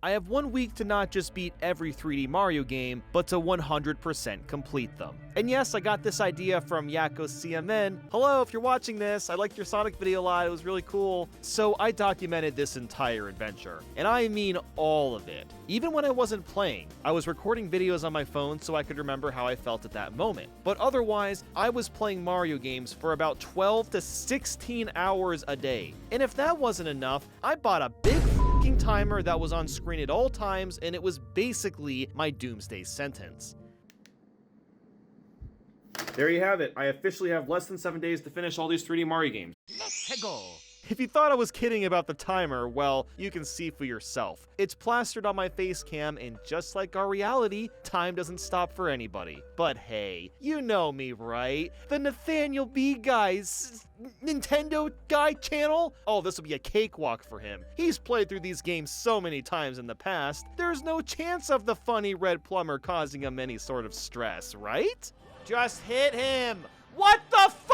I have 1 week to not just beat every 3D Mario game, but to 100% complete them. And yes, I got this idea from Yakko CMN. Hello, if you're watching this, I liked your Sonic video a lot, it was really cool. So I documented this entire adventure, and I mean all of it. Even when I wasn't playing, I was recording videos on my phone so I could remember how I felt at that moment. But otherwise, I was playing Mario games for about 12 to 16 hours a day. And if that wasn't enough, I bought a big timer that was on screen at all times, and it was basically my doomsday sentence. There you have it. I officially have less than 7 days to finish all these 3D Mario games. Let's go! If you thought I was kidding about the timer, well, you can see for yourself. It's plastered on my face cam, and just like our reality, time doesn't stop for anybody. But hey, you know me, right? The Nathaniel B guy's Nintendo guy channel? Oh, this will be a cakewalk for him. He's played through these games so many times in the past, there's no chance of the funny red plumber causing him any sort of stress, right? Just hit him! What the f***?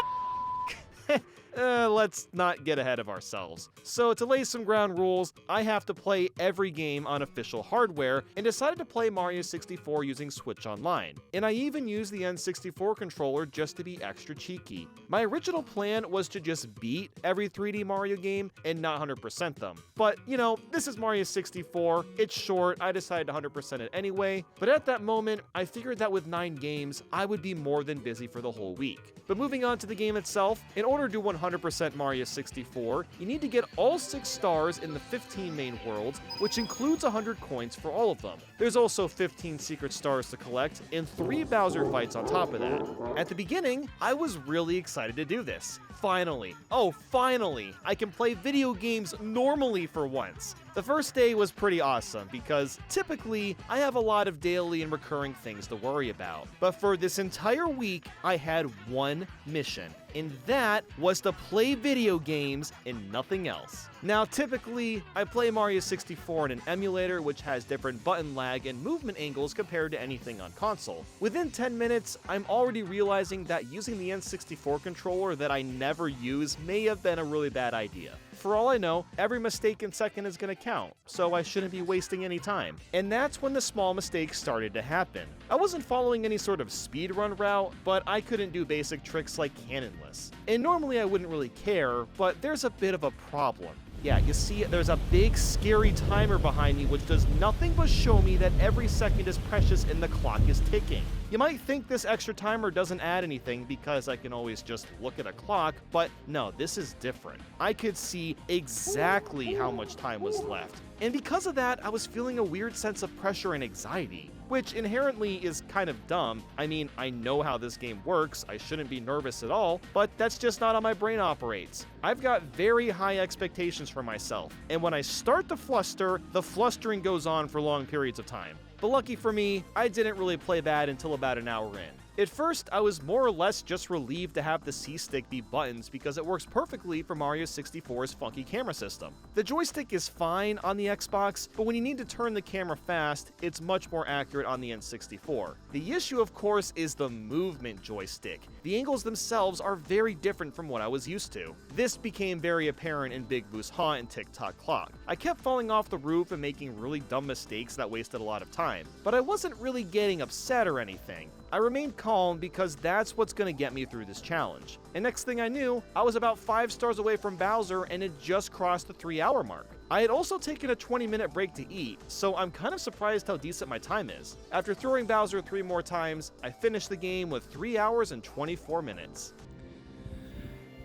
Let's not get ahead of ourselves. So to lay some ground rules, I have to play every game on official hardware, and decided to play Mario 64 using Switch Online. And I even used the N64 controller just to be extra cheeky. My original plan was to just beat every 3D Mario game and not 100% them. But, you know, this is Mario 64, it's short, I decided to 100% it anyway. But at that moment, I figured that with 9 games, I would be more than busy for the whole week. But moving on to the game itself, in order to do 100% Mario 64, you need to get all 6 stars in the 15 main worlds, which includes 100 coins for all of them. There's also 15 secret stars to collect, and 3 Bowser fights on top of that. At the beginning, I was really excited to do this. Finally, oh finally, I can play video games normally for once. The first day was pretty awesome because typically I have a lot of daily and recurring things to worry about. But for this entire week, I had one mission, and that was to play video games and nothing else. Now typically, I play Mario 64 in an emulator which has different button lag and movement angles compared to anything on console. Within 10 minutes, I'm already realizing that using the N64 controller that I never use may have been a really bad idea. For all I know, every mistaken second is going to count, so I shouldn't be wasting any time. And that's when the small mistakes started to happen. I wasn't following any sort of speedrun route, but I couldn't do basic tricks like cannonless. And normally I wouldn't really care, but there's a bit of a problem. Yeah, you see, there's a big, scary timer behind me which does nothing but show me that every second is precious and the clock is ticking. You might think this extra timer doesn't add anything because I can always just look at a clock, but no, this is different. I could see exactly how much time was left. And because of that, I was feeling a weird sense of pressure and anxiety, which inherently is kind of dumb. I mean, I know how this game works, I shouldn't be nervous at all, but that's just not how my brain operates. I've got very high expectations for myself, and when I start to fluster, the flustering goes on for long periods of time. But lucky for me, I didn't really play bad until about an hour in. At first, I was more or less just relieved to have the C-stick be buttons because it works perfectly for Mario 64's funky camera system. The joystick is fine on the Xbox, but when you need to turn the camera fast, it's much more accurate on the N64. The issue, of course, is the movement joystick. The angles themselves are very different from what I was used to. This became very apparent in Big Boo's Haunt and Tick-Tock Clock. I kept falling off the roof and making really dumb mistakes that wasted a lot of time, but I wasn't really getting upset or anything. I remained calm because that's what's going to get me through this challenge. And next thing I knew, I was about 5 stars away from Bowser and had just crossed the 3-hour mark. I had also taken a 20-minute break to eat, so I'm kind of surprised how decent my time is. After throwing Bowser 3 more times, I finished the game with 3 hours and 24 minutes.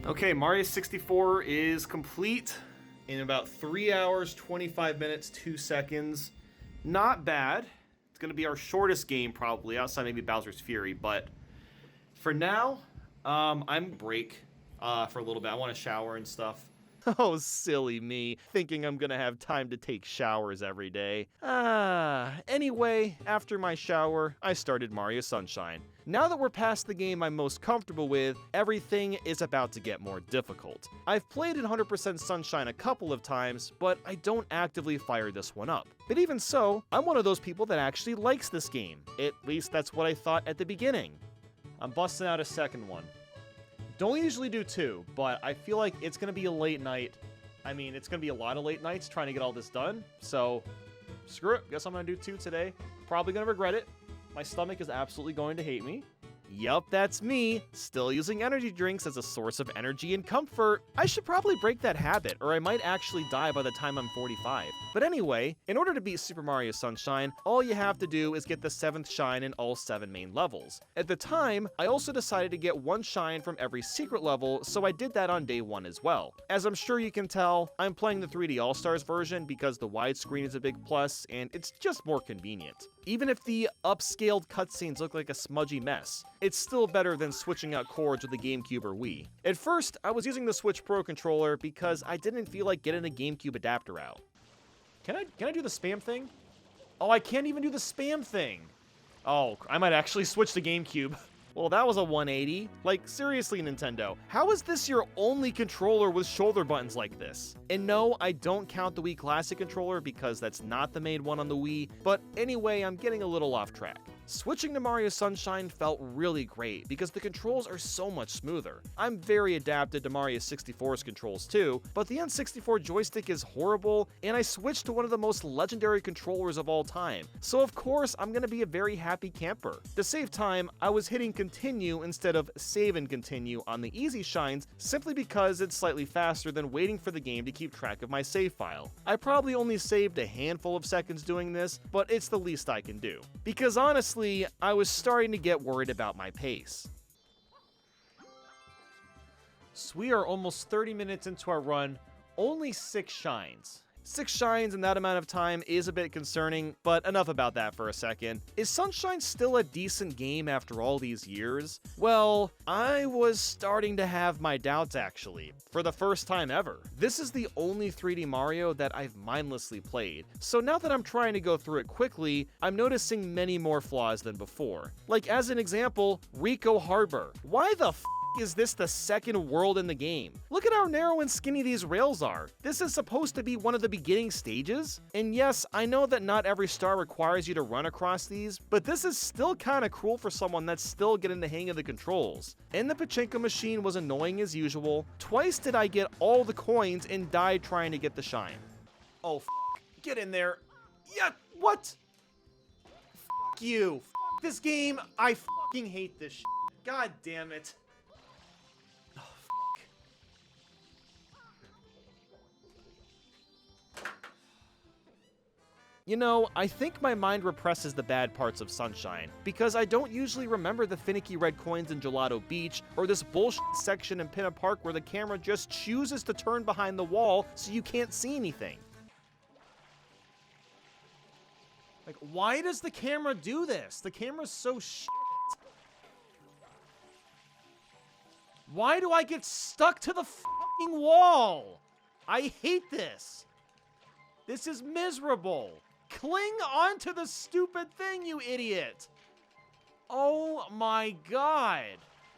Okay, Mario 64 is complete in about 3 hours, 25 minutes, 2 seconds. Not bad. Going to be our shortest game probably, outside maybe Bowser's Fury, but for now, I'm break for a little bit. I want to shower and stuff. Oh, silly me, thinking I'm gonna have time to take showers every day. Anyway, after my shower, I started Mario Sunshine. Now that we're past the game I'm most comfortable with, everything is about to get more difficult. I've played in 100% Sunshine a couple of times, but I don't actively fire this one up. But even so, I'm one of those people that actually likes this game. At least that's what I thought at the beginning. I'm busting out a second one. Don't usually do 2, but I feel like it's going to be a late night. I mean, it's going to be a lot of late nights trying to get all this done, so Screw it. Guess I'm gonna do 2 today. Probably gonna regret it. My stomach is absolutely going to hate me. Yup, that's me, still using energy drinks as a source of energy and comfort. I should probably break that habit, or I might actually die by the time I'm 45. But anyway, in order to beat Super Mario Sunshine, all you have to do is get the 7th shine in all 7 main levels. At the time, I also decided to get 1 shine from every secret level, so I did that on day 1 as well. As I'm sure you can tell, I'm playing the 3D All-Stars version because the widescreen is a big plus, and it's just more convenient. Even if the upscaled cutscenes look like a smudgy mess, it's still better than switching out cords with the GameCube or Wii. At first, I was using the Switch Pro controller because I didn't feel like getting a GameCube adapter out. Can I do the spam thing? Oh, I can't even do the spam thing. Oh, I might actually switch to GameCube. Well, that was a 180. Like, seriously, Nintendo, how is this your only controller with shoulder buttons like this? And no, I don't count the Wii Classic controller because that's not the main one on the Wii, but anyway, I'm getting a little off track. Switching to Mario Sunshine felt really great because the controls are so much smoother. I'm very adapted to Mario 64's controls too, but the N64 joystick is horrible, and I switched to one of the most legendary controllers of all time, so of course I'm gonna be a very happy camper. To save time, I was hitting continue instead of save and continue on the easy shines simply because it's slightly faster than waiting for the game to keep track of my save file. I probably only saved a handful of seconds doing this, but it's the least I can do. Because honestly, I was starting to get worried about my pace. So we are almost 30 minutes into our run, only 6 shines. 6 shines in that amount of time is a bit concerning, but enough about that for a second. Is Sunshine still a decent game after all these years? Well, I was starting to have my doubts actually, for the first time ever. This is the only 3D Mario that I've mindlessly played, so now that I'm trying to go through it quickly, I'm noticing many more flaws than before. Like as an example, Rico Harbor. Why the f is this the second world in the game? Look at how narrow and skinny these rails are. This is supposed to be one of the beginning stages? And yes, I know that not every star requires you to run across these, but this is still kinda cool for someone that's still getting the hang of the controls. And the pachinko machine was annoying as usual. Twice did I get all the coins and died trying to get the shine. Oh, f***. Get in there. Yeah, what? F*** you. F*** this game. I f***ing hate this shit. God damn it. You know, I think my mind represses the bad parts of Sunshine, because I don't usually remember the finicky red coins in Gelato Beach, or this bullshit section in Pinna Park where the camera just chooses to turn behind the wall so you can't see anything. Like, why does the camera do this? The camera's so shit. Why do I get stuck to the fucking wall? I hate this. This is miserable. Cling onto the stupid thing, you idiot! Oh my god!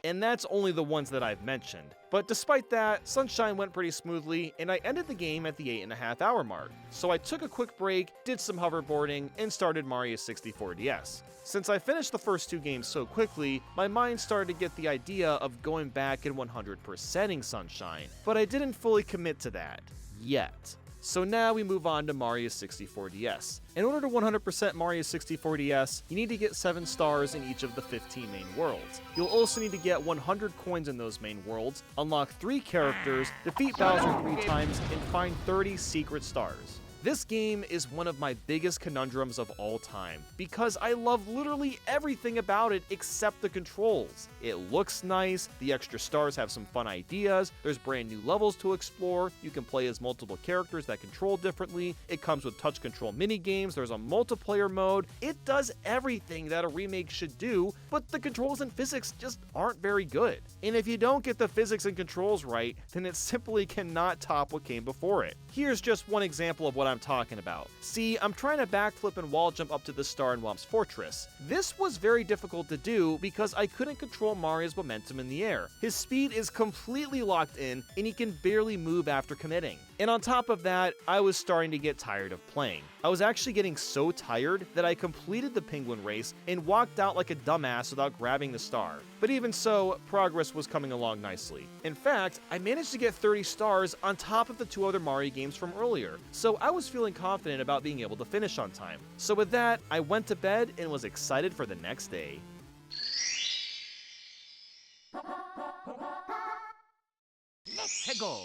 And that's only the ones that I've mentioned. But despite that, Sunshine went pretty smoothly, and I ended the game at the 8.5 hour mark. So I took a quick break, did some hoverboarding, and started Mario 64 DS. Since I finished the first 2 games so quickly, my mind started to get the idea of going back and 100%ing Sunshine, but I didn't fully commit to that. Yet. So now we move on to Mario 64 DS. In order to 100% Mario 64 DS, you need to get 7 stars in each of the 15 main worlds. You'll also need to get 100 coins in those main worlds, unlock 3 characters, defeat Bowser 3 times, and find 30 secret stars. This game is one of my biggest conundrums of all time, because I love literally everything about it except the controls. It looks nice, the extra stars have some fun ideas, there's brand new levels to explore, you can play as multiple characters that control differently, it comes with touch control minigames, there's a multiplayer mode, it does everything that a remake should do, but the controls and physics just aren't very good. And if you don't get the physics and controls right, then it simply cannot top what came before it. Here's just one example of what I'm talking about. See, I'm trying to backflip and wall jump up to the star in Womp's Fortress. This was very difficult to do because I couldn't control Mario's momentum in the air. His speed is completely locked in and he can barely move after committing. And on top of that, I was starting to get tired of playing. I was actually getting so tired that I completed the penguin race and walked out like a dumbass without grabbing the star. But even so, progress was coming along nicely. In fact, I managed to get 30 stars on top of the 2 other Mario games from earlier, so I was feeling confident about being able to finish on time. So with that, I went to bed and was excited for the next day. Let's go!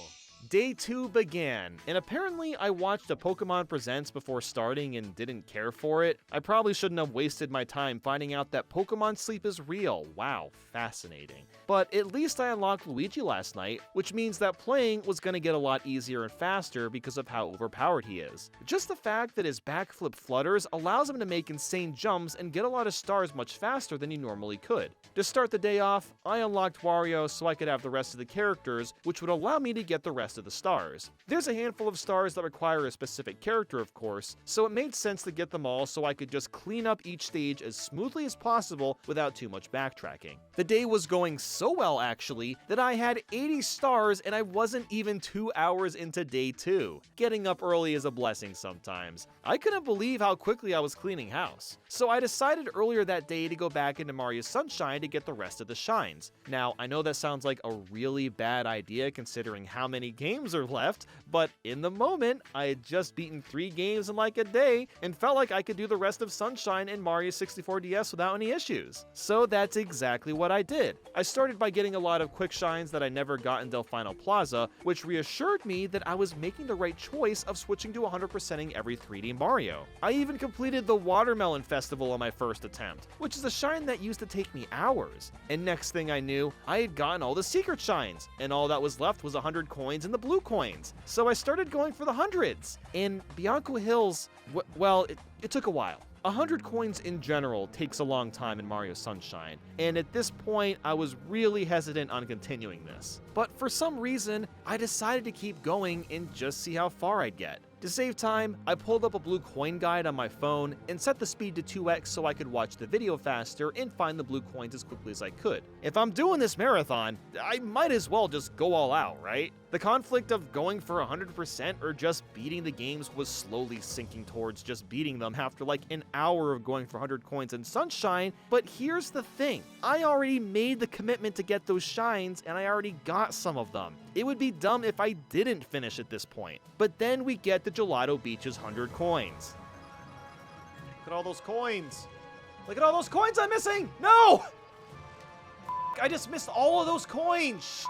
Day 2 began, and apparently I watched a Pokemon Presents before starting and didn't care for it. I probably shouldn't have wasted my time finding out that Pokemon sleep is real. Wow, fascinating. But at least I unlocked Luigi last night, which means that playing was going to get a lot easier and faster because of how overpowered he is. Just the fact that his backflip flutters allows him to make insane jumps and get a lot of stars much faster than he normally could. To start the day off, I unlocked Wario so I could have the rest of the characters, which would allow me to get the rest of the stars. There's a handful of stars that require a specific character, of course, so it made sense to get them all so I could just clean up each stage as smoothly as possible without too much backtracking. The day was going so well, actually, that I had 80 stars and I wasn't even 2 hours into day 2. Getting up early is a blessing sometimes. I couldn't believe how quickly I was cleaning house. So I decided earlier that day to go back into Mario Sunshine to get the rest of the shines. Now, I know that sounds like a really bad idea considering how many games are left, but in the moment, I had just beaten 3 games in like a day and felt like I could do the rest of Sunshine and Mario 64 DS without any issues. So that's exactly what I did. I started by getting a lot of quick shines that I never got in Delfino Plaza, which reassured me that I was making the right choice of switching to 100%ing every 3D Mario. I even completed the Watermelon Festival on my first attempt, which is a shine that used to take me hours. And next thing I knew, I had gotten all the secret shines, and all that was left was 100 coins and the blue coins. So I started going for the hundreds. And Bianco Hills, well, it took a while. 100 coins in general takes a long time in Mario Sunshine, and at this point I was really hesitant on continuing this. But for some reason, I decided to keep going and just see how far I'd get. To save time, I pulled up a blue coin guide on my phone and set the speed to 2x so I could watch the video faster and find the blue coins as quickly as I could. If I'm doing this marathon, I might as well just go all out, right? The conflict of going for 100% or just beating the games was slowly sinking towards just beating them after like an hour of going for 100 coins in Sunshine, but here's the thing. I already made the commitment to get those shines and I already got some of them. It would be dumb if I didn't finish at this point. But then we get to Gelato Beach's 100 coins. Look at all those coins. Look at all those coins I'm missing! No! I just missed all of those coins!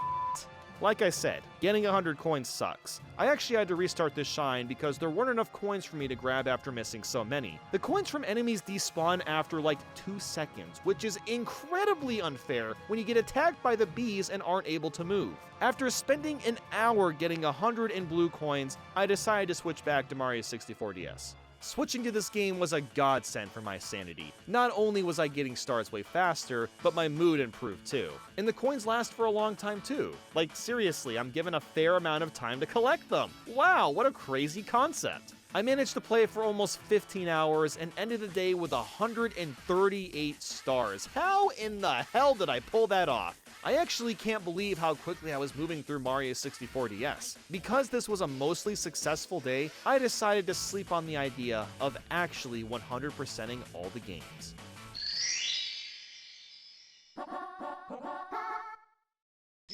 Like I said, getting 100 coins sucks. I actually had to restart this shine because there weren't enough coins for me to grab after missing so many. The coins from enemies despawn after like 2 seconds, which is incredibly unfair when you get attacked by the bees and aren't able to move. After spending an hour getting 100 in blue coins, I decided to switch back to Mario 64 DS. Switching to this game was a godsend for my sanity. Not only was I getting stars way faster, but my mood improved too. And the coins last for a long time too. Like seriously, I'm given a fair amount of time to collect them. Wow, what a crazy concept. I managed to play for almost 15 hours and ended the day with 138 stars. How in the hell did I pull that off? I actually can't believe how quickly I was moving through Mario 64 DS. Because this was a mostly successful day, I decided to sleep on the idea of actually 100%ing all the games.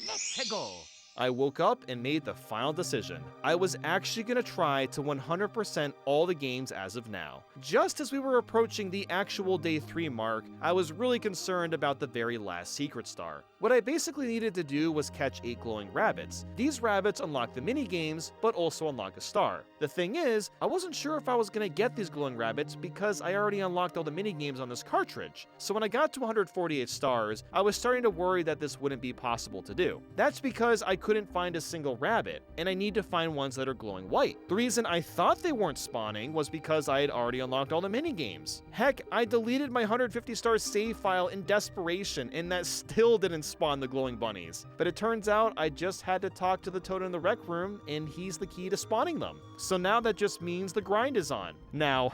Let's go! I woke up and made the final decision. I was actually going to try to 100% all the games as of now. Just as we were approaching the actual day 3 mark, I was really concerned about the very last secret star. What I basically needed to do was catch 8 glowing rabbits. These rabbits unlock the mini-games, but also unlock a star. The thing is, I wasn't sure if I was going to get these glowing rabbits because I already unlocked all the mini-games on this cartridge. So when I got to 148 stars, I was starting to worry that this wouldn't be possible to do. That's because I couldn't find a single rabbit, and I need to find ones that are glowing white. The reason I thought they weren't spawning was because I had already unlocked all the mini-games. Heck, I deleted my 150 star save file in desperation, and that still didn't spawn the glowing bunnies. But it turns out I just had to talk to the Toad in the Rec Room, and he's the key to spawning them. So now that just means the grind is on. Now,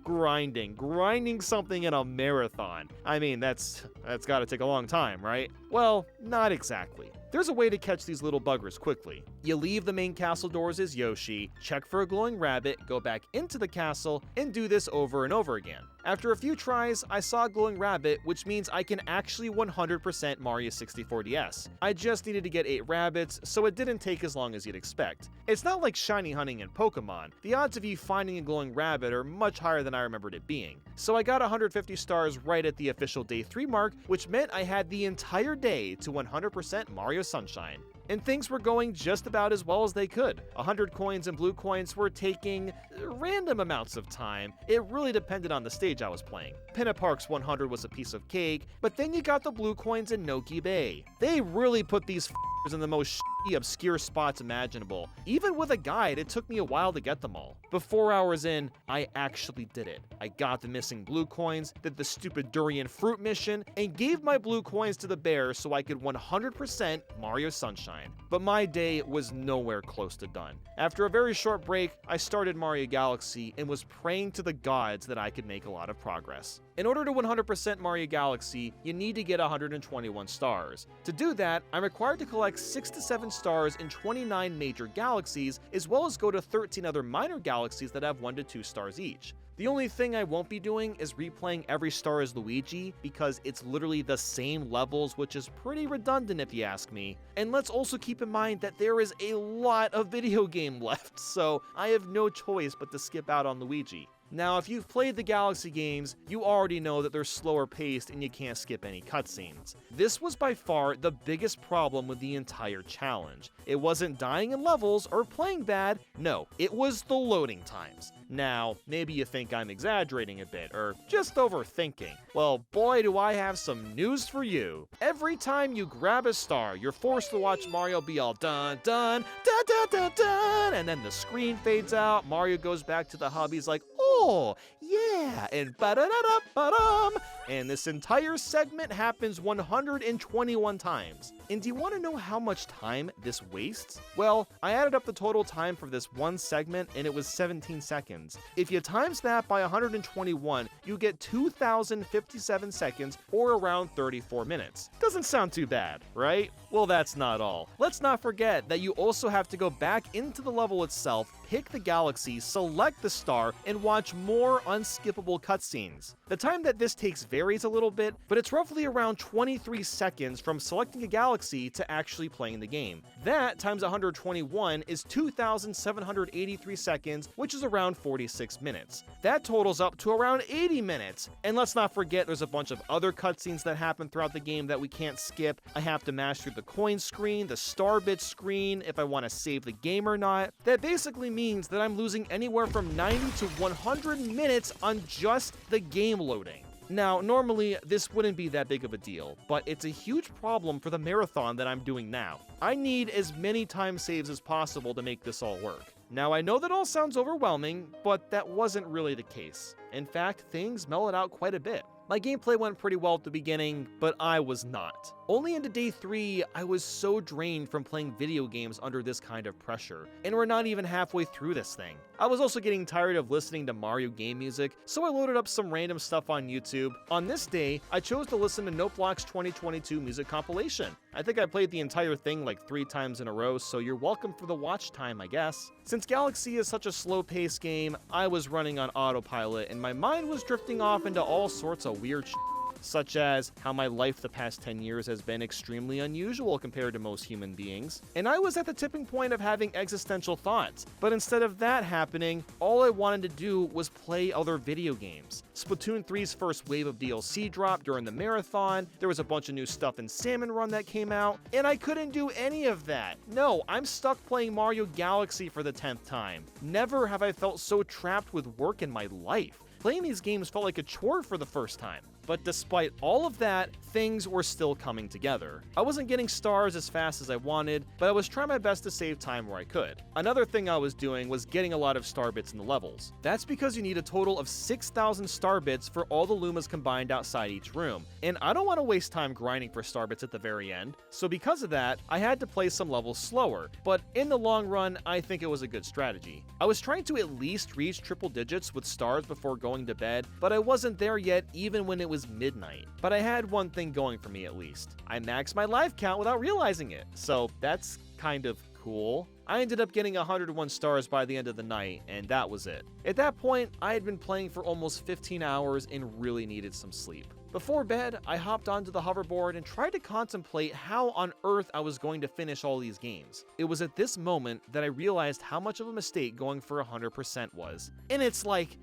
grinding something in a marathon. I mean, that's gotta take a long time, right? Well, not exactly. There's a way to catch these little buggers quickly. You leave the main castle doors as Yoshi, check for a glowing rabbit, go back into the castle, and do this over and over again. After a few tries, I saw a glowing rabbit, which means I can actually 100% Mario 64 DS. I just needed to get 8 rabbits, so it didn't take as long as you'd expect. It's not like shiny hunting in Pokemon. The odds of you finding a glowing rabbit are much higher than I remembered it being. So I got 150 stars right at the official day 3 mark, which meant I had the entire day to 100% Mario Sunshine. And things were going just about as well as they could. 100 coins and blue coins were taking random amounts of time. It really depended on the stage I was playing. Pinna Park's 100 was a piece of cake, but then you got the blue coins in Noki Bay. They really put these in the most obscure spots imaginable. Even with a guide, it took me a while to get them all. But 4 hours in, I actually did it. I got the missing blue coins, did the stupid durian fruit mission, and gave my blue coins to the bear so I could 100% Mario Sunshine. But my day was nowhere close to done. After a very short break, I started Mario Galaxy and was praying to the gods that I could make a lot of progress. In order to 100% Mario Galaxy, you need to get 121 stars. To do that, I'm required to collect 6 to 7 stars in 29 major galaxies, as well as go to 13 other minor galaxies that have 1 to 2 stars each. The only thing I won't be doing is replaying every star as Luigi, because it's literally the same levels, which is pretty redundant if you ask me. And let's also keep in mind that there is a lot of video game left, so I have no choice but to skip out on Luigi. Now, if you've played the Galaxy games, you already know that they're slower paced and you can't skip any cutscenes. This was by far the biggest problem with the entire challenge. It wasn't dying in levels or playing bad, no, it was the loading times. Now, maybe you think I'm exaggerating a bit, or just overthinking. Well, boy do I have some news for you. Every time you grab a star, you're forced to watch Mario be all dun dun dun dun dun dun, and then the screen fades out, Mario goes back to the hub, he's like, oh, yeah, and ba-da-da-da-ba-dum. And this entire segment happens 121 times. And do you want to know how much time this wastes? Well, I added up the total time for this one segment and it was 17 seconds. If you times that by 121, you get 2,057 seconds or around 34 minutes. Doesn't sound too bad, right? Well, that's not all. Let's not forget that you also have to go back into the level itself, pick the galaxy, select the star, and watch more unskippable cutscenes. The time that this takes varies a little bit, but it's roughly around 23 seconds from selecting a galaxy to actually playing the game. That times 121 is 2,783 seconds, which is around 46 minutes. That totals up to around 80 minutes. And let's not forget there's a bunch of other cutscenes that happen throughout the game that we can't skip. I have to mash through the coin screen, the star bit screen, if I want to save the game or not. That basically means that I'm losing anywhere from 90 to 100 minutes on just the game loading. Now, normally, this wouldn't be that big of a deal, but it's a huge problem for the marathon that I'm doing now. I need as many time saves as possible to make this all work. Now, I know that all sounds overwhelming, but that wasn't really the case. In fact, things mellowed out quite a bit. My gameplay went pretty well at the beginning, but I was not. Only into day 3, I was so drained from playing video games under this kind of pressure, and we're not even halfway through this thing. I was also getting tired of listening to Mario game music, so I loaded up some random stuff on YouTube. On this day, I chose to listen to Noteblock's 2022 music compilation. I think I played the entire thing like 3 times in a row, so you're welcome for the watch time, I guess. Since Galaxy is such a slow-paced game, I was running on autopilot, and my mind was drifting off into all sorts of weird shit, such as how my life the past 10 years has been extremely unusual compared to most human beings, and I was at the tipping point of having existential thoughts, but instead of that happening, all I wanted to do was play other video games. Splatoon 3's first wave of DLC dropped during the marathon, there was a bunch of new stuff in Salmon Run that came out, and I couldn't do any of that. No, I'm stuck playing Mario Galaxy for the 10th time. Never have I felt so trapped with work in my life. Playing these games felt like a chore for the first time. But despite all of that, things were still coming together. I wasn't getting stars as fast as I wanted, but I was trying my best to save time where I could. Another thing I was doing was getting a lot of star bits in the levels. That's because you need a total of 6,000 star bits for all the Lumas combined outside each room, and I don't want to waste time grinding for star bits at the very end, so because of that, I had to play some levels slower, but in the long run, I think it was a good strategy. I was trying to at least reach triple digits with stars before going to bed, but I wasn't there yet even when it was midnight. But I had one thing going for me at least. I maxed my life count without realizing it, so that's kind of cool. I ended up getting 101 stars by the end of the night, and that was it. At that point, I had been playing for almost 15 hours and really needed some sleep. Before bed, I hopped onto the hoverboard and tried to contemplate how on earth I was going to finish all these games. It was at this moment that I realized how much of a mistake going for 100% was. And it's like,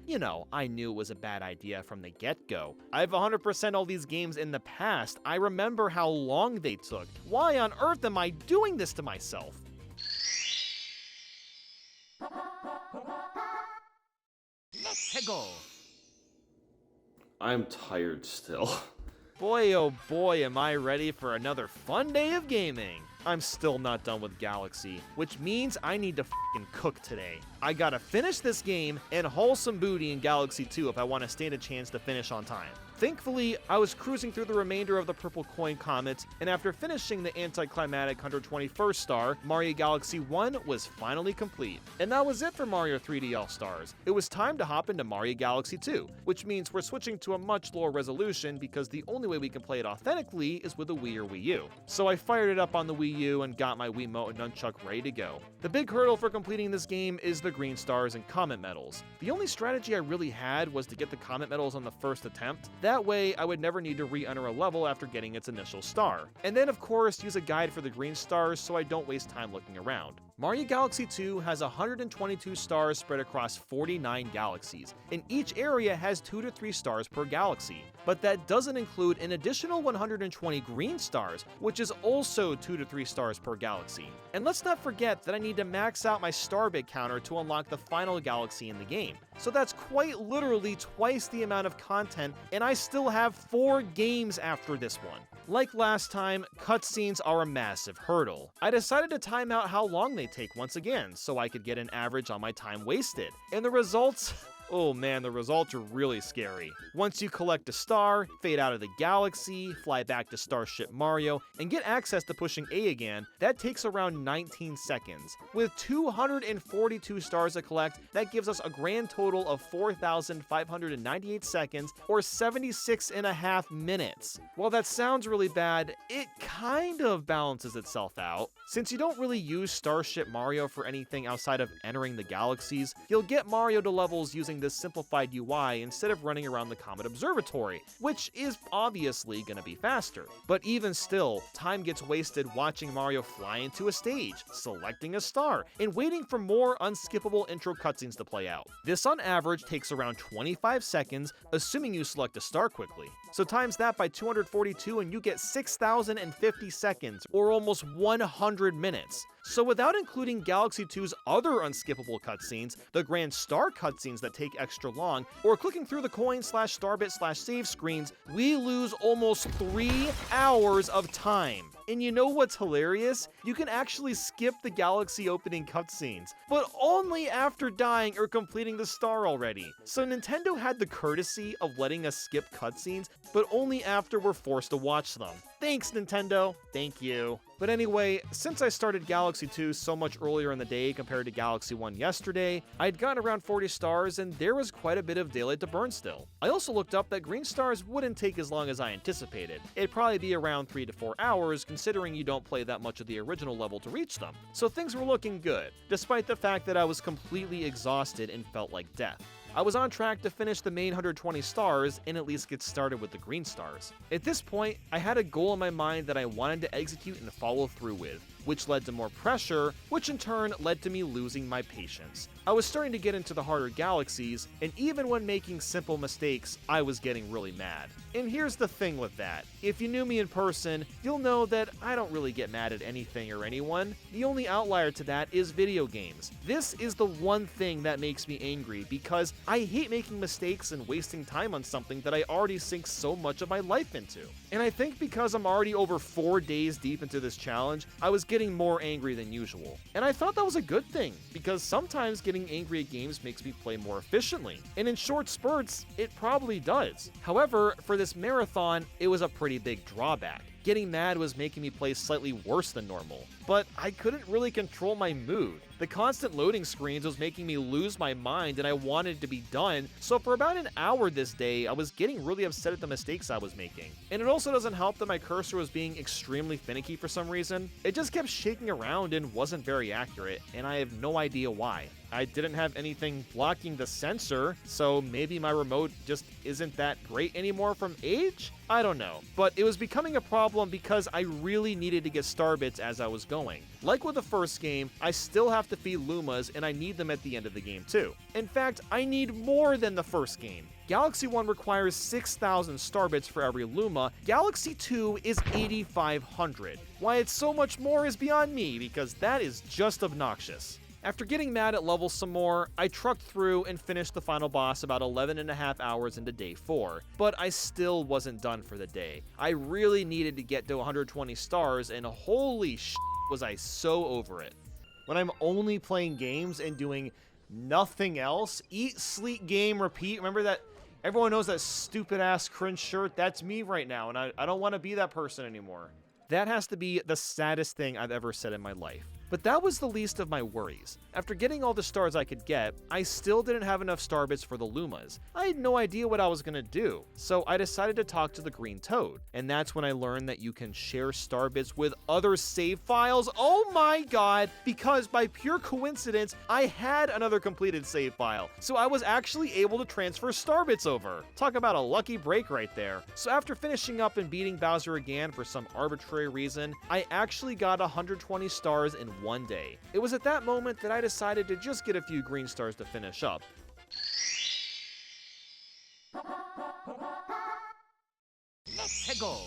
I knew it was a bad idea from the get-go. I've 100% all these games in the past. I remember how long they took. Why on earth am I doing this to myself? Let's go. I'm tired still. Boy, oh boy, am I ready for another fun day of gaming. I'm still not done with Galaxy, which means I need to f***ing cook today. I gotta finish this game and haul some booty in Galaxy 2 if I want to stand a chance to finish on time. Thankfully, I was cruising through the remainder of the Purple Coin Comet, and after finishing the anticlimactic 121st star, Mario Galaxy 1 was finally complete. And that was it for Mario 3D All-Stars. It was time to hop into Mario Galaxy 2, which means we're switching to a much lower resolution because the only way we can play it authentically is with a Wii or Wii U. So I fired it up on the Wii U and got my Wiimote and nunchuck ready to go. The big hurdle for completing this game is the green stars and comet medals. The only strategy I really had was to get the comet medals on the first attempt. That way, I would never need to re-enter a level after getting its initial star. And then, of course, use a guide for the green stars so I don't waste time looking around. Mario Galaxy 2 has 122 stars spread across 49 galaxies, and each area has 2 to 3 stars per galaxy. But that doesn't include an additional 120 green stars, which is also 2 to 3 stars per galaxy. And let's not forget that I need to max out my star bit counter to unlock the final galaxy in the game. So that's quite literally twice the amount of content, and I still have 4 games after this one. Like last time, cutscenes are a massive hurdle. I decided to time out how long they take once again, so I could get an average on my time wasted. And the results... oh man, the results are really scary. Once you collect a star, fade out of the galaxy, fly back to Starship Mario, and get access to pushing A again, that takes around 19 seconds. With 242 stars to collect, that gives us a grand total of 4,598 seconds, or 76.5 minutes. While that sounds really bad, it kind of balances itself out. Since you don't really use Starship Mario for anything outside of entering the galaxies, you'll get Mario to levels using this simplified UI instead of running around the Comet Observatory, which is obviously gonna be faster. But even still, time gets wasted watching Mario fly into a stage, selecting a star, and waiting for more unskippable intro cutscenes to play out. This on average takes around 25 seconds, assuming you select a star quickly. So times that by 242 and you get 6,050 seconds, or almost 100 minutes. So without including Galaxy 2's other unskippable cutscenes, the Grand Star cutscenes that take extra long, or clicking through the coin/starbit/save screens, we lose almost 3 hours of time. And you know what's hilarious? You can actually skip the Galaxy opening cutscenes, but only after dying or completing the star already. So Nintendo had the courtesy of letting us skip cutscenes, but only after we're forced to watch them. Thanks, Nintendo. Thank you. But anyway, since I started Galaxy 2 so much earlier in the day compared to Galaxy 1 yesterday, I'd gotten around 40 stars and there was quite a bit of daylight to burn still. I also looked up that green stars wouldn't take as long as I anticipated. It'd probably be around 3 to 4 hours considering you don't play that much of the original level to reach them. So things were looking good, despite the fact that I was completely exhausted and felt like death. I was on track to finish the main 120 stars and at least get started with the green stars. At this point, I had a goal in my mind that I wanted to execute and follow through with, which led to more pressure, which in turn led to me losing my patience. I was starting to get into the harder galaxies, and even when making simple mistakes, I was getting really mad. And here's the thing with that. If you knew me in person, you'll know that I don't really get mad at anything or anyone. The only outlier to that is video games. This is the one thing that makes me angry because I hate making mistakes and wasting time on something that I already sink so much of my life into. And I think because I'm already over 4 days deep into this challenge, I was getting more angry than usual. And I thought that was a good thing, because sometimes getting angry at games makes me play more efficiently. And in short spurts, it probably does. However, for this marathon, it was a pretty big drawback. getting mad was making me play slightly worse than normal, but I couldn't really control my mood. The constant loading screens was making me lose my mind and I wanted it to be done, so for about an hour this day, I was getting really upset at the mistakes I was making. And it also doesn't help that my cursor was being extremely finicky for some reason. It just kept shaking around and wasn't very accurate, and I have no idea why. I didn't have anything blocking the sensor, so maybe my remote just isn't that great anymore from age? I don't know, but it was becoming a problem because I really needed to get star bits as I was going. Like with the first game, I still have to feed Lumas and I need them at the end of the game too. In fact, I need more than the first game. Galaxy 1 requires 6,000 star bits for every Luma, Galaxy 2 is 8,500. Why it's so much more is beyond me, because that is just obnoxious. After getting mad at levels some more, I trucked through and finished the final boss about 11.5 hours into day 4, but I still wasn't done for the day. I really needed to get to 120 stars, and holy shit was I so over it. When I'm only playing games and doing nothing else, eat, sleep, game, repeat, remember that? Everyone knows that stupid ass cringe shirt? That's me right now, and I don't want to be that person anymore. That has to be the saddest thing I've ever said in my life. But that was the least of my worries. After getting all the stars I could get, I still didn't have enough star bits for the Lumas. I had no idea what I was gonna do, so I decided to talk to the Green Toad, and that's when I learned that you can share star bits with other save files. Oh my god, because by pure coincidence, I had another completed save file, so I was actually able to transfer star bits over. Talk about a lucky break right there. So after finishing up and beating Bowser again for some arbitrary reason, I actually got 120 stars in one day. It was at that moment that I decided to just get a few green stars to finish up. Let's go!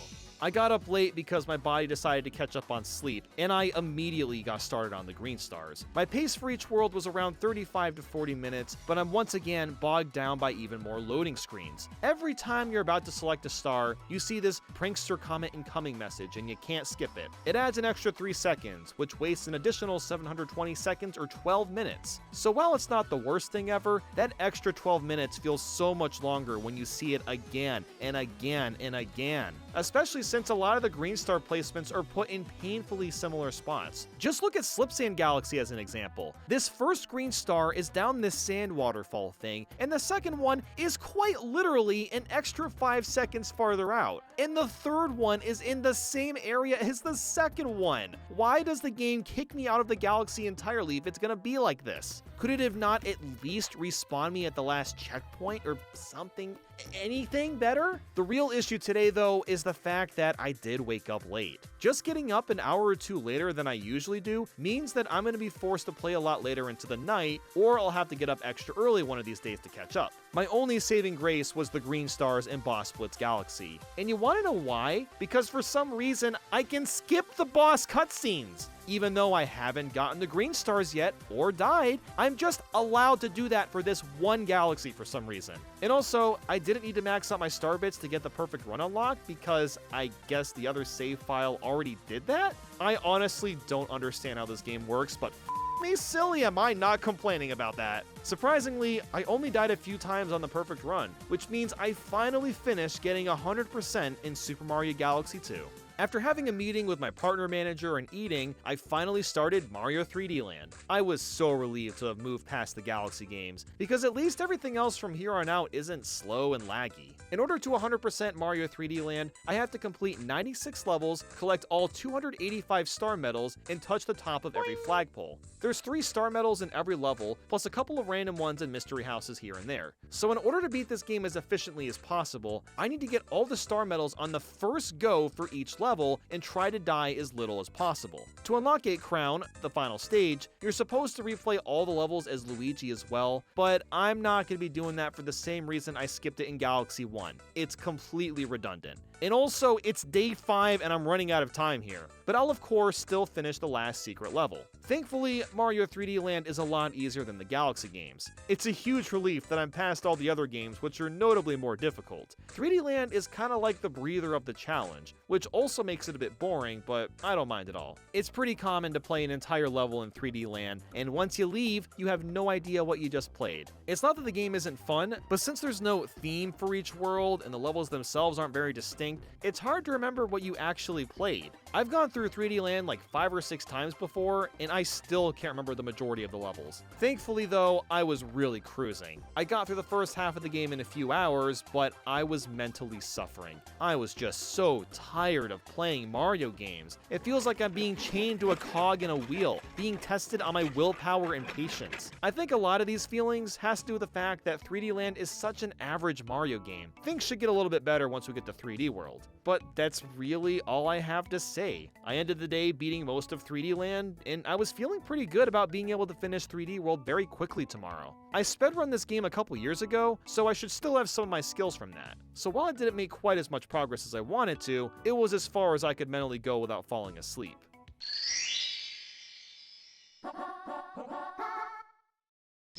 I got up late because my body decided to catch up on sleep, and I immediately got started on the green stars. My pace for each world was around 35 to 40 minutes, but I'm once again bogged down by even more loading screens. Every time you're about to select a star, you see this prankster comment incoming message, and you can't skip it. It adds an extra 3 seconds, which wastes an additional 720 seconds or 12 minutes. So while it's not the worst thing ever, that extra 12 minutes feels so much longer when you see it again and again and again. Especially since a lot of the green star placements are put in painfully similar spots. Just look at Slipsand Galaxy as an example. This first green star is down this sand waterfall thing, and the second one is quite literally an extra 5 seconds farther out. And the third one is in the same area as the second one. Why does the game kick me out of the galaxy entirely if it's gonna be like this? Could it have not at least respawned me at the last checkpoint or something? Anything better? The real issue today, though, is the fact that I did wake up late. Just getting up an hour or two later than I usually do means that I'm going to be forced to play a lot later into the night, or I'll have to get up extra early one of these days to catch up. My only saving grace was the green stars in Boss Blitz Galaxy. And you want to know why? Because for some reason, I can skip the boss cutscenes. Even though I haven't gotten the green stars yet, or died, I'm just allowed to do that for this one galaxy for some reason. And also, I didn't need to max out my star bits to get the perfect run unlock because I guess the other save file already did that? I honestly don't understand how this game works, but me silly, am I not complaining about that. Surprisingly, I only died a few times on the perfect run, which means I finally finished getting 100% in Super Mario Galaxy 2. After having a meeting with my partner manager and eating, I finally started Mario 3D Land. I was so relieved to have moved past the Galaxy games, because at least everything else from here on out isn't slow and laggy. In order to 100% Mario 3D Land, I have to complete 96 levels, collect all 285 star medals, and touch the top of every flagpole. There's 3 star medals in every level, plus a couple of random ones in mystery houses here and there. So in order to beat this game as efficiently as possible, I need to get all the star medals on the first go for each level and try to die as little as possible. To unlock a crown, the final stage, you're supposed to replay all the levels as Luigi as well, but I'm not going to be doing that for the same reason I skipped it in Galaxy 1. It's completely redundant. And also, it's day 5 and I'm running out of time here. But I'll of course still finish the last secret level. Thankfully, Mario 3D Land is a lot easier than the Galaxy games. It's a huge relief that I'm past all the other games, which are notably more difficult. 3D Land is kinda like the breather of the challenge, which also makes it a bit boring, but I don't mind at all. It's pretty common to play an entire level in 3D Land, and once you leave, you have no idea what you just played. It's not that the game isn't fun, but since there's no theme for each world and the levels themselves aren't very distinct, it's hard to remember what you actually played. I've gone through 3D Land like 5 or 6 times before, and I still can't remember the majority of the levels. Thankfully though, I was really cruising. I got through the first half of the game in a few hours, but I was mentally suffering. I was just so tired of playing Mario games. It feels like I'm being chained to a cog in a wheel, being tested on my willpower and patience. I think a lot of these feelings has to do with the fact that 3D Land is such an average Mario game. Things should get a little bit better once we get to 3D World. But that's really all I have to say. I ended the day beating most of 3D Land, and I was feeling pretty good about being able to finish 3D World very quickly tomorrow. I spedrun this game a couple years ago, so I should still have some of my skills from that. So while I didn't make quite as much progress as I wanted to, it was as far as I could mentally go without falling asleep.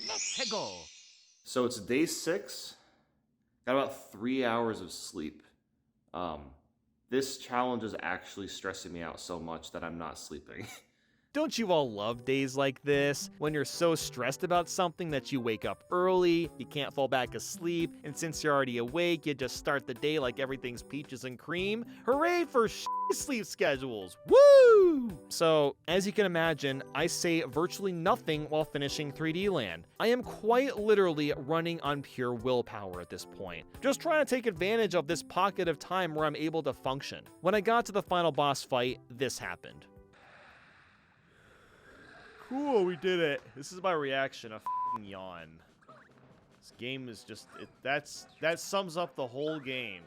Let's go! So it's day 6. Got about 3 hours of sleep. This challenge is actually stressing me out so much that I'm not sleeping. Don't you all love days like this, when you're so stressed about something that you wake up early, you can't fall back asleep, and since you're already awake, you just start the day like everything's peaches and cream? Hooray for sleep schedules! Woo! So, as you can imagine, I say virtually nothing while finishing 3D Land. I am quite literally running on pure willpower at this point, just trying to take advantage of this pocket of time where I'm able to function. When I got to the final boss fight, this happened. Cool, we did it. This is my reaction, a f***ing yawn. This game is just, that sums up the whole game.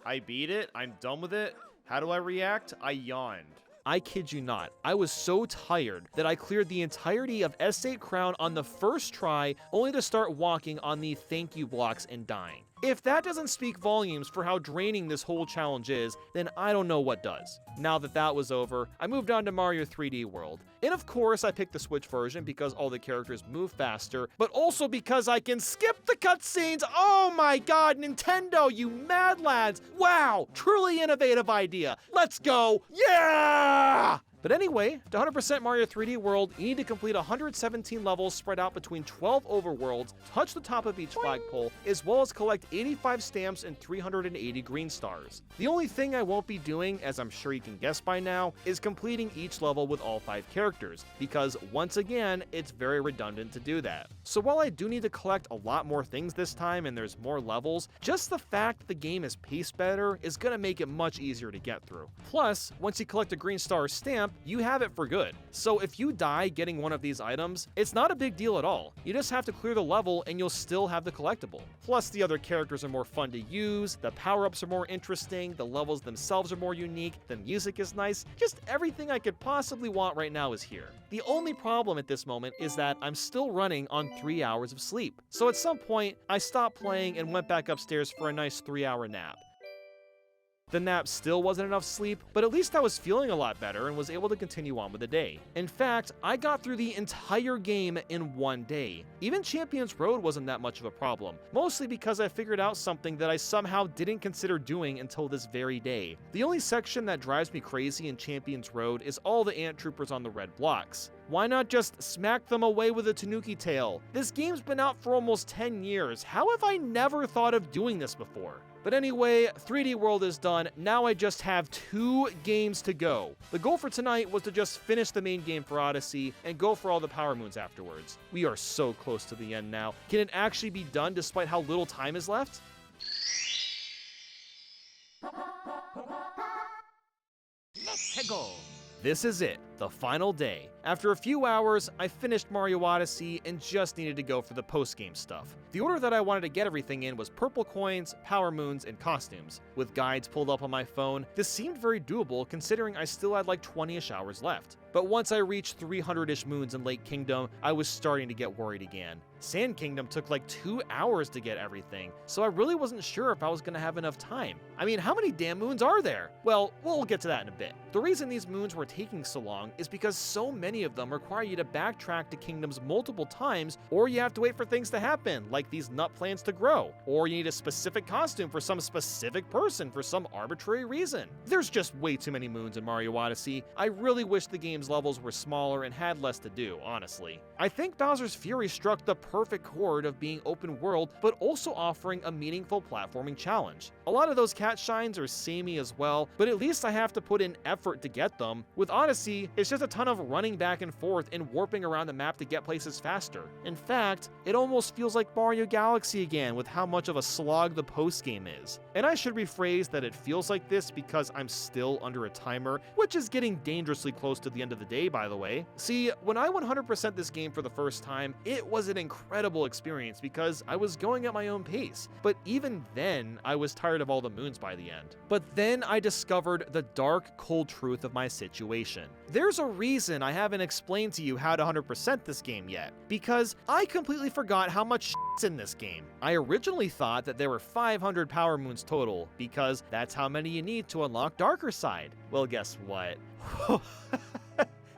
I beat it, I'm done with it. How do I react? I yawned. I kid you not, I was so tired that I cleared the entirety of S8 Crown on the first try, only to start walking on the thank you blocks and dying. If that doesn't speak volumes for how draining this whole challenge is, then I don't know what does. Now that that was over, I moved on to Mario 3D World. And of course, I picked the Switch version because all the characters move faster, but also because I can skip the cutscenes. Oh my god, Nintendo, you mad lads! Wow, truly innovative idea. Let's go. Yeah! But anyway, to 100% Mario 3D World, you need to complete 117 levels spread out between 12 overworlds, touch the top of each flagpole, as well as collect 85 stamps and 380 green stars. The only thing I won't be doing, as I'm sure you can guess by now, is completing each level with all 5 characters, because once again, it's very redundant to do that. So while I do need to collect a lot more things this time and there's more levels, just the fact that the game is paced better is gonna make it much easier to get through. Plus, once you collect a green star stamp, you have it for good. So if you die getting one of these items, it's not a big deal at all. You just have to clear the level and you'll still have the collectible. Plus the other characters are more fun to use, the power-ups are more interesting, the levels themselves are more unique, the music is nice, just everything I could possibly want right now is here. The only problem at this moment is that I'm still running on 3 hours of sleep. So at some point, I stopped playing and went back upstairs for a nice 3-hour nap. The nap still wasn't enough sleep, but at least I was feeling a lot better and was able to continue on with the day. In fact, I got through the entire game in one day. Even Champions Road wasn't that much of a problem, mostly because I figured out something that I somehow didn't consider doing until this very day. The only section that drives me crazy in Champions Road is all the ant troopers on the red blocks. Why not just smack them away with a Tanuki tail? This game's been out for almost 10 years. How have I never thought of doing this before? But anyway, 3D World is done. Now I just have 2 games to go. The goal for tonight was to just finish the main game for Odyssey and go for all the Power Moons afterwards. We are so close to the end now. Can it actually be done despite how little time is left? Let's go! This is it, the final day. After a few hours, I finished Mario Odyssey and just needed to go for the post-game stuff. The order that I wanted to get everything in was purple coins, power moons, and costumes. With guides pulled up on my phone, this seemed very doable considering I still had like 20-ish hours left. But once I reached 300-ish moons in Lake Kingdom, I was starting to get worried again. Sand Kingdom took like 2 hours to get everything, so I really wasn't sure if I was gonna have enough time. I mean, how many damn moons are there? Well, we'll get to that in a bit. The reason these moons were taking so long long is because so many of them require you to backtrack to kingdoms multiple times, or you have to wait for things to happen, like these nut plants to grow, or you need a specific costume for some specific person for some arbitrary reason. There's just way too many moons in Mario Odyssey. I really wish the game's levels were smaller and had less to do, honestly. I think Bowser's Fury struck the perfect chord of being open world, but also offering a meaningful platforming challenge. A lot of those cat shines are samey as well, but at least I have to put in effort to get them. With Odyssey, it's just a ton of running back and forth and warping around the map to get places faster. In fact, it almost feels like Mario Galaxy again with how much of a slog the post-game is. And I should rephrase that it feels like this because I'm still under a timer, which is getting dangerously close to the end of the day, by the way. See, when I 100% this game for the first time, it was an incredible experience because I was going at my own pace. But even then, I was tired of all the moons by the end. But then I discovered the dark, cold truth of my situation. There's a reason I haven't explained to you how to 100% this game yet, because I completely forgot how much shit's in this game. I originally thought that there were 500 power moons total, because that's how many you need to unlock Darker Side. Well, guess what?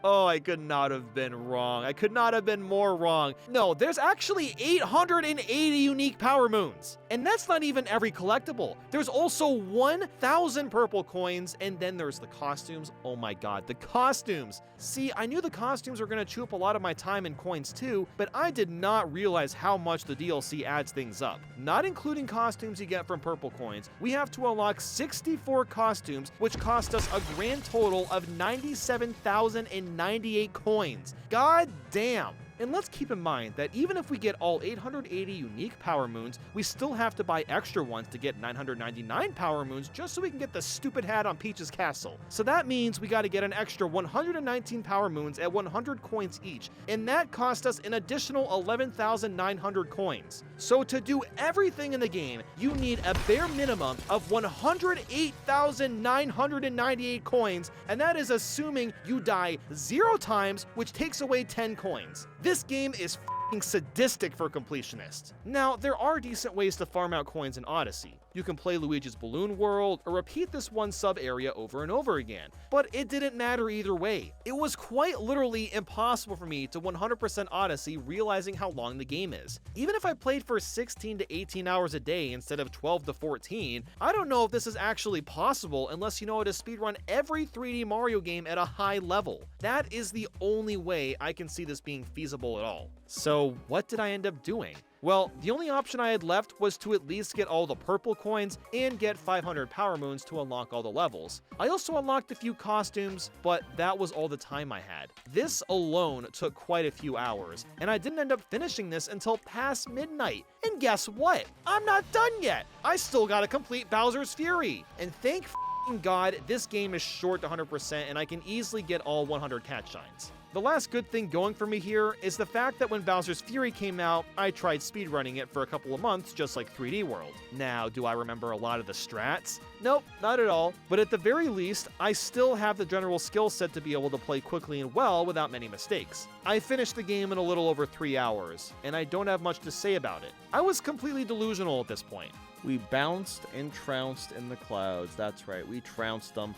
Oh, I could not have been wrong. I could not have been more wrong. No, there's actually 880 unique power moons. And that's not even every collectible. There's also 1,000 purple coins, and then there's the costumes. Oh my god, the costumes. See, I knew the costumes were gonna chew up a lot of my time and coins too, but I did not realize how much the DLC adds things up. Not including costumes you get from purple coins, we have to unlock 64 costumes, which cost us a grand total of 97,098 coins. God damn! And let's keep in mind that even if we get all 880 unique power moons, we still have to buy extra ones to get 999 power moons just so we can get the stupid hat on Peach's castle. So that means we gotta get an extra 119 power moons at 100 coins each, and that cost us an additional 11,900 coins. So to do everything in the game, you need a bare minimum of 108,998 coins, and that is assuming you die 0 times, which takes away 10 coins. This game is f***ing sadistic for completionists. Now, there are decent ways to farm out coins in Odyssey. You can play Luigi's Balloon World, or repeat this one sub-area over and over again, but it didn't matter either way. It was quite literally impossible for me to 100% Odyssey realizing how long the game is. Even if I played for 16 to 18 hours a day instead of 12 to 14, I don't know if this is actually possible unless you know how to speedrun every 3D Mario game at a high level. That is the only way I can see this being feasible at all. So what did I end up doing? Well, the only option I had left was to at least get all the purple coins and get 500 power moons to unlock all the levels. I also unlocked a few costumes, but that was all the time I had. This alone took quite a few hours, and I didn't end up finishing this until past midnight. And guess what? I'm not done yet! I still gotta complete Bowser's Fury! And thank God this game is short to 100% and I can easily get all 100 cat shines. The last good thing going for me here is the fact that when Bowser's Fury came out, I tried speedrunning it for a couple of months, just like 3D World. Now, do I remember a lot of the strats? Nope, not at all. But at the very least, I still have the general skill set to be able to play quickly and well without many mistakes. I finished the game in a little over 3 hours, and I don't have much to say about it. I was completely delusional at this point. We bounced and trounced in the clouds. That's right, we trounced them.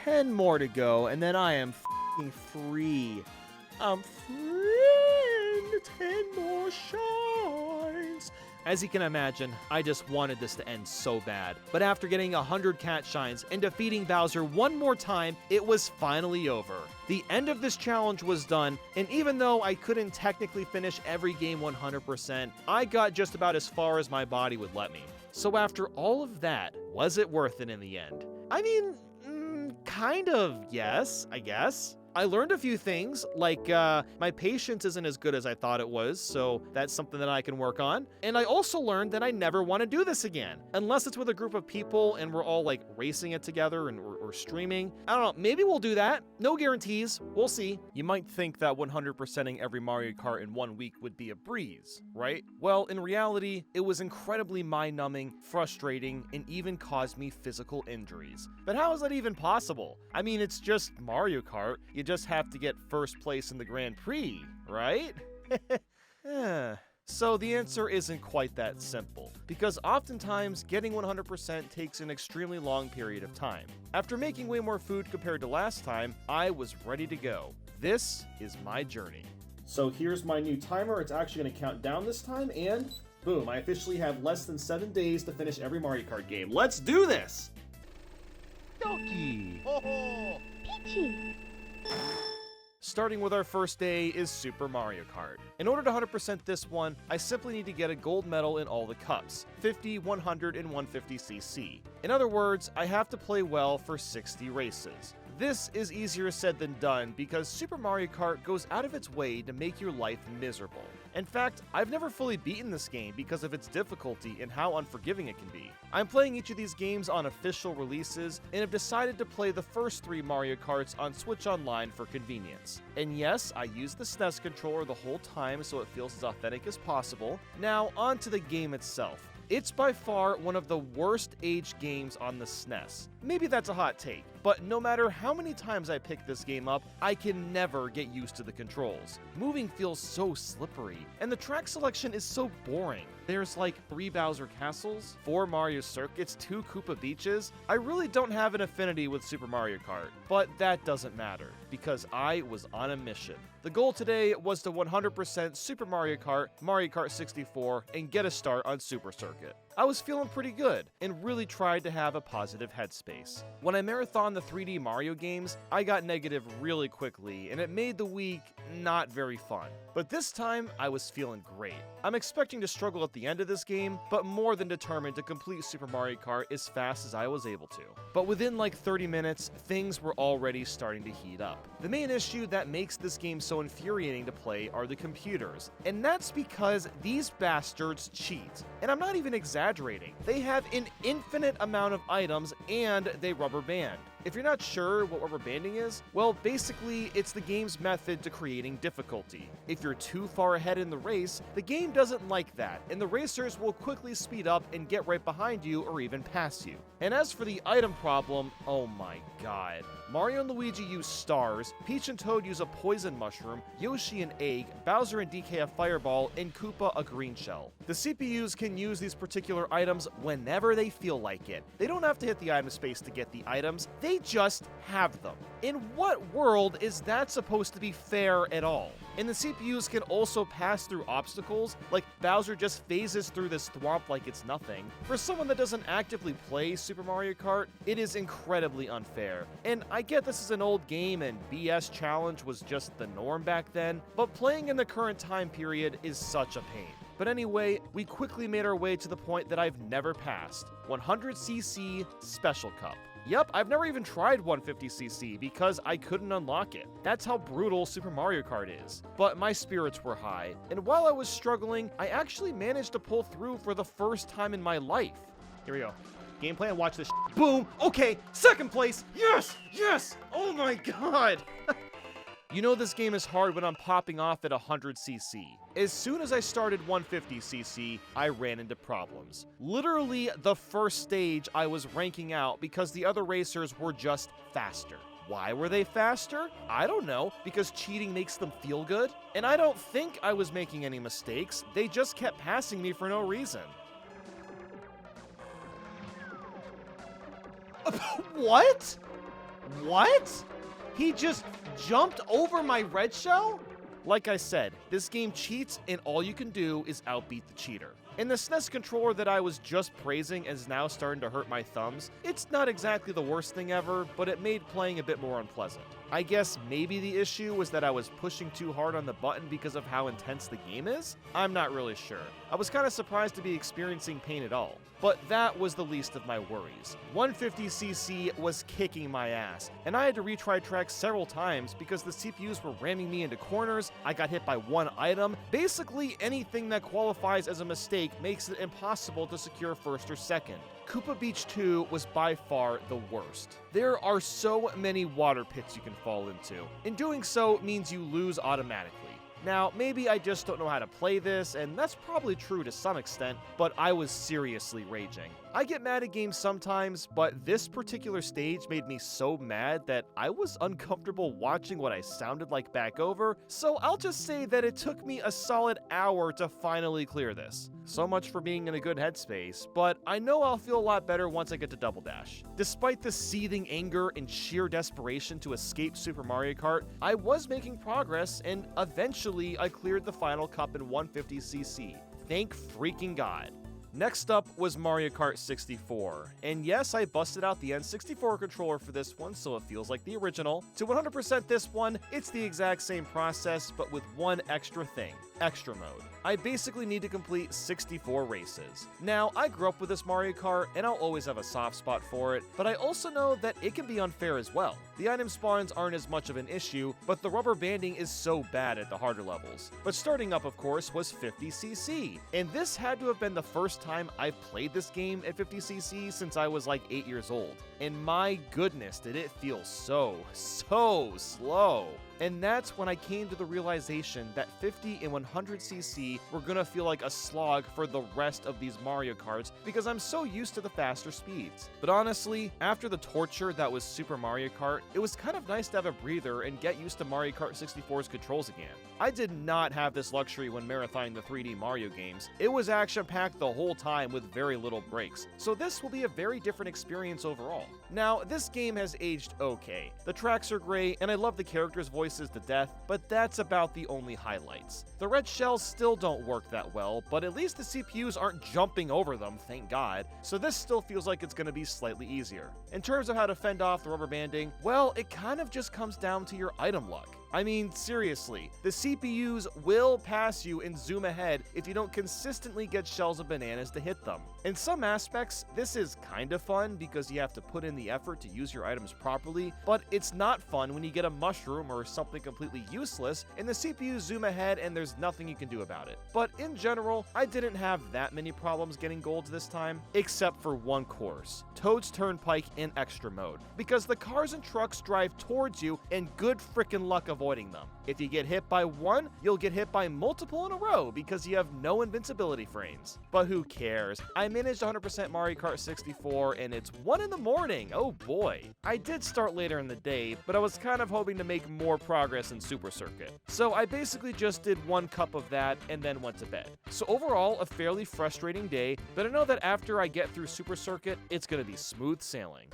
10 more to go, and then I am free. I'm free. 10 more shines. As you can imagine, I just wanted this to end so bad. But after getting 100 cat shines and defeating Bowser one more time, it was finally over. The end of this challenge was done, and even though I couldn't technically finish every game 100%, I got just about as far as my body would let me. So after all of that, was it worth it in the end? I mean, kind of, yes, I guess. I learned a few things, like my patience isn't as good as I thought it was, so that's something that I can work on. And I also learned that I never want to do this again, unless it's with a group of people and we're all like racing it together and or streaming. I don't know, maybe we'll do that. No guarantees, we'll see. You might think that 100%ing every Mario Kart in 1 week would be a breeze, right? Well, in reality, it was incredibly mind-numbing, frustrating, and even caused me physical injuries. But how is that even possible? I mean, it's just Mario Kart. You just have to get first place in the Grand Prix, right? So the answer isn't quite that simple, because oftentimes getting 100% takes an extremely long period of time. After making way more food compared to last time, I was ready to go. This is my journey. So here's my new timer. It's actually going to count down this time, and boom, I officially have less than 7 days to finish every Mario Kart game. Let's do this! Doki! Oh, Peachy! Starting with our first day is Super Mario Kart. In order to 100% this one, I simply need to get a gold medal in all the cups, 50, 100, and 150cc. In other words, I have to play well for 60 races. This is easier said than done because Super Mario Kart goes out of its way to make your life miserable. In fact, I've never fully beaten this game because of its difficulty and how unforgiving it can be. I'm playing each of these games on official releases and have decided to play the first 3 Mario Karts on Switch Online for convenience. And yes, I use the SNES controller the whole time so it feels as authentic as possible. Now, on to the game itself. It's by far one of the worst aged games on the SNES. Maybe that's a hot take, but no matter how many times I pick this game up, I can never get used to the controls. Moving feels so slippery, and the track selection is so boring. There's like 3 Bowser Castles, 4 Mario Circuits, 2 Koopa Beaches. I really don't have an affinity with Super Mario Kart, but that doesn't matter, because I was on a mission. The goal today was to 100% Super Mario Kart 64, and get a start on Super Circuit. I was feeling pretty good, and really tried to have a positive headspace. When I marathoned the 3D Mario games, I got negative really quickly, and it made the week not very fun. But this time, I was feeling great. I'm expecting to struggle at the end of this game, but more than determined to complete Super Mario Kart as fast as I was able to. But within like 30 minutes, things were already starting to heat up. The main issue that makes this game so infuriating to play are the computers, and that's because these bastards cheat. And I'm not even exaggerating. They have an infinite amount of items, and they rubber band. If you're not sure what rubber banding is, well, basically, it's the game's method to creating difficulty. If you're too far ahead in the race, the game doesn't like that, and the racers will quickly speed up and get right behind you or even pass you. And as for the item problem, oh my god. Mario and Luigi use stars, Peach and Toad use a poison mushroom, Yoshi an egg, Bowser and DK a fireball, and Koopa a green shell. The CPUs can use these particular items whenever they feel like it. They don't have to hit the item space to get the items, they just have them. In what world is that supposed to be fair at all? And the CPUs can also pass through obstacles, like Bowser just phases through this thwomp like it's nothing. For someone that doesn't actively play Super Mario Kart, it is incredibly unfair. And I get this is an old game and BS challenge was just the norm back then, but playing in the current time period is such a pain. But anyway, we quickly made our way to the point that I've never passed, 100cc Special Cup. Yep, I've never even tried 150cc because I couldn't unlock it. That's how brutal Super Mario Kart is. But my spirits were high, and while I was struggling, I actually managed to pull through for the first time in my life. Here we go. Game plan, watch this. Boom! Okay, second place! Yes! Yes! Oh my god! You know this game is hard when I'm popping off at 100cc. As soon as I started 150cc, I ran into problems. Literally, the first stage I was ranking out because the other racers were just faster. Why were they faster? I don't know, because cheating makes them feel good? And I don't think I was making any mistakes, they just kept passing me for no reason. What? What? He just jumped over my red shell? Like I said, this game cheats and all you can do is outbeat the cheater. And the SNES controller that I was just praising is now starting to hurt my thumbs. It's not exactly the worst thing ever, but it made playing a bit more unpleasant. I guess maybe the issue was that I was pushing too hard on the button because of how intense the game is? I'm not really sure. I was kind of surprised to be experiencing pain at all. But that was the least of my worries. 150cc was kicking my ass, and I had to retry tracks several times because the CPUs were ramming me into corners, I got hit by one item. Basically anything that qualifies as a mistake makes it impossible to secure first or second. Koopa Beach 2 was by far the worst. There are so many water pits you can fall into, and doing so means you lose automatically. Now, maybe I just don't know how to play this, and that's probably true to some extent, but I was seriously raging. I get mad at games sometimes, but this particular stage made me so mad that I was uncomfortable watching what I sounded like back over, so I'll just say that it took me a solid hour to finally clear this. So much for being in a good headspace, but I know I'll feel a lot better once I get to Double Dash. Despite the seething anger and sheer desperation to escape Super Mario Kart, I was making progress, and eventually I cleared the final cup in 150cc. Thank freaking God. Next up was Mario Kart 64, and yes, I busted out the N64 controller for this one, so it feels like the original. To 100% this one, it's the exact same process, but with one extra thing: Extra Mode. I basically need to complete 64 races. Now, I grew up with this Mario Kart, and I'll always have a soft spot for it, but I also know that it can be unfair as well. The item spawns aren't as much of an issue, but the rubber banding is so bad at the harder levels. But starting up, of course, was 50cc, and this had to have been the first time I've played this game at 50cc since I was like 8 years old. And my goodness, did it feel so slow. And that's when I came to the realization that 50 and 100cc were gonna feel like a slog for the rest of these Mario Karts because I'm so used to the faster speeds. But honestly, after the torture that was Super Mario Kart, it was kind of nice to have a breather and get used to Mario Kart 64's controls again. I did not have this luxury when marathoning the 3D Mario games. It was action-packed the whole time with very little breaks, so this will be a very different experience overall. Now, this game has aged okay. The tracks are great, and I love the characters' voices to death, but that's about the only highlights. The red shells still don't work that well, but at least the CPUs aren't jumping over them, thank God, so this still feels like it's gonna be slightly easier. In terms of how to fend off the rubber banding, well, it kind of just comes down to your item luck. I mean, seriously, the CPUs will pass you and zoom ahead if you don't consistently get shells of bananas to hit them. In some aspects, this is kind of fun because you have to put in the effort to use your items properly, but it's not fun when you get a mushroom or something completely useless and the CPUs zoom ahead and there's nothing you can do about it. But in general, I didn't have that many problems getting golds this time, except for one course, Toad's Turnpike in Extra Mode, because the cars and trucks drive towards you and good frickin' luck avoiding them. If you get hit by one, you'll get hit by multiple in a row because you have no invincibility frames. But who cares? I managed 100% Mario Kart 64 and it's 1 in the morning, oh boy. I did start later in the day, but I was kind of hoping to make more progress in Super Circuit. So I basically just did 1 cup of that and then went to bed. So overall, a fairly frustrating day, but I know that after I get through Super Circuit, it's gonna be smooth sailing.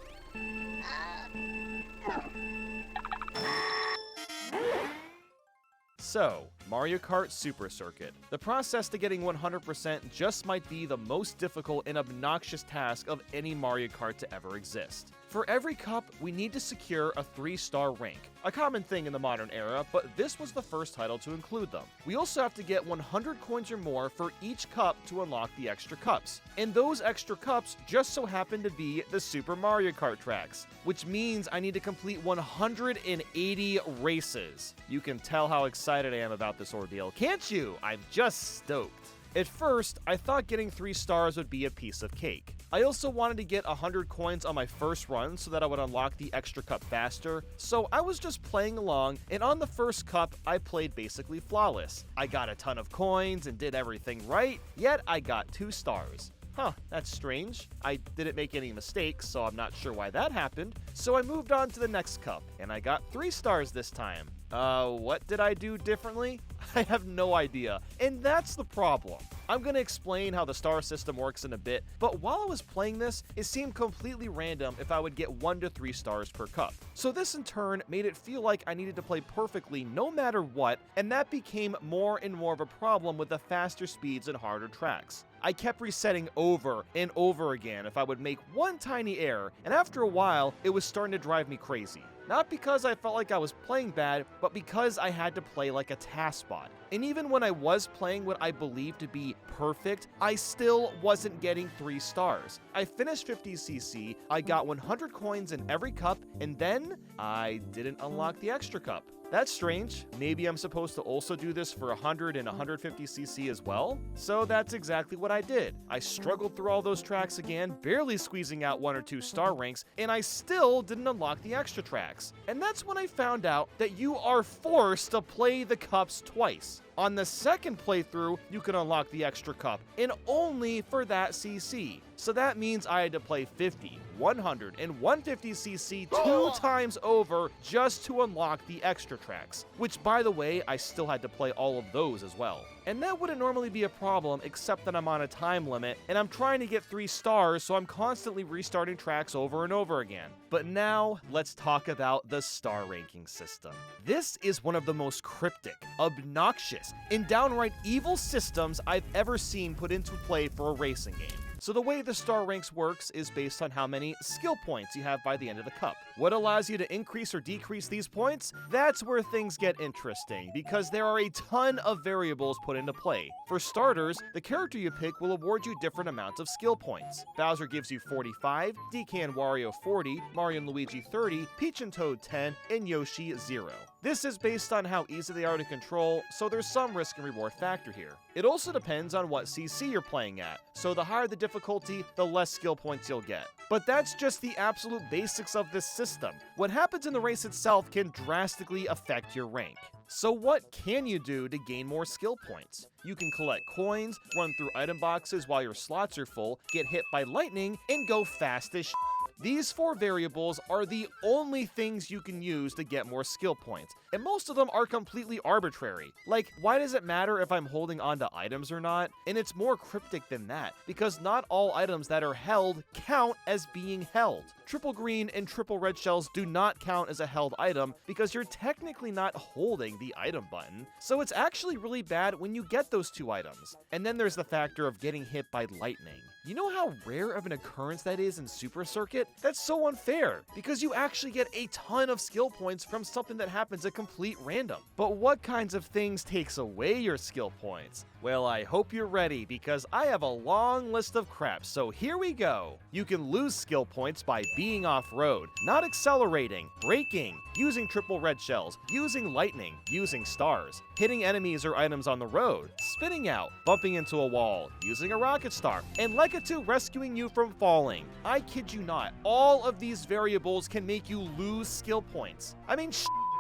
So, Mario Kart Super Circuit. The process to getting 100% just might be the most difficult and obnoxious task of any Mario Kart to ever exist. For every cup, we need to secure a 3-star rank, a common thing in the modern era, but this was the first title to include them. We also have to get 100 coins or more for each cup to unlock the extra cups. And those extra cups just so happen to be the Super Mario Kart tracks, which means I need to complete 180 races. You can tell how excited I am about this ordeal, can't you? I'm just stoked. At first, I thought getting 3 stars would be a piece of cake. I also wanted to get 100 coins on my first run so that I would unlock the extra cup faster, so I was just playing along, and on the first cup, I played basically flawless. I got a ton of coins and did everything right, yet I got 2 stars. Huh, that's strange. I didn't make any mistakes, so I'm not sure why that happened. So I moved on to the next cup, and I got 3 stars this time. What did I do differently? I have no idea, and that's the problem. I'm gonna explain how the star system works in a bit, but while I was playing this, it seemed completely random if I would get 1 to 3 stars per cup. So this in turn made it feel like I needed to play perfectly no matter what, and that became more and more of a problem with the faster speeds and harder tracks. I kept resetting over and over again if I would make one tiny error, and after a while, it was starting to drive me crazy. Not because I felt like I was playing bad, but because I had to play like a task bot. And even when I was playing what I believed to be perfect, I still wasn't getting 3 stars. I finished 50cc, I got 100 coins in every cup, and then I didn't unlock the extra cup. That's strange. Maybe I'm supposed to also do this for 100 and 150cc as well? So that's exactly what I did. I struggled through all those tracks again, barely squeezing out 1 or 2 star ranks, and I still didn't unlock the extra tracks. And that's when I found out that you are forced to play the cups twice. On the second playthrough, you can unlock the extra cup, and only for that CC. So that means I had to play 50, 100, and 150cc 2 times over just to unlock the extra tracks. Which, by the way, I still had to play all of those as well. And that wouldn't normally be a problem, except that I'm on a time limit, and I'm trying to get 3 stars, so I'm constantly restarting tracks over and over again. But now, let's talk about the star ranking system. This is one of the most cryptic, obnoxious, and downright evil systems I've ever seen put into play for a racing game. So the way the star ranks works is based on how many skill points you have by the end of the cup. What allows you to increase or decrease these points? That's where things get interesting, because there are a ton of variables put into play. For starters, the character you pick will award you different amounts of skill points. Bowser gives you 45, DK and Wario 40, Mario and Luigi 30, Peach and Toad 10, and Yoshi 0. This is based on how easy they are to control, so there's some risk and reward factor here. It also depends on what CC you're playing at, so the higher the difficulty, the less skill points you'll get. But that's just the absolute basics of this system. What happens in the race itself can drastically affect your rank. So what can you do to gain more skill points? You can collect coins, run through item boxes while your slots are full, get hit by lightning, and go fast as shit. These 4 variables are the only things you can use to get more skill points, and most of them are completely arbitrary. Like, why does it matter if I'm holding onto items or not? And it's more cryptic than that, because not all items that are held count as being held. Triple green and triple red shells do not count as a held item because you're technically not holding the item button, so it's actually really bad when you get those 2 items. And then there's the factor of getting hit by lightning. You know how rare of an occurrence that is in Super Circuit? That's so unfair, because you actually get a ton of skill points from something that happens at complete random. But what kinds of things takes away your skill points? Well, I hope you're ready, because I have a long list of crap, so here we go. You can lose skill points by being off-road, not accelerating, braking, using triple red shells, using lightning, using stars, hitting enemies or items on the road, spinning out, bumping into a wall, using a rocket star, and Lekatu rescuing you from falling. I kid you not, all of these variables can make you lose skill points. I mean,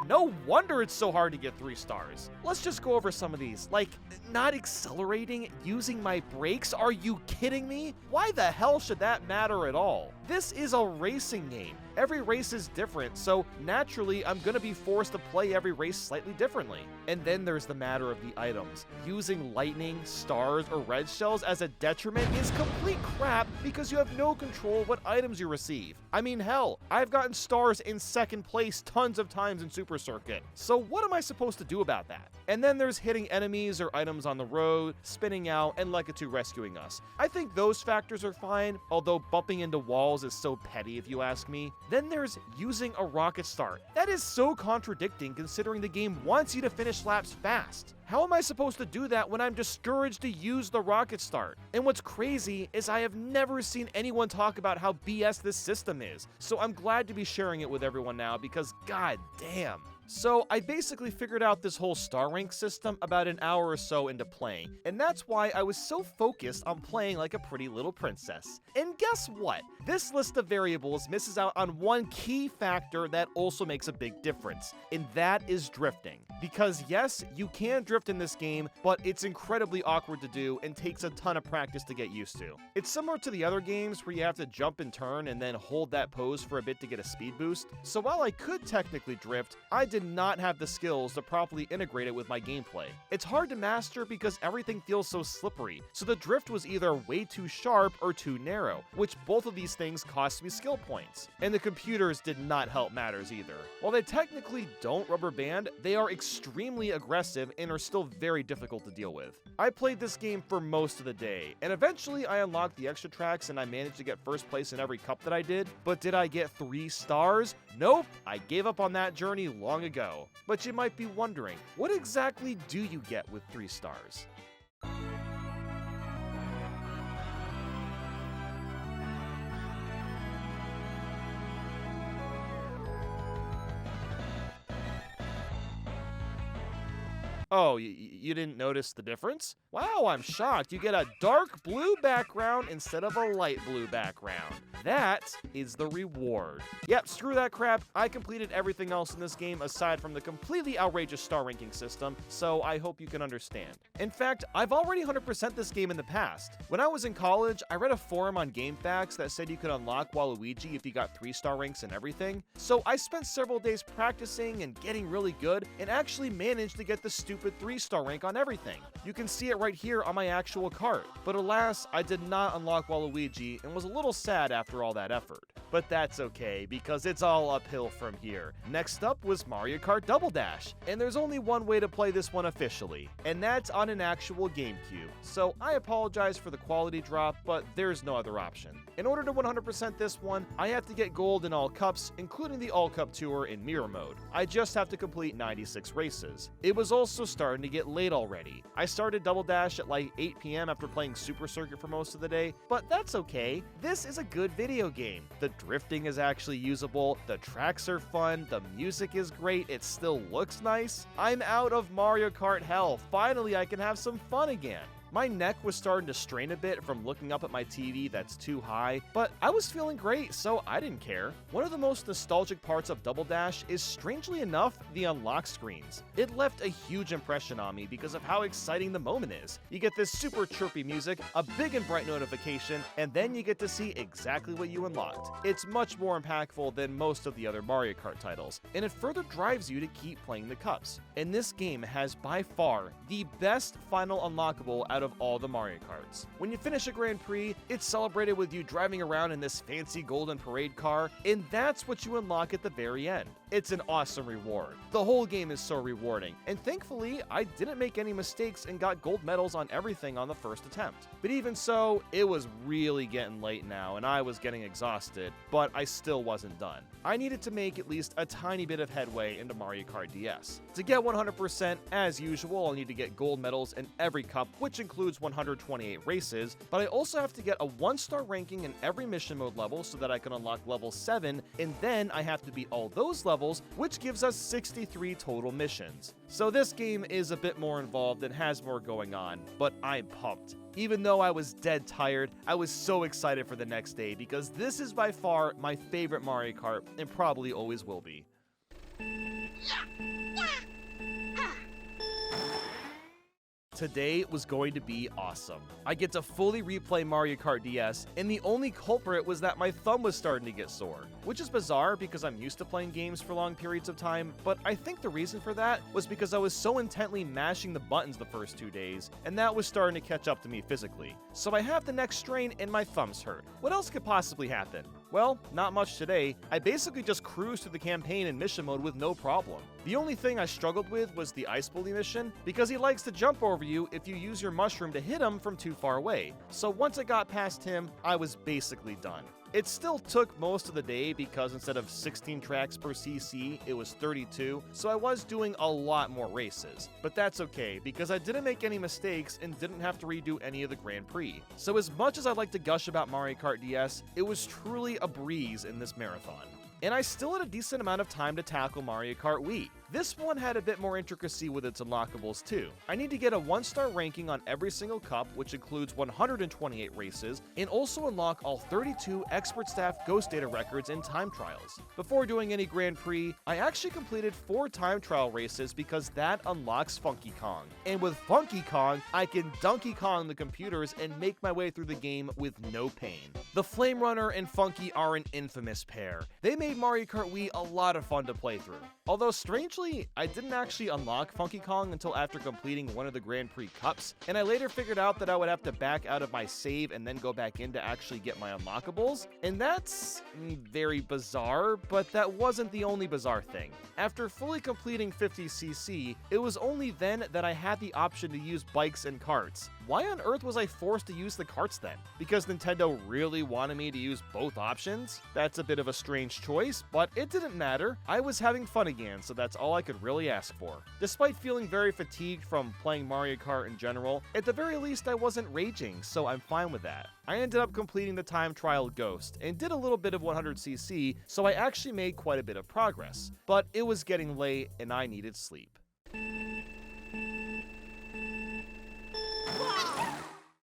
no wonder it's so hard to get 3 stars. Let's just go over some of these. Like, not accelerating, using my brakes? Are you kidding me? Why the hell should that matter at all? This is a racing game. Every race is different, so naturally I'm gonna be forced to play every race slightly differently. And then there's the matter of the items. Using lightning, stars, or red shells as a detriment is complete crap because you have no control what items you receive. I mean, hell, I've gotten stars in 2nd place tons of times in Super Circuit. So what am I supposed to do about that? And then there's hitting enemies or items on the road, spinning out, and Lekatu rescuing us. I think those factors are fine, although bumping into walls is so petty if you ask me. Then there's using a rocket start. That is so contradicting considering the game wants you to finish laps fast. How am I supposed to do that when I'm discouraged to use the rocket start? And what's crazy is I have never seen anyone talk about how BS this system is, so I'm glad to be sharing it with everyone now because god damn. So I basically figured out this whole star rank system about an hour or so into playing, and that's why I was so focused on playing like a pretty little princess. And guess what? This list of variables misses out on one key factor that also makes a big difference, and that is drifting. Because yes, you can drift in this game, but it's incredibly awkward to do and takes a ton of practice to get used to. It's similar to the other games where you have to jump and turn and then hold that pose for a bit to get a speed boost. So while I could technically drift, I did not have the skills to properly integrate it with my gameplay. It's hard to master because everything feels so slippery, so the drift was either way too sharp or too narrow, which both of these things cost me skill points. And the computers did not help matters either. While they technically don't rubber band, they are extremely aggressive and are still very difficult to deal with. I played this game for most of the day, and eventually I unlocked the extra tracks and I managed to get first place in every cup that I did, but did I get 3 stars? Nope, I gave up on that journey long ago. But you might be wondering, what exactly do you get with 3 stars? Oh, you didn't notice the difference? Wow, I'm shocked. You get a dark blue background instead of a light blue background. That is the reward. Yep, screw that crap. I completed everything else in this game aside from the completely outrageous star ranking system, so I hope you can understand. In fact, I've already 100% this game in the past. When I was in college, I read a forum on GameFAQs that said you could unlock Waluigi if you got 3-star ranks and everything, so I spent several days practicing and getting really good, and actually managed to get the stupid 3-star rank on everything. You can see it right here on my actual cart, but alas, I did not unlock Waluigi and was a little sad after all that effort. But that's okay, because it's all uphill from here. Next up was Mario Kart Double Dash, and there's only one way to play this one officially, and that's on an actual GameCube. So I apologize for the quality drop, but there's no other option. In order to 100% this one, I have to get gold in all cups, including the All Cup Tour in Mirror Mode. I just have to complete 96 races. It was also starting to get late already. I started Double Dash at like 8 p.m. after playing Super Circuit for most of the day, but that's okay. This is a good video game. The drifting is actually usable, the tracks are fun, the music is great, it still looks nice. I'm out of Mario Kart hell. Finally, I can have some fun again. My neck was starting to strain a bit from looking up at my TV that's too high, but I was feeling great, so I didn't care. One of the most nostalgic parts of Double Dash is, strangely enough, the unlock screens. It left a huge impression on me because of how exciting the moment is. You get this super chirpy music, a big and bright notification, and then you get to see exactly what you unlocked. It's much more impactful than most of the other Mario Kart titles, and it further drives you to keep playing the cups. And this game has by far the best final unlockable out of all the Mario Karts. When you finish a Grand Prix, it's celebrated with you driving around in this fancy golden parade car, and that's what you unlock at the very end. It's an awesome reward. The whole game is so rewarding, and thankfully, I didn't make any mistakes and got gold medals on everything on the first attempt. But even so, it was really getting late now, and I was getting exhausted, but I still wasn't done. I needed to make at least a tiny bit of headway into Mario Kart DS. To get 100%, as usual, I'll need to get gold medals in every cup, which includes 128 races, but I also have to get a 1-star ranking in every mission mode level so that I can unlock level 7, and then I have to beat all those levels, which gives us 63 total missions. So this game is a bit more involved and has more going on, but I'm pumped. Even though I was dead tired, I was so excited for the next day because this is by far my favorite Mario Kart and probably always will be. Today was going to be awesome. I get to fully replay Mario Kart DS, and the only culprit was that my thumb was starting to get sore, which is bizarre because I'm used to playing games for long periods of time, but I think the reason for that was because I was so intently mashing the buttons the first 2 days, and that was starting to catch up to me physically. So I have the neck strain and my thumbs hurt. What else could possibly happen? Well, not much today. I basically just cruised through the campaign in mission mode with no problem. The only thing I struggled with was the Ice Bully mission, because he likes to jump over you if you use your mushroom to hit him from too far away. So once I got past him, I was basically done. It still took most of the day because instead of 16 tracks per CC, it was 32, so I was doing a lot more races. But that's okay, because I didn't make any mistakes and didn't have to redo any of the Grand Prix. So as much as I'd like to gush about Mario Kart DS, it was truly a breeze in this marathon. And I still had a decent amount of time to tackle Mario Kart Wii. This one had a bit more intricacy with its unlockables too. I need to get a 1-star ranking on every single cup, which includes 128 races, and also unlock all 32 Expert Staff Ghost Data records in time trials. Before doing any Grand Prix, I actually completed 4 time trial races because that unlocks Funky Kong. And with Funky Kong, I can Donkey Kong the computers and make my way through the game with no pain. The Flame Runner and Funky are an infamous pair. They made Mario Kart Wii a lot of fun to play through. Although strangely, I didn't actually unlock Funky Kong until after completing one of the Grand Prix Cups, and I later figured out that I would have to back out of my save and then go back in to actually get my unlockables, and that's very bizarre, but that wasn't the only bizarre thing. After fully completing 50cc, it was only then that I had the option to use bikes and karts. Why on earth was I forced to use the karts then? Because Nintendo really wanted me to use both options? That's a bit of a strange choice, but it didn't matter. I was having fun again, so that's all I could really ask for. Despite feeling very fatigued from playing Mario Kart in general, at the very least I wasn't raging, so I'm fine with that. I ended up completing the time trial Ghost, and did a little bit of 100cc, so I actually made quite a bit of progress. But it was getting late, and I needed sleep.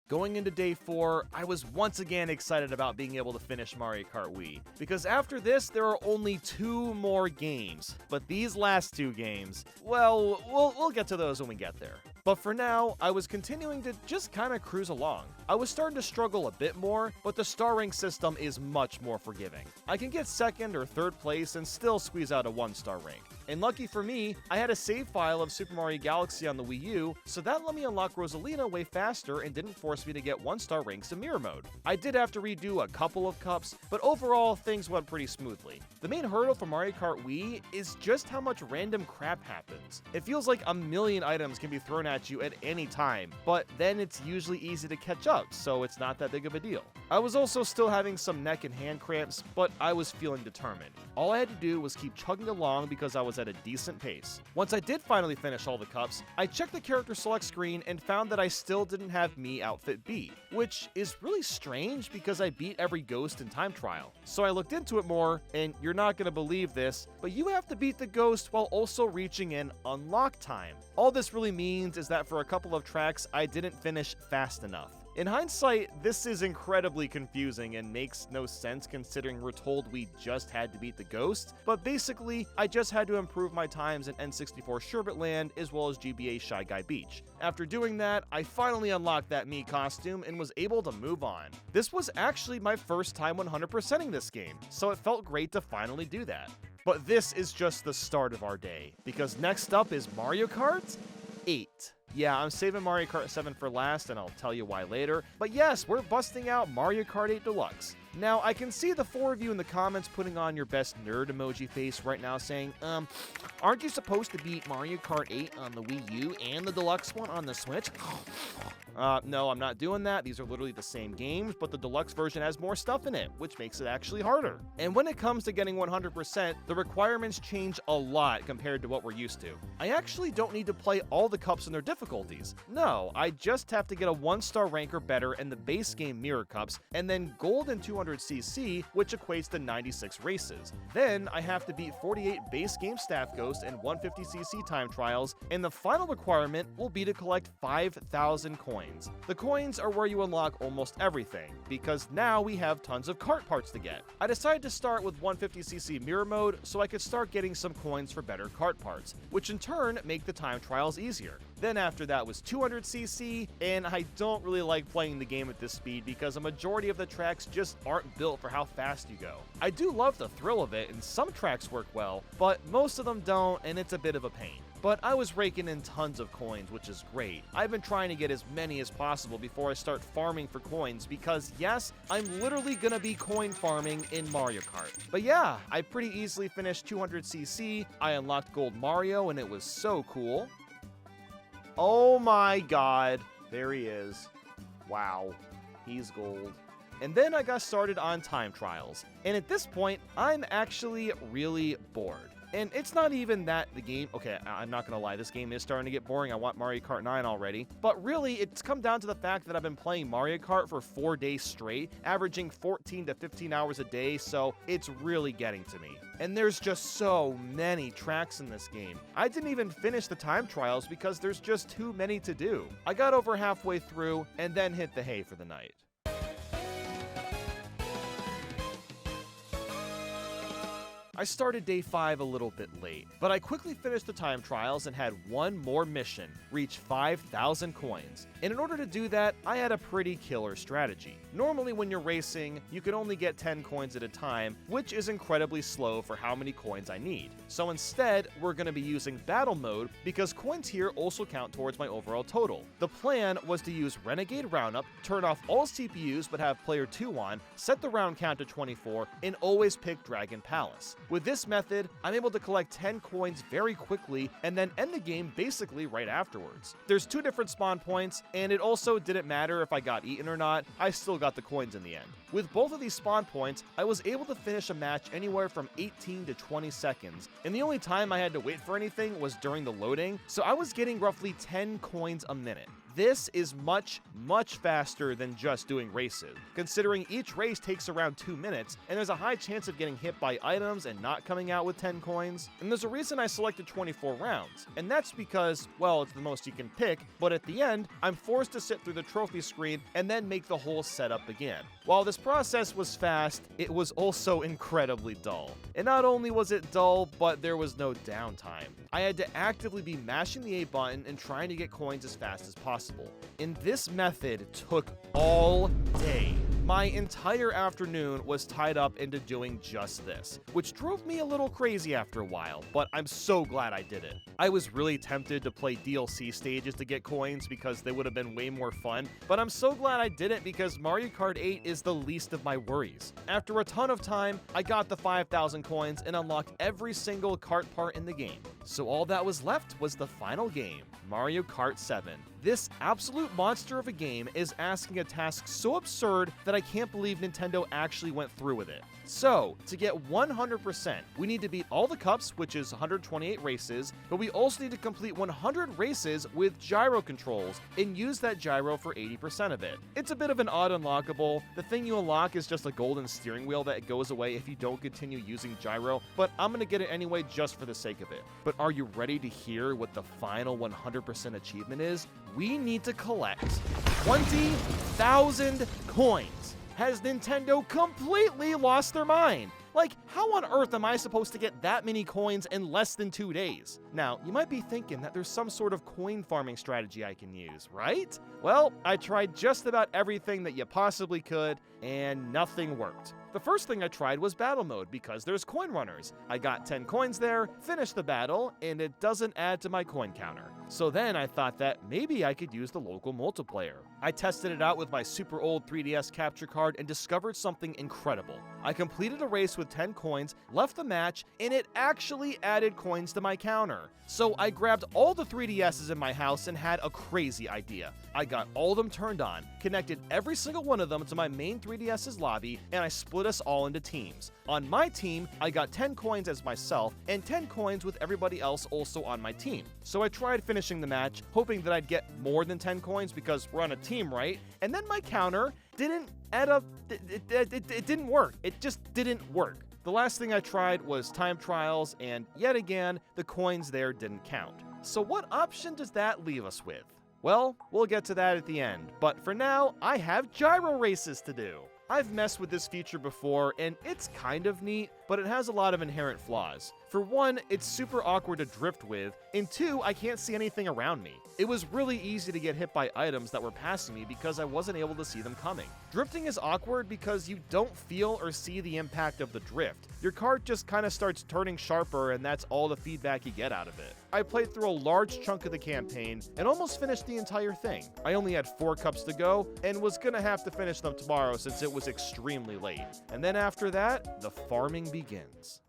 Going into day 4, I was once again excited about being able to finish Mario Kart Wii, because after this there are only 2 more games, but these last 2 games, well, we'll get to those when we get there. But for now, I was continuing to just kind of cruise along. I was starting to struggle a bit more, but the star rank system is much more forgiving. I can get 2nd or 3rd place and still squeeze out a 1-star rank. And lucky for me, I had a save file of Super Mario Galaxy on the Wii U, so that let me unlock Rosalina way faster and didn't force me to get 1-star ranks in Mirror Mode. I did have to redo a couple of cups, but overall, things went pretty smoothly. The main hurdle for Mario Kart Wii is just how much random crap happens. It feels like a million items can be thrown at you at any time, but then it's usually easy to catch up, so it's not that big of a deal. I was also still having some neck and hand cramps, but I was feeling determined. All I had to do was keep chugging along because I was at a decent pace. Once I did finally finish all the cups, I checked the character select screen and found that I still didn't have Mii outfit B, which is really strange because I beat every ghost in time trial. So I looked into it more, and you're not gonna believe this, but you have to beat the ghost while also reaching in unlock time. All this really means is that for a couple of tracks, I didn't finish fast enough. In hindsight, this is incredibly confusing and makes no sense considering we're told we just had to beat the ghost, but basically, I just had to improve my times in N64 Sherbet Land as well as GBA Shy Guy Beach. After doing that, I finally unlocked that Mii costume and was able to move on. This was actually my first time 100%ing this game, so it felt great to finally do that. But this is just the start of our day, because next up is Mario Kart 8. Yeah, I'm saving Mario Kart 7 for last, and I'll tell you why later. But yes, we're busting out Mario Kart 8 Deluxe. Now, I can see the 4 of you in the comments putting on your best nerd emoji face right now saying, aren't you supposed to beat Mario Kart 8 on the Wii U and the Deluxe one on the Switch? No, I'm not doing that. These are literally the same games, but the Deluxe version has more stuff in it, which makes it actually harder. And when it comes to getting 100%, the requirements change a lot compared to what we're used to. I actually don't need to play all the cups and their difficulties. No, I just have to get a 1-star rank or better in the base game Mirror Cups, and then gold in 200cc, which equates to 96 races. Then I have to beat 48 base game Staff Ghosts and 150cc time trials, and the final requirement will be to collect 5,000 coins. The coins are where you unlock almost everything, because now we have tons of kart parts to get. I decided to start with 150cc mirror mode so I could start getting some coins for better kart parts, which in turn make the time trials easier. Then after that was 200cc, and I don't really like playing the game at this speed because a majority of the tracks just aren't built for how fast you go. I do love the thrill of it, and some tracks work well, but most of them don't, and it's a bit of a pain. But I was raking in tons of coins, which is great. I've been trying to get as many as possible before I start farming for coins because, yes, I'm literally gonna be coin farming in Mario Kart. But yeah, I pretty easily finished 200cc, I unlocked Gold Mario, and it was so cool. Oh my god, there he is. Wow, he's gold. And then I got started on time trials, and at this point, I'm actually really bored. And it's not even that the game, okay, I'm not gonna lie, this game is starting to get boring. I want Mario Kart 9 already. But really, it's come down to the fact that I've been playing Mario Kart for 4 days straight, averaging 14 to 15 hours a day, so it's really getting to me. And there's just so many tracks in this game. I didn't even finish the time trials because there's just too many to do. I got over halfway through and then hit the hay for the night. I started day 5 a little bit late, but I quickly finished the time trials and had one more mission, reach 5,000 coins. And in order to do that, I had a pretty killer strategy. Normally when you're racing, you can only get 10 coins at a time, which is incredibly slow for how many coins I need. So instead, we're going to be using battle mode because coins here also count towards my overall total. The plan was to use Renegade Roundup, turn off all CPUs but have player 2 on, set the round count to 24, and always pick Dragon Palace. With this method, I'm able to collect 10 coins very quickly and then end the game basically right afterwards. There's 2 different spawn points, and it also didn't matter if I got eaten or not, I still got the coins in the end. With both of these spawn points, I was able to finish a match anywhere from 18 to 20 seconds, and the only time I had to wait for anything was during the loading, so I was getting roughly 10 coins a minute. This is much, much faster than just doing races, considering each race takes around 2 minutes, and there's a high chance of getting hit by items and not coming out with 10 coins. And there's a reason I selected 24 rounds, and that's because, well, it's the most you can pick, but at the end, I'm forced to sit through the trophy screen and then make the whole setup again. While this process was fast, it was also incredibly dull. And not only was it dull, but there was no downtime. I had to actively be mashing the A button and trying to get coins as fast as possible. And this method took all day. My entire afternoon was tied up into doing just this, which drove me a little crazy after a while, but I'm so glad I did it. I was really tempted to play DLC stages to get coins because they would have been way more fun, but I'm so glad I did it because Mario Kart 8 is the least of my worries. After a ton of time, I got the 5,000 coins and unlocked every single kart part in the game. So all that was left was the final game, Mario Kart 7. This absolute monster of a game is asking a task so absurd that I can't believe Nintendo actually went through with it. So, to get 100%, we need to beat all the cups, which is 128 races, but we also need to complete 100 races with gyro controls and use that gyro for 80% of it. It's a bit of an odd unlockable. The thing you unlock is just a golden steering wheel that goes away if you don't continue using gyro, but I'm gonna get it anyway just for the sake of it. But are you ready to hear what the final 100% achievement is? We need to collect 20,000 coins. Has Nintendo completely lost their mind? Like, how on earth am I supposed to get that many coins in less than 2 days? Now, you might be thinking that there's some sort of coin farming strategy I can use, right? Well, I tried just about everything that you possibly could, and nothing worked. The first thing I tried was battle mode because there's coin runners. I got 10 coins there, finished the battle, and it doesn't add to my coin counter. So then I thought that maybe I could use the local multiplayer. I tested it out with my super old 3DS capture card and discovered something incredible. I completed a race with 10 coins, left the match, and it actually added coins to my counter. So I grabbed all the 3DSs in my house and had a crazy idea. I got all of them turned on, connected every single one of them to my main 3DS's lobby, and I split us all into teams. On my team, I got 10 coins as myself and 10 coins with everybody else also on my team. So I tried finishing the match, hoping that I'd get more than 10 coins because we're on a team, right? And then my counter didn't add up, it didn't work. It just didn't work. The last thing I tried was time trials, and yet again, the coins there didn't count. So what option does that leave us with? Well, we'll get to that at the end, but for now, I have gyro races to do. I've messed with this feature before, and it's kind of neat, but it has a lot of inherent flaws. For one, it's super awkward to drift with, and two, I can't see anything around me. It was really easy to get hit by items that were passing me because I wasn't able to see them coming. Drifting is awkward because you don't feel or see the impact of the drift. Your kart just kind of starts turning sharper, and that's all the feedback you get out of it. I played through a large chunk of the campaign and almost finished the entire thing. I only had 4 cups to go and was gonna have to finish them tomorrow since it was extremely late. And then after that, the farming begins.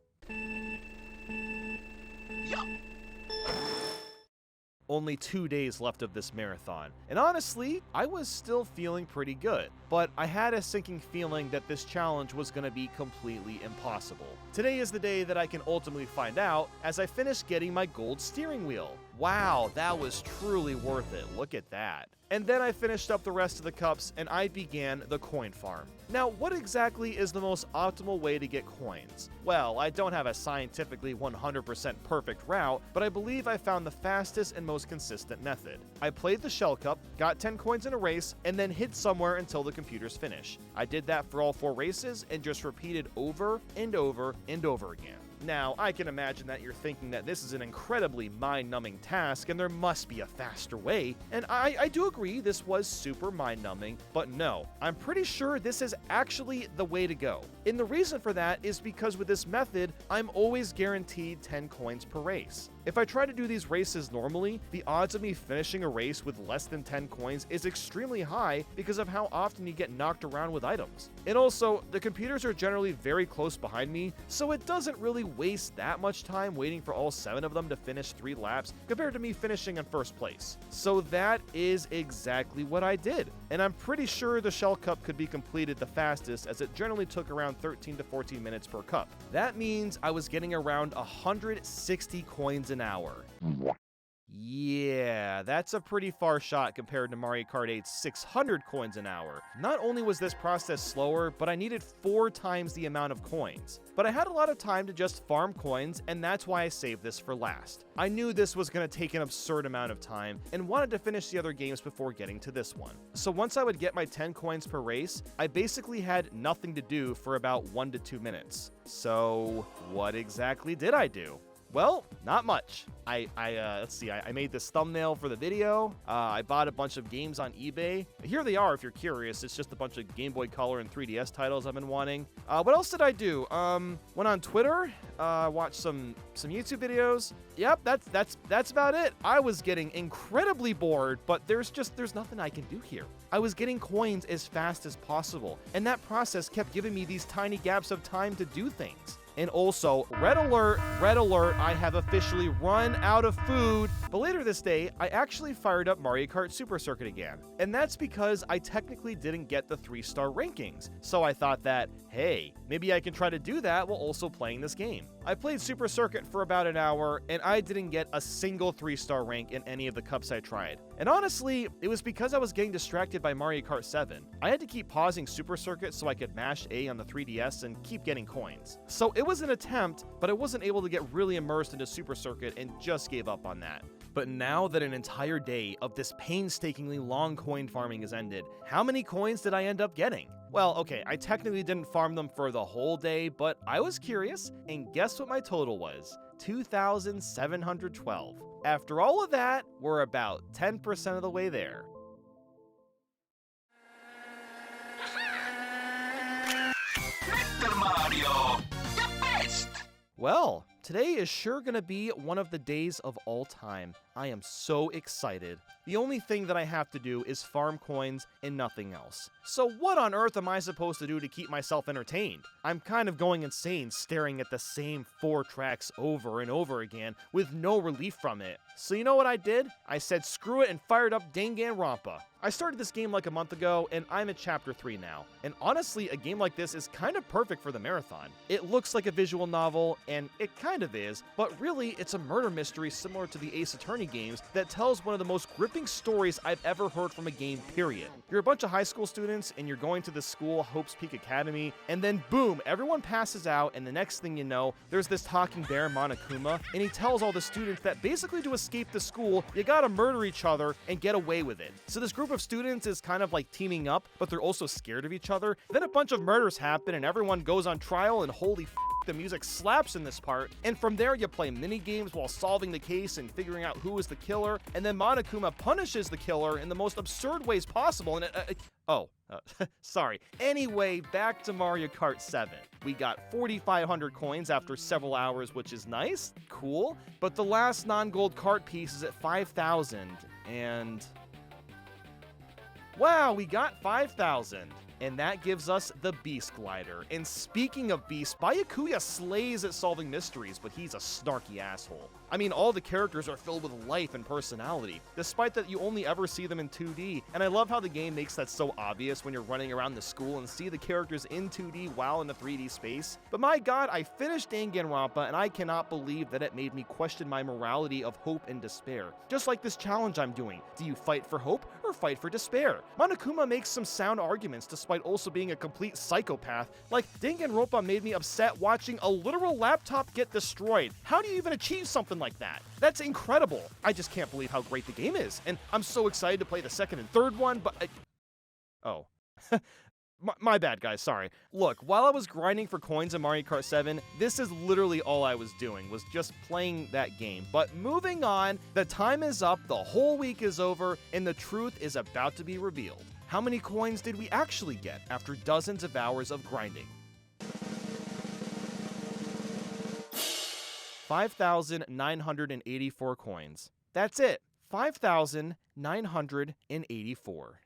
Only 2 days left of this marathon, and honestly, I was still feeling pretty good, but I had a sinking feeling that this challenge was going to be completely impossible. Today is the day that I can ultimately find out as I finish getting my gold steering wheel. Wow, that was truly worth it, look at that. And then I finished up the rest of the cups and I began the coin farm. Now, what exactly is the most optimal way to get coins? Well, I don't have a scientifically 100% perfect route, but I believe I found the fastest and most consistent method. I played the Shell Cup, got 10 coins in a race, and then hid somewhere until the computers finish. I did that for all 4 races and just repeated over and over and over again. Now, I can imagine that you're thinking that this is an incredibly mind-numbing task and there must be a faster way, and I do agree this was super mind-numbing, but no, I'm pretty sure this is actually the way to go. And the reason for that is because with this method, I'm always guaranteed 10 coins per race. If I try to do these races normally, the odds of me finishing a race with less than 10 coins is extremely high because of how often you get knocked around with items. And also, the computers are generally very close behind me, so it doesn't really waste that much time waiting for all 7 of them to finish 3 laps compared to me finishing in first place. So that is exactly what I did. And I'm pretty sure the Shell Cup could be completed the fastest as it generally took around 13 to 14 minutes per cup. That means I was getting around 160 coins an hour. Yeah, that's a pretty far shot compared to Mario Kart 8's 600 coins an hour. Not only was this process slower, but I needed 4 times the amount of coins. But I had a lot of time to just farm coins, and that's why I saved this for last. I knew this was going to take an absurd amount of time, and wanted to finish the other games before getting to this one. So once I would get my 10 coins per race, I basically had nothing to do for about 1 to 2 minutes. So what exactly did I do? Well, not much. Let's see, I made this thumbnail for the video. I bought a bunch of games on eBay. Here they are if you're curious. It's just a bunch of Game Boy Color and 3DS titles I've been wanting. What else did I do? Went on Twitter, watched some YouTube videos. Yep, that's about it. I was getting incredibly bored, but there's nothing I can do here. I was getting coins as fast as possible, and that process kept giving me these tiny gaps of time to do things. And also, red alert, I have officially run out of food. But later this day, I actually fired up Mario Kart Super Circuit again. And that's because I technically didn't get the 3-star rankings. So I thought that, hey, maybe I can try to do that while also playing this game. I played Super Circuit for about an hour, and I didn't get a single 3-star rank in any of the cups I tried. And honestly, it was because I was getting distracted by Mario Kart 7. I had to keep pausing Super Circuit so I could mash A on the 3DS and keep getting coins. So it was an attempt, but I wasn't able to get really immersed into Super Circuit and just gave up on that. But now that an entire day of this painstakingly long coin farming has ended, how many coins did I end up getting? Well, okay, I technically didn't farm them for the whole day, but I was curious, and guess what my total was? 2,712. After all of that, we're about 10% of the way there. Mr. Mario, the best! Well, today is sure gonna be one of the days of all time. I am so excited. The only thing that I have to do is farm coins and nothing else. So what on earth am I supposed to do to keep myself entertained? I'm kind of going insane staring at the same 4 tracks over and over again with no relief from it. So you know what I did? I said screw it and fired up Danganronpa. I started this game like a month ago, and I'm at Chapter 3 now. And honestly, a game like this is kind of perfect for the marathon. It looks like a visual novel, and it kind of is, but really it's a murder mystery similar to the Ace Attorney games that tells one of the most gripping stories I've ever heard from a game, period. You're a bunch of high school students, and you're going to this school, Hope's Peak Academy, and then boom, everyone passes out, and the next thing you know, there's this talking bear, Monokuma, and he tells all the students that basically to escape the school, you gotta murder each other and get away with it. So this group of students is kind of like teaming up, but they're also scared of each other. Then a bunch of murders happen, and everyone goes on trial, and holy f***, the music slaps in this part, and from there you play mini games while solving the case and figuring out who is the killer, and then Monokuma punishes the killer in the most absurd ways possible, and sorry. Anyway, back to Mario Kart 7. We got 4,500 coins after several hours, which is nice, cool, but the last non-gold kart piece is at 5,000, and wow, we got 5,000. And that gives us the Beast Glider. And speaking of Beast, Byakuya slays at solving mysteries, but he's a snarky asshole. I mean, all the characters are filled with life and personality, despite that you only ever see them in 2D, and I love how the game makes that so obvious when you're running around the school and see the characters in 2D while in the 3D space. But my god, I finished Danganronpa, and I cannot believe that it made me question my morality of hope and despair. Just like this challenge I'm doing. Do you fight for hope or fight for despair? Monokuma makes some sound arguments despite also being a complete psychopath. Like, Danganronpa made me upset watching a literal laptop get destroyed. How do you even achieve something like that? That's incredible. I just can't believe how great the game is, and I'm so excited to play the second and third one, but my bad, guys, sorry. Look, while I was grinding for coins in Mario Kart 7, this is literally all I was doing, was just playing that game. But moving on, the time is up, the whole week is over, and the truth is about to be revealed. How many coins did we actually get after dozens of hours of grinding? 5,984 coins. That's it. 5,984.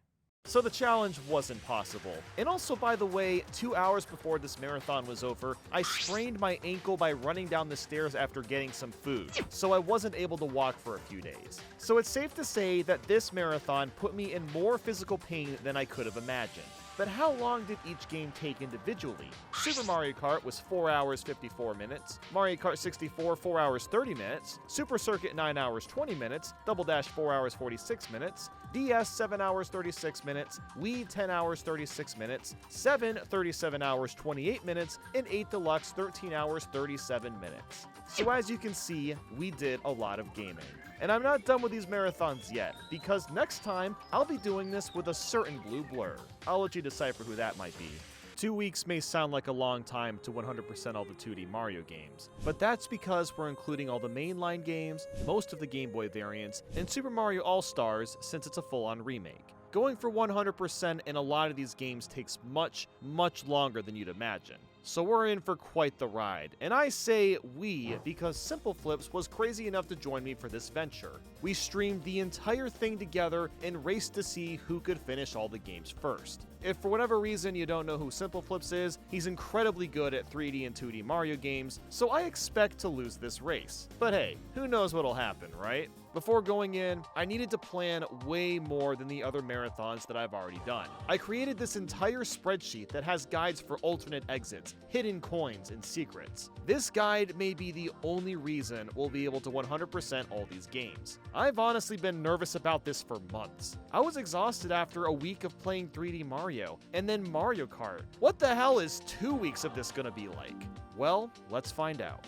So the challenge wasn't possible. And also, by the way, 2 hours before this marathon was over, I sprained my ankle by running down the stairs after getting some food, so I wasn't able to walk for a few days. So it's safe to say that this marathon put me in more physical pain than I could have imagined. but how long did each game take individually? Super Mario Kart was 4 hours 54 minutes, Mario Kart 64 4 hours 30 minutes, Super Circuit 9 hours 20 minutes, Double Dash 4 hours 46 minutes, DS 7 hours 36 minutes, Wii 10 hours 36 minutes, 7 37 hours 28 minutes, and 8 Deluxe 13 hours 37 minutes. So as you can see, we did a lot of gaming. And I'm not done with these marathons yet, because next time, I'll be doing this with a certain blue blur. I'll let you decipher who that might be. 2 weeks may sound like a long time to 100% all the 2D Mario games, but that's because we're including all the mainline games, most of the Game Boy variants, and Super Mario All-Stars since it's a full-on remake. Going for 100% in a lot of these games takes much, much longer than you'd imagine. So we're in for quite the ride. And I say we because Simple Flips was crazy enough to join me for this venture. We streamed the entire thing together and raced to see who could finish all the games first. If for whatever reason you don't know who Simple Flips is, he's incredibly good at 3D and 2D Mario games, so I expect to lose this race. But hey, who knows what'll happen, right? Before going in, I needed to plan way more than the other marathons that I've already done. I created this entire spreadsheet that has guides for alternate exits, hidden coins, and secrets. This guide may be the only reason we'll be able to 100% all these games. I've honestly been nervous about this for months. I was exhausted after a week of playing 3D Mario, and then Mario Kart. What the hell is 2 weeks of this gonna be like? Well, let's find out.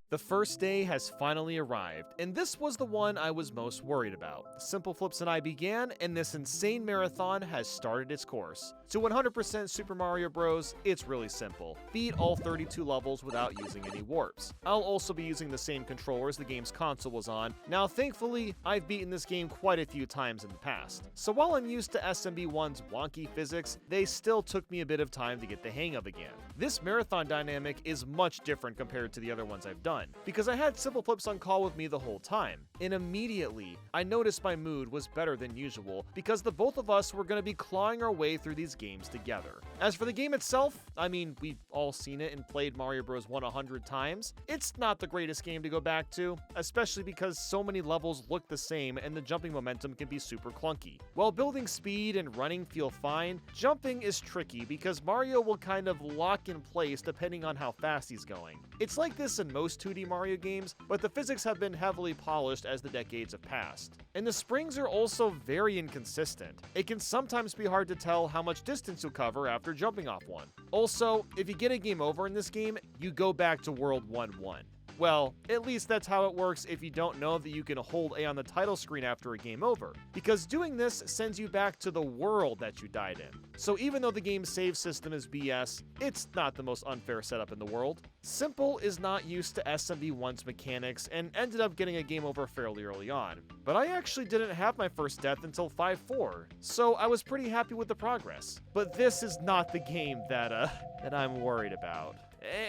The first day has finally arrived, and this was the one I was most worried about. Simple Flips and I began, and this insane marathon has started its course. To 100% Super Mario Bros., it's really simple. Beat all 32 levels without using any warps. I'll also be using the same controllers the game's console was on. Now, thankfully, I've beaten this game quite a few times in the past. So while I'm used to SMB1's wonky physics, they still took me a bit of time to get the hang of again. This marathon dynamic is much different compared to the other ones I've done, because I had Simple Flips on call with me the whole time, and immediately I noticed my mood was better than usual because the both of us were going to be clawing our way through these games together. As for the game itself, I mean, we've all seen it and played Mario Bros. 1 100 times. It's not the greatest game to go back to, especially because so many levels look the same and the jumping momentum can be super clunky. While building speed and running feel fine, jumping is tricky because Mario will kind of lock in place depending on how fast he's going. It's like this in most 2D Mario games, but the physics have been heavily polished as the decades have passed. And the springs are also very inconsistent. It can sometimes be hard to tell how much distance you'll cover after jumping off one. Also, if you get a game over in this game, you go back to World 1-1. Well, at least that's how it works if you don't know that you can hold A on the title screen after a game over, because doing this sends you back to the world that you died in. So even though the game's save system is BS, it's not the most unfair setup in the world. Simple is not used to SMB1's mechanics and ended up getting a game over fairly early on, but I actually didn't have my first death until 5-4, so I was pretty happy with the progress. But this is not the game that I'm worried about.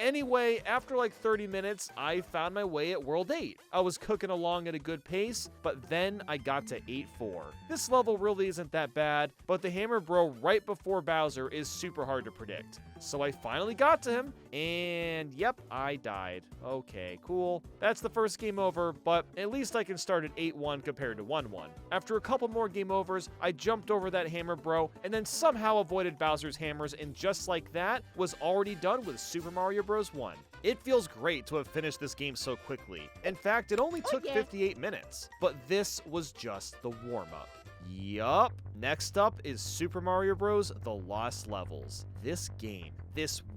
Anyway, after like 30 minutes, I found my way at World 8. I was cooking along at a good pace, but then I got to 8-4. This level really isn't that bad, but the Hammer Bro right before Bowser is super hard to predict. So I finally got to him, and yep, I died. Okay, cool. That's the first game over, but at least I can start at 8-1 compared to 1-1. After a couple more game overs, I jumped over that Hammer Bro, and then somehow avoided Bowser's hammers, and just like that, was already done with Super Mario Bros. 1. It feels great to have finished this game so quickly. In fact, it only took 58 minutes. But this was just the warm-up. Yup. Next up is Super Mario Bros. The Lost Levels. This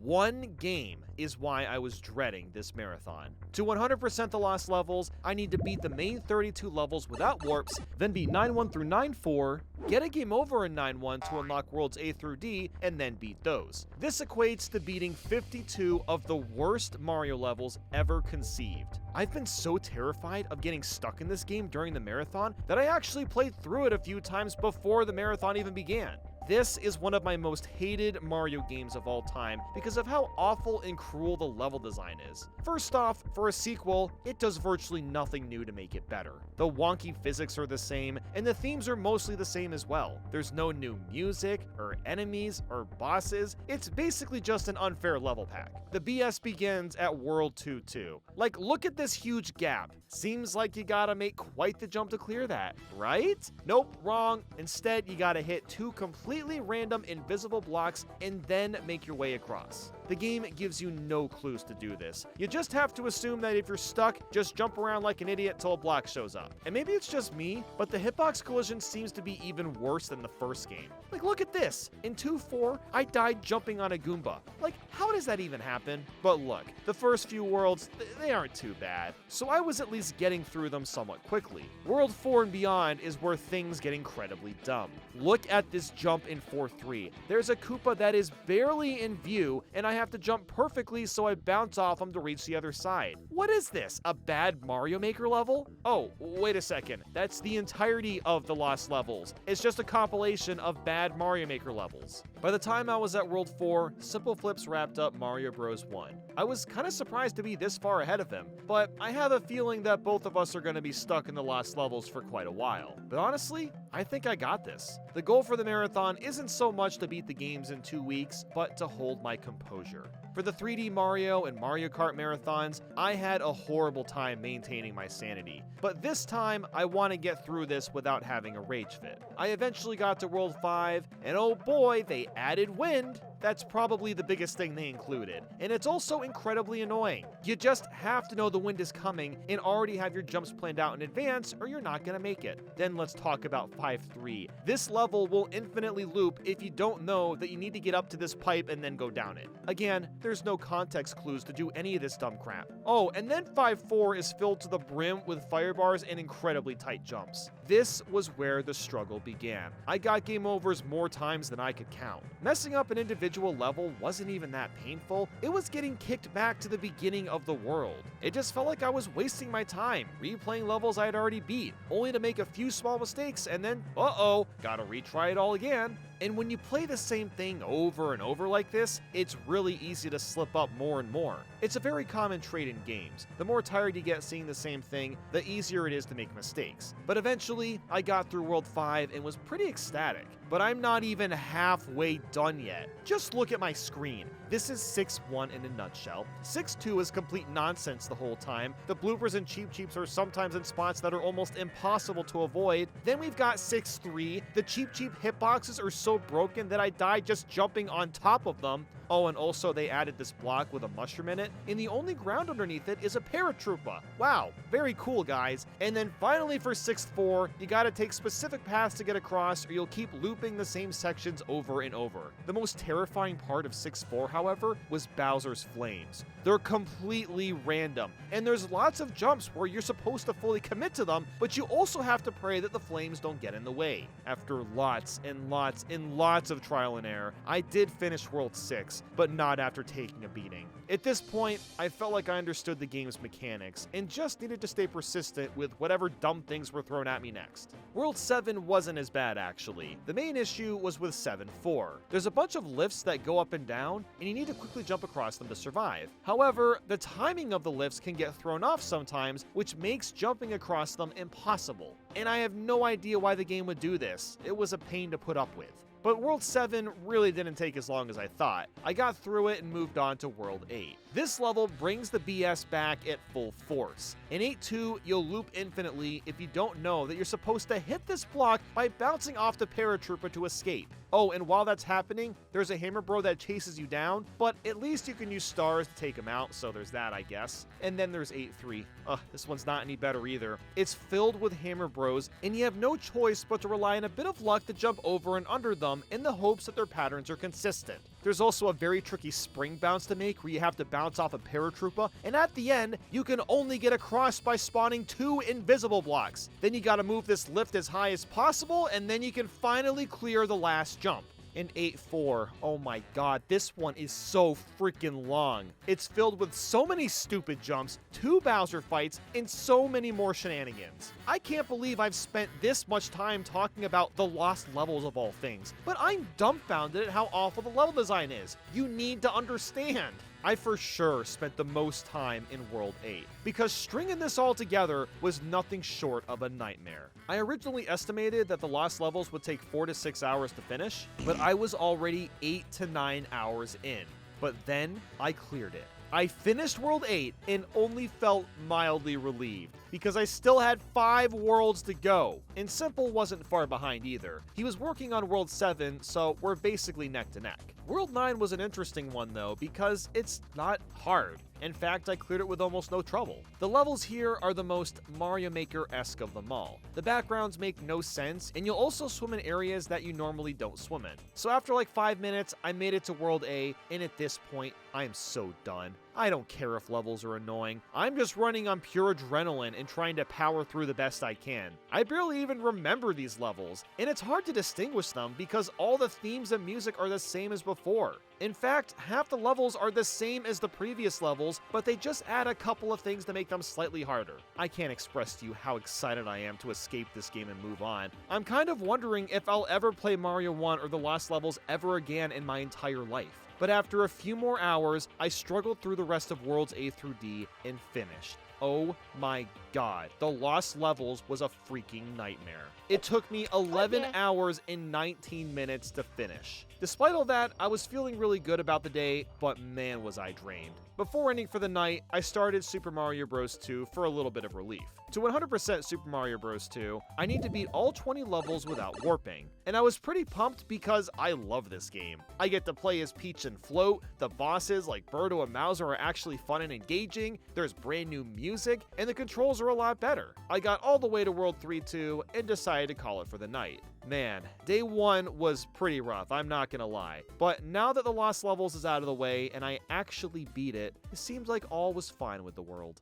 one game, is why I was dreading this marathon. To 100% the Lost Levels, I need to beat the main 32 levels without warps, then beat 9-1 through 9-4, get a game over in 9-1 to unlock worlds A through D, and then beat those. This equates to beating 52 of the worst Mario levels ever conceived. I've been so terrified of getting stuck in this game during the marathon that I actually played through it a few times before the marathon even began. This is one of my most hated Mario games of all time because of how awful and cruel the level design is. First off, for a sequel, it does virtually nothing new to make it better. The wonky physics are the same, and the themes are mostly the same as well. There's no new music, or enemies, or bosses. It's basically just an unfair level pack. The BS begins at World 2-2. Like, look at this huge gap. Seems like you gotta make quite the jump to clear that, right? Nope, wrong. Instead, you gotta hit 2 completely random invisible blocks and then make your way across. The game gives you no clues to do this. You just have to assume that if you're stuck, just jump around like an idiot till a block shows up. And maybe it's just me, but the hitbox collision seems to be even worse than the first game. Like, look at this. In 2-4, I died jumping on a Goomba. Like, how does that even happen? But look, the first few worlds, they aren't too bad. So I was at least getting through them somewhat quickly. World 4 and beyond is where things get incredibly dumb. Look at this jump in 4-3. There's a Koopa that is barely in view, and I have to jump perfectly so I bounce off him to reach the other side. What is this? A bad Mario Maker level? Oh, wait a second. That's the entirety of the Lost Levels. It's just a compilation of bad Mario Maker levels. By the time I was at World 4, Simple Flips wrapped up Mario Bros. 1. I was kind of surprised to be this far ahead of him, but I have a feeling that both of us are going to be stuck in the Lost Levels for quite a while. But honestly, I think I got this. The goal for the marathon isn't so much to beat the games in 2 weeks, but to hold my composure. For the 3D Mario and Mario Kart marathons, I had a horrible time maintaining my sanity. But this time, I want to get through this without having a rage fit. I eventually got to World 5, and oh boy, they added wind. That's probably the biggest thing they included, and it's also incredibly annoying. You just have to know the wind is coming and already have your jumps planned out in advance, or you're not gonna make it. Then let's talk about 5-3. This level will infinitely loop if you don't know that you need to get up to this pipe and then go down it. Again, there's no context clues to do any of this dumb crap. Oh, and then 5-4 is filled to the brim with fire bars and incredibly tight jumps. This was where the struggle began. I got game overs more times than I could count. Messing up an individual level wasn't even that painful. It was getting kicked back to the beginning of the world. It just felt like I was wasting my time replaying levels I had already beat, only to make a few small mistakes and then, uh-oh, gotta retry it all again. And when you play the same thing over and over like this, it's really easy to slip up more and more. It's a very common trait in games. The more tired you get seeing the same thing, the easier it is to make mistakes. But eventually, I got through World 5 and was pretty ecstatic. But I'm not even halfway done yet. Just look at my screen. This is 6-1 in a nutshell. 6-2 is complete nonsense the whole time. The bloopers and Cheep Cheeps are sometimes in spots that are almost impossible to avoid. Then we've got 6-3. The Cheep Cheep hitboxes are so broken that I died just jumping on top of them. Oh, and also they added this block with a mushroom in it, and the only ground underneath it is a paratroopa. Wow, very cool, guys. And then finally for 6-4, you gotta take specific paths to get across, or you'll keep looping the same sections over and over. The most terrifying part of 6-4, however, was Bowser's flames. They're completely random, and there's lots of jumps where you're supposed to fully commit to them, but you also have to pray that the flames don't get in the way. After lots and lots and lots of trial and error, I did finish World 6, but not after taking a beating. At this point, I felt like I understood the game's mechanics and just needed to stay persistent with whatever dumb things were thrown at me next. World 7 wasn't as bad, actually. The main issue was with 7-4. There's a bunch of lifts that go up and down, and you need to quickly jump across them to survive. However, the timing of the lifts can get thrown off sometimes, which makes jumping across them impossible. And I have no idea why the game would do this. It was a pain to put up with. But World 7 really didn't take as long as I thought. I got through it and moved on to World 8. This level brings the BS back at full force. In 8-2, you'll loop infinitely if you don't know that you're supposed to hit this block by bouncing off the paratrooper to escape. Oh, and while that's happening, there's a Hammer Bro that chases you down, but at least you can use stars to take him out, so there's that, I guess. And then there's 8-3. This one's not any better either. It's filled with Hammer Bros, and you have no choice but to rely on a bit of luck to jump over and under them in the hopes that their patterns are consistent. There's also a very tricky spring bounce to make where you have to bounce off a paratroopa, and at the end, you can only get across by spawning 2 invisible blocks. Then you gotta move this lift as high as possible, and then you can finally clear the last jump. And 8-4. Oh my god, this one is so freaking long. It's filled with so many stupid jumps, 2 Bowser fights, and so many more shenanigans. I can't believe I've spent this much time talking about the lost levels of all things, but I'm dumbfounded at how awful the level design is. You need to understand. I for sure spent the most time in World 8, because stringing this all together was nothing short of a nightmare. I originally estimated that the lost levels would take 4 to 6 hours to finish, but I was already 8 to 9 hours in. But then I cleared it. I finished World 8 and only felt mildly relieved, because I still had 5 worlds to go, and Simple wasn't far behind either. He was working on World 7, so we're basically neck to neck. World 9 was an interesting one though, because it's not hard. In fact, I cleared it with almost no trouble. The levels here are the most Mario Maker-esque of them all. The backgrounds make no sense, and you'll also swim in areas that you normally don't swim in. So after like 5 minutes, I made it to World A, and at this point, I am so done. I don't care if levels are annoying. I'm just running on pure adrenaline and trying to power through the best I can. I barely even remember these levels, and it's hard to distinguish them because all the themes and music are the same as before. In fact, half the levels are the same as the previous levels, but they just add a couple of things to make them slightly harder. I can't express to you how excited I am to escape this game and move on. I'm kind of wondering if I'll ever play Mario 1 or the Lost Levels ever again in my entire life. But after a few more hours, I struggled through the rest of Worlds A through D and finished. Oh my god, the Lost Levels was a freaking nightmare. It took me 11 hours and 19 minutes to finish. Despite all that, I was feeling really good about the day, but man was I drained. Before ending for the night, I started Super Mario Bros. 2 for a little bit of relief. To 100% Super Mario Bros. 2, I need to beat all 20 levels without warping. And I was pretty pumped because I love this game. I get to play as Peach and Float, the bosses like Birdo and Mauser are actually fun and engaging, there's brand new music, and the controls are a lot better. I got all the way to World 3-2 and decided to call it for the night. Man, day 1 was pretty rough, I'm not gonna lie. But now that the Lost Levels is out of the way and I actually beat it, it seems like all was fine with the world.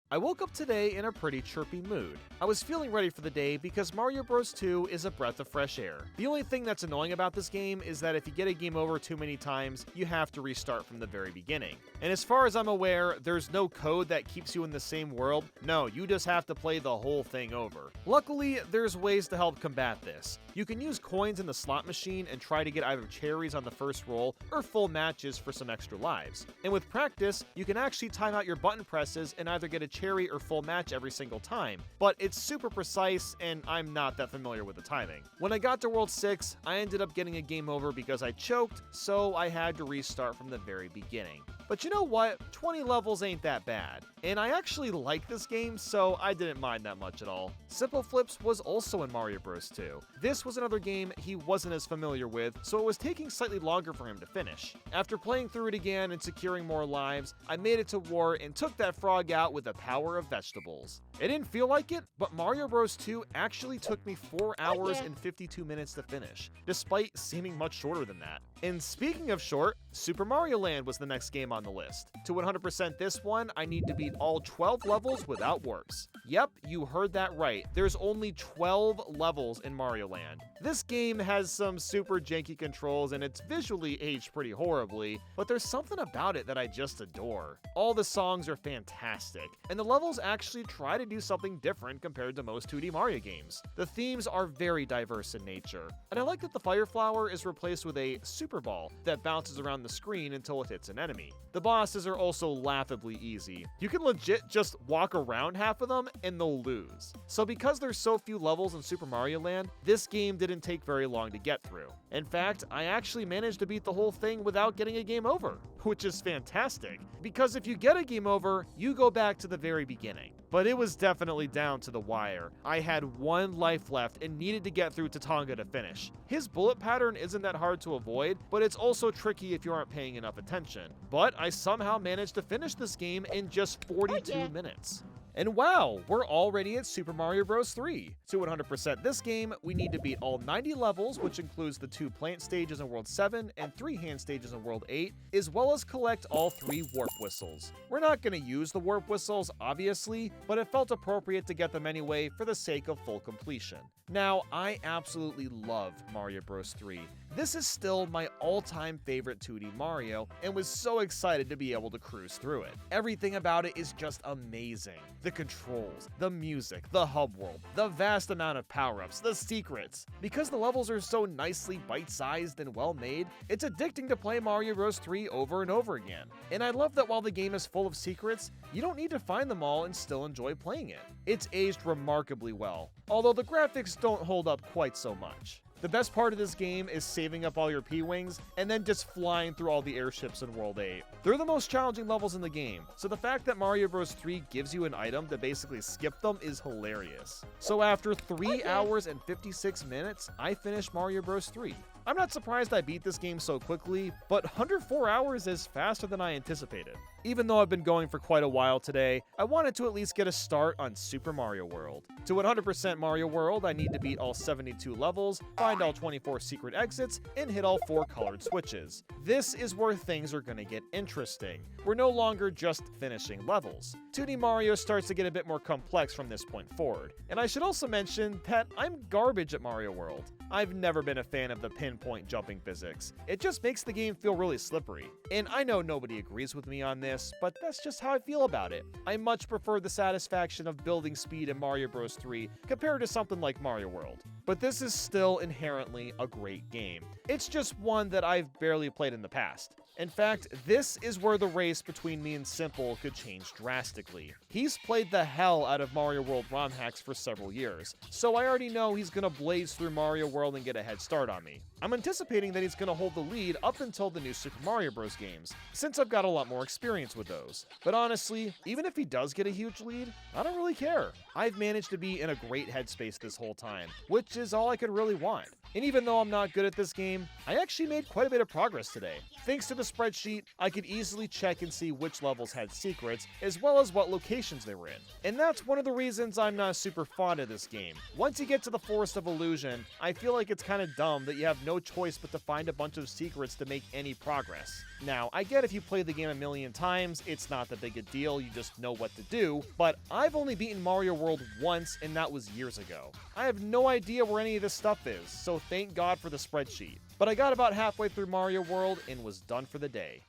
I woke up today in a pretty chirpy mood. I was feeling ready for the day because Mario Bros. 2 is a breath of fresh air. The only thing that's annoying about this game is that if you get a game over too many times, you have to restart from the very beginning. And as far as I'm aware, there's no code that keeps you in the same world. No, you just have to play the whole thing over. Luckily, there's ways to help combat this. You can use coins in the slot machine and try to get either cherries on the first roll or full matches for some extra lives. And with practice, you can actually time out your button presses and either get a cherry or full match every single time, but it's super precise and I'm not that familiar with the timing. When I got to World 6, I ended up getting a game over because I choked, so I had to restart from the very beginning. But you know what? 20 levels ain't that bad. And I actually like this game, so I didn't mind that much at all. Simple Flips was also in Mario Bros. 2. This was another game he wasn't as familiar with, so it was taking slightly longer for him to finish. After playing through it again and securing more lives, I made it to War and took that frog out with the power of vegetables. It didn't feel like it, but Mario Bros. 2 actually took me 4 hours and 52 minutes to finish, despite seeming much shorter than that. And speaking of short, Super Mario Land was the next game on the list. To 100% this one, I need to beat all 12 levels without warps. Yep, you heard that right. There's only 12 levels in Mario Land. This game has some super janky controls and it's visually aged pretty horribly, but there's something about it that I just adore. All the songs are fantastic, and the levels actually try to do something different compared to most 2D Mario games. The themes are very diverse in nature, and I like that the Fire Flower is replaced with a Super Ball that bounces around the screen until it hits an enemy. The bosses are also laughably easy. You can legit just walk around half of them and they'll lose. So because there's so few levels in Super Mario Land, this game didn't take very long to get through. In fact, I actually managed to beat the whole thing without getting a game over, which is fantastic, because if you get a game over, you go back to the very beginning. But it was definitely down to the wire. I had 1 life left and needed to get through Tatonga to finish. His bullet pattern isn't that hard to avoid, but it's also tricky if you aren't paying enough attention. But I somehow managed to finish this game in just 42 minutes. And wow, we're already at Super Mario Bros. 3. To 100% this game, we need to beat all 90 levels, which includes the 2 plant stages in World 7 and 3 hand stages in World 8, as well as collect all 3 warp whistles. We're not going to use the warp whistles, obviously, but it felt appropriate to get them anyway for the sake of full completion. Now, I absolutely love Mario Bros. 3. This is still my all-time favorite 2D Mario, and was so excited to be able to cruise through it. Everything about it is just amazing. The controls, the music, the hub world, the vast amount of power-ups, the secrets. Because the levels are so nicely bite-sized and well-made, it's addicting to play Mario Bros. 3 over and over again. And I love that while the game is full of secrets, you don't need to find them all and still enjoy playing it. It's aged remarkably well, although the graphics don't hold up quite so much. The best part of this game is saving up all your P-Wings and then just flying through all the airships in World 8. They're the most challenging levels in the game, so the fact that Mario Bros. 3 gives you an item to basically skip them is hilarious. So after 3 hours and 56 minutes, I finished Mario Bros. 3. I'm not surprised I beat this game so quickly, but 104 hours is faster than I anticipated. Even though I've been going for quite a while today, I wanted to at least get a start on Super Mario World. To 100% Mario World, I need to beat all 72 levels, find all 24 secret exits, and hit all 4 colored switches. This is where things are gonna get interesting. We're no longer just finishing levels. 2D Mario starts to get a bit more complex from this point forward. And I should also mention that I'm garbage at Mario World. I've never been a fan of the pinpoint jumping physics. It just makes the game feel really slippery. And I know nobody agrees with me on this, but that's just how I feel about it. I much prefer the satisfaction of building speed in Mario Bros. 3 compared to something like Mario World. But this is still inherently a great game. It's just one that I've barely played in the past. In fact, this is where the race between me and Simple could change drastically. He's played the hell out of Mario World ROM hacks for several years, so I already know he's gonna blaze through Mario World and get a head start on me. I'm anticipating that he's gonna hold the lead up until the new Super Mario Bros. Games, since I've got a lot more experience with those. But honestly, even if he does get a huge lead, I don't really care. I've managed to be in a great headspace this whole time, which is all I could really want. And even though I'm not good at this game, I actually made quite a bit of progress today. Thanks to the spreadsheet, I could easily check and see which levels had secrets, as well as what locations they were in. And that's one of the reasons I'm not super fond of this game. Once you get to the Forest of Illusion, I feel like it's kind of dumb that you have no choice but to find a bunch of secrets to make any progress. Now, I get if you play the game a million times, it's not that big a deal, you just know what to do, but I've only beaten Mario World once, and that was years ago. I have no idea where any of this stuff is, so thank God for the spreadsheet. But I got about halfway through Mario World and was done for the day.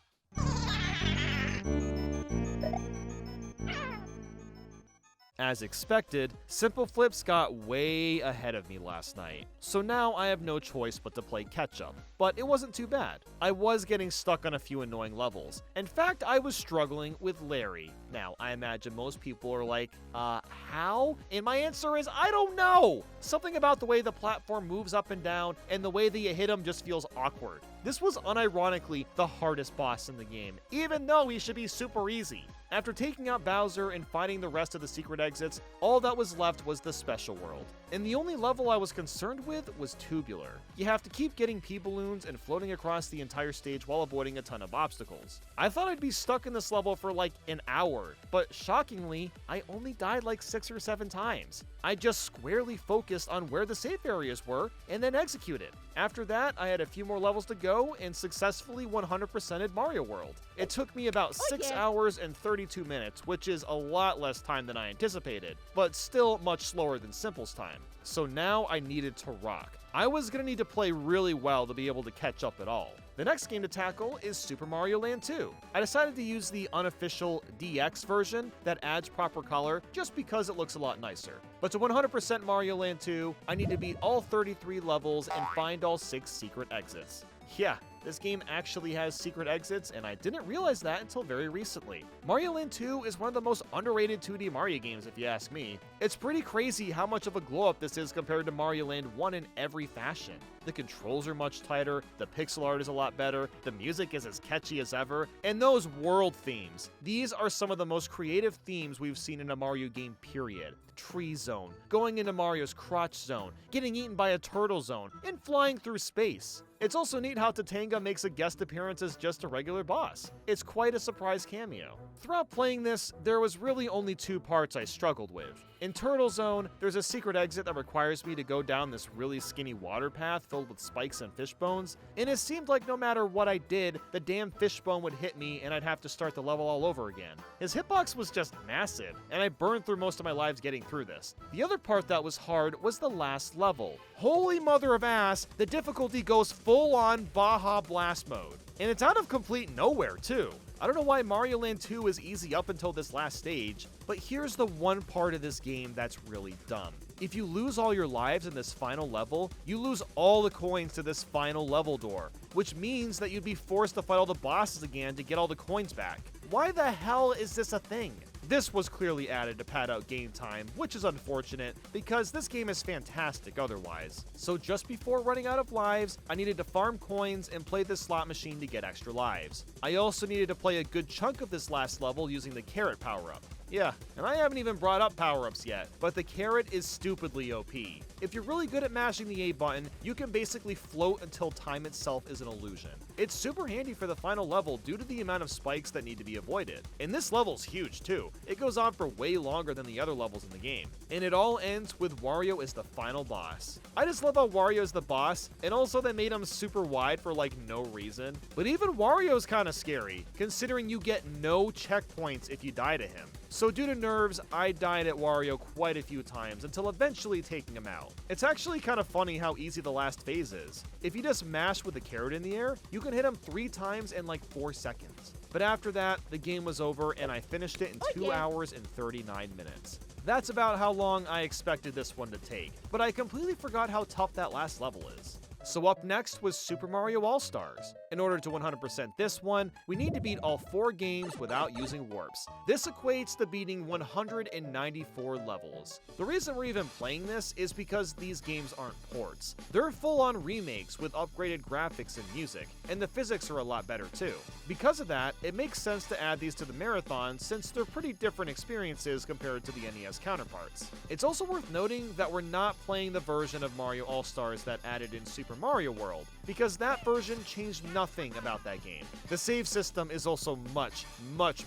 As expected, Simple Flips got way ahead of me last night, so now I have no choice but to play catch-up. But it wasn't too bad. I was getting stuck on a few annoying levels. In fact, I was struggling with Larry. Now, I imagine most people are like, how? And my answer is, I don't know! Something about the way the platform moves up and down, and the way that you hit him just feels awkward. This was unironically the hardest boss in the game, even though he should be super easy. After taking out Bowser and finding the rest of the secret exits, all that was left was the special world. And the only level I was concerned with was Tubular. You have to keep getting P-balloons and floating across the entire stage while avoiding a ton of obstacles. I thought I'd be stuck in this level for like an hour, but shockingly, I only died like 6 or 7 times. I just squarely focused on where the safe areas were and then executed. After that, I had a few more levels to go and successfully 100%ed Mario World. It took me about 6 hours and 32 minutes, which is a lot less time than I anticipated, but still much slower than Simple's time. So now I needed to rock. I was gonna need to play really well to be able to catch up at all. The next game to tackle is Super Mario Land 2. I decided to use the unofficial DX version that adds proper color just because it looks a lot nicer. But to 100% Mario Land 2, I need to beat all 33 levels and find all 6 secret exits. Yeah, this game actually has secret exits, and I didn't realize that until very recently. Mario Land 2 is one of the most underrated 2D Mario games if you ask me. It's pretty crazy how much of a glow-up this is compared to Mario Land 1 in every fashion. The controls are much tighter, the pixel art is a lot better, the music is as catchy as ever, and those world themes. These are some of the most creative themes we've seen in a Mario game, period. tree zone, going into Mario's crotch zone, getting eaten by a turtle zone, and flying through space. It's also neat how Tatanga makes a guest appearance as just a regular boss. It's quite a surprise cameo. Throughout playing this, there was really only 2 parts I struggled with. In Turtle Zone, there's a secret exit that requires me to go down this really skinny water path filled with spikes and fish bones, and it seemed like no matter what I did, the damn fish bone would hit me and I'd have to start the level all over again. His hitbox was just massive, and I burned through most of my lives getting through this. The other part that was hard was the last level. Holy mother of ass, the difficulty goes full-on Baja Blast mode. And it's out of complete nowhere, too. I don't know why Mario Land 2 is easy up until this last stage, but here's the one part of this game that's really dumb. If you lose all your lives in this final level, you lose all the coins to this final level door, which means that you'd be forced to fight all the bosses again to get all the coins back. Why the hell is this a thing? This was clearly added to pad out game time, which is unfortunate because this game is fantastic otherwise. So just before running out of lives, I needed to farm coins and play this slot machine to get extra lives. I also needed to play a good chunk of this last level using the carrot power-up. Yeah, and I haven't even brought up power-ups yet, but the carrot is stupidly OP. If you're really good at mashing the A button, you can basically float until time itself is an illusion. It's super handy for the final level due to the amount of spikes that need to be avoided. And this level's huge too. It goes on for way longer than the other levels in the game. And it all ends with Wario as the final boss. I just love how Wario is the boss, and also they made him super wide for like no reason. But even Wario's kinda scary, considering you get no checkpoints if you die to him. So due to nerves, I died at Wario quite a few times until eventually taking him out. It's actually kind of funny how easy the last phase is. If you just mash with the carrot in the air, you can hit him 3 times in like 4 seconds. But after that, the game was over and I finished it in 2 hours and 39 minutes. That's about how long I expected this one to take, but I completely forgot how tough that last level is. So up next was Super Mario All-Stars. In order to 100% this one, we need to beat all 4 games without using warps. This equates to beating 194 levels. The reason we're even playing this is because these games aren't ports. They're full-on remakes with upgraded graphics and music, and the physics are a lot better too. Because of that, it makes sense to add these to the marathon since they're pretty different experiences compared to the NES counterparts. It's also worth noting that we're not playing the version of Mario All-Stars that added in Super Mario World, because that version changed nothing about that game. The save system is also much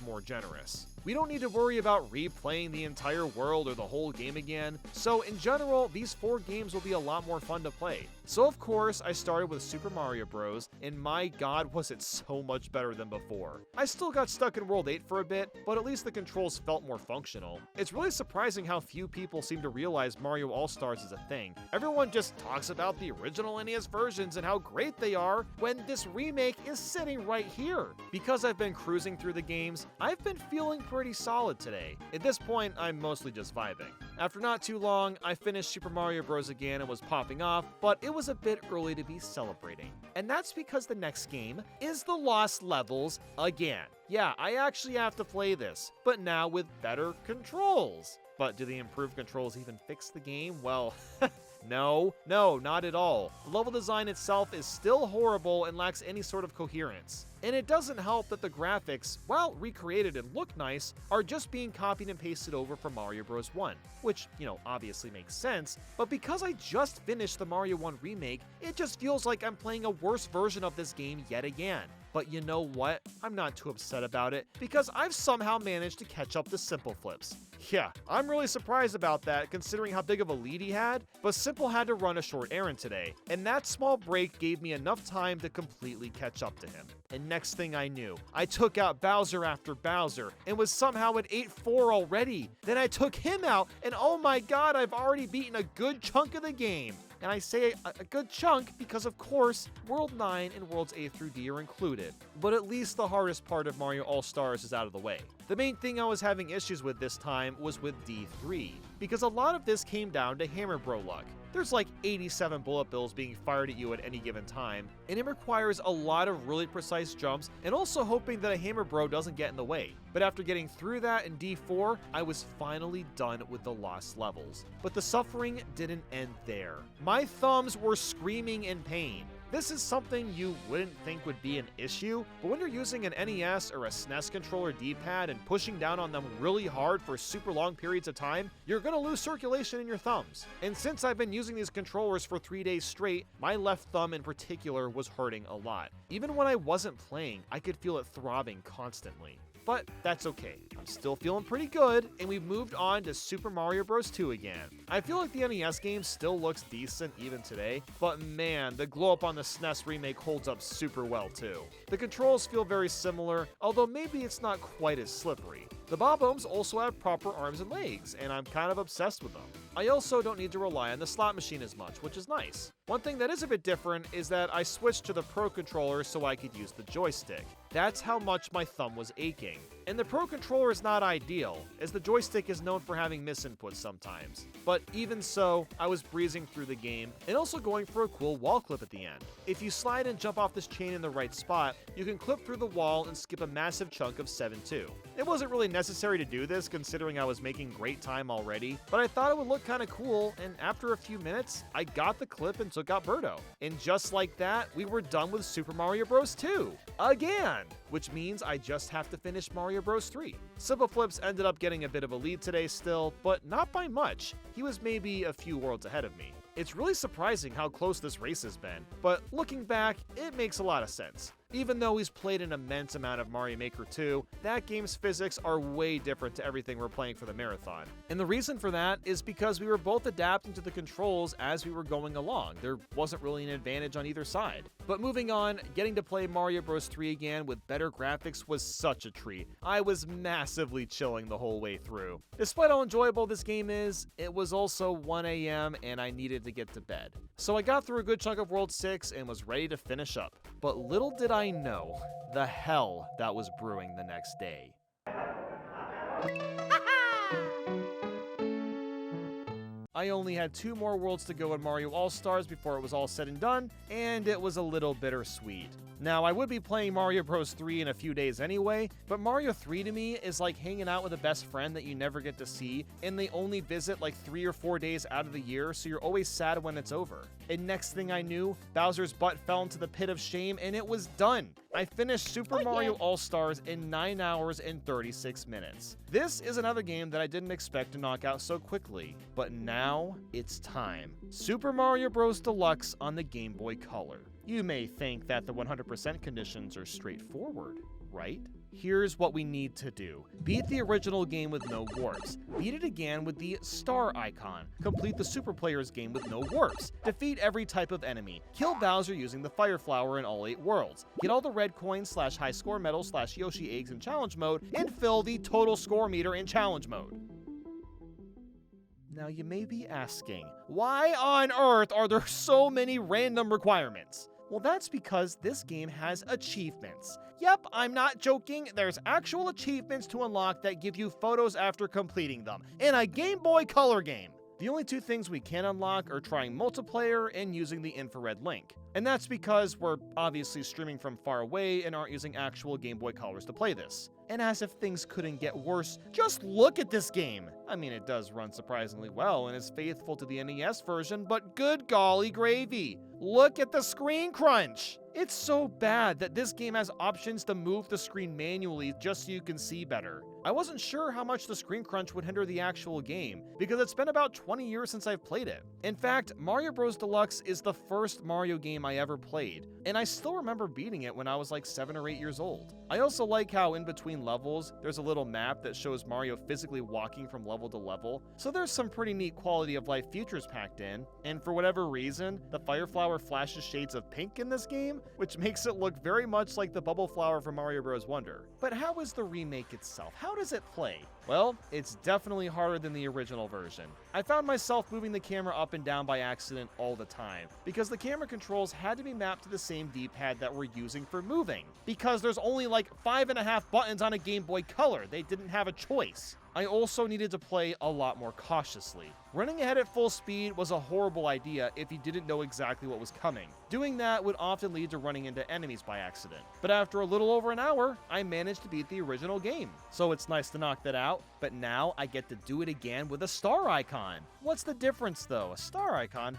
more generous. We don't need to worry about replaying the entire world or the whole game again, so in general, these 4 games will be a lot more fun to play. So of course, I started with Super Mario Bros, and my god was it so much better than before. I still got stuck in World 8 for a bit, but at least the controls felt more functional. It's really surprising how few people seem to realize Mario All-Stars is a thing. Everyone just talks about the original NES versions and how great they are, when this remake is sitting right here. Because I've been cruising through the games, I've been feeling pretty solid today. At this point, I'm mostly just vibing. After not too long, I finished Super Mario Bros. Again and was popping off, but it was a bit early to be celebrating. And that's because the next game is the Lost Levels again. Yeah, I actually have to play this, but now with better controls. But do the improved controls even fix the game? Well, no, not at all. The level design itself is still horrible and lacks any sort of coherence. And it doesn't help that the graphics, while recreated and look nice, are just being copied and pasted over from Mario Bros. 1, which, obviously makes sense, but because I just finished the Mario 1 remake, it just feels like I'm playing a worse version of this game yet again. But you know what? I'm not too upset about it, because I've somehow managed to catch up to Simple Flips. Yeah, I'm really surprised about that considering how big of a lead he had, but Simple had to run a short errand today, and that small break gave me enough time to completely catch up to him. And next thing I knew, I took out Bowser after Bowser, and was somehow at 8-4 already. Then I took him out, and oh my god, I've already beaten a good chunk of the game. And I say a good chunk because, of course, World 9 and Worlds A through D are included. But at least the hardest part of Mario All-Stars is out of the way. The main thing I was having issues with this time was with D3, because a lot of this came down to Hammer Bro luck. There's like 87 bullet bills being fired at you at any given time, and it requires a lot of really precise jumps and also hoping that a Hammer Bro doesn't get in the way. But after getting through that in D4, I was finally done with the Lost Levels. But the suffering didn't end there. My thumbs were screaming in pain. This is something you wouldn't think would be an issue, but when you're using an NES or a SNES controller D-pad and pushing down on them really hard for super long periods of time, you're gonna lose circulation in your thumbs. And since I've been using these controllers for 3 days straight, my left thumb in particular was hurting a lot. Even when I wasn't playing, I could feel it throbbing constantly. But that's okay. I'm still feeling pretty good, and we've moved on to Super Mario Bros. 2 again. I feel like the NES game still looks decent even today, but man, the glow up on the SNES remake holds up super well too. The controls feel very similar, although maybe it's not quite as slippery. The Bob-Ombs also have proper arms and legs, and I'm kind of obsessed with them. I also don't need to rely on the slot machine as much, which is nice. One thing that is a bit different is that I switched to the Pro Controller so I could use the joystick. That's how much my thumb was aching. And the Pro Controller is not ideal, as the joystick is known for having misinputs sometimes. But even so, I was breezing through the game, and also going for a cool wall clip at the end. If you slide and jump off this chain in the right spot, you can clip through the wall and skip a massive chunk of 7-2. It wasn't really necessary to do this considering I was making great time already, but I thought it would look kinda cool, and after a few minutes, I got the clip and took out Birdo. And just like that, we were done with Super Mario Bros. 2. Again! Which means I just have to finish Mario Bros. 3. Simple Flips ended up getting a bit of a lead today still, but not by much. He was maybe a few worlds ahead of me. It's really surprising how close this race has been, but looking back, it makes a lot of sense. Even though he's played an immense amount of Mario Maker 2, that game's physics are way different to everything we're playing for the marathon. And the reason for that is because we were both adapting to the controls as we were going along. There wasn't really an advantage on either side. But moving on, getting to play Mario Bros. 3 again with better graphics was such a treat. I was massively chilling the whole way through. Despite how enjoyable this game is, it was also 1 a.m. and I needed to get to bed. So I got through a good chunk of World 6 and was ready to finish up. But little did I know the hell that was brewing the next day. I only had 2 more worlds to go in Mario All-Stars before it was all said and done, and it was a little bittersweet. Now, I would be playing Mario Bros. 3 in a few days anyway, but Mario 3 to me is like hanging out with a best friend that you never get to see, and they only visit like 3 or 4 days out of the year, so you're always sad when it's over. And next thing I knew, Bowser's butt fell into the pit of shame, and it was done. I finished Super Mario All-Stars in 9 hours and 36 minutes. This is another game that I didn't expect to knock out so quickly, but now it's time. Super Mario Bros. Deluxe on the Game Boy Color. You may think that the 100% conditions are straightforward, right? Here's what we need to do. Beat the original game with no warps. Beat it again with the star icon. Complete the Super Players game with no warps. Defeat every type of enemy. Kill Bowser using the Fire Flower in all 8 worlds. Get all the red coins / high score medals / Yoshi eggs in challenge mode, and fill the total score meter in challenge mode. Now you may be asking, why on earth are there so many random requirements? Well, that's because this game has achievements. Yep, I'm not joking, there's actual achievements to unlock that give you photos after completing them, in a Game Boy Color game. The only 2 things we can unlock are trying multiplayer and using the infrared link. And that's because we're obviously streaming from far away and aren't using actual Game Boy Colors to play this. And as if things couldn't get worse, just look at this game! I mean, it does run surprisingly well and is faithful to the NES version, but good golly gravy! Look at the screen crunch! It's so bad that this game has options to move the screen manually just so you can see better. I wasn't sure how much the screen crunch would hinder the actual game, because it's been about 20 years since I've played it. In fact, Mario Bros. Deluxe is the first Mario game I ever played, and I still remember beating it when I was like 7 or 8 years old. I also like how in between levels, there's a little map that shows Mario physically walking from level to level, so there's some pretty neat quality of life features packed in, and for whatever reason, the Fire Flower flashes shades of pink in this game, which makes it look very much like the Bubble Flower from Mario Bros. Wonder. But how is the remake itself? How does it play? Well, it's definitely harder than the original version. I found myself moving the camera up and down by accident all the time, because the camera controls had to be mapped to the same D-pad that we're using for moving, because there's only like 5.5 buttons on a Game Boy Color. They didn't have a choice. I also needed to play a lot more cautiously. Running ahead at full speed was a horrible idea if you didn't know exactly what was coming. Doing that would often lead to running into enemies by accident. But after a little over an hour, I managed to beat the original game. So it's nice to knock that out, but now I get to do it again with a star icon. What's the difference though? A star icon?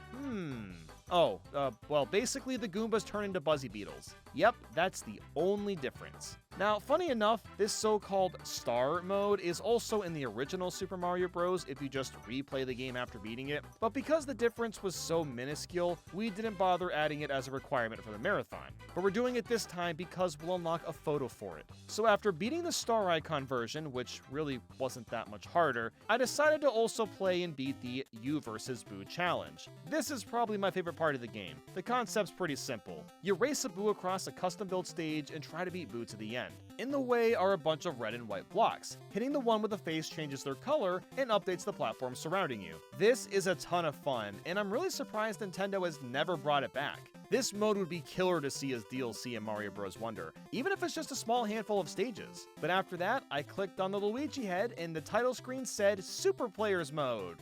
Well, basically the Goombas turn into Buzzy Beetles. Yep, that's the only difference. Now, funny enough, this so-called Star mode is also in the original Super Mario Bros. If you just replay the game after beating it, but because the difference was so minuscule, we didn't bother adding it as a requirement for the marathon. But we're doing it this time because we'll unlock a photo for it. So after beating the Star Icon version, which really wasn't that much harder, I decided to also play and beat the You vs. Boo challenge. This is probably my favorite part of the game. The concept's pretty simple. You race a Boo across a custom-built stage and try to beat Boo to the end. In the way are a bunch of red and white blocks. Hitting the one with the face changes their color and updates the platform surrounding you. This is a ton of fun, and I'm really surprised Nintendo has never brought it back. This mode would be killer to see as DLC in Mario Bros. Wonder, even if it's just a small handful of stages. But after that, I clicked on the Luigi head and the title screen said Super Players Mode.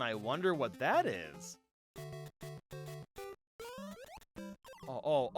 I wonder what that is. Oh,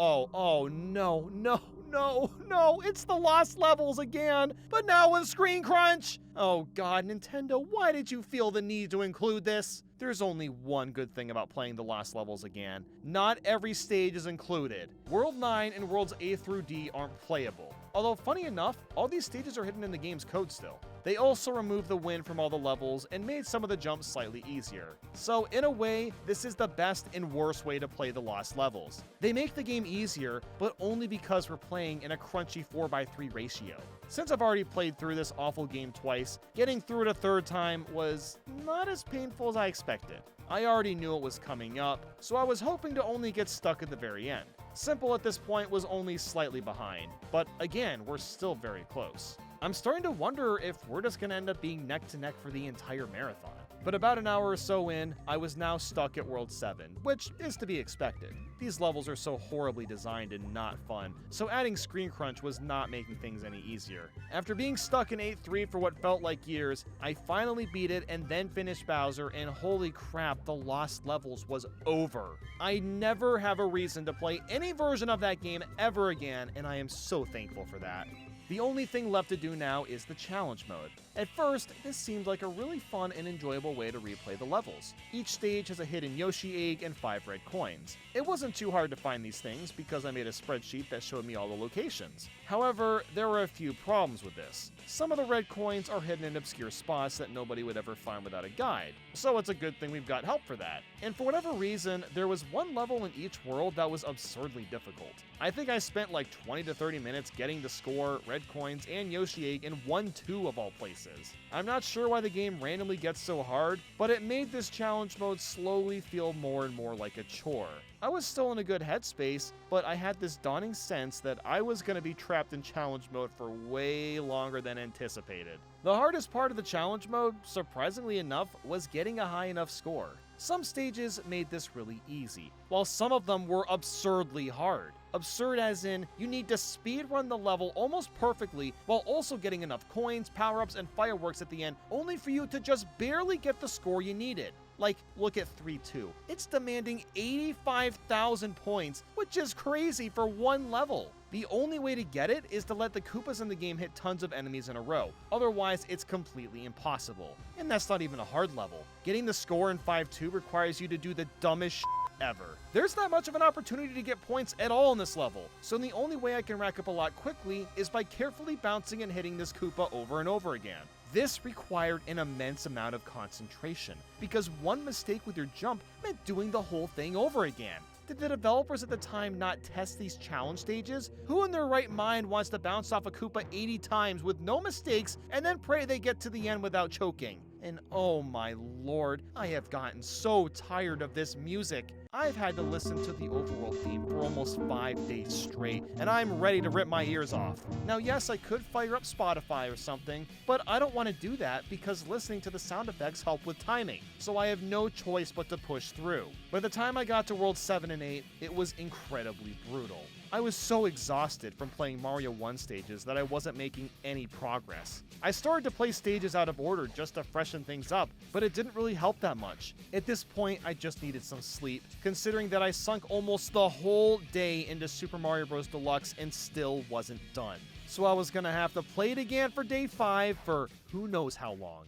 no, it's the Lost Levels again, but now with screen crunch! Oh god, Nintendo, why did you feel the need to include this? There's only one good thing about playing the Lost Levels again. Not every stage is included. World 9 and Worlds A through D aren't playable. Although, funny enough, all these stages are hidden in the game's code still. They also removed the wind from all the levels and made some of the jumps slightly easier. So in a way, this is the best and worst way to play the Lost Levels. They make the game easier, but only because we're playing in a crunchy 4:3 ratio. Since I've already played through this awful game twice, getting through it a third time was not as painful as I expected. I already knew it was coming up, so I was hoping to only get stuck at the very end. Simple at this point was only slightly behind, but again, we're still very close. I'm starting to wonder if we're just going to end up being neck to neck for the entire marathon. But about an hour or so in, I was now stuck at World 7, which is to be expected. These levels are so horribly designed and not fun, so adding screen crunch was not making things any easier. After being stuck in 8-3 for what felt like years, I finally beat it and then finished Bowser, and holy crap, the Lost Levels was over. I never have a reason to play any version of that game ever again, and I am so thankful for that. The only thing left to do now is the challenge mode. At first, this seemed like a really fun and enjoyable way to replay the levels. Each stage has a hidden Yoshi egg and 5 red coins. It wasn't too hard to find these things because I made a spreadsheet that showed me all the locations. However, there were a few problems with this. Some of the red coins are hidden in obscure spots that nobody would ever find without a guide, so it's a good thing we've got help for that. And for whatever reason, there was one level in each world that was absurdly difficult. I think I spent like 20 to 30 minutes getting to score red coins and Yoshi egg in 1-2 of all places. I'm not sure why the game randomly gets so hard, but it made this challenge mode slowly feel more and more like a chore. I was still in a good headspace, but I had this dawning sense that I was going to be trapped in challenge mode for way longer than anticipated. The hardest part of the challenge mode, surprisingly enough, was getting a high enough score. Some stages made this really easy, while some of them were absurdly hard. Absurd as in, you need to speedrun the level almost perfectly while also getting enough coins, power-ups, and fireworks at the end, only for you to just barely get the score you needed. Like, look at 3-2. It's demanding 85,000 points, which is crazy for one level. The only way to get it is to let the Koopas in the game hit tons of enemies in a row. Otherwise, it's completely impossible. And that's not even a hard level. Getting the score in 5-2 requires you to do the dumbest shit ever. There's not much of an opportunity to get points at all in this level, so the only way I can rack up a lot quickly is by carefully bouncing and hitting this Koopa over and over again. This required an immense amount of concentration, because one mistake with your jump meant doing the whole thing over again. Did the developers at the time not test these challenge stages? Who in their right mind wants to bounce off a Koopa 80 times with no mistakes and then pray they get to the end without choking? And oh my lord, I have gotten so tired of this music. I've had to listen to the overworld theme for almost 5 days straight, and I'm ready to rip my ears off. Now yes, I could fire up Spotify or something, but I don't want to do that because listening to the sound effects help with timing, so I have no choice but to push through. By the time I got to World 7 and 8, it was incredibly brutal. I was so exhausted from playing Mario 1 stages that I wasn't making any progress. I started to play stages out of order just to freshen things up, but it didn't really help that much. At this point, I just needed some sleep, considering that I sunk almost the whole day into Super Mario Bros. Deluxe and still wasn't done. So I was gonna have to play it again for day 5 for who knows how long.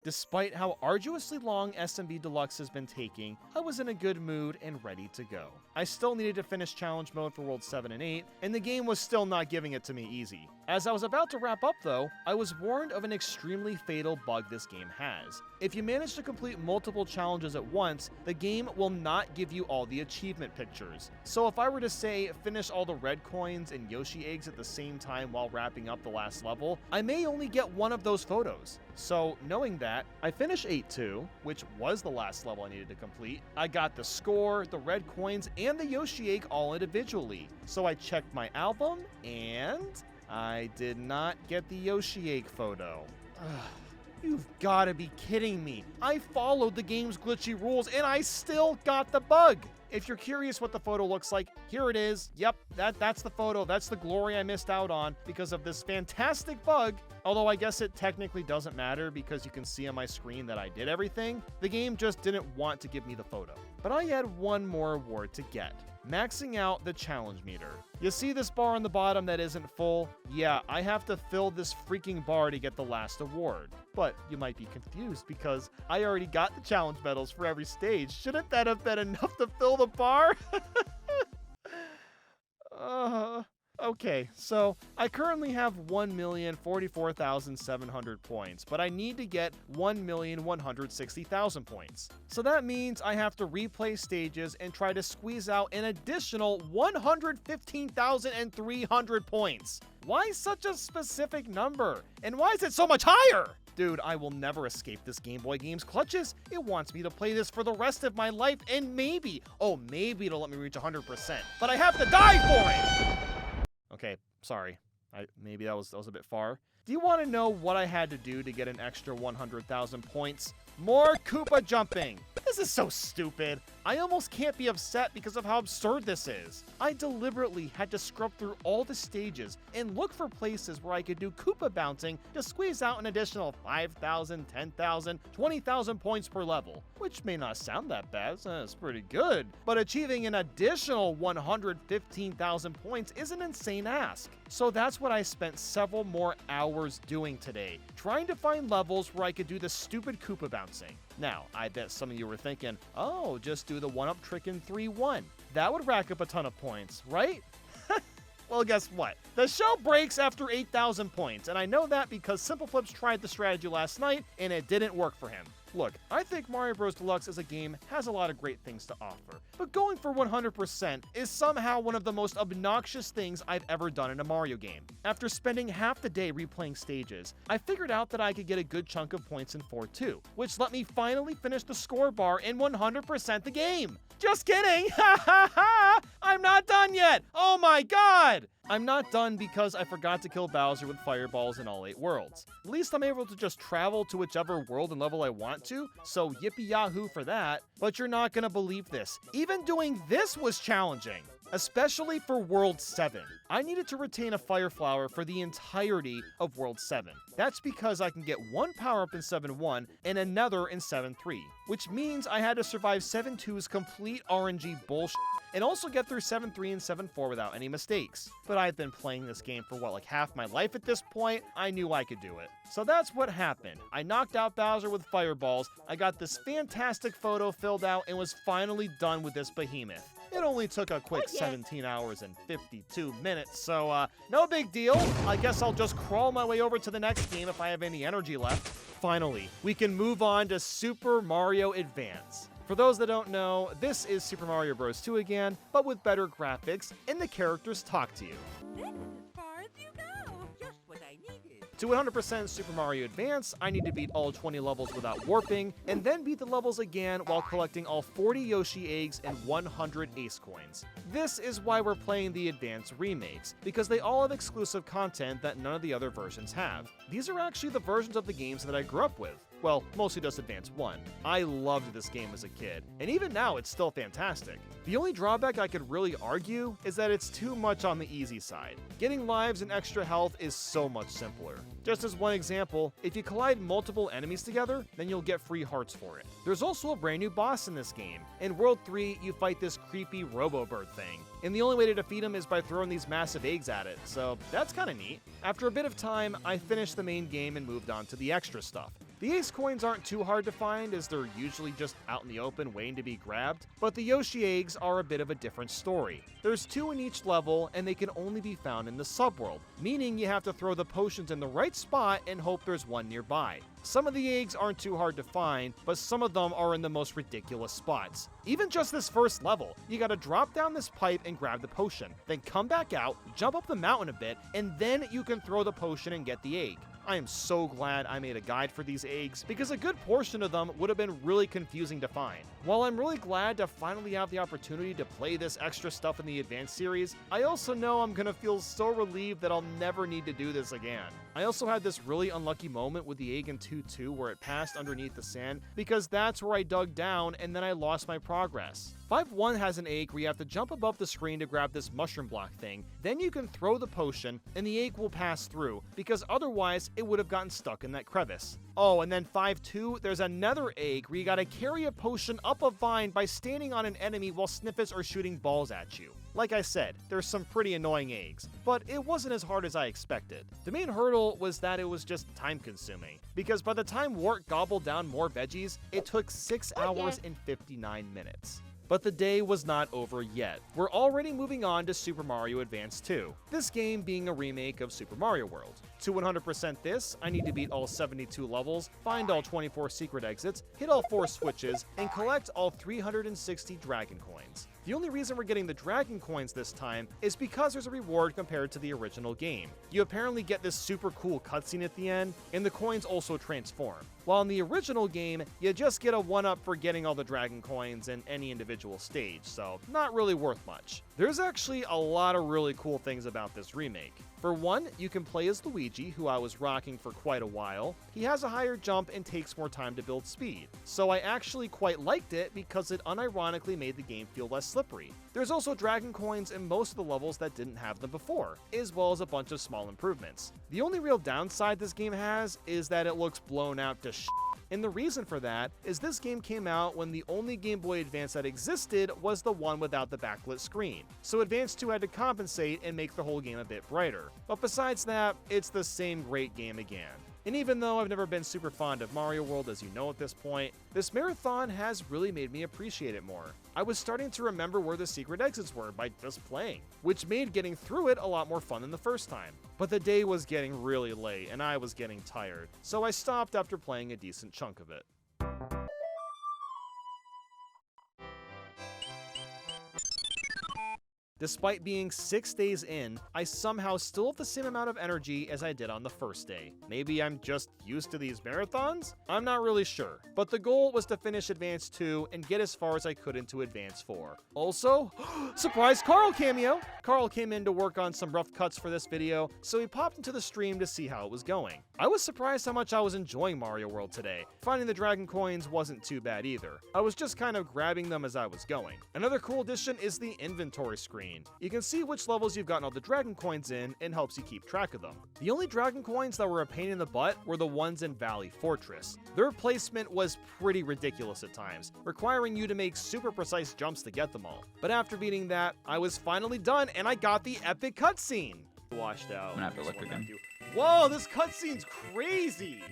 Despite how arduously long SMB Deluxe has been taking, I was in a good mood and ready to go. I still needed to finish challenge mode for World 7 and 8, and the game was still not giving it to me easy. As I was about to wrap up though, I was warned of an extremely fatal bug this game has. If you manage to complete multiple challenges at once, the game will not give you all the achievement pictures. So if I were to say finish all the red coins and Yoshi eggs at the same time while wrapping up the last level, I may only get one of those photos. So knowing that, I finished 8-2, which was the last level I needed to complete. I got the score, the red coins, and the Yoshi egg all individually. So I checked my album, and I did not get the Yoshi egg photo. You've gotta be kidding me. I followed the game's glitchy rules and I still got the bug. If you're curious what the photo looks like, here it is. Yep, that's the photo. That's the glory I missed out on because of this fantastic bug. Although I guess it technically doesn't matter because you can see on my screen that I did everything. The game just didn't want to give me the photo. But I had one more award to get. Maxing out the challenge meter. You see this bar on the bottom that isn't full? Yeah, I have to fill this freaking bar to get the last award. But you might be confused because I already got the challenge medals for every stage. Shouldn't that have been enough to fill the bar? Okay, so I currently have 1,044,700 points, but I need to get 1,160,000 points. So that means I have to replay stages and try to squeeze out an additional 115,300 points. Why such a specific number? And why is it so much higher? Dude, I will never escape this Game Boy game's clutches. It wants me to play this for the rest of my life and maybe it'll let me reach 100%. But I have to die for it! Okay, sorry. Maybe that was a bit far. Do you want to know what I had to do to get an extra 100,000 points? More Koopa jumping! This is so stupid. I almost can't be upset because of how absurd this is. I deliberately had to scrub through all the stages and look for places where I could do Koopa bouncing to squeeze out an additional 5,000, 10,000, 20,000 points per level, which may not sound that bad, it's pretty good, but achieving an additional 115,000 points is an insane ask. So that's what I spent several more hours doing today, trying to find levels where I could do the stupid Koopa bouncing. Now, I bet some of you were thinking, oh, just do the one-up trick in 3-1. That would rack up a ton of points, right? Well, guess what? The show breaks after 8,000 points, and I know that because Simple Flips tried the strategy last night, and it didn't work for him. Look, I think Mario Bros. Deluxe as a game has a lot of great things to offer, but going for 100% is somehow one of the most obnoxious things I've ever done in a Mario game. After spending half the day replaying stages, I figured out that I could get a good chunk of points in 4-2, which let me finally finish the score bar and 100% the game. Just kidding! Ha ha ha! I'm not done yet! Oh my god! I'm not done because I forgot to kill Bowser with fireballs in all 8 worlds. At least I'm able to just travel to whichever world and level I want to, so yippee yahoo for that. But you're not gonna believe this. Even doing this was challenging. Especially for World 7. I needed to retain a Fire Flower for the entirety of World 7. That's because I can get one power-up in 7-1 and another in 7-3, which means I had to survive 7-2's complete RNG bullshit and also get through 7-3 and 7-4 without any mistakes. But I've been playing this game for like half my life at this point. I knew I could do it. So that's what happened. I knocked out Bowser with fireballs, I got this fantastic photo filled out, and was finally done with this behemoth. It only took a quick 17 hours and 52 minutes, so no big deal. I guess I'll just crawl my way over to the next game if I have any energy left. Finally, we can move on to Super Mario Advance. For those that don't know, this is Super Mario Bros. 2 again, but with better graphics, and the characters talk to you. This is as far as you go. Just what I needed. To 100% Super Mario Advance, I need to beat all 20 levels without warping, and then beat the levels again while collecting all 40 Yoshi eggs and 100 Ace coins. This is why we're playing the Advance remakes, because they all have exclusive content that none of the other versions have. These are actually the versions of the games that I grew up with. Well, mostly just Advance 1. I loved this game as a kid, and even now it's still fantastic. The only drawback I could really argue is that it's too much on the easy side. Getting lives and extra health is so much simpler. Just as one example, if you collide multiple enemies together, then you'll get free hearts for it. There's also a brand new boss in this game. In World 3, you fight this creepy Robo-Bird thing, and the only way to defeat him is by throwing these massive eggs at it, so that's kinda neat. After a bit of time, I finished the main game and moved on to the extra stuff. The Ace coins aren't too hard to find as they're usually just out in the open waiting to be grabbed, but the Yoshi eggs are a bit of a different story. There's 2 in each level and they can only be found in the subworld, meaning you have to throw the potions in the right spot and hope there's one nearby. Some of the eggs aren't too hard to find, but some of them are in the most ridiculous spots. Even just this first level, you gotta drop down this pipe and grab the potion, then come back out, jump up the mountain a bit, and then you can throw the potion and get the egg. I am so glad I made a guide for these eggs because a good portion of them would have been really confusing to find. While I'm really glad to finally have the opportunity to play this extra stuff in the Advanced series, I also know I'm gonna feel so relieved that I'll never need to do this again. I also had this really unlucky moment with the egg in 2-2 where it passed underneath the sand because that's where I dug down and then I lost my progress. 5-1 has an egg where you have to jump above the screen to grab this mushroom block thing, then you can throw the potion and the egg will pass through because otherwise it would have gotten stuck in that crevice. Oh, and then 5-2, there's another egg where you gotta carry a potion up a vine by standing on an enemy while snippets are shooting balls at you. Like I said, there's some pretty annoying eggs, but it wasn't as hard as I expected. The main hurdle was that it was just time consuming, because by the time Wart gobbled down more veggies, it took 6 hours and 59 minutes. But the day was not over yet. We're already moving on to Super Mario Advance 2, this game being a remake of Super Mario World. To 100% this, I need to beat all 72 levels, find all 24 secret exits, hit all 4 switches, and collect all 360 Dragon Coins. The only reason we're getting the Dragon Coins this time is because there's a reward compared to the original game. You apparently get this super cool cutscene at the end, and the coins also transform. While in the original game, you just get a 1-up for getting all the Dragon Coins in any individual stage, so not really worth much. There's actually a lot of really cool things about this remake. For one, you can play as Luigi, who I was rocking for quite a while. He has a higher jump and takes more time to build speed. So I actually quite liked it because it unironically made the game feel less slippery. There's also Dragon Coins in most of the levels that didn't have them before, as well as a bunch of small improvements. The only real downside this game has is that it looks blown out to shit. And the reason for that is this game came out when the only Game Boy Advance that existed was the one without the backlit screen. So Advance 2 had to compensate and make the whole game a bit brighter. But besides that, it's the same great game again. And even though I've never been super fond of Mario World, as you know at this point, this marathon has really made me appreciate it more. I was starting to remember where the secret exits were by just playing, which made getting through it a lot more fun than the first time. But the day was getting really late and I was getting tired, so I stopped after playing a decent chunk of it. Despite being 6 days in, I somehow still have the same amount of energy as I did on the first day. Maybe I'm just used to these marathons? I'm not really sure, but the goal was to finish Advance 2 and get as far as I could into Advance 4. Also, surprise Carl cameo! Carl came in to work on some rough cuts for this video, so he popped into the stream to see how it was going. I was surprised how much I was enjoying Mario World today. Finding the Dragon Coins wasn't too bad either. I was just kind of grabbing them as I was going. Another cool addition is the inventory screen. You can see which levels you've gotten all the Dragon Coins in and helps you keep track of them. The only Dragon Coins that were a pain in the butt were the ones in Valley Fortress. Their placement was pretty ridiculous at times, requiring you to make super precise jumps to get them all. But after beating that, I was finally done and I got the epic cutscene! Washed out. I'm gonna have to look again. Whoa, this cutscene's crazy!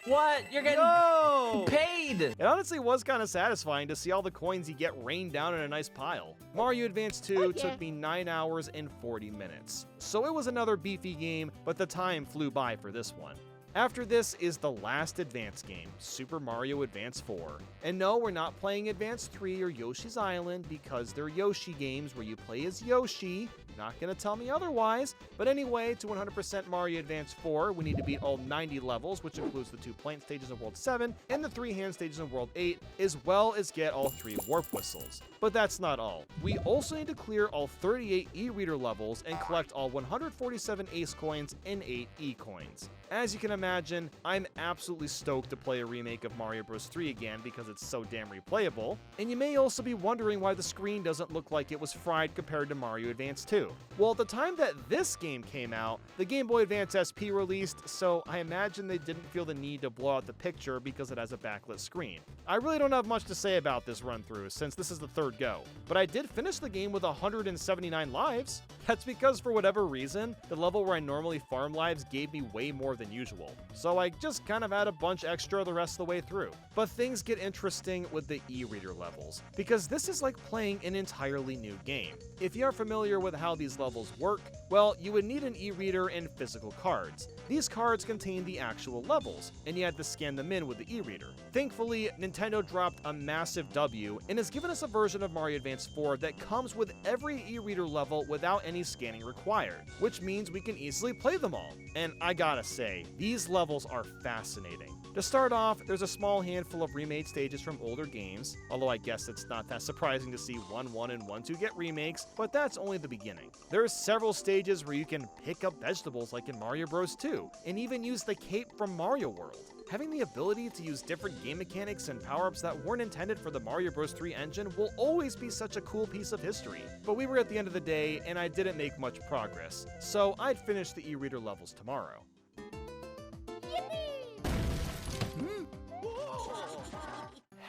What? You're getting paid! It honestly was kind of satisfying to see all the coins you get rained down in a nice pile. Mario Advance 2 took me 9 hours and 40 minutes. So it was another beefy game, but the time flew by for this one. After this is the last Advance game, Super Mario Advance 4. And no, we're not playing Advance 3 or Yoshi's Island because they're Yoshi games where you play as Yoshi. Not gonna tell me otherwise. But anyway, to 100% Mario Advance 4, we need to beat all 90 levels, which includes the 2 plant stages of World 7 and the 3 hand stages of World 8, as well as get all 3 warp whistles. But that's not all. We also need to clear all 38 e-reader levels and collect all 147 Ace coins and 8 E coins. As you can imagine, I'm absolutely stoked to play a remake of Mario Bros. 3 again because it's so damn replayable. And you may also be wondering why the screen doesn't look like it was fried compared to Mario Advance 2. too. Well, at the time that this game came out, the Game Boy Advance SP released, so I imagine they didn't feel the need to blow out the picture because it has a backlit screen. I really don't have much to say about this run-through, since this is the third go, but I did finish the game with 179 lives. That's because for whatever reason, the level where I normally farm lives gave me way more than usual, so I just kind of had a bunch extra the rest of the way through. But things get interesting with the e-reader levels, because this is like playing an entirely new game. If you aren't familiar with how these levels work, well, you would need an e-reader and physical cards. These cards contain the actual levels, and you had to scan them in with the e-reader. Thankfully, Nintendo dropped a massive W and has given us a version of Mario Advance 4 that comes with every e-reader level without any scanning required, which means we can easily play them all. And I gotta say, these levels are fascinating. To start off, there's a small handful of remade stages from older games, although I guess it's not that surprising to see 1-1 and 1-2 get remakes, but that's only the beginning. There's several stages where you can pick up vegetables like in Mario Bros. 2, and even use the cape from Mario World. Having the ability to use different game mechanics and power-ups that weren't intended for the Mario Bros. 3 engine will always be such a cool piece of history. But we were at the end of the day, and I didn't make much progress, so I'd finish the e-reader levels tomorrow.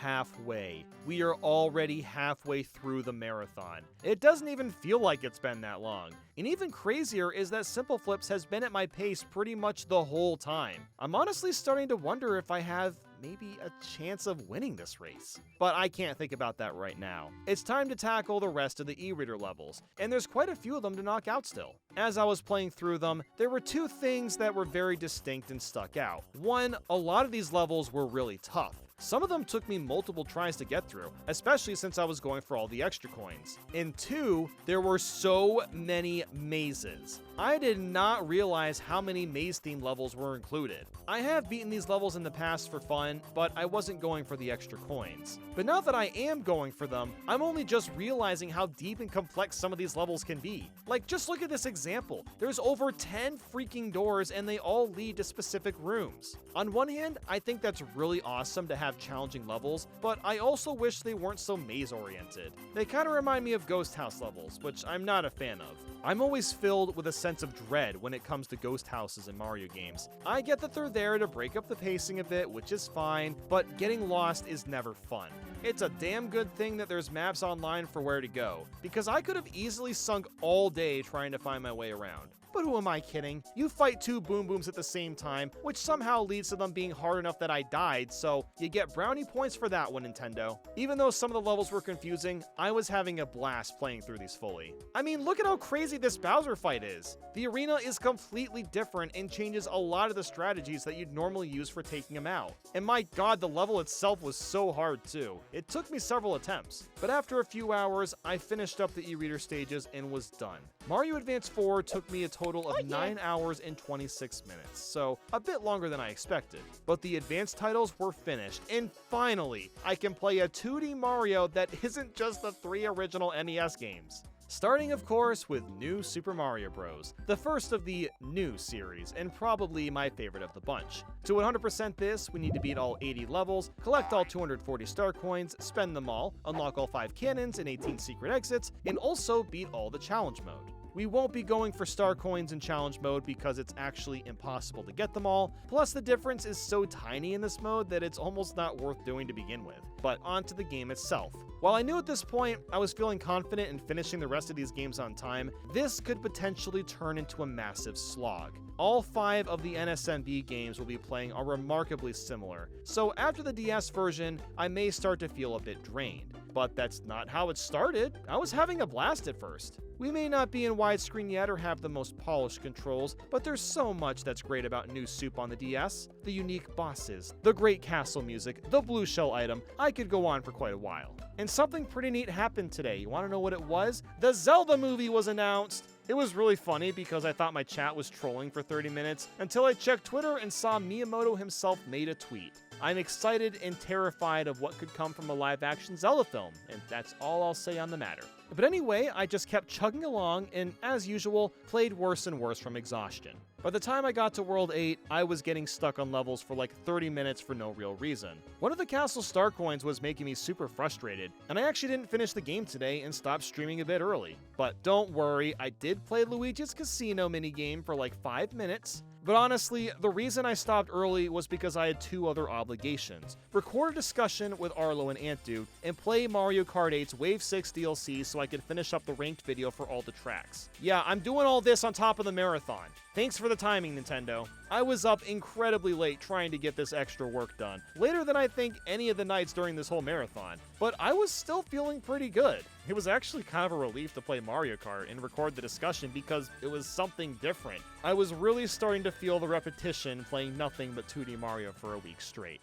Halfway. We are already halfway through the marathon. It doesn't even feel like it's been that long. And even crazier is that Simple Flips has been at my pace pretty much the whole time. I'm honestly starting to wonder if I have maybe a chance of winning this race. But I can't think about that right now. It's time to tackle the rest of the e-reader levels, and there's quite a few of them to knock out still. As I was playing through them, there were two things that were very distinct and stuck out. One, a lot of these levels were really tough. Some of them took me multiple tries to get through, especially since I was going for all the extra coins. And two, there were so many mazes. I did not realize how many maze-themed levels were included. I have beaten these levels in the past for fun, but I wasn't going for the extra coins. But now that I am going for them, I'm only just realizing how deep and complex some of these levels can be. Like, just look at this example. There's over 10 freaking doors and they all lead to specific rooms. On one hand, I think that's really awesome to have challenging levels, but I also wish they weren't so maze-oriented. They kind of remind me of Ghost House levels, which I'm not a fan of. I'm always filled with a sense of dread when it comes to ghost houses in Mario games. I get that they're there to break up the pacing a bit, which is fine, but getting lost is never fun. It's a damn good thing that there's maps online for where to go, because I could have easily sunk all day trying to find my way around. But who am I kidding? You fight two Boom Booms at the same time, which somehow leads to them being hard enough that I died, so you get brownie points for that one, Nintendo. Even though some of the levels were confusing, I was having a blast playing through these fully. I mean, look at how crazy this Bowser fight is. The arena is completely different and changes a lot of the strategies that you'd normally use for taking him out. And my god, the level itself was so hard too. It took me several attempts, but after a few hours, I finished up the e-reader stages and was done. Mario Advance 4 took me a total of 9 hours and 26 minutes, so a bit longer than I expected. But the advanced titles were finished, and finally, I can play a 2D Mario that isn't just the 3 original NES games. Starting, of course, with New Super Mario Bros., the first of the new series, and probably my favorite of the bunch. To 100% this, we need to beat all 80 levels, collect all 240 star coins, spend them all, unlock all 5 cannons and 18 secret exits, and also beat all the challenge mode. We won't be going for star coins in challenge mode because it's actually impossible to get them all, plus the difference is so tiny in this mode that it's almost not worth doing to begin with. But on to the game itself. While I knew at this point I was feeling confident in finishing the rest of these games on time, this could potentially turn into a massive slog. All 5 of the NSMB games we'll be playing are remarkably similar, so after the DS version, I may start to feel a bit drained. But that's not how it started. I was having a blast at first. We may not be in widescreen yet or have the most polished controls, but there's so much that's great about New Soup on the DS. The unique bosses, the great castle music, the blue shell item. I could go on for quite a while. And something pretty neat happened today. You want to know what it was? The Zelda movie was announced! It was really funny because I thought my chat was trolling for 30 minutes until I checked Twitter and saw Miyamoto himself made a tweet. I'm excited and terrified of what could come from a live-action Zelda film, and that's all I'll say on the matter. But anyway, I just kept chugging along and, as usual, played worse and worse from exhaustion. By the time I got to World 8, I was getting stuck on levels for like 30 minutes for no real reason. One of the castle star coins was making me super frustrated, and I actually didn't finish the game today and stopped streaming a bit early. But don't worry, I did play Luigi's Casino minigame for like 5 minutes. But honestly, the reason I stopped early was because I had 2 other obligations. Record a discussion with Arlo and Antdude, and play Mario Kart 8's Wave 6 DLC so I could finish up the ranked video for all the tracks. Yeah, I'm doing all this on top of the marathon. Thanks for the timing, Nintendo. I was up incredibly late trying to get this extra work done, later than I think any of the nights during this whole marathon, but I was still feeling pretty good. It was actually kind of a relief to play Mario Kart and record the discussion because it was something different. I was really starting to feel the repetition playing nothing but 2D Mario for a week straight.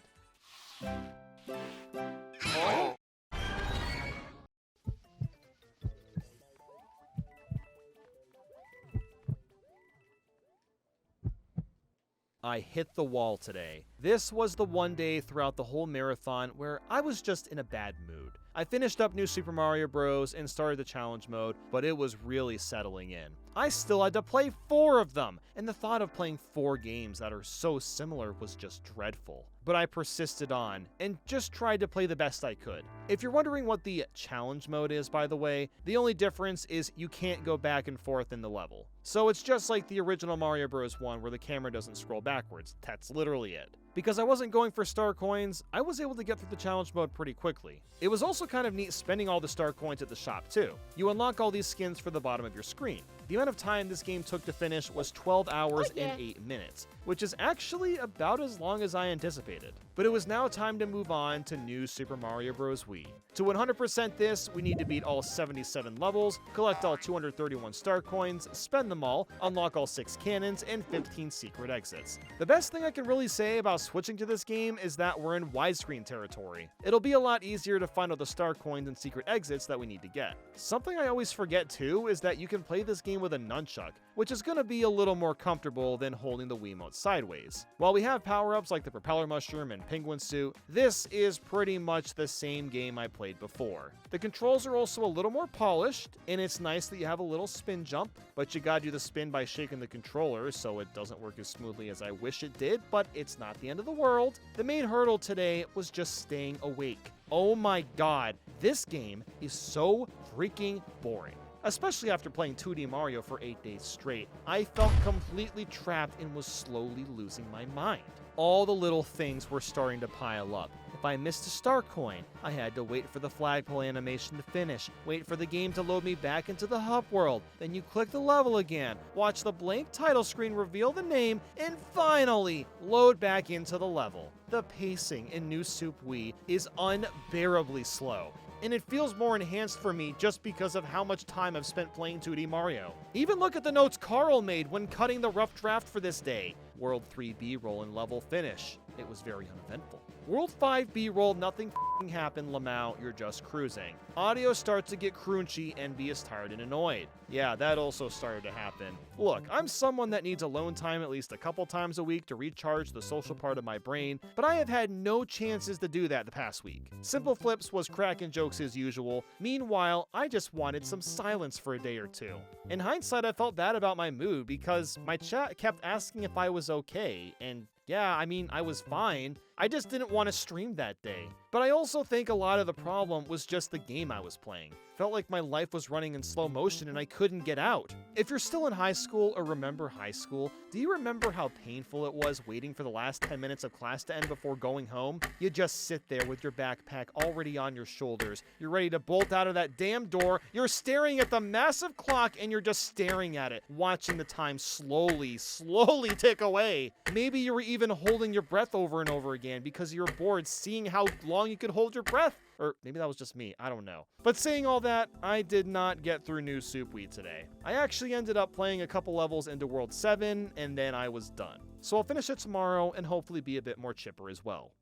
I hit the wall today. This was the one day throughout the whole marathon where I was just in a bad mood. I finished up New Super Mario Bros. And started the challenge mode, but it was really settling in. I still had to play 4 of them, and the thought of playing 4 games that are so similar was just dreadful. But I persisted on, and just tried to play the best I could. If you're wondering what the challenge mode is, by the way, the only difference is you can't go back and forth in the level. So it's just like the original Mario Bros. 1 where the camera doesn't scroll backwards. That's literally it. Because I wasn't going for star coins, I was able to get through the challenge mode pretty quickly. It was also kind of neat spending all the star coins at the shop too. You unlock all these skins for the bottom of your screen. The amount of time this game took to finish was 12 hours and 8 minutes, which is actually about as long as I anticipated. But it was now time to move on to New Super Mario Bros. Wii. To 100% this, we need to beat all 77 levels, collect all 231 star coins, spend them all, unlock all 6 cannons, and 15 secret exits. The best thing I can really say about switching to this game is that we're in widescreen territory. It'll be a lot easier to find all the star coins and secret exits that we need to get. Something I always forget too is that you can play this game with a nunchuck, which is going to be a little more comfortable than holding the Wiimote sideways. While we have power-ups like the propeller mushroom and penguin suit, this is pretty much the same game I played before. The controls are also a little more polished, and it's nice that you have a little spin jump, but you gotta do the spin by shaking the controller, so it doesn't work as smoothly as I wish it did, but it's not the end of the world. The main hurdle today was just staying awake. Oh my god, this game is so freaking boring. Especially after playing 2D Mario for 8 days straight, I felt completely trapped and was slowly losing my mind. All the little things were starting to pile up. If I missed a star coin, I had to wait for the flagpole animation to finish, wait for the game to load me back into the hub world, then you click the level again, watch the blank title screen reveal the name, and finally load back into the level. The pacing in New Super Wii is unbearably slow, and it feels more enhanced for me just because of how much time I've spent playing 2D Mario. Even look at the notes Carl made when cutting the rough draft for this day. World 3 B-roll and level finish. It was very uneventful. World 5 B-roll, nothing happened, Lamau, you're just cruising. Audio starts to get crunchy and be as tired and annoyed. Yeah, that also started to happen. Look, I'm someone that needs alone time at least a couple times a week to recharge the social part of my brain, but I have had no chances to do that the past week. Simple Flips was cracking jokes as usual. Meanwhile, I just wanted some silence for a day or two. In hindsight, I felt bad about my mood because my chat kept asking if I was okay, and yeah, I mean, I was fine. I just didn't want to stream that day. But I also think a lot of the problem was just the game I was playing. Felt like my life was running in slow motion and I couldn't get out. If you're still in high school or remember high school, do you remember how painful it was waiting for the last 10 minutes of class to end before going home? You just sit there with your backpack already on your shoulders. You're ready to bolt out of that damn door. You're staring at the massive clock and you're just staring at it, watching the time slowly tick away. Maybe you were even holding your breath over and over again because you were bored seeing how long you could hold your breath. Or maybe that was just me, I don't know. But saying all that, I did not get through New Super Wii today. I actually ended up playing a couple levels into World 7, and then I was done. So I'll finish it tomorrow and hopefully be a bit more chipper as well.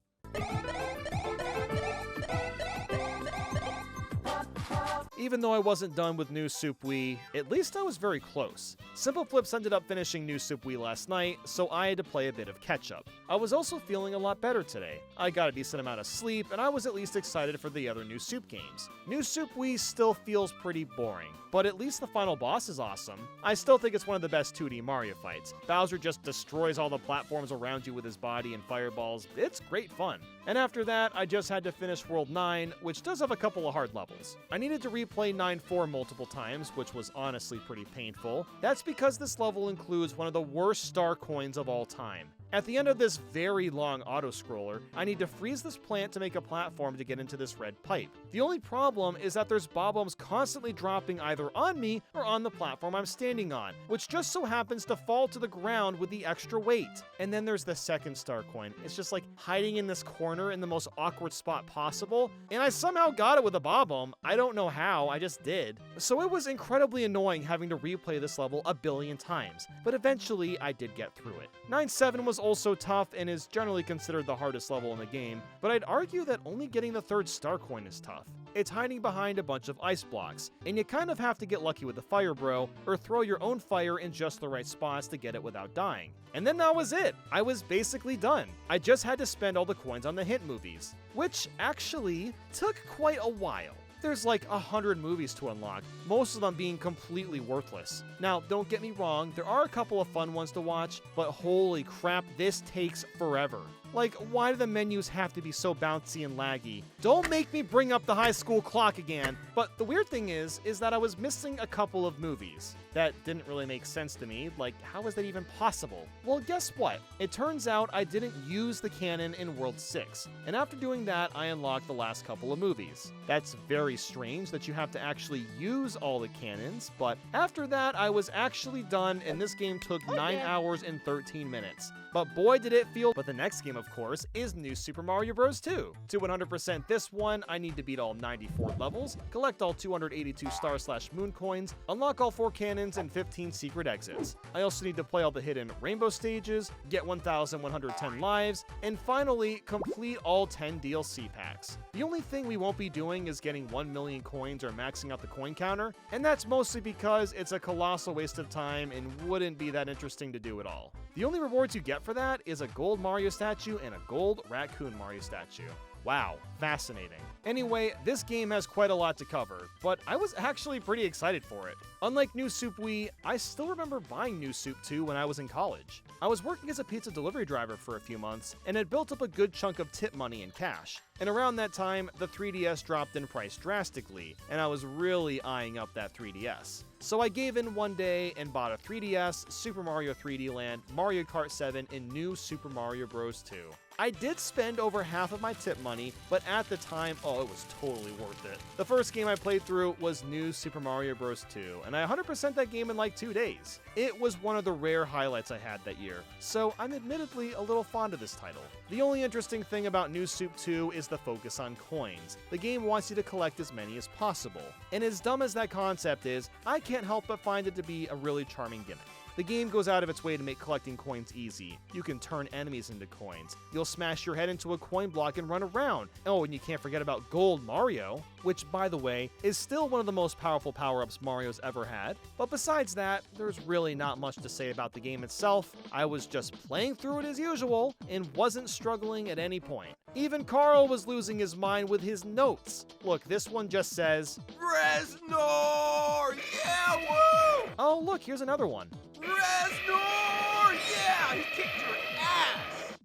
Even though I wasn't done with New Soup Wii, at least I was very close. Simple Flips ended up finishing New Soup Wii last night, so I had to play a bit of catch-up. I was also feeling a lot better today. I got a decent amount of sleep, and I was at least excited for the other New Soup games. New Soup Wii still feels pretty boring, but at least the final boss is awesome. I still think it's one of the best 2D Mario fights. Bowser just destroys all the platforms around you with his body and fireballs. It's great fun. And after that, I just had to finish World 9, which does have a couple of hard levels. I needed to replay 9-4 multiple times, which was honestly pretty painful. That's because this level includes one of the worst star coins of all time. At the end of this very long auto-scroller, I need to freeze this plant to make a platform to get into this red pipe. The only problem is that there's bob-ombs constantly dropping either on me or on the platform I'm standing on, which just so happens to fall to the ground with the extra weight. And then there's the second star coin. It's just like hiding in this corner in the most awkward spot possible, and I somehow got it with a bob-omb. I don't know how, I just did. So it was incredibly annoying having to replay this level a billion times, but eventually I did get through it. 9-7 was also tough and is generally considered the hardest level in the game, but I'd argue that only getting the third star coin is tough. It's hiding behind a bunch of ice blocks, and you kind of have to get lucky with the fire bro, or throw your own fire in just the right spots to get it without dying. And then that was it. I was basically done. I just had to spend all the coins on the hint movies, which actually took quite a while. There's like 100 movies to unlock, most of them being completely worthless. Now, don't get me wrong, there are a couple of fun ones to watch, but holy crap, this takes forever. Like, why do the menus have to be so bouncy and laggy? Don't make me bring up the high school clock again. But the weird thing is that I was missing a couple of movies. That didn't really make sense to me. Like, how is that even possible? Well, guess what? It turns out I didn't use the canon in World 6. And after doing that, I unlocked the last couple of movies. That's very strange that you have to actually use all the canons, but after that, I was actually done, and this game took 9 hours and 13 minutes. But boy did it feel. But the next game, of course, is New Super Mario Bros. 2. To 100% this one, I need to beat all 94 levels, collect all 282 star/moon coins, unlock all 4 cannons and 15 secret exits. I also need to play all the hidden rainbow stages, get 1,110 lives, and finally complete all 10 DLC packs. The only thing we won't be doing is getting 1 million coins or maxing out the coin counter, and that's mostly because it's a colossal waste of time and wouldn't be that interesting to do at all. The only rewards you get for that is a gold Mario statue and a gold raccoon Mario statue. Wow, fascinating. Anyway, this game has quite a lot to cover, but I was actually pretty excited for it. Unlike New Soup Wii, I still remember buying New Soup 2 when I was in college. I was working as a pizza delivery driver for a few months and had built up a good chunk of tip money in cash. And around that time, the 3DS dropped in price drastically, and I was really eyeing up that 3DS. So I gave in one day and bought a 3DS, Super Mario 3D Land, Mario Kart 7, and New Super Mario Bros. 2. I did spend over half of my tip money, but at the time, oh, it was totally worth it. The first game I played through was New Super Mario Bros. 2, and I 100% that game in like 2 days. It was one of the rare highlights I had that year, so I'm admittedly a little fond of this title. The only interesting thing about New Soup 2 is the focus on coins. The game wants you to collect as many as possible. And as dumb as that concept is, I can't help but find it to be a really charming gimmick. The game goes out of its way to make collecting coins easy. You can turn enemies into coins. You'll smash your head into a coin block and run around. Oh, and you can't forget about Gold Mario, which, by the way, is still one of the most powerful power-ups Mario's ever had. But besides that, there's really not much to say about the game itself. I was just playing through it as usual and wasn't struggling at any point. Even Carl was losing his mind with his notes. Look, this one just says, Reznor! Yeah, woo! Oh, look, here's another one. Reznor! Yeah, he kicked your ass!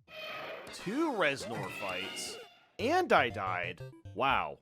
2 Reznor fights. And I died. Wow.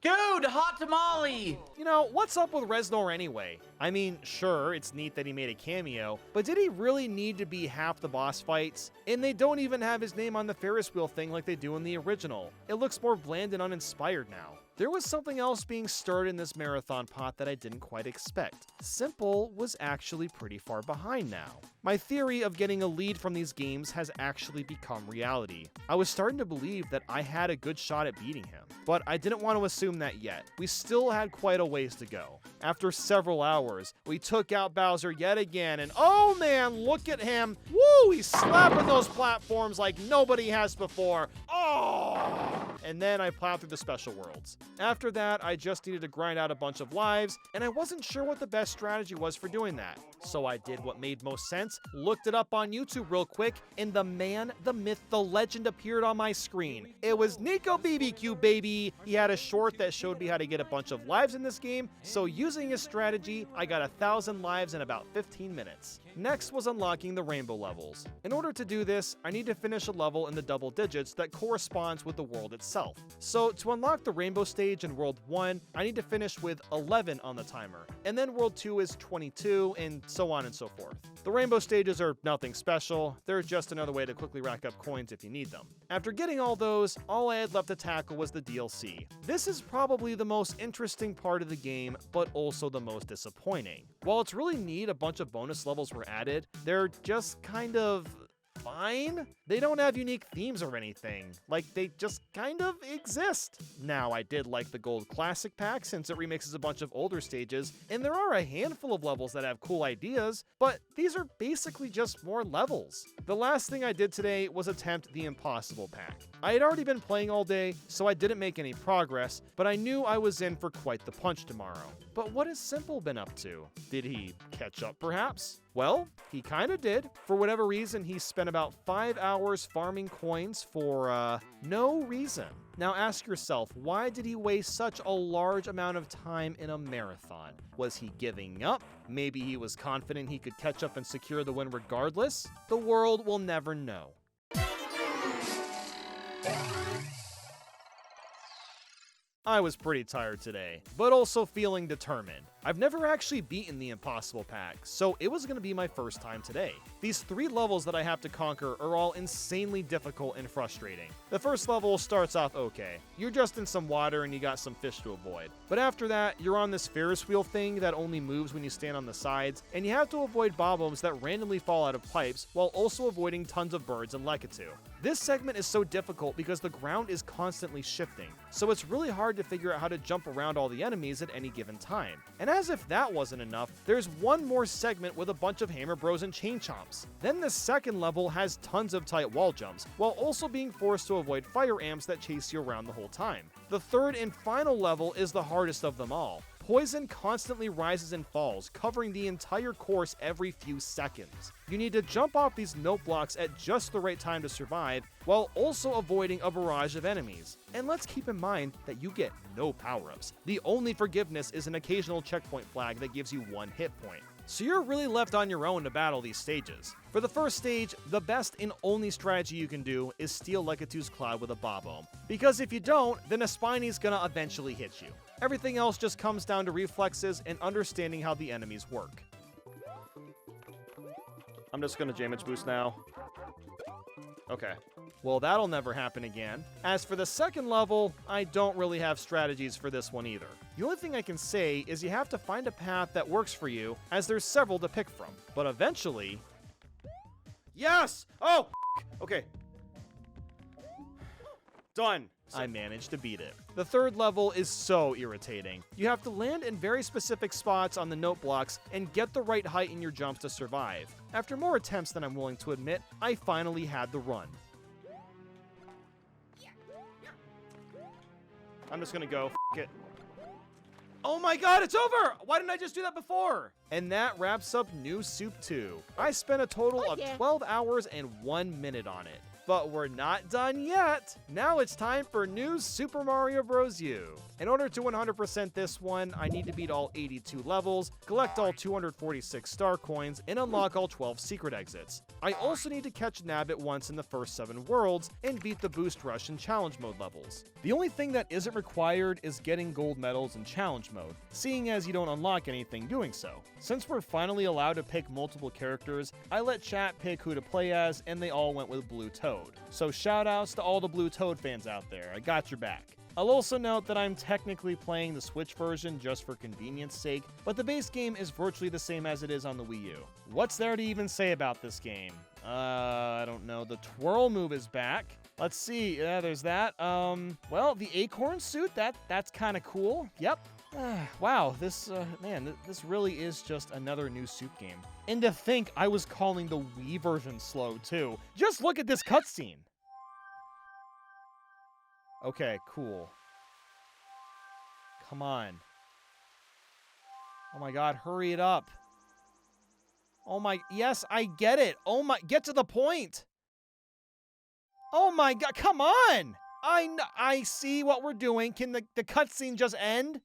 Dude, hot tamale! You know, what's up with Reznor anyway? I mean, sure, it's neat that he made a cameo, but did he really need to be half the boss fights? And they don't even have his name on the Ferris wheel thing like they do in the original. It looks more bland and uninspired now. There was something else being stirred in this marathon pot that I didn't quite expect. Simple was actually pretty far behind now. My theory of getting a lead from these games has actually become reality. I was starting to believe that I had a good shot at beating him, but I didn't want to assume that yet. We still had quite a ways to go. After several hours, we took out Bowser yet again, and oh man, look at him. Woo, he's slapping those platforms like nobody has before. Oh! and then I plowed through the special worlds. After that, I just needed to grind out a bunch of lives, and I wasn't sure what the best strategy was for doing that. So I did what made most sense, looked it up on YouTube real quick, and the man, the myth, the legend appeared on my screen. It was Nico BBQ, baby! He had a short that showed me how to get a bunch of lives in this game, so using his strategy, I got 1,000 lives in about 15 minutes. Next was unlocking the rainbow levels. In order to do this, I need to finish a level in the double digits that corresponds with the world itself. So to unlock the rainbow stage in World 1, I need to finish with 11 on the timer, and then World 2 is 22, and so on and so forth. The rainbow stages are nothing special, they're just another way to quickly rack up coins if you need them. After getting all those, all I had left to tackle was the DLC. This is probably the most interesting part of the game, but also the most disappointing. While it's really neat a bunch of bonus levels were added, they're just kind of fine. They don't have unique themes or anything, like they just kind of exist. Now, I did like the Gold Classic Pack since it remixes a bunch of older stages, and there are a handful of levels that have cool ideas, but these are basically just more levels. The last thing I did today was attempt the Impossible Pack. I had already been playing all day, so I didn't make any progress, but I knew I was in for quite the punch tomorrow. But what has Simple been up to? Did he catch up perhaps? Well, he kinda did. For whatever reason, he spent about 5 hours farming coins for, no reason. Now ask yourself, why did he waste such a large amount of time in a marathon? Was he giving up? Maybe he was confident he could catch up and secure the win regardless? The world will never know. I was pretty tired today, but also feeling determined. I've never actually beaten the Impossible Pack, so it was going to be my first time today. These 3 levels that I have to conquer are all insanely difficult and frustrating. The first level starts off okay. You're just in some water and you got some fish to avoid. But after that, you're on this Ferris wheel thing that only moves when you stand on the sides, and you have to avoid bob-ombs that randomly fall out of pipes while also avoiding tons of birds and Lekatu. This segment is so difficult because the ground is constantly shifting, so it's really hard to figure out how to jump around all the enemies at any given time. And as if that wasn't enough, there's one more segment with a bunch of Hammer Bros and Chain Chomps. Then the second level has tons of tight wall jumps, while also being forced to avoid fire amps that chase you around the whole time. The third and final level is the hardest of them all. Poison constantly rises and falls, covering the entire course every few seconds. You need to jump off these note blocks at just the right time to survive, while also avoiding a barrage of enemies. And let's keep in mind that you get no power-ups. The only forgiveness is an occasional checkpoint flag that gives you 1 hit point. So you're really left on your own to battle these stages. For the first stage, the best and only strategy you can do is steal Lekatu's Cloud with a Bob-omb. Because if you don't, then a Spiny's gonna eventually hit you. Everything else just comes down to reflexes and understanding how the enemies work. I'm just gonna Damage Boost now. Okay. Well, that'll never happen again. As for the second level, I don't really have strategies for this one either. The only thing I can say is you have to find a path that works for you, as there's several to pick from. But eventually... Yes! Oh, okay. Done. I managed to beat it. The third level is so irritating. You have to land in very specific spots on the note blocks and get the right height in your jumps to survive. After more attempts than I'm willing to admit, I finally had the run. I'm just gonna go, it. Oh my god, it's over! Why didn't I just do that before? And that wraps up New Soup 2. I spent a total of 12 hours and 1 minute on it. But we're not done yet! Now it's time for New Super Mario Bros. U. In order to 100% this one, I need to beat all 82 levels, collect all 246 star coins, and unlock all 12 secret exits. I also need to catch Nabbit once in the first 7 worlds, and beat the Boost Rush and Challenge Mode levels. The only thing that isn't required is getting gold medals in Challenge Mode, seeing as you don't unlock anything doing so. Since we're finally allowed to pick multiple characters, I let chat pick who to play as, and they all went with Blue Toad. So shoutouts to all the Blue Toad fans out there, I got your back. I'll also note that I'm technically playing the Switch version just for convenience sake, but the base game is virtually the same as it is on the Wii U. What's there to even say about this game? I don't know. The twirl move is back. Let's see, there's that. Well, the acorn suit, that's kind of cool. Yep. Wow, this really is just another new Soup game. And to think I was calling the Wii version slow too. Just look at this cutscene. Okay, cool. Come on. Oh my god, hurry it up. Oh my, yes, I get it. Oh my, get to the point. Oh my god, come on. I see what we're doing. Can the cutscene just end?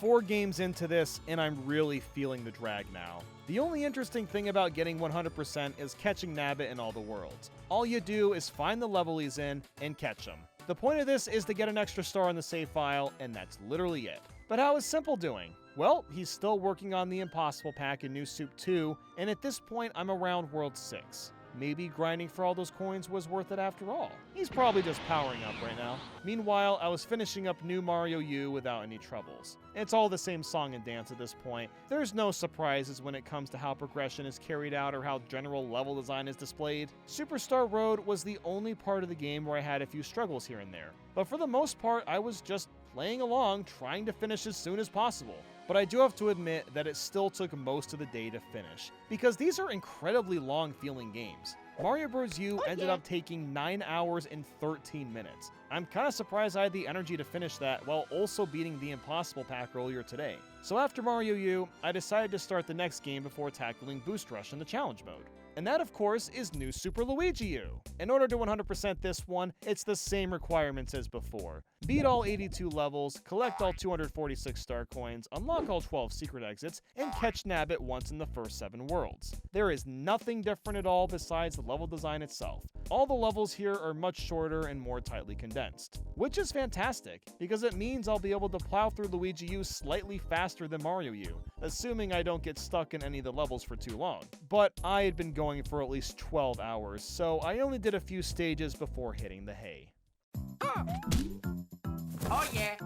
4 games into this, and I'm really feeling the drag now. The only interesting thing about getting 100% is catching Nabbit in all the worlds. All you do is find the level he's in and catch him. The point of this is to get an extra star on the save file, and that's literally it. But how is Simple doing? Well, he's still working on the Impossible Pack in New Soup 2, and at this point I'm around World 6. Maybe grinding for all those coins was worth it after all. He's probably just powering up right now. Meanwhile, I was finishing up New Mario U without any troubles. It's all the same song and dance at this point. There's no surprises when it comes to how progression is carried out or how general level design is displayed. Superstar Road was the only part of the game where I had a few struggles here and there. But for the most part, I was just playing along, trying to finish as soon as possible. But I do have to admit that it still took most of the day to finish, because these are incredibly long feeling games. Mario Bros. U ended up taking 9 hours and 13 minutes. I'm kinda surprised I had the energy to finish that while also beating the Impossible Pack earlier today. So after Mario U, I decided to start the next game before tackling Boost Rush in the challenge mode. And that, of course, is New Super Luigi U. In order to 100% this one, it's the same requirements as before. Beat all 82 levels, collect all 246 star coins, unlock all 12 secret exits, and catch Nabbit once in the first 7 worlds. There is nothing different at all besides the level design itself. All the levels here are much shorter and more tightly condensed, which is fantastic, because it means I'll be able to plow through Luigi U slightly faster than Mario U, assuming I don't get stuck in any of the levels for too long. But I had been going for at least 12 hours, so I only did a few stages before hitting the hay. Oh yeah.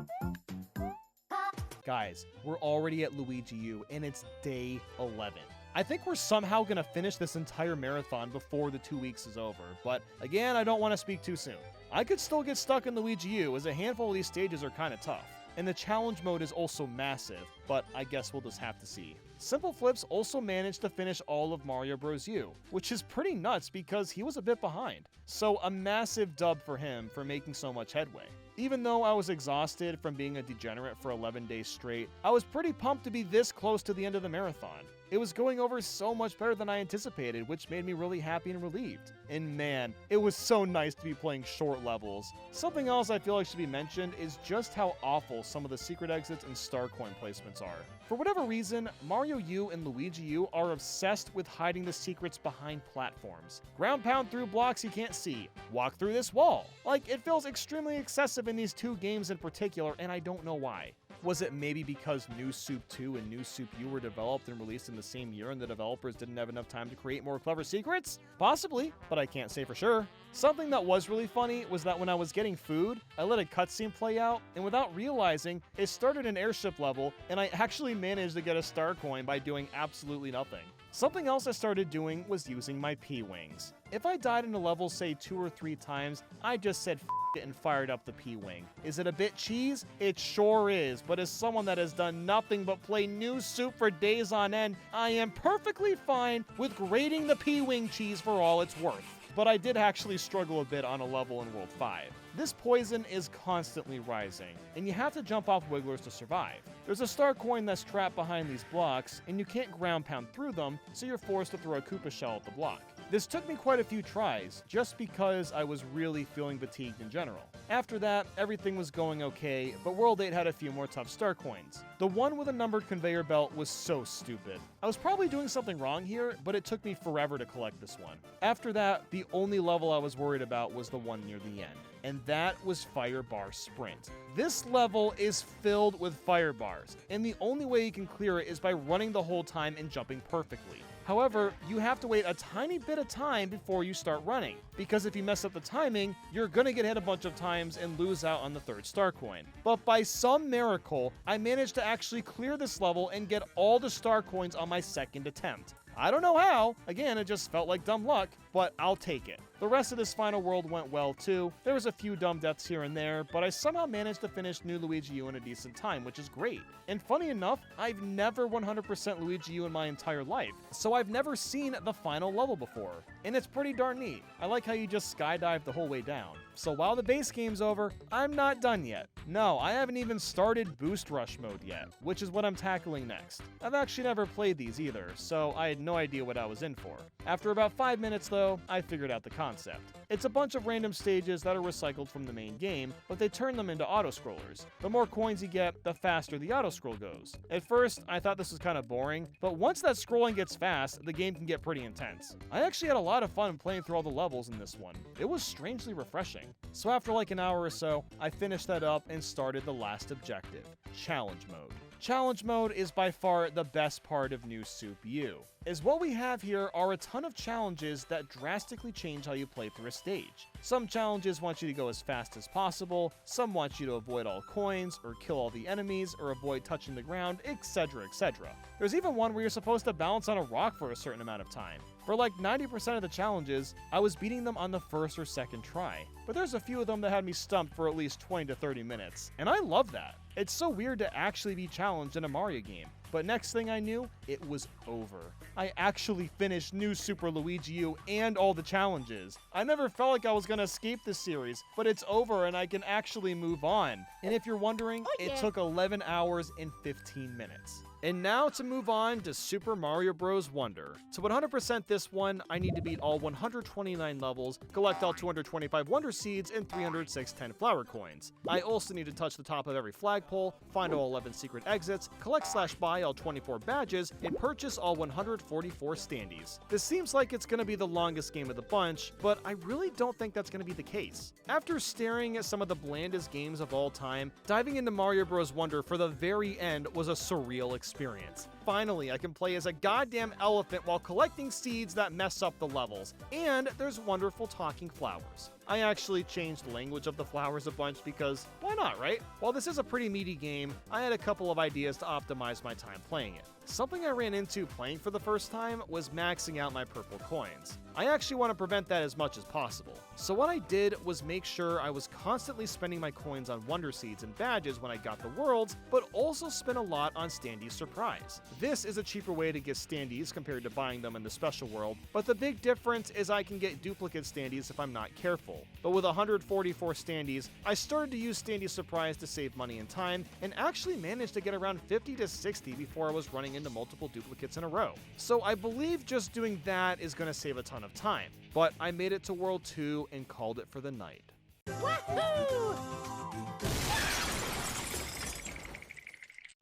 Guys, we're already at Luigi U, and it's day 11. I think we're somehow gonna finish this entire marathon before the 2 weeks is over, but again, I don't want to speak too soon. I could still get stuck in Luigi U, as a handful of these stages are kinda tough. And the challenge mode is also massive, but I guess we'll just have to see. Simple Flips also managed to finish all of Mario Bros. U, which is pretty nuts because he was a bit behind. So a massive dub for him for making so much headway. Even though I was exhausted from being a degenerate for 11 days straight, I was pretty pumped to be this close to the end of the marathon. It was going over so much better than I anticipated, which made me really happy and relieved. And man, it was so nice to be playing short levels. Something else I feel like should be mentioned is just how awful some of the secret exits and star coin placements are. For whatever reason, Mario U and Luigi U are obsessed with hiding the secrets behind platforms. Ground pound through blocks you can't see. Walk through this wall. Like, it feels extremely excessive in these 2 games in particular, and I don't know why. Was it maybe because New Soup 2 and New Soup U were developed and released in the same year and the developers didn't have enough time to create more clever secrets? Possibly, but I can't say for sure. Something that was really funny was that when I was getting food, I let a cutscene play out, and without realizing, it started an airship level, and I actually managed to get a star coin by doing absolutely nothing. Something else I started doing was using my P-Wings. If I died in a level, say 2 or 3 times, I just said f it and fired up the P-Wing. Is it a bit cheese? It sure is, but as someone that has done nothing but play New Soup for days on end, I am perfectly fine with grating the P-Wing cheese for all it's worth. But I did actually struggle a bit on a level in World 5. This poison is constantly rising, and you have to jump off wigglers to survive. There's a star coin that's trapped behind these blocks, and you can't ground pound through them, so you're forced to throw a Koopa shell at the block. This took me quite a few tries, just because I was really feeling fatigued in general. After that, everything was going okay, but World 8 had a few more tough star coins. The one with a numbered conveyor belt was so stupid. I was probably doing something wrong here, but it took me forever to collect this one. After that, the only level I was worried about was the one near the end, and that was Fire Bar Sprint. This level is filled with fire bars, and the only way you can clear it is by running the whole time and jumping perfectly. However, you have to wait a tiny bit of time before you start running, because if you mess up the timing, you're gonna get hit a bunch of times and lose out on the 3rd star coin. But by some miracle, I managed to actually clear this level and get all the star coins on my 2nd attempt. I don't know how, again, it just felt like dumb luck, but I'll take it. The rest of this final world went well too. There was a few dumb deaths here and there, but I somehow managed to finish New Luigi U in a decent time, which is great. And funny enough, I've never 100% Luigi U in my entire life, so I've never seen the final level before. And it's pretty darn neat. I like how you just skydive the whole way down. So while the base game's over, I'm not done yet. No, I haven't even started Boost Rush mode yet, which is what I'm tackling next. I've actually never played these either, so I had no idea what I was in for. After about 5 minutes though, I figured out the concept. It's a bunch of random stages that are recycled from the main game, but they turn them into auto-scrollers. The more coins you get, the faster the auto-scroll goes. At first, I thought this was kind of boring, but once that scrolling gets fast, the game can get pretty intense. I actually had a lot of fun playing through all the levels in this one. It was strangely refreshing. So after like an hour or so, I finished that up and started the last objective, Challenge Mode. Challenge Mode is by far the best part of New Soup U, as what we have here are a ton of challenges that drastically change how you play through a stage. Some challenges want you to go as fast as possible, some want you to avoid all coins, or kill all the enemies, or avoid touching the ground, etc, etc. There's even one where you're supposed to balance on a rock for a certain amount of time. For like 90% of the challenges, I was beating them on the first or second try, but there's a few of them that had me stumped for at least 20 to 30 minutes, and I love that. It's so weird to actually be challenged in a Mario game. But next thing I knew, it was over. I actually finished New Super Luigi U and all the challenges. I never felt like I was gonna escape this series, but it's over and I can actually move on. And if you're wondering, it took 11 hours and 15 minutes. And now to move on to Super Mario Bros. Wonder. To 100% this one, I need to beat all 129 levels, collect all 225 Wonder Seeds, and 306 10 Flower Coins. I also need to touch the top of every flagpole, find all 11 secret exits, collect/buy all 24 badges, and purchase all 144 standees. This seems like it's going to be the longest game of the bunch, but I really don't think that's going to be the case. After staring at some of the blandest games of all time, diving into Mario Bros. Wonder for the very end was a surreal experience. Finally, I can play as a goddamn elephant while collecting seeds that mess up the levels, and there's wonderful talking flowers. I actually changed the language of the flowers a bunch because why not, right? While this is a pretty meaty game, I had a couple of ideas to optimize my time playing it. Something I ran into playing for the first time was maxing out my purple coins. I actually want to prevent that as much as possible. So what I did was make sure I was constantly spending my coins on Wonder Seeds and badges when I got the worlds, but also spent a lot on Standee's Surprise. This is a cheaper way to get standees compared to buying them in the special world, but the big difference is I can get duplicate standees if I'm not careful. But with 144 standees, I started to use Standee's Surprise to save money and time, and actually managed to get around 50 to 60 before I was running into multiple duplicates in a row. So I believe just doing that is going to save a ton of time. But I made it to World 2 and called it for the night. Wahoo!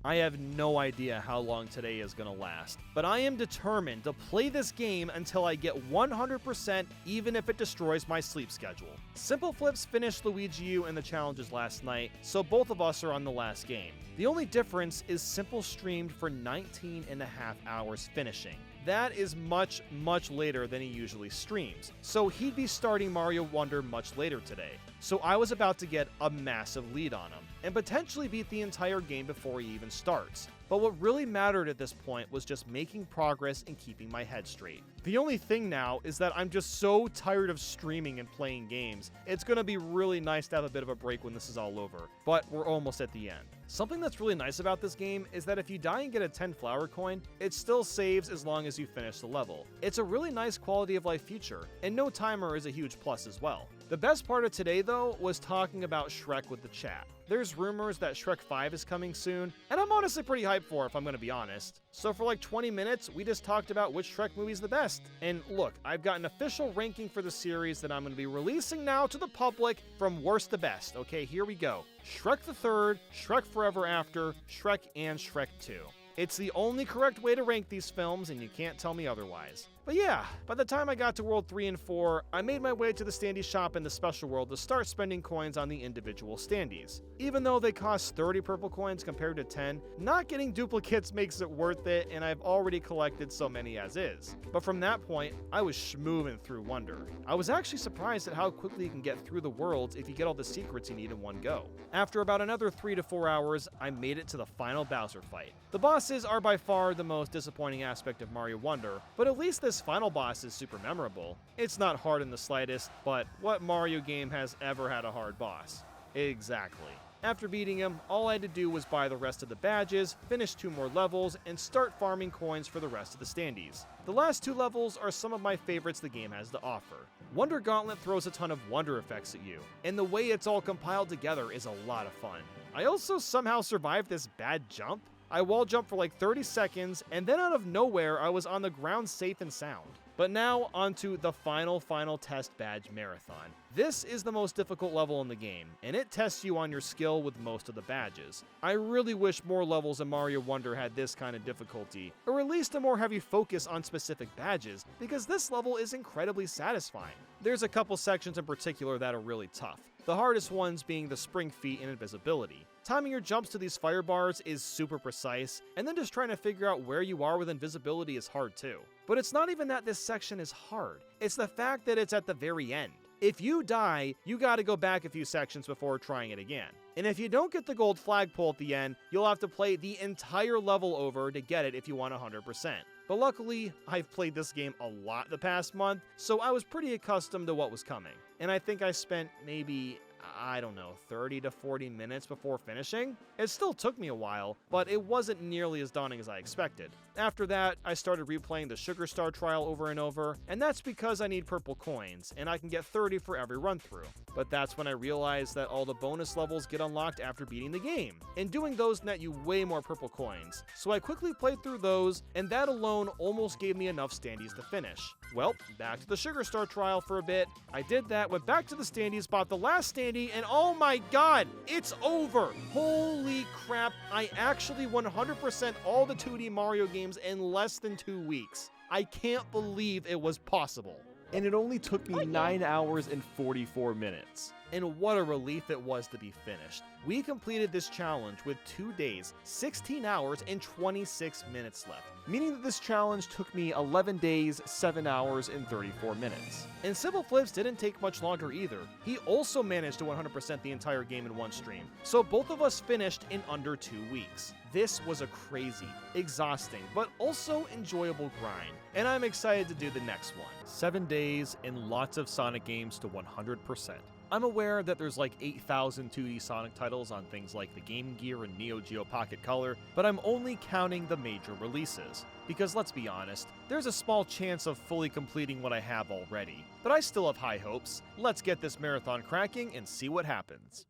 I have no idea how long today is going to last, but I am determined to play this game until I get 100% even if it destroys my sleep schedule. Simple Flips finished Luigi U in the challenges last night, so both of us are on the last game. The only difference is Simple streamed for 19 and a half hours finishing. That is much, much later than he usually streams, so he'd be starting Mario Wonder much later today. So I was about to get a massive lead on him, and potentially beat the entire game before he even starts. But what really mattered at this point was just making progress and keeping my head straight. The only thing now is that I'm just so tired of streaming and playing games. It's gonna be really nice to have a bit of a break when this is all over, but we're almost at the end. Something that's really nice about this game is that if you die and get a 10 flower coin, it still saves as long as you finish the level. It's a really nice quality of life feature, and no timer is a huge plus as well. The best part of today though was talking about Shrek with the chat. There's rumors that Shrek 5 is coming soon, and I'm honestly pretty hyped for it if I'm gonna be honest. So for like 20 minutes, we just talked about which Shrek movie's the best. And look, I've got an official ranking for the series that I'm gonna be releasing now to the public from worst to best. Okay, here we go. Shrek the Third, Shrek Forever After, Shrek, and Shrek 2. It's the only correct way to rank these films, and you can't tell me otherwise. But yeah, by the time I got to World 3 and 4, I made my way to the standee shop in the special world to start spending coins on the individual standees. Even though they cost 30 purple coins compared to 10, not getting duplicates makes it worth it, and I've already collected so many as is. But from that point, I was schmoovin' through Wonder. I was actually surprised at how quickly you can get through the worlds if you get all the secrets you need in one go. After about another 3 to 4 hours, I made it to the final Bowser fight. The bosses are by far the most disappointing aspect of Mario Wonder, but at least this this final boss is super memorable. It's not hard in the slightest, but what Mario game has ever had a hard boss? Exactly. After beating him, all I had to do was buy the rest of the badges, finish 2 more levels, and start farming coins for the rest of the standees. The last 2 levels are some of my favorites the game has to offer. Wonder Gauntlet throws a ton of wonder effects at you, and the way it's all compiled together is a lot of fun. I also somehow survived this bad jump. I wall jumped for like 30 seconds, and then out of nowhere I was on the ground safe and sound. But now, onto the final test badge marathon. This is the most difficult level in the game, and it tests you on your skill with most of the badges. I really wish more levels in Mario Wonder had this kind of difficulty, or at least a more heavy focus on specific badges, because this level is incredibly satisfying. There's a couple sections in particular that are really tough, the hardest ones being the spring feet and invisibility. Timing your jumps to these fire bars is super precise, and then just trying to figure out where you are with invisibility is hard too. But it's not even that this section is hard, it's the fact that it's at the very end. If you die, you gotta go back a few sections before trying it again. And if you don't get the gold flagpole at the end, you'll have to play the entire level over to get it if you want 100%. But luckily, I've played this game a lot the past month, so I was pretty accustomed to what was coming. And I think I spent maybe, I don't know, 30 to 40 minutes before finishing. It still took me a while, but it wasn't nearly as daunting as I expected. After that, I started replaying the Sugar Star trial over and over, and that's because I need purple coins, and I can get 30 for every run through. But that's when I realized that all the bonus levels get unlocked after beating the game, and doing those net you way more purple coins. So I quickly played through those, and that alone almost gave me enough standees to finish. Well, back to the Sugar Star trial for a bit. I did that, went back to the standees, bought the last standee, and oh my god, it's over! Holy crap, I actually 100% all the 2D Mario games in less than 2 weeks. I can't believe it was possible. And it only took me 9 hours and 44 minutes. And what a relief it was to be finished. We completed this challenge with 2 days, 16 hours, and 26 minutes left, Meaning that this challenge took me 11 days, 7 hours, and 34 minutes. And Sybil Flips didn't take much longer either. He also managed to 100% the entire game in one stream, so both of us finished in under 2 weeks. This was a crazy, exhausting, but also enjoyable grind, and I'm excited to do the next one. 7 days and lots of Sonic games to 100%. I'm aware that there's like 8,000 2D Sonic titles on things like the Game Gear and Neo Geo Pocket Color, but I'm only counting the major releases. Because let's be honest, there's a small chance of fully completing what I have already. But I still have high hopes. Let's get this marathon cracking and see what happens.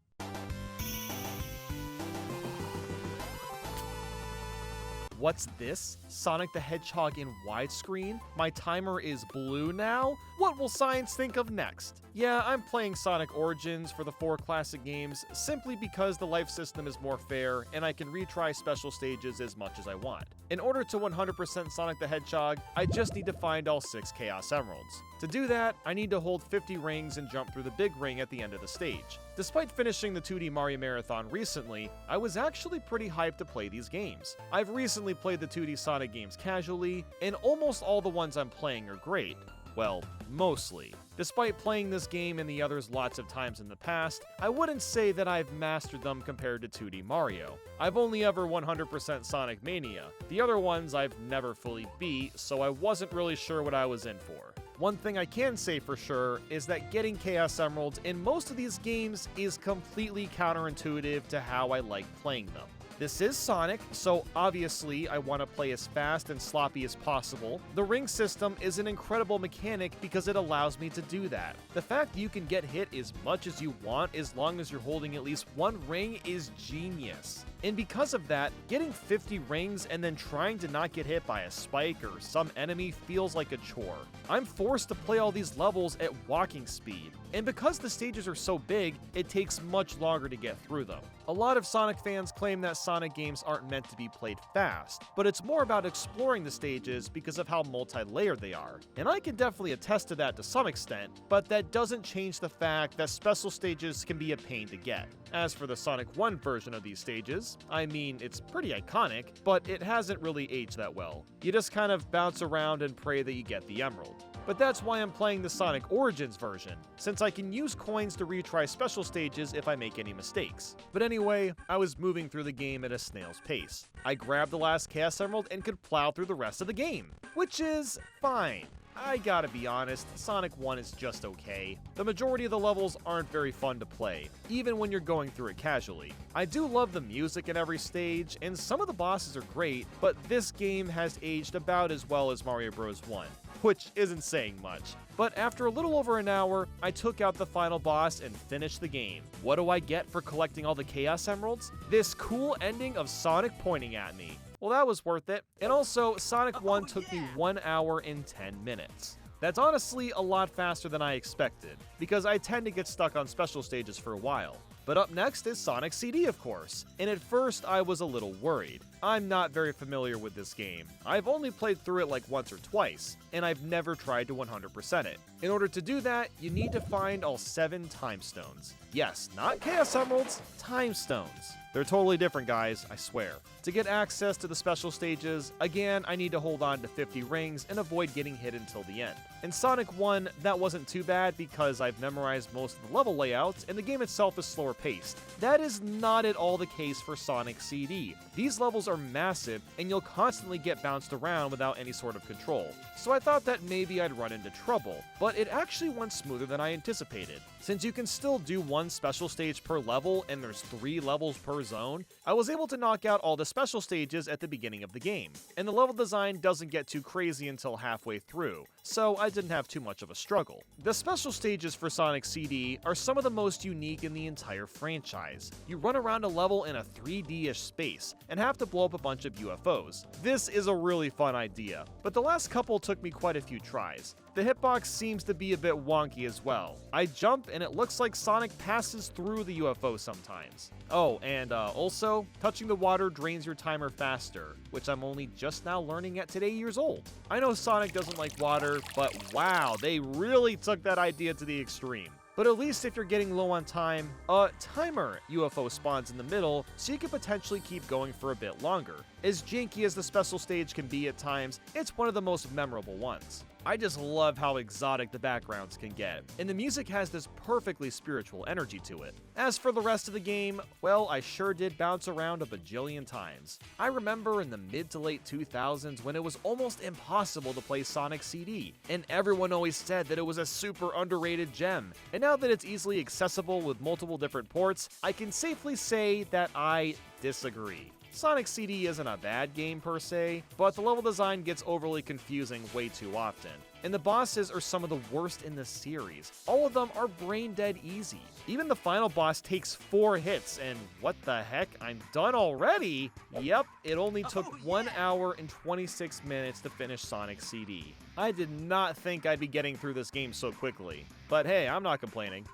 What's this? Sonic the Hedgehog in widescreen? My timer is blue now? What will science think of next? Yeah, I'm playing Sonic Origins for the 4 classic games simply because the life system is more fair and I can retry special stages as much as I want. In order to 100% Sonic the Hedgehog, I just need to find all 6 Chaos Emeralds. To do that, I need to hold 50 rings and jump through the big ring at the end of the stage. Despite finishing the 2D Mario Marathon recently, I was actually pretty hyped to play these games. I've recently played the 2D Sonic games casually, and almost all the ones I'm playing are great. Well, mostly. Despite playing this game and the others lots of times in the past, I wouldn't say that I've mastered them compared to 2D Mario. I've only ever 100% Sonic Mania. The other ones I've never fully beat, so I wasn't really sure what I was in for. One thing I can say for sure is that getting Chaos Emeralds in most of these games is completely counterintuitive to how I like playing them. This is Sonic, so obviously I want to play as fast and sloppy as possible. The ring system is an incredible mechanic because it allows me to do that. The fact that you can get hit as much as you want as long as you're holding at least one ring is genius. And because of that, getting 50 rings and then trying to not get hit by a spike or some enemy feels like a chore. I'm forced to play all these levels at walking speed, and because the stages are so big, it takes much longer to get through them. A lot of Sonic fans claim that Sonic games aren't meant to be played fast, but it's more about exploring the stages because of how multi-layered they are. And I can definitely attest to that to some extent, but that doesn't change the fact that special stages can be a pain to get. As for the Sonic 1 version of these stages, I mean, it's pretty iconic, but it hasn't really aged that well. You just kind of bounce around and pray that you get the emerald. but that's why I'm playing the Sonic Origins version, since I can use coins to retry special stages if I make any mistakes. But anyway, I was moving through the game at a snail's pace. I grabbed the last Chaos Emerald and could plow through the rest of the game, which is fine. I gotta be honest, Sonic 1 is just okay. The majority of the levels aren't very fun to play, even when you're going through it casually. I do love the music at every stage, and some of the bosses are great, but this game has aged about as well as Mario Bros. 1, which isn't saying much. But after a little over an hour, I took out the final boss and finished the game. What do I get for collecting all the Chaos Emeralds? This cool ending of Sonic pointing at me. Well, that was worth it. And also, Sonic 1 took me 1 hour and 10 minutes. That's honestly a lot faster than I expected, because I tend to get stuck on special stages for a while. But up next is Sonic CD, of course, and at first I was a little worried. I'm not very familiar with this game. I've only played through it like once or twice, and I've never tried to 100% it. In order to do that, you need to find all 7 Time Stones. Yes, not Chaos Emeralds, Time Stones. They're totally different, guys, I swear. To get access to the special stages, again, I need to hold on to 50 rings and avoid getting hit until the end. In Sonic 1, that wasn't too bad because I've memorized most of the level layouts and the game itself is slower paced. That is not at all the case for Sonic CD. These levels are massive and you'll constantly get bounced around without any sort of control. So I thought that maybe I'd run into trouble, but it actually went smoother than I anticipated. Since you can still do 1 special stage per level and there's 3 levels per zone, I was able to knock out all the special stages at the beginning of the game, and the level design doesn't get too crazy until halfway through, so I didn't have too much of a struggle. The special stages for Sonic CD are some of the most unique in the entire franchise. You run around a level in a 3D-ish space, and have to blow up a bunch of UFOs. This is a really fun idea, but the last couple took me quite a few tries. The hitbox seems to be a bit wonky as well. I jump and it looks like Sonic passes through the UFO sometimes. Oh, and also, touching the water drains your timer faster, which I'm only just now learning at today years old. I know Sonic doesn't like water, but wow, they really took that idea to the extreme. But at least if you're getting low on time, a timer UFO spawns in the middle, so you can potentially keep going for a bit longer. As janky as the special stage can be at times, it's one of the most memorable ones. I just love how exotic the backgrounds can get, and the music has this perfectly spiritual energy to it. As for the rest of the game, well, I sure did bounce around a bajillion times. I remember in the mid to late 2000s when it was almost impossible to play Sonic CD, and everyone always said that it was a super underrated gem. And now that it's easily accessible with multiple different ports, I can safely say that I disagree. Sonic CD isn't a bad game per se, but the level design gets overly confusing way too often. And the bosses are some of the worst in the series. All of them are brain dead easy. Even the final boss takes 4 hits, and what the heck, I'm done already? Yep, it only took 1 hour and 26 minutes to finish Sonic CD. I did not think I'd be getting through this game so quickly, but hey, I'm not complaining.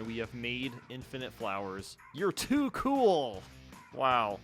We have made infinite flowers. You're too cool! Wow.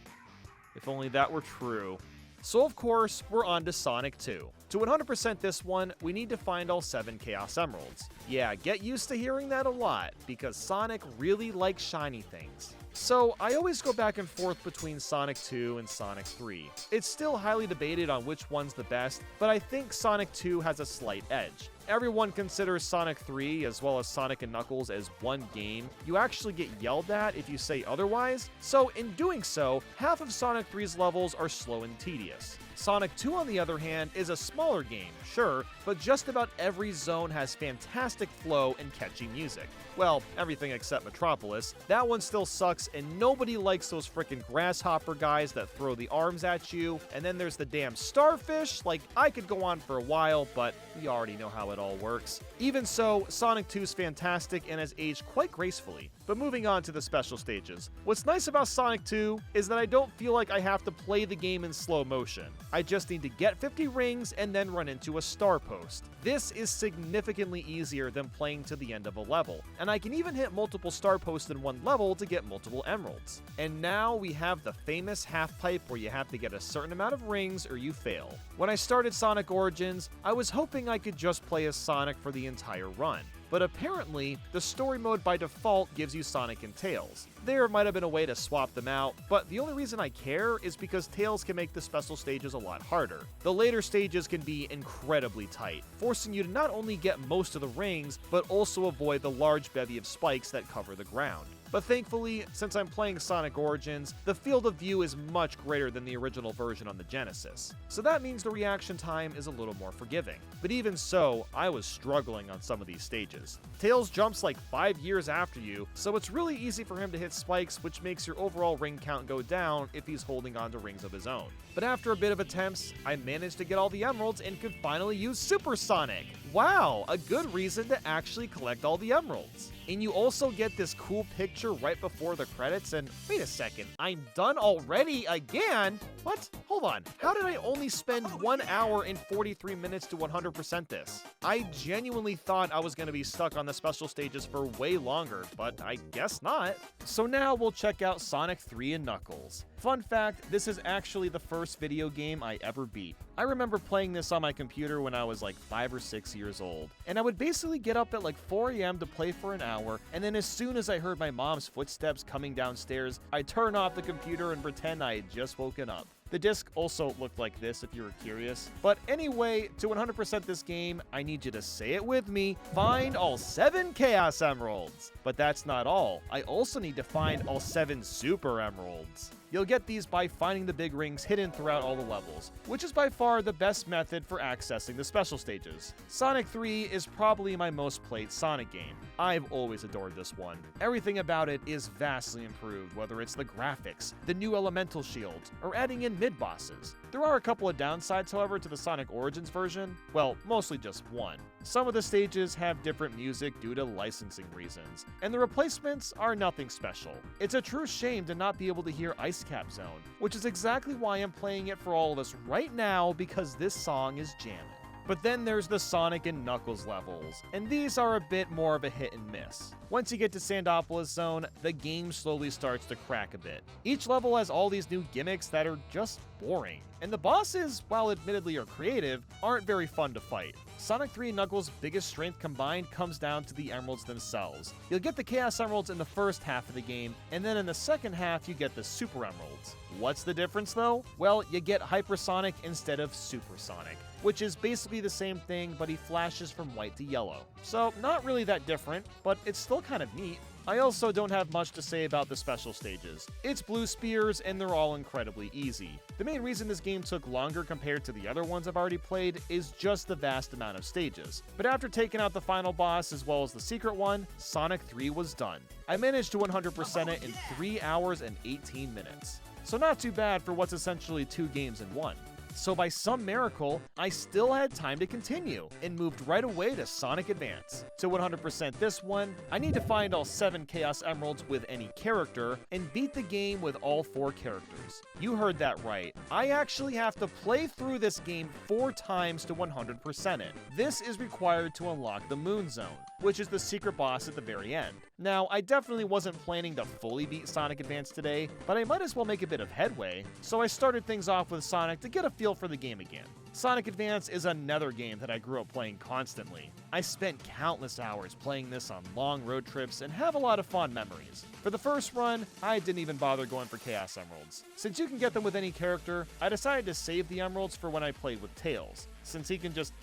If only that were true. So of course, we're on to Sonic 2. To 100% this one, we need to find all 7 Chaos Emeralds. Yeah, get used to hearing that a lot, because Sonic really likes shiny things. So I always go back and forth between Sonic 2 and Sonic 3. It's still highly debated on which one's the best, but I think Sonic 2 has a slight edge. Everyone considers Sonic 3 as well as Sonic and Knuckles as one game. You actually get yelled at if you say otherwise, so in doing so, half of Sonic 3's levels are slow and tedious. Sonic 2, on the other hand, is a smaller game, sure, but just about every zone has fantastic flow and catchy music. Well, everything except Metropolis. That one still sucks, and nobody likes those frickin' grasshopper guys that throw the arms at you, and then there's the damn starfish. Like, I could go on for a while, but we already know how it all works. Even so, Sonic 2 is fantastic and has aged quite gracefully. But moving on to the special stages. What's nice about Sonic 2 is that I don't feel like I have to play the game in slow motion. I just need to get 50 rings and then run into a star post. This is significantly easier than playing to the end of a level, and I can even hit multiple star posts in one level to get multiple individual emeralds. And now we have the famous half pipe where you have to get a certain amount of rings or you fail. When I started Sonic Origins, I was hoping I could just play as Sonic for the entire run. But apparently, the story mode by default gives you Sonic and Tails. There might have been a way to swap them out, but the only reason I care is because Tails can make the special stages a lot harder. The later stages can be incredibly tight, forcing you to not only get most of the rings, but also avoid the large bevy of spikes that cover the ground. But thankfully, since I'm playing Sonic Origins, the field of view is much greater than the original version on the Genesis. So that means the reaction time is a little more forgiving. But even so, I was struggling on some of these stages. Tails jumps like 5 years after you, so it's really easy for him to hit spikes, which makes your overall ring count go down if he's holding onto rings of his own. But after a bit of attempts, I managed to get all the emeralds and could finally use Super Sonic. Wow, a good reason to actually collect all the emeralds. And you also get this cool picture right before the credits, and wait a second, I'm done already again? What? Hold on, how did I only spend 1 hour and 43 minutes to 100% this? I genuinely thought I was going to be stuck on the special stages for way longer, but I guess not. So now we'll check out Sonic 3 and Knuckles. Fun fact, this is actually the first video game I ever beat. I remember playing this on my computer when I was like 5 or 6 years old, and I would basically get up at like 4 a.m. to play for an hour, and then as soon as I heard my mom's footsteps coming downstairs, I'd turn off the computer and pretend I had just woken up. The disc also looked like this if you were curious. But anyway, to 100% this game, I need you to say it with me, find all 7 Chaos Emeralds. But that's not all, I also need to find all 7 Super Emeralds. You'll get these by finding the big rings hidden throughout all the levels, which is by far the best method for accessing the special stages. Sonic 3 is probably my most played Sonic game. I've always adored this one. Everything about it is vastly improved, whether it's the graphics, the new elemental shields, or adding in mid-bosses. There are a couple of downsides, however, to the Sonic Origins version. Well, mostly just one. Some of the stages have different music due to licensing reasons, and the replacements are nothing special. It's a true shame to not be able to hear Ice Cap Zone, which is exactly why I'm playing it for all of us right now, because this song is jamming. But then there's the Sonic and Knuckles levels, and these are a bit more of a hit and miss. Once you get to Sandopolis Zone, the game slowly starts to crack a bit. Each level has all these new gimmicks that are just boring, and the bosses, while admittedly are creative, aren't very fun to fight. Sonic 3 and Knuckles' biggest strength combined comes down to the emeralds themselves. You'll get the Chaos Emeralds in the first half of the game, and then in the second half you get the Super Emeralds. What's the difference though? Well, you get Hypersonic instead of Supersonic, which is basically the same thing, but he flashes from white to yellow. So not really that different, but it's still kind of neat. I also don't have much to say about the special stages. It's blue spears and they're all incredibly easy. The main reason this game took longer compared to the other ones I've already played is just the vast amount of stages. But after taking out the final boss as well as the secret one, Sonic 3 was done. I managed to 100% it in 3 hours and 18 minutes. So not too bad for what's essentially 2 games in one. So by some miracle, I still had time to continue and moved right away to Sonic Advance. To 100% this one, I need to find all 7 Chaos Emeralds with any character and beat the game with all 4 characters. You heard that right. I actually have to play through this game 4 times to 100% it. This is required to unlock the Moon Zone, which is the secret boss at the very end. Now, I definitely wasn't planning to fully beat Sonic Advance today, but I might as well make a bit of headway, so I started things off with Sonic to get a feel for the game again. Sonic Advance is another game that I grew up playing constantly. I spent countless hours playing this on long road trips and have a lot of fond memories. For the first run, I didn't even bother going for Chaos Emeralds. Since you can get them with any character, I decided to save the Emeralds for when I played with Tails, since he can just,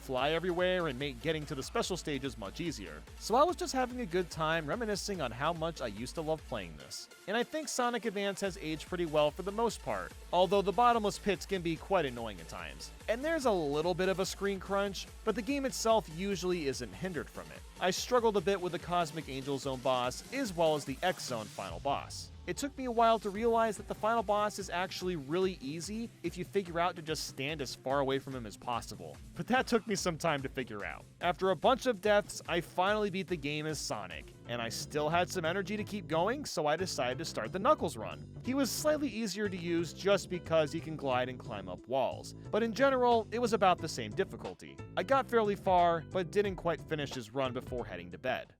fly everywhere and make getting to the special stages much easier. So I was just having a good time reminiscing on how much I used to love playing this. And I think Sonic Advance has aged pretty well for the most part, although the bottomless pits can be quite annoying at times. And there's a little bit of a screen crunch, but the game itself usually isn't hindered from it. I struggled a bit with the Cosmic Angel Zone boss, as well as the X Zone final boss. It took me a while to realize that the final boss is actually really easy if you figure out to just stand as far away from him as possible. But that took me some time to figure out. After a bunch of deaths, I finally beat the game as Sonic, and I still had some energy to keep going, so I decided to start the Knuckles run. He was slightly easier to use just because he can glide and climb up walls, but in general, it was about the same difficulty. I got fairly far, but didn't quite finish his run before heading to bed.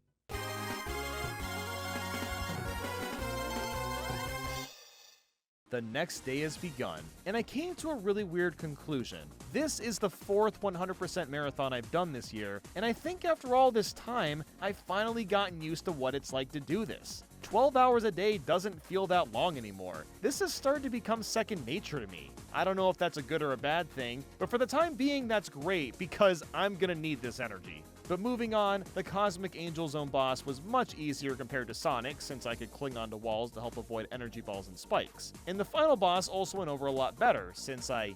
The next day has begun, and I came to a really weird conclusion. This is the 4th 100% marathon I've done this year, and I think after all this time, I've finally gotten used to what it's like to do this. 12 hours a day doesn't feel that long anymore. This has started to become second nature to me. I don't know if that's a good or a bad thing, but for the time being, that's great because I'm gonna need this energy. But moving on, the Cosmic Angel Zone boss was much easier compared to Sonic, since I could cling onto walls to help avoid energy balls and spikes. And the final boss also went over a lot better, since I,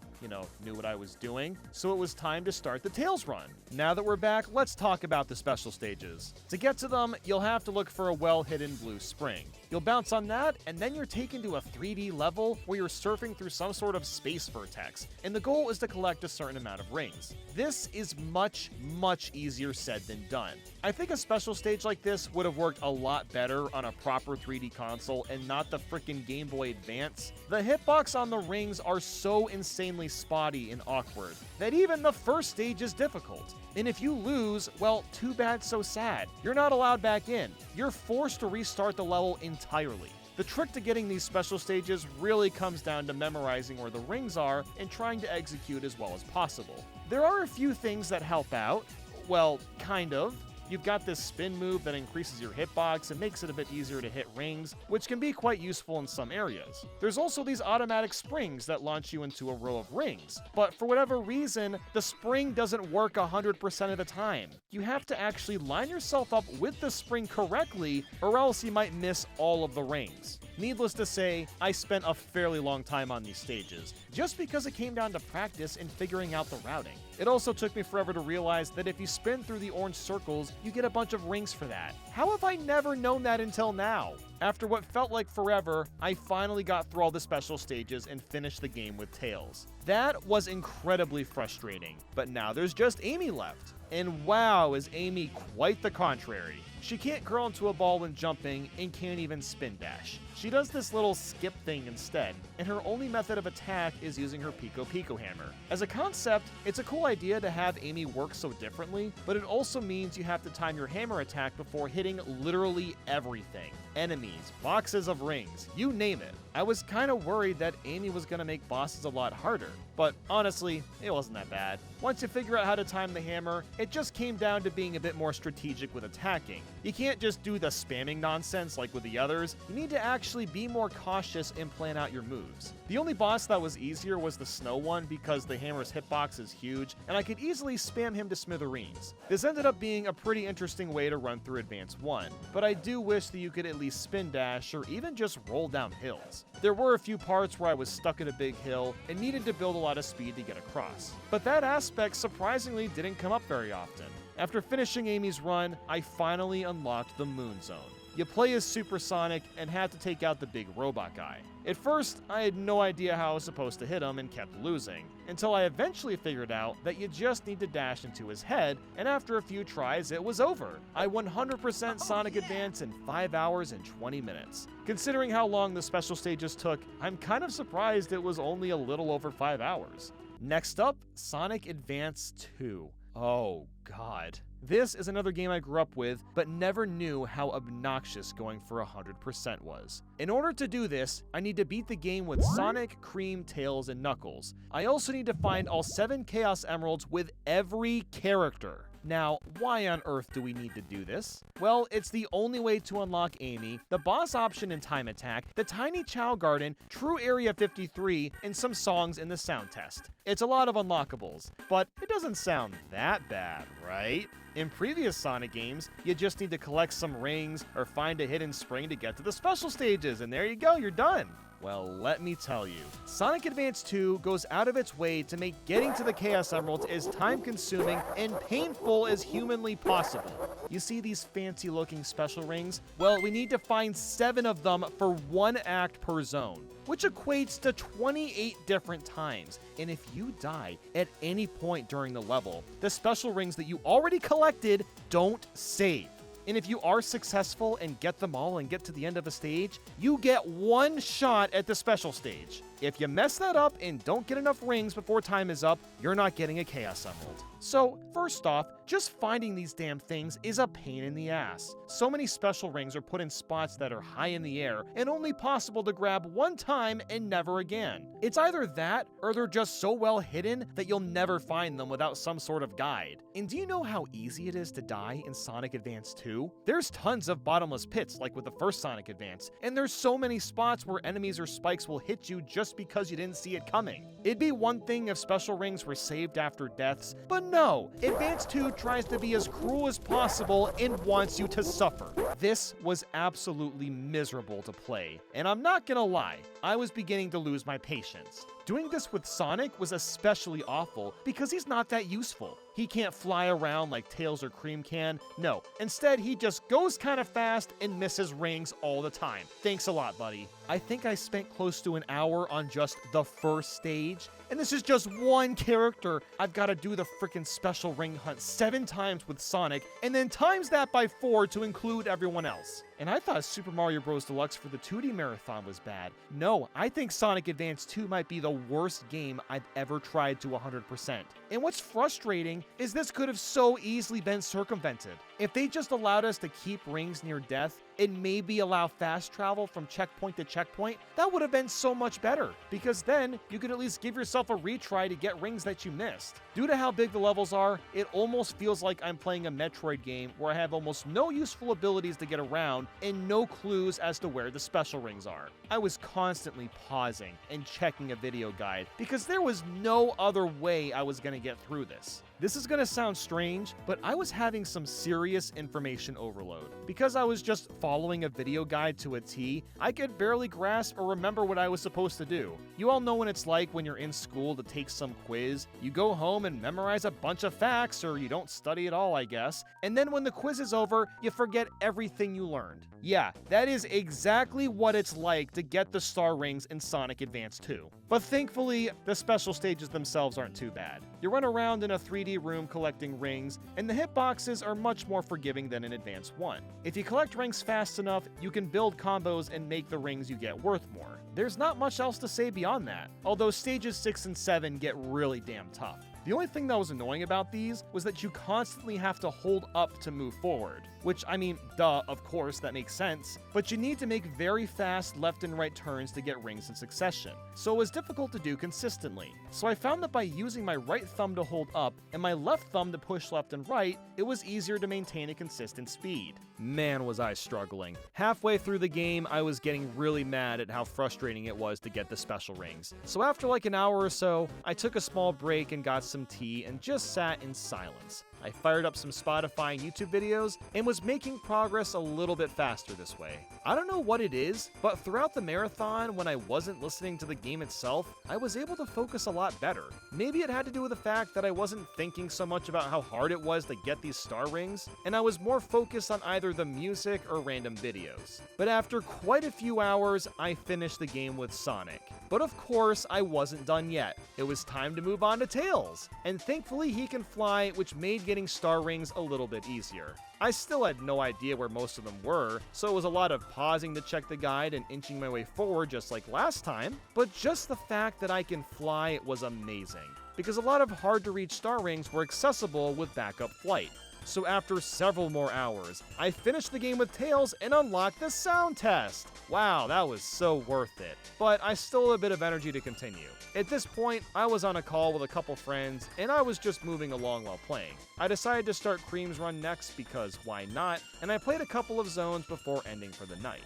knew what I was doing, so it was time to start the Tails run. Now that we're back, let's talk about the special stages. To get to them, you'll have to look for a well-hidden blue spring. You'll bounce on that, and then you're taken to a 3D level where you're surfing through some sort of space vertex, and the goal is to collect a certain amount of rings. This is much, much easier said than done. I think a special stage like this would have worked a lot better on a proper 3D console and not the frickin' Game Boy Advance. The hitbox on the rings are so insanely spotty and awkward that even the first stage is difficult. And if you lose, well, too bad, so sad. You're not allowed back in. You're forced to restart the level entirely. The trick to getting these special stages really comes down to memorizing where the rings are and trying to execute as well as possible. There are a few things that help out. Well, kind of. You've got this spin move that increases your hitbox and makes it a bit easier to hit rings, which can be quite useful in some areas. There's also these automatic springs that launch you into a row of rings, but for whatever reason, the spring doesn't work 100% of the time. You have to actually line yourself up with the spring correctly, or else you might miss all of the rings. Needless to say, I spent a fairly long time on these stages, just because it came down to practice and figuring out the routing. It also took me forever to realize that if you spin through the orange circles, you get a bunch of rings for that. How have I never known that until now? After what felt like forever, I finally got through all the special stages and finished the game with Tails. That was incredibly frustrating, but now there's just Amy left. And wow, is Amy quite the contrary. She can't curl into a ball when jumping and can't even spin dash. She does this little skip thing instead, and her only method of attack is using her Pico Pico hammer. As a concept, it's a cool idea to have Amy work so differently, but it also means you have to time your hammer attack before hitting literally everything. Enemies, boxes of rings, you name it. I was kind of worried that Amy was going to make bosses a lot harder, but honestly, it wasn't that bad. Once you figure out how to time the hammer, it just came down to being a bit more strategic with attacking. You can't just do the spamming nonsense like with the others, you need to actually be more cautious and plan out your moves. The only boss that was easier was the snow one because the hammer's hitbox is huge, and I could easily spam him to smithereens. This ended up being a pretty interesting way to run through Advance 1, but I do wish that you could at least spin dash or even just roll down hills. There were a few parts where I was stuck at a big hill and needed to build a lot of speed to get across, but that aspect surprisingly didn't come up very often. After finishing Amy's run, I finally unlocked the Moon Zone. You play as Supersonic and have to take out the big robot guy. At first, I had no idea how I was supposed to hit him and kept losing, until I eventually figured out that you just need to dash into his head, and after a few tries, it was over. I 100% Sonic Advance in 5 hours and 20 minutes. Considering how long the special stages took, I'm kind of surprised it was only a little over 5 hours. Next up, Sonic Advance 2. Oh god. This is another game I grew up with, but never knew how obnoxious going for 100% was. In order to do this, I need to beat the game with Sonic, Cream, Tails, and Knuckles. I also need to find all 7 Chaos Emeralds with every character. Now, why on earth do we need to do this? Well, it's the only way to unlock Amy, the boss option in Time Attack, the Tiny Chow Garden, True Area 53, and some songs in the sound test. It's a lot of unlockables, but it doesn't sound that bad, right? In previous Sonic games, you just need to collect some rings or find a hidden spring to get to the special stages, and there you go, you're done. Well, let me tell you, Sonic Advance 2 goes out of its way to make getting to the Chaos Emeralds as time-consuming and painful as humanly possible. You see these fancy-looking special rings? Well, we need to find 7 of them for 1 act per zone, which equates to 28 different times. And if you die at any point during the level, the special rings that you already collected don't save. And if you are successful and get them all and get to the end of a stage, you get 1 shot at the special stage. If you mess that up and don't get enough rings before time is up, you're not getting a Chaos Emerald. So, first off, just finding these damn things is a pain in the ass. So many special rings are put in spots that are high in the air and only possible to grab one time and never again. It's either that, or they're just so well hidden that you'll never find them without some sort of guide. And do you know how easy it is to die in Sonic Advance 2? There's tons of bottomless pits like with the first Sonic Advance, and there's so many spots where enemies or spikes will hit you just because you didn't see it coming. It'd be one thing if special rings were saved after deaths, but no, Advance 2 tries to be as cruel as possible and wants you to suffer. This was absolutely miserable to play, and I'm not gonna lie, I was beginning to lose my patience. Doing this with Sonic was especially awful because he's not that useful. He can't fly around like Tails or Cream can. No, instead he just goes kind of fast and misses rings all the time. Thanks a lot, buddy. I think I spent close to an hour on just the first stage, and this is just one character. I've got to do the freaking special ring hunt 7 times with Sonic, and then times that by 4 to include everyone else. And I thought Super Mario Bros. Deluxe for the 2D Marathon was bad. No, I think Sonic Advance 2 might be the worst game I've ever tried to 100%. And what's frustrating is this could have so easily been circumvented. If they just allowed us to keep rings near death and maybe allow fast travel from checkpoint to checkpoint, that would have been so much better, because then you could at least give yourself a retry to get rings that you missed. Due to how big the levels are, it almost feels like I'm playing a Metroid game where I have almost no useful abilities to get around and no clues as to where the special rings are. I was constantly pausing and checking a video guide because there was no other way I was going to get through this. This is going to sound strange, but I was having some serious information overload. Because I was just following a video guide to a T, I could barely grasp or remember what I was supposed to do. You all know what it's like when you're in school to take some quiz. You go home and memorize a bunch of facts, or you don't study at all, I guess. And then when the quiz is over, you forget everything you learned. Yeah, that is exactly what it's like to get the star rings in Sonic Advance 2. But thankfully, the special stages themselves aren't too bad. You run around in a 3D room collecting rings, and the hitboxes are much more forgiving than in Advance 1. If you collect rings fast enough, you can build combos and make the rings you get worth more. There's not much else to say beyond that, although stages 6 and 7 get really damn tough. The only thing that was annoying about these was that you constantly have to hold up to move forward. Which, I mean, duh, of course, that makes sense. But you need to make very fast left and right turns to get rings in succession. So it was difficult to do consistently. So I found that by using my right thumb to hold up and my left thumb to push left and right, it was easier to maintain a consistent speed. Man, was I struggling. Halfway through the game, I was getting really mad at how frustrating it was to get the special rings. So after like an hour or so, I took a small break and got some tea and just sat in silence. I fired up some Spotify and YouTube videos and was making progress a little bit faster this way. I don't know what it is, but throughout the marathon, when I wasn't listening to the game itself, I was able to focus a lot better. Maybe it had to do with the fact that I wasn't thinking so much about how hard it was to get these star rings, and I was more focused on either the music or random videos. But after quite a few hours, I finished the game with Sonic. But of course, I wasn't done yet. It was time to move on to Tails, and thankfully he can fly, which made getting star rings a little bit easier. I still had no idea where most of them were, so it was a lot of pausing to check the guide and inching my way forward just like last time, but just the fact that I can fly was amazing, because a lot of hard to reach star rings were accessible with backup flight. So after several more hours, I finished the game with Tails and unlocked the sound test. Wow, that was so worth it. But I still had a bit of energy to continue. At this point, I was on a call with a couple friends, and I was just moving along while playing. I decided to start Cream's run next because why not, and I played a couple of zones before ending for the night.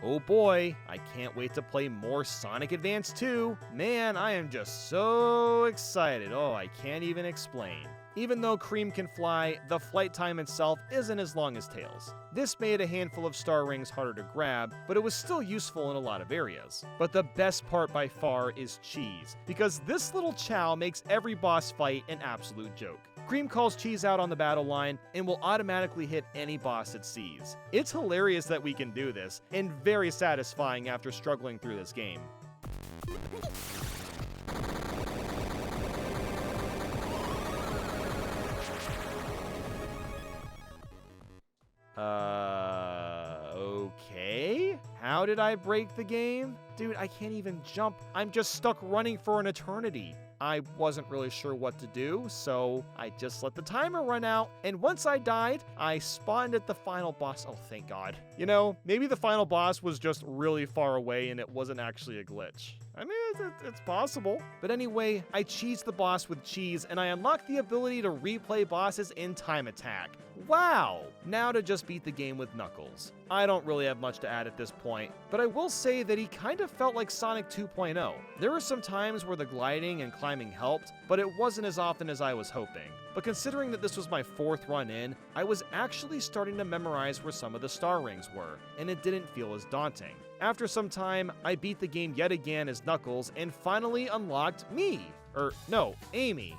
Oh boy, I can't wait to play more Sonic Advance 2. Man, I am just so excited. Oh, I can't even explain. Even though Cream can fly, the flight time itself isn't as long as Tails. This made a handful of star rings harder to grab, but it was still useful in a lot of areas. But the best part by far is Cheese, because this little chow makes every boss fight an absolute joke. Cream calls Cheese out on the battle line and will automatically hit any boss it sees. It's hilarious that we can do this, and very satisfying after struggling through this game. how did I break the game? Dude, I can't even jump. I'm just stuck running for an eternity. I wasn't really sure what to do, so I just let the timer run out, and once I died, I spawned at the final boss. Oh, thank God. You know, maybe the final boss was just really far away and it wasn't actually a glitch. I mean, it's possible. But anyway, I cheesed the boss with cheese, and I unlocked the ability to replay bosses in time attack. Wow! Now to just beat the game with Knuckles. I don't really have much to add at this point, but I will say that he kind of felt like Sonic 2.0. There were some times where the gliding and climbing helped, but it wasn't as often as I was hoping. But considering that this was my 4th run in, I was actually starting to memorize where some of the star rings were, and it didn't feel as daunting. After some time, I beat the game yet again as Knuckles and finally unlocked me. Amy.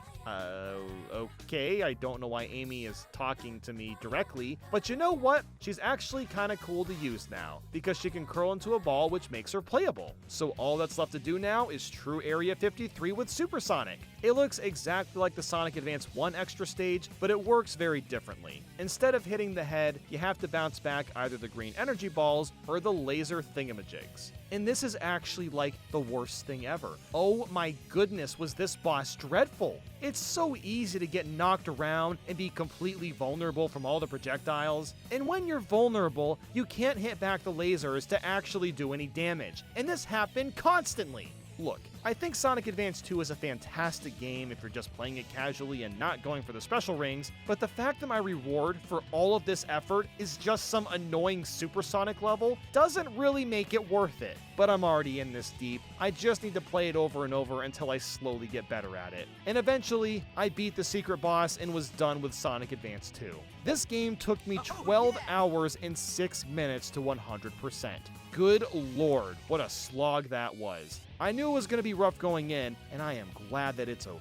Okay, I don't know why Amy is talking to me directly, but you know what? She's actually kind of cool to use now, because she can curl into a ball, which makes her playable. So all that's left to do now is True Area 53 with Supersonic. It looks exactly like the Sonic Advance 1 extra stage, but it works very differently. Instead of hitting the head, you have to bounce back either the green energy balls or the laser thingamajigs. And this is actually like the worst thing ever. Oh my goodness, was this boss dreadful! It's so easy to get knocked around and be completely vulnerable from all the projectiles. And when you're vulnerable, you can't hit back the lasers to actually do any damage. And this happened constantly. Look, I think Sonic Advance 2 is a fantastic game if you're just playing it casually and not going for the special rings, but the fact that my reward for all of this effort is just some annoying supersonic level doesn't really make it worth it. But I'm already in this deep. I just need to play it over and over until I slowly get better at it. And eventually, I beat the secret boss and was done with Sonic Advance 2. This game took me 12 hours and 6 minutes to 100%. Good lord, what a slog that was. I knew it was going to be rough going in, and I am glad that it's over.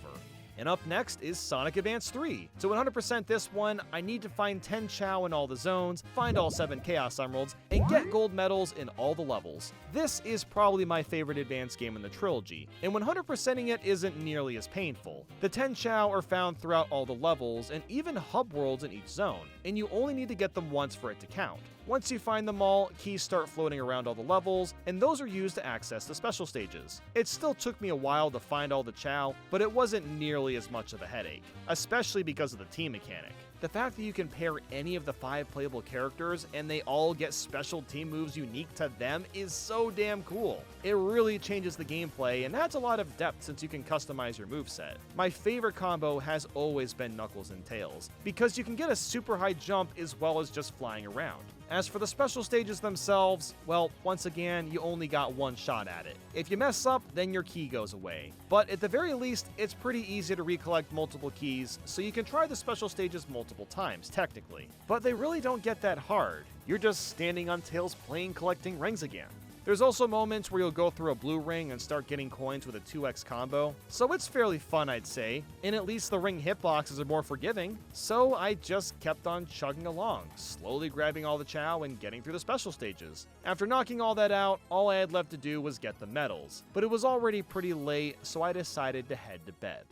And up next is Sonic Advance 3. To 100% this one, I need to find 10 Chow in all the zones, find all 7 Chaos Emeralds, and get gold medals in all the levels. This is probably my favorite Advance game in the trilogy, and 100%ing it isn't nearly as painful. The 10 Chow are found throughout all the levels, and even hub worlds in each zone, and you only need to get them once for it to count. Once you find them all, keys start floating around all the levels, and those are used to access the special stages. It still took me a while to find all the Chow, but it wasn't nearly as much of a headache, especially because of the team mechanic. The fact that you can pair any of the 5 playable characters and they all get special team moves unique to them is so damn cool. It really changes the gameplay and adds a lot of depth since you can customize your moveset. My favorite combo has always been Knuckles and Tails, because you can get a super high jump as well as just flying around. As for the special stages themselves, well, once again, you only got one shot at it. If you mess up, then your key goes away. But at the very least, it's pretty easy to recollect multiple keys, so you can try the special stages multiple times, technically. But they really don't get that hard. You're just standing on Tails' plane collecting rings again. There's also moments where you'll go through a blue ring and start getting coins with a 2x combo, so it's fairly fun, I'd say, and at least the ring hitboxes are more forgiving, so I just kept on chugging along, slowly grabbing all the Chow and getting through the special stages. After knocking all that out, all I had left to do was get the medals, but it was already pretty late, so I decided to head to bed.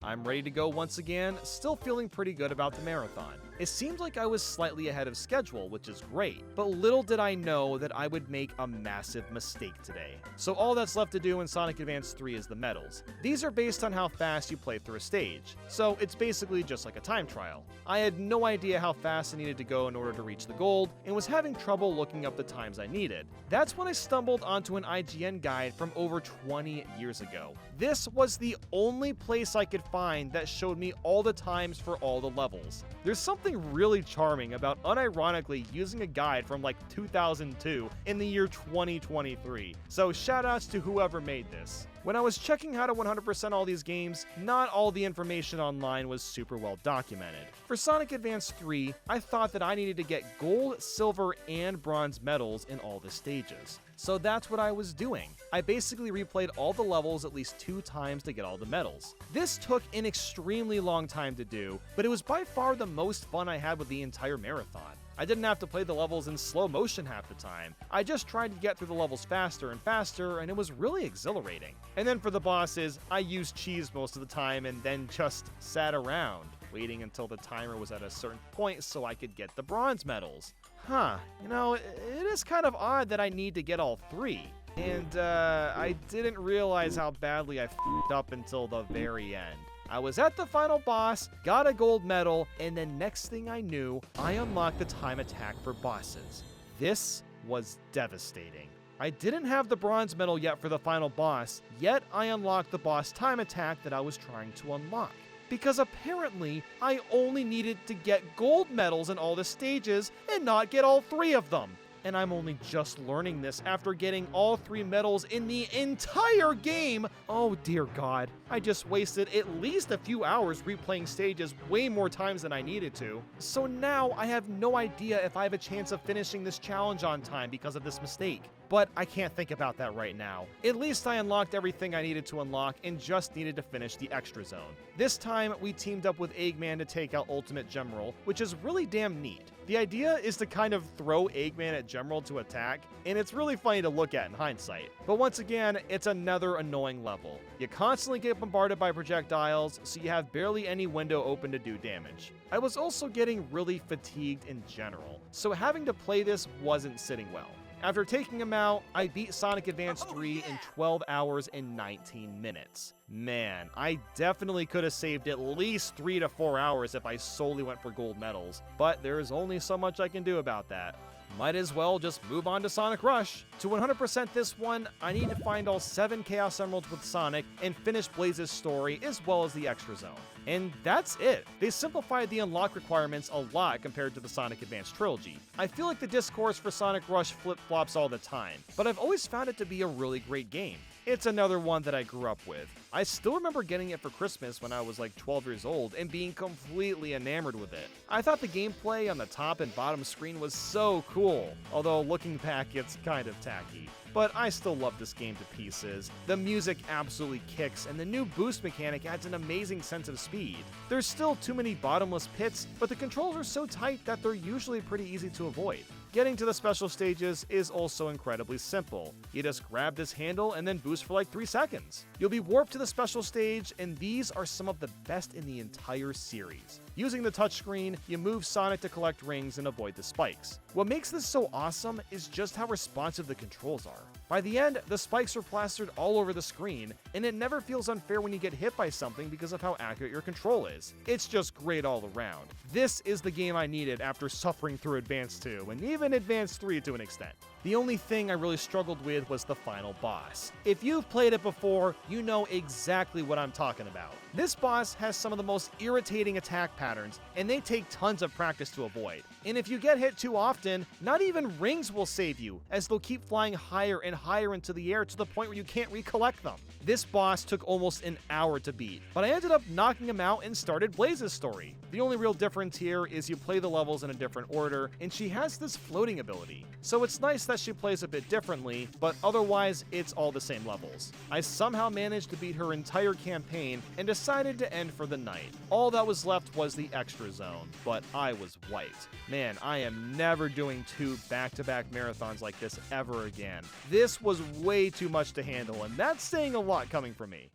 I'm ready to go once again, still feeling pretty good about the marathon. It seemed like I was slightly ahead of schedule, which is great, but little did I know that I would make a massive mistake today. So all that's left to do in Sonic Advance 3 is the medals. These are based on how fast you play through a stage, so it's basically just like a time trial. I had no idea how fast I needed to go in order to reach the gold, and was having trouble looking up the times I needed. That's when I stumbled onto an IGN guide from over 20 years ago. This was the only place I could find that showed me all the times for all the levels. There's something really charming about unironically using a guide from like 2002 in the year 2023. So shoutouts to whoever made this. When I was checking how to 100% all these games, not all the information online was super well documented. For Sonic Advance 3, I thought that I needed to get gold, silver, and bronze medals in all the stages. So that's what I was doing. I basically replayed all the levels at least 2 times to get all the medals. This took an extremely long time to do, but it was by far the most fun I had with the entire marathon. I didn't have to play the levels in slow motion half the time. I just tried to get through the levels faster and faster, and it was really exhilarating. And then for the bosses, I used cheese most of the time and then just sat around, waiting until the timer was at a certain point so I could get the bronze medals. You know, it is kind of odd that I need to get all 3. And I didn't realize how badly I f***ed up until the very end. I was at the final boss, got a gold medal, and then next thing I knew, I unlocked the time attack for bosses. This was devastating. I didn't have the bronze medal yet for the final boss, yet I unlocked the boss time attack that I was trying to unlock. Because apparently, I only needed to get gold medals in all the stages and not get all 3 of them. And I'm only just learning this after getting all 3 medals in the entire game. Oh dear God, I just wasted at least a few hours replaying stages way more times than I needed to. So now I have no idea if I have a chance of finishing this challenge on time because of this mistake. But I can't think about that right now. At least I unlocked everything I needed to unlock and just needed to finish the extra zone. This time, we teamed up with Eggman to take out Ultimate Gemerald, which is really damn neat. The idea is to kind of throw Eggman at Gemerald to attack, and it's really funny to look at in hindsight. But once again, it's another annoying level. You constantly get bombarded by projectiles, so you have barely any window open to do damage. I was also getting really fatigued in general, so having to play this wasn't sitting well. After taking him out, I beat Sonic Advance 3 in 12 hours and 19 minutes. Man, I definitely could have saved at least 3 to 4 hours if I solely went for gold medals, but there is only so much I can do about that. Might as well just move on to Sonic Rush. To 100% this one, I need to find all 7 Chaos Emeralds with Sonic and finish Blaze's story as well as the extra zone. And that's it. They simplified the unlock requirements a lot compared to the Sonic Advance trilogy. I feel like the discourse for Sonic Rush flip-flops all the time, but I've always found it to be a really great game. It's another one that I grew up with. I still remember getting it for Christmas when I was like 12 years old and being completely enamored with it. I thought the gameplay on the top and bottom screen was so cool, although looking back it's kind of tacky. But I still love this game to pieces. The music absolutely kicks, and the new boost mechanic adds an amazing sense of speed. There's still too many bottomless pits, but the controls are so tight that they're usually pretty easy to avoid. Getting to the special stages is also incredibly simple. You just grab this handle and then boost for like 3 seconds. You'll be warped to the special stage, and these are some of the best in the entire series. Using the touchscreen, you move Sonic to collect rings and avoid the spikes. What makes this so awesome is just how responsive the controls are. By the end, the spikes are plastered all over the screen, and it never feels unfair when you get hit by something because of how accurate your control is. It's just great all around. This is the game I needed after suffering through Advance 2, and even Advance 3 to an extent. The only thing I really struggled with was the final boss. If you've played it before, you know exactly what I'm talking about. This boss has some of the most irritating attack patterns, and they take tons of practice to avoid. And if you get hit too often, not even rings will save you, as they'll keep flying higher and higher into the air to the point where you can't recollect them. This boss took almost an hour to beat, but I ended up knocking him out and started Blaze's story. The only real difference here is you play the levels in a different order, and she has this floating ability. So it's nice that she plays a bit differently, but otherwise it's all the same levels. I somehow managed to beat her entire campaign and decided to end for the night. All that was left was the extra zone, but I was wiped. Man, I am never doing 2 back-to-back marathons like this ever again. This was way too much to handle, and that's saying a lot coming from me.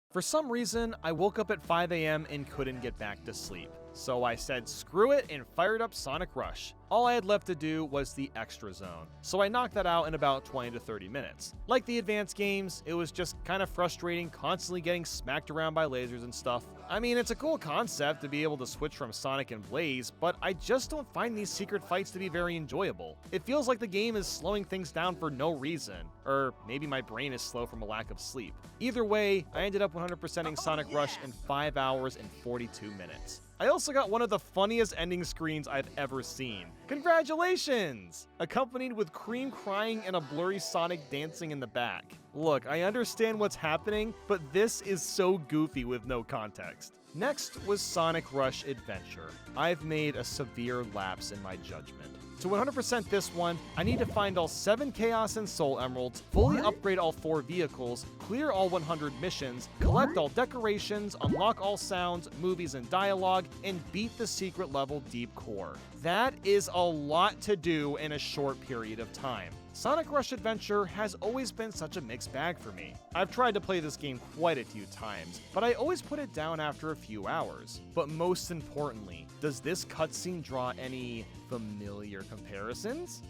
For some reason, I woke up at 5 a.m. and couldn't get back to sleep. So I said screw it and fired up Sonic Rush. All I had left to do was the extra zone, so I knocked that out in about 20 to 30 minutes. Like the advanced games, it was just kind of frustrating constantly getting smacked around by lasers and stuff. I mean, it's a cool concept to be able to switch from Sonic and Blaze, but I just don't find these secret fights to be very enjoyable. It feels like the game is slowing things down for no reason, or maybe my brain is slow from a lack of sleep. Either way, I ended up 100%ing Sonic Rush in 5 hours and 42 minutes. I also got one of the funniest ending screens I've ever seen. Congratulations! Accompanied with Cream crying and a blurry Sonic dancing in the back. Look, I understand what's happening, but this is so goofy with no context. Next was Sonic Rush Adventure. I've made a severe lapse in my judgment. To 100% this one, I need to find all 7 Chaos and Soul Emeralds, fully upgrade all 4 vehicles, clear all 100 missions, collect all decorations, unlock all sounds, movies, and dialogue, and beat the secret level Deep Core. That is a lot to do in a short period of time. Sonic Rush Adventure has always been such a mixed bag for me. I've tried to play this game quite a few times, but I always put it down after a few hours. But most importantly, does this cutscene draw any familiar comparisons?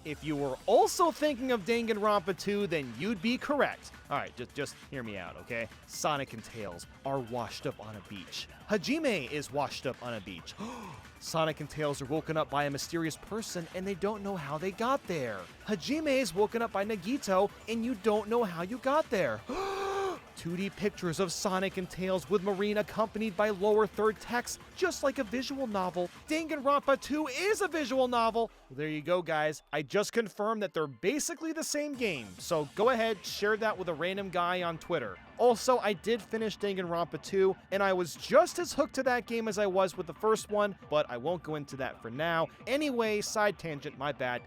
If you were also thinking of Danganronpa 2, then you'd be correct. Alright, just hear me out, okay? Sonic and Tails are washed up on a beach. Hajime is washed up on a beach. Sonic and Tails are woken up by a mysterious person and they don't know how they got there. Hajime is woken up by Nagito and you don't know how you got there. 2D pictures of Sonic and Tails with Marine accompanied by lower third text, just like a visual novel. Danganronpa 2 is a visual novel! Well, there you go, guys. I just confirmed that they're basically the same game, so go ahead, share that with a random guy on Twitter. Also, I did finish Danganronpa 2, and I was just as hooked to that game as I was with the first one, but I won't go into that for now. Anyway, side tangent, my bad.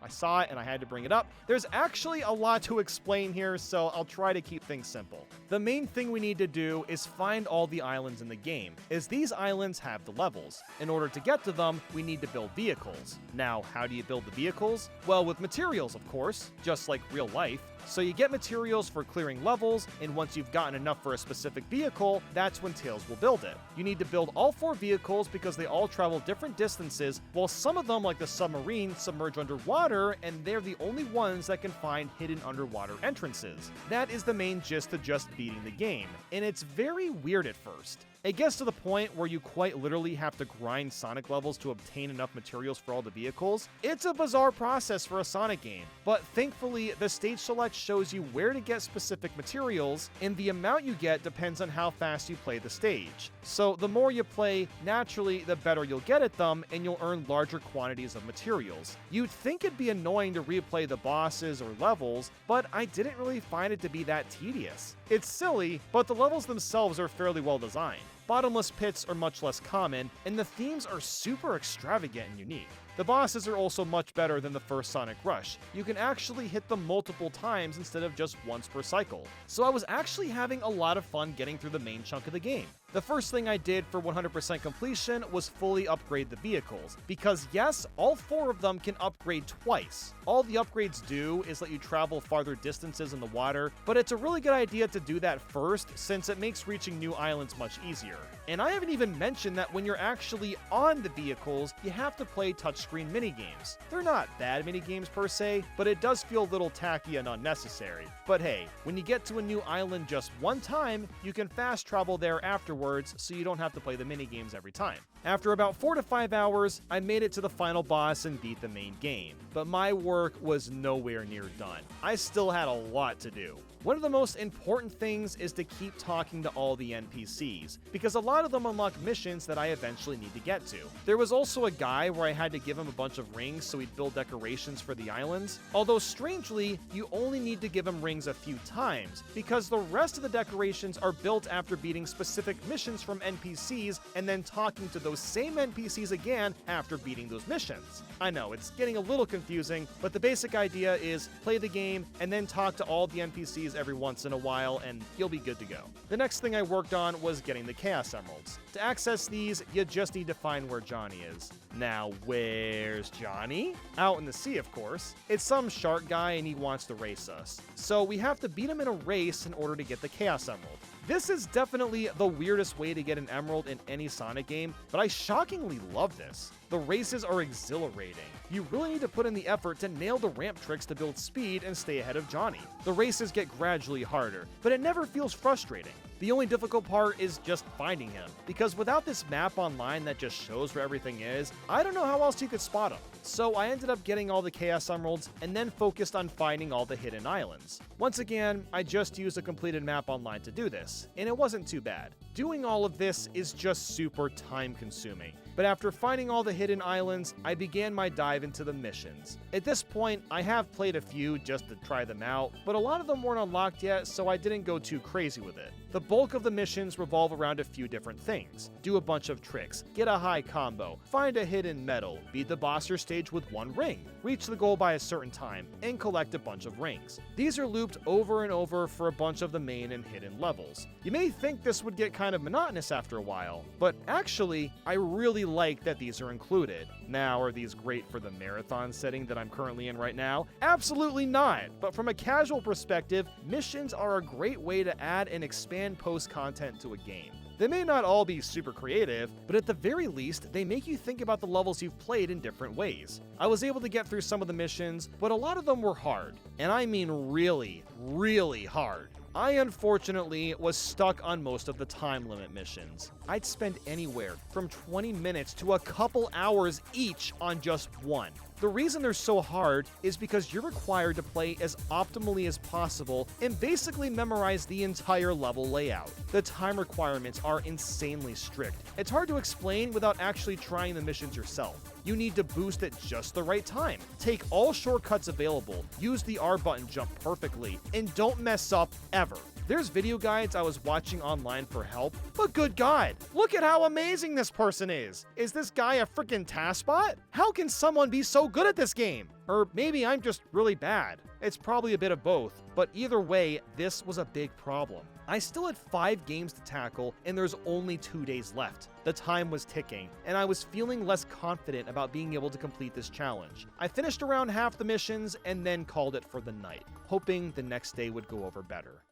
I saw it and I had to bring it up. There's actually a lot to explain here, so I'll try to keep things simple. The main thing we need to do is find all the islands in the game, as these islands have the levels. In order to get to them, we need to build vehicles. Now, how do you build the vehicles? Well, with materials, of course, just like real life. So you get materials for clearing levels, and once you've gotten enough for a specific vehicle, that's when Tails will build it. You need to build all 4 vehicles because they all travel different distances, while some of them, like the submarine, submerge underwater, and they're the only ones that can find hidden underwater entrances. That is the main gist to just beating the game, and it's very weird at first. It gets to the point where you quite literally have to grind Sonic levels to obtain enough materials for all the vehicles. It's a bizarre process for a Sonic game, but thankfully the stage select shows you where to get specific materials, and the amount you get depends on how fast you play the stage. So the more you play, naturally the better you'll get at them, and you'll earn larger quantities of materials. You'd think it'd be annoying to replay the bosses or levels, but I didn't really find it to be that tedious. It's silly, but the levels themselves are fairly well designed. Bottomless pits are much less common, and the themes are super extravagant and unique. The bosses are also much better than the first Sonic Rush. You can actually hit them multiple times instead of just once per cycle. So I was actually having a lot of fun getting through the main chunk of the game. The first thing I did for 100% completion was fully upgrade the vehicles, because yes, all 4 of them can upgrade twice. All the upgrades do is let you travel farther distances in the water, but it's a really good idea to do that first since it makes reaching new islands much easier. And I haven't even mentioned that when you're actually on the vehicles, you have to play touchscreen minigames. They're not bad minigames per se, but it does feel a little tacky and unnecessary. But hey, when you get to a new island just one time, you can fast travel there afterwards, so you don't have to play the minigames every time. After about 4 to 5 hours, I made it to the final boss and beat the main game. But my work was nowhere near done. I still had a lot to do. One of the most important things is to keep talking to all the NPCs, because a lot of them unlock missions that I eventually need to get to. There was also a guy where I had to give him a bunch of rings so he'd build decorations for the islands, although strangely, you only need to give him rings a few times, because the rest of the decorations are built after beating specific missions from NPCs and then talking to those same NPCs again after beating those missions. I know, it's getting a little confusing, but the basic idea is play the game and then talk to all the NPCs every once in a while and you'll be good to go. The next thing I worked on was getting the Chaos Emeralds. To access these, you just need to find where Johnny is. Now, where's Johnny? Out in the sea, of course. It's some shark guy and he wants to race us. So we have to beat him in a race in order to get the Chaos Emerald. This is definitely the weirdest way to get an emerald in any Sonic game, but I shockingly love this. The races are exhilarating. You really need to put in the effort to nail the ramp tricks to build speed and stay ahead of Johnny. The races get gradually harder, but it never feels frustrating. The only difficult part is just finding him, because without this map online that just shows where everything is, I don't know how else you could spot him. so I ended up getting all the Chaos Emeralds and then focused on finding all the hidden islands. Once again, I just used a completed map online to do this, and it wasn't too bad. Doing all of this is just super time consuming, but after finding all the hidden islands, I began my dive into the missions. At this point, I have played a few just to try them out, but a lot of them weren't unlocked yet, so I didn't go too crazy with it. The bulk of the missions revolve around a few different things. Do a bunch of tricks, get a high combo, find a hidden medal, beat the boss or stage with one ring, reach the goal by a certain time, and collect a bunch of rings. These are looped over and over for a bunch of the main and hidden levels. You may think this would get kind of monotonous after a while, but actually, I really like that these are included. Now, are these great for the marathon setting that I'm currently in right now? Absolutely not, but from a casual perspective, missions are a great way to add and expand post content to a game. They may not all be super creative, but at the very least, they make you think about the levels you've played in different ways. I was able to get through some of the missions, but a lot of them were hard. And I mean really, really hard. I unfortunately was stuck on most of the time limit missions. I'd spend anywhere from 20 minutes to a couple hours each on just one. The reason they're so hard is because you're required to play as optimally as possible and basically memorize the entire level layout. The time requirements are insanely strict. It's hard to explain without actually trying the missions yourself. You need to boost at just the right time, take all shortcuts available, use the R button jump perfectly, and don't mess up ever. There's video guides I was watching online for help, but good God, look at how amazing this person is! Is this guy a freaking taskbot? How can someone be so good at this game? Or maybe I'm just really bad. It's probably a bit of both, but either way, this was a big problem. I still had 5 games to tackle, and there's only 2 days left. The time was ticking, and I was feeling less confident about being able to complete this challenge. I finished around half the missions and then called it for the night, hoping the next day would go over better.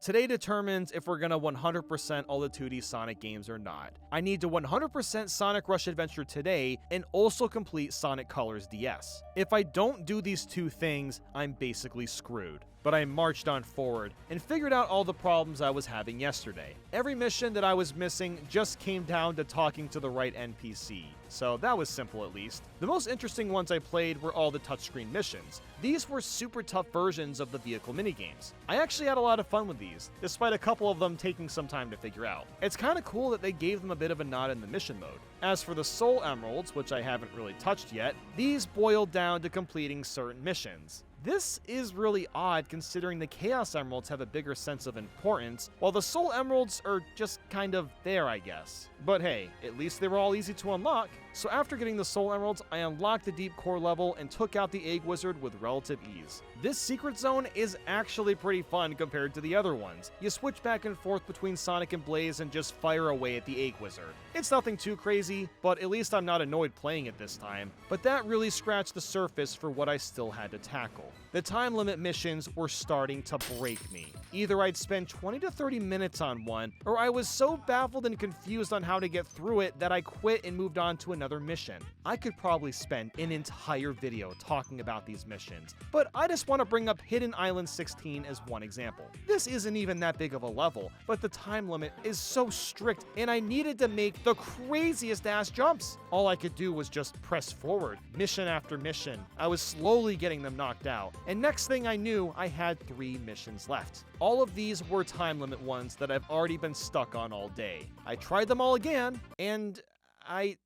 Today determines if we're gonna 100% all the 2D Sonic games or not. I need to 100% Sonic Rush Adventure today and also complete Sonic Colors DS. If I don't do these two things, I'm basically screwed. But I marched on forward and figured out all the problems I was having yesterday. Every mission that I was missing just came down to talking to the right NPC, so that was simple at least. The most interesting ones I played were all the touchscreen missions. These were super tough versions of the vehicle minigames. I actually had a lot of fun with these, despite a couple of them taking some time to figure out. It's kind of cool that they gave them a bit of a nod in the mission mode. As for the Soul Emeralds, which I haven't really touched yet, these boiled down to completing certain missions. This is really odd considering the Chaos Emeralds have a bigger sense of importance, while the Soul Emeralds are just kind of there, I guess. But hey, at least they were all easy to unlock. So after getting the Soul Emeralds, I unlocked the Deep Core level and took out the Egg Wizard with relative ease. This secret zone is actually pretty fun compared to the other ones. You switch back and forth between Sonic and Blaze and just fire away at the Egg Wizard. It's nothing too crazy, but at least I'm not annoyed playing it this time. But that really scratched the surface for what I still had to tackle. The time limit missions were starting to break me. Either I'd spend 20 to 30 minutes on one, or I was so baffled and confused on how to get through it that I quit and moved on to another mission. I could probably spend an entire video talking about these missions, but I just want to bring up Hidden Island 16 as one example. This isn't even that big of a level, but the time limit is so strict and I needed to make the craziest ass jumps. All I could do was just press forward, mission after mission. I was slowly getting them knocked out, and next thing I knew, I had 3 missions left. All of these were time limit ones that I've already been stuck on all day. I tried them all again, and I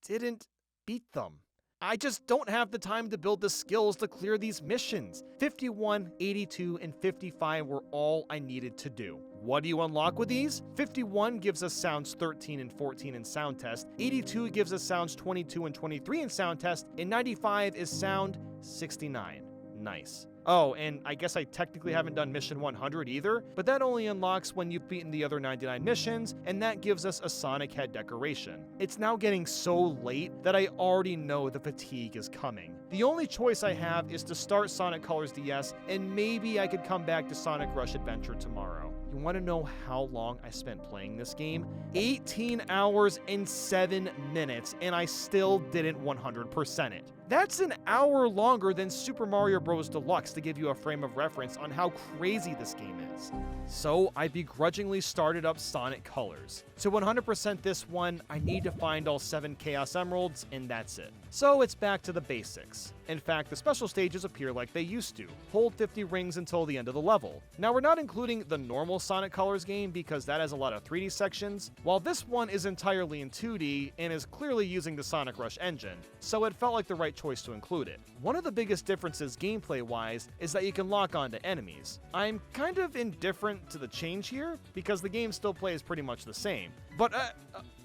didn't beat them. I just don't have the time to build the skills to clear these missions. 51, 82, and 55 were all I needed to do. What do you unlock with these? 51 gives us sounds 13 and 14 in sound test, 82 gives us sounds 22 and 23 in sound test, and 95 is sound 69. Nice. Oh, and I guess I technically haven't done mission 100 either, but that only unlocks when you've beaten the other 99 missions, and that gives us a Sonic head decoration. It's now getting so late that I already know the fatigue is coming. The only choice I have is to start Sonic Colors DS, and maybe I could come back to Sonic Rush Adventure tomorrow. You want to know how long I spent playing this game? 18 hours and 7 minutes, and I still didn't 100% it. That's an hour longer than Super Mario Bros. Deluxe to give you a frame of reference on how crazy this game is. So I begrudgingly started up Sonic Colors. To 100% this one, I need to find all 7 Chaos Emeralds, and that's it. So it's back to the basics. In fact, the special stages appear like they used to. Hold 50 rings until the end of the level. Now we're not including the normal Sonic Colors game because that has a lot of 3D sections, while this one is entirely in 2D and is clearly using the Sonic Rush engine, so it felt like the right choice to include it. One of the biggest differences gameplay-wise is that you can lock onto enemies. I'm kind of indifferent to the change here because the game still plays pretty much the same. But,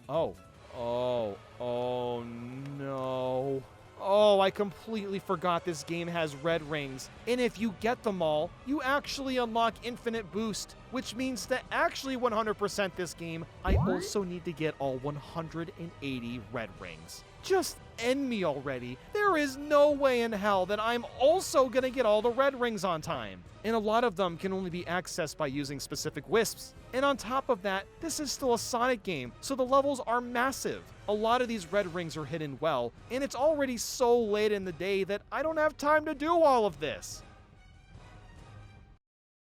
oh no. Oh, I completely forgot this game has red rings. And if you get them all, you actually unlock infinite boost, which means to actually 100% this game, I also need to get all 180 red rings. Just end me already. There is no way in hell that I'm also gonna get all the red rings on time. And a lot of them can only be accessed by using specific wisps. And on top of that, this is still a Sonic game, so the levels are massive. A lot of these red rings are hidden well, and it's already so late in the day that I don't have time to do all of this.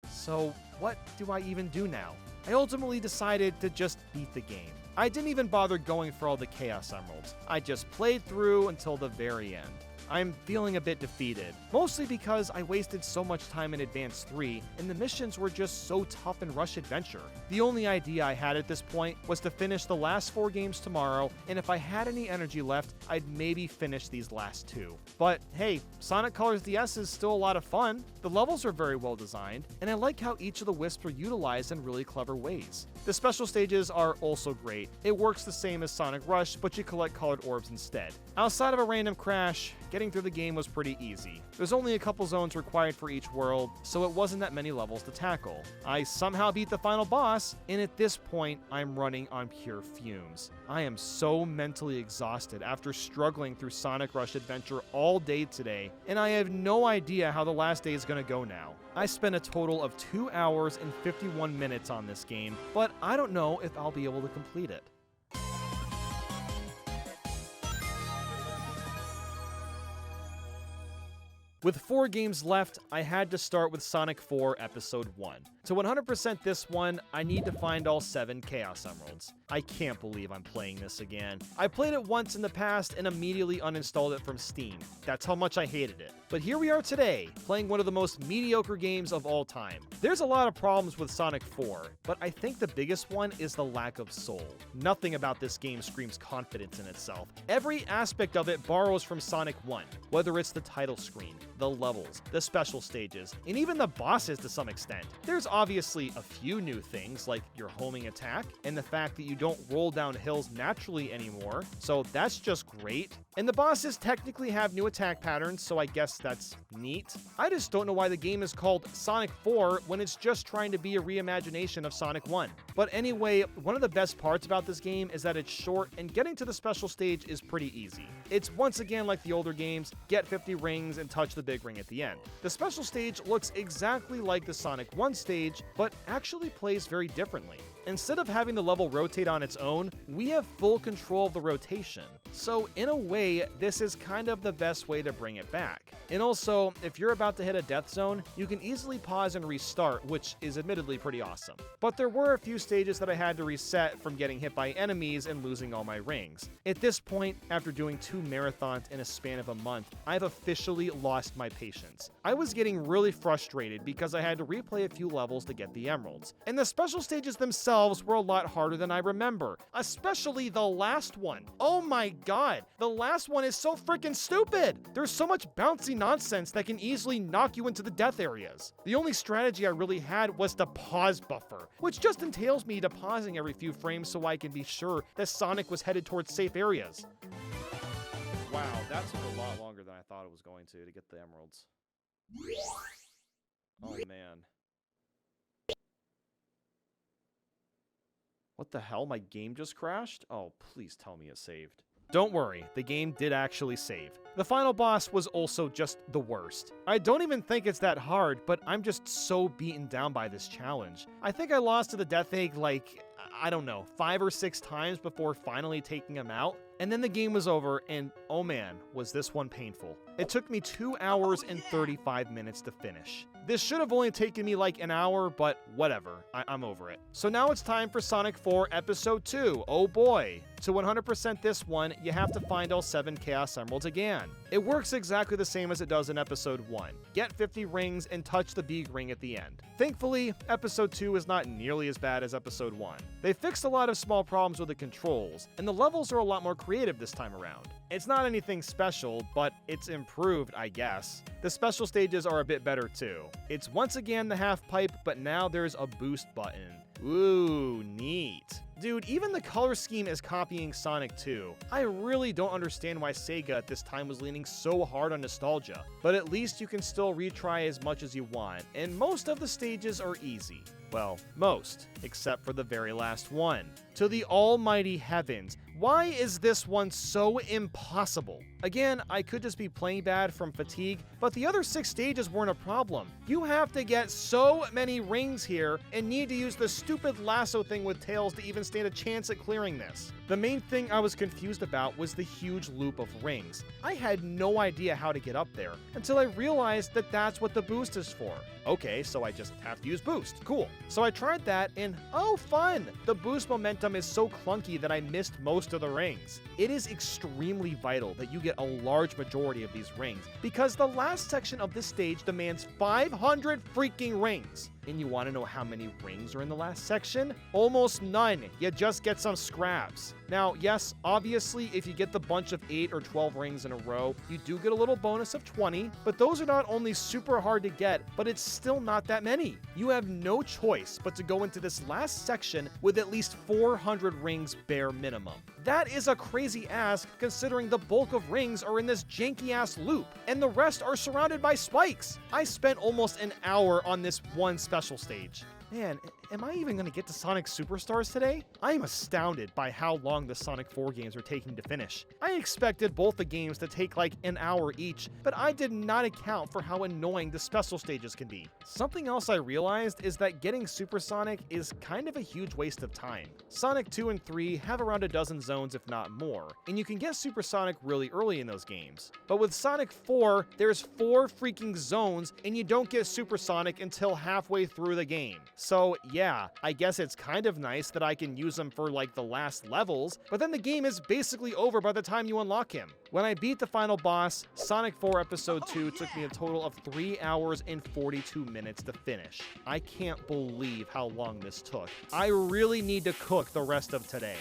So what do I even do now? I ultimately decided to just beat the game. I didn't even bother going for all the Chaos Emeralds. I just played through until the very end. I'm feeling a bit defeated, mostly because I wasted so much time in Advance 3, and the missions were just so tough in Rush Adventure. The only idea I had at this point was to finish the last 4 games tomorrow, and if I had any energy left, I'd maybe finish these last 2. But hey, Sonic Colors DS is still a lot of fun, the levels are very well designed, and I like how each of the wisps are utilized in really clever ways. The special stages are also great. It works the same as Sonic Rush, but you collect colored orbs instead. Outside of a random crash, getting through the game was pretty easy. There's only a couple zones required for each world, so it wasn't that many levels to tackle. I somehow beat the final boss, and at this point, I'm running on pure fumes. I am so mentally exhausted after struggling through Sonic Rush Adventure all day today, and I have no idea how the last day is gonna go now. I spent a total of 2 hours and 51 minutes on this game, but I don't know if I'll be able to complete it. With 4 games left, I had to start with Sonic 4 Episode 1. To 100% this one, I need to find all 7 Chaos Emeralds. I can't believe I'm playing this again. I played it once in the past and immediately uninstalled it from Steam. That's how much I hated it. But here we are today, playing one of the most mediocre games of all time. There's a lot of problems with Sonic 4, but I think the biggest one is the lack of soul. Nothing about this game screams confidence in itself. Every aspect of it borrows from Sonic 1, whether it's the title screen, the levels, the special stages, and even the bosses to some extent. There's obviously a few new things like your homing attack and the fact that you don't roll down hills naturally anymore, so that's just great. And the bosses technically have new attack patterns, so I guess that's neat. I just don't know why the game is called Sonic 4 when it's just trying to be a reimagination of Sonic 1. But anyway, one of the best parts about this game is that it's short and getting to the special stage is pretty easy. It's once again like the older games, get 50 rings and touch the big ring at the end. The special stage looks exactly like the Sonic 1 stage, but actually plays very differently. Instead of having the level rotate on its own, we have full control of the rotation. So in a way, this is kind of the best way to bring it back. And also, if you're about to hit a death zone, you can easily pause and restart, which is admittedly pretty awesome. But there were a few stages that I had to reset from getting hit by enemies and losing all my rings. At this point, after doing 2 marathons in a span of a month, I've officially lost my patience. I was getting really frustrated because I had to replay a few levels to get the emeralds. And the special stages themselves were a lot harder than I remember, especially the last one. Oh my god, the last one is so freaking stupid! There's so much bouncy nonsense that can easily knock you into the death areas. The only strategy I really had was to pause buffer, which just entails me to pausing every few frames so I can be sure that Sonic was headed towards safe areas. Wow, that took a lot longer than I thought it was going to get the emeralds. Oh man. What the hell? My game just crashed? Oh, please tell me it saved. Don't worry, the game did actually save. The final boss was also just the worst. I don't even think it's that hard, but I'm just so beaten down by this challenge. I think I lost to the Death Egg like, I don't know, 5 or 6 times before finally taking him out. And then the game was over, and oh man, was this one painful. It took me 2 hours and 35 minutes to finish. This should have only taken me like an hour, but whatever, I'm over it. So now it's time for Sonic 4 Episode 2, oh boy. To 100% this one, you have to find all 7 Chaos Emeralds again. It works exactly the same as it does in Episode 1. Get 50 rings and touch the big ring at the end. Thankfully, Episode 2 is not nearly as bad as Episode 1. They fixed a lot of small problems with the controls, and the levels are a lot more creative this time around. It's not anything special, but it's improved, I guess. The special stages are a bit better too. It's once again the half pipe, but now there's a boost button. Ooh, neat. Dude, even the color scheme is copying Sonic 2. I really don't understand why Sega at this time was leaning so hard on nostalgia, but at least you can still retry as much as you want, and most of the stages are easy. Well, most, except for the very last one. To the almighty heavens, why is this one so impossible? Again, I could just be playing bad from fatigue, but the other 6 stages weren't a problem. You have to get so many rings here and need to use the stupid lasso thing with Tails to even stand a chance at clearing this. The main thing I was confused about was the huge loop of rings. I had no idea how to get up there until I realized that that's what the boost is for. Okay, so I just have to use boost. Cool. So I tried that and oh fun! The boost momentum is so clunky that I missed most of the rings. It is extremely vital that you get a large majority of these rings because the last section of this stage demands 500 freaking rings. And you want to know how many rings are in the last section? Almost none. You just get some scraps. Now, yes, obviously, if you get the bunch of 8 or 12 rings in a row, you do get a little bonus of 20, but those are not only super hard to get, but it's still not that many. You have no choice but to go into this last section with at least 400 rings bare minimum. That is a crazy ask considering the bulk of rings are in this janky ass loop, and the rest are surrounded by spikes. I spent almost an hour on this one special stage. Man, am I even going to get to Sonic Superstars today? I am astounded by how long the Sonic 4 games are taking to finish. I expected both the games to take like an hour each, but I did not account for how annoying the special stages can be. Something else I realized is that getting Super Sonic is kind of a huge waste of time. Sonic 2 and 3 have around a dozen zones if not more, and you can get Super Sonic really early in those games. But with Sonic 4, there's 4 freaking zones and you don't get Super Sonic until halfway through the game. So yeah, I guess it's kind of nice that I can use them for like the last levels, but then the game is basically over by the time you unlock him. When I beat the final boss, Sonic 4 Episode 2 took me a total of 3 hours and 42 minutes to finish. I can't believe how long this took. I really need to cook the rest of today.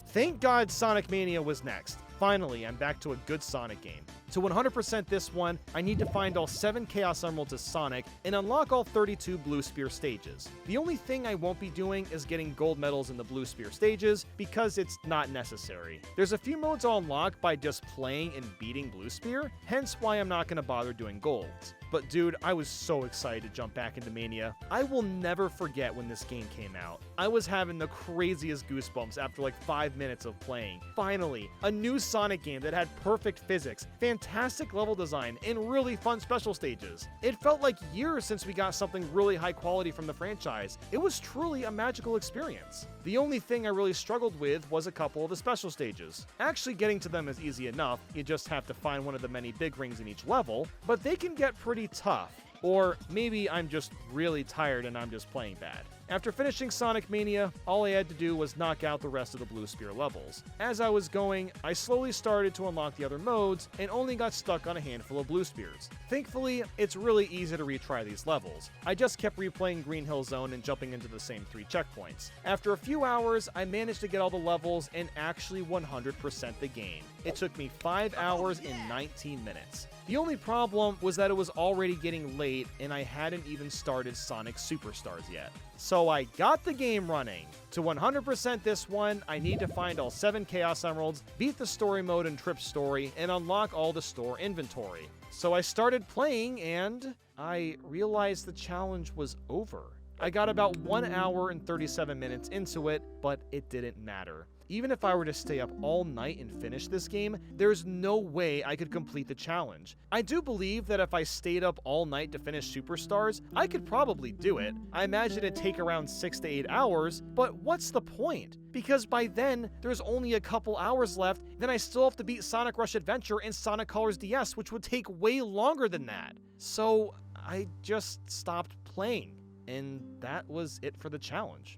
Thank God Sonic Mania was next. Finally, I'm back to a good Sonic game. To 100% this one, I need to find all 7 Chaos Emeralds as Sonic and unlock all 32 Blue Spear stages. The only thing I won't be doing is getting gold medals in the Blue Spear stages because it's not necessary. There's a few modes I'll unlock by just playing and beating Blue Spear, hence why I'm not going to bother doing golds. But dude, I was so excited to jump back into Mania. I will never forget when this game came out. I was having the craziest goosebumps after like 5 minutes of playing. Finally, a new Sonic game that had perfect physics, fantastic level design, and really fun special stages. It felt like years since we got something really high quality from the franchise. It was truly a magical experience. The only thing I really struggled with was a couple of the special stages. Actually getting to them is easy enough, you just have to find one of the many big rings in each level, but they can get pretty tough. Or maybe I'm just really tired and I'm just playing bad. After finishing Sonic Mania, all I had to do was knock out the rest of the Blue Spear levels. As I was going, I slowly started to unlock the other modes and only got stuck on a handful of Blue Spears. Thankfully, it's really easy to retry these levels. I just kept replaying Green Hill Zone and jumping into the same 3 checkpoints. After a few hours, I managed to get all the levels and actually 100% the game. It took me 5 hours and 19 minutes. The only problem was that it was already getting late and I hadn't even started Sonic Superstars yet. So I got the game running. To 100% this one, I need to find all 7 Chaos Emeralds, beat the story mode and Trip Story, and unlock all the store inventory. So I started playing and I realized the challenge was over. I got about 1 hour and 37 minutes into it, but it didn't matter. Even if I were to stay up all night and finish this game, there's no way I could complete the challenge. I do believe that if I stayed up all night to finish Superstars, I could probably do it. I imagine it'd take around 6 to 8 hours, but what's the point? Because by then, there's only a couple hours left, then I still have to beat Sonic Rush Adventure and Sonic Colors DS, which would take way longer than that. So I just stopped playing, and that was it for the challenge.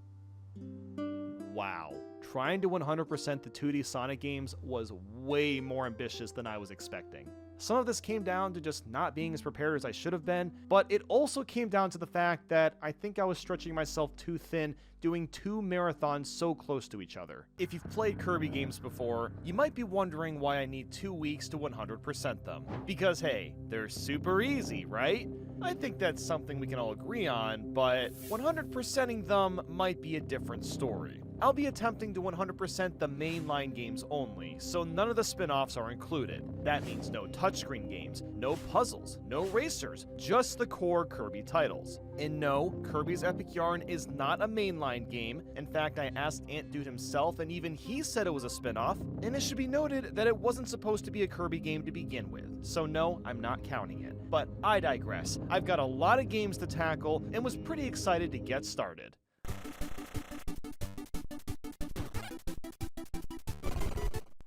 Wow. Trying to 100% the 2D Sonic games was way more ambitious than I was expecting. Some of this came down to just not being as prepared as I should have been, but it also came down to the fact that I think I was stretching myself too thin doing 2 marathons so close to each other. If you've played Kirby games before, you might be wondering why I need 2 weeks to 100% them. Because hey, they're super easy, right? I think that's something we can all agree on, but 100%ing them might be a different story. I'll be attempting to 100% the mainline games only, so none of the spin-offs are included. That means no touchscreen games, no puzzles, no racers, just the core Kirby titles. And no, Kirby's Epic Yarn is not a mainline game. In fact, I asked Ant Dude himself, and even he said it was a spin-off. And it should be noted that it wasn't supposed to be a Kirby game to begin with, so no, I'm not counting it. But I digress. I've got a lot of games to tackle, and was pretty excited to get started.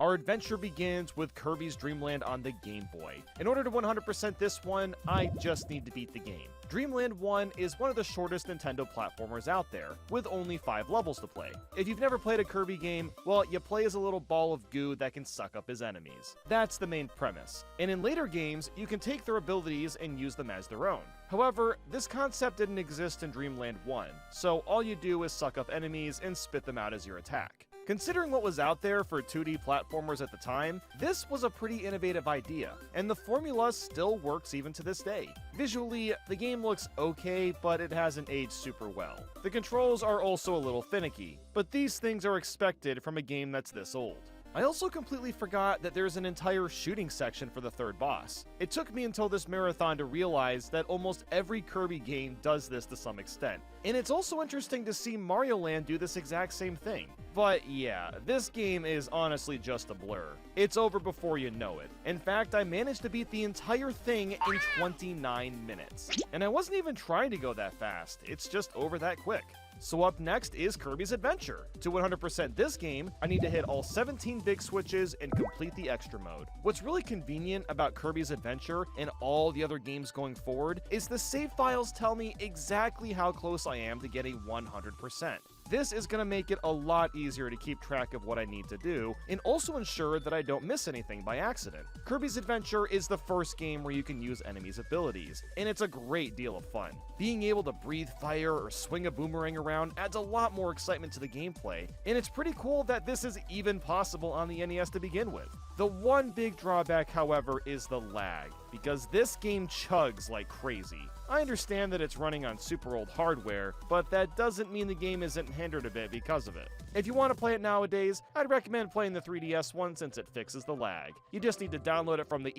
Our adventure begins with Kirby's Dream Land on the Game Boy. In order to 100% this one, I just need to beat the game. Dream Land 1 is one of the shortest Nintendo platformers out there, with only 5 levels to play. If you've never played a Kirby game, well, you play as a little ball of goo that can suck up his enemies. That's the main premise. And in later games, you can take their abilities and use them as their own. However, this concept didn't exist in Dream Land 1, so all you do is suck up enemies and spit them out as your attack. Considering what was out there for 2D platformers at the time, this was a pretty innovative idea, and the formula still works even to this day. Visually, the game looks okay, but it hasn't aged super well. The controls are also a little finicky, but these things are expected from a game that's this old. I also completely forgot that there's an entire shooting section for the third boss. It took me until this marathon to realize that almost every Kirby game does this to some extent. And it's also interesting to see Mario Land do this exact same thing. But yeah, this game is honestly just a blur. It's over before you know it. In fact, I managed to beat the entire thing in 29 minutes. And I wasn't even trying to go that fast, it's just over that quick. So up next is Kirby's Adventure. To 100% this game, I need to hit all 17 big switches and complete the extra mode. What's really convenient about Kirby's Adventure and all the other games going forward is the save files tell me exactly how close I am to getting 100%. This is going to make it a lot easier to keep track of what I need to do, and also ensure that I don't miss anything by accident. Kirby's Adventure is the first game where you can use enemies' abilities, and it's a great deal of fun. Being able to breathe fire or swing a boomerang around adds a lot more excitement to the gameplay, and it's pretty cool that this is even possible on the NES to begin with. The one big drawback, however, is the lag, because this game chugs like crazy. I understand that it's running on super old hardware, but that doesn't mean the game isn't hindered a bit because of it. If you want to play it nowadays, I'd recommend playing the 3DS one since it fixes the lag. You just need to download it from the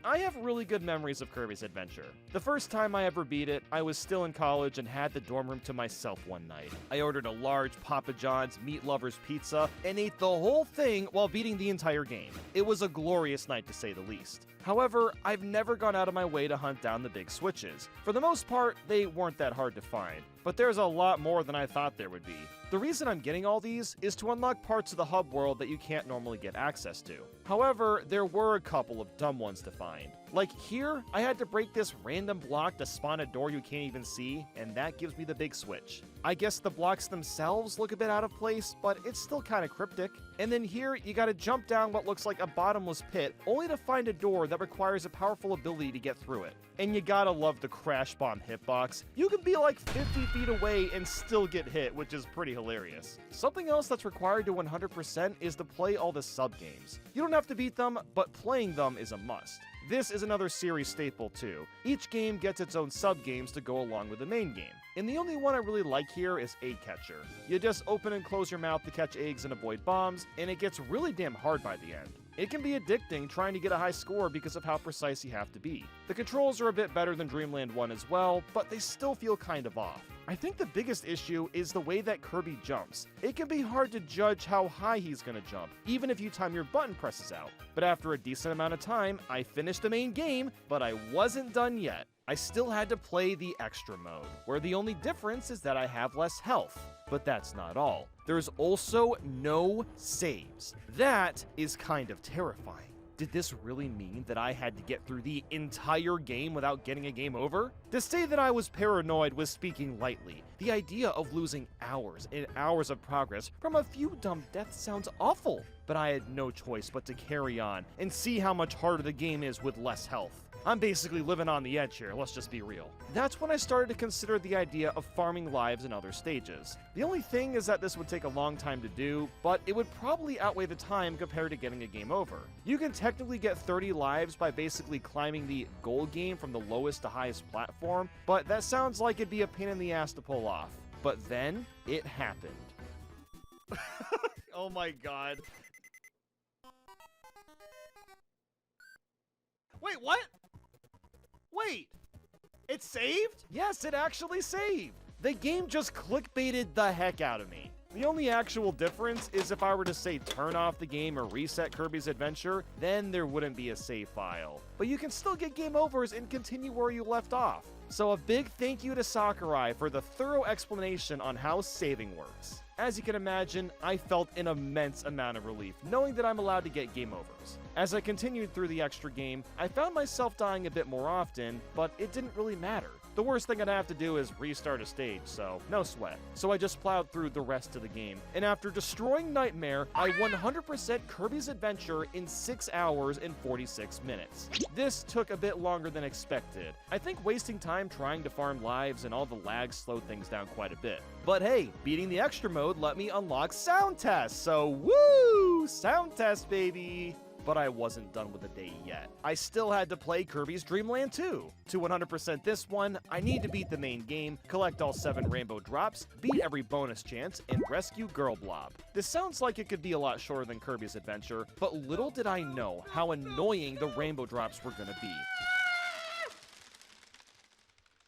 I have really good memories of Kirby's Adventure. The first time I ever beat it, I was still in college and had the dorm room to myself one night. I ordered a large Papa John's Meat Lovers pizza and ate the whole thing while beating the entire game. It was a glorious night to say the least. However, I've never gone out of my way to hunt down the big switches. For the most part, they weren't that hard to find, but there's a lot more than I thought there would be. The reason I'm getting all these is to unlock parts of the hub world that you can't normally get access to. However, there were a couple of dumb ones to find. Like here, I had to break this random block to spawn a door you can't even see, and that gives me the big switch. I guess the blocks themselves look a bit out of place, but it's still kind of cryptic. And then here, you gotta jump down what looks like a bottomless pit, only to find a door that requires a powerful ability to get through it. And you gotta love the Crash Bomb hitbox. You can be like 50 feet away and still get hit, which is pretty hilarious. Something else that's required to 100% is to play all the sub-games. You don't have to beat them, but playing them is a must. This is another series staple too. Each game gets its own sub-games to go along with the main game. And the only one I really like here is Egg Catcher. You just open and close your mouth to catch eggs and avoid bombs, and it gets really damn hard by the end. It can be addicting trying to get a high score because of how precise you have to be. The controls are a bit better than Dreamland 1 as well, but they still feel kind of off. I think the biggest issue is the way that Kirby jumps. It can be hard to judge how high he's gonna jump, even if you time your button presses out. But after a decent amount of time, I finished the main game, but I wasn't done yet. I still had to play the extra mode, where the only difference is that I have less health. But that's not all. There's also no saves. That is kind of terrifying. Did this really mean that I had to get through the entire game without getting a game over? To say that I was paranoid was speaking lightly. The idea of losing hours and hours of progress from a few dumb deaths sounds awful. But I had no choice but to carry on and see how much harder the game is with less health. I'm basically living on the edge here, let's just be real. That's when I started to consider the idea of farming lives in other stages. The only thing is that this would take a long time to do, but it would probably outweigh the time compared to getting a game over. You can technically get 30 lives by basically climbing the gold game from the lowest to highest platform, but that sounds like it'd be a pain in the ass to pull off. But then, it happened. Oh my god. Wait, what? Wait, it saved? Yes, it actually saved. The game just clickbaited the heck out of me. The only actual difference is if I were to say turn off the game or reset Kirby's Adventure, then there wouldn't be a save file. But you can still get game overs and continue where you left off. So a big thank you to Sakurai for the thorough explanation on how saving works. As you can imagine, I felt an immense amount of relief knowing that I'm allowed to get game overs. As I continued through the extra game, I found myself dying a bit more often, but it didn't really matter. The worst thing I'd have to do is restart a stage, so no sweat. So I just plowed through the rest of the game, and after destroying Nightmare, I 100% Kirby's Adventure in 6 hours and 46 minutes. This took a bit longer than expected. I think wasting time trying to farm lives and all the lag slowed things down quite a bit. But hey, beating the extra mode let me unlock sound test, so woo! Sound test, baby! But I wasn't done with the day yet. I still had to play Kirby's Dream Land 2. To 100% this one, I need to beat the main game, collect all 7 rainbow drops, beat every bonus chance, and rescue Girl Blob. This sounds like it could be a lot shorter than Kirby's Adventure, but little did I know how annoying the rainbow drops were gonna be.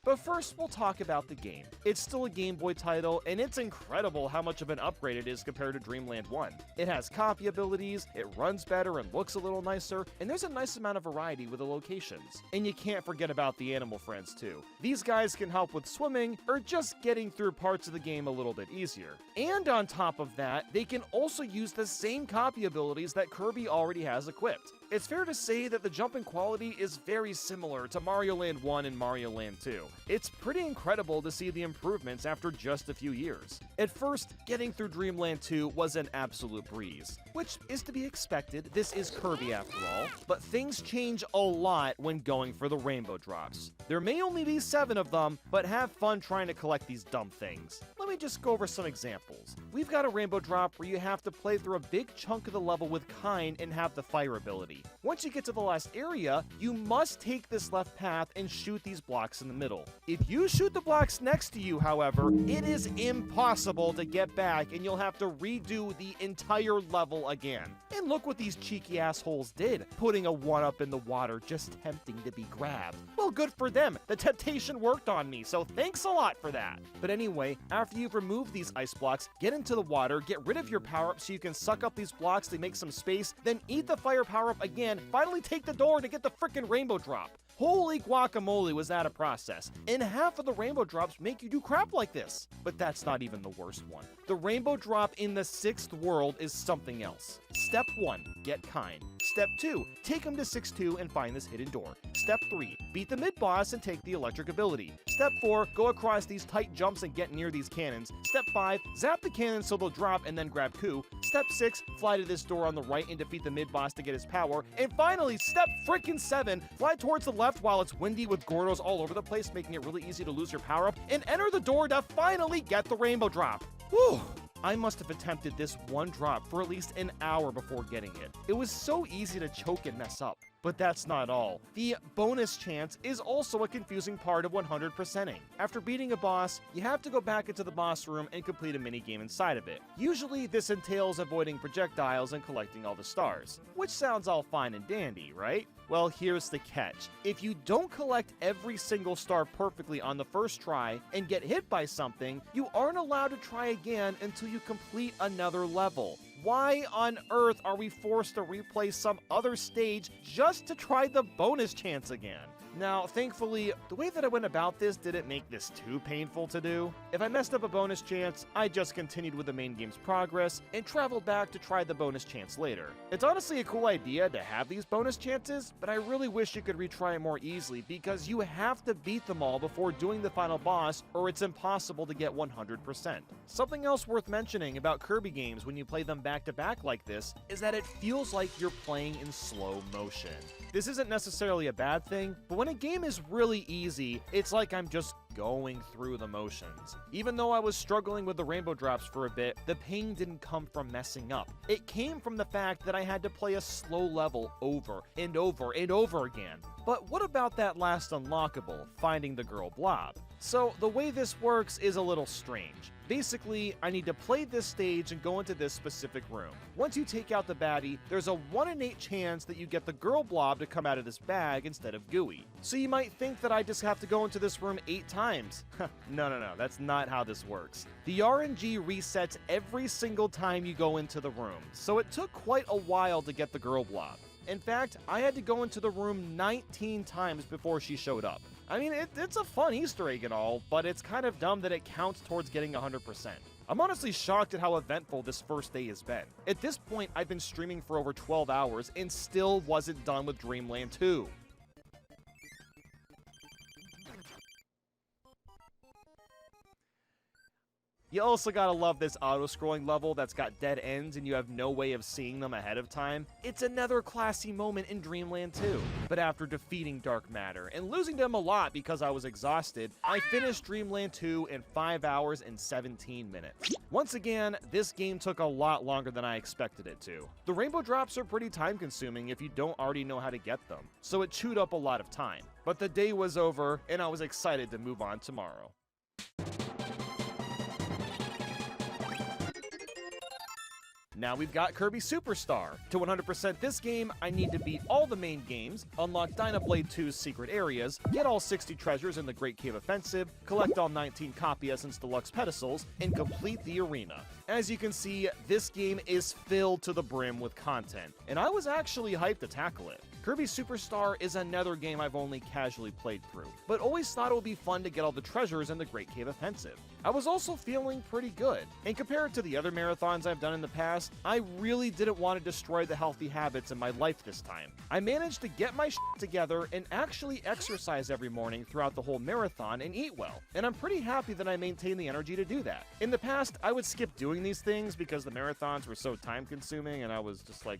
But first, we'll talk about the game. It's still a Game Boy title, and it's incredible how much of an upgrade it is compared to Dreamland 1. It has copy abilities, it runs better and looks a little nicer, and there's a nice amount of variety with the locations. And you can't forget about the animal friends too. These guys can help with swimming, or just getting through parts of the game a little bit easier. And on top of that, they can also use the same copy abilities that Kirby already has equipped. It's fair to say that the jumping quality is very similar to Mario Land 1 and Mario Land 2. It's pretty incredible to see the improvements after just a few years. At first, getting through Dreamland 2 was an absolute breeze, which is to be expected, this is Kirby after all, but things change a lot when going for the rainbow drops. There may only be 7 of them, but have fun trying to collect these dumb things. Let me just go over some examples. We've got a rainbow drop where you have to play through a big chunk of the level with Kine and have the fire ability. Once you get to the last area, you must take this left path and shoot these blocks in the middle. If you shoot the blocks next to you, however, it is impossible to get back and you'll have to redo the entire level again. And look what these cheeky assholes did, putting a 1-up in the water just tempting to be grabbed. Well, good for them. The temptation worked on me, so thanks a lot for that. But anyway, after you've removed these ice blocks, get into the water, get rid of your power-up so you can suck up these blocks to make some space, then eat the fire power-up again, finally take the door to get the frickin' rainbow drop. Holy guacamole, was that a process. And half of the rainbow drops make you do crap like this. But that's not even the worst one. The rainbow drop in the 6th world is something else. Step 1, get Kine. Step 2, take him to 6-2 and find this hidden door. Step 3, beat the mid-boss and take the electric ability. Step 4, go across these tight jumps and get near these cannons. Step 5, zap the cannons so they'll drop and then grab Ku. Step 6, fly to this door on the right and defeat the mid-boss to get his power. And finally, step frickin' 7, fly towards the left while it's windy with Gordos all over the place, making it really easy to lose your power-up, and enter the door to finally get the rainbow drop. Whew! I must have attempted this one drop for at least an hour before getting it. It was so easy to choke and mess up. But that's not all. The bonus chance is also a confusing part of 100%ing. After beating a boss, you have to go back into the boss room and complete a minigame inside of it. Usually this entails avoiding projectiles and collecting all the stars, which sounds all fine and dandy, right? Well, here's the catch. If you don't collect every single star perfectly on the first try and get hit by something, you aren't allowed to try again until you complete another level. Why on earth are we forced to replay some other stage just to try the bonus chance again? Now, thankfully, the way that I went about this didn't make this too painful to do. If I messed up a bonus chance, I just continued with the main game's progress and traveled back to try the bonus chance later. It's honestly a cool idea to have these bonus chances, but I really wish you could retry it more easily because you have to beat them all before doing the final boss or it's impossible to get 100%. Something else worth mentioning about Kirby games when you play them back to back like this is that it feels like you're playing in slow motion. This isn't necessarily a bad thing, but when a game is really easy, it's like I'm just going through the motions. Even though I was struggling with the rainbow drops for a bit, the pain didn't come from messing up. It came from the fact that I had to play a slow level over and over and over again. But what about that last unlockable, finding the girl blob? So the way this works is a little strange. Basically, I need to play this stage and go into this specific room. Once you take out the baddie, there's a 1 in 8 chance that you get the girl blob to come out of this bag instead of Gooey. So you might think that I just have to go into this room 8 times. No, that's not how this works. The RNG resets every single time you go into the room, so it took quite a while to get the girl blob. In fact, I had to go into the room 19 times before she showed up. I mean, it's a fun Easter egg and all, but it's kind of dumb that it counts towards getting 100%. I'm honestly shocked at how eventful this first day has been. At this point, I've been streaming for over 12 hours and still wasn't done with Dreamland 2. You also gotta love this auto-scrolling level that's got dead ends and you have no way of seeing them ahead of time. It's another classy moment in Dreamland 2. But after defeating Dark Matter and losing them a lot because I was exhausted, I finished Dreamland 2 in 5 hours and 17 minutes. Once again, this game took a lot longer than I expected it to. The rainbow drops are pretty time-consuming if you don't already know how to get them, so it chewed up a lot of time. But the day was over, and I was excited to move on tomorrow. Now we've got Kirby Superstar. To 100% this game, I need to beat all the main games, unlock Dynablade 2's secret areas, get all 60 treasures in the Great Cave Offensive, collect all 19 Copy Essence Deluxe pedestals, and complete the arena. As you can see, this game is filled to the brim with content, and I was actually hyped to tackle it. Kirby Superstar is another game I've only casually played through, but always thought it would be fun to get all the treasures in the Great Cave Offensive. I was also feeling pretty good, and compared to the other marathons I've done in the past, I really didn't want to destroy the healthy habits in my life this time. I managed to get my shit together and actually exercise every morning throughout the whole marathon and eat well, and I'm pretty happy that I maintained the energy to do that. In the past, I would skip doing these things because the marathons were so time-consuming and I was just like,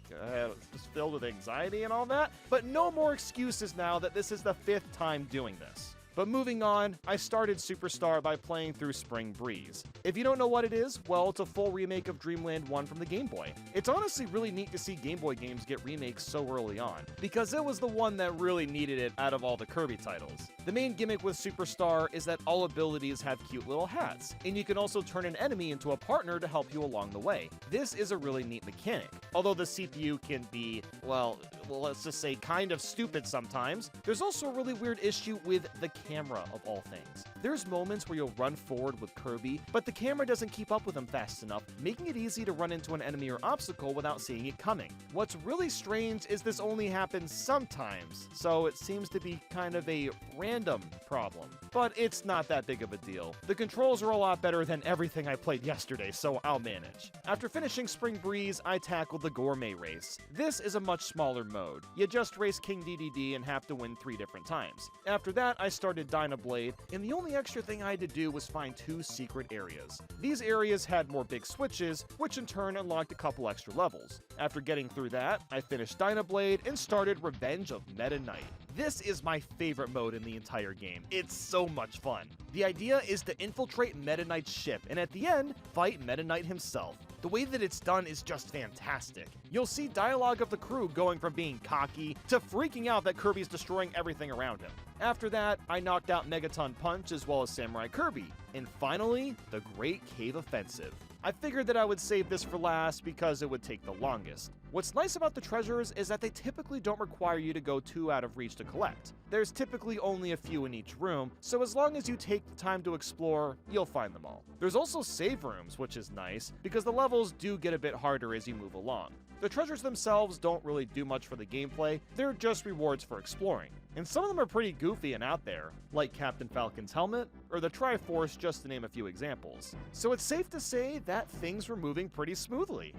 just filled with anxiety and all that. But no more excuses now that this is the 5th time doing this. But moving on, I started Superstar by playing through Spring Breeze. If you don't know what it is, well, it's a full remake of Dreamland 1 from the Game Boy. It's honestly really neat to see Game Boy games get remakes so early on, because it was the one that really needed it out of all the Kirby titles. The main gimmick with Superstar is that all abilities have cute little hats, and you can also turn an enemy into a partner to help you along the way. This is a really neat mechanic. Although the CPU can be, well, let's just say kind of stupid sometimes, there's also a really weird issue with the camera of all things. There's moments where you'll run forward with Kirby, but the camera doesn't keep up with him fast enough, making it easy to run into an enemy or obstacle without seeing it coming. What's really strange is this only happens sometimes, so it seems to be kind of a random problem. But it's not that big of a deal. The controls are a lot better than everything I played yesterday, so I'll manage. After finishing Spring Breeze, I tackled the Gourmet Race. This is a much smaller mode. You just race King DDD and have to win 3 different times. After that, I started Dynablade, and the only extra thing I had to do was find 2 secret areas. These areas had more big switches, which in turn unlocked a couple extra levels. After getting through that, I finished Dynablade and started Revenge of Meta Knight. This is my favorite mode in the entire game. It's so much fun. The idea is to infiltrate Meta Knight's ship, and at the end, fight Meta Knight himself. The way that it's done is just fantastic. You'll see dialogue of the crew going from being cocky to freaking out that Kirby's destroying everything around him. After that, I knocked out Megaton Punch as well as Samurai Kirby. And finally, the Great Cave Offensive. I figured that I would save this for last because it would take the longest. What's nice about the treasures is that they typically don't require you to go too out of reach to collect. There's typically only a few in each room, so as long as you take the time to explore, you'll find them all. There's also save rooms, which is nice, because the levels do get a bit harder as you move along. The treasures themselves don't really do much for the gameplay, they're just rewards for exploring. And some of them are pretty goofy and out there, like Captain Falcon's helmet, or the Triforce, just to name a few examples. So it's safe to say that things were moving pretty smoothly.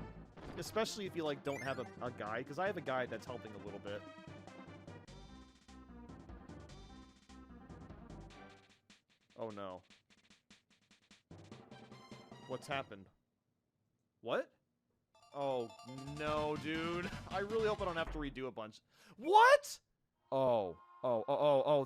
Especially if you don't have a guide, because I have a guide that's helping a little bit. Oh no. What's happened? What? Oh no, dude. I really hope I don't have to redo a bunch. What? Oh,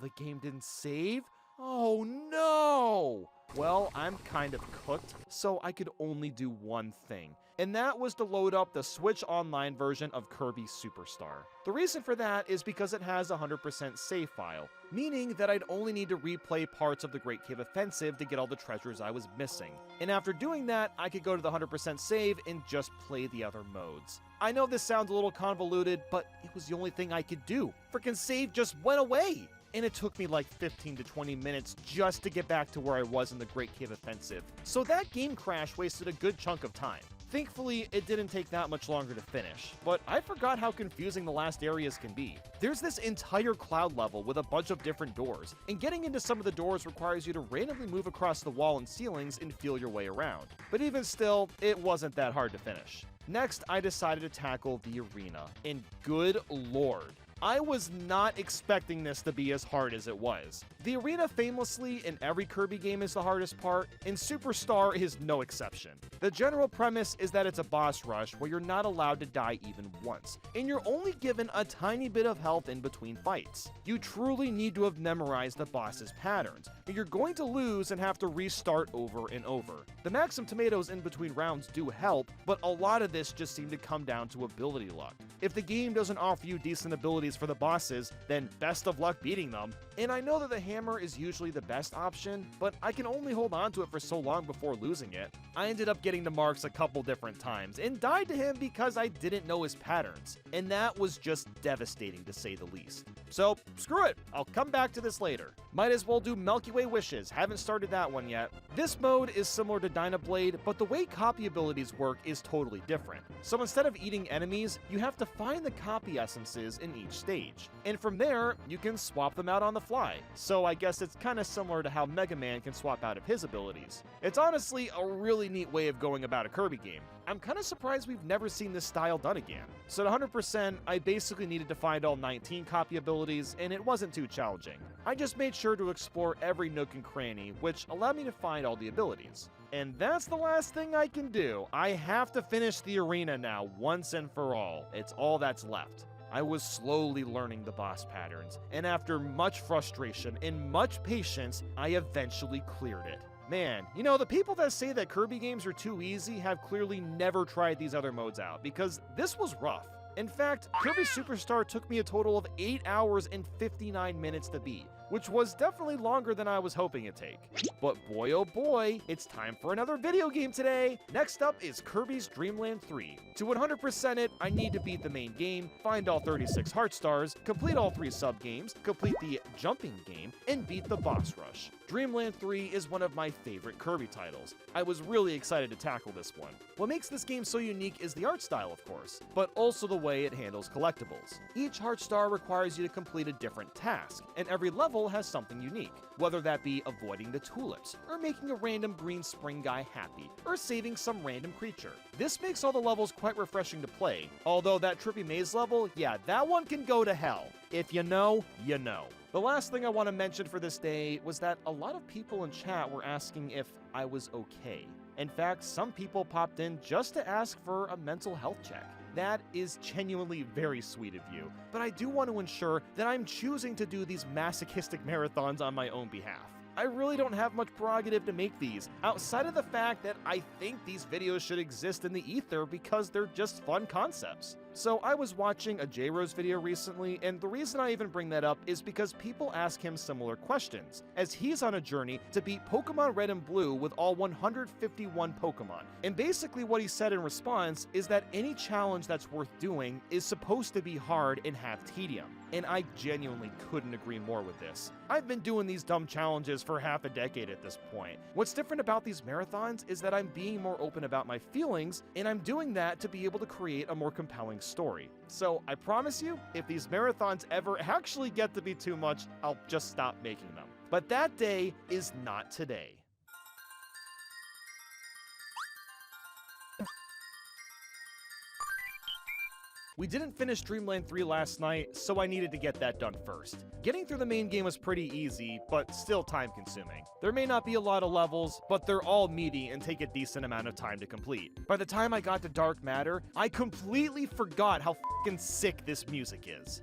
the game didn't save? Oh no! Well, I'm kind of cooked, so I could only do one thing, and that was to load up the Switch Online version of Kirby Superstar. The reason for that is because it has a 100% save file, meaning that I'd only need to replay parts of the Great Cave Offensive to get all the treasures I was missing. And after doing that, I could go to the 100% save and just play the other modes. I know this sounds a little convoluted, but it was the only thing I could do. Frickin' save just went away! And it took me like 15 to 20 minutes just to get back to where I was in the Great Cave Offensive. So that game crash wasted a good chunk of time. Thankfully, it didn't take that much longer to finish, but I forgot how confusing the last areas can be. There's this entire cloud level with a bunch of different doors, and getting into some of the doors requires you to randomly move across the wall and ceilings and feel your way around. But even still, it wasn't that hard to finish. Next, I decided to tackle the arena, and good lord, I was not expecting this to be as hard as it was. The arena famously in every Kirby game is the hardest part, and Superstar is no exception. The general premise is that it's a boss rush where you're not allowed to die even once, and you're only given a tiny bit of health in between fights. You truly need to have memorized the boss's patterns, and you're going to lose and have to restart over and over. The Maxim tomatoes in between rounds do help, but a lot of this just seemed to come down to ability luck. If the game doesn't offer you decent abilities for the bosses, then best of luck beating them. And I know that the hammer is usually the best option, but I can only hold on to it for so long before losing it. I ended up getting to Marks a couple different times and died to him because I didn't know his patterns, and that was just devastating to say the least. So screw it, I'll come back to this later. Might as well do Milky Way Wishes, haven't started that one yet. This mode is similar to Dynablade, but the way copy abilities work is totally different. So instead of eating enemies, you have to find the copy essences in each stage. And from there, you can swap them out on the fly. So I guess it's kinda similar to how Mega Man can swap out of his abilities. It's honestly a really neat way of going about a Kirby game. I'm kinda surprised we've never seen this style done again. So at 100%, I basically needed to find all 19 copy abilities, and it wasn't too challenging. I just made sure to explore every nook and cranny, which allowed me to find all the abilities. And that's the last thing I can do. I have to finish the arena now, once and for all. It's all that's left. I was slowly learning the boss patterns, and after much frustration and much patience, I eventually cleared it. Man, you know, the people that say that Kirby games are too easy have clearly never tried these other modes out, because this was rough. In fact, Kirby Superstar took me a total of 8 hours and 59 minutes to beat, which was definitely longer than I was hoping it'd take. But boy oh boy, it's time for another video game today! Next up is Kirby's Dream Land 3. To 100% it, I need to beat the main game, find all 36 heart stars, complete all 3 sub-games, complete the jumping game, and beat the boss rush. Dream Land 3 is one of my favorite Kirby titles. I was really excited to tackle this one. What makes this game so unique is the art style, of course, but also the way it handles collectibles. Each heart star requires you to complete a different task, and every level has something unique, whether that be avoiding the tulips, or making a random green spring guy happy, or saving some random creature. This makes all the levels quite refreshing to play, although that trippy maze level, yeah, that one can go to hell. If you know, you know. The last thing I want to mention for this day was that a lot of people in chat were asking if I was okay. In fact, some people popped in just to ask for a mental health check. That is genuinely very sweet of you, but I do want to ensure that I'm choosing to do these masochistic marathons on my own behalf. I really don't have much prerogative to make these, outside of the fact that I think these videos should exist in the ether because they're just fun concepts. So I was watching a J-Rose video recently, and the reason I even bring that up is because people ask him similar questions, as he's on a journey to beat Pokemon Red and Blue with all 151 Pokemon. And basically what he said in response is that any challenge that's worth doing is supposed to be hard and have tedium. And I genuinely couldn't agree more with this. I've been doing these dumb challenges for half a decade at this point. What's different about these marathons is that I'm being more open about my feelings, and I'm doing that to be able to create a more compelling story. So I promise you, if these marathons ever actually get to be too much, I'll just stop making them. But that day is not today. We didn't finish Dreamland 3 last night, so I needed to get that done first. Getting through the main game was pretty easy, but still time-consuming. There may not be a lot of levels, but they're all meaty and take a decent amount of time to complete. By the time I got to Dark Matter, I completely forgot how f***ing sick this music is.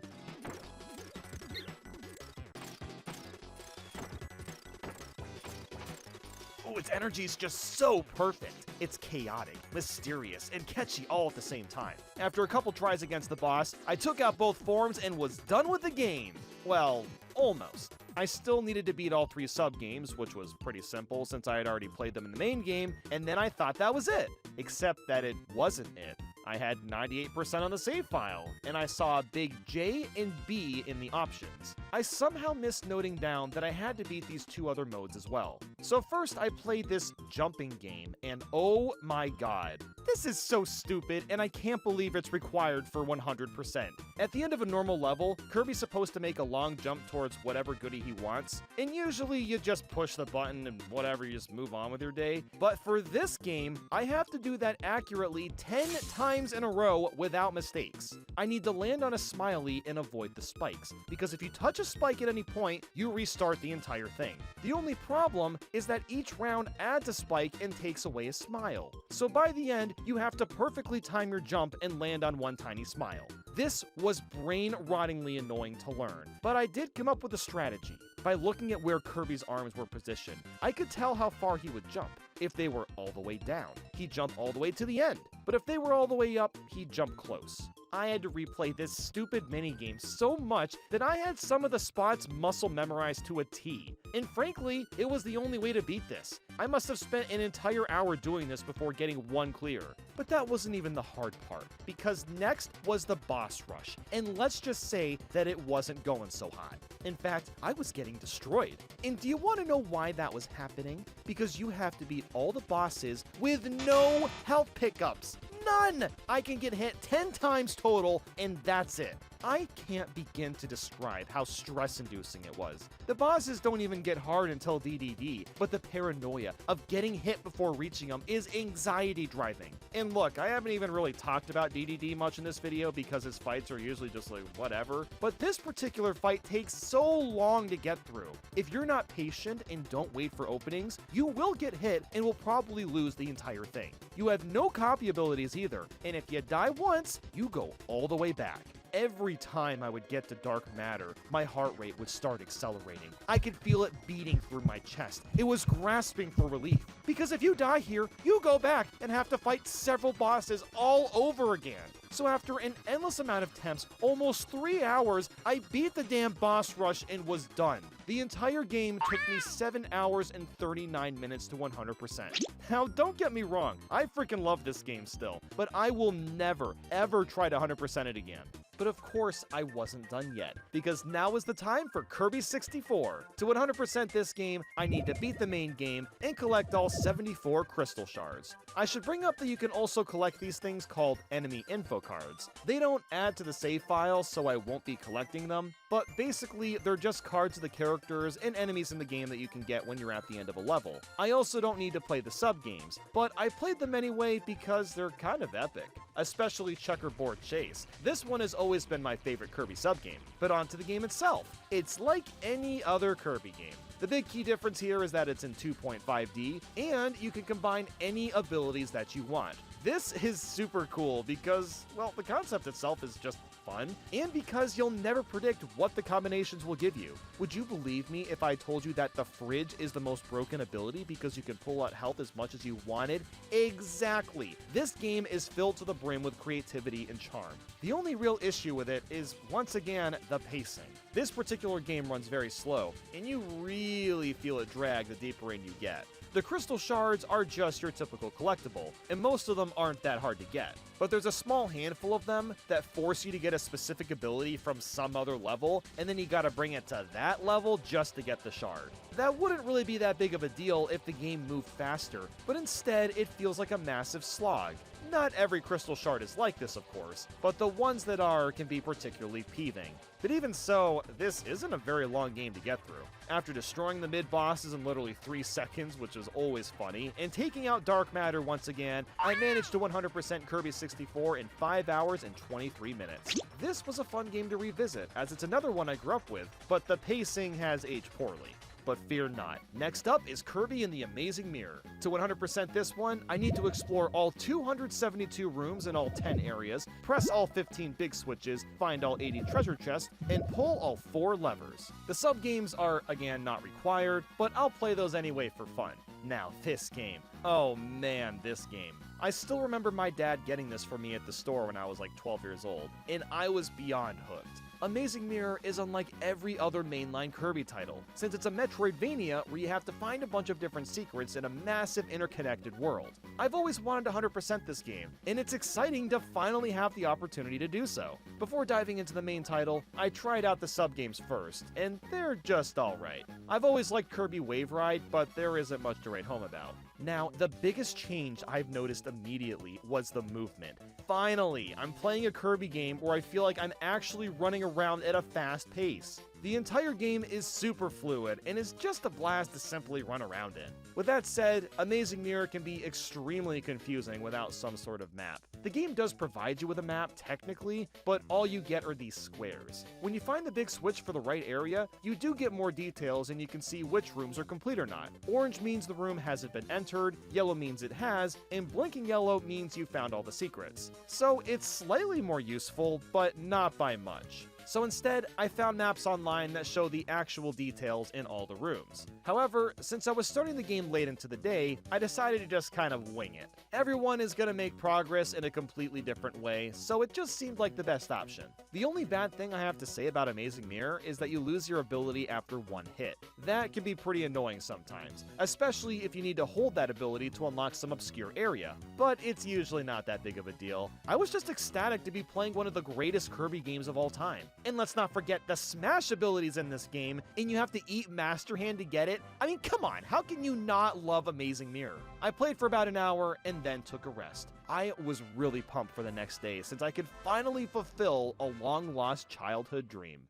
Oh, its energy is just so perfect. It's chaotic, mysterious, and catchy all at the same time. After a couple tries against the boss, I took out both forms and was done with the game. Well, almost. I still needed to beat all 3 sub-games, which was pretty simple since I had already played them in the main game, and then I thought that was it. Except that it wasn't it. I had 98% on the save file, and I saw a big J and B in the options. I somehow missed noting down that I had to beat these 2 other modes as well. So first I played this jumping game, and oh my god. This is so stupid, and I can't believe it's required for 100%. At the end of a normal level, Kirby's supposed to make a long jump towards whatever goodie he wants, and usually you just push the button and whatever, you just move on with your day. But for this game, I have to do that accurately 10 times in a row without mistakes. I need to land on a smiley and avoid the spikes, because if you touch a spike at any point, you restart the entire thing. The only problem is that each round adds a spike and takes away a smile. So by the end, you have to perfectly time your jump and land on one tiny smile. This was brain-rottingly annoying to learn, but I did come up with a strategy. By looking at where Kirby's arms were positioned, I could tell how far he would jump. If they were all the way down, he'd jump all the way to the end. But if they were all the way up, he'd jump close. I had to replay this stupid minigame so much that I had some of the spots muscle memorized to a T. And frankly, it was the only way to beat this. I must have spent an entire hour doing this before getting one clear. But that wasn't even the hard part, because next was the boss rush, and let's just say that it wasn't going so hot. In fact, I was getting destroyed. And do you want to know why that was happening? Because you have to beat all the bosses with no health pickups. None! I can get hit 10 times total, and that's it. I can't begin to describe how stress-inducing it was. The bosses don't even get hard until DDD, but the paranoia of getting hit before reaching them is anxiety-driving. And look, I haven't even really talked about DDD much in this video because his fights are usually just like whatever, but this particular fight takes so long to get through. If you're not patient and don't wait for openings, you will get hit and will probably lose the entire thing. You have no copy abilities either, and if you die once, you go all the way back. Every time I would get to Dark Matter, my heart rate would start accelerating. I could feel it beating through my chest. It was grasping for relief. Because if you die here, you go back and have to fight several bosses all over again. So after an endless amount of attempts, almost 3 hours, I beat the damn boss rush and was done. The entire game took me 7 hours and 39 minutes to 100%. Now, don't get me wrong, I freaking love this game still, but I will never, ever try to 100% it again. But of course, I wasn't done yet, because now is the time for Kirby 64. To 100% this game, I need to beat the main game and collect all 74 crystal shards. I should bring up that you can also collect these things called enemy info cards. They don't add to the save file, so I won't be collecting them, but basically, they're just cards of the characters and enemies in the game that you can get when you're at the end of a level. I also don't need to play the sub-games, but I played them anyway because they're kind of epic. Especially Checkerboard Chase. This one has always been my favorite Kirby sub-game. But onto the game itself. It's like any other Kirby game. The big key difference here is that it's in 2.5D, and you can combine any abilities that you want. This is super cool because, well, the concept itself is just fun, and because you'll never predict what the combinations will give you. Would you believe me if I told you that the fridge is the most broken ability because you can pull out health as much as you wanted? Exactly! This game is filled to the brim with creativity and charm. The only real issue with it is, once again, the pacing. This particular game runs very slow, and you really feel it drag the deeper in you get. The crystal shards are just your typical collectible, and most of them aren't that hard to get. But there's a small handful of them that force you to get a specific ability from some other level, and then you gotta bring it to that level just to get the shard. That wouldn't really be that big of a deal if the game moved faster, but instead it feels like a massive slog. Not every crystal shard is like this, of course, but the ones that are can be particularly peeving. But even so, this isn't a very long game to get through. After destroying the mid-bosses in literally 3 seconds, which is always funny, and taking out Dark Matter once again, I managed to 100% Kirby 64 in 5 hours and 23 minutes. This was a fun game to revisit, as it's another one I grew up with, but the pacing has aged poorly. But fear not. Next up is Kirby and the Amazing Mirror. To 100% this one, I need to explore all 272 rooms in all 10 areas, press all 15 big switches, find all 80 treasure chests, and pull all 4 levers. The sub-games are, again, not required, but I'll play those anyway for fun. Now, this game. Oh man, this game. I still remember my dad getting this for me at the store when I was like 12 years old, and I was beyond hooked. Amazing Mirror is unlike every other mainline Kirby title, since it's a Metroidvania where you have to find a bunch of different secrets in a massive interconnected world. I've always wanted to 100% this game, and it's exciting to finally have the opportunity to do so. Before diving into the main title, I tried out the sub-games first, and they're just alright. I've always liked Kirby Wave Ride, but there isn't much to write home about. Now, the biggest change I've noticed immediately was the movement. Finally, I'm playing a Kirby game where I feel like I'm actually running around at a fast pace. The entire game is super fluid and is just a blast to simply run around in. With that said, Amazing Mirror can be extremely confusing without some sort of map. The game does provide you with a map technically, but all you get are these squares. When you find the big switch for the right area, you do get more details and you can see which rooms are complete or not. Orange means the room hasn't been entered, yellow means it has, and blinking yellow means you found all the secrets. So it's slightly more useful, but not by much. So instead, I found maps online that show the actual details in all the rooms. However, since I was starting the game late into the day, I decided to just kind of wing it. Everyone is going to make progress in a completely different way, so it just seemed like the best option. The only bad thing I have to say about Amazing Mirror is that you lose your ability after one hit. That can be pretty annoying sometimes, especially if you need to hold that ability to unlock some obscure area, but it's usually not that big of a deal. I was just ecstatic to be playing one of the greatest Kirby games of all time. And let's not forget the smash abilities in this game, and you have to eat Master Hand to get it. I mean, come on, how can you not love Amazing Mirror? I played for about an hour and then took a rest. I was really pumped for the next day since I could finally fulfill a long-lost childhood dream.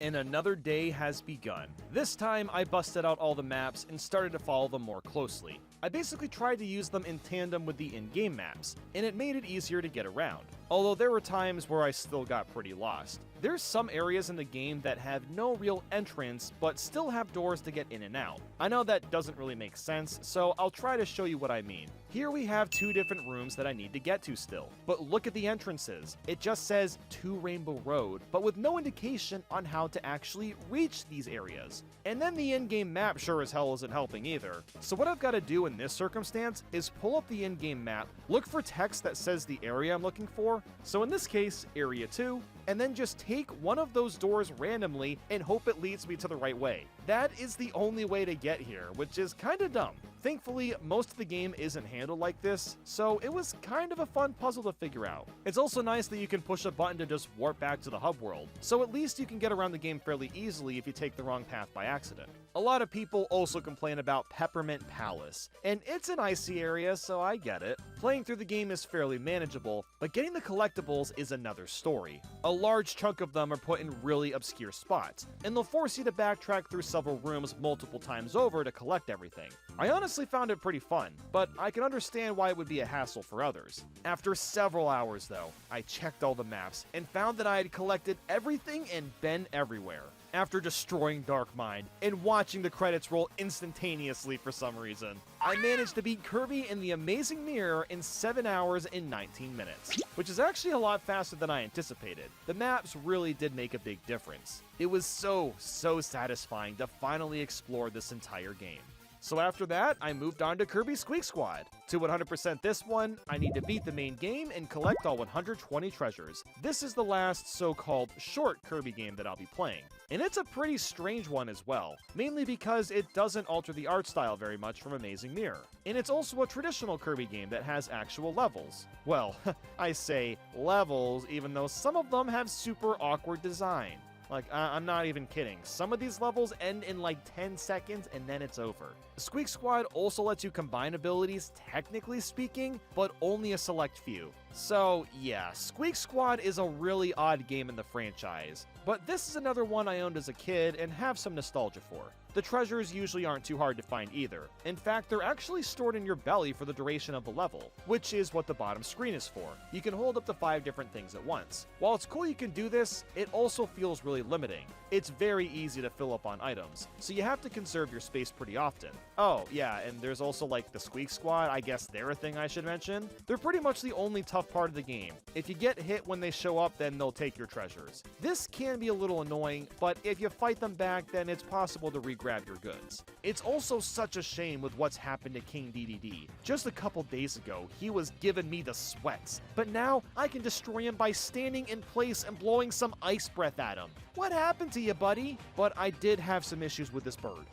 And another day has begun. This time, I busted out all the maps and started to follow them more closely. I basically tried to use them in tandem with the in-game maps, and it made it easier to get around. Although there were times where I still got pretty lost. There's some areas in the game that have no real entrance, but still have doors to get in and out. I know that doesn't really make sense, so I'll try to show you what I mean. Here we have 2 different rooms that I need to get to still. But look at the entrances. It just says to Rainbow Road, but with no indication on how to actually reach these areas. And then the in-game map sure as hell isn't helping either. So what I've got to do in this circumstance is pull up the in-game map, look for text that says the area I'm looking for, so in this case, Area 2, and then just take one of those doors randomly and hope it leads me to the right way. That is the only way to get here, which is kinda dumb. Thankfully, most of the game isn't handled like this, so it was kind of a fun puzzle to figure out. It's also nice that you can push a button to just warp back to the hub world, so at least you can get around the game fairly easily if you take the wrong path by accident. A lot of people also complain about Peppermint Palace, and it's an icy area, so I get it. Playing through the game is fairly manageable, but getting the collectibles is another story. A large chunk of them are put in really obscure spots, and they'll force you to backtrack through several rooms multiple times over to collect everything. I honestly found it pretty fun, but I can understand why it would be a hassle for others. After several hours though, I checked all the maps and found that I had collected everything and been everywhere. after destroying Dark Mind and watching the credits roll instantaneously for some reason. I managed to beat Kirby in the Amazing Mirror in 7 hours and 19 minutes, which is actually a lot faster than I anticipated. The maps really did make a big difference. It was so satisfying to finally explore this entire game. So after that, I moved on to Kirby Squeak Squad. To 100% this one, I need to beat the main game and collect all 120 treasures. This is the last so-called short Kirby game that I'll be playing. And it's a pretty strange one as well, mainly because it doesn't alter the art style very much from Amazing Mirror. And it's also a traditional Kirby game that has actual levels. Well, I say levels, even though some of them have super awkward design. Like, I'm not even kidding. Some of these levels end in like 10 seconds and then it's over. Squeak Squad also lets you combine abilities, technically speaking, but only a select few. So yeah, Squeak Squad is a really odd game in the franchise, but this is another one I owned as a kid and have some nostalgia for. The treasures usually aren't too hard to find either. In fact, they're actually stored in your belly for the duration of the level, which is what the bottom screen is for. You can hold up to 5 different things at once. While it's cool you can do this, it also feels really limiting. It's very easy to fill up on items, so you have to conserve your space pretty often. Oh, yeah, and there's also like the Squeak Squad, I guess they're a thing I should mention. They're pretty much the only tough part of the game. If you get hit when they show up, then they'll take your treasures. This can be a little annoying, but if you fight them back, then it's possible to re-grab your goods. It's also such a shame with what's happened to King DDD. Just a couple days ago, he was giving me the sweats, but now I can destroy him by standing in place and blowing some ice breath at him. What happened to you, buddy? But I did have some issues with this bird.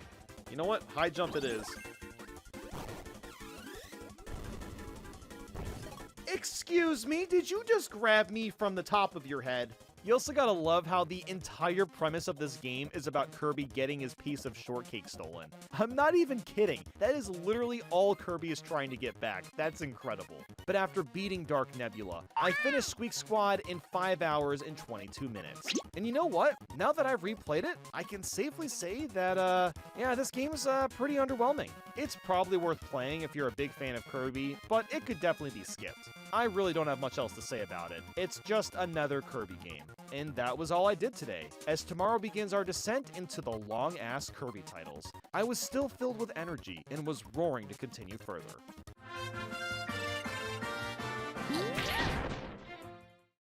You know what? High jump it is. Excuse me, did you just grab me from the top of your head? You also gotta love how the entire premise of this game is about Kirby getting his piece of shortcake stolen. I'm not even kidding. That is literally all Kirby is trying to get back. That's incredible. But after beating Dark Nebula, I finished Squeak Squad in 5 hours and 22 minutes. And you know what? Now that I've replayed it, I can safely say that, yeah, this game's pretty underwhelming. It's probably worth playing if you're a big fan of Kirby, but it could definitely be skipped. I really don't have much else to say about it. It's just another Kirby game. And that was all I did today, as tomorrow begins our descent into the long-ass Kirby titles. I was still filled with energy and was roaring to continue further.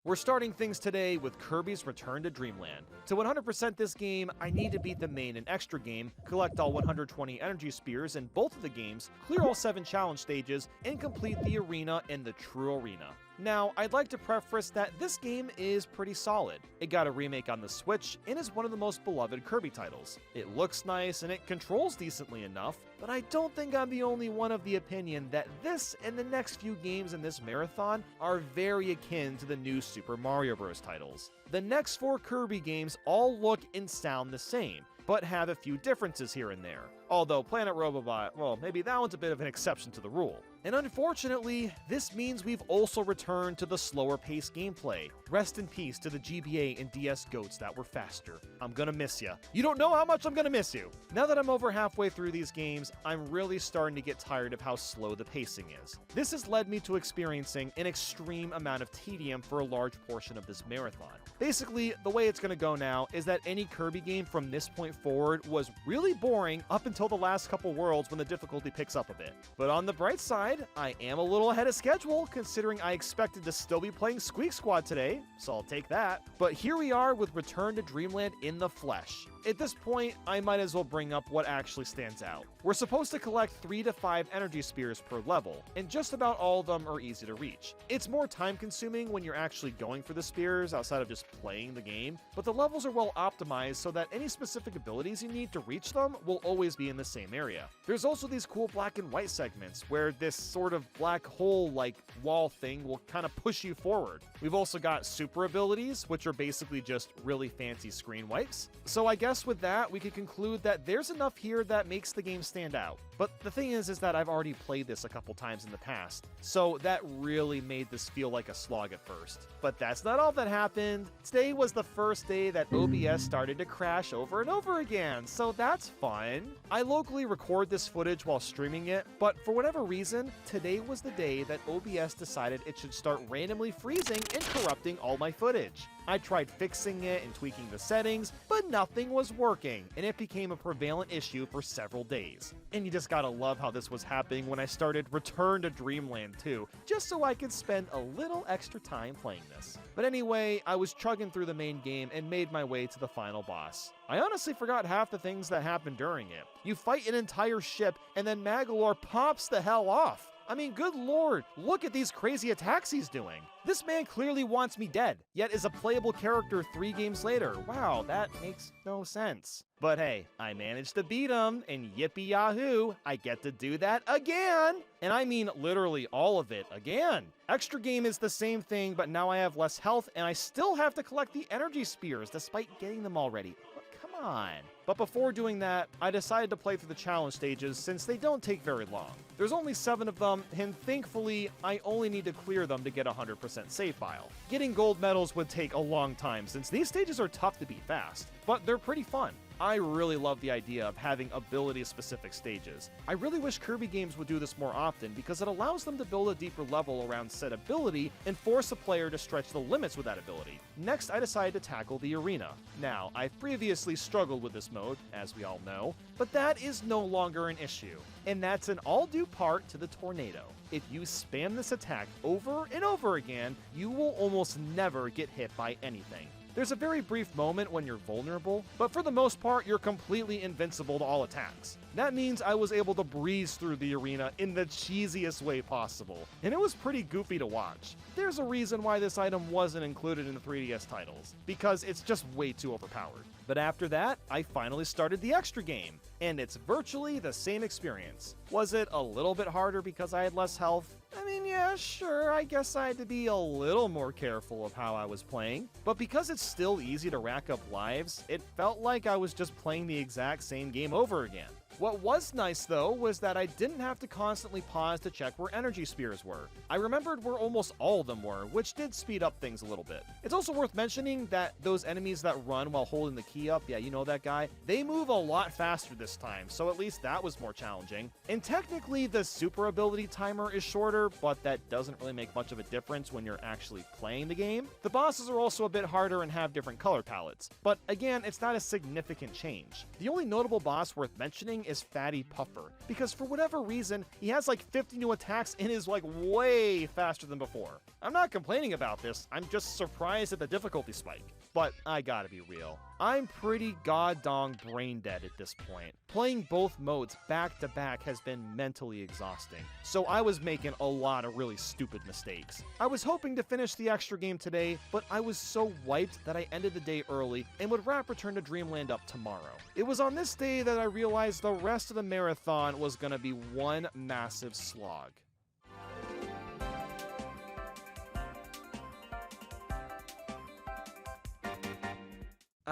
We're starting things today with Kirby's Return to Dreamland. To 100% this game, I need to beat the main and extra game, collect all 120 energy spears in both of the games, clear all 7 challenge stages, and complete the arena in the true arena. Now, I'd like to preface that this game is pretty solid. It got a remake on the Switch and is one of the most beloved Kirby titles. It looks nice and it controls decently enough, but I don't think I'm the only one of the opinion that this and the next few games in this marathon are very akin to the new Super Mario Bros. Titles. The next 4 Kirby games all look and sound the same, but have a few differences here and there. Although Planet Robobot, well, maybe that one's a bit of an exception to the rule. And unfortunately, this means we've also returned to the slower paced gameplay. Rest in peace to the GBA and DS goats that were faster. I'm gonna miss ya. You don't know how much I'm gonna miss you. Now that I'm over halfway through these games, I'm really starting to get tired of how slow the pacing is. This has led me to experiencing an extreme amount of tedium for a large portion of this marathon. Basically, the way it's gonna go now is that any Kirby game from this point forward was really boring up until the last couple worlds when the difficulty picks up a bit. But on the bright side, I am a little ahead of schedule considering I expected to still be playing Squeak Squad today, so I'll take that. But here we are with Return to Dreamland in the flesh. At this point, I might as well bring up what actually stands out. We're supposed to collect 3 to 5 energy spears per level, and just about all of them are easy to reach. It's more time consuming when you're actually going for the spears outside of just playing the game, but the levels are well optimized so that any specific abilities you need to reach them will always be in the same area. There's also these cool black and white segments where this sort of black hole-like wall thing will kind of push you forward. We've also got super abilities, which are basically just really fancy screen wipes. So I guess with that, we could conclude that there's enough here that makes the game stand out. But the thing is that I've already played this a couple times in the past, so that really made this feel like a slog at first. But that's not all that happened. Today was the first day that OBS started to crash over and over again, so that's fun. I locally record this footage while streaming it, but for whatever reason, today was the day that OBS decided it should start randomly freezing and corrupting all my footage. I tried fixing it and tweaking the settings, but nothing was working, and it became a prevalent issue for several days. And you just gotta love how this was happening when I started Return to Dreamland 2, just so I could spend a little extra time playing this. But anyway, I was chugging through the main game and made my way to the final boss. I honestly forgot half the things that happened during it. You fight an entire ship, and then Magolor pops the hell off. I mean, good lord, look at these crazy attacks he's doing. This man clearly wants me dead, yet is a playable character 3 games later. Wow, that makes no sense. But hey, I managed to beat him, and yippee yahoo, I get to do that again! And I mean literally all of it again. Extra game is the same thing, but now I have less health, and I still have to collect the energy spears despite getting them already. Come on. But before doing that, I decided to play through the challenge stages since they don't take very long. There's only 7 of them, and thankfully, I only need to clear them to get a 100% save file. Getting gold medals would take a long time since these stages are tough to beat fast, but they're pretty fun. I really love the idea of having ability-specific stages. I really wish Kirby games would do this more often because it allows them to build a deeper level around said ability and force a player to stretch the limits with that ability. Next, I decided to tackle the arena. Now, I've previously struggled with this mode, as we all know, but that is no longer an issue. And that's in all due part to the tornado. If you spam this attack over and over again, you will almost never get hit by anything. There's a very brief moment when you're vulnerable, but for the most part, you're completely invincible to all attacks. That means I was able to breeze through the arena in the cheesiest way possible, and it was pretty goofy to watch. There's a reason why this item wasn't included in the 3DS titles, because it's just way too overpowered. But after that, I finally started the extra game, and it's virtually the same experience. Was it a little bit harder because I had less health? I mean, yeah, sure, I guess I had to be a little more careful of how I was playing, but because it's still easy to rack up lives, it felt like I was just playing the exact same game over again. What was nice, though, was that I didn't have to constantly pause to check where energy spears were. I remembered where almost all of them were, which did speed up things a little bit. It's also worth mentioning that those enemies that run while holding the key up, yeah, you know that guy, they move a lot faster this time, so at least that was more challenging. And technically, the super ability timer is shorter, but that doesn't really make much of a difference when you're actually playing the game. The bosses are also a bit harder and have different color palettes, but again, it's not a significant change. The only notable boss worth mentioning is Fatty Puffer, because for whatever reason, he has like 50 new attacks and is like way faster than before. I'm not complaining about this, I'm just surprised at the difficulty spike. But I gotta be real, I'm pretty goddamn brain dead at this point. Playing both modes back to back has been mentally exhausting, so I was making a lot of really stupid mistakes. I was hoping to finish the extra game today, but I was so wiped that I ended the day early and would wrap Return to Dreamland up tomorrow. It was on this day that I realized the rest of the marathon was gonna be one massive slog.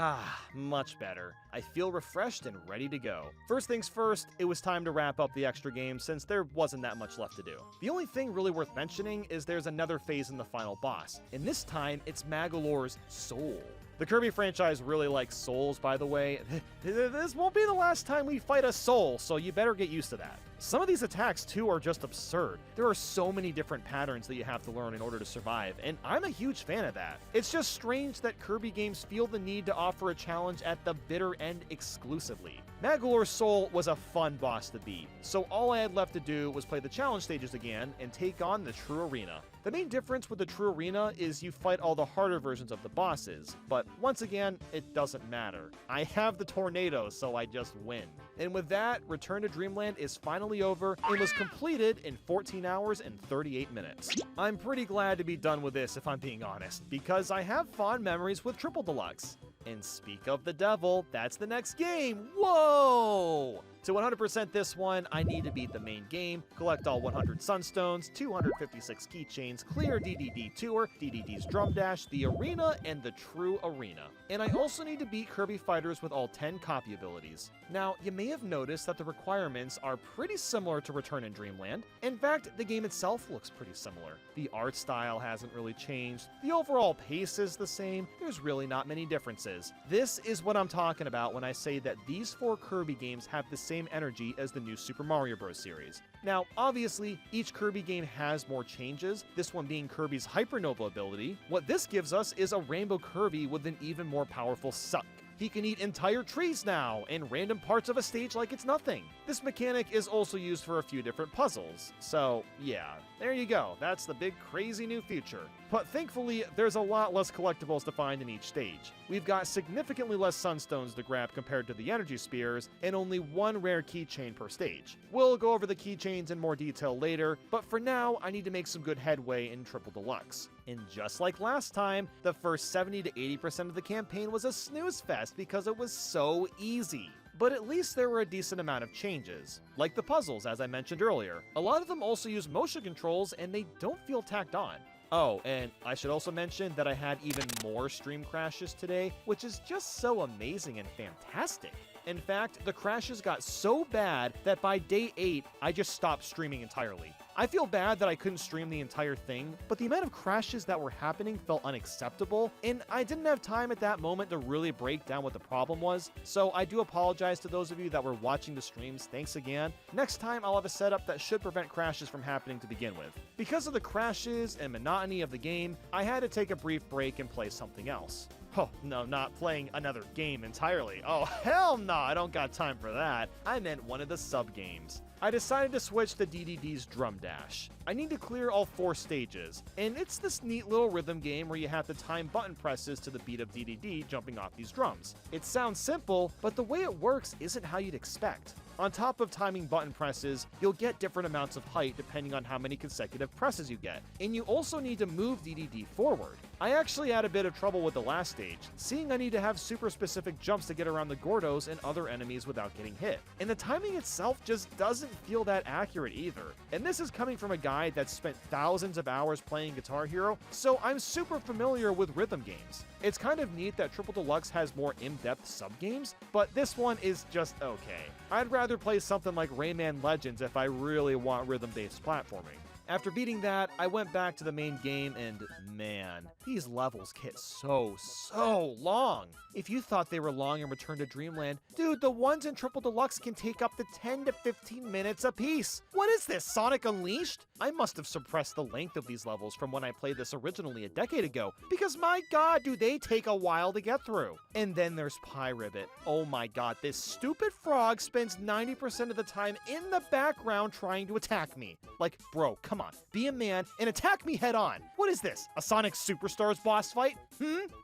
Ah, much better. I feel refreshed and ready to go. First things first, it was time to wrap up the extra game since there wasn't that much left to do. The only thing really worth mentioning is there's another phase in the final boss, and this time it's Magolor's soul. The Kirby franchise really likes souls, by the way. This won't be the last time we fight a soul, so you better get used to that. Some of these attacks, too, are just absurd. There are so many different patterns that you have to learn in order to survive, and I'm a huge fan of that. It's just strange that Kirby games feel the need to offer a challenge at the bitter end exclusively. Magolor's Soul was a fun boss to beat, so all I had left to do was play the challenge stages again and take on the true arena. The main difference with the true arena is you fight all the harder versions of the bosses, but once again, it doesn't matter. I have the tornado, so I just win. And with that, Return to Dreamland is finally over and was completed in 14 hours and 38 minutes. I'm pretty glad to be done with this if I'm being honest, because I have fond memories with Triple Deluxe. And speak of the devil, that's the next game. Whoa! To 100% this one, I need to beat the main game, collect all 100 Sunstones, 256 keychains, clear DDD Tour, DDD's Drum Dash, the Arena, and the True Arena. And I also need to beat Kirby Fighters with all 10 copy abilities. Now, you may have noticed that the requirements are pretty similar to Return in Dreamland. In fact, the game itself looks pretty similar. The art style hasn't really changed, the overall pace is the same, there's really not many differences. This is what I'm talking about when I say that these 4 Kirby games have the same energy as the new Super Mario Bros. Series. Now, obviously, each Kirby game has more changes, this one being Kirby's Hypernova ability. What this gives us is a Rainbow Kirby with an even more powerful suck. He can eat entire trees now, and random parts of a stage like it's nothing. This mechanic is also used for a few different puzzles. So, yeah, there you go. That's the big crazy new feature. But thankfully, there's a lot less collectibles to find in each stage. We've got significantly less Sunstones to grab compared to the Energy Spheres, and only 1 rare keychain per stage. We'll go over the keychains in more detail later, but for now, I need to make some good headway in Triple Deluxe. And just like last time, the first 70 to 80% of the campaign was a snooze fest because it was so easy. But at least there were a decent amount of changes. Like the puzzles, as I mentioned earlier. A lot of them also use motion controls, and they don't feel tacked on. Oh, and I should also mention that I had even more stream crashes today, which is just so amazing and fantastic. In fact, the crashes got so bad that by day 8, I just stopped streaming entirely. I feel bad that I couldn't stream the entire thing, but the amount of crashes that were happening felt unacceptable, and I didn't have time at that moment to really break down what the problem was, so I do apologize to those of you that were watching the streams. Thanks again. Next time, I'll have a setup that should prevent crashes from happening to begin with. Because of the crashes and monotony of the game, I had to take a brief break and play something else. Oh, no, not playing another game entirely. Oh, hell no, I don't got time for that. I meant one of the sub-games. I decided to switch to DDD's Drum Dash. I need to clear all 4 stages, and it's this neat little rhythm game where you have to time button presses to the beat of DDD jumping off these drums. It sounds simple, but the way it works isn't how you'd expect. On top of timing button presses, you'll get different amounts of height depending on how many consecutive presses you get, and you also need to move DDD forward. I actually had a bit of trouble with the last stage, seeing I need to have super specific jumps to get around the Gordos and other enemies without getting hit. And the timing itself just doesn't feel that accurate either. And this is coming from a guy that's spent thousands of hours playing Guitar Hero, so I'm super familiar with rhythm games. It's kind of neat that Triple Deluxe has more in-depth sub-games, but this one is just okay. I'd rather play something like Rayman Legends if I really want rhythm-based platforming. After beating that, I went back to the main game and man, these levels get so long. If you thought they were long in Return to Dreamland, dude, the ones in Triple Deluxe can take up to 10 to 15 minutes apiece. What is this, Sonic Unleashed? I must have suppressed the length of these levels from when I played this originally a decade ago, because my god, do they take a while to get through. And then there's Pyribbit. Oh my god, this stupid frog spends 90% of the time in the background trying to attack me. Like, bro, come on, be a man and attack me head on. What is this, a Sonic Superstars boss fight?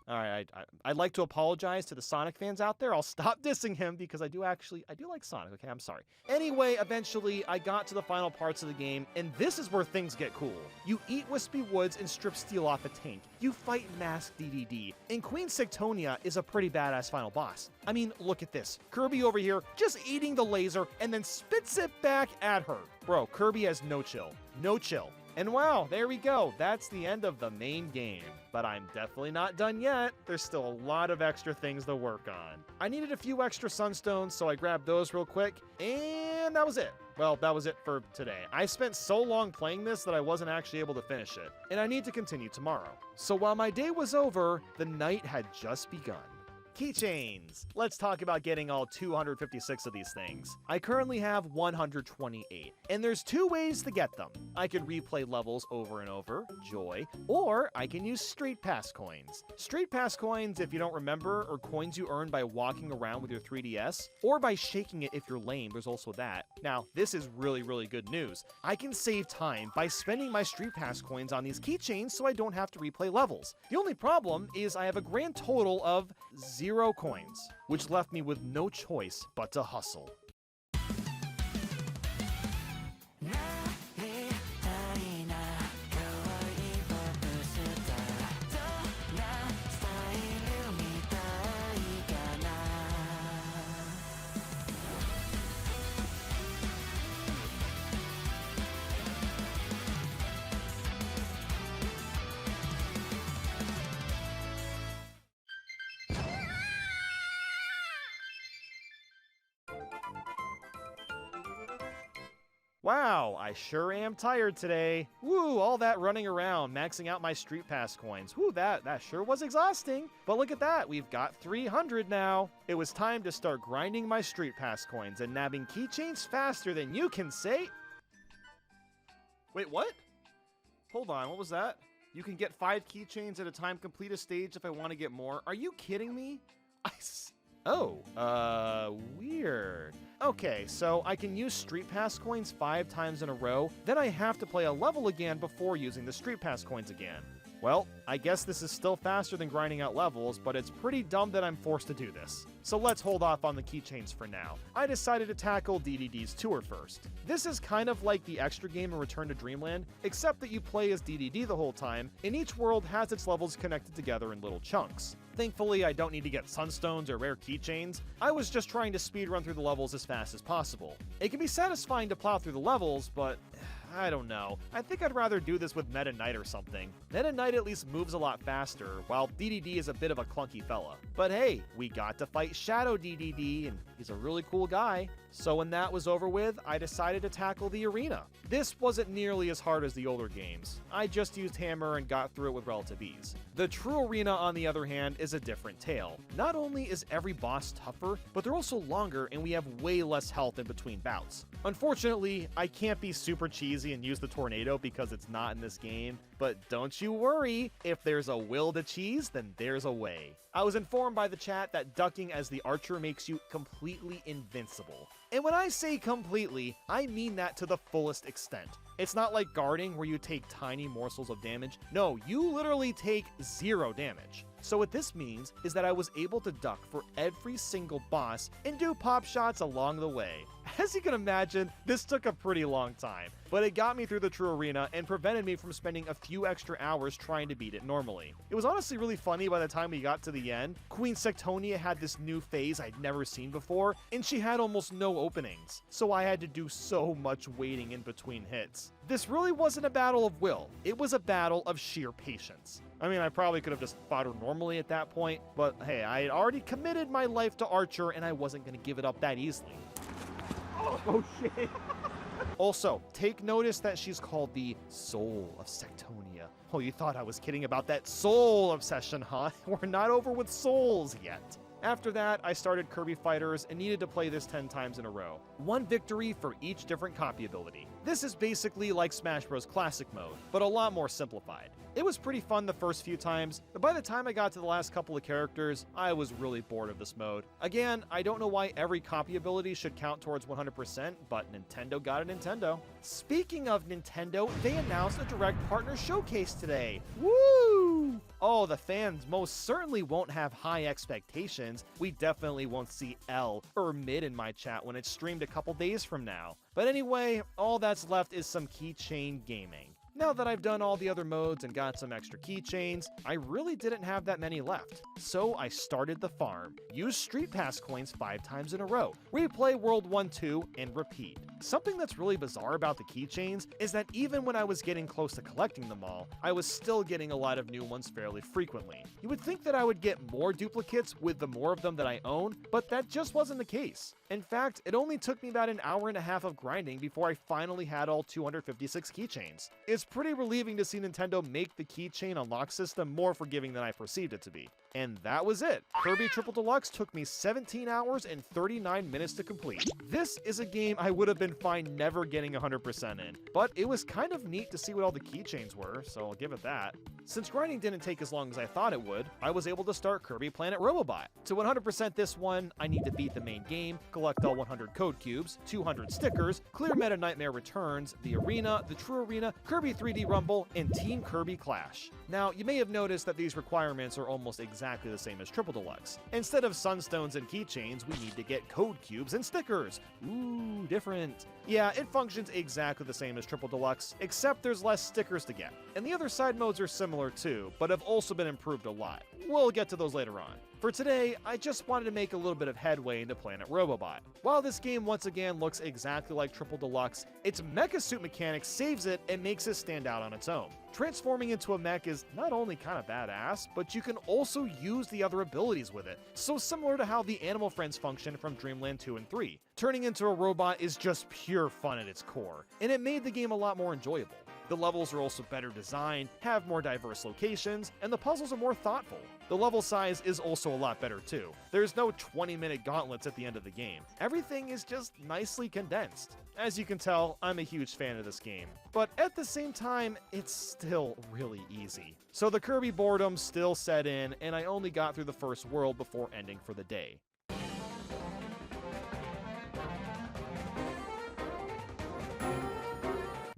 Alright, I'd like to apologize to the Sonic fans out there. I'll stop dissing him because I do like Sonic, okay? I'm sorry. Anyway, eventually, I got to the final parts of the game, and this is where things get cool. You eat Wispy Woods and strip steel off a tank. You fight Masked DDD, and Queen Sigtonia is a pretty badass final boss. I mean, look at this. Kirby over here just eating the laser and then spits it back at her. Bro, Kirby has no chill. No chill. And wow, there we go. That's the end of the main game. But I'm definitely not done yet. There's still a lot of extra things to work on. I needed a few extra Sunstones, so I grabbed those real quick, and that was it. Well, that was it for today. I spent so long playing this that I wasn't actually able to finish it, and I need to continue tomorrow. So while my day was over, the night had just begun. Keychains! Let's talk about getting all 256 of these things. I currently have 128, and there's 2 ways to get them. I can replay levels over and over, joy, or I can use Street Pass coins. Street Pass coins, if you don't remember, are coins you earn by walking around with your 3DS, or by shaking it if you're lame, there's also that. Now, this is really good news. I can save time by spending my Street Pass coins on these keychains so I don't have to replay levels. The only problem is I have a grand total of 0 coins, which left me with no choice but to hustle. Wow, I sure am tired today. Woo, all that running around, maxing out my Street Pass coins. Woo, that sure was exhausting. But look at that, we've got 300 now. It was time to start grinding my Street Pass coins and nabbing keychains faster than you can say. Wait, what? Hold on, what was that? You can get 5 keychains at a time, complete a stage if I want to get more. Are you kidding me? Weird. Okay, so I can use Street Pass coins 5 times in a row, then I have to play a level again before using the Street Pass coins again. Well, I guess this is still faster than grinding out levels, but it's pretty dumb that I'm forced to do this. So let's hold off on the keychains for now. I decided to tackle DDD's tour first. This is kind of like the extra game in Return to Dreamland, except that you play as DDD the whole time, and each world has its levels connected together in little chunks. Thankfully, I don't need to get sunstones or rare keychains. I was just trying to speedrun through the levels as fast as possible. It can be satisfying to plow through the levels, but I don't know. I think I'd rather do this with Meta Knight or something. Meta Knight at least moves a lot faster, while DDD is a bit of a clunky fella. But hey, we got to fight Shadow DDD, and he's a really cool guy. So when that was over with, I decided to tackle the arena. This wasn't nearly as hard as the older games. I just used hammer and got through it with relative ease. The true arena, on the other hand, is a different tale. Not only is every boss tougher, but they're also longer and we have way less health in between bouts. Unfortunately, I can't be super cheesy and use the tornado because it's not in this game, but don't you worry, if there's a will to cheese, then there's a way. I was informed by the chat that ducking as the archer makes you completely invincible. And when I say completely, I mean that to the fullest extent. It's not like guarding where you take tiny morsels of damage. No, you literally take 0 damage. So what this means is that I was able to duck for every single boss and do pop shots along the way. As you can imagine, this took a pretty long time, but it got me through the true arena and prevented me from spending a few extra hours trying to beat it normally. It was honestly really funny by the time we got to the end. Queen Sectonia had this new phase I'd never seen before, and she had almost no openings, so I had to do so much waiting in between hits. This really wasn't a battle of will, it was a battle of sheer patience. I mean, I probably could have just fought her normally at that point, but hey, I had already committed my life to Archer and I wasn't going to give it up that easily. Oh shit. Also, take notice that she's called the Soul of Sectonia. Oh, you thought I was kidding about that soul obsession, huh? We're not over with souls yet. After that, I started Kirby Fighters and needed to play this 10 times in a row. 1 victory for each different copy ability. This is basically like Smash Bros. Classic mode, but a lot more simplified. It was pretty fun the first few times, but by the time I got to the last couple of characters, I was really bored of this mode. Again, I don't know why every copy ability should count towards 100%, but Nintendo got a Nintendo. Speaking of Nintendo, they announced a direct partner showcase today. Woo! Oh, the fans most certainly won't have high expectations. We definitely won't see L or Mid in my chat when it's streamed a couple days from now. But anyway, all that's left is some keychain gaming. Now that I've done all the other modes and got some extra keychains, I really didn't have that many left. So I started the farm. Use Street Pass coins 5 times in a row. Replay World 1, 2, and repeat. Something that's really bizarre about the keychains is that even when I was getting close to collecting them all, I was still getting a lot of new ones fairly frequently. You would think that I would get more duplicates with the more of them that I own, but that just wasn't the case. In fact, it only took me about an hour and a half of grinding before I finally had all 256 keychains. It's pretty relieving to see Nintendo make the keychain unlock system more forgiving than I perceived it to be. And that was it. Kirby Triple Deluxe took me 17 hours and 39 minutes to complete. This is a game I would have been fine never getting 100% in, but it was kind of neat to see what all the keychains were, so I'll give it that. Since grinding didn't take as long as I thought it would, I was able to start Kirby Planet Robobot. To 100% this one, I need to beat the main game, collect all 100 code cubes, 200 stickers, clear Meta Nightmare Returns, the arena, the True Arena, Kirby 3D Rumble, and Team Kirby Clash. Now, you may have noticed that these requirements are almost exactly the same as Triple Deluxe. Instead of sunstones and keychains, we need to get code cubes and stickers. Ooh, different. Yeah, it functions exactly the same as Triple Deluxe, except there's less stickers to get. And the other side modes are similar too, but have also been improved a lot. We'll get to those later on. For today, I just wanted to make a little bit of headway into Planet Robobot. While this game once again looks exactly like Triple Deluxe, its mecha suit mechanic saves it and makes it stand out on its own. Transforming into a mech is not only kind of badass, but you can also use the other abilities with it, so similar to how the Animal Friends function from Dreamland 2 and 3. Turning into a robot is just pure fun at its core, and it made the game a lot more enjoyable. The levels are also better designed, have more diverse locations, and the puzzles are more thoughtful. The level size is also a lot better too. There's no 20-minute gauntlets at the end of the game. Everything is just nicely condensed. As you can tell, I'm a huge fan of this game, but at the same time, it's still really easy. So the Kirby boredom still set in, and I only got through the first world before ending for the day.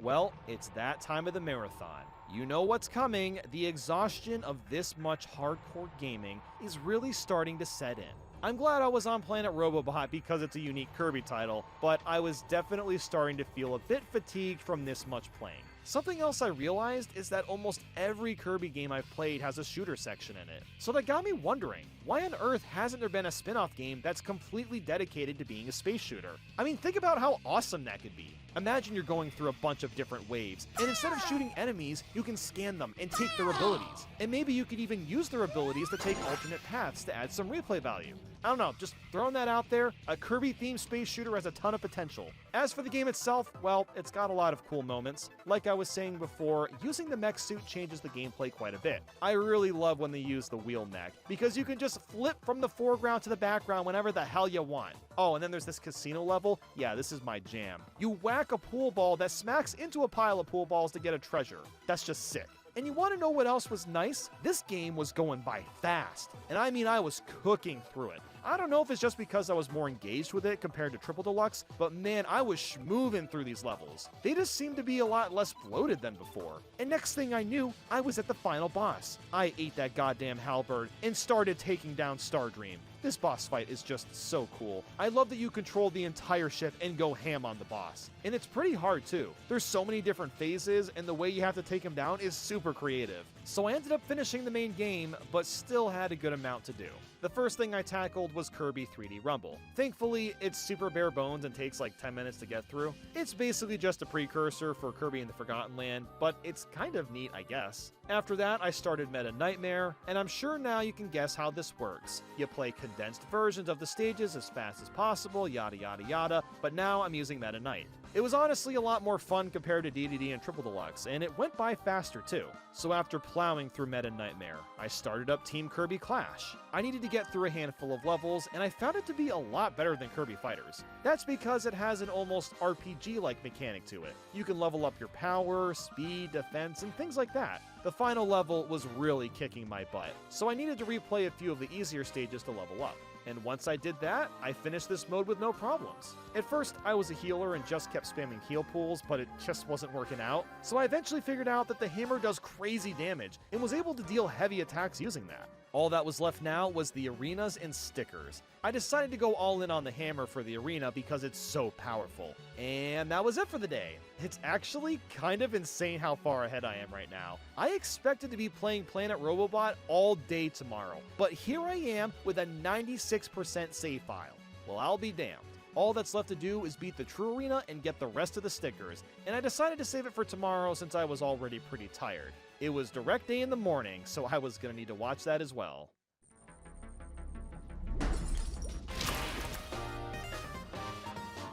Well, it's that time of the marathon. You know what's coming. The exhaustion of this much hardcore gaming is really starting to set in. I'm glad I was on Planet Robobot because it's a unique Kirby title, but I was definitely starting to feel a bit fatigued from this much playing. Something else I realized is that almost every Kirby game I've played has a shooter section in it. So that got me wondering, why on earth hasn't there been a spin-off game that's completely dedicated to being a space shooter? I mean, think about how awesome that could be. Imagine you're going through a bunch of different waves, and instead of shooting enemies, you can scan them and take their abilities. And maybe you could even use their abilities to take alternate paths to add some replay value. I don't know, just throwing that out there, a Kirby-themed space shooter has a ton of potential. As for the game itself, well, it's got a lot of cool moments. Like I was saying before, using the mech suit changes the gameplay quite a bit. I really love when they use the wheel mech, because you can just flip from the foreground to the background whenever the hell you want. Oh, and then there's this casino level. Yeah, this is my jam. You whack a pool ball that smacks into a pile of pool balls to get a treasure. That's just sick. And you want to know what else was nice? This game was going by fast. And I mean, I was cooking through it. I don't know if it's just because I was more engaged with it compared to Triple Deluxe, but man, I was schmoovin' through these levels. They just seemed to be a lot less bloated than before. And next thing I knew, I was at the final boss. I ate that goddamn halberd and started taking down Stardream. This boss fight is just so cool. I love that you control the entire ship and go ham on the boss. And it's pretty hard too. There's so many different phases, and the way you have to take him down is super creative. So I ended up finishing the main game, but still had a good amount to do. The first thing I tackled was Kirby 3D Rumble. Thankfully, it's super bare bones and takes like 10 minutes to get through. It's basically just a precursor for Kirby in the Forgotten Land, but it's kind of neat, I guess. After that, I started Meta Nightmare, and I'm sure now you can guess how this works. You play condensed versions of the stages as fast as possible, yada yada yada, but now I'm using Meta Knight. It was honestly a lot more fun compared to DDD and Triple Deluxe, and it went by faster too. So after plowing through Meta Nightmare, I started up Team Kirby Clash. I needed to get through a handful of levels, and I found it to be a lot better than Kirby Fighters. That's because it has an almost RPG-like mechanic to it. You can level up your power, speed, defense, and things like that. The final level was really kicking my butt, so I needed to replay a few of the easier stages to level up. And once I did that, I finished this mode with no problems. At first, I was a healer and just kept spamming heal pools, but it just wasn't working out. So I eventually figured out that the hammer does crazy damage and was able to deal heavy attacks using that. All that was left now was the arenas and stickers. I decided to go all in on the hammer for the arena because it's so powerful. And that was it for the day. It's actually kind of insane how far ahead I am right now. I expected to be playing Planet Robobot all day tomorrow, but here I am with a 96% save file. Well, I'll be damned. All that's left to do is beat the true arena and get the rest of the stickers, and I decided to save it for tomorrow since I was already pretty tired. It was direct day in the morning, so I was gonna need to watch that as well.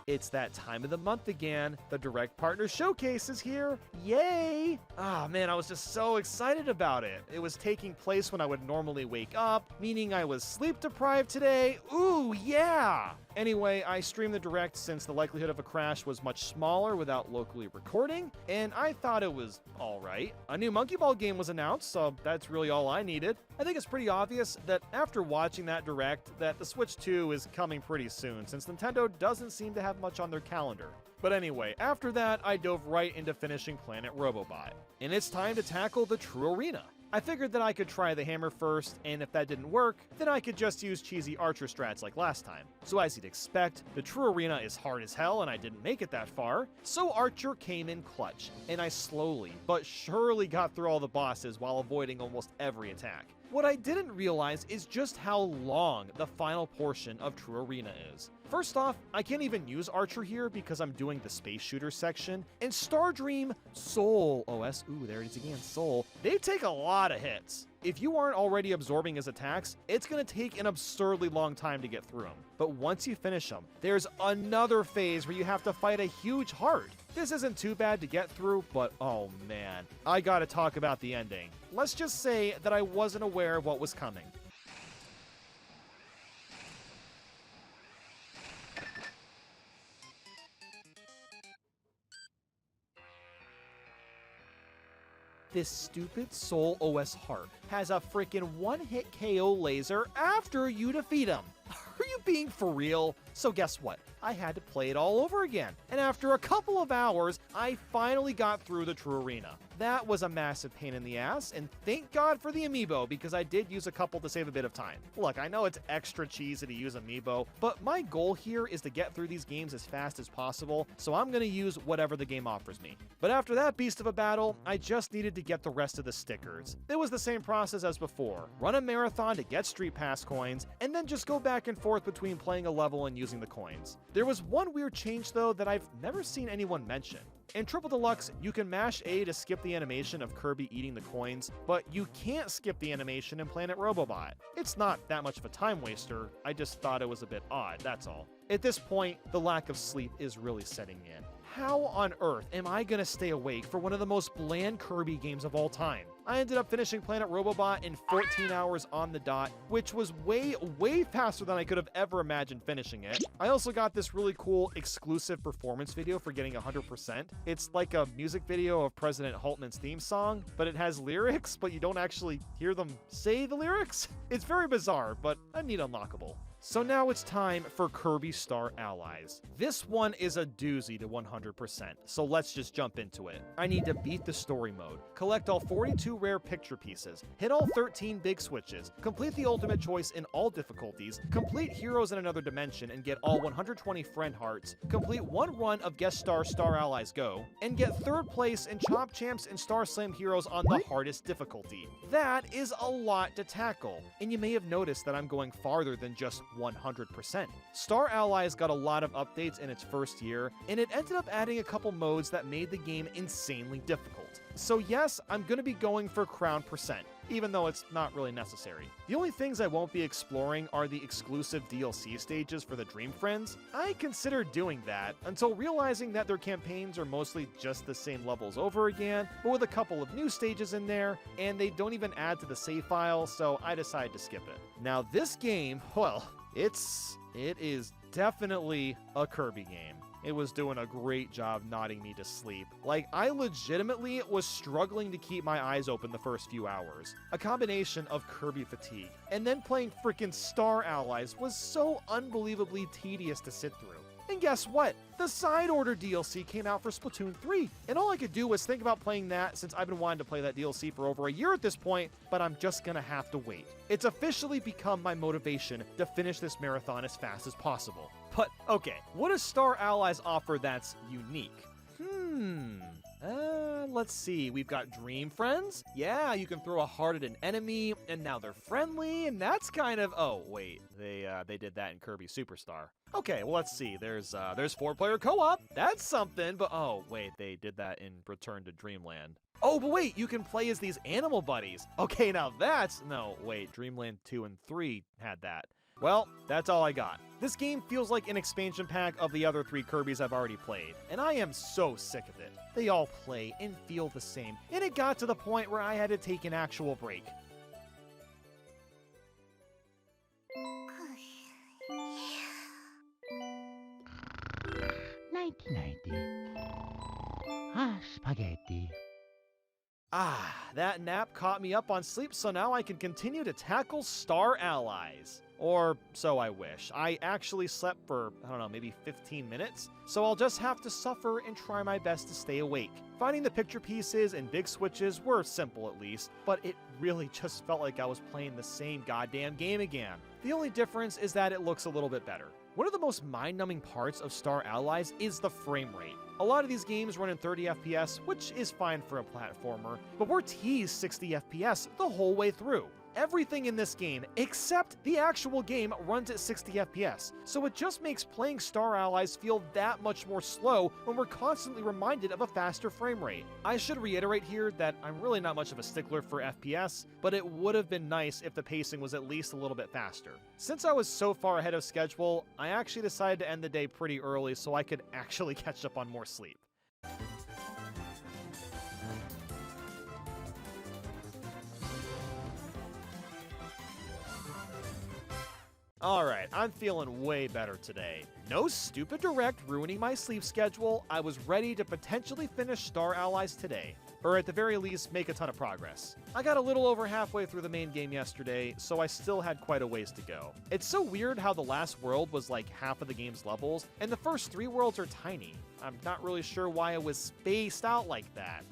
It's that time of the month again. The Direct Partner Showcase is here. Yay! Ah, man, I was just so excited about it. It was taking place when I would normally wake up, meaning I was sleep deprived today. Ooh, yeah! Anyway, I streamed the Direct since the likelihood of a crash was much smaller without locally recording, and I thought it was alright. A new Monkey Ball game was announced, so that's really all I needed. I think it's pretty obvious that after watching that Direct, that the Switch 2 is coming pretty soon, since Nintendo doesn't seem to have much on their calendar. But anyway, after that, I dove right into finishing Planet Robobot. And it's time to tackle the True Arena. I figured that I could try the hammer first, and if that didn't work, then I could just use cheesy archer strats like last time. So as you'd expect, the True Arena is hard as hell and I didn't make it that far, so Archer came in clutch, and I slowly but surely got through all the bosses while avoiding almost every attack. What I didn't realize is just how long the final portion of True Arena is. First off, I can't even use Archer here because I'm doing the Space Shooter section, and Stardream, Soul OS, ooh, there it is again, Soul, they take a lot of hits. If you aren't already absorbing his attacks, it's going to take an absurdly long time to get through them. But once you finish them, there's another phase where you have to fight a huge heart. This isn't too bad to get through, but oh man, I gotta talk about the ending. Let's just say that I wasn't aware of what was coming. This stupid Soul OS heart has a freaking one-hit KO laser after you defeat him. Are you being for real? So guess what? I had to play it all over again. And after a couple of hours, I finally got through the True Arena. That was a massive pain in the ass, and thank God for the amiibo, because I did use a couple to save a bit of time. Look, I know it's extra cheesy to use amiibo, but my goal here is to get through these games as fast as possible, so I'm gonna use whatever the game offers me. But after that beast of a battle, I just needed to get the rest of the stickers. It was the same process as before. Run a marathon to get Street Pass coins, and then just go back and forth between playing a level and using the coins. There was one weird change though that I've never seen anyone mention. In Triple Deluxe, you can mash A to skip the animation of Kirby eating the coins, but you can't skip the animation in Planet Robobot. It's not that much of a time waster, I just thought it was a bit odd, that's all. At this point, the lack of sleep is really setting in. How on earth am I gonna stay awake for one of the most bland Kirby games of all time? I ended up finishing Planet Robobot in 14 hours on the dot, which was way faster than I could have ever imagined finishing it. I also got this really cool exclusive performance video for getting 100%. It's like a music video of President Hultman's theme song, but it has lyrics, but you don't actually hear them say the lyrics. It's very bizarre, but a neat unlockable. So now it's time for Kirby Star Allies. This one is a doozy to 100%, so let's just jump into it. I need to beat the story mode, collect all 42 rare picture pieces, hit all 13 big switches, complete the ultimate choice in all difficulties, complete Heroes in Another Dimension and get all 120 friend hearts, complete one run of Guest Star Star Allies Go, and get 3rd place in Chomp Champs and Star Slam Heroes on the hardest difficulty. That is a lot to tackle, and you may have noticed that I'm going farther than just 100%. Star Allies got a lot of updates in its first year, and it ended up adding a couple modes that made the game insanely difficult. So yes, I'm going to be going for Crown Percent, even though it's not really necessary. The only things I won't be exploring are the exclusive DLC stages for the Dream Friends. I considered doing that, until realizing that their campaigns are mostly just the same levels over again, but with a couple of new stages in there, and they don't even add to the save file, so I decided to skip it. Now this game, well, it is definitely a Kirby game. It was doing a great job nodding me to sleep. Like, I legitimately was struggling to keep my eyes open the first few hours. A combination of Kirby fatigue, and then playing freaking Star Allies was so unbelievably tedious to sit through. And guess what? The Side Order DLC came out for Splatoon 3, and all I could do was think about playing that since I've been wanting to play that DLC for over a year at this point, but I'm just gonna have to wait. It's officially become my motivation to finish this marathon as fast as possible. But, okay, what does Star Allies offer that's unique? Let's see. We've got Dream Friends. Yeah, you can throw a heart at an enemy, and now they're friendly, and that's kind of... Oh, wait. They did that in Kirby Superstar. Okay, well, let's see. There's 4-player co-op. That's something, but... Oh, wait. They did that in Return to Dreamland. Oh, but wait. You can play as these animal buddies. Okay, now that's... No, wait. Dreamland 2 and 3 had that. Well, that's all I got. This game feels like an expansion pack of the other 3 Kirbys I've already played, and I am so sick of it. They all play and feel the same, and it got to the point where I had to take an actual break. Spaghetti. That nap caught me up on sleep, so now I can continue to tackle Star Allies. Or so I wish. I actually slept for, I don't know, maybe 15 minutes, so I'll just have to suffer and try my best to stay awake. Finding the picture pieces and big switches were simple at least, but it really just felt like I was playing the same goddamn game again. The only difference is that it looks a little bit better. One of the most mind-numbing parts of Star Allies is the frame rate. A lot of these games run in 30 FPS, which is fine for a platformer, but we're teased 60 FPS the whole way through. Everything in this game, except the actual game, runs at 60 FPS, so it just makes playing Star Allies feel that much more slow when we're constantly reminded of a faster frame rate. I should reiterate here that I'm really not much of a stickler for FPS, but it would have been nice if the pacing was at least a little bit faster. Since I was so far ahead of schedule, I actually decided to end the day pretty early so I could actually catch up on more sleep. Alright, I'm feeling way better today. No stupid direct ruining my sleep schedule, I was ready to potentially finish Star Allies today. Or at the very least, make a ton of progress. I got a little over halfway through the main game yesterday, so I still had quite a ways to go. It's so weird how the last world was like half of the game's levels, and the first 3 worlds are tiny. I'm not really sure why it was spaced out like that.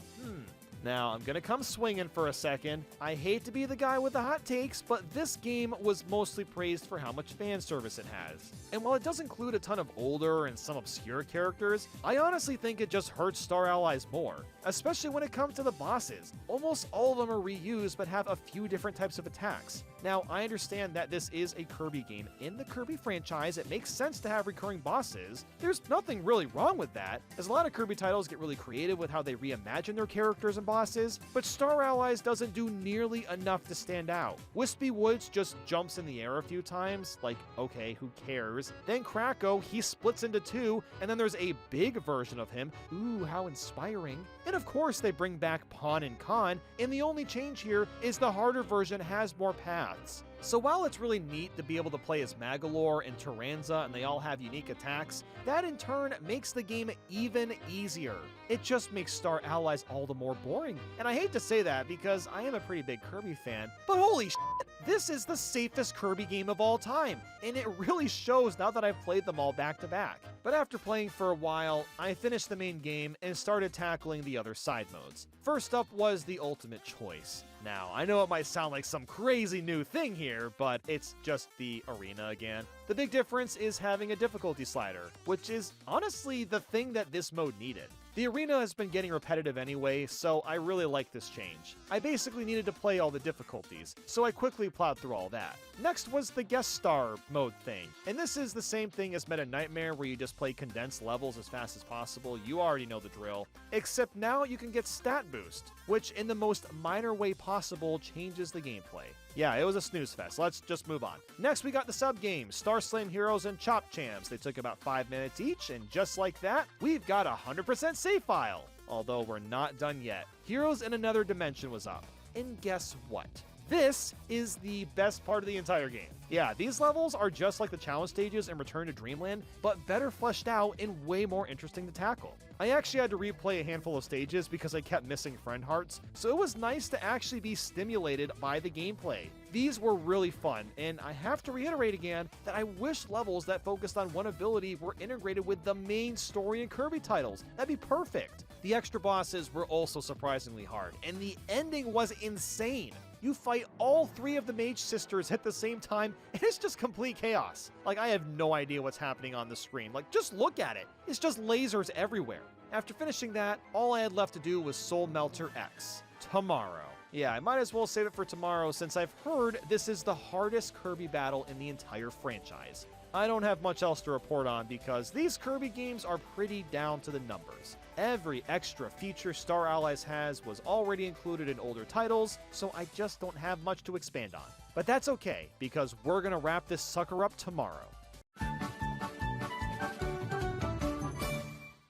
Now, I'm gonna come swinging for a second. I hate to be the guy with the hot takes, but this game was mostly praised for how much fan service it has. And while it does include a ton of older and some obscure characters, I honestly think it just hurts Star Allies more, especially when it comes to the bosses. Almost all of them are reused but have a few different types of attacks. Now, I understand that this is a Kirby game. In the Kirby franchise, it makes sense to have recurring bosses. There's nothing really wrong with that, as a lot of Kirby titles get really creative with how they reimagine their characters and bosses, but Star Allies doesn't do nearly enough to stand out. Wispy Woods just jumps in the air a few times, like, okay, who cares? Then Kracko, he splits into 2, and then there's a big version of him. Ooh, how inspiring. And of course, they bring back Pawn and Con, and the only change here is the harder version has more paths. So while it's really neat to be able to play as Magolor and Tyranza and they all have unique attacks, that in turn makes the game even easier. It just makes Star Allies all the more boring. And I hate to say that because I am a pretty big Kirby fan, but holy shit, this is the safest Kirby game of all time, and it really shows now that I've played them all back to back. But after playing for a while, I finished the main game and started tackling the other side modes. First up was the Ultimate Choice. Now, I know it might sound like some crazy new thing here, but it's just the arena again. The big difference is having a difficulty slider, which is honestly the thing that this mode needed. The arena has been getting repetitive anyway, so I really like this change. I basically needed to play all the difficulties, so I quickly plowed through all that. Next was the guest star mode thing, and this is the same thing as Meta Nightmare where you just play condensed levels as fast as possible. You already know the drill. Except now you can get stat boost, which in the most minor way possible changes the gameplay. Yeah, it was a snooze fest. Let's just move on. Next, we got the sub-games, Star Slam Heroes and Chop Champs. They took about 5 minutes each, and just like that, we've got a 100% save file. Although we're not done yet. Heroes in Another Dimension was up. And guess what? This is the best part of the entire game. Yeah, these levels are just like the challenge stages in Return to Dreamland, but better fleshed out and way more interesting to tackle. I actually had to replay a handful of stages because I kept missing friend hearts, so it was nice to actually be stimulated by the gameplay. These were really fun, and I have to reiterate again that I wish levels that focused on one ability were integrated with the main story in Kirby titles. That'd be perfect. The extra bosses were also surprisingly hard, and the ending was insane. You fight all 3 of the Mage Sisters at the same time, and it's just complete chaos. Like, I have no idea what's happening on the screen. Like, just look at it. It's just lasers everywhere. After finishing that, all I had left to do was Soul Melter X. Tomorrow. Yeah, I might as well save it for tomorrow since I've heard this is the hardest Kirby battle in the entire franchise. I don't have much else to report on because these Kirby games are pretty down to the numbers. Every extra feature Star Allies has was already included in older titles, so I just don't have much to expand on. But that's okay, because we're gonna wrap this sucker up tomorrow.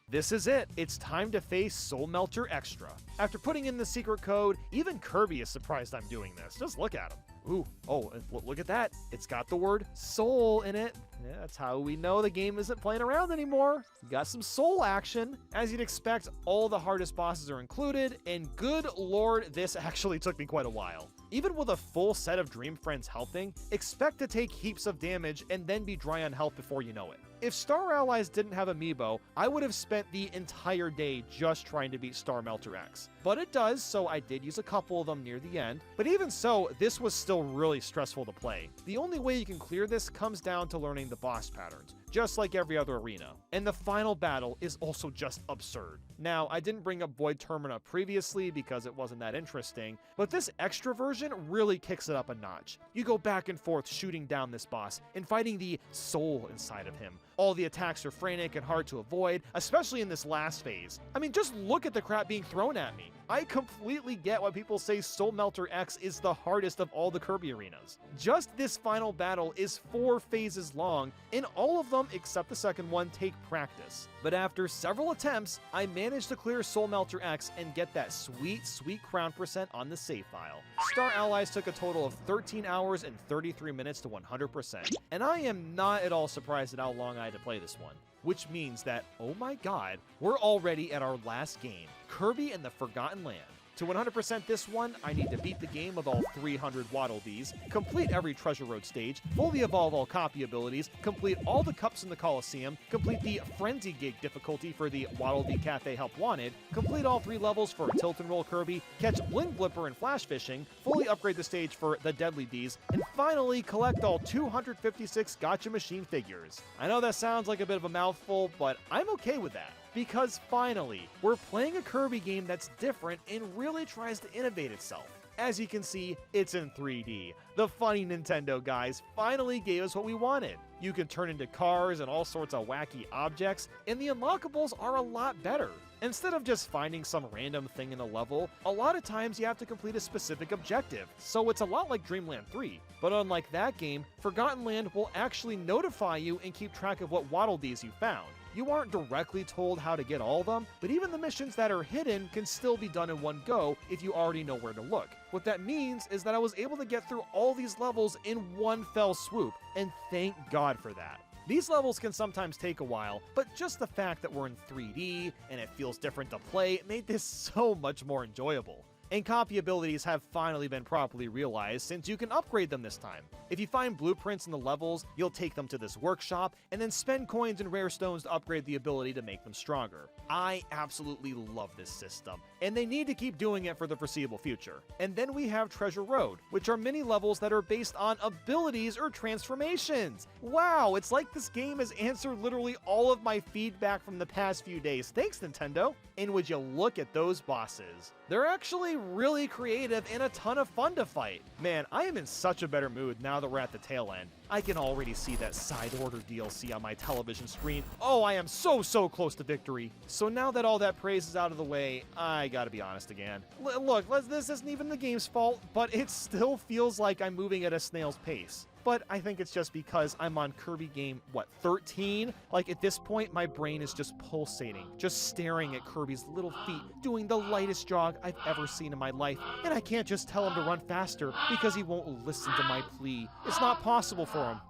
This is it. It's time to face Soul Melter Extra. After putting in the secret code, even Kirby is surprised I'm doing this. Just look at him. Ooh, oh, look at that. It's got the word soul in it. Yeah, that's how we know the game isn't playing around anymore. Got some soul action. As you'd expect, all the hardest bosses are included, and good lord, this actually took me quite a while. Even with a full set of Dream Friends helping, expect to take heaps of damage and then be dry on health before you know it. If Star Allies didn't have Amiibo, I would have spent the entire day just trying to beat Star Melter X. But it does, so I did use a couple of them near the end. But even so, this was still really stressful to play. The only way you can clear this comes down to learning the boss patterns. just like every other arena. And the final battle is also just absurd. Now, I didn't bring up Void Termina previously because it wasn't that interesting, but this extra version really kicks it up a notch. You go back and forth shooting down this boss and fighting the soul inside of him. All the attacks are frantic and hard to avoid, especially in this last phase. I mean, just look at the crap being thrown at me. I completely get why people say Soul Melter X is the hardest of all the Kirby arenas. Just this final battle is 4 phases long, and all of them, except the second one, take practice. But after several attempts, I managed to clear Soul Melter X and get that sweet, sweet crown percent on the save file. Star Allies took a total of 13 hours and 33 minutes to 100%, and I am not at all surprised at how long I had to play this one. Which means that, oh my god, we're already at our last game, Kirby and the Forgotten Land. To 100% this one, I need to beat the game with all 300 Waddle Dees, complete every Treasure Road stage, fully evolve all copy abilities, complete all the cups in the Coliseum, complete the Frenzy Gig difficulty for the Waddle Dee Cafe Help Wanted, complete all 3 levels for Tilt and Roll Kirby, catch Bling Blipper and Flash Fishing, fully upgrade the stage for the Deadly Dees, and finally collect all 256 Gotcha Machine figures. I know that sounds like a bit of a mouthful, but I'm okay with that. Because finally, we're playing a Kirby game that's different and really tries to innovate itself. As you can see, it's in 3D. The funny Nintendo guys finally gave us what we wanted. You can turn into cars and all sorts of wacky objects, and the unlockables are a lot better. Instead of just finding some random thing in a level, a lot of times you have to complete a specific objective, so it's a lot like Dreamland 3. But unlike that game, Forgotten Land will actually notify you and keep track of what Waddle Dees you found. You aren't directly told how to get all of them, but even the missions that are hidden can still be done in one go if you already know where to look. What that means is that I was able to get through all these levels in one fell swoop, and thank God for that. These levels can sometimes take a while, but just the fact that we're in 3D and it feels different to play made this so much more enjoyable. And copy abilities have finally been properly realized since you can upgrade them this time. If you find blueprints in the levels, you'll take them to this workshop and then spend coins and rare stones to upgrade the ability to make them stronger. I absolutely love this system, and they need to keep doing it for the foreseeable future. And then we have Treasure Road, which are mini levels that are based on abilities or transformations. Wow, it's like this game has answered literally all of my feedback from the past few days. Thanks, Nintendo. And would you look at those bosses? They're actually really creative and a ton of fun to fight. Man, I am in such a better mood now that we're at the tail end. I can already see that side order DLC on my television screen. Oh, I am so close to victory. So now that all that praise is out of the way, I gotta be honest again. Look, this isn't even the game's fault, but it still feels like I'm moving at a snail's pace. But I think it's just because I'm on Kirby game, 13? Like, at this point, my brain is just pulsating, just staring at Kirby's little feet, doing the lightest jog I've ever seen in my life, and I can't just tell him to run faster because he won't listen to my plea. It's not possible for him.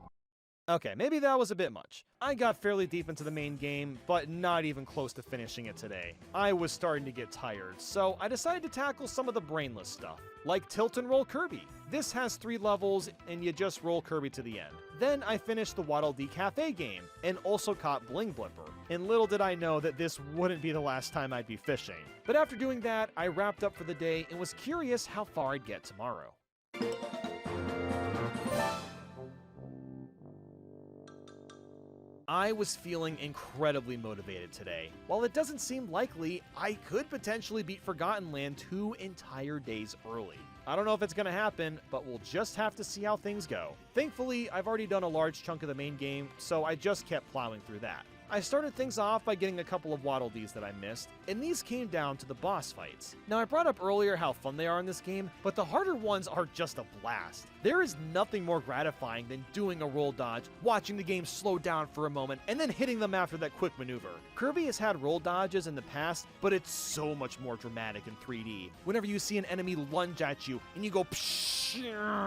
Okay, maybe that was a bit much. I got fairly deep into the main game, but not even close to finishing it today. I was starting to get tired, so I decided to tackle some of the brainless stuff, like Tilt and Roll Kirby. This has 3 levels, and you just roll Kirby to the end. Then I finished the Waddle Dee Cafe game, and also caught Bling Blipper. And little did I know that this wouldn't be the last time I'd be fishing. But after doing that, I wrapped up for the day and was curious how far I'd get tomorrow. I was feeling incredibly motivated today. While it doesn't seem likely, I could potentially beat Forgotten Land 2 entire days early. I don't know if it's going to happen, but we'll just have to see how things go. Thankfully, I've already done a large chunk of the main game, so I just kept plowing through that. I started things off by getting a couple of Waddle Dees that I missed, and these came down to the boss fights. Now, I brought up earlier how fun they are in this game, but the harder ones are just a blast. There is nothing more gratifying than doing a roll dodge, watching the game slow down for a moment, and then hitting them after that quick maneuver. Kirby has had roll dodges in the past, but it's so much more dramatic in 3D. Whenever you see an enemy lunge at you, and you go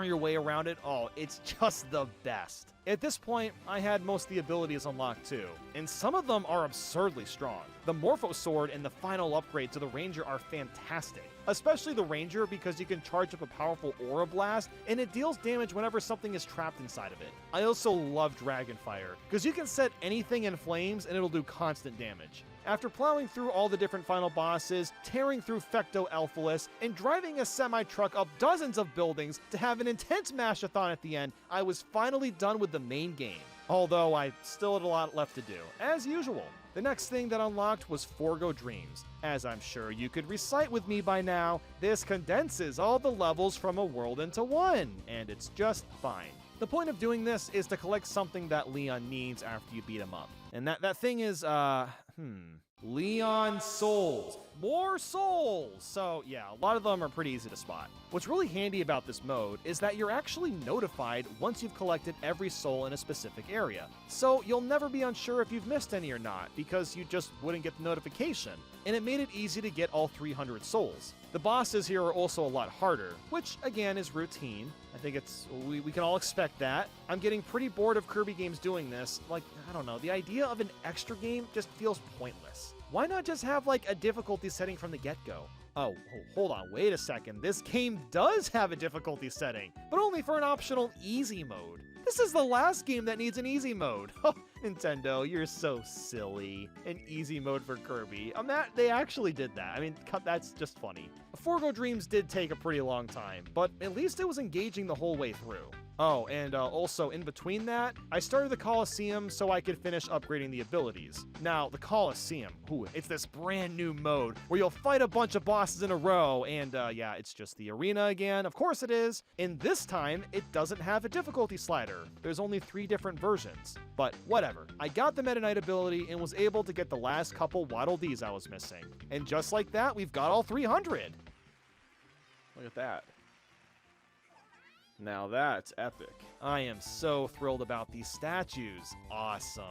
your way around it, oh, it's just the best. At this point, I had most of the abilities unlocked too, and some of them are absurdly strong. The Morpho Sword and the final upgrade to the Ranger are fantastic, especially the Ranger because you can charge up a powerful Aura Blast, and it deals damage whenever something is trapped inside of it. I also love Dragonfire, because you can set anything in flames and it'll do constant damage. After plowing through all the different final bosses, tearing through Fecto Elphalus, and driving a semi-truck up dozens of buildings to have an intense mash-a-thon at the end, I was finally done with the main game. although I still had a lot left to do, as usual. The next thing that unlocked was Forgo Dreams. As I'm sure you could recite with me by now, this condenses all the levels from a world into one, and it's just fine. The point of doing this is to collect something that Leon needs after you beat him up. And that thing is, Leon Souls. More souls! So yeah, a lot of them are pretty easy to spot. What's really handy about this mode is that you're actually notified once you've collected every soul in a specific area. So you'll never be unsure if you've missed any or not, because you just wouldn't get the notification. And it made it easy to get all 300 souls. The bosses here are also a lot harder, which again is routine. I think we can all expect that. I'm getting pretty bored of Kirby games doing this. Like, I don't know, the idea of an extra game just feels pointless. Why not just have like a difficulty setting from the get-go? Oh, hold on, wait a second. This game does have a difficulty setting, but only for an optional easy mode. This is the last game that needs an easy mode. Nintendo, you're so silly. An easy mode for Kirby. They actually did that. I mean, that's just funny. Forgo Dreams did take a pretty long time, but at least it was engaging the whole way through. Oh, and also in between that, I started the Coliseum so I could finish upgrading the abilities. Now, the Coliseum, it's this brand new mode where you'll fight a bunch of bosses in a row, and yeah, it's just the arena again. Of course it is. And this time, it doesn't have a difficulty slider. There's only 3 different versions. But whatever. I got the Meta Knight ability and was able to get the last couple Waddle Dees I was missing. And just like that, we've got all 300. Look at that. Now that's epic. I am so thrilled about these statues. Awesome.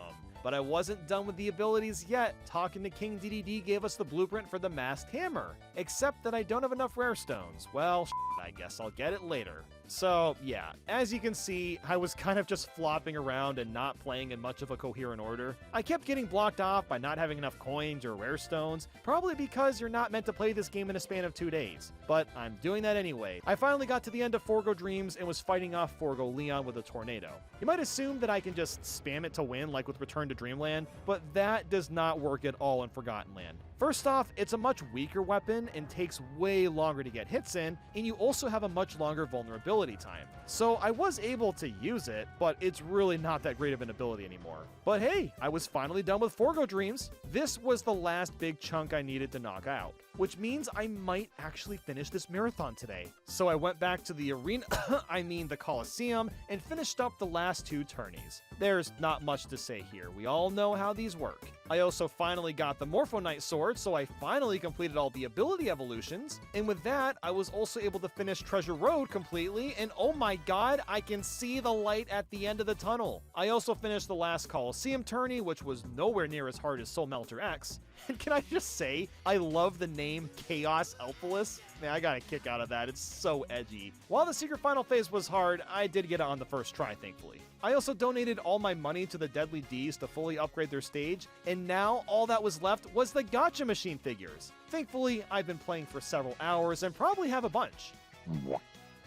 But I wasn't done with the abilities yet. Talking to King DDD gave us the blueprint for the masked hammer. Except that I don't have enough rare stones. Well, I guess I'll get it later. So, yeah, as you can see, I was kind of just flopping around and not playing in much of a coherent order. I kept getting blocked off by not having enough coins or rare stones, probably because you're not meant to play this game in a span of 2 days. But I'm doing that anyway. I finally got to the end of Forgo Dreams and was fighting off Forgo Leon with a tornado. You might assume that I can just spam it to win like with Return to Dreamland, but that does not work at all in Forgotten Land. First off, it's a much weaker weapon and takes way longer to get hits in, and you also have a much longer vulnerability time. So I was able to use it, but it's really not that great of an ability anymore. But hey, I was finally done with Forgo Dreams. This was the last big chunk I needed to knock out, which means I might actually finish this marathon today. So I went back to the arena, the Coliseum, and finished up the last 2 tourneys. There's not much to say here. We all know how these work. I also finally got the Morpho Knight sword, so I finally completed all the ability evolutions. And with that, I was also able to finish Treasure Road completely, and oh my god, I can see the light at the end of the tunnel. I also finished the last Coliseum tourney, which was nowhere near as hard as Soul Melter X. And can I just say, I love the name Chaos Elphalus. Man, I got a kick out of that. It's so edgy. While the secret final phase was hard, I did get it on the first try, thankfully. I also donated all my money to the Deadly D's to fully upgrade their stage, and now all that was left was the Gacha Machine figures. Thankfully, I've been playing for several hours and probably have a bunch.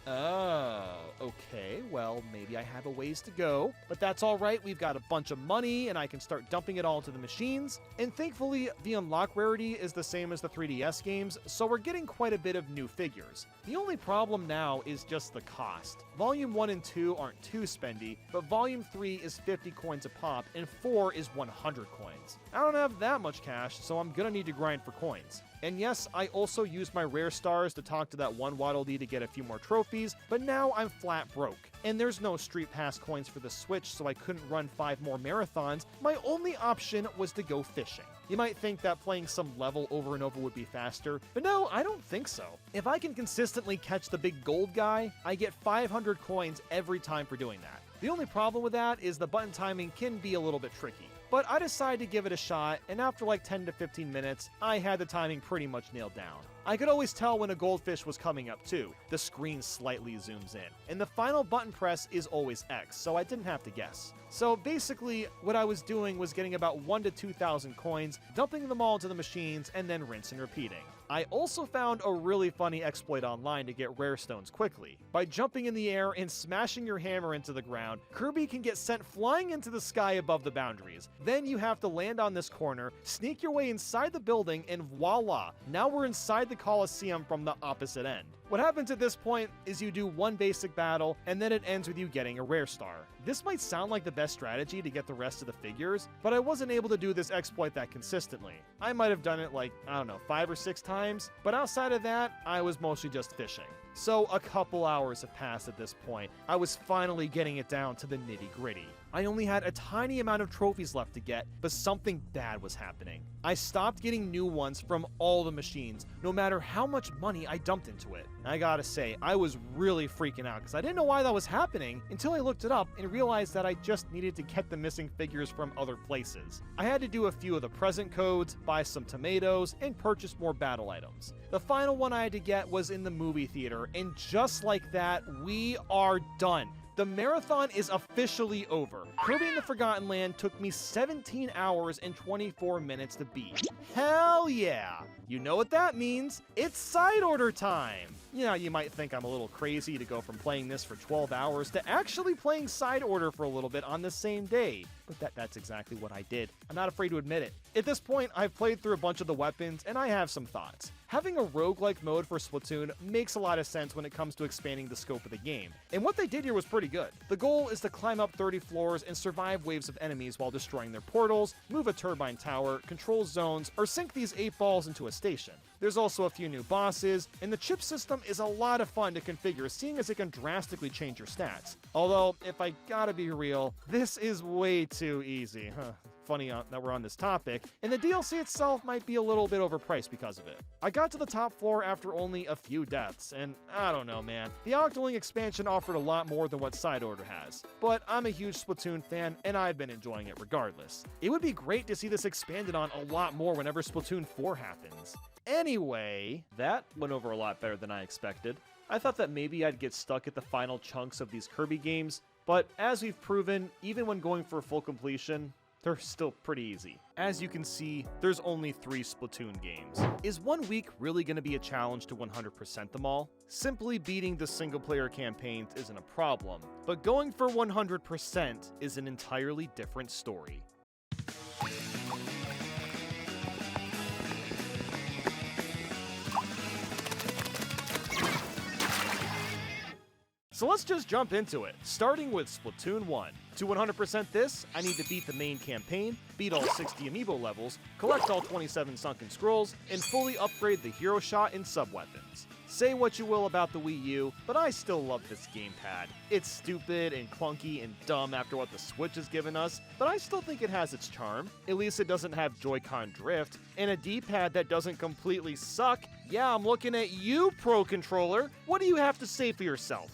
Oh, okay, well, maybe I have a ways to go, but that's all right. We've got a bunch of money, and I can start dumping it all into the machines, and thankfully, the unlock rarity is the same as the 3DS games, so we're getting quite a bit of new figures. The only problem now is just the cost. Volume 1 and 2 aren't too spendy, but Volume 3 is 50 coins a pop, and 4 is 100 coins. I don't have that much cash, so I'm gonna need to grind for coins. And yes, I also used my rare stars to talk to that one Waddle Dee to get a few more trophies, but now I'm flat broke. And there's no Street Pass coins for the Switch, so I couldn't run 5 more marathons. My only option was to go fishing. You might think that playing some level over and over would be faster, but no, I don't think so. If I can consistently catch the big gold guy, I get 500 coins every time for doing that. The only problem with that is the button timing can be a litlittle bit tricky. But I decided to give it a shot, and after like 10 to 15 minutes, I had the timing pretty much nailed down. I could always tell when a goldfish was coming up too. The screen slightly zooms in. And the final button press is always X, so I didn't have to guess. So basically, what I was doing was getting about 1,000 to 2,000 coins, dumping them all into the machines, and then rinse and repeating. I also found a really funny exploit online to get rare stones quickly. By jumping in the air and smashing your hammer into the ground, Kirby can get sent flying into the sky above the boundaries. Then you have to land on this corner, sneak your way inside the building, and voila! Now we're inside the Coliseum from the opposite end. What happens at this point is you do one basic battle, and then it ends with you getting a rare star. This might sound like the best strategy to get the rest of the figures, but I wasn't able to do this exploit that consistently. I might have done it like, I don't know, 5 or 6 times, but outside of that, I was mostly just fishing. So a couple hours have passed at this point. I was finally getting it down to the nitty-gritty. I only had a tiny amount of trophies left to get, but something bad was happening. I stopped getting new ones from all the machines, no matter how much money I dumped into it. I gotta say, I was really freaking out because I didn't know why that was happening until I looked it up and realized that I just needed to get the missing figures from other places. I had to do a few of the present codes, buy some tomatoes, and purchase more battle items. The final one I had to get was in the movie theater, and just like that, we are done. The marathon is officially over. Kirby in the Forgotten Land took me 17 hours and 24 minutes to beat. Hell yeah! You know what that means? It's side order time! Yeah, you might think I'm a little crazy to go from playing this for 12 hours to actually playing side order for a little bit on the same day, but that's exactly what I did. I'm not afraid to admit it. At this point, I've played through a bunch of the weapons, and I have some thoughts. Having a roguelike mode for Splatoon makes a lot of sense when it comes to expanding the scope of the game, and what they did here was pretty good. The goal is to climb up 30 floors and survive waves of enemies while destroying their portals, move a turbine tower, control zones, or sink these 8 balls into a station. There's also a few new bosses, and the chip system is a lot of fun to configure, seeing as it can drastically change your stats. Although, if I gotta be real, this is way too easy. Funny that we're on this topic, and the DLC itself might be a little bit overpriced because of it. I got to the top floor after only a few deaths, and I don't know, man. The Octoling expansion offered a lot more than what Side Order has, but I'm a huge Splatoon fan, and I've been enjoying it regardless. It would be great to see this expanded on a lot more whenever Splatoon 4 happens. Anyway, That went over a lot better than I expected. I thought that maybe I'd get stuck at the final chunks of these Kirby games, but as we've proven, even when going for full completion, they're still pretty easy. As you can see, there's only 3 Splatoon games. Is 1 week really going to be a challenge to 100% them all? Simply beating the single-player campaigns isn't a problem, but going for 100% is an entirely different story. so let's just jump into it, starting with Splatoon 1. To 100% this, I need to beat the main campaign, beat all 60 amiibo levels, collect all 27 sunken scrolls, and fully upgrade the hero shot and sub-weapons. Say what you will about the Wii U, but I still love this gamepad. It's stupid and clunky and dumb after what the Switch has given us, but I still think it has its charm. At least it doesn't have Joy-Con drift, and a D-pad that doesn't completely suck. Yeah, I'm looking at you, Pro Controller. What do you have to say for yourself?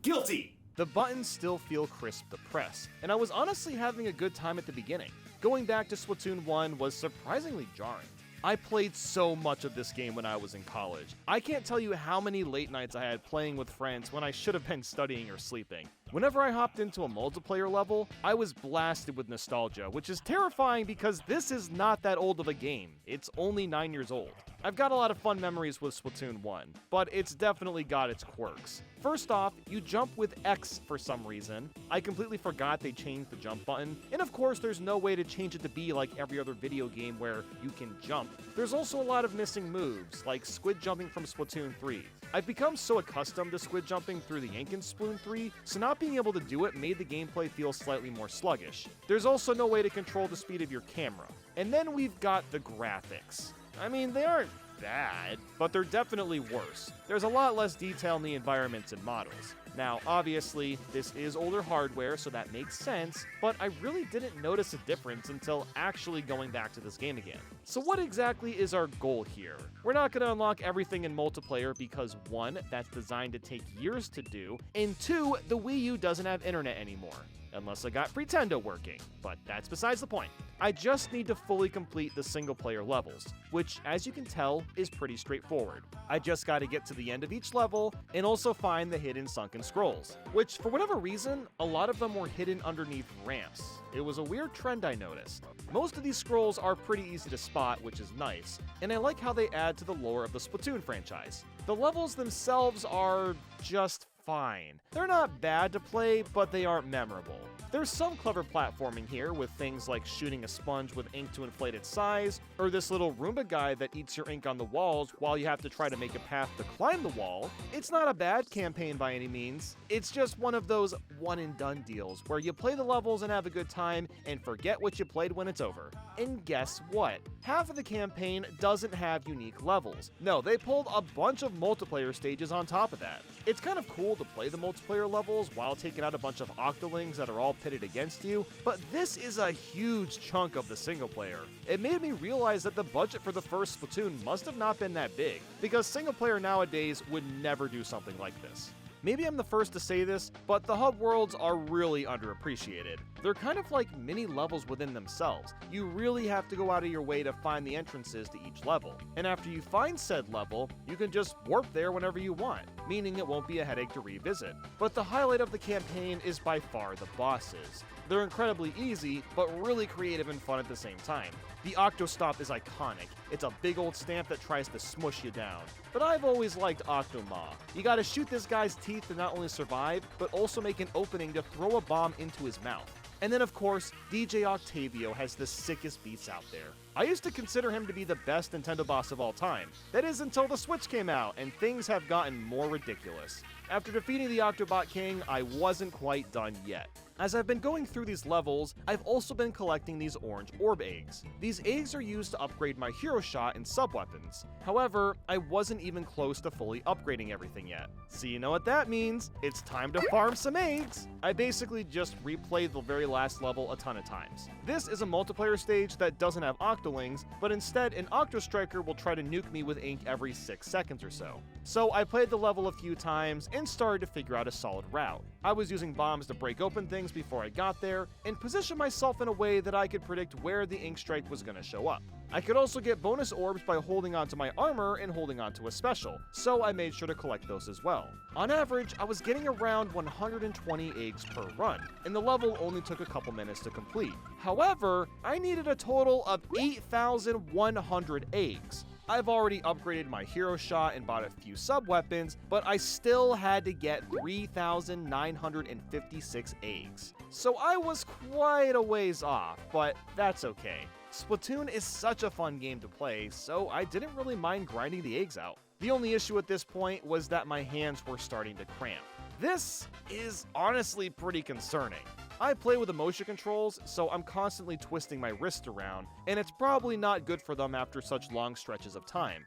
Guilty! The buttons still feel crisp to press, and I was honestly having a good time at the beginning. Going back to Splatoon 1 was surprisingly jarring. I played so much of this game when I was in college. I can't tell you how many late nights I had playing with friends when I should have been studying or sleeping. Whenever I hopped into a multiplayer level, I was blasted with nostalgia, which is terrifying because this is not that old of a game. It's only 9 years old. I've got a lot of fun memories with Splatoon 1, but it's definitely got its quirks. First off, you jump with X for some reason. I completely forgot they changed the jump button, and of course there's no way to change it to be like every other video game where you can jump. There's also a lot of missing moves, like squid jumping from Splatoon 3. I've become so accustomed to squid jumping through the Yank in Splatoon 3, so not being able to do it made the gameplay feel slightly more sluggish. There's also no way to control the speed of your camera. And then we've got the graphics. I mean, they aren't bad, but they're definitely worse. There's a lot less detail in the environments and models. Now, obviously, this is older hardware, so that makes sense, but I really didn't notice a difference until actually going back to this game again. So what exactly is our goal here? We're not going to unlock everything in multiplayer because 1, that's designed to take years to do, and 2, the Wii U doesn't have internet anymore. Unless I got Pretendo working, but that's besides the point. I just need to fully complete the single-player levels, which, as you can tell, is pretty straightforward. I just gotta get to the end of each level, and also find the hidden sunken scrolls, which, for whatever reason, a lot of them were hidden underneath ramps. It was a weird trend I noticed. Most of these scrolls are pretty easy to spot, which is nice, and I like how they add to the lore of the Splatoon franchise. The levels themselves are just fine. They're not bad to play, but they aren't memorable. There's some clever platforming here with things like shooting a sponge with ink to inflate its size, or this little Roomba guy that eats your ink on the walls while you have to try to make a path to climb the wall. It's not a bad campaign by any means. It's just one of those one and done deals where you play the levels and have a good time and forget what you played when it's over. And guess what? Half of the campaign doesn't have unique levels. No, they pulled a bunch of multiplayer stages on top of that. It's kind of cool to play the multiplayer levels while taking out a bunch of octolings that are all pitted against you, but this is a huge chunk of the single player. It made me realize that the budget for the first Splatoon must have not been that big, because single player nowadays would never do something like this. Maybe I'm the first to say this, but the hub worlds are really underappreciated. They're kind of like mini levels within themselves. You really have to go out of your way to find the entrances to each level. And after you find said level, you can just warp there whenever you want, meaning it won't be a headache to revisit. But the highlight of the campaign is by far the bosses. They're incredibly easy, but really creative and fun at the same time. The Octostop is iconic. It's a big old stamp that tries to smush you down. But I've always liked Octoma. You gotta shoot this guy's teeth to not only survive, but also make an opening to throw a bomb into his mouth. And then of course, DJ Octavio has the sickest beats out there. I used to consider him to be the best Nintendo boss of all time. That is until the Switch came out, and things have gotten more ridiculous. After defeating the Octobot King, I wasn't quite done yet. As I've been going through these levels, I've also been collecting these orange orb eggs. These eggs are used to upgrade my hero shot and sub-weapons. However, I wasn't even close to fully upgrading everything yet. So you know what that means? It's time to farm some eggs! I basically just replayed the very last level a ton of times. This is a multiplayer stage that doesn't have octolings, but instead an Octostriker will try to nuke me with ink every 6 seconds or so. So I played the level a few times and started to figure out a solid route. I was using bombs to break open things before I got there, and position myself in a way that I could predict where the ink strike was going to show up. I could also get bonus orbs by holding onto my armor and holding onto a special, so I made sure to collect those as well. On average, I was getting around 120 eggs per run, and the level only took a couple minutes to complete. However, I needed a total of 8,100 eggs. I've already upgraded my hero shot and bought a few sub-weapons, but I still had to get 3,956 eggs. So I was quite a ways off, but that's okay. Splatoon is such a fun game to play, so I didn't really mind grinding the eggs out. The only issue at this point was that my hands were starting to cramp. This is honestly pretty concerning. I play with emotion controls, so I'm constantly twisting my wrist around, and it's probably not good for them after such long stretches of time.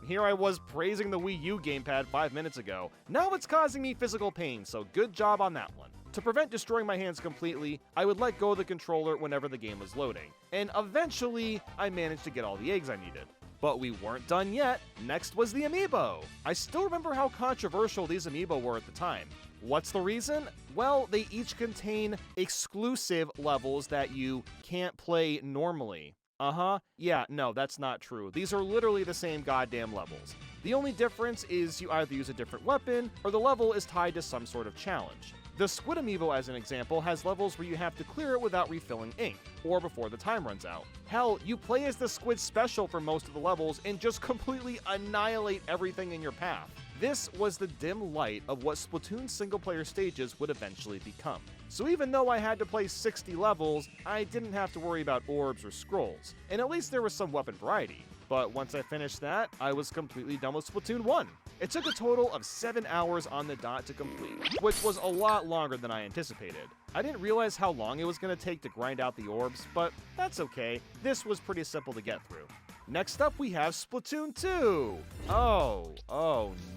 Here I was praising the Wii U gamepad 5 minutes ago. Now it's causing me physical pain, so good job on that one. To prevent destroying my hands completely, I would let go of the controller whenever the game was loading, and eventually I managed to get all the eggs I needed. But we weren't done yet. Next was the amiibo. I still remember how controversial these amiibo were at the time. What's the reason? Well, they each contain exclusive levels that you can't play normally. Yeah, no, that's not true. These are literally the same goddamn levels. The only difference is you either use a different weapon, or the level is tied to some sort of challenge. The Squid Amiibo, as an example, has levels where you have to clear it without refilling ink, or before the time runs out. Hell, you play as the Squid Special for most of the levels and just completely annihilate everything in your path. This was the dim light of what Splatoon single-player stages would eventually become. So even though I had to play 60 levels, I didn't have to worry about orbs or scrolls, and at least there was some weapon variety. But once I finished that, I was completely done with Splatoon 1. It took a total of 7 hours on the dot to complete, which was a lot longer than I anticipated. I didn't realize how long it was going to take to grind out the orbs, but that's okay. This was pretty simple to get through. Next up, we have Splatoon 2. Oh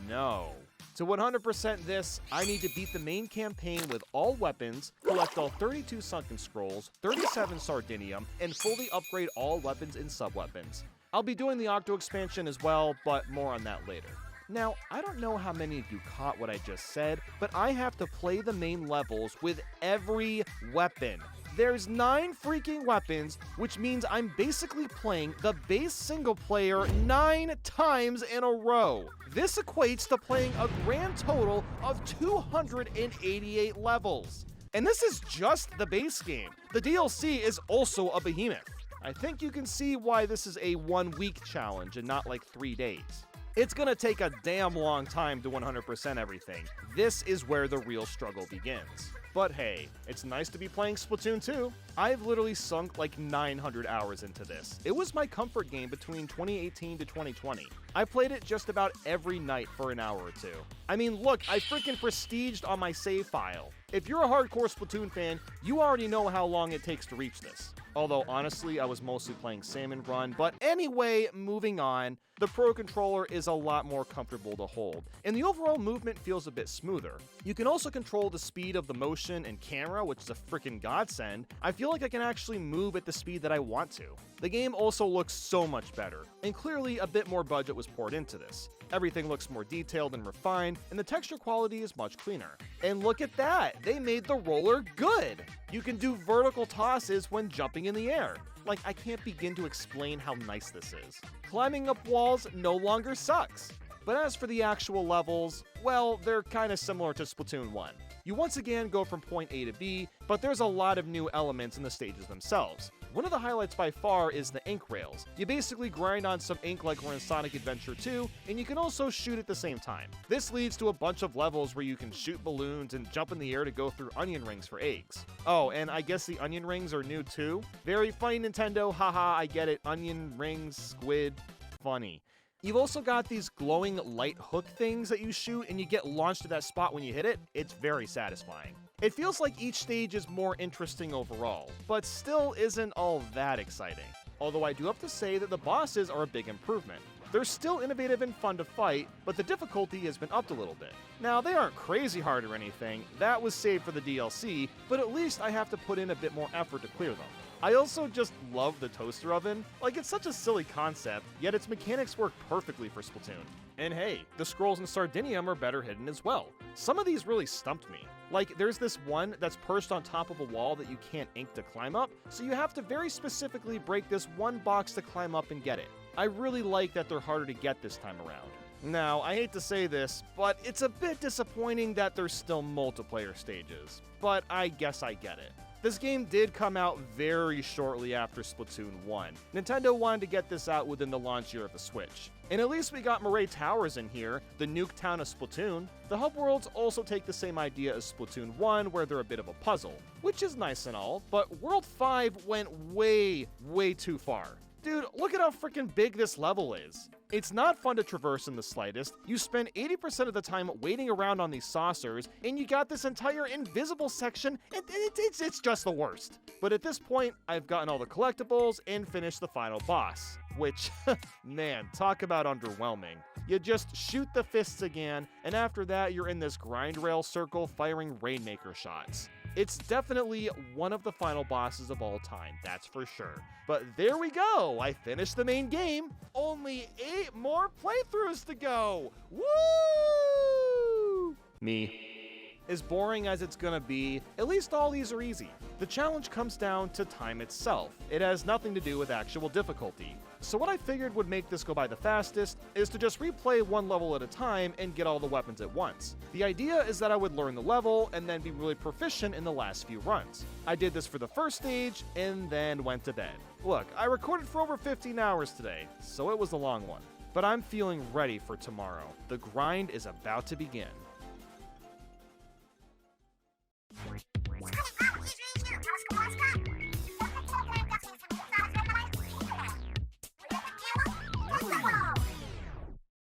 no. To 100% this, I need to beat the main campaign with all weapons, collect all 32 Sunken Scrolls, 37 Sardinium, and fully upgrade all weapons and sub-weapons. I'll be doing the Octo expansion as well, but more on that later. Now, I don't know how many of you caught what I just said, but I have to play the main levels with every weapon. There's 9 freaking weapons, which means I'm basically playing the base single player 9 times in a row. This equates to playing a grand total of 288 levels. And this is just the base game. The DLC is also a behemoth. I think you can see why this is a 1-week challenge and not like 3 days. It's gonna take a damn long time to 100% everything. This is where the real struggle begins. But hey, it's nice to be playing Splatoon 2. I've literally sunk like 900 hours into this. It was my comfort game between 2018 to 2020. I played it just about every night for an hour or two. I mean, look, I freaking prestiged on my save file. If you're a hardcore Splatoon fan, you already know how long it takes to reach this. Although, honestly, I was mostly playing Salmon Run. But anyway, moving on. The Pro Controller is a lot more comfortable to hold, and the overall movement feels a bit smoother. You can also control the speed of the motion and camera, which is a freaking godsend. I feel like I can actually move at the speed that I want to. The game also looks so much better, and clearly a bit more budget was poured into this. Everything looks more detailed and refined, and the texture quality is much cleaner. And look at that! They made the roller good! You can do vertical tosses when jumping in the air. Like, I can't begin to explain how nice this is. Climbing up walls no longer sucks. But as for the actual levels, well, they're kinda similar to Splatoon 1. You once again go from point A to B, but there's a lot of new elements in the stages themselves. One of the highlights by far is the ink rails. You basically grind on some ink like we're in Sonic Adventure 2, and you can also shoot at the same time. This leads to a bunch of levels where you can shoot balloons and jump in the air to go through onion rings for eggs. Oh, and I guess the onion rings are new too? Very funny, Nintendo, haha, I get it, onion rings, squid, funny. You've also got these glowing light hook things that you shoot and you get launched to that spot when you hit it. It's very satisfying. It feels like each stage is more interesting overall, but still isn't all that exciting. Although I do have to say that the bosses are a big improvement. They're still innovative and fun to fight, but the difficulty has been upped a little bit. Now, they aren't crazy hard or anything, that was saved for the DLC, but at least I have to put in a bit more effort to clear them. I also just love the toaster oven. Like, it's such a silly concept, yet its mechanics work perfectly for Splatoon. And hey, the scrolls in Sardinium are better hidden as well. Some of these really stumped me. Like, there's this one that's perched on top of a wall that you can't ink to climb up, so you have to very specifically break this one box to climb up and get it. I really like that they're harder to get this time around. Now, I hate to say this, but it's a bit disappointing that there's still multiplayer stages. But I guess I get it. This game did come out very shortly after Splatoon 1. Nintendo wanted to get this out within the launch year of the Switch. And at least we got Moray Towers in here, the nuke town of Splatoon. The hub worlds also take the same idea as Splatoon 1, where they're a bit of a puzzle, which is nice and all, but World 5 went way too far. Dude, look at how freaking big this level is. It's not fun to traverse in the slightest. You spend 80% of the time waiting around on these saucers, and you got this entire invisible section, and it's just the worst. But at this point, I've gotten all the collectibles and finished the final boss, which, man, talk about underwhelming. You just shoot the fists again, and after that, you're in this grind rail circle firing Rainmaker shots. It's definitely one of the final bosses of all time, that's for sure. But there we go, I finished the main game. Only 8 more playthroughs to go. Woo! Me. As boring as it's gonna be, at least all these are easy. The challenge comes down to time itself. It has nothing to do with actual difficulty. So what I figured would make this go by the fastest is to just replay one level at a time and get all the weapons at once. The idea is that I would learn the level and then be really proficient in the last few runs. I did this for the first stage and then went to bed. Look, I recorded for over 15 hours today, so it was a long one. But I'm feeling ready for tomorrow. The grind is about to begin.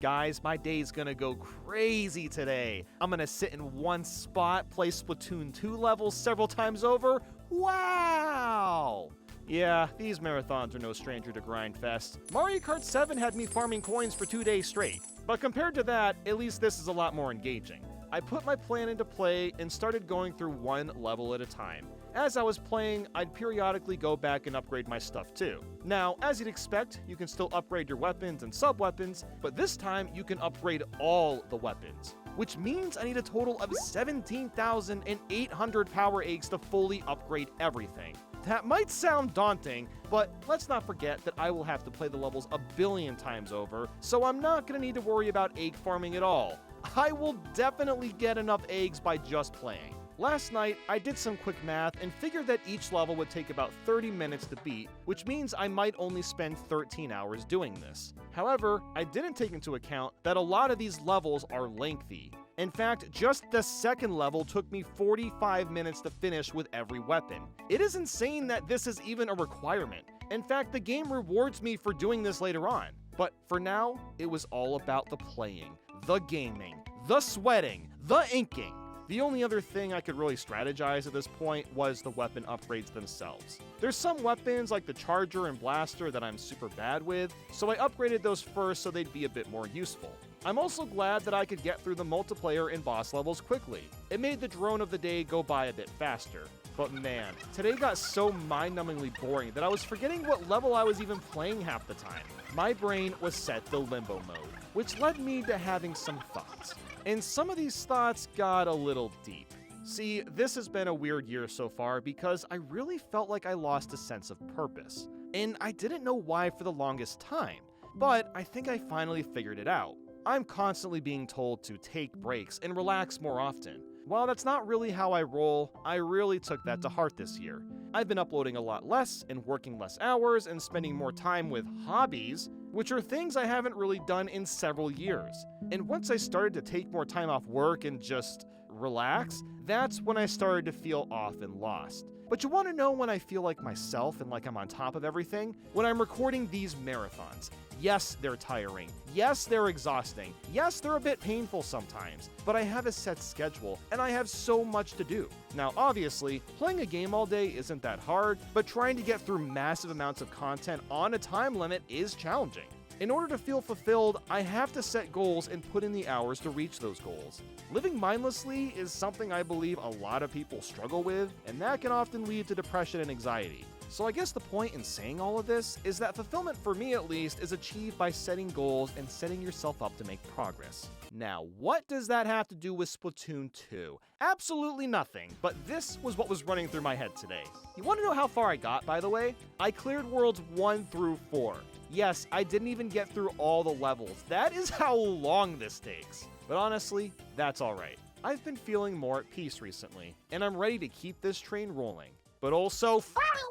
Guys, my day's gonna go crazy today. I'm gonna sit in one spot, play Splatoon 2 levels several times over. Wow! Yeah, these marathons are no stranger to Grindfest. Mario Kart 7 had me farming coins for 2 days straight. But compared to that, at least this is a lot more engaging. I put my plan into play and started going through one level at a time. As I was playing, I'd periodically go back and upgrade my stuff too. Now, as you'd expect, you can still upgrade your weapons and sub-weapons, but this time you can upgrade all the weapons, which means I need a total of 17,800 power eggs to fully upgrade everything. That might sound daunting, but let's not forget that I will have to play the levels a billion times over, so I'm not going to need to worry about egg farming at all. I will definitely get enough eggs by just playing. Last night, I did some quick math and figured that each level would take about 30 minutes to beat, which means I might only spend 13 hours doing this. However, I didn't take into account that a lot of these levels are lengthy. In fact, just the second level took me 45 minutes to finish with every weapon. It is insane that this is even a requirement. In fact, the game rewards me for doing this later on. But for now, it was all about the playing, the gaming, the sweating, the inking. The only other thing I could really strategize at this point was the weapon upgrades themselves. There's some weapons like the Charger and Blaster that I'm super bad with, so I upgraded those first so they'd be a bit more useful. I'm also glad that I could get through the multiplayer and boss levels quickly. It made the drone of the day go by a bit faster. But man, today got so mind-numbingly boring that I was forgetting what level I was even playing half the time. My brain was set to limbo mode, which led me to having some thoughts. And some of these thoughts got a little deep. See, this has been a weird year so far because I really felt like I lost a sense of purpose. And I didn't know why for the longest time, but I think I finally figured it out. I'm constantly being told to take breaks and relax more often. While that's not really how I roll, I really took that to heart this year. I've been uploading a lot less and working less hours and spending more time with hobbies, which are things I haven't really done in several years. And once I started to take more time off work and just relax, that's when I started to feel off and lost. But you want to know when I feel like myself and like I'm on top of everything? When I'm recording these marathons. Yes, they're tiring. Yes, they're exhausting. Yes, they're a bit painful sometimes. But I have a set schedule, and I have so much to do. Now, obviously, playing a game all day isn't that hard, but trying to get through massive amounts of content on a time limit is challenging. In order to feel fulfilled, I have to set goals and put in the hours to reach those goals. Living mindlessly is something I believe a lot of people struggle with, and that can often lead to depression and anxiety. So I guess the point in saying all of this is that fulfillment, for me at least, is achieved by setting goals and setting yourself up to make progress. Now, what does that have to do with Splatoon 2? Absolutely nothing, but this was what was running through my head today. You want to know how far I got, by the way? I cleared worlds 1 through 4. Yes, I didn't even get through all the levels. That is how long this takes. But honestly, that's alright. I've been feeling more at peace recently, and I'm ready to keep this train rolling. But also,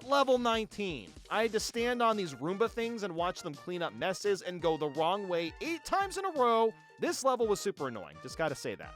level 19. I had to stand on these Roomba things and watch them clean up messes and go the wrong way 8 times in a row. This level was super annoying, just gotta say that.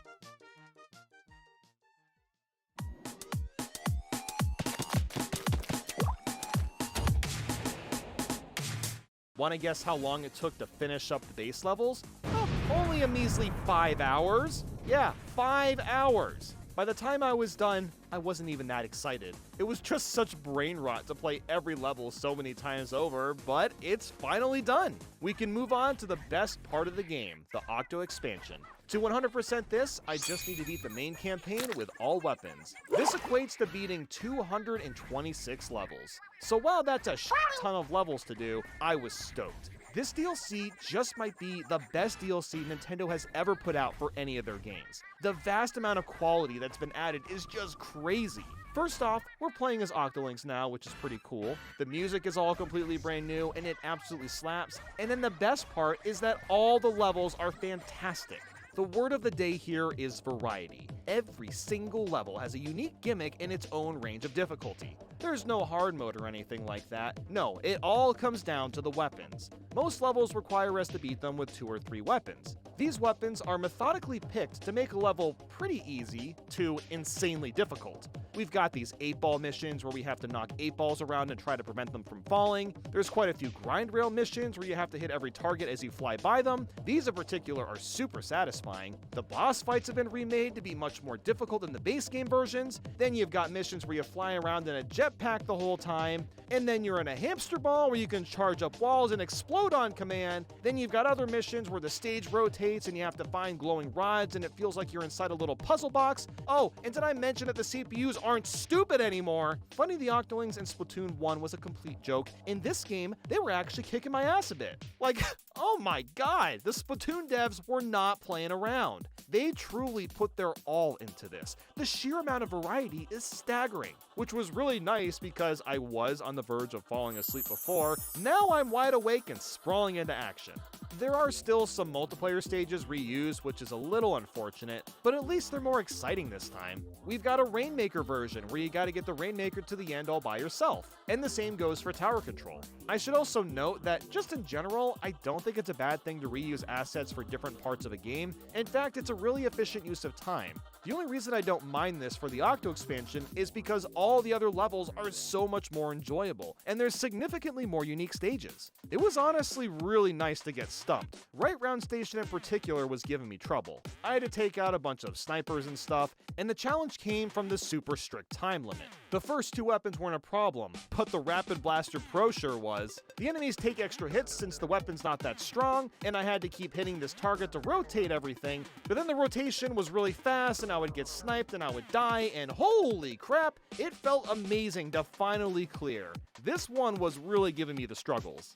Wanna guess how long it took to finish up the base levels? Oh, only a measly 5 hours. Yeah, 5 hours. By the time I was done, I wasn't even that excited. It was just such brain rot to play every level so many times over, but it's finally done. We can move on to the best part of the game, the Octo expansion. To 100% this, I just need to beat the main campaign with all weapons. This equates to beating 226 levels. So while that's a ton of levels to do, I was stoked. This DLC just might be the best DLC Nintendo has ever put out for any of their games. The vast amount of quality that's been added is just crazy. First off, we're playing as Octolinks now, which is pretty cool. The music is all completely brand new, and it absolutely slaps. And then the best part is that all the levels are fantastic. The word of the day here is variety. Every single level has a unique gimmick in its own range of difficulty. There's no hard mode or anything like that. No, it all comes down to the weapons. Most levels require us to beat them with 2 or 3 weapons. These weapons are methodically picked to make a level pretty easy to insanely difficult. We've got these 8-ball missions where we have to knock 8 balls around and try to prevent them from falling. There's quite a few grind rail missions where you have to hit every target as you fly by them. These in particular are super satisfying. The boss fights have been remade to be much more difficult than the base game versions. Then you've got missions where you fly around in a jetpack the whole time. And then you're in a hamster ball where you can charge up walls and explode on command. Then you've got other missions where the stage rotates and you have to find glowing rods and it feels like you're inside a little puzzle box. Oh, and did I mention that the CPUs aren't stupid anymore? Funny, the Octolings in Splatoon 1 was a complete joke. In this game, they were actually kicking my ass a bit. Like, Oh my god, the Splatoon devs were not playing around. They truly put their all into this. The sheer amount of variety is staggering, which was really nice because I was on the verge of falling asleep before. Now I'm wide awake and sprawling into action. There are still some multiplayer stages reused, which is a little unfortunate, but at least they're more exciting this time. We've got a Rainmaker version where you gotta get the Rainmaker to the end all by yourself, and the same goes for tower control. I should also note that just in general, I don't think it's a bad thing to reuse assets for different parts of a game. In fact, it's a really efficient use of time. The only reason I don't mind this for the Octo expansion is because all the other levels are so much more enjoyable, and there's significantly more unique stages. It was honestly really nice to get stumped. Right Round Station in particular was giving me trouble. I had to take out a bunch of snipers and stuff, and the challenge came from the super strict time limit. The first two weapons weren't a problem, but the Rapid Blaster Pro sure was. The enemies take extra hits since the weapon's not that strong, and I had to keep hitting this target to rotate everything, but then the rotation was really fast and I would get sniped and I would die, and holy crap, it felt amazing to finally clear. This one was really giving me the struggles.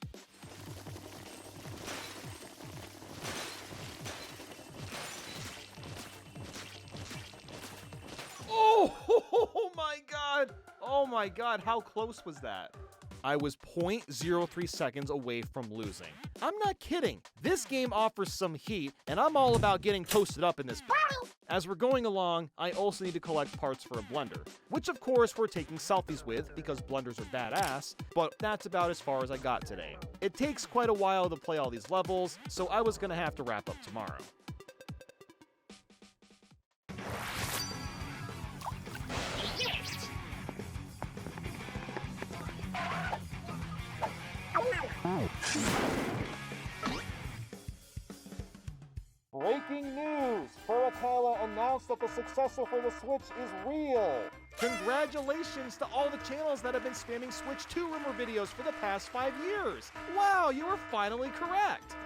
Oh my god! Oh my god, how close was that? I was 0.03 seconds away from losing. I'm not kidding. This game offers some heat, and I'm all about getting toasted up in this. As we're going along, I also need to collect parts for a blender, which of course we're taking selfies with because blenders are badass, but that's about as far as I got today. It takes quite a while to play all these levels, so I was gonna have to wrap up tomorrow. Breaking news! Furatella announced that the successor for the Switch is real! Congratulations to all the channels that have been spamming Switch 2 rumor videos for the past 5 years! Wow, you were finally correct!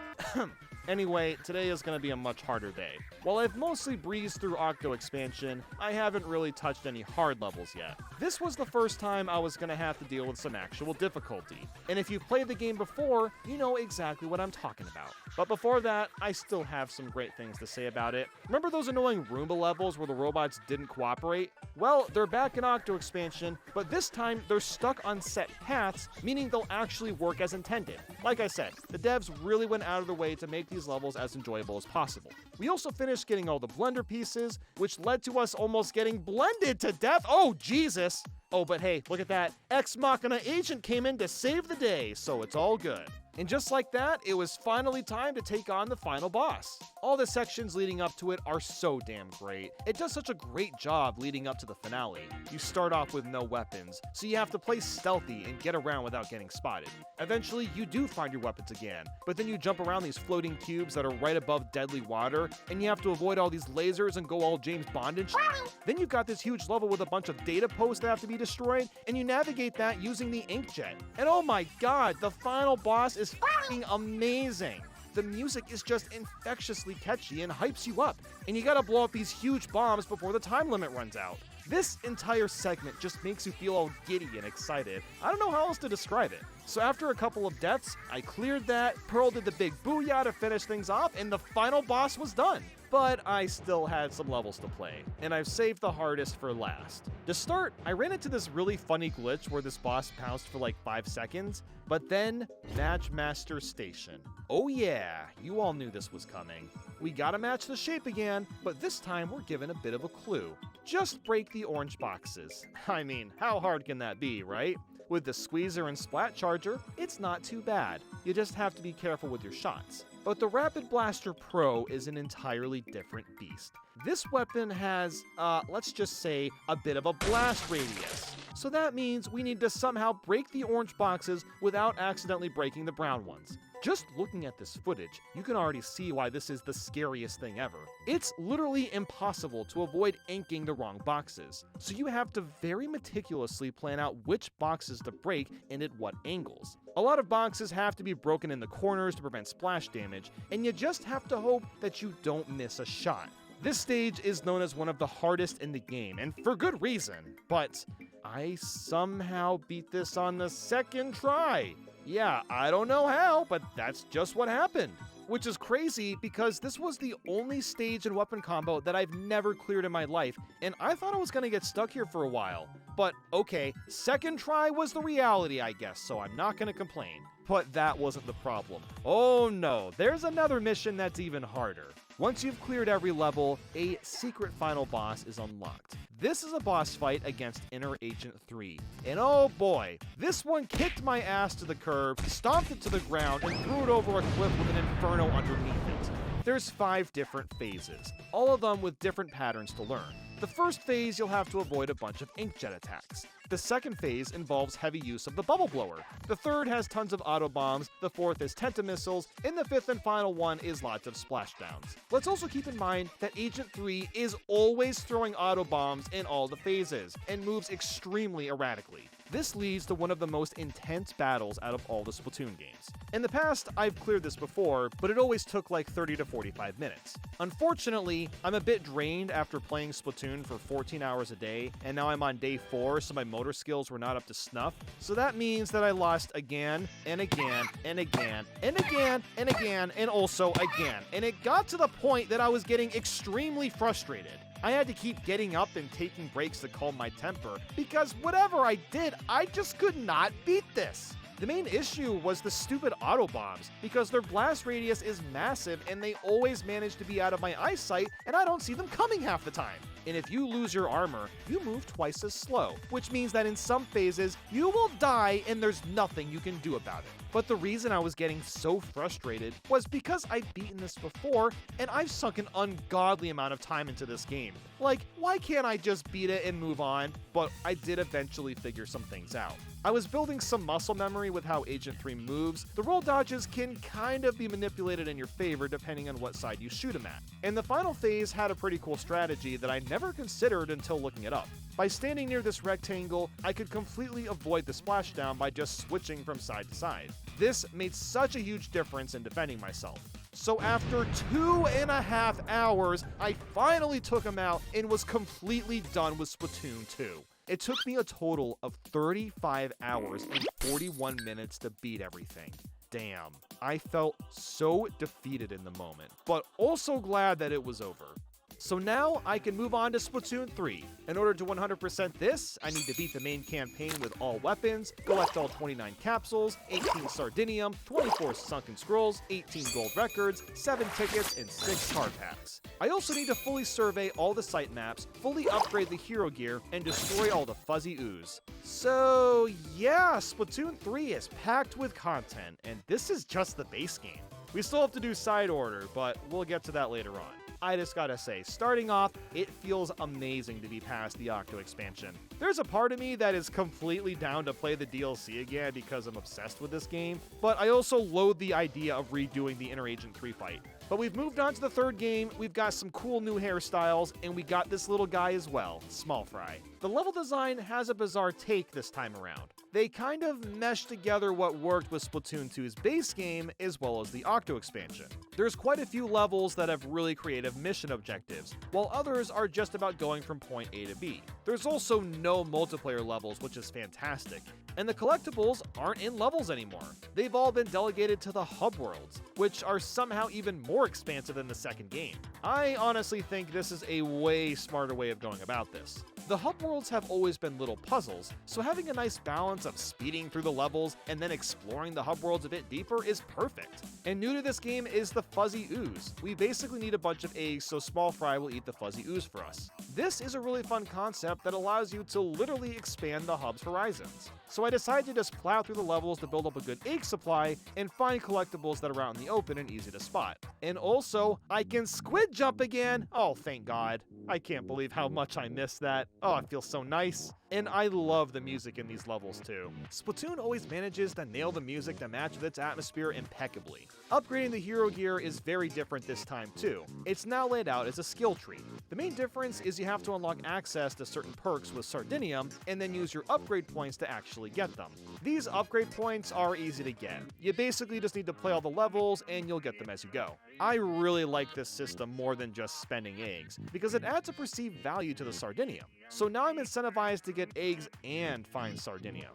Anyway, today is going to be a much harder day. While I've mostly breezed through Octo expansion, I haven't really touched any hard levels yet. This was the first time I was going to have to deal with some actual difficulty. And if you've played the game before, you know exactly what I'm talking about. But before that, I still have some great things to say about it. Remember those annoying Roomba levels where the robots didn't cooperate? Well, they're back in Octo expansion, but this time they're stuck on set paths, meaning they'll actually work as intended. Like I said, the devs really went out of their way to make these levels as enjoyable as possible. We also finished getting all the blender pieces, which led to us almost getting blended to death. Oh, Jesus! Oh, but hey, look at that. Ex Machina agent came in to save the day, so it's all good. And just like that, it was finally time to take on the final boss. All the sections leading up to it are so damn great. It does such a great job leading up to the finale. You start off with no weapons, so you have to play stealthy and get around without getting spotted. Eventually, you do find your weapons again, but then you jump around these floating cubes that are right above deadly water, and you have to avoid all these lasers and go all James Bond and Then you've got this huge level with a bunch of data posts that have to be destroyed, and you navigate that using the inkjet. And oh my god, the final boss is f***ing amazing. The music is just infectiously catchy and hypes you up, and you gotta blow up these huge bombs before the time limit runs out. This entire segment just makes you feel all giddy and excited. I don't know how else to describe it. So after a couple of deaths, I cleared that, Pearl did the big booyah to finish things off, and the final boss was done. But I still had some levels to play, and I've saved the hardest for last. To start, I ran into this really funny glitch where this boss pounced for like 5 seconds, but then Matchmaster Station. Oh yeah, you all knew this was coming. We gotta match the shape again, but this time we're given a bit of a clue. Just break the orange boxes. I mean, how hard can that be, right? With the squeezer and splat charger, it's not too bad. You just have to be careful with your shots. But the Rapid Blaster Pro is an entirely different beast. This weapon has, let's just say, a bit of a blast radius. So that means we need to somehow break the orange boxes without accidentally breaking the brown ones. Just looking at this footage, you can already see why this is the scariest thing ever. It's literally impossible to avoid inking the wrong boxes, so you have to very meticulously plan out which boxes to break and at what angles. A lot of boxes have to be broken in the corners to prevent splash damage, and you just have to hope that you don't miss a shot. This stage is known as one of the hardest in the game, and for good reason, but I somehow beat this on the second try. Yeah, I don't know how, but that's just what happened. Which is crazy because this was the only stage and weapon combo that I've never cleared in my life, and I thought I was gonna get stuck here for a while. But okay, second try was the reality, I guess, so I'm not gonna complain. But that wasn't the problem. Oh no, there's another mission that's even harder. Once you've cleared every level, a secret final boss is unlocked. This is a boss fight against Inner Agent 3. And oh boy, this one kicked my ass to the curb, stomped it to the ground, and threw it over a cliff with an inferno underneath it. There's 5 different phases, all of them with different patterns to learn. The first phase, you'll have to avoid a bunch of inkjet attacks. The second phase involves heavy use of the bubble blower. The third has tons of auto bombs, the fourth is tentamissiles, and the fifth and final one is lots of splashdowns. Let's also keep in mind that Agent 3 is always throwing auto bombs in all the phases, and moves extremely erratically. This leads to one of the most intense battles out of all the Splatoon games. In the past, I've cleared this before, but it always took like 30 to 45 minutes. Unfortunately, I'm a bit drained after playing Splatoon for 14 hours a day, and now I'm on day 4, so my motor skills were not up to snuff. So that means that I lost again, and again, and again, and again, and again, and also again. And it got to the point that I was getting extremely frustrated. I had to keep getting up and taking breaks to calm my temper, because whatever I did, I just could not beat this. The main issue was the stupid auto bombs, because their blast radius is massive and they always manage to be out of my eyesight, and I don't see them coming half the time. And if you lose your armor, you move twice as slow, which means that in some phases, you will die and there's nothing you can do about it. But the reason I was getting so frustrated was because I'd beaten this before, and I've sunk an ungodly amount of time into this game. Like, why can't I just beat it and move on? But I did eventually figure some things out. I was building some muscle memory with how Agent 3 moves. The roll dodges can kind of be manipulated in your favor depending on what side you shoot him at. And the final phase had a pretty cool strategy that I never considered until looking it up. By standing near this rectangle, I could completely avoid the splashdown by just switching from side to side. This made such a huge difference in defending myself. So after 2.5 hours, I finally took him out and was completely done with Splatoon 2. It took me a total of 35 hours and 41 minutes to beat everything. Damn, I felt so defeated in the moment, but also glad that it was over. So now I can move on to Splatoon 3. In order to 100% this, I need to beat the main campaign with all weapons, collect all 29 capsules, 18 Sardinium, 24 Sunken Scrolls, 18 gold records, 7 tickets, and 6 card packs. I also need to fully survey all the site maps, fully upgrade the hero gear, and destroy all the fuzzy ooze. So yeah, Splatoon 3 is packed with content, and this is just the base game. We still have to do side order, but we'll get to that later on. I just gotta say, starting off, it feels amazing to be past the Octo expansion. There's a part of me that is completely down to play the DLC again because I'm obsessed with this game, but I also loathe the idea of redoing the Inner Agent 3 fight. But we've moved on to the third game, we've got some cool new hairstyles, and we got this little guy as well, Small Fry. The level design has a bizarre take this time around. They kind of mesh together what worked with Splatoon 2's base game as well as the Octo expansion. There's quite a few levels that have really creative mission objectives, while others are just about going from point A to B. There's also no multiplayer levels, which is fantastic, and the collectibles aren't in levels anymore. They've all been delegated to the hub worlds, which are somehow even more expansive than the second game. I honestly think this is a way smarter way of going about this. The hub worlds have always been little puzzles, so having a nice balance of speeding through the levels and then exploring the hub worlds a bit deeper is perfect. And new to this game is the fuzzy ooze. We basically need a bunch of eggs so Small Fry will eat the fuzzy ooze for us. This is a really fun concept that allows you to literally expand the hub's horizons. So I decided to just plow through the levels to build up a good egg supply and find collectibles that are out in the open and easy to spot. And also, I can squid jump again! Oh, thank God. I can't believe how much I missed that. Oh, it feels so nice. And I love the music in these levels too. Splatoon always manages to nail the music to match with its atmosphere impeccably. Upgrading the hero gear is very different this time too. It's now laid out as a skill tree. The main difference is you have to unlock access to certain perks with Sardinium and then use your upgrade points to actually get them. These upgrade points are easy to get. You basically just need to play all the levels and you'll get them as you go. I really like this system more than just spending eggs, because it adds a perceived value to the Sardinium. So now I'm incentivized to get get eggs and find Sardinium.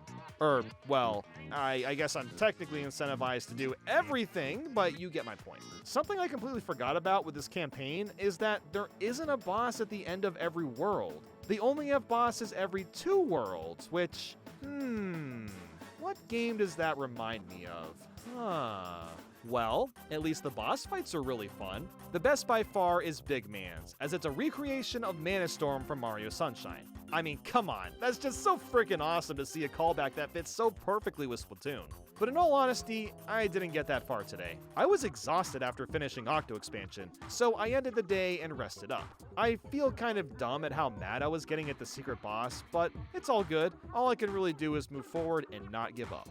Well, I guess I'm technically incentivized to do everything, but you get my point. Something I completely forgot about with this campaign is that there isn't a boss at the end of every world. They only have bosses every 2 worlds, which, what game does that remind me of? Well, at least the boss fights are really fun. The best by far is Big Man's, as it's a recreation of Mana Storm from Mario Sunshine. I mean, come on, that's just so freaking awesome to see a callback that fits so perfectly with Splatoon. But in all honesty, I didn't get that far today. I was exhausted after finishing Octo Expansion, so I ended the day and rested up. I feel kind of dumb at how mad I was getting at the secret boss, but it's all good. All I can really do is move forward and not give up.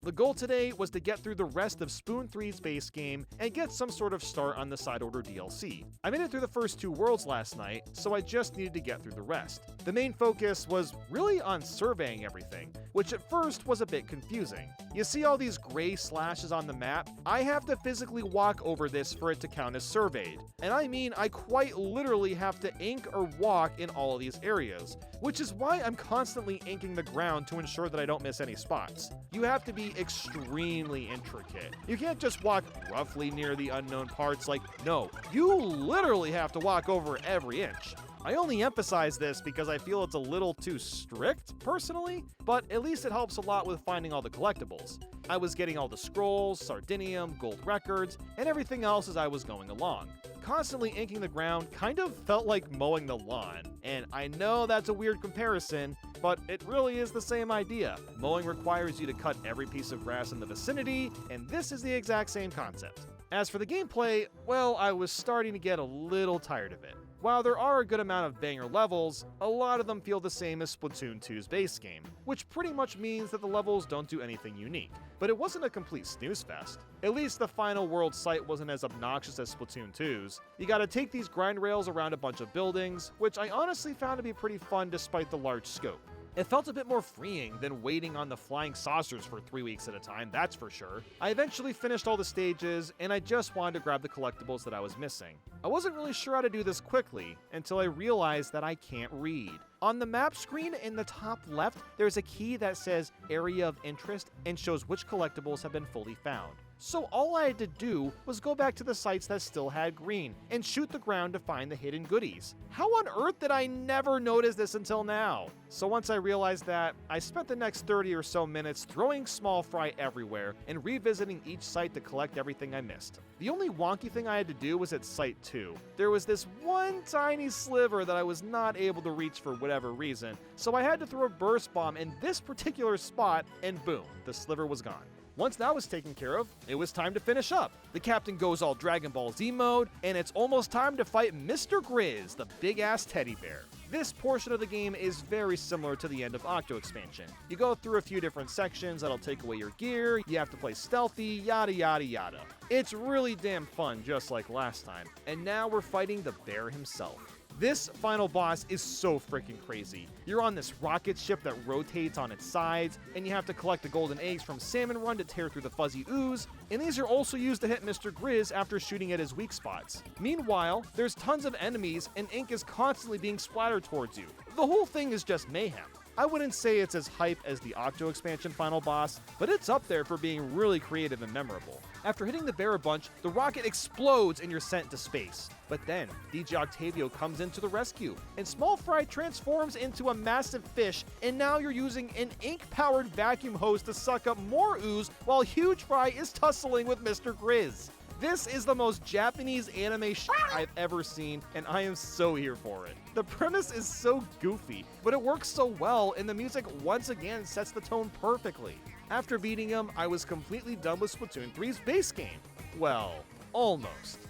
The goal today was to get through the rest of Spoon 3's base game and get some sort of start on the side order DLC. I made it through the first 2 worlds last night, so I just needed to get through the rest. The main focus was really on surveying everything, which at first was a bit confusing. You see all these gray slashes on the map? I have to physically walk over this for it to count as surveyed. And I mean, I quite literally have to ink or walk in all of these areas, which is why I'm constantly inking the ground to ensure that I don't miss any spots. You have to be extremely intricate. You can't just walk roughly near the unknown parts. No, you literally have to walk over every inch. I only emphasize this because I feel it's a little too strict, personally, but at least it helps a lot with finding all the collectibles. I was getting all the scrolls, Sardinium, gold records, and everything else as I was going along. Constantly inking the ground kind of felt like mowing the lawn, and I know that's a weird comparison, but it really is the same idea. Mowing requires you to cut every piece of grass in the vicinity, and this is the exact same concept. As for the gameplay, well, I was starting to get a little tired of it. While there are a good amount of banger levels, a lot of them feel the same as Splatoon 2's base game, which pretty much means that the levels don't do anything unique. But it wasn't a complete snooze fest. At least the final world site wasn't as obnoxious as Splatoon 2's. You gotta take these grind rails around a bunch of buildings, which I honestly found to be pretty fun despite the large scope. It felt a bit more freeing than waiting on the flying saucers for 3 weeks at a time, that's for sure. I eventually finished all the stages, and I just wanted to grab the collectibles that I was missing. I wasn't really sure how to do this quickly, until I realized that I can't read. On the map screen in the top left, there's a key that says Area of Interest and shows which collectibles have been fully found. So all I had to do was go back to the sites that still had green and shoot the ground to find the hidden goodies. How on earth did I never notice this until now? So once I realized that, I spent the next 30 or so minutes throwing small fry everywhere and revisiting each site to collect everything I missed. The only wonky thing I had to do was at Site 2. There was this one tiny sliver that I was not able to reach for whatever reason, so I had to throw a burst bomb in this particular spot, and boom, the sliver was gone. Once that was taken care of, it was time to finish up. The captain goes all Dragon Ball Z mode, and it's almost time to fight Mr. Grizz, the big-ass teddy bear. This portion of the game is very similar to the end of Octo Expansion. You go through a few different sections that'll take away your gear, you have to play stealthy, yada yada yada. It's really damn fun, just like last time. And now we're fighting the bear himself. This final boss is so freaking crazy. You're on this rocket ship that rotates on its sides, and you have to collect the golden eggs from Salmon Run to tear through the fuzzy ooze, and these are also used to hit Mr. Grizz after shooting at his weak spots. Meanwhile, there's tons of enemies, and ink is constantly being splattered towards you. The whole thing is just mayhem. I wouldn't say it's as hype as the Octo Expansion final boss, but it's up there for being really creative and memorable. After hitting the bear a bunch, the rocket explodes and you're sent to space. But then, DJ Octavio comes into the rescue, and Small Fry transforms into a massive fish, and now you're using an ink-powered vacuum hose to suck up more ooze while Huge Fry is tussling with Mr. Grizz. This is the most Japanese anime shit I've ever seen, and I am so here for it. The premise is so goofy, but it works so well, and the music once again sets the tone perfectly. After beating him, I was completely done with Splatoon 3's base game. Well, almost.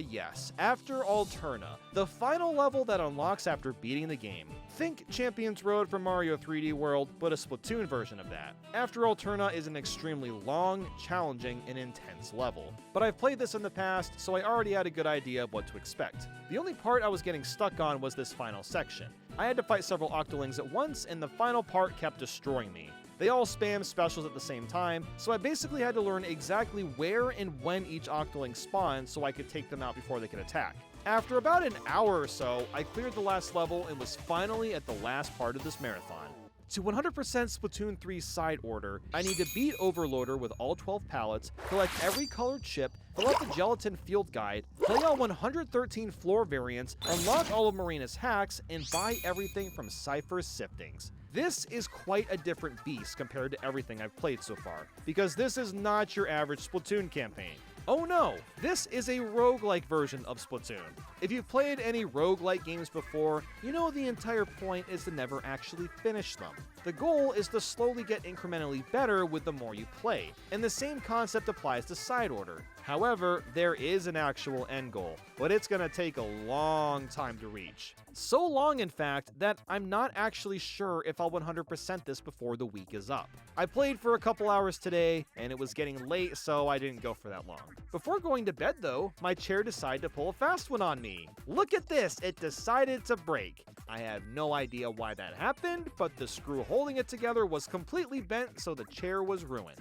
Yes, after Alterna, the final level that unlocks after beating the game. Think Champions Road from Mario 3D World, but a Splatoon version of that. After Alterna is an extremely long, challenging, and intense level. But I've played this in the past, so I already had a good idea of what to expect. The only part I was getting stuck on was this final section. I had to fight several Octolings at once, and the final part kept destroying me. They all spam specials at the same time, so I basically had to learn exactly where and when each Octoling spawned so I could take them out before they could attack. After about an hour or so, I cleared the last level and was finally at the last part of this marathon. To 100% Splatoon 3's side order, I need to beat Overloader with all 12 pallets, collect every colored chip, fill out the gelatin field guide, play all 113 floor variants, unlock all of Marina's hacks, and buy everything from Cypher's siftings. This is quite a different beast compared to everything I've played so far, because this is not your average Splatoon campaign. Oh no, this is a roguelike version of Splatoon. If you've played any roguelike games before, you know the entire point is to never actually finish them. The goal is to slowly get incrementally better with the more you play, and the same concept applies to side order. However, there is an actual end goal, but it's gonna take a long time to reach. So long, in fact, that I'm not actually sure if I'll 100% this before the week is up. I played for a couple hours today, and it was getting late, so I didn't go for that long. Before going to bed, though, my chair decided to pull a fast one on me. Look at this, it decided to break. I have no idea why that happened, but the screw holding it together was completely bent, so the chair was ruined.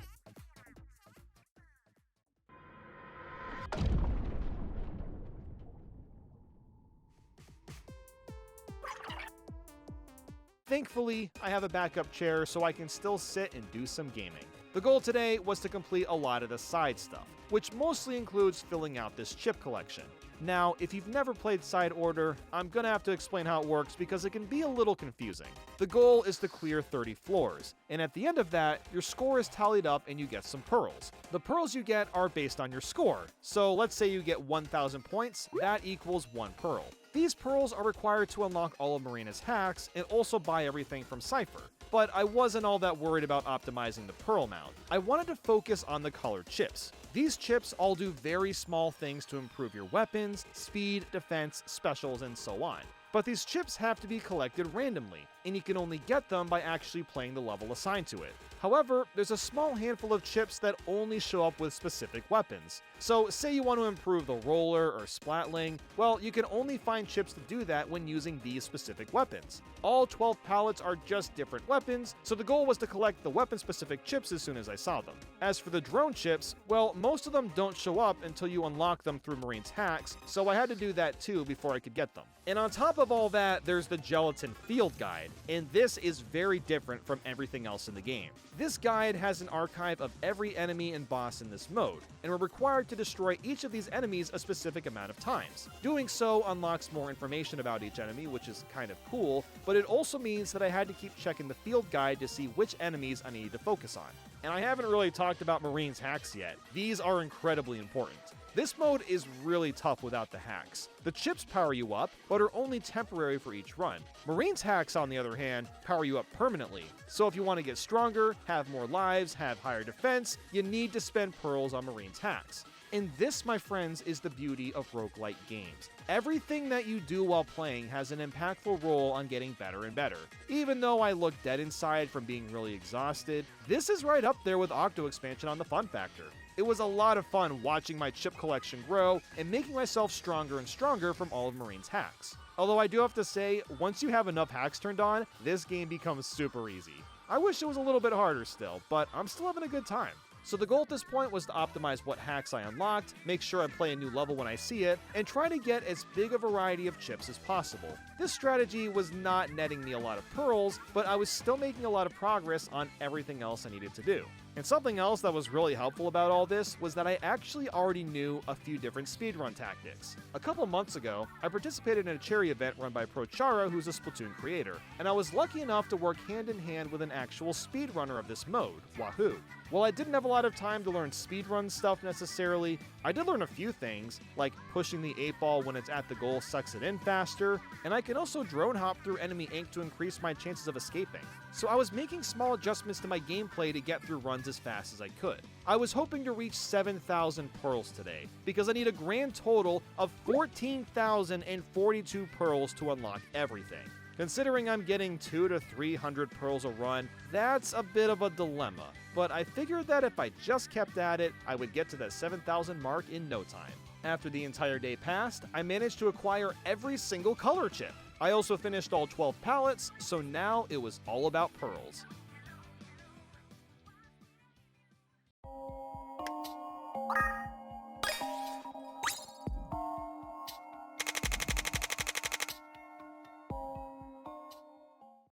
Thankfully, I have a backup chair so I can still sit and do some gaming. The goal today was to complete a lot of the side stuff, which mostly includes filling out this chip collection. Now, if you've never played Side Order, I'm gonna have to explain how it works because it can be a little confusing. The goal is to clear 30 floors, and at the end of that, your score is tallied up and you get some pearls. The pearls you get are based on your score, so let's say you get 1,000 points, that equals 1 pearl. These pearls are required to unlock all of Marina's hacks and also buy everything from Cypher. But I wasn't all that worried about optimizing the pearl amount. I wanted to focus on the colored chips. These chips all do very small things to improve your weapons, speed, defense, specials, and so on. But these chips have to be collected randomly, and you can only get them by actually playing the level assigned to it. However, there's a small handful of chips that only show up with specific weapons. So say you want to improve the roller or splatling, well, you can only find chips to do that when using these specific weapons. All 12 pallets are just different weapons, so the goal was to collect the weapon-specific chips as soon as I saw them. As for the drone chips, well, most of them don't show up until you unlock them through Marine's hacks, so I had to do that too before I could get them. And on top of all that, there's the gelatin field guide, and this is very different from everything else in the game. This guide has an archive of every enemy and boss in this mode, and we're required to destroy each of these enemies a specific amount of times. Doing so unlocks more information about each enemy, which is kind of cool, but it also means that I had to keep checking the field guide to see which enemies I needed to focus on. And I haven't really talked about Marine's hacks yet. These are incredibly important. This mode is really tough without the hacks. The chips power you up, but are only temporary for each run. Marine's hacks, on the other hand, power you up permanently. So if you want to get stronger, have more lives, have higher defense, you need to spend pearls on Marine's hacks. And this, my friends, is the beauty of roguelike games. Everything that you do while playing has an impactful role on getting better and better. Even though I look dead inside from being really exhausted, this is right up there with Octo Expansion on the fun factor. It was a lot of fun watching my chip collection grow and making myself stronger and stronger from all of Marine's hacks. Although I do have to say, once you have enough hacks turned on, this game becomes super easy. I wish it was a little bit harder still, but I'm still having a good time. So the goal at this point was to optimize what hacks I unlocked, make sure I play a new level when I see it, and try to get as big a variety of chips as possible. This strategy was not netting me a lot of pearls, but I was still making a lot of progress on everything else I needed to do. And something else that was really helpful about all this was that I actually already knew a few different speedrun tactics. A couple months ago, I participated in a charity event run by ProChara, who's a Splatoon creator, and I was lucky enough to work hand in hand with an actual speedrunner of this mode, Wahoo. While I didn't have a lot of time to learn speedrun stuff necessarily, I did learn a few things, like pushing the 8-ball when it's at the goal sucks it in faster, and I can also drone hop through enemy ink to increase my chances of escaping. So I was making small adjustments to my gameplay to get through runs as fast as I could. I was hoping to reach 7,000 pearls today, because I need a grand total of 14,042 pearls to unlock everything. Considering I'm getting 200 to 300 pearls a run, that's a bit of a dilemma, but I figured that if I just kept at it, I would get to that 7,000 mark in no time. After the entire day passed, I managed to acquire every single color chip. I also finished all 12 pallets, so now it was all about pearls.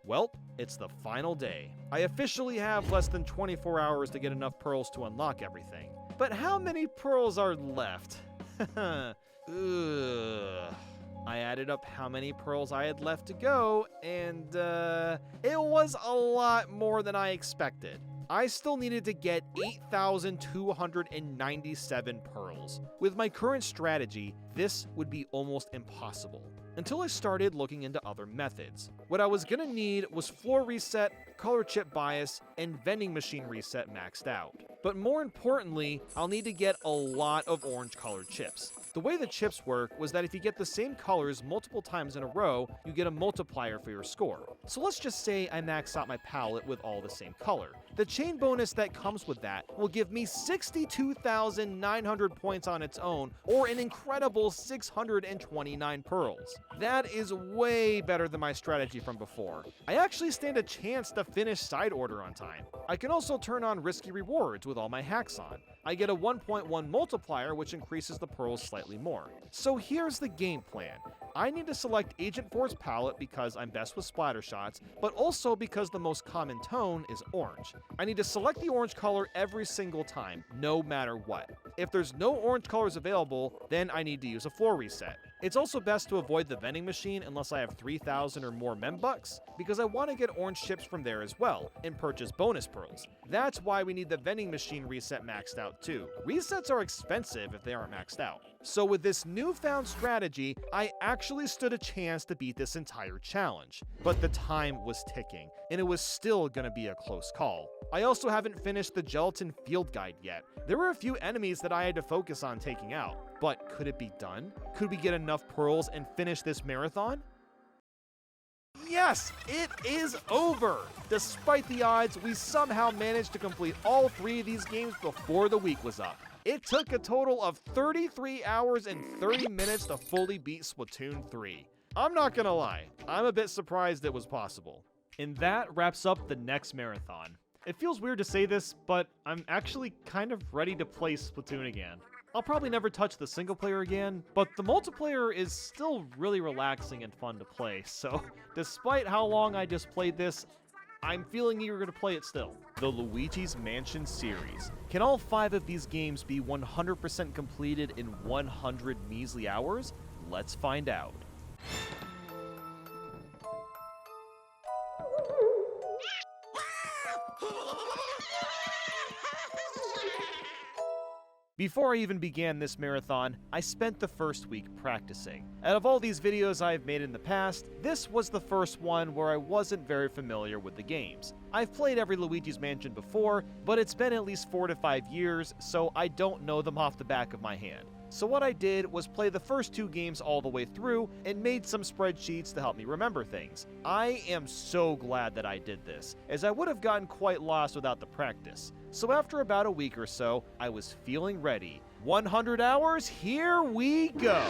Well, it's the final day. I officially have less than 24 hours to get enough pearls to unlock everything. But how many pearls are left? Ugh. I added up how many pearls I had left to go, and it was a lot more than I expected. I still needed to get 8,297 pearls. With my current strategy, this would be almost impossible. Until I started looking into other methods. What I was gonna need was floor reset, color chip bias, and vending machine reset maxed out. But more importantly, I'll need to get a lot of orange colored chips. The way the chips work was that if you get the same colors multiple times in a row, you get a multiplier for your score. So let's just say I max out my palette with all the same color. The chain bonus that comes with that will give me 62,900 points on its own, or an incredible 629 pearls. That is way better than my strategy from before. I actually stand a chance to finish side order on time. I can also turn on risky rewards with all my hacks on. I get a 1.1 multiplier, which increases the pearls slightly more. So here's the game plan. I need to select Agent 4's palette because I'm best with splatter shots, but also because the most common tone is orange. I need to select the orange color every single time, no matter what. If there's no orange colors available, then I need to use a floor reset. It's also best to avoid the vending machine unless I have 3,000 or more membucks, because I want to get orange chips from there as well, and purchase bonus pearls. That's why we need the vending machine reset maxed out too. Resets are expensive if they aren't maxed out. So with this newfound strategy, I actually stood a chance to beat this entire challenge. But the time was ticking, and it was still gonna be a close call. I also haven't finished the gelatin field guide yet. There were a few enemies that I had to focus on taking out. But could it be done? Could we get enough pearls and finish this marathon? Yes, it is over! Despite the odds, we somehow managed to complete all 3 of these games before the week was up. It took a total of 33 hours and 30 minutes to fully beat Splatoon 3. I'm not gonna lie, I'm a bit surprised it was possible. And that wraps up the next marathon. It feels weird to say this, but I'm actually kind of ready to play Splatoon again. I'll probably never touch the single player again, but the multiplayer is still really relaxing and fun to play, so despite how long I just played this, I'm feeling eager to play it still. The Luigi's Mansion series. Can all 5 of these games be 100% completed in 100 measly hours? Let's find out. Before I even began this marathon, I spent the first week practicing. Out of all these videos I've made in the past, this was the first one where I wasn't very familiar with the games. I've played every Luigi's Mansion before, but it's been at least 4 to 5 years, so I don't know them off the back of my hand. So what I did was play the first 2 games all the way through and made some spreadsheets to help me remember things. I am so glad that I did this, as I would have gotten quite lost without the practice. So after about a week or so, I was feeling ready. 100 hours, here we go!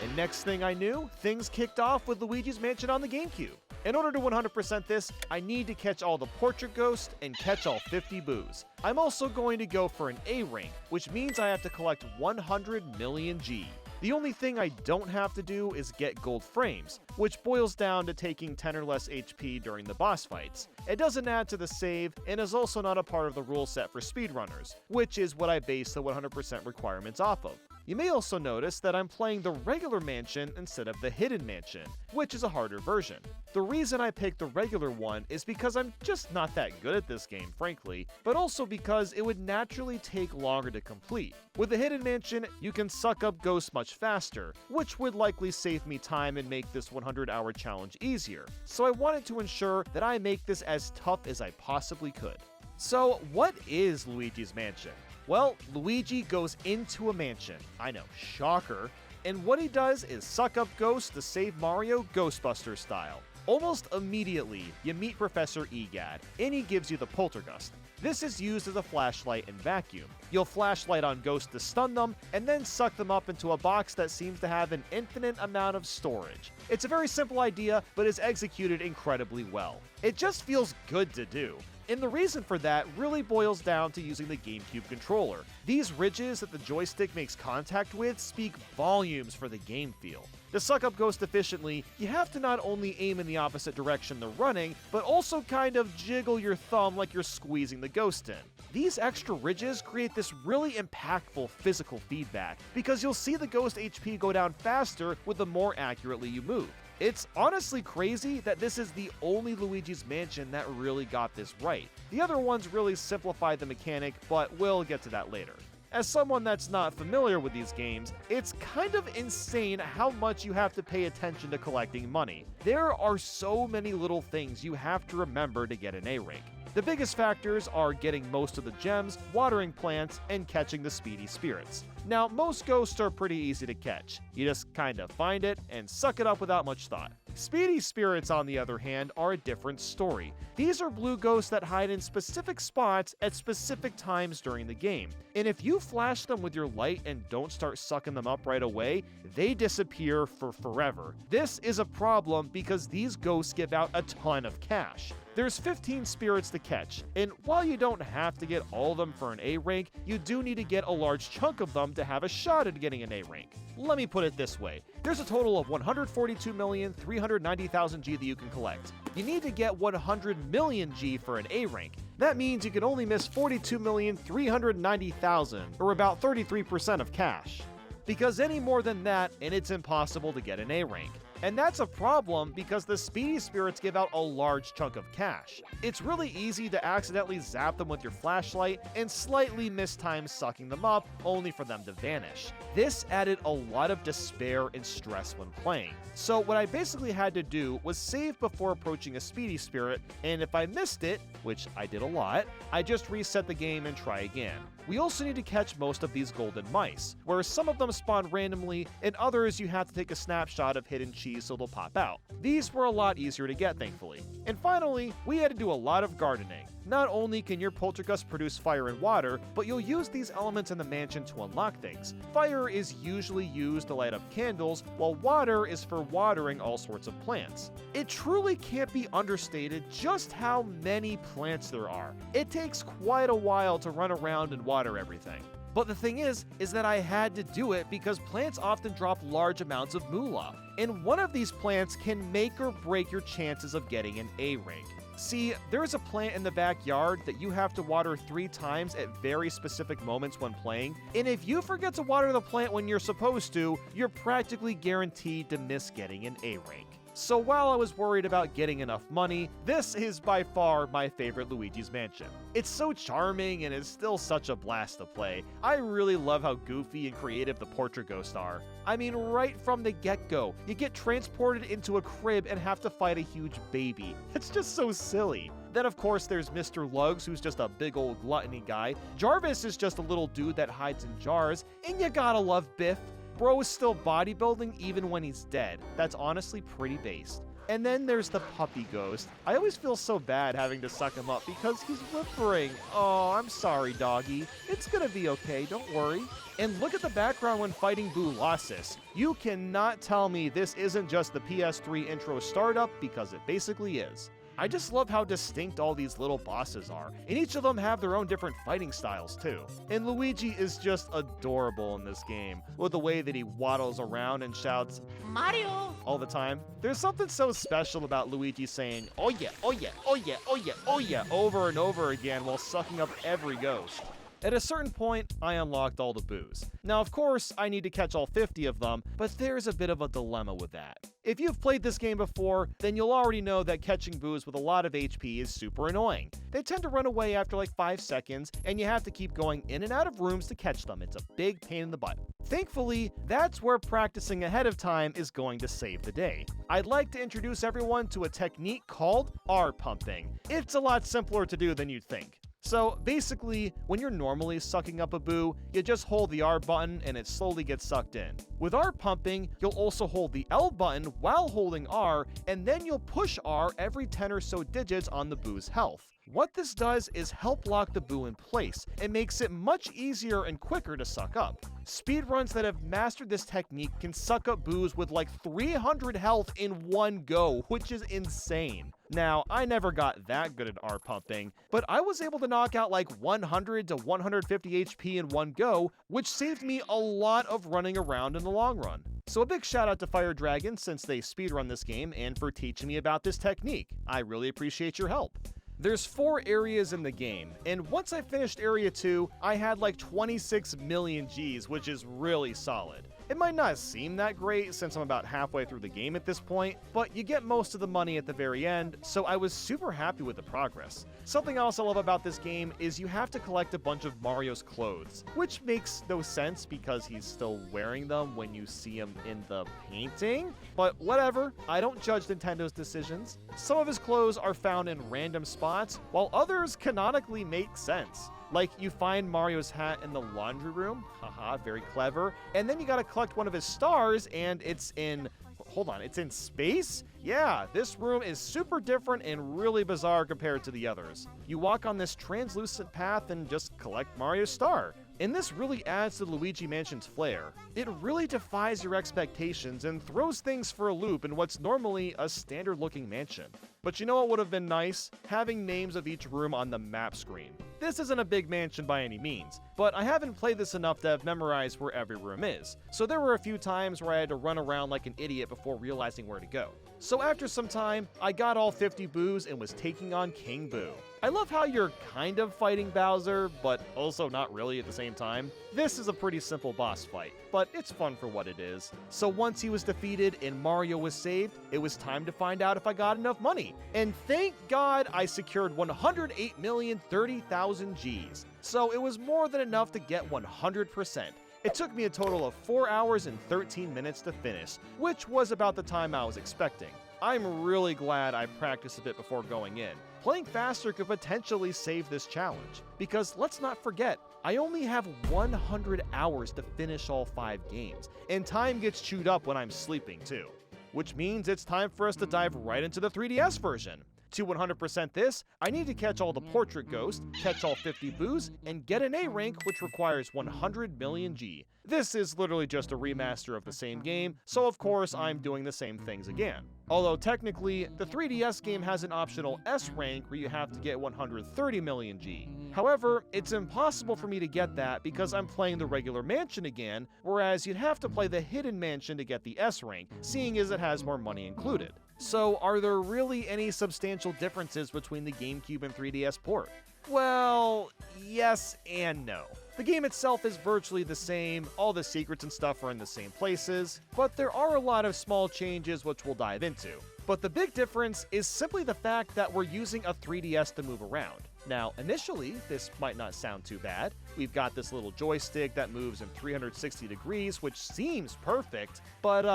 And next thing I knew, things kicked off with Luigi's Mansion on the GameCube. In order to 100% this, I need to catch all the portrait ghosts and catch all 50 boos. I'm also going to go for an A rank, which means I have to collect 100 million G. The only thing I don't have to do is get gold frames, which boils down to taking 10 or less HP during the boss fights. It doesn't add to the save, and is also not a part of the rule set for speedrunners, which is what I base the 100% requirements off of. You may also notice that I'm playing the regular mansion instead of the hidden mansion, which is a harder version. The reason I picked the regular one is because I'm just not that good at this game, frankly, but also because it would naturally take longer to complete. With the hidden mansion, you can suck up ghosts much faster, which would likely save me time and make this 100-hour challenge easier. So I wanted to ensure that I make this as tough as I possibly could. So what is Luigi's Mansion? Well, Luigi goes into a mansion. I know, shocker. And what he does is suck up ghosts to save Mario Ghostbusters style. Almost immediately, you meet Professor Egad, and he gives you the Poltergust. This is used as a flashlight and vacuum. You'll flashlight on ghosts to stun them, and then suck them up into a box that seems to have an infinite amount of storage. It's a very simple idea, but is executed incredibly well. It just feels good to do. And the reason for that really boils down to using the GameCube controller. These ridges that the joystick makes contact with speak volumes for the game feel. To suck up Ghost efficiently, you have to not only aim in the opposite direction they're running, but also kind of jiggle your thumb like you're squeezing the Ghost in. These extra ridges create this really impactful physical feedback, because you'll see the Ghost HP go down faster with the more accurately you move. It's honestly crazy that this is the only Luigi's Mansion that really got this right. The other ones really simplified the mechanic, but we'll get to that later. As someone that's not familiar with these games, it's kind of insane how much you have to pay attention to collecting money. There are so many little things you have to remember to get an A rank. The biggest factors are getting most of the gems, watering plants, and catching the speedy spirits. Now, most ghosts are pretty easy to catch. You just kinda find it and suck it up without much thought. Speedy spirits, on the other hand, are a different story. These are blue ghosts that hide in specific spots at specific times during the game. And if you flash them with your light and don't start sucking them up right away, they disappear for forever. This is a problem because these ghosts give out a ton of cash. There's 15 spirits to catch, and while you don't have to get all of them for an A rank, you do need to get a large chunk of them to have a shot at getting an A rank. Let me put it this way. There's a total of 142,390,000 G that you can collect. You need to get 100 million G for an A rank. That means you can only miss 42,390,000, or about 33% of cash. Because any more than that, and it's impossible to get an A rank. And that's a problem because the speedy spirits give out a large chunk of cash. It's really easy to accidentally zap them with your flashlight and slightly mistime sucking them up, only for them to vanish. This added a lot of despair and stress when playing. So what I basically had to do was save before approaching a speedy spirit, and if I missed it, which I did a lot, I just reset the game and try again. We also need to catch most of these golden mice, where some of them spawn randomly and others you have to take a snapshot of hidden cheese so they'll pop out. These were a lot easier to get, thankfully. And finally, we had to do a lot of gardening. Not only can your poltergust produce fire and water, but you'll use these elements in the mansion to unlock things. Fire is usually used to light up candles, while water is for watering all sorts of plants. It truly can't be understated just how many plants there are. It takes quite a while to run around and water everything. But the thing is that I had to do it because plants often drop large amounts of moolah, and one of these plants can make or break your chances of getting an A rank. See, there's a plant in the backyard that you have to water 3 times at very specific moments when playing, and if you forget to water the plant when you're supposed to, you're practically guaranteed to miss getting an A rank. So while I was worried about getting enough money, this is by far my favorite Luigi's Mansion. It's so charming and is still such a blast to play. I really love how goofy and creative the portrait ghosts are. I mean, right from the get-go, you get transported into a crib and have to fight a huge baby. It's just so silly. Then of course there's Mr. Lugs, who's just a big old gluttony guy. Jarvis is just a little dude that hides in jars. And you gotta love Biff. Bro is still bodybuilding even when he's dead. That's honestly pretty based. And then there's the puppy ghost. I always feel so bad having to suck him up because he's whimpering. Oh, I'm sorry, doggy. It's gonna be okay, don't worry. And look at the background when fighting Boolossus. You cannot tell me this isn't just the PS3 intro startup, because it basically is. I just love how distinct all these little bosses are, and each of them have their own different fighting styles too. And Luigi is just adorable in this game, with the way that he waddles around and shouts, Mario! all the time. There's something so special about Luigi saying, oh yeah, oh yeah, oh yeah, oh yeah, oh yeah, over and over again while sucking up every ghost. At a certain point, I unlocked all the boos. Now, of course, I need to catch all 50 of them, but there's a bit of a dilemma with that. If you've played this game before, then you'll already know that catching boos with a lot of HP is super annoying. They tend to run away after like 5 seconds, and you have to keep going in and out of rooms to catch them. It's a big pain in the butt. Thankfully, that's where practicing ahead of time is going to save the day. I'd like to introduce everyone to a technique called R pumping. It's a lot simpler to do than you'd think. So basically, when you're normally sucking up a boo, you just hold the R button and it slowly gets sucked in. With R pumping, you'll also hold the L button while holding R, and then you'll push R every 10 or so digits on the boo's health. What this does is help lock the boo in place and makes it much easier and quicker to suck up. Speedruns that have mastered this technique can suck up boos with like 300 health in one go, which is insane. Now, I never got that good at R pumping, but I was able to knock out like 100 to 150 HP in one go, which saved me a lot of running around in the long run. So a big shout out to Fire Dragon since they speedrun this game and for teaching me about this technique. I really appreciate your help. There's 4 areas in the game, and once I finished Area 2, I had like 26 million Gs, which is really solid. It might not seem that great since I'm about halfway through the game at this point, but you get most of the money at the very end, so I was super happy with the progress. Something else I love about this game is you have to collect a bunch of Mario's clothes, which makes no sense because he's still wearing them when you see him in the painting, but whatever, I don't judge Nintendo's decisions. Some of his clothes are found in random spots, while others canonically make sense. Like, you find Mario's hat in the laundry room, haha, very clever, and then you gotta collect one of his stars, and it's in, hold on, it's in space? Yeah, this room is super different and really bizarre compared to the others. You walk on this translucent path and just collect Mario's star. And this really adds to Luigi Mansion's flair. It really defies your expectations and throws things for a loop in what's normally a standard-looking mansion. But you know what would have been nice? Having names of each room on the map screen. This isn't a big mansion by any means, but I haven't played this enough to have memorized where every room is, so there were a few times where I had to run around like an idiot before realizing where to go. So after some time, I got all 50 boos and was taking on King Boo. I love how you're kind of fighting Bowser, but also not really at the same time. This is a pretty simple boss fight, but it's fun for what it is. So once he was defeated and Mario was saved, it was time to find out if I got enough money. And thank God I secured 108,030,000 Gs. So it was more than enough to get 100%. It took me a total of 4 hours and 13 minutes to finish, which was about the time I was expecting. I'm really glad I practiced a bit before going in. Playing faster could potentially save this challenge, because let's not forget, I only have 100 hours to finish all 5 games, and time gets chewed up when I'm sleeping too. Which means it's time for us to dive right into the 3DS version. To 100% this, I need to catch all the Portrait Ghosts, catch all 50 boos, and get an A rank, which requires 100 million G. This is literally just a remaster of the same game, so of course I'm doing the same things again. Although technically, the 3DS game has an optional S rank where you have to get 130 million G. However, it's impossible for me to get that because I'm playing the regular mansion again, whereas you'd have to play the hidden mansion to get the S rank, seeing as it has more money included. So are there really any substantial differences between the GameCube and 3DS port? Well, yes and no. The game itself is virtually the same, all the secrets and stuff are in the same places, but there are a lot of small changes which we'll dive into. But the big difference is simply the fact that we're using a 3DS to move around. Now, initially, this might not sound too bad. We've got this little joystick that moves in 360 degrees, which seems perfect, but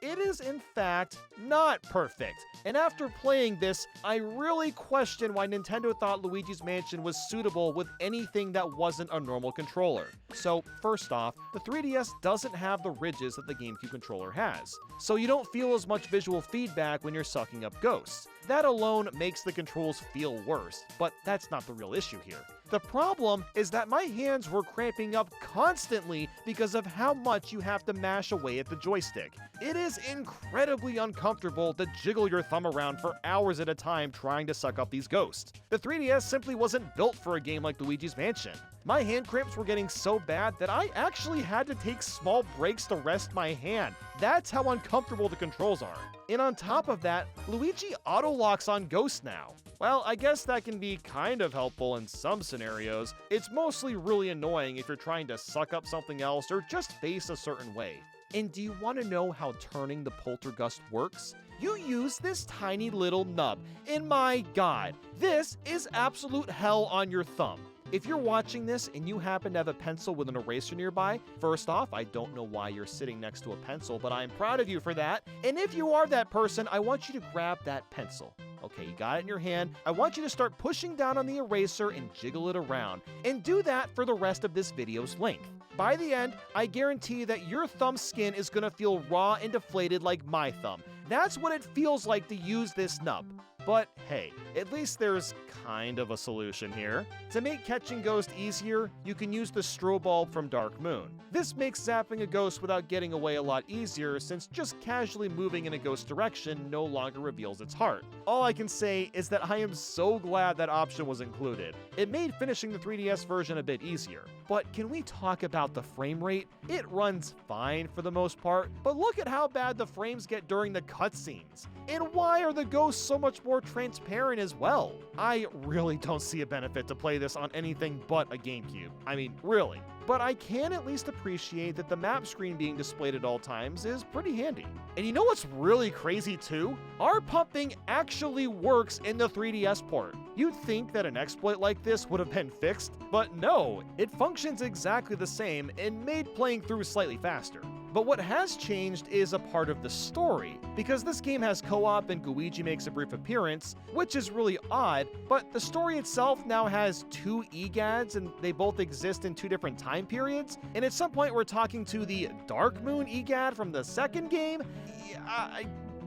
it is in fact not perfect. And after playing this, I really question why Nintendo thought Luigi's Mansion was suitable with anything that wasn't a normal controller. So, first off, the 3DS doesn't have the ridges that the GameCube controller has, so you don't feel as much visual feedback when you're sucking up ghosts. That alone makes the controls feel worse, but that's not the real issue here. The problem is that my hands were cramping up constantly because of how much you have to mash away at the joystick. It is incredibly uncomfortable to jiggle your thumb around for hours at a time trying to suck up these ghosts. The 3DS simply wasn't built for a game like Luigi's Mansion. My hand cramps were getting so bad that I actually had to take small breaks to rest my hand. That's how uncomfortable the controls are. And on top of that, Luigi auto-locks on ghosts now. Well, I guess that can be kind of helpful in some scenarios. It's mostly really annoying if you're trying to suck up something else or just face a certain way. And do you want to know how turning the poltergust works? You use this tiny little nub, and my god, this is absolute hell on your thumb. If you're watching this and you happen to have a pencil with an eraser nearby, first off, I don't know why you're sitting next to a pencil, but I'm proud of you for that. And if you are that person, I want you to grab that pencil. Okay, you got it in your hand. I want you to start pushing down on the eraser and jiggle it around. And do that for the rest of this video's length. By the end, I guarantee that your thumb skin is gonna feel raw and deflated like my thumb. That's what it feels like to use this nub. But hey, at least there's kind of a solution here. To make catching Ghost easier, you can use the strobe bulb from Dark Moon. This makes zapping a ghost without getting away a lot easier, since just casually moving in a ghost direction no longer reveals its heart. All I can say is that I am so glad that option was included. It made finishing the 3DS version a bit easier. But can we talk about the frame rate? It runs fine for the most part, but look at how bad the frames get during the cutscenes. And why are the ghosts so much more transparent as well? I really don't see a benefit to play this on anything but a GameCube. I mean, really. But I can at least appreciate that the map screen being displayed at all times is pretty handy. And you know what's really crazy too? Our pumping actually works in the 3DS port. You'd think that an exploit like this would have been fixed, but no, it functions exactly the same and made playing through slightly faster. But what has changed is a part of the story, because this game has co-op and Luigi makes a brief appearance, which is really odd, but the story itself now has 2 EGADs and they both exist in 2 different time periods, and at some point we're talking to the Dark Moon EGAD from the second game?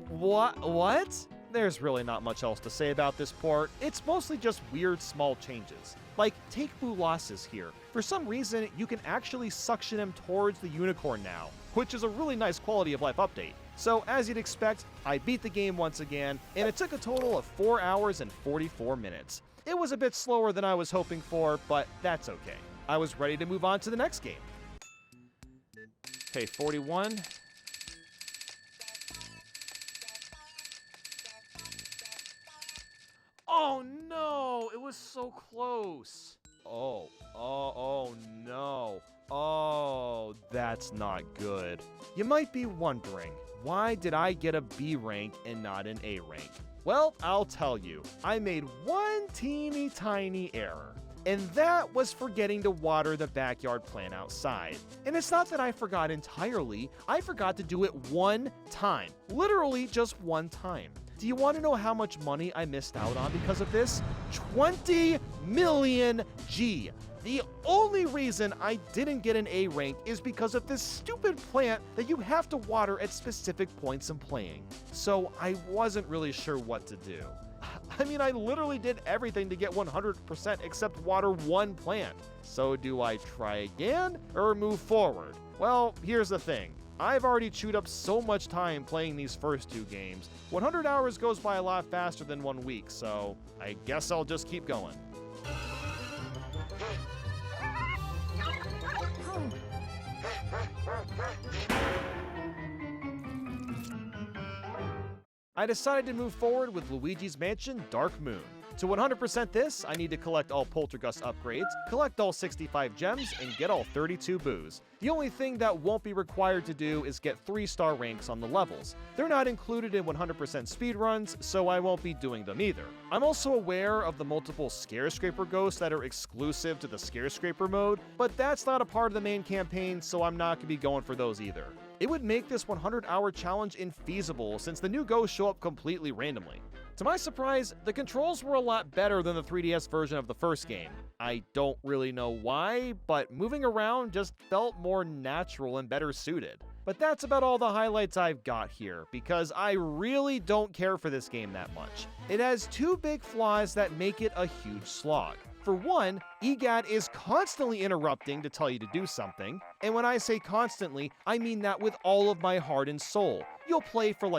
What? There's really not much else to say about this port. It's mostly just weird small changes. Like, take Boolas's here. For some reason, you can actually suction him towards the unicorn now, which is a really nice quality of life update. So, as you'd expect, I beat the game once again, and it took a total of 4 hours and 44 minutes. It was a bit slower than I was hoping for, but that's okay. I was ready to move on to the next game. Okay, 41. Oh no, it was so close. Oh no. Oh, that's not good. You might be wondering, why did I get a B rank and not an A rank? Well, I'll tell you, I made one teeny tiny error. And that was forgetting to water the backyard plant outside. And it's not that I forgot entirely, I forgot to do it one time. Literally just one time. Do you want to know how much money I missed out on because of this? 20 million G. The only reason I didn't get an A rank is because of this stupid plant that you have to water at specific points in playing. So I wasn't really sure what to do. I mean, I literally did everything to get 100% except water one plant. So do I try again or move forward? Well, here's the thing. I've already chewed up so much time playing these first 2 games. 100 hours goes by a lot faster than 1 week, so I guess I'll just keep going. I decided to move forward with Luigi's Mansion Dark Moon. To 100% this, I need to collect all Poltergust upgrades, collect all 65 gems, and get all 32 boos. The only thing that won't be required to do is get 3-star ranks on the levels. They're not included in 100% speedruns, so I won't be doing them either. I'm also aware of the multiple Scarescraper ghosts that are exclusive to the Scarescraper mode, but that's not a part of the main campaign, so I'm not going to be going for those either. It would make this 100-hour challenge infeasible since the new ghosts show up completely randomly. To my surprise, the controls were a lot better than the 3DS version of the first game. I don't really know why, but moving around just felt more natural and better suited. But that's about all the highlights I've got here, because I really don't care for this game that much. It has 2 big flaws that make it a huge slog. For one, EGAD is constantly interrupting to tell you to do something, and when I say constantly, I mean that with all of my heart and soul. You'll play for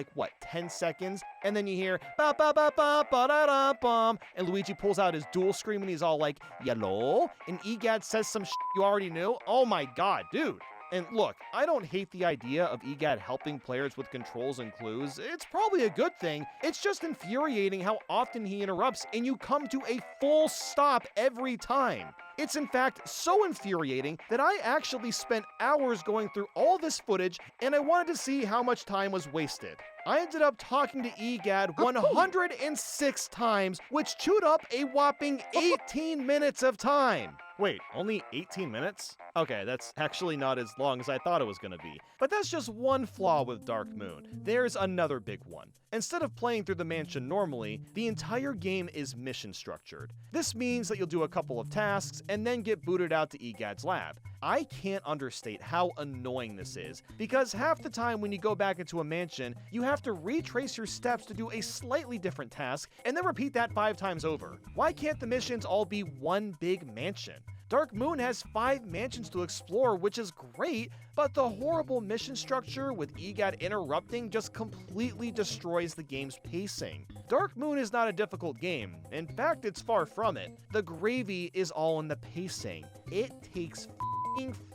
10 seconds, and then you hear ba ba ba ba ba da da bum, and Luigi pulls out his dual screen and he's all like, "Yellow?" And EGAD says some shit you already knew. Oh my god, dude. And look, I don't hate the idea of EGAD helping players with controls and clues. It's probably a good thing. It's just infuriating how often he interrupts and you come to a full stop every time. It's in fact so infuriating that I actually spent hours going through all this footage and I wanted to see how much time was wasted. I ended up talking to EGAD 106 times, which chewed up a whopping 18 minutes of time. Wait, only 18 minutes? Okay, that's actually not as long as I thought it was gonna be. But that's just one flaw with Dark Moon. There's another big one. Instead of playing through the mansion normally, the entire game is mission structured. This means that you'll do a couple of tasks and then get booted out to EGAD's lab. I can't understate how annoying this is, because half the time when you go back into a mansion, you have to retrace your steps to do a slightly different task and then repeat that 5 times over. Why can't the missions all be one big mansion? Dark Moon has 5 mansions to explore, which is great, but the horrible mission structure with EGAD interrupting just completely destroys the game's pacing. Dark Moon is not a difficult game. In fact, it's far from it. The gravy is all in the pacing. It takes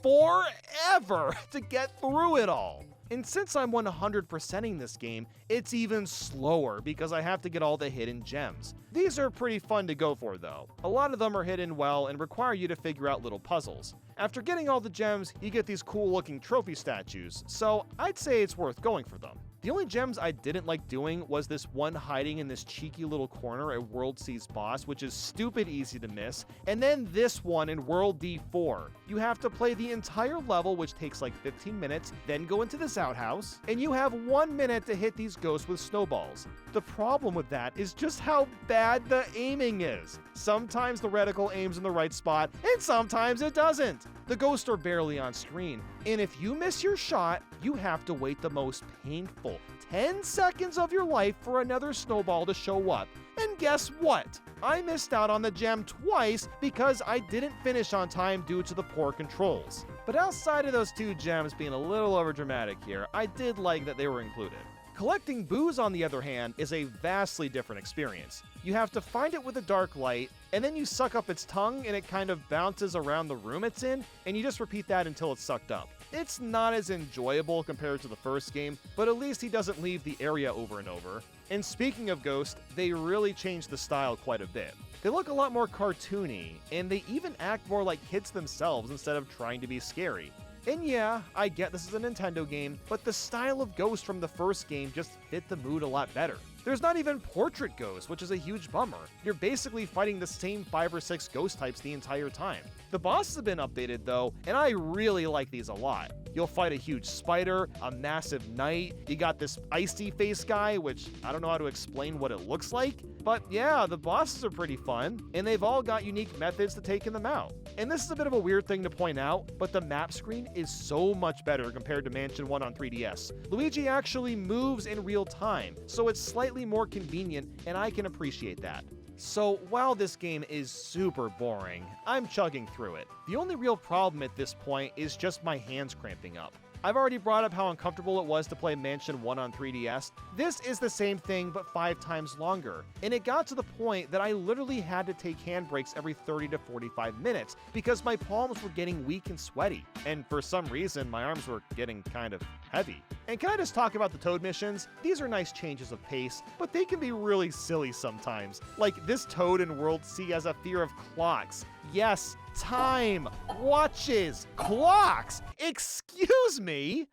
forever to get through it all. And since I'm 100%ing this game, it's even slower because I have to get all the hidden gems. These are pretty fun to go for though. A lot of them are hidden well and require you to figure out little puzzles. After getting all the gems, you get these cool looking trophy statues, so I'd say it's worth going for them. The only gems I didn't like doing was this one hiding in this cheeky little corner at World C's boss, which is stupid easy to miss, and then this one in World D4. You have to play the entire level, which takes like 15 minutes, then go into this outhouse, and you have 1 minute to hit these ghosts with snowballs. The problem with that is just how bad the aiming is. Sometimes the reticle aims in the right spot, and sometimes it doesn't. The ghosts are barely on screen, and if you miss your shot, you have to wait the most painful 10 seconds of your life for another snowball to show up. And guess what? I missed out on the gem twice because I didn't finish on time due to the poor controls. But outside of those 2 gems being a little overdramatic here, I did like that they were included. Collecting booze, on the other hand, is a vastly different experience. You have to find it with a dark light, and then you suck up its tongue and it kind of bounces around the room it's in, and you just repeat that until it's sucked up. It's not as enjoyable compared to the first game, but at least he doesn't leave the area over and over. And speaking of ghosts, they really changed the style quite a bit. They look a lot more cartoony, and they even act more like hits themselves instead of trying to be scary. And yeah, I get this is a Nintendo game, but the style of ghost from the first game just fit the mood a lot better. There's not even portrait ghosts, which is a huge bummer. You're basically fighting the same 5 or 6 ghost types the entire time. The bosses have been updated though, and I really like these a lot. You'll fight a huge spider, a massive knight, you got this icy face guy, which I don't know how to explain what it looks like, but yeah, the bosses are pretty fun, and they've all got unique methods to taking them out. And this is a bit of a weird thing to point out, but the map screen is so much better compared to Mansion 1 on 3DS. Luigi actually moves in real time, so it's slightly more convenient, and I can appreciate that. So while this game is super boring, I'm chugging through it. The only real problem at this point is just my hands cramping up. I've already brought up how uncomfortable it was to play Mansion 1 on 3DS. This is the same thing but 5 times longer, and it got to the point that I literally had to take handbrakes every 30 to 45 minutes because my palms were getting weak and sweaty, and for some reason my arms were getting kind of heavy. And can I just talk about the Toad missions? These are nice changes of pace, but they can be really silly sometimes. Like this Toad in World C has a fear of clocks. Yes, time, watches, clocks. Excuse me?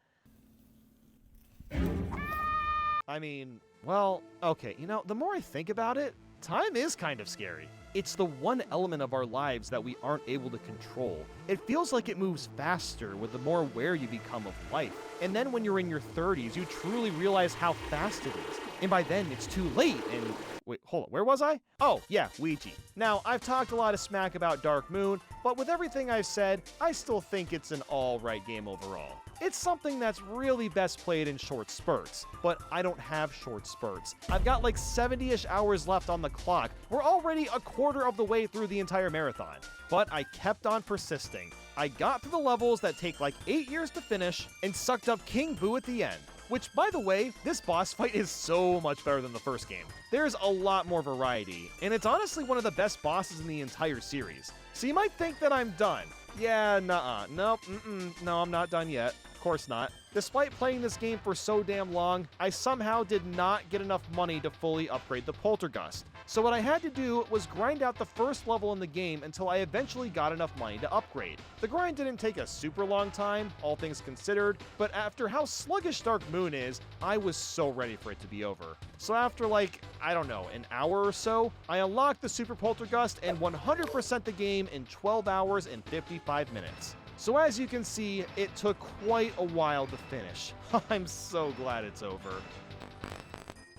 I mean, well, okay, you know, the more I think about it, time is kind of scary. It's the one element of our lives that we aren't able to control. It feels like it moves faster with the more aware you become of life. And then when you're in your 30s, you truly realize how fast it is. And by then, it's too late, and wait, hold on, where was I? Oh, yeah, Ouija. Now, I've talked a lot of smack about Dark Moon, but with everything I've said, I still think it's an alright game overall. It's something that's really best played in short spurts, but I don't have short spurts. I've got like 70-ish hours left on the clock. We're already a quarter of the way through the entire marathon. But I kept on persisting. I got through the levels that take like 8 years to finish and sucked up King Boo at the end. Which, by the way, this boss fight is so much better than the first game. There's a lot more variety, and it's honestly one of the best bosses in the entire series. So you might think that I'm done. Yeah, nuh-uh. Nope, no, I'm not done yet. Of course not. Despite playing this game for so damn long, I somehow did not get enough money to fully upgrade the Poltergust. So what I had to do was grind out the first level in the game until I eventually got enough money to upgrade. The grind didn't take a super long time, all things considered, but after how sluggish Dark Moon is, I was so ready for it to be over. So after like, I don't know, an hour or so, I unlocked the Super Poltergust and 100% the game in 12 hours and 55 minutes. So as you can see, it took quite a while to finish. I'm so glad it's over.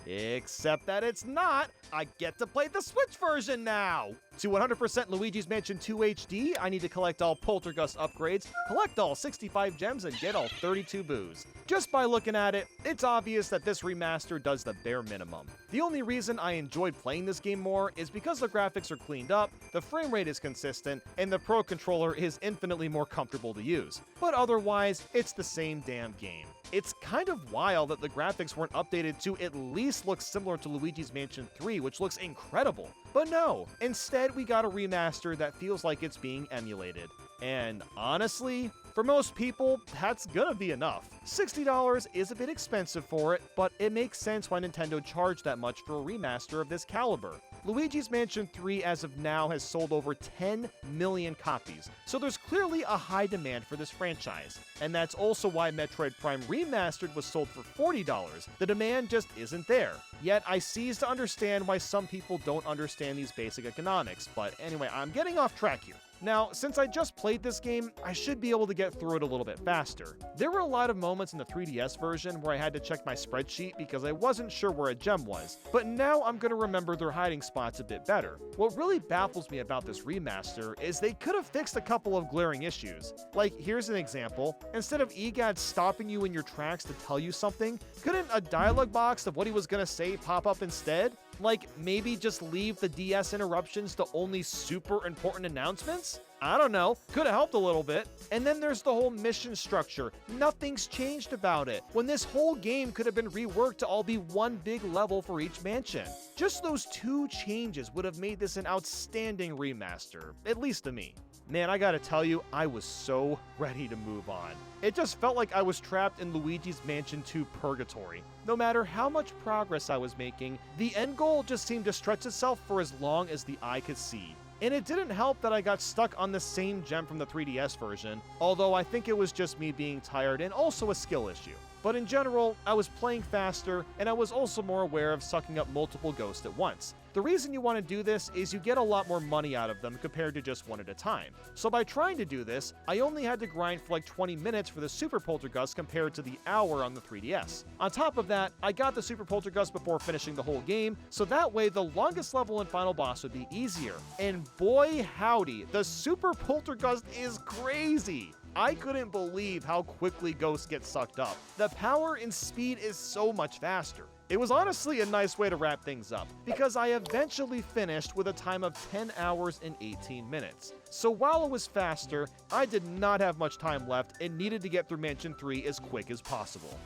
Except that it's not. I get to play the Switch version now! To 100% Luigi's Mansion 2 HD, I need to collect all Poltergust upgrades, collect all 65 gems, and get all 32 boos. Just by looking at it, it's obvious that this remaster does the bare minimum. The only reason I enjoyed playing this game more is because the graphics are cleaned up, the frame rate is consistent, and the Pro Controller is infinitely more comfortable to use. But otherwise, it's the same damn game. It's kind of wild that the graphics weren't updated to at least look similar to Luigi's Mansion 3, which looks incredible. But no, instead we got a remaster that feels like it's being emulated. And honestly, for most people, that's gonna be enough. $60 is a bit expensive for it, but it makes sense why Nintendo charged that much for a remaster of this caliber. Luigi's Mansion 3 as of now has sold over 10 million copies, so there's clearly a high demand for this franchise. And that's also why Metroid Prime Remastered was sold for $40. The demand just isn't there. Yet I cease to understand why some people don't understand these basic economics, but anyway, I'm getting off track here. Now, since I just played this game, I should be able to get through it a little bit faster. There were a lot of moments in the 3DS version where I had to check my spreadsheet because I wasn't sure where a gem was, but now I'm going to remember their hiding spots a bit better. What really baffles me about this remaster is they could have fixed a couple of glaring issues. Like, here's an example. Instead of EGAD stopping you in your tracks to tell you something, couldn't a dialogue box of what he was going to say pop up instead? Like, maybe just leave the DS interruptions to only super important announcements? I don't know, could have helped a little bit. And then there's the whole mission structure. Nothing's changed about it, when this whole game could have been reworked to all be one big level for each mansion. Just those two changes would have made this an outstanding remaster, at least to me. Man, I gotta tell you, I was so ready to move on. It just felt like I was trapped in Luigi's Mansion 2 purgatory. No matter how much progress I was making, the end goal just seemed to stretch itself for as long as the eye could see. And it didn't help that I got stuck on the same gem from the 3DS version, although I think it was just me being tired and also a skill issue. But in general, I was playing faster, and I was also more aware of sucking up multiple ghosts at once. The reason you want to do this is you get a lot more money out of them compared to just one at a time. So by trying to do this, I only had to grind for like 20 minutes for the Super Poltergust compared to the hour on the 3DS. On top of that, I got the Super Poltergust before finishing the whole game, so that way the longest level and final boss would be easier. And boy howdy, the Super Poltergust is crazy! I couldn't believe how quickly ghosts get sucked up. The power and speed is so much faster. It was honestly a nice way to wrap things up, because I eventually finished with a time of 10 hours and 18 minutes. So while it was faster, I did not have much time left and needed to get through Mansion 3 as quick as possible.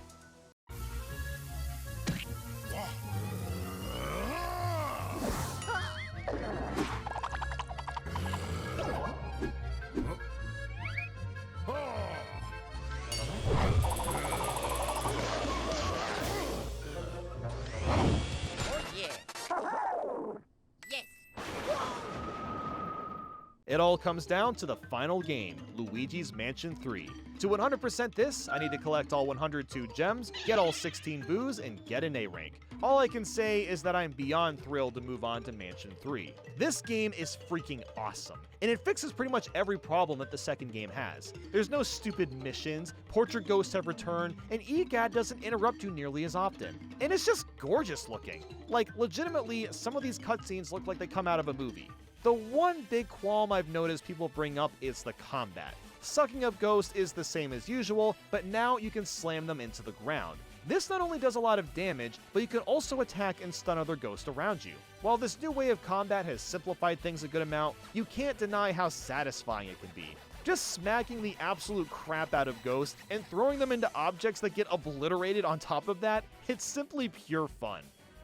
It all comes down to the final game, Luigi's Mansion 3. To 100% this, I need to collect all 102 gems, get all 16 boos, and get an A rank. All I can say is that I'm beyond thrilled to move on to Mansion 3. This game is freaking awesome, and it fixes pretty much every problem that the second game has. There's no stupid missions, portrait ghosts have returned, and EGAD doesn't interrupt you nearly as often. And it's just gorgeous looking. Like, legitimately, some of these cutscenes look like they come out of a movie. The one big qualm I've noticed people bring up is the combat. Sucking up ghosts is the same as usual, but now you can slam them into the ground. This not only does a lot of damage, but you can also attack and stun other ghosts around you. While this new way of combat has simplified things a good amount, you can't deny how satisfying it can be. Just smacking the absolute crap out of ghosts and throwing them into objects that get obliterated on top of that, it's simply pure fun.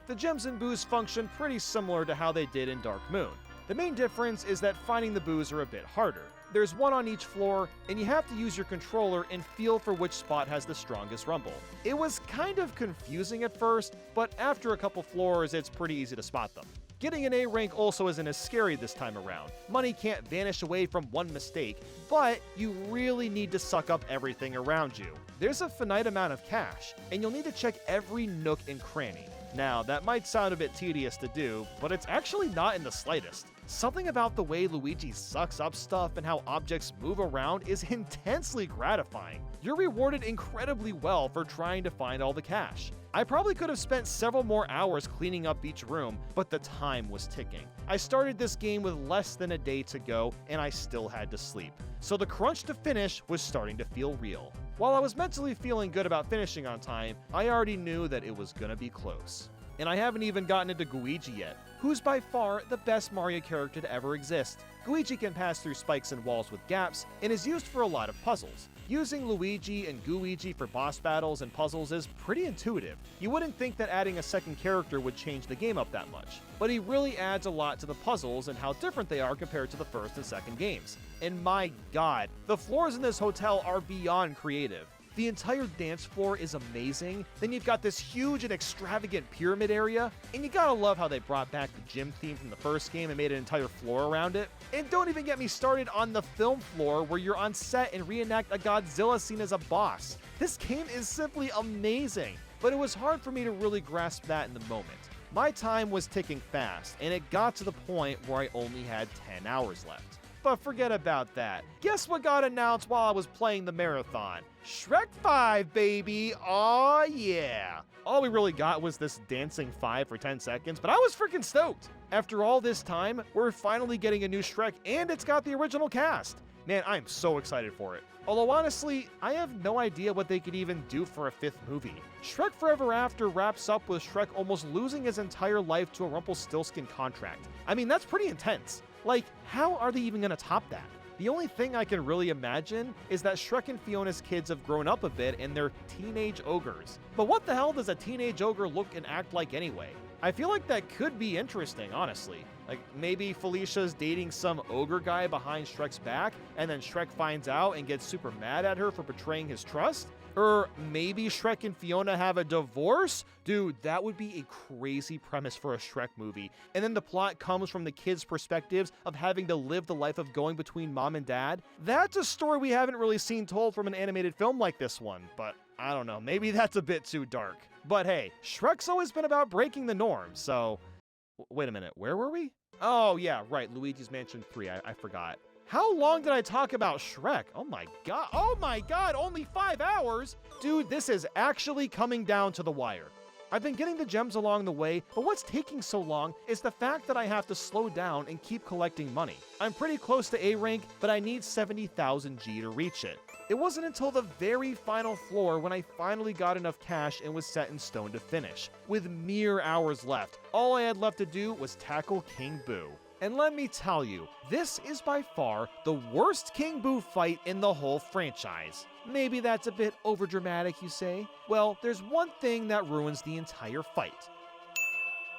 The gems and boos function pretty similar to how they did in Dark Moon. The main difference is that finding the boos are a bit harder. There's one on each floor, and you have to use your controller and feel for which spot has the strongest rumble. It was kind of confusing at first, but after a couple floors, it's pretty easy to spot them. Getting an A rank also isn't as scary this time around. Money can't vanish away from one mistake, but you really need to suck up everything around you. There's a finite amount of cash, and you'll need to check every nook and cranny. Now, that might sound a bit tedious to do, but it's actually not in the slightest. Something about the way Luigi sucks up stuff and how objects move around is intensely gratifying. You're rewarded incredibly well for trying to find all the cash. I probably could have spent several more hours cleaning up each room, but the time was ticking. I started this game with less than a day to go, and I still had to sleep. So the crunch to finish was starting to feel real. While I was mentally feeling good about finishing on time, I already knew that it was gonna be close. And I haven't even gotten into Luigi yet, who's by far the best Mario character to ever exist. Luigi can pass through spikes and walls with gaps, and is used for a lot of puzzles. Using Luigi and Gooigi for boss battles and puzzles is pretty intuitive. You wouldn't think that adding a second character would change the game up that much, but he really adds a lot to the puzzles and how different they are compared to the first and second games. And my god, the floors in this hotel are beyond creative. The entire dance floor is amazing. Then you've got this huge and extravagant pyramid area, and you gotta love how they brought back the gym theme from the first game and made an entire floor around it. And don't even get me started on the film floor where you're on set and reenact a Godzilla scene as a boss. This game is simply amazing, but it was hard for me to really grasp that in the moment. My time was ticking fast, and it got to the point where I only had 10 hours left. But forget about that. Guess what got announced while I was playing the marathon? Shrek 5, baby! Aw, yeah! All we really got was this dancing 5 for 10 seconds, but I was freaking stoked! After all this time, we're finally getting a new Shrek, and it's got the original cast! Man, I'm so excited for it. Although honestly, I have no idea what they could even do for a 5th movie. Shrek Forever After wraps up with Shrek almost losing his entire life to a Rumpelstiltskin contract. I mean, that's pretty intense. Like, how are they even gonna top that? The only thing I can really imagine is that Shrek and Fiona's kids have grown up a bit and they're teenage ogres. But what the hell does a teenage ogre look and act like anyway? I feel like that could be interesting, honestly. Like, maybe Felicia's dating some ogre guy behind Shrek's back, and then Shrek finds out and gets super mad at her for betraying his trust? Or maybe Shrek and Fiona have a divorce? Dude, that would be a crazy premise for a Shrek movie. And then the plot comes from the kids' perspectives of having to live the life of going between mom and dad. That's a story we haven't really seen told from an animated film like this one, but I don't know, maybe that's a bit too dark. But hey, Shrek's always been about breaking the norm, so... Wait a minute, where were we? Oh yeah, right, Luigi's Mansion 3, I forgot. How long did I talk about Shrek? Oh my god, only 5 hours? Dude, this is actually coming down to the wire. I've been getting the gems along the way, but what's taking so long is the fact that I have to slow down and keep collecting money. I'm pretty close to A rank, but I need 70,000 G to reach it. It wasn't until the very final floor when I finally got enough cash and was set in stone to finish. With mere hours left, all I had left to do was tackle King Boo. And let me tell you, this is by far the worst King Boo fight in the whole franchise. Maybe that's a bit overdramatic, you say? Well, there's one thing that ruins the entire fight.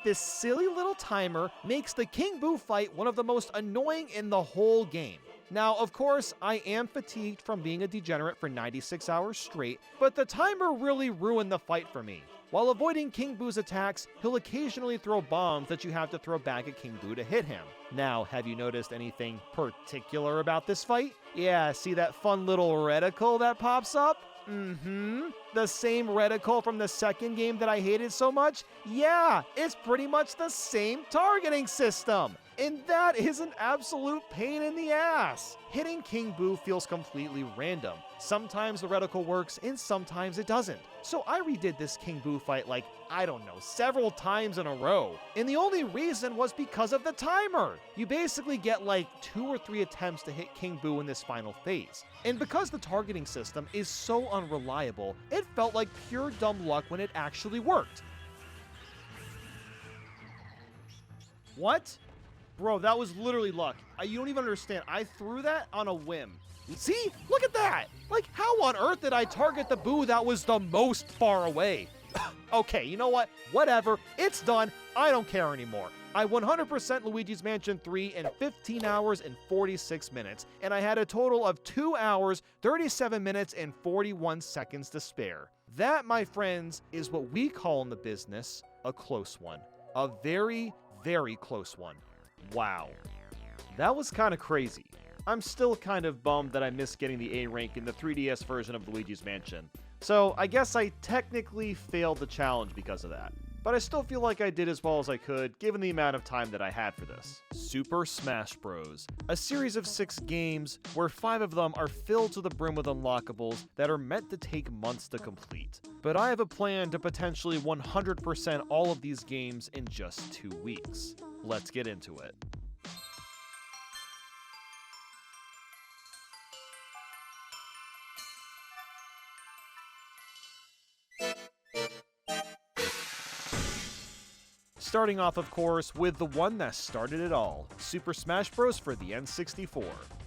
This silly little timer makes the King Boo fight one of the most annoying in the whole game. Now, of course, I am fatigued from being a degenerate for 96 hours straight, but the timer really ruined the fight for me. While avoiding King Boo's attacks, he'll occasionally throw bombs that you have to throw back at King Boo to hit him. Now, have you noticed anything particular about this fight? Yeah, see that fun little reticle that pops up? The same reticle from the second game that I hated so much? Yeah, it's pretty much the same targeting system. And that is an absolute pain in the ass. Hitting King Boo feels completely random. Sometimes the reticle works and sometimes it doesn't. So I redid this King Boo fight like, I don't know, several times in a row. And the only reason was because of the timer. You basically get like 2 or 3 attempts to hit King Boo in this final phase. And because the targeting system is so unreliable, it felt like pure dumb luck when it actually worked. What? Bro, that was literally luck. You don't even understand. I threw that on a whim. See? Look at that! Like, how on earth did I target the Boo that was the most far away? Okay, you know what? Whatever. It's done. I don't care anymore. I 100% Luigi's Mansion 3 in 15 hours and 46 minutes, and I had a total of 2 hours, 37 minutes, and 41 seconds to spare. That, my friends, is what we call in the business a close one. A very, very close one. Wow. That was kind of crazy. I'm still kind of bummed that I missed getting the A rank in the 3DS version of Luigi's Mansion. So I guess I technically failed the challenge because of that. but I still feel like I did as well as I could given the amount of time that I had for this. Super Smash Bros. A series of 6 games where 5 of them are filled to the brim with unlockables that are meant to take months to complete. But I have a plan to potentially 100% all of these games in just 2 weeks. Let's get into it. Starting off, of course, with the one that started it all, Super Smash Bros. For the N64.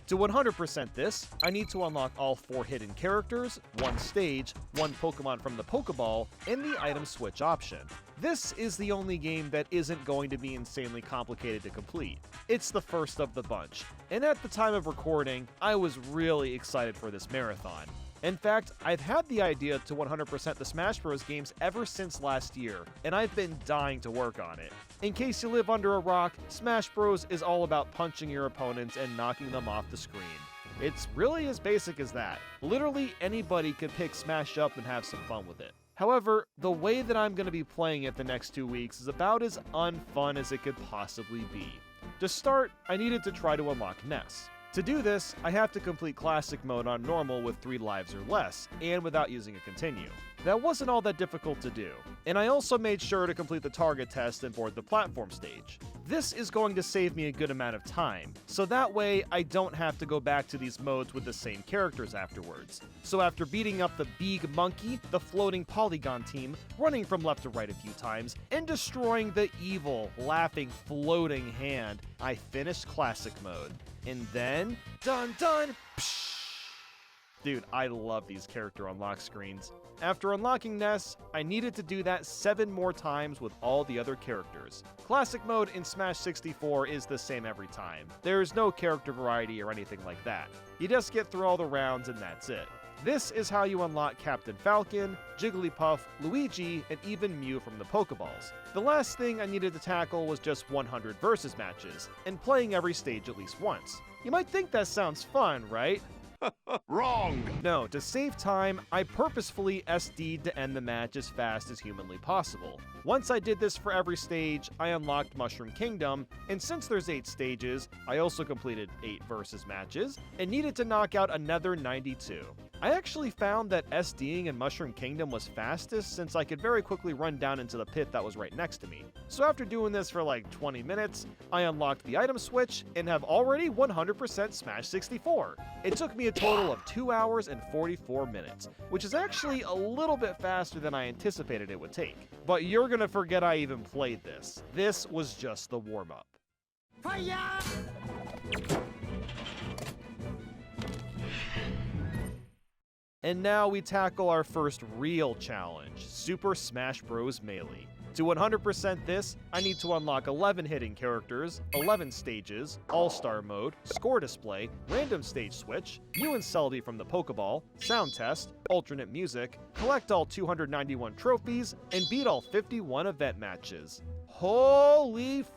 To 100% this, I need to unlock all 4 hidden characters, 1 stage, 1 Pokemon from the Pokeball, and the item switch option. This is the only game that isn't going to be insanely complicated to complete. It's the first of the bunch, and at the time of recording, I was really excited for this marathon. In fact, I've had the idea to 100% the Smash Bros. Games ever since last year, and I've been dying to work on it. In case you live under a rock, Smash Bros. Is all about punching your opponents and knocking them off the screen. It's really as basic as that. Literally anybody could pick Smash up and have some fun with it. However, the way that I'm going to be playing it the next 2 weeks is about as unfun as it could possibly be. To start, I needed to try to unlock Ness. To do this, I have to complete Classic Mode on normal with 3 lives or less, and without using a continue. That wasn't all that difficult to do, and I also made sure to complete the target test and board the platform stage. This is going to save me a good amount of time, so that way I don't have to go back to these modes with the same characters afterwards. So after beating up the Big Monkey, the floating polygon team, running from left to right a few times, and destroying the evil, laughing, floating hand, I finished Classic Mode. And then, dun dun, psh! Dude, I love these character unlock screens. After unlocking Ness, I needed to do that 7 more times with all the other characters. Classic Mode in Smash 64 is the same every time. There's no character variety or anything like that. You just get through all the rounds and that's it. This is how you unlock Captain Falcon, Jigglypuff, Luigi, and even Mew from the Pokeballs. The last thing I needed to tackle was just 100 versus matches, and playing every stage at least once. You might think that sounds fun, right? Wrong! No, to save time, I purposefully SD'd to end the match as fast as humanly possible. Once I did this for every stage, I unlocked Mushroom Kingdom, and since there's 8 stages, I also completed 8 versus matches, and needed to knock out another 92. I actually found that SDing in Mushroom Kingdom was fastest since I could very quickly run down into the pit that was right next to me. So after doing this for like 20 minutes, I unlocked the item switch and have already 100% Smash 64. It took me a total of 2 hours and 44 minutes, which is actually a little bit faster than I anticipated it would take. But you're gonna forget I even played this. This was just the warm-up. And now we tackle our first real challenge, Super Smash Bros. Melee. To 100% this, I need to unlock 11 hidden characters, 11 stages, All-Star Mode, Score Display, Random Stage Switch, Mew and Celebi from the Pokeball, Sound Test, Alternate Music, collect all 291 trophies, and beat all 51 event matches. Holy f***,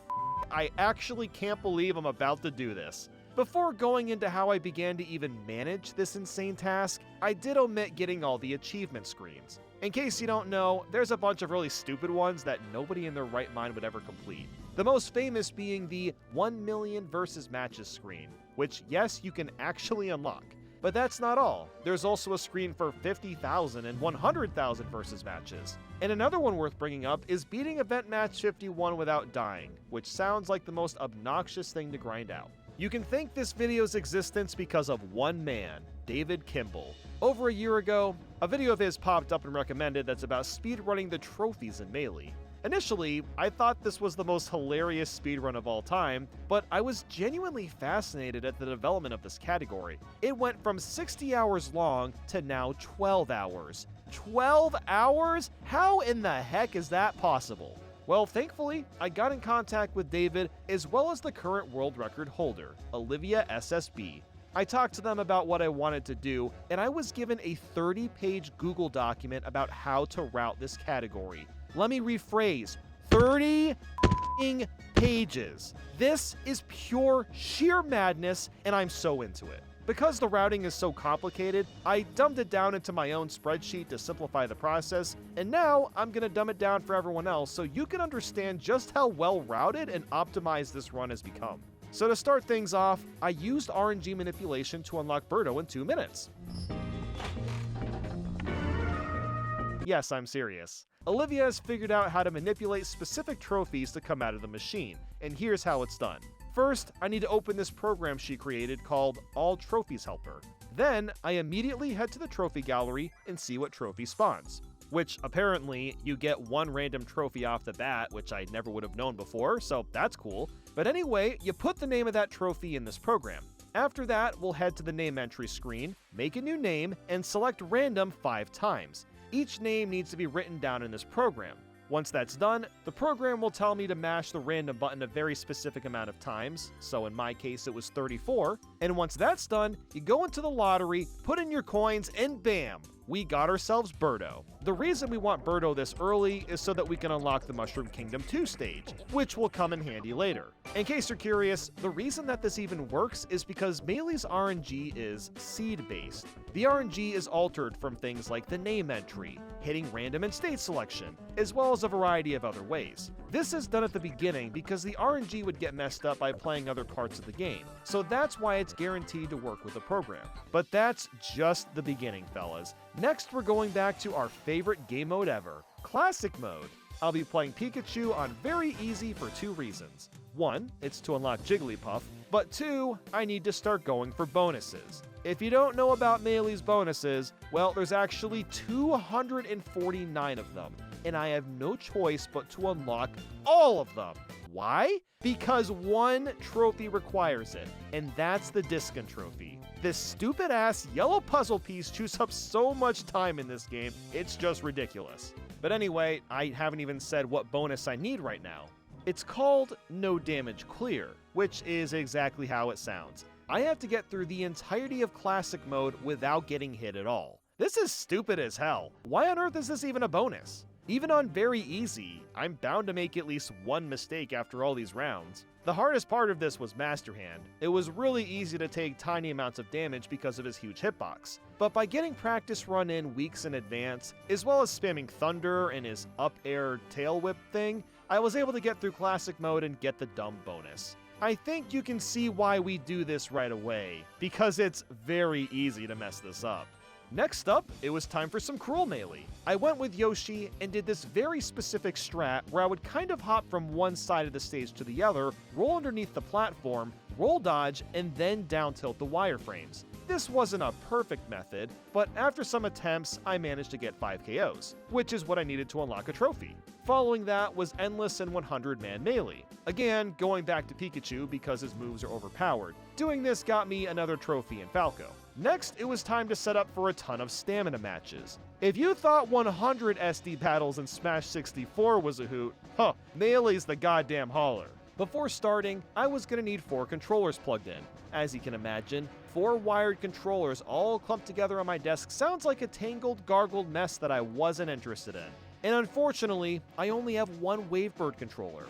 I actually can't believe I'm about to do this. Before going into how I began to even manage this insane task, I did omit getting all the achievement screens. In case you don't know, there's a bunch of really stupid ones that nobody in their right mind would ever complete. The most famous being the 1 million versus matches screen, which yes, you can actually unlock. But that's not all. There's also a screen for 50,000 and 100,000 versus matches. And another one worth bringing up is beating event match 51 without dying, which sounds like the most obnoxious thing to grind out. You can thank this video's existence because of one man, David Kimball. Over a year ago, a video of his popped up and recommended that's about speedrunning the trophies in Melee. Initially, I thought this was the most hilarious speedrun of all time, but I was genuinely fascinated at the development of this category. It went from 60 hours long to now 12 hours. 12 hours? How in the heck is that possible? Well, thankfully, I got in contact with David as well as the current world record holder, Olivia SSB. I talked to them about what I wanted to do, and I was given a 30-page Google document about how to route this category. Let me rephrase, 30 pages. This is pure, sheer madness, and I'm so into it. Because the routing is so complicated, I dumbed it down into my own spreadsheet to simplify the process, and now I'm gonna dumb it down for everyone else so you can understand just how well routed and optimized this run has become. So to start things off, I used RNG manipulation to unlock Birdo in 2 minutes. Yes, I'm serious. Olivia has figured out how to manipulate specific trophies to come out of the machine, and here's how it's done. First, I need to open this program she created called All Trophies Helper. Then, I immediately head to the trophy gallery and see what trophy spawns. Which, apparently, you get one random trophy off the bat, which I never would have known before, so that's cool. But anyway, you put the name of that trophy in this program. After that, we'll head to the name entry screen, make a new name, and select random 5 times. Each name needs to be written down in this program. Once that's done, the program will tell me to mash the random button a very specific amount of times, so in my case it was 34, and once that's done, you go into the lottery, put in your coins, and bam! We got ourselves Birdo. The reason we want Birdo this early is so that we can unlock the Mushroom Kingdom 2 stage, which will come in handy later. In case you're curious, the reason that this even works is because Melee's RNG is seed-based. The RNG is altered from things like the name entry, hitting random and state selection, as well as a variety of other ways. This is done at the beginning because the RNG would get messed up by playing other parts of the game, so that's why it's guaranteed to work with the program. But that's just the beginning, fellas. Next, we're going back to our favorite game mode ever, Classic Mode. I'll be playing Pikachu on very easy for 2 reasons. 1, it's to unlock Jigglypuff, but 2, I need to start going for bonuses. If you don't know about Melee's bonuses, well, there's actually 249 of them, and I have no choice but to unlock all of them. Why? Because one trophy requires it, and that's the Discon trophy. This stupid-ass yellow puzzle piece chews up so much time in this game, it's just ridiculous. But anyway, I haven't even said what bonus I need right now. It's called No Damage Clear, which is exactly how it sounds. I have to get through the entirety of Classic Mode without getting hit at all. This is stupid as hell. Why on earth is this even a bonus? Even on very easy, I'm bound to make at least one mistake after all these rounds. The hardest part of this was Master Hand. It was really easy to take tiny amounts of damage because of his huge hitbox. But by getting practice run in weeks in advance, as well as spamming Thunder and his up air tail whip thing, I was able to get through Classic Mode and get the dumb bonus. I think you can see why we do this right away, because it's very easy to mess this up. Next up, it was time for some Cruel Melee. I went with Yoshi and did this very specific strat where I would kind of hop from one side of the stage to the other, roll underneath the platform, roll dodge, and then down tilt the wireframes. This wasn't a perfect method, but after some attempts, I managed to get 5 KOs, which is what I needed to unlock a trophy. Following that was Endless and 100-man Melee. Again, going back to Pikachu because his moves are overpowered. Doing this got me another trophy in Falco. Next, it was time to set up for a ton of stamina matches. If you thought 100 SD battles in Smash 64 was a hoot, Melee's the goddamn hauler. Before starting, I was gonna need 4 controllers plugged in. As you can imagine, 4 wired controllers all clumped together on my desk sounds like a tangled, gargled mess that I wasn't interested in. And unfortunately, I only have one Wavebird controller.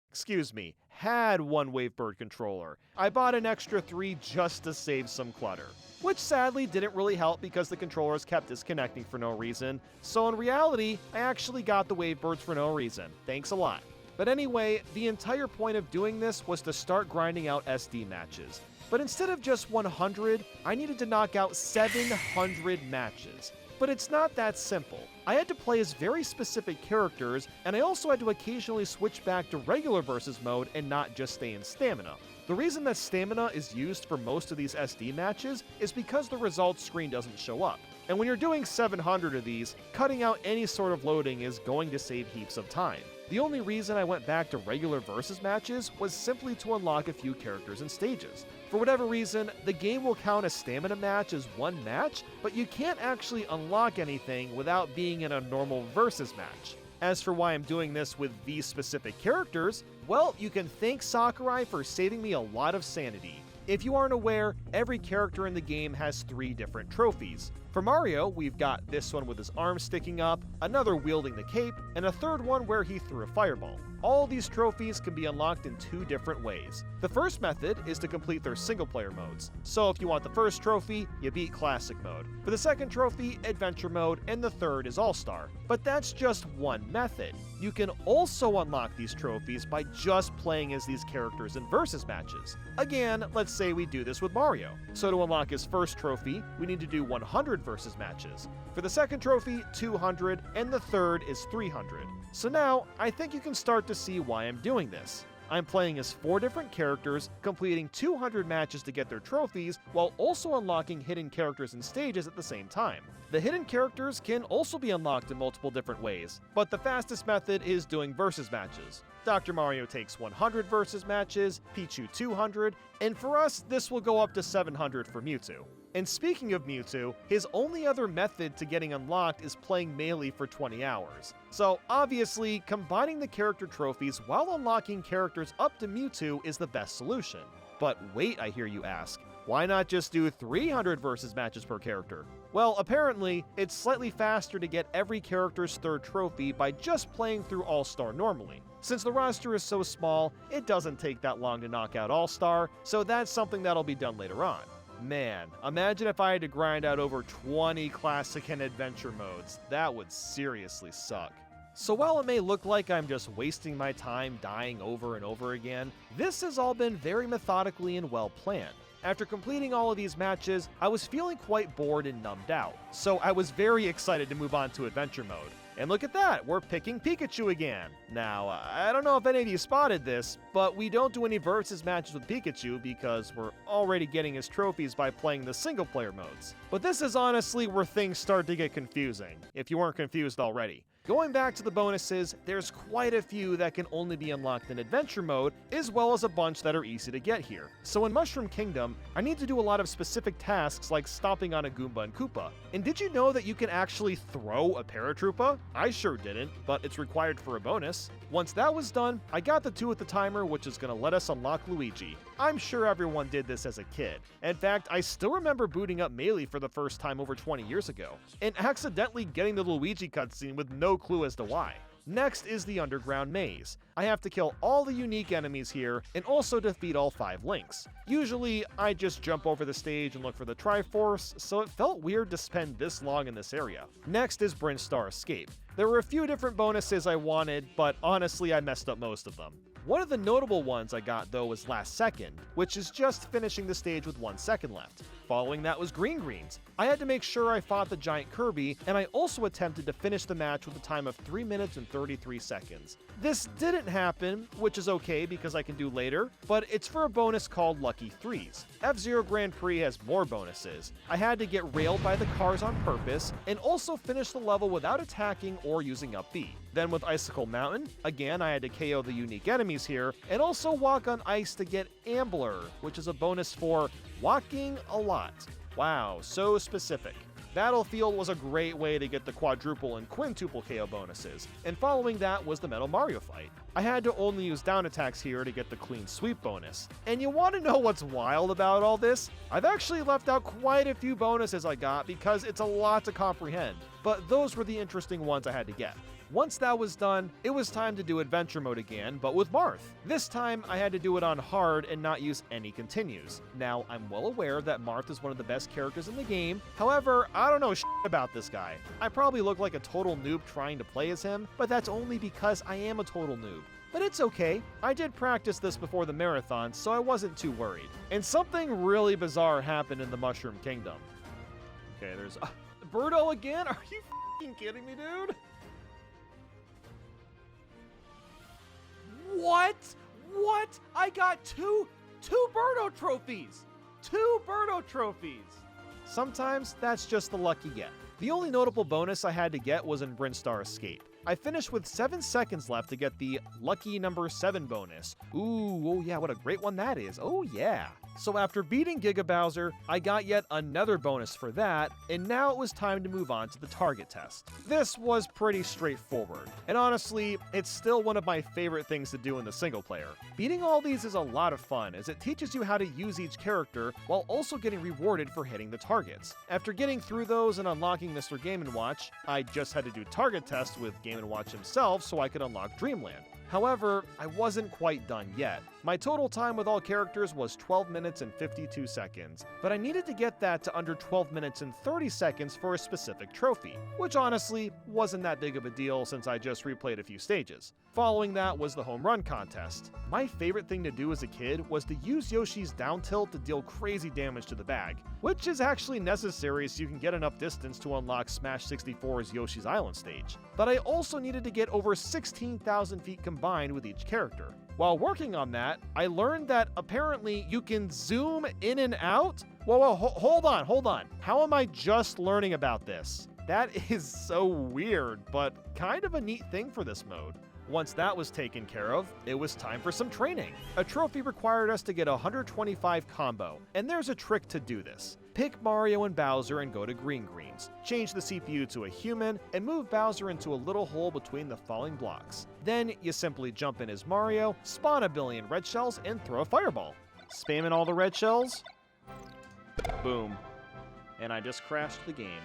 Excuse me, had one Wavebird controller. I bought an extra 3 just to save some clutter. Which sadly didn't really help because the controllers kept disconnecting for no reason. So in reality, I actually got the Wavebirds for no reason. Thanks a lot. But anyway, the entire point of doing this was to start grinding out SD matches. But instead of just 100, I needed to knock out 700 matches. But it's not that simple. I had to play as very specific characters, and I also had to occasionally switch back to regular versus mode and not just stay in stamina. The reason that stamina is used for most of these SD matches is because the results screen doesn't show up. And when you're doing 700 of these, cutting out any sort of loading is going to save heaps of time. The only reason I went back to regular versus matches was simply to unlock a few characters and stages. For whatever reason, the game will count a stamina match as one match, but you can't actually unlock anything without being in a normal versus match. As for why I'm doing this with these specific characters, well, you can thank Sakurai for saving me a lot of sanity. If you aren't aware, every character in the game has 3 different trophies. For Mario, we've got this one with his arm sticking up, another wielding the cape, and a third one where he threw a fireball. All these trophies can be unlocked in 2 different ways. The first method is to complete their single-player modes. So if you want the first trophy, you beat Classic Mode. For the second trophy, Adventure Mode, and the third is All-Star. But that's just one method. You can also unlock these trophies by just playing as these characters in versus matches. Again, let's say we do this with Mario. So to unlock his first trophy, we need to do 100 versus matches. For the second trophy, 200, and the third is 300. So now, I think you can start to see why I'm doing this. I'm playing as 4 different characters, completing 200 matches to get their trophies, while also unlocking hidden characters and stages at the same time. The hidden characters can also be unlocked in multiple different ways, but the fastest method is doing versus matches. Dr. Mario takes 100 versus matches, Pichu 200, and for us, this will go up to 700 for Mewtwo. And speaking of Mewtwo, his only other method to getting unlocked is playing Melee for 20 hours. So obviously, combining the character trophies while unlocking characters up to Mewtwo is the best solution. But wait, I hear you ask, why not just do 300 versus matches per character? Well, apparently, it's slightly faster to get every character's third trophy by just playing through All-Star normally. Since the roster is so small, it doesn't take that long to knock out All-Star, so that's something that'll be done later on. Man, imagine if I had to grind out over 20 classic and adventure modes. That would seriously suck. So while it may look like I'm just wasting my time dying over and over again, this has all been very methodically and well planned. After completing all of these matches, I was feeling quite bored and numbed out, so I was very excited to move on to adventure mode. And look at that, we're picking Pikachu again. Now, I don't know if any of you spotted this, but we don't do any versus matches with Pikachu because we're already getting his trophies by playing the single player modes. But this is honestly where things start to get confusing, if you weren't confused already. Going back to the bonuses, there's quite a few that can only be unlocked in adventure mode, as well as a bunch that are easy to get here. So in Mushroom Kingdom, I need to do a lot of specific tasks like stomping on a Goomba and Koopa. And did you know that you can actually throw a Paratroopa? I sure didn't, but it's required for a bonus. Once that was done, I got the 2 with the timer, which is going to let us unlock Luigi. I'm sure everyone did this as a kid. In fact, I still remember booting up Melee for the first time over 20 years ago, and accidentally getting the Luigi cutscene with no clue as to why. Next is the underground maze. I have to kill all the unique enemies here and also defeat all 5 links. Usually, I just jump over the stage and look for the Triforce, so it felt weird to spend this long in this area. Next is Brinstar Escape. There were a few different bonuses I wanted, but honestly I messed up most of them. One of the notable ones I got though was Last Second, which is just finishing the stage with 1 second left. Following that was Green Greens. I had to make sure I fought the giant Kirby, and I also attempted to finish the match with a time of 3 minutes and 33 seconds. This didn't happen, which is okay because I can do later, but it's for a bonus called Lucky Threes. F-Zero Grand Prix has more bonuses. I had to get railed by the cars on purpose, and also finish the level without attacking or using up B. Then with Icicle Mountain, again I had to KO the unique enemies here, and also walk on ice to get Ambler, which is a bonus for walking a lot. Wow, so specific. Battlefield was a great way to get the quadruple and quintuple KO bonuses, and following that was the Metal Mario fight. I had to only use down attacks here to get the clean sweep bonus. And you want to know what's wild about all this? I've actually left out quite a few bonuses I got because it's a lot to comprehend, but those were the interesting ones I had to get. Once that was done, it was time to do adventure mode again, but with Marth. This time, I had to do it on hard and not use any continues. Now, I'm well aware that Marth is one of the best characters in the game, however, I don't know shit about this guy. I probably look like a total noob trying to play as him, but that's only because I am a total noob. But it's okay, I did practice this before the marathon, so I wasn't too worried. And something really bizarre happened in the Mushroom Kingdom. Okay, there's... Birdo again? Are you f***ing kidding me, dude? What? What? I got two Birdo trophies! 2 Birdo trophies! Sometimes that's just the luck you get. The only notable bonus I had to get was in Brinstar Escape. I finished with 7 seconds left to get the lucky number 7 bonus. Ooh, oh yeah, what a great one that is. Oh yeah. So after beating Giga Bowser, I got yet another bonus for that, and now it was time to move on to the target test. This was pretty straightforward, and honestly, it's still one of my favorite things to do in the single player. Beating all these is a lot of fun, as it teaches you how to use each character while also getting rewarded for hitting the targets. After getting through those and unlocking Mr. Game & Watch, I just had to do target tests with Game & Watch himself so I could unlock Dreamland. However, I wasn't quite done yet. My total time with all characters was 12 minutes and 52 seconds, but I needed to get that to under 12 minutes and 30 seconds for a specific trophy, which honestly wasn't that big of a deal since I just replayed a few stages. Following that was the home run contest. My favorite thing to do as a kid was to use Yoshi's down tilt to deal crazy damage to the bag, which is actually necessary so you can get enough distance to unlock Smash 64's Yoshi's Island stage. But I also needed to get over 16,000 feet combined with each character. While working on that, I learned that apparently you can zoom in and out? Whoa, hold on. How am I just learning about this? That is so weird, but kind of a neat thing for this mode. Once that was taken care of, it was time for some training. A trophy required us to get a 125 combo, and there's a trick to do this. Pick Mario and Bowser and go to green greens. Change the CPU to a human and move Bowser into a little hole between the falling blocks. Then you simply jump in as Mario, spawn a billion red shells, and throw a fireball. Spamming all the red shells. Boom. And I just crashed the game.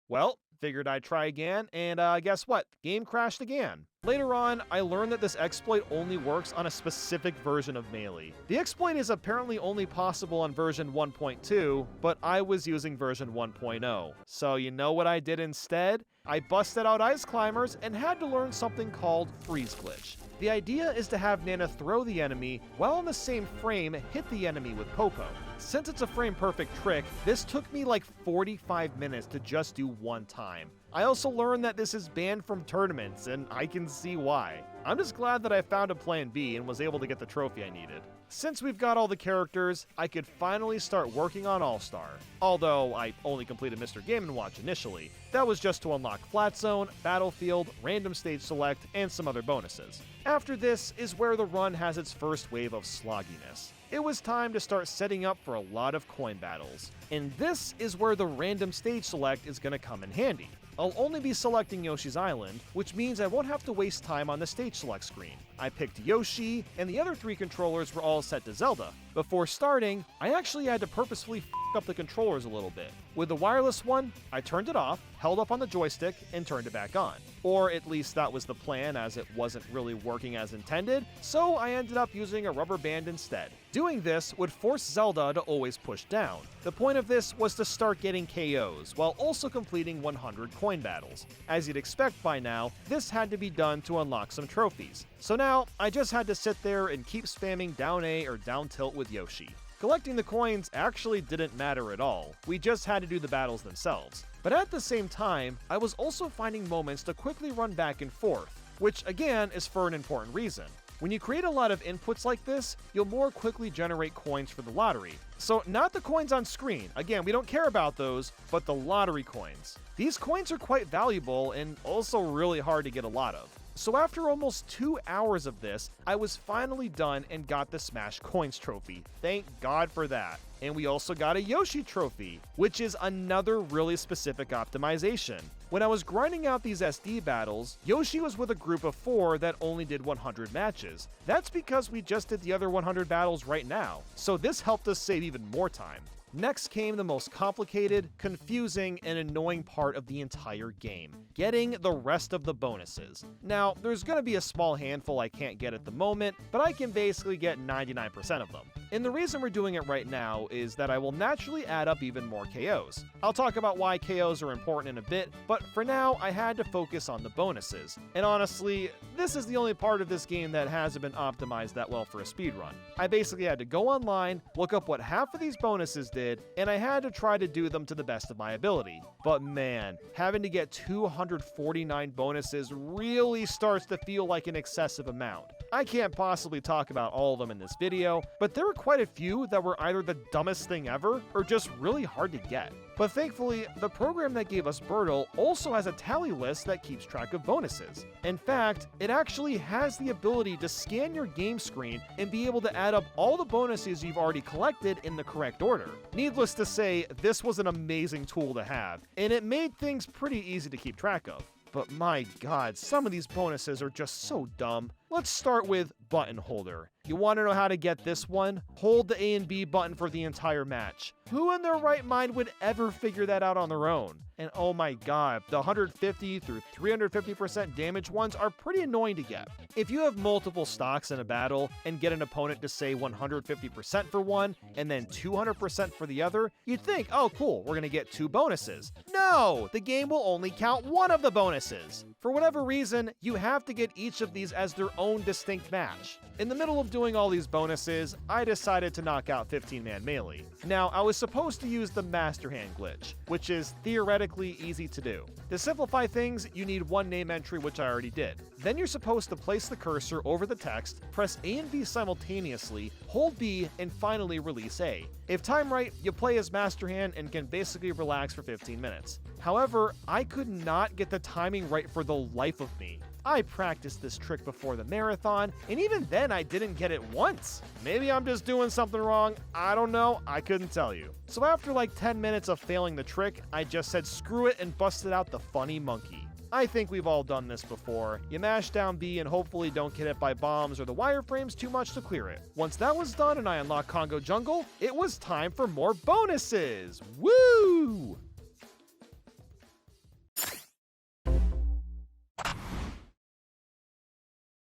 Well, figured I'd try again, and guess what? Game crashed again. Later on, I learned that this exploit only works on a specific version of Melee. The exploit is apparently only possible on version 1.2, but I was using version 1.0. So you know what I did instead? I busted out Ice Climbers and had to learn something called Freeze Glitch. The idea is to have Nana throw the enemy while in the same frame hit the enemy with Popo. Since it's a frame-perfect trick, this took me like 45 minutes to just do one time. I also learned that this is banned from tournaments, and I can see why. I'm just glad that I found a plan B and was able to get the trophy I needed. Since we've got all the characters, I could finally start working on All-Star. Although I only completed Mr. Game & Watch initially. That was just to unlock Flat Zone, Battlefield, Random Stage Select, and some other bonuses. After this is where the run has its first wave of slogginess. It was time to start setting up for a lot of coin battles. And this is where the Random Stage Select is going to come in handy. I'll only be selecting Yoshi's Island, which means I won't have to waste time on the stage select screen. I picked Yoshi, and the other three controllers were all set to Zelda. Before starting, I actually had to purposefully up the controllers a little bit. With the wireless one, I turned it off, held up on the joystick, and turned it back on. Or at least that was the plan, as it wasn't really working as intended, so I ended up using a rubber band instead. Doing this would force Zelda to always push down. The point of this was to start getting KOs, while also completing 100 coin battles. As you'd expect by now, this had to be done to unlock some trophies. So now, I just had to sit there and keep spamming down A or down tilt with Yoshi. Collecting the coins actually didn't matter at all, we just had to do the battles themselves. But at the same time, I was also finding moments to quickly run back and forth, which again is for an important reason. When you create a lot of inputs like this, you'll more quickly generate coins for the lottery. So not the coins on screen, again we don't care about those, but the lottery coins. These coins are quite valuable and also really hard to get a lot of. So after almost 2 hours of this, I was finally done and got the Smash Coins trophy. Thank God for that. And we also got a Yoshi trophy, which is another really specific optimization. When I was grinding out these SD battles, Yoshi was with a group of 4 that only did 100 matches. That's because we just did the other 100 battles right now, so this helped us save even more time. Next came the most complicated, confusing, and annoying part of the entire game, getting the rest of the bonuses. Now, there's going to be a small handful I can't get at the moment, but I can basically get 99% of them. And the reason we're doing it right now is that I will naturally add up even more KOs. I'll talk about why KOs are important in a bit, but for now, I had to focus on the bonuses. And honestly, this is the only part of this game that hasn't been optimized that well for a speedrun. I basically had to go online, look up what half of these bonuses did, and I had to try to do them to the best of my ability. But man, having to get 249 bonuses really starts to feel like an excessive amount. I can't possibly talk about all of them in this video, but there were quite a few that were either the dumbest thing ever or just really hard to get. But thankfully, the program that gave us Birtle also has a tally list that keeps track of bonuses. In fact, it actually has the ability to scan your game screen and be able to add up all the bonuses you've already collected in the correct order. Needless to say, this was an amazing tool to have, and it made things pretty easy to keep track of. But my god, some of these bonuses are just so dumb. Let's start with button holder. You want to know how to get this one? Hold the A and B button for the entire match. Who in their right mind would ever figure that out on their own? And oh my god, the 150 through 350% damage ones are pretty annoying to get. If you have multiple stocks in a battle and get an opponent to say 150% for one and then 200% for the other, you'd think, oh cool, we're gonna get 2 bonuses. No, the game will only count one of the bonuses. For whatever reason, you have to get each of these as their own distinct match. In the middle of doing all these bonuses, I decided to knock out 15-man melee. Now, I was supposed to use the Master Hand glitch, which is theoretically easy to do. To simplify things, you need one name entry, which I already did. Then you're supposed to place the cursor over the text, press A and B simultaneously, hold B, and finally release A. If timed right, you play as Master Hand and can basically relax for 15 minutes. However, I could not get the timing right for the life of me. I practiced this trick before the marathon, and even then I didn't get it once. Maybe I'm just doing something wrong, I don't know, I couldn't tell you. So after like 10 minutes of failing the trick, I just said screw it and busted out the funny monkey. I think we've all done this before. You mash down B and hopefully don't get hit by bombs or the wireframes too much to clear it. Once that was done and I unlocked Congo Jungle, it was time for more bonuses! Woo!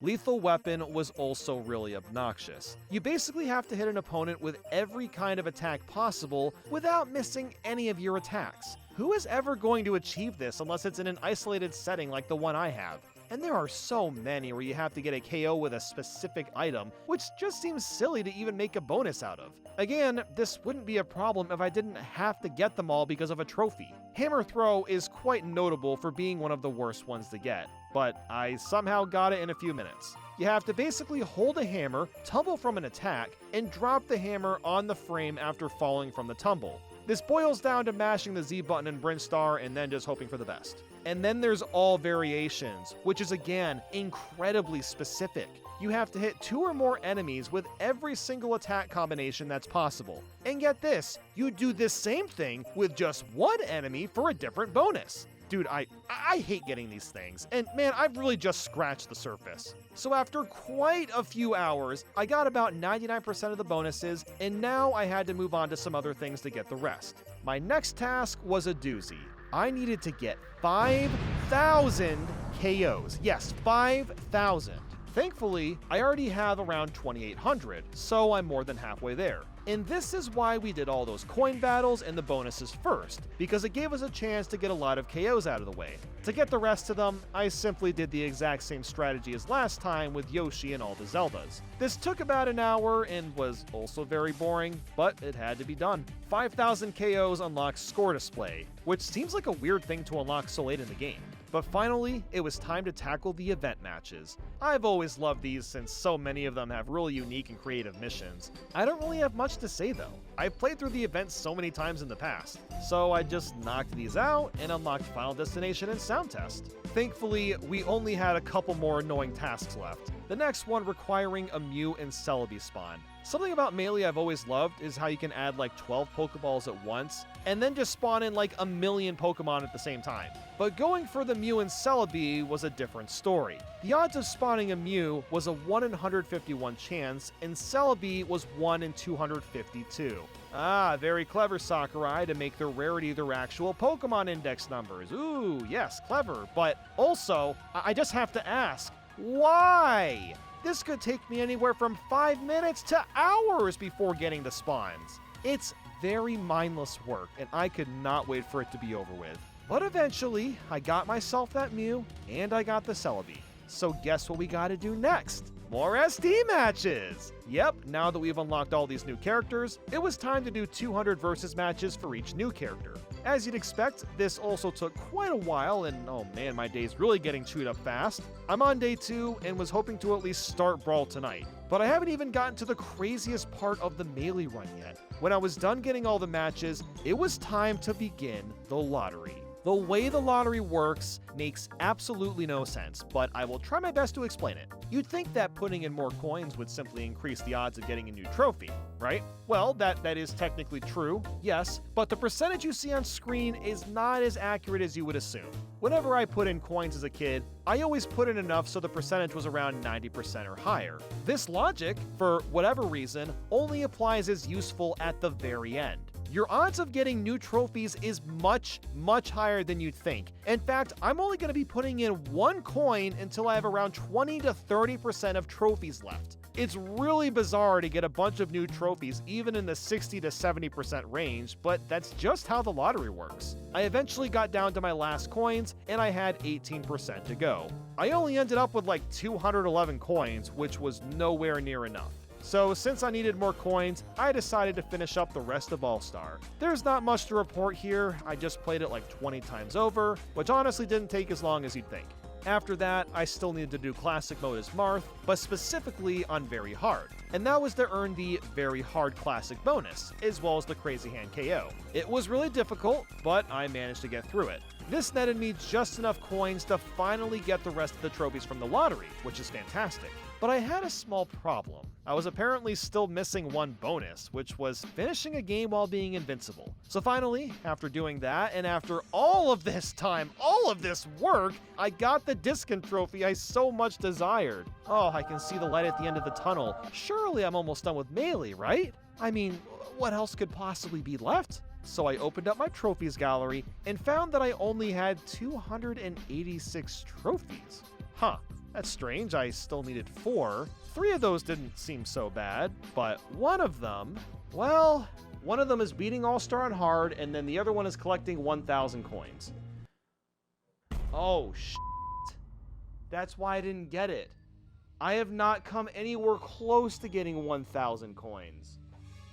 Lethal Weapon was also really obnoxious. You basically have to hit an opponent with every kind of attack possible without missing any of your attacks. Who is ever going to achieve this unless it's in an isolated setting like the one I have? And there are so many where you have to get a KO with a specific item, which just seems silly to even make a bonus out of. Again, this wouldn't be a problem if I didn't have to get them all because of a trophy. Hammer Throw is quite notable for being one of the worst ones to get, but I somehow got it in a few minutes. You have to basically hold a hammer, tumble from an attack, and drop the hammer on the frame after falling from the tumble. This boils down to mashing the Z button in Brinstar and then just hoping for the best. And then there's all variations, which is again incredibly specific. You have to hit 2 or more enemies with every single attack combination that's possible. And get this, you do this same thing with just one enemy for a different bonus. Dude, I hate getting these things, and man, I've really just scratched the surface. So after quite a few hours, I got about 99% of the bonuses, and now I had to move on to some other things to get the rest. My next task was a doozy. I needed to get 5,000 KOs. Yes, 5,000. Thankfully, I already have around 2,800, so I'm more than halfway there. And this is why we did all those coin battles and the bonuses first, because it gave us a chance to get a lot of KOs out of the way. To get the rest of them, I simply did the exact same strategy as last time with Yoshi and all the Zeldas. This took about an hour and was also very boring, but it had to be done. 5,000 KOs unlocks score display, which seems like a weird thing to unlock so late in the game. But finally, it was time to tackle the event matches. I've always loved these since so many of them have really unique and creative missions. I don't really have much to say though. I've played through the events so many times in the past, so I just knocked these out and unlocked Final Destination and Sound Test. Thankfully, we only had a couple more annoying tasks left. The next one requiring a Mew and Celebi spawn. Something about Melee I've always loved is how you can add like 12 Pokeballs at once, and then just spawn in like a million Pokemon at the same time. But going for the Mew and Celebi was a different story. The odds of spawning a Mew was a 1 in 151 chance, and Celebi was 1 in 252. Ah, very clever, Sakurai, to make their rarity their actual Pokemon index numbers. Ooh, yes, clever. But also, I just have to ask, why? This could take me anywhere from 5 minutes to hours before getting the spawns. It's very mindless work, and I could not wait for it to be over with. But eventually, I got myself that Mew, and I got the Celebi. So guess what we gotta do next? More SD matches! Yep, now that we've unlocked all these new characters, it was time to do 200 versus matches for each new character. As you'd expect, this also took quite a while, and oh man, my day's really getting chewed up fast. I'm on day 2 and was hoping to at least start Brawl tonight, but I haven't even gotten to the craziest part of the Melee run yet. When I was done getting all the matches, it was time to begin the lottery. The way the lottery works makes absolutely no sense, but I will try my best to explain it. You'd think that putting in more coins would simply increase the odds of getting a new trophy, right? Well, that is technically true, yes, but the percentage you see on screen is not as accurate as you would assume. Whenever I put in coins as a kid, I always put in enough so the percentage was around 90% or higher. This logic, for whatever reason, only applies as useful at the very end. Your odds of getting new trophies is much, much higher than you'd think. In fact, I'm only going to be putting in one coin until I have around 20 to 30% of trophies left. It's really bizarre to get a bunch of new trophies even in the 60 to 70% range, but that's just how the lottery works. I eventually got down to my last coins, and I had 18% to go. I only ended up with like 211 coins, which was nowhere near enough. So since I needed more coins, I decided to finish up the rest of All-Star. There's not much to report here, I just played it like 20 times over, which honestly didn't take as long as you'd think. After that, I still needed to do Classic Mode as Marth, but specifically on Very Hard, and that was to earn the Very Hard Classic bonus, as well as the Crazy Hand KO. It was really difficult, but I managed to get through it. This netted me just enough coins to finally get the rest of the trophies from the lottery, which is fantastic. But I had a small problem. I was apparently still missing one bonus, which was finishing a game while being invincible. So finally, after doing that, and after all of this time, all of this work, I got the Discon trophy I so much desired. Oh, I can see the light at the end of the tunnel. Surely I'm almost done with Melee, right? I mean, what else could possibly be left? So I opened up my trophies gallery and found that I only had 286 trophies. Huh. That's strange, I still needed 4. 3 of those didn't seem so bad, but one of them, well, one of them is beating All-Star on Hard, and then the other one is collecting 1,000 coins. Oh, shit. That's why I didn't get it. I have not come anywhere close to getting 1,000 coins.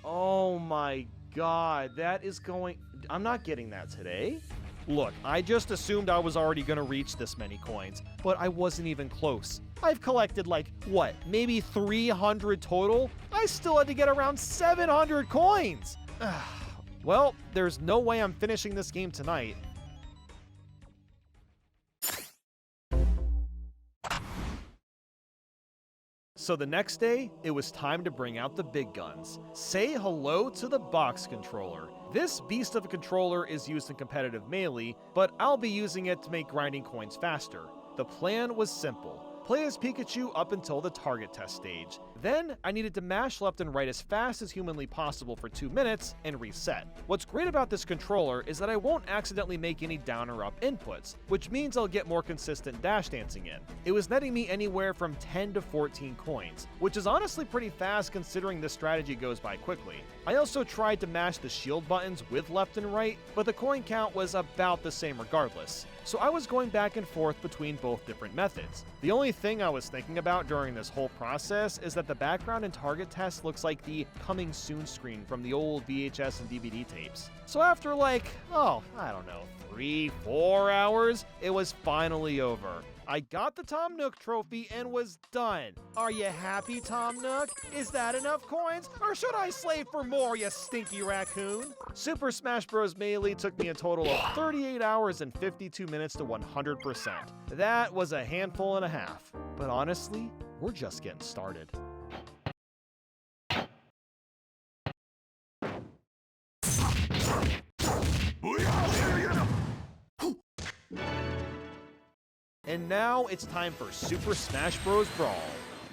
Oh my god, that is going... I'm not getting that today. Look, I just assumed I was already gonna reach this many coins, but I wasn't even close. I've collected like, what, maybe 300 total? I still had to get around 700 coins! Well, there's no way I'm finishing this game tonight. So the next day, it was time to bring out the big guns. Say hello to the box controller. This beast of a controller is used in competitive Melee, but I'll be using it to make grinding coins faster. The plan was simple. Play as Pikachu up until the target test stage. Then, I needed to mash left and right as fast as humanly possible for 2 minutes and reset. What's great about this controller is that I won't accidentally make any down or up inputs, which means I'll get more consistent dash dancing in. It was netting me anywhere from 10 to 14 coins, which is honestly pretty fast considering this strategy goes by quickly. I also tried to mash the shield buttons with left and right, but the coin count was about the same regardless. So I was going back and forth between both different methods. The only thing I was thinking about during this whole process is that the background and target test looks like the coming soon screen from the old VHS and DVD tapes. So after like, I don't know, 3-4 hours, it was finally over. I got the Tom Nook trophy and was done. Are you happy, Tom Nook? Is that enough coins? Or should I slave for more, you stinky raccoon? Super Smash Bros. Melee took me a total of 38 hours and 52 minutes to 100%. That was a handful and a half. But honestly, we're just getting started. And now it's time for Super Smash Bros. Brawl.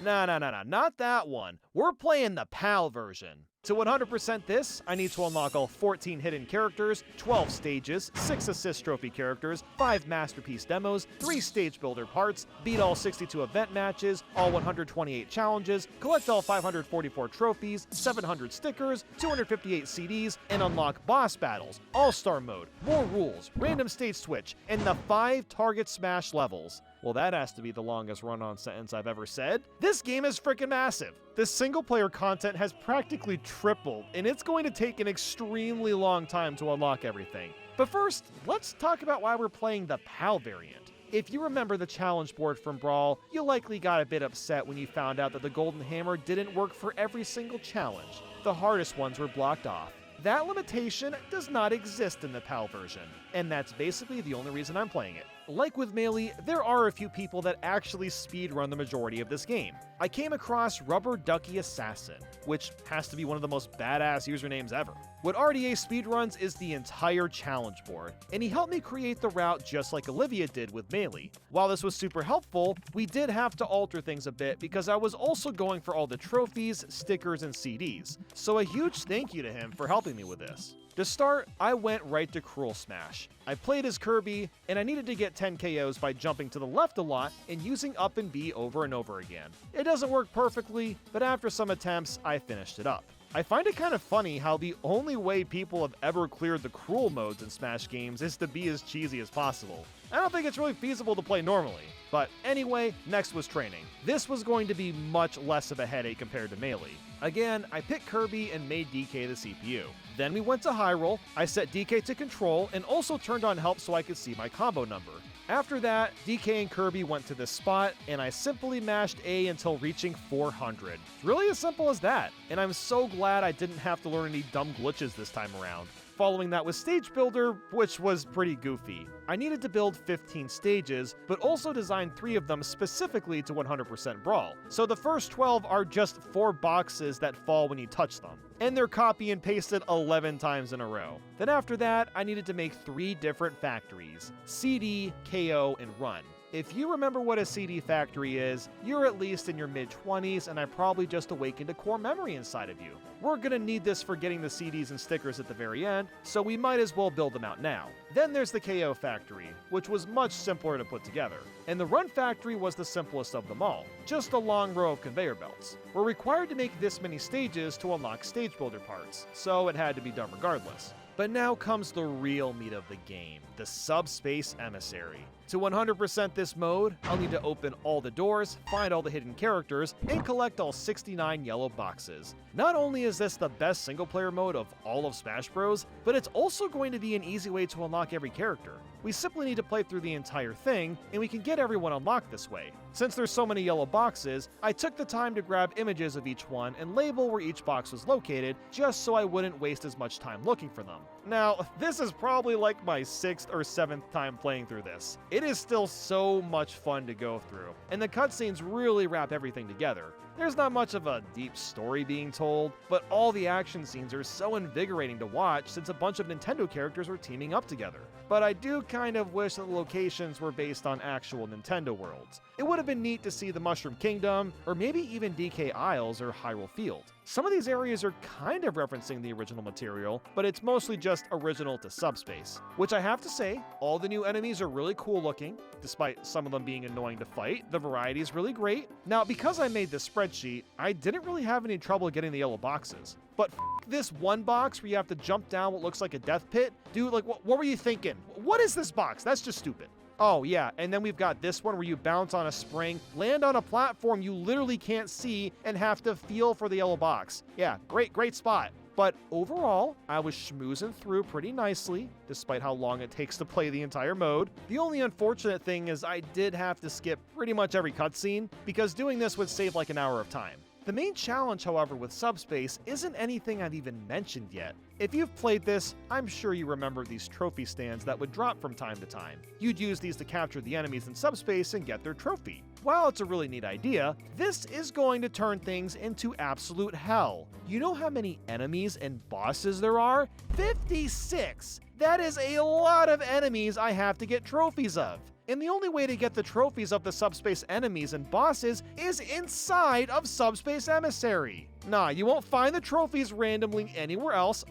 Nah, not that one. We're playing the PAL version. To 100% this, I need to unlock all 14 hidden characters, 12 stages, 6 assist trophy characters, 5 masterpiece demos, 3 stage builder parts, beat all 62 event matches, all 128 challenges, collect all 544 trophies, 700 stickers, 258 CDs, and unlock boss battles, all-star mode, more rules, random stage switch, and the 5 target smash levels. Well, that has to be the longest run-on sentence I've ever said. This game is freaking massive. The single-player content has practically tripled, and it's going to take an extremely long time to unlock everything. But first, let's talk about why we're playing the PAL variant. If you remember the challenge board from Brawl, you likely got a bit upset when you found out that the Golden Hammer didn't work for every single challenge. The hardest ones were blocked off. That limitation does not exist in the PAL version, and that's basically the only reason I'm playing it. Like with Melee, there are a few people that actually speedrun the majority of this game. I came across Rubber Ducky Assassin, which has to be one of the most badass usernames ever. What RDA speedruns is the entire challenge board, and he helped me create the route just like Olivia did with Melee. While this was super helpful, we did have to alter things a bit because I was also going for all the trophies, stickers, and CDs. So a huge thank you to him for helping me with this. To start, I went right to Cruel Smash. I played as Kirby, and I needed to get 10 KOs by jumping to the left a lot and using up and B over and over again. It doesn't work perfectly, but after some attempts, I finished it up. I find it kind of funny how the only way people have ever cleared the cruel modes in Smash games is to be as cheesy as possible. I don't think it's really feasible to play normally. But anyway, next was training. This was going to be much less of a headache compared to Melee. Again, I picked Kirby and made DK the CPU. Then we went to high roll, I set DK to control, and also turned on help so I could see my combo number. After that, DK and Kirby went to this spot, and I simply mashed A until reaching 400. It's really as simple as that, and I'm so glad I didn't have to learn any dumb glitches this time around. Following that was Stage Builder, which was pretty goofy. I needed to build 15 stages, but also design 3 of them specifically to 100% Brawl. So the first 12 are just 4 boxes that fall when you touch them, and they're copy and pasted 11 times in a row. Then after that, I needed to make 3 different factories: CD, KO, and Run. If you remember what a CD factory is, you're at least in your mid-20s, and I probably just awakened a core memory inside of you. We're gonna need this for getting the CDs and stickers at the very end, so we might as well build them out now. Then there's the KO factory, which was much simpler to put together. And the Run factory was the simplest of them all, just a long row of conveyor belts. We're required to make this many stages to unlock stage builder parts, so it had to be done regardless. But now comes the real meat of the game, the Subspace Emissary. To 100% this mode, I'll need to open all the doors, find all the hidden characters, and collect all 69 yellow boxes. Not only is this the best single-player mode of all of Smash Bros., but it's also going to be an easy way to unlock every character. We simply need to play through the entire thing, and we can get everyone unlocked this way. Since there's so many yellow boxes, I took the time to grab images of each one and label where each box was located, just so I wouldn't waste as much time looking for them. Now, this is probably like my 6th or 7th time playing through this. It is still so much fun to go through, and the cutscenes really wrap everything together. There's not much of a deep story being told, but all the action scenes are so invigorating to watch since a bunch of Nintendo characters are teaming up together. But I do kind of wish that the locations were based on actual Nintendo worlds. It would have been neat to see the Mushroom Kingdom, or maybe even DK Isles or Hyrule Field. Some of these areas are kind of referencing the original material, but it's mostly just original to Subspace. Which I have to say, all the new enemies are really cool looking, despite some of them being annoying to fight. The variety is really great. Now, because I made this spreadsheet, I didn't really have any trouble getting the yellow boxes. But this one box where you have to jump down what looks like a death pit? Dude, like, what were you thinking? What is this box? That's just stupid. Oh yeah, and then we've got this one where you bounce on a spring, land on a platform you literally can't see, and have to feel for the yellow box. Yeah, great spot. But overall, I was schmoozing through pretty nicely, despite how long it takes to play the entire mode. The only unfortunate thing is I did have to skip pretty much every cutscene, because doing this would save like an hour of time. The main challenge, however, with Subspace isn't anything I've even mentioned yet. If you've played this, I'm sure you remember these trophy stands that would drop from time to time. You'd use these to capture the enemies in Subspace and get their trophy. While it's a really neat idea, this is going to turn things into absolute hell. You know how many enemies and bosses there are? 56! That is a lot of enemies I have to get trophies of. And the only way to get the trophies of the Subspace enemies and bosses is inside of Subspace Emissary. Nah, you won't find the trophies randomly anywhere else.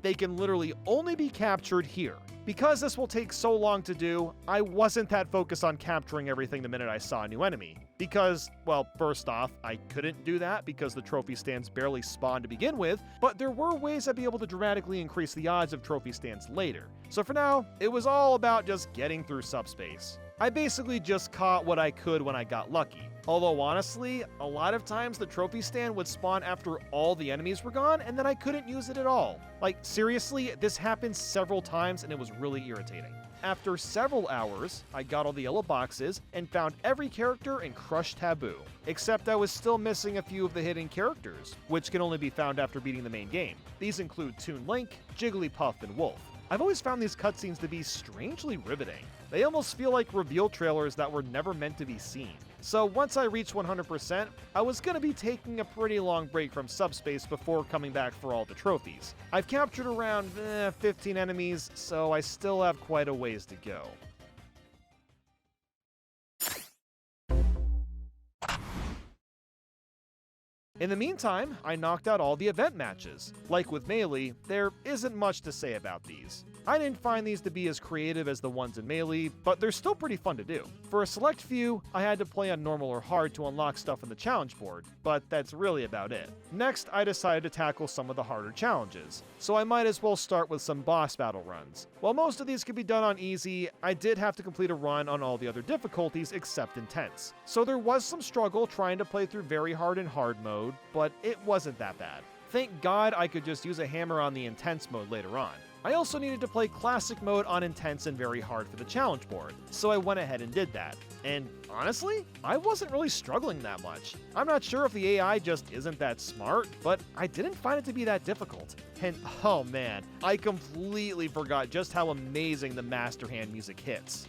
They can literally only be captured here. Because this will take so long to do, I wasn't that focused on capturing everything the minute I saw a new enemy. Because, well, first off, I couldn't do that because the trophy stands barely spawned to begin with, but there were ways I'd be able to dramatically increase the odds of trophy stands later. So for now, it was all about just getting through Subspace. I basically just caught what I could when I got lucky. Although honestly, a lot of times the trophy stand would spawn after all the enemies were gone and then I couldn't use it at all. Like seriously, this happened several times and it was really irritating. After several hours, I got all the yellow boxes and found every character in Crush Taboo, except I was still missing a few of the hidden characters, which can only be found after beating the main game. These include Toon Link, Jigglypuff, and Wolf. I've always found these cutscenes to be strangely riveting. They almost feel like reveal trailers that were never meant to be seen. So once I reached 100%, I was going to be taking a pretty long break from subspace before coming back for all the trophies. I've captured around 15 enemies, so I still have quite a ways to go. In the meantime, I knocked out all the event matches. Like with Melee, there isn't much to say about these. I didn't find these to be as creative as the ones in Melee, but they're still pretty fun to do. For a select few, I had to play on normal or hard to unlock stuff in the challenge board, but that's really about it. Next, I decided to tackle some of the harder challenges, so I might as well start with some boss battle runs. While most of these can be done on easy, I did have to complete a run on all the other difficulties except intense. So there was some struggle trying to play through very hard and hard mode, but it wasn't that bad. Thank God I could just use a hammer on the intense mode later on. I also needed to play classic mode on intense and very hard for the challenge board, so I went ahead and did that. And honestly, I wasn't really struggling that much. I'm not sure if the AI just isn't that smart, but I didn't find it to be that difficult. And oh man, I completely forgot just how amazing the Master Hand music hits.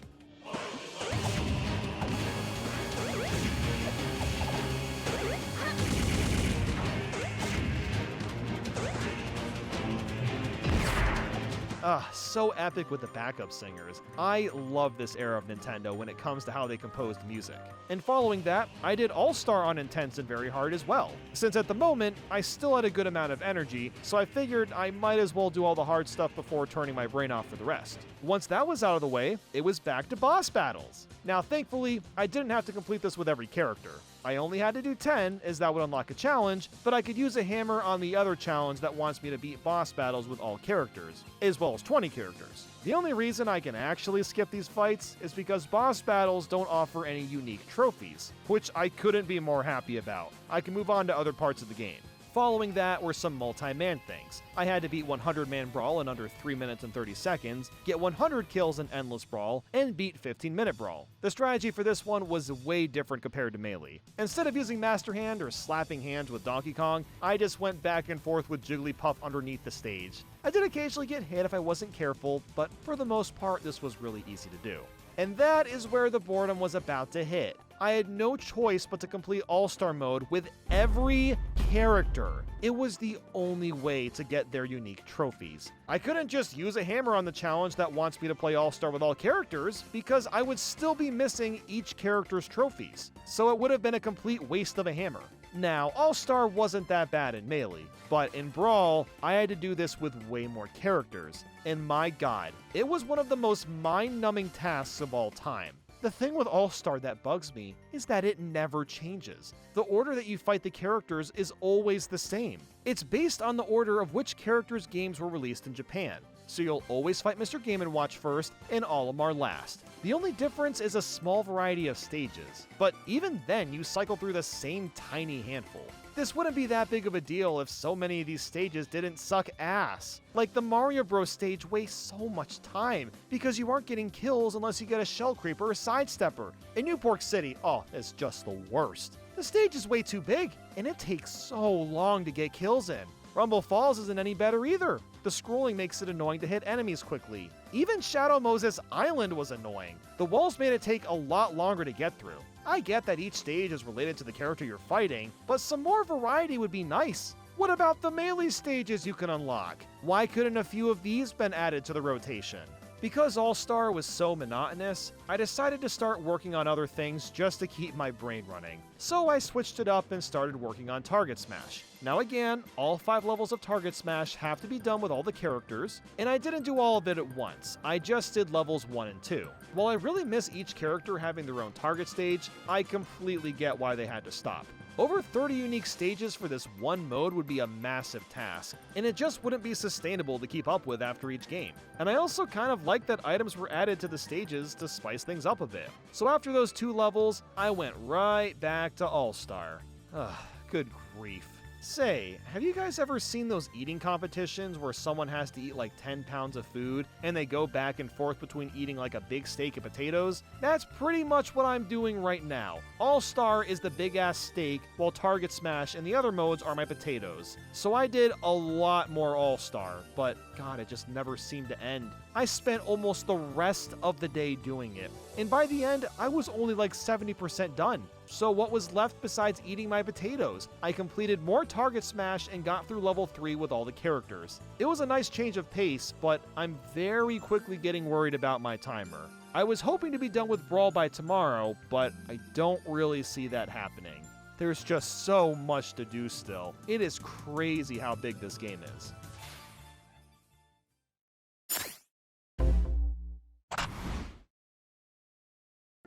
So epic with the backup singers. I love this era of Nintendo when it comes to how they composed music. And following that, I did All-Star on Intense and Very Hard as well, since at the moment, I still had a good amount of energy, so I figured I might as well do all the hard stuff before turning my brain off for the rest. Once that was out of the way, it was back to boss battles. Now thankfully, I didn't have to complete this with every character. I only had to do 10, as that would unlock a challenge, but I could use a hammer on the other challenge that wants me to beat boss battles with all characters, as well as 20 characters. The only reason I can actually skip these fights is because boss battles don't offer any unique trophies, which I couldn't be more happy about. I can move on to other parts of the game. Following that were some multi-man things. I had to beat 100-man Brawl in under 3 minutes and 30 seconds, get 100 kills in Endless Brawl, and beat 15-minute Brawl. The strategy for this one was way different compared to Melee. Instead of using Master Hand or slapping hands with Donkey Kong, I just went back and forth with Jigglypuff underneath the stage. I did occasionally get hit if I wasn't careful, but for the most part this was really easy to do. And that is where the boredom was about to hit. I had no choice but to complete All-Star mode with every character. It was the only way to get their unique trophies. I couldn't just use a hammer on the challenge that wants me to play All-Star with all characters, because I would still be missing each character's trophies. So it would have been a complete waste of a hammer. Now, All-Star wasn't that bad in Melee, but in Brawl, I had to do this with way more characters. And my god, it was one of the most mind-numbing tasks of all time. The thing with All-Star that bugs me is that it never changes. The order that you fight the characters is always the same. It's based on the order of which characters' games were released in Japan. So you'll always fight Mr. Game & Watch first, and Olimar last. The only difference is a small variety of stages, but even then you cycle through the same tiny handful. This wouldn't be that big of a deal if so many of these stages didn't suck ass. Like the Mario Bros stage wastes so much time because you aren't getting kills unless you get a Shell Creeper or Sidestepper. In Newport City, oh, it's just the worst. The stage is way too big, and it takes so long to get kills in. Rumble Falls isn't any better either. The scrolling makes it annoying to hit enemies quickly. Even Shadow Moses Island was annoying. The walls made it take a lot longer to get through. I get that each stage is related to the character you're fighting, but some more variety would be nice. What about the Melee stages you can unlock? Why couldn't a few of these been added to the rotation? Because All-Star was so monotonous, I decided to start working on other things just to keep my brain running. So I switched it up and started working on Target Smash. Now again, all 5 levels of Target Smash have to be done with all the characters, and I didn't do all of it at once, I just did levels 1 and 2. While I really miss each character having their own target stage, I completely get why they had to stop. Over 30 unique stages for this one mode would be a massive task, and it just wouldn't be sustainable to keep up with after each game. And I also kind of like that items were added to the stages to spice things up a bit. So after those 2 levels, I went right back to All-Star. Ugh, good grief. Say, have you guys ever seen those eating competitions where someone has to eat like 10 pounds of food and they go back and forth between eating like a big steak and potatoes? That's pretty much what I'm doing right now. All-Star is the big-ass steak, while Target Smash and the other modes are my potatoes. So I did a lot more All-Star, but god, it just never seemed to end. I spent almost the rest of the day doing it, and by the end, I was only like 70% done. So what was left besides eating my potatoes? I completed more Target Smash and got through level 3 with all the characters. It was a nice change of pace, but I'm very quickly getting worried about my timer. I was hoping to be done with Brawl by tomorrow, but I don't really see that happening. There's just so much to do still. It is crazy how big this game is.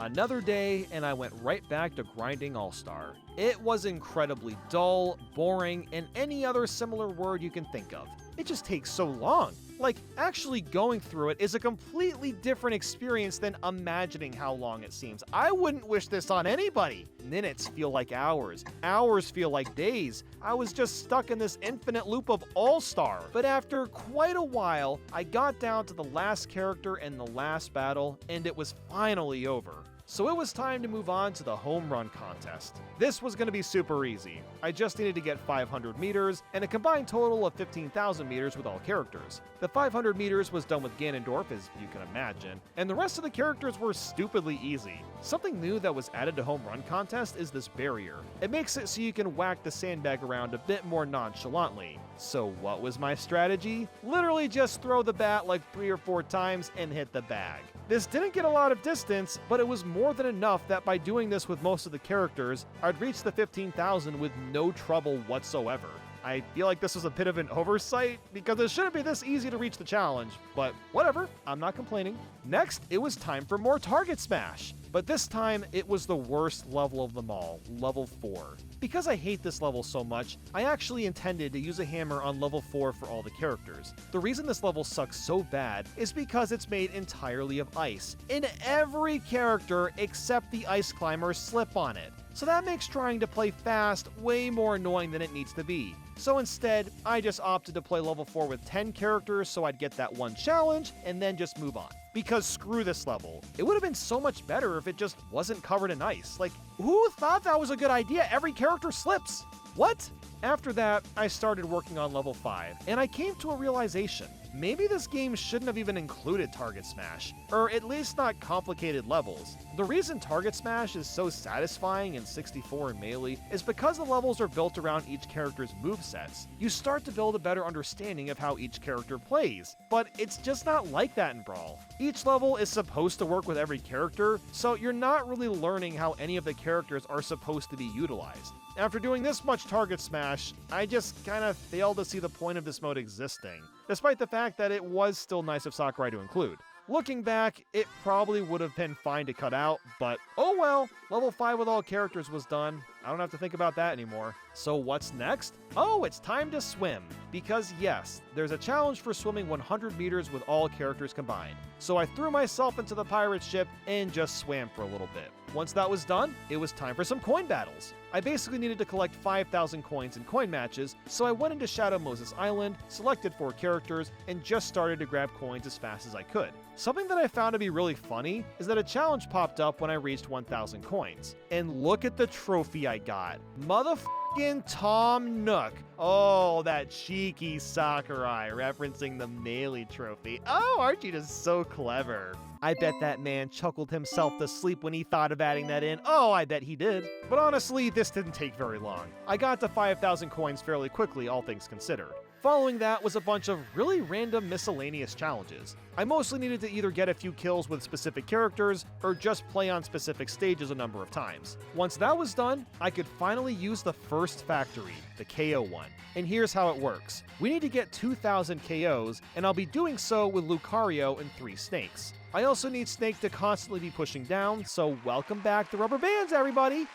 Another day, and I went right back to grinding All-Star. It was incredibly dull, boring, and any other similar word you can think of. It just takes so long. Like, actually going through it is a completely different experience than imagining how long it seems. I wouldn't wish this on anybody. Minutes feel like hours. Hours feel like days. I was just stuck in this infinite loop of All-Star. But after quite a while, I got down to the last character and the last battle, and it was finally over. So it was time to move on to the home run contest. This was going to be super easy. I just needed to get 500 meters and a combined total of 15,000 meters with all characters. The 500 meters was done with Ganondorf, as you can imagine, and the rest of the characters were stupidly easy. Something new that was added to home run contest is this barrier. It makes it so you can whack the sandbag around a bit more nonchalantly. So what was my strategy? Literally just throw the bat like 3 or 4 times and hit the bag. This didn't get a lot of distance, but it was more than enough that by doing this with most of the characters, I'd reach the 15,000 with no trouble whatsoever. I feel like this was a bit of an oversight, because it shouldn't be this easy to reach the challenge, but whatever, I'm not complaining. Next, it was time for more Target Smash, but this time it was the worst level of them all, level 4. Because I hate this level so much, I actually intended to use a hammer on level 4 for all the characters. The reason this level sucks so bad is because it's made entirely of ice, and every character except the ice climbers slip on it. So that makes trying to play fast way more annoying than it needs to be. So instead, I just opted to play level 4 with 10 characters so I'd get that one challenge and then just move on. Because screw this level. It would have been so much better if it just wasn't covered in ice. Like, who thought that was a good idea? Every character slips. What? After that, I started working on level 5, and I came to a realization. Maybe this game shouldn't have even included Target Smash, or at least not complicated levels. The reason Target Smash is so satisfying in 64 and Melee is because the levels are built around each character's movesets. You start to build a better understanding of how each character plays, but it's just not like that in Brawl. Each level is supposed to work with every character, so you're not really learning how any of the characters are supposed to be utilized. After doing this much Target Smash, I just kinda failed to see the point of this mode existing, despite the fact that it was still nice of Sakurai to include. Looking back, it probably would have been fine to cut out, but oh well, level 5 with all characters was done. I don't have to think about that anymore. So what's next? Oh, it's time to swim. Because yes, there's a challenge for swimming 100 meters with all characters combined. So I threw myself into the pirate ship and just swam for a little bit. Once that was done, it was time for some coin battles. I basically needed to collect 5,000 coins in coin matches, so I went into Shadow Moses Island, selected 4 characters, and just started to grab coins as fast as I could. Something that I found to be really funny is that a challenge popped up when I reached 1,000 coins. And look at the trophy I got. Motherfucking Tom Nook. Oh, that cheeky Sakurai referencing the Melee trophy. Oh, aren't you just so clever? I bet that man chuckled himself to sleep when he thought of adding that in. Oh, I bet he did. But honestly, this didn't take very long. I got to 5,000 coins fairly quickly, all things considered. Following that was a bunch of really random miscellaneous challenges. I mostly needed to either get a few kills with specific characters, or just play on specific stages a number of times. Once that was done, I could finally use the first factory, the KO one. And here's how it works. We need to get 2,000 KOs, and I'll be doing so with Lucario and 3 snakes. I also need Snake to constantly be pushing down, so welcome back to Rubber Bands, everybody!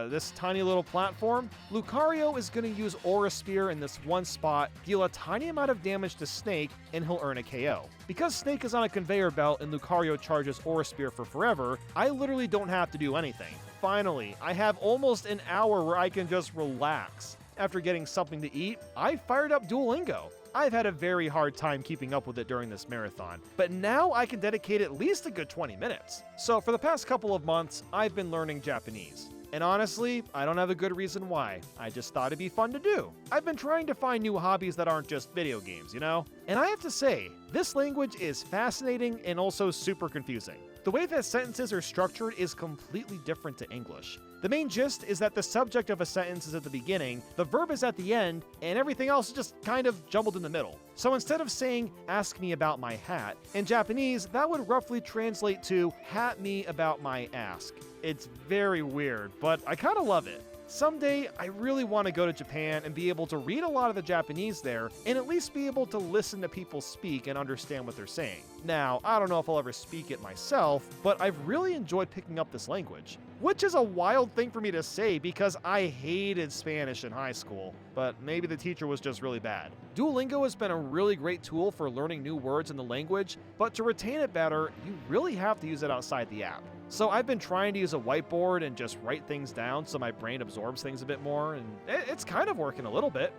This tiny little platform, Lucario is going to use Aura Spear in this one spot, deal a tiny amount of damage to Snake, and he'll earn a KO. Because Snake is on a conveyor belt and Lucario charges Aura Spear for forever, I literally don't have to do anything. Finally, I have almost an hour where I can just relax. After getting something to eat, I fired up Duolingo. I've had a very hard time keeping up with it during this marathon, but now I can dedicate at least a good 20 minutes. So for the past couple of months, I've been learning Japanese. And honestly, I don't have a good reason why. I just thought it'd be fun to do. I've been trying to find new hobbies that aren't just video games, you know? And I have to say, this language is fascinating and also super confusing. The way that sentences are structured is completely different to English. The main gist is that the subject of a sentence is at the beginning, the verb is at the end, and everything else is just kind of jumbled in the middle. So instead of saying, ask me about my hat, in Japanese, that would roughly translate to, hat me about my ask. It's very weird, but I kind of love it. Someday, I really want to go to Japan and be able to read a lot of the Japanese there, and at least be able to listen to people speak and understand what they're saying. Now, I don't know if I'll ever speak it myself, but I've really enjoyed picking up this language. Which is a wild thing for me to say because I hated Spanish in high school, but maybe the teacher was just really bad. Duolingo has been a really great tool for learning new words in the language, but to retain it better, you really have to use it outside the app. So I've been trying to use a whiteboard and just write things down so my brain absorbs things a bit more, and it's kind of working a little bit.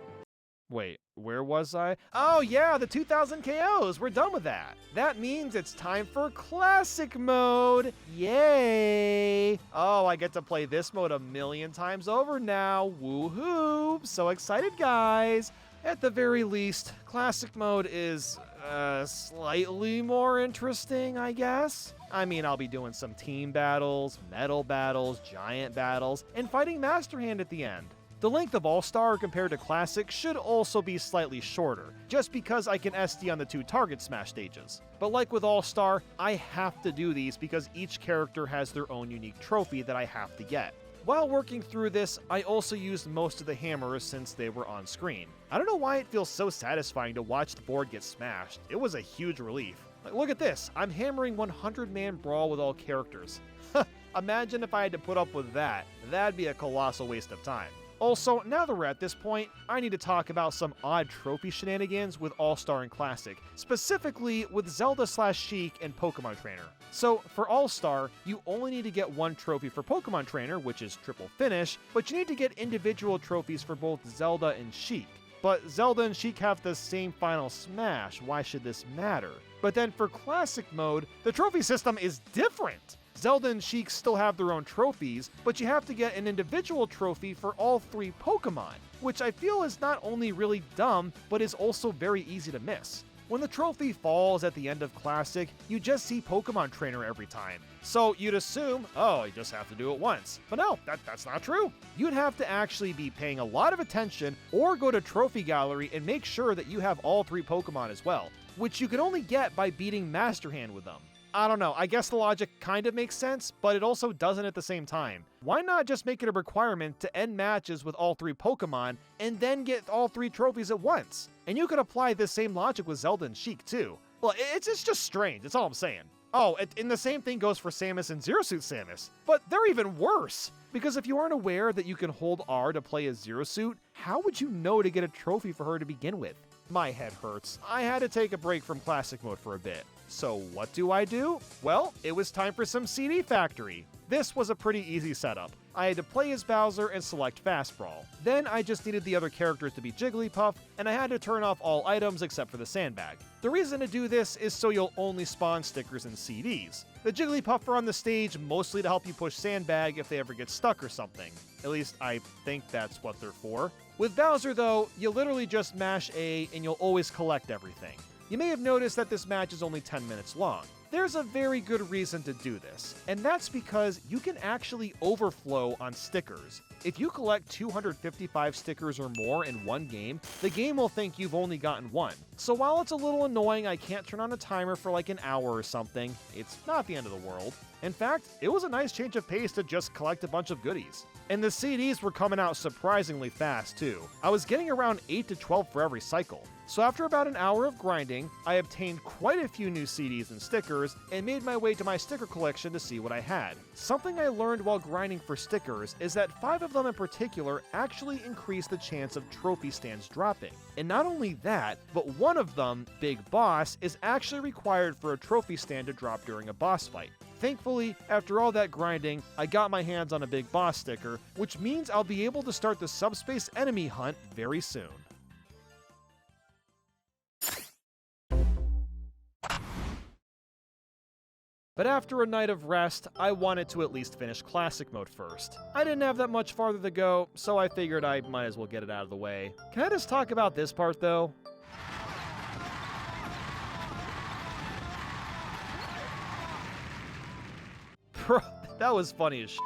Wait, where was I? Oh yeah, the 2000 KOs, we're done with that. That means it's time for Classic Mode, yay! Oh, I get to play this mode a million times over now, woohoo! So excited, guys! At the very least, Classic Mode is, slightly more interesting, I guess. I mean, I'll be doing some team battles, metal battles, giant battles, and fighting Master Hand at the end. The length of All-Star compared to Classic should also be slightly shorter, just because I can SD on the 2 target smash stages. But like with All-Star, I have to do these because each character has their own unique trophy that I have to get. While working through this, I also used most of the hammers since they were on screen. I don't know why it feels so satisfying to watch the board get smashed. It was a huge relief. Like, look at this, I'm hammering 100-man brawl with all characters. Imagine if I had to put up with that. That'd be a colossal waste of time. Also, now that we're at this point, I need to talk about some odd trophy shenanigans with All-Star and Classic, specifically with Zelda/Sheik and Pokemon Trainer. So, for All-Star, you only need to get 1 trophy for Pokemon Trainer, which is triple finish, but you need to get individual trophies for both Zelda and Sheik. But Zelda and Sheik have the same final smash, why should this matter? But then for Classic Mode, the trophy system is different! Zelda and Sheik still have their own trophies, but you have to get an individual trophy for all 3 Pokemon, which I feel is not only really dumb, but is also very easy to miss. When the trophy falls at the end of Classic, you just see Pokemon Trainer every time. So you'd assume, oh, you just have to do it once. But no, that's not true. You'd have to actually be paying a lot of attention or go to Trophy Gallery and make sure that you have all 3 Pokemon as well, which you can only get by beating Master Hand with them. I don't know, I guess the logic kind of makes sense, but it also doesn't at the same time. Why not just make it a requirement to end matches with all 3 Pokemon and then get all 3 trophies at once? And you could apply this same logic with Zelda and Sheik too. Well, it's just strange, that's all I'm saying. Oh, and the same thing goes for Samus and Zero Suit Samus, but they're even worse! Because if you aren't aware that you can hold R to play as Zero Suit, how would you know to get a trophy for her to begin with? My head hurts. I had to take a break from Classic Mode for a bit. So what do? Well, it was time for some CD Factory. This was a pretty easy setup. I had to play as Bowser and select Fast Brawl. Then I just needed the other characters to be Jigglypuff, and I had to turn off all items except for the sandbag. The reason to do this is so you'll only spawn stickers and CDs. The Jigglypuff are on the stage mostly to help you push sandbag if they ever get stuck or something. At least I think that's what they're for. With Bowser though, you literally just mash A and you'll always collect everything. You may have noticed that this match is only 10 minutes long. There's a very good reason to do this, and that's because you can actually overflow on stickers. If you collect 255 stickers or more in one game, the game will think you've only gotten 1. So while it's a little annoying I can't turn on a timer for like an hour or something, it's not the end of the world. In fact, it was a nice change of pace to just collect a bunch of goodies. And the CDs were coming out surprisingly fast too. I was getting around 8 to 12 for every cycle. So after about an hour of grinding, I obtained quite a few new CDs and stickers and made my way to my sticker collection to see what I had. Something I learned while grinding for stickers is that 5 of them in particular actually increase the chance of trophy stands dropping. And not only that, but one of them, Big Boss, is actually required for a trophy stand to drop during a boss fight. Thankfully, after all that grinding, I got my hands on a Big Boss sticker, which means I'll be able to start the subspace enemy hunt very soon. But after a night of rest, I wanted to at least finish Classic Mode first. I didn't have that much farther to go, so I figured I might as well get it out of the way. Can I just talk about this part though? Bro, that was funny as shit.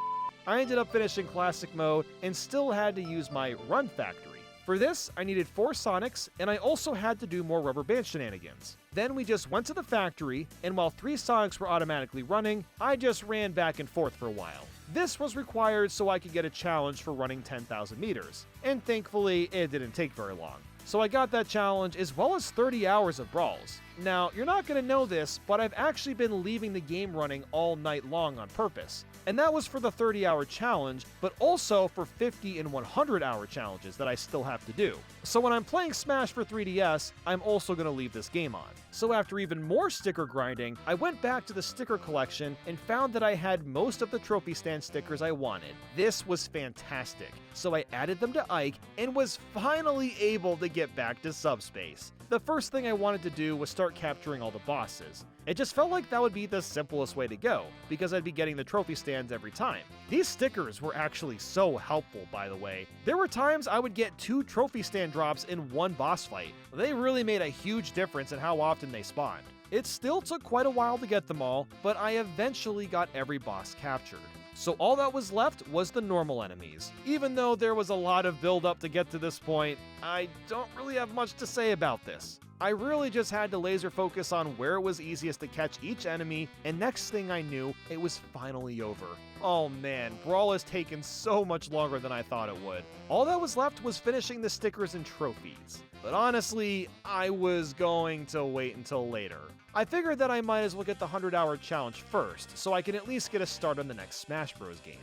I ended up finishing Classic Mode and still had to use my Run Factory. For this, I needed 4 Sonics, and I also had to do more rubber band shenanigans. Then we just went to the factory, and while 3 Sonics were automatically running, I just ran back and forth for a while. This was required so I could get a challenge for running 10,000 meters, and thankfully, it didn't take very long. So I got that challenge as well as 30 hours of brawls. Now, you're not going to know this, but I've actually been leaving the game running all night long on purpose. And that was for the 30-hour challenge, but also for 50 and 100-hour challenges that I still have to do. So when I'm playing Smash for 3DS, I'm also going to leave this game on. So after even more sticker grinding, I went back to the sticker collection and found that I had most of the trophy stand stickers I wanted. This was fantastic. So I added them to Ike and was finally able to get back to subspace. The first thing I wanted to do was start capturing all the bosses. It just felt like that would be the simplest way to go, because I'd be getting the trophy stands every time. These stickers were actually so helpful, by the way. There were times I would get 2 trophy stand drops in one boss fight. They really made a huge difference in how often they spawned. It still took quite a while to get them all, but I eventually got every boss captured. So all that was left was the normal enemies. Even though there was a lot of build up to get to this point, I don't really have much to say about this. I really just had to laser focus on where it was easiest to catch each enemy, and next thing I knew, it was finally over. Oh man, Brawl has taken so much longer than I thought it would. All that was left was finishing the stickers and trophies. But honestly, I was going to wait until later. I figured that I might as well get the 100-hour challenge first, so I can at least get a start on the next Smash Bros. Game.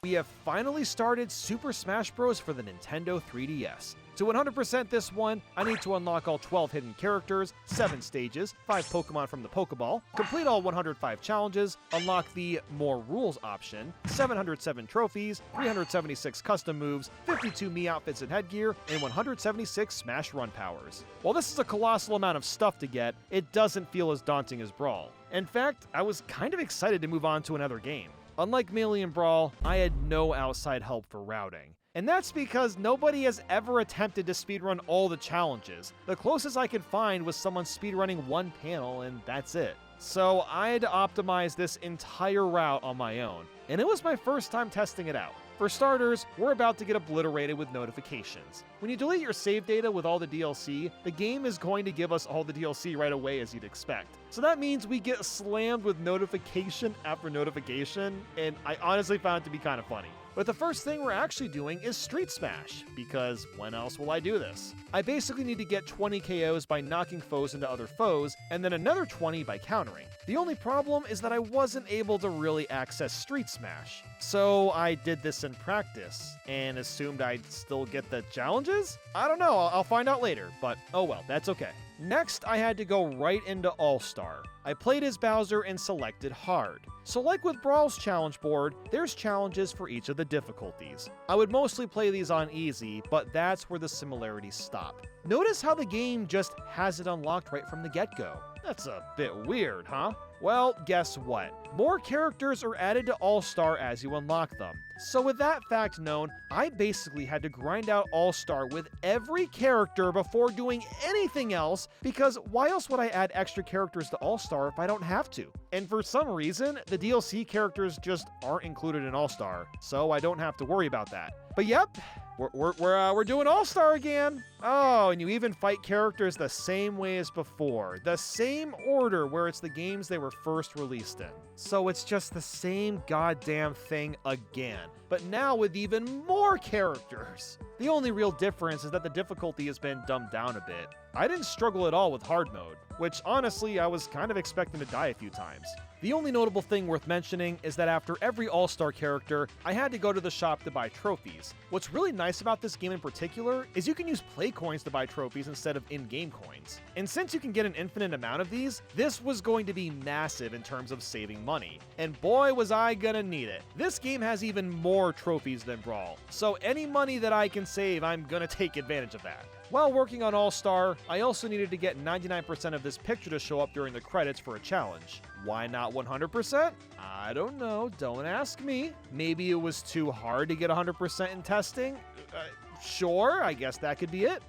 We have finally started Super Smash Bros. For the Nintendo 3DS. To 100% this one, I need to unlock all 12 hidden characters, 7 stages, 5 Pokemon from the Pokeball, complete all 105 challenges, unlock the More Rules option, 707 trophies, 376 custom moves, 52 Mii outfits and headgear, and 176 Smash Run powers. While this is a colossal amount of stuff to get, it doesn't feel as daunting as Brawl. In fact, I was kind of excited to move on to another game. Unlike Melee and Brawl, I had no outside help for routing. And that's because nobody has ever attempted to speedrun all the challenges. The closest I could find was someone speedrunning one panel, and that's it. So I had to optimize this entire route on my own, and it was my first time testing it out. For starters, we're about to get obliterated with notifications. When you delete your save data with all the DLC, the game is going to give us all the DLC right away as you'd expect. So that means we get slammed with notification after notification, and I honestly found it to be kind of funny. But the first thing we're actually doing is Street Smash, because when else will I do this? I basically need to get 20 KOs by knocking foes into other foes, and then another 20 by countering. The only problem is that I wasn't able to really access Street Smash. So I did this in practice, and assumed I'd still get the challenges? I don't know, I'll find out later, but oh well, that's okay. Next, I had to go right into All-Star. I played as Bowser and selected Hard. So like with Brawl's challenge board, there's challenges for each of the difficulties. I would mostly play these on easy, but that's where the similarities stop. Notice how the game just has it unlocked right from the get-go. That's a bit weird, huh? Well, guess what? More characters are added to All-Star as you unlock them. So with that fact known, I basically had to grind out All-Star with every character before doing anything else, because why else would I add extra characters to All-Star if I don't have to? And for some reason, the DLC characters just aren't included in All-Star, so I don't have to worry about that. But yep, we're doing All-Star again! Oh, and you even fight characters the same way as before, the same order where it's the games they were first released in. So it's just the same goddamn thing again, but now with even more characters. The only real difference is that the difficulty has been dumbed down a bit. I didn't struggle at all with hard mode, which honestly I was kind of expecting to die a few times. The only notable thing worth mentioning is that after every All-Star character, I had to go to the shop to buy trophies. What's really nice about this game in particular is you can use play coins to buy trophies instead of in-game coins. And since you can get an infinite amount of these, this was going to be massive in terms of saving money. And boy was I gonna need it. This game has even more trophies than Brawl, so any money that I can save, I'm gonna take advantage of that. While working on All-Star, I also needed to get 99% of this picture to show up during the credits for a challenge. Why not 100%? I don't know, don't ask me. Maybe it was too hard to get 100% in testing? Sure, I guess that could be it.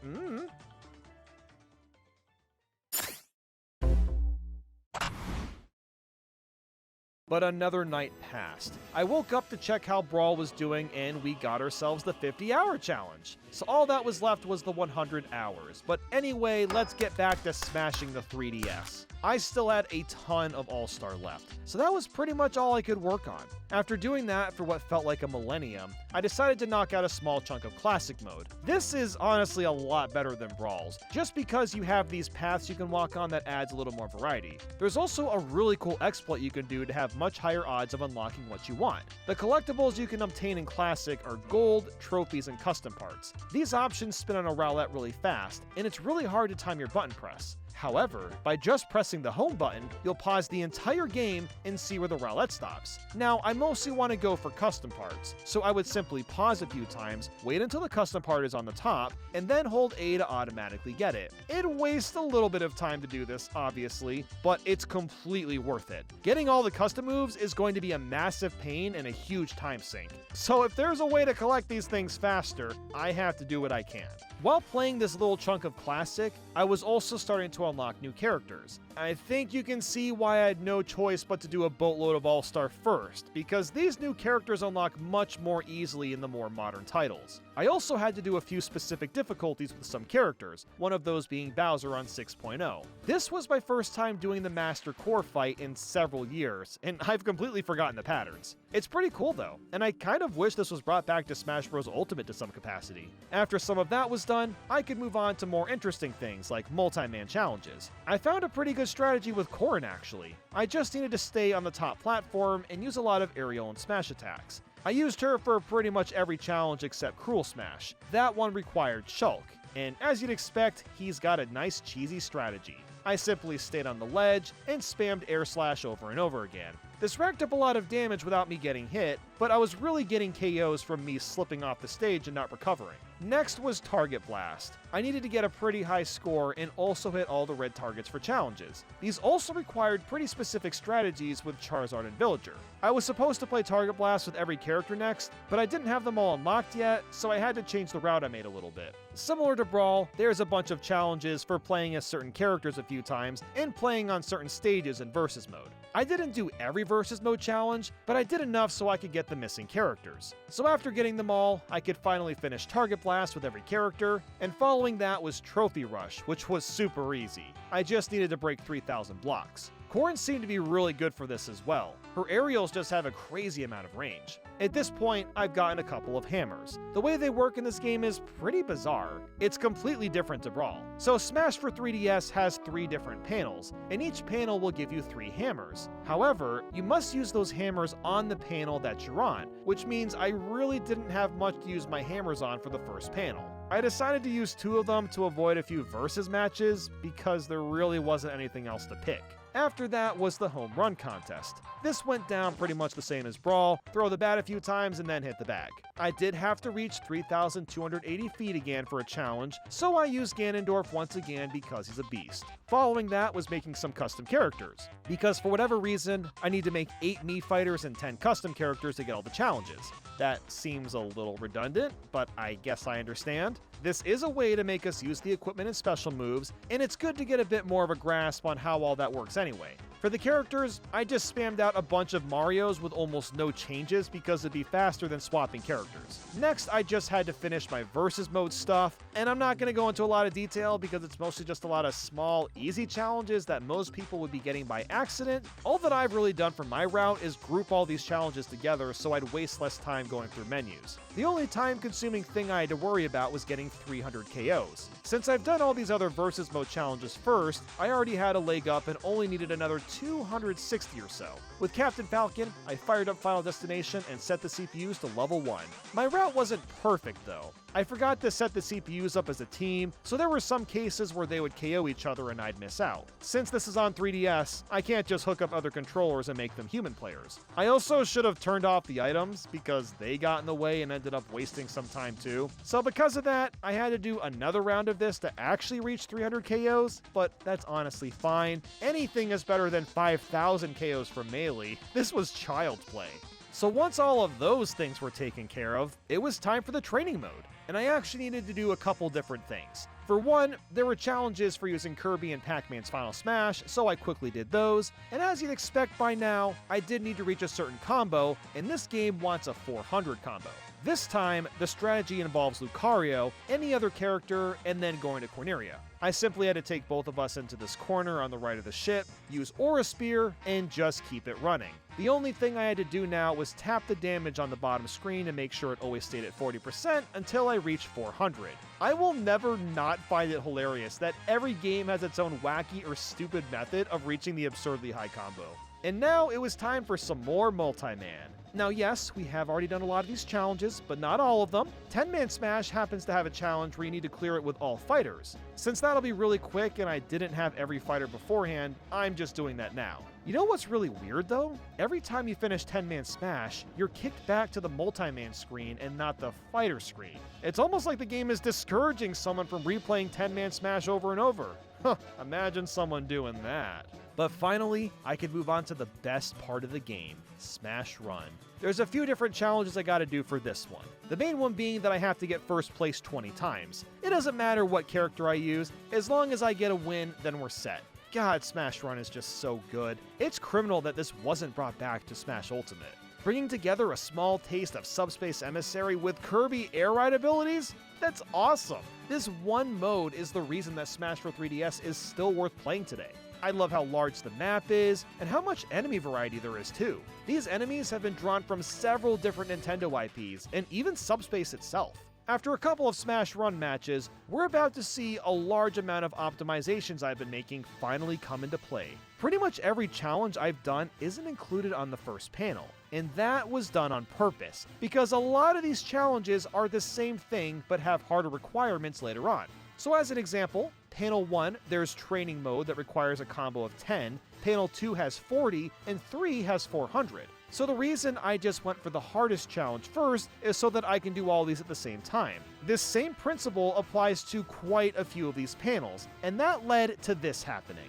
But another night passed. I woke up to check how Brawl was doing, and we got ourselves the 50-hour challenge. So all that was left was the 100 hours. But anyway, let's get back to smashing the 3DS. I still had a ton of All-Star left, so that was pretty much all I could work on. After doing that for what felt like a millennium, I decided to knock out a small chunk of Classic mode. This is honestly a lot better than Brawl's, just because you have these paths you can walk on that adds a little more variety. There's also a really cool exploit you can do to have much higher odds of unlocking what you want. The collectibles you can obtain in Classic are gold, trophies, and custom parts. These options spin on a roulette really fast, and it's really hard to time your button press. However, by just pressing the home button, you'll pause the entire game and see where the roulette stops. Now, I mostly want to go for custom parts, so I would simply pause a few times, wait until the custom part is on the top, and then hold A to automatically get it. It wastes a little bit of time to do this, obviously, but it's completely worth it. Getting all the custom moves is going to be a massive pain and a huge time sink. So if there's a way to collect these things faster, I have to do what I can. While playing this little chunk of Classic, I was also starting to unlock new characters. I think you can see why I had no choice but to do a boatload of All-Star first, because these new characters unlock much more easily in the more modern titles. I also had to do a few specific difficulties with some characters, one of those being Bowser on 6.0. This was my first time doing the Master Core fight in several years, and I've completely forgotten the patterns. It's pretty cool though, and I kind of wish this was brought back to Smash Bros. Ultimate to some capacity. After some of that was done, I could move on to more interesting things like multi-man challenges. I found a pretty good strategy with Corrin actually. I just needed to stay on the top platform and use a lot of aerial and smash attacks. I used her for pretty much every challenge except Cruel Smash. That one required Shulk, and as you'd expect, he's got a nice cheesy strategy. I simply stayed on the ledge and spammed air slash over and over again. This racked up a lot of damage without me getting hit, but I was really getting KOs from me slipping off the stage and not recovering. Next was Target Blast. I needed to get a pretty high score and also hit all the red targets for challenges. These also required pretty specific strategies with Charizard and Villager. I was supposed to play Target Blast with every character next, but I didn't have them all unlocked yet, so I had to change the route I made a little bit. Similar to Brawl, there's a bunch of challenges for playing as certain characters a few times and playing on certain stages in Versus mode. I didn't do every Versus mode challenge, but I did enough so I could get the missing characters. So after getting them all, I could finally finish Target Blast with every character, and following that was Trophy Rush, which was super easy. I just needed to break 3,000 blocks. Corrin seemed to be really good for this as well. Her aerials just have a crazy amount of range. At this point, I've gotten a couple of hammers. The way they work in this game is pretty bizarre. It's completely different to Brawl. So Smash for 3DS has 3 different panels, and each panel will give you 3 hammers. However, you must use those hammers on the panel that you're on, which means I really didn't have much to use my hammers on for the first panel. I decided to use 2 of them to avoid a few versus matches because there really wasn't anything else to pick. After that was the home run contest. This went down pretty much the same as Brawl, throw the bat a few times and then hit the bag. I did have to reach 3,280 feet again for a challenge, so I used Ganondorf once again because he's a beast. Following that was making some custom characters, because for whatever reason, I need to make 8 Mii fighters and 10 custom characters to get all the challenges. That seems a little redundant, but I guess I understand. This is a way to make us use the equipment and special moves, and it's good to get a bit more of a grasp on how all that works anyway. For the characters, I just spammed out a bunch of Marios with almost no changes because it'd be faster than swapping characters. Next, I just had to finish my versus mode stuff, and I'm not going to go into a lot of detail because it's mostly just a lot of small, easy challenges that most people would be getting by accident. All that I've really done for my route is group all these challenges together so I'd waste less time going through menus. The only time-consuming thing I had to worry about was getting 300 KOs. Since I've done all these other versus mode challenges first, I already had a leg up and only needed another 260 or so. With Captain Falcon, I fired up Final Destination and set the CPUs to level 1. My route wasn't perfect though. I forgot to set the CPUs up as a team, so there were some cases where they would KO each other and I'd miss out. Since this is on 3DS, I can't just hook up other controllers and make them human players. I also should have turned off the items because they got in the way and ended up wasting some time too. So because of that, I had to do another round of this to actually reach 300 KOs, but that's honestly fine. Anything is better than 5,000 KOs from Melee. This was child's play. So once all of those things were taken care of, it was time for the training mode, and I actually needed to do a couple different things. For one, there were challenges for using Kirby and Pac-Man's Final Smash, so I quickly did those, and as you'd expect by now, I did need to reach a certain combo, and this game wants a 400 combo. This time, the strategy involves Lucario, any other character, and then going to Corneria. I simply had to take both of us into this corner on the right of the ship, use Aura Spear, and just keep it running. The only thing I had to do now was tap the damage on the bottom screen and make sure it always stayed at 40% until I reached 400. I will never not find it hilarious that every game has its own wacky or stupid method of reaching the absurdly high combo. And now it was time for some more multi-man. Now yes, we have already done a lot of these challenges, but not all of them. 10-Man Smash happens to have a challenge where you need to clear it with all fighters. Since that'll be really quick and I didn't have every fighter beforehand, I'm just doing that now. You know what's really weird though? Every time you finish 10-Man Smash, you're kicked back to the multi-man screen and not the fighter screen. It's almost like the game is discouraging someone from replaying 10-Man Smash over and over. Huh, imagine someone doing that. But finally, I can move on to the best part of the game, Smash Run. There's a few different challenges I gotta do for this one. The main one being that I have to get first place 20 times. It doesn't matter what character I use, as long as I get a win, then we're set. God, Smash Run is just so good. It's criminal that this wasn't brought back to Smash Ultimate. Bringing together a small taste of Subspace Emissary with Kirby air ride abilities? That's awesome! This one mode is the reason that Smash for 3DS is still worth playing today. I love how large the map is, and how much enemy variety there is too. These enemies have been drawn from several different Nintendo IPs, and even Subspace itself. After a couple of Smash Run matches, we're about to see a large amount of optimizations I've been making finally come into play. Pretty much every challenge I've done isn't included on the first panel, and that was done on purpose, because a lot of these challenges are the same thing but have harder requirements later on. So as an example, Panel 1, there's Training Mode that requires a combo of 10, Panel 2 has 40, and 3 has 400. So the reason I just went for the hardest challenge first is so that I can do all these at the same time. This same principle applies to quite a few of these panels, and that led to this happening.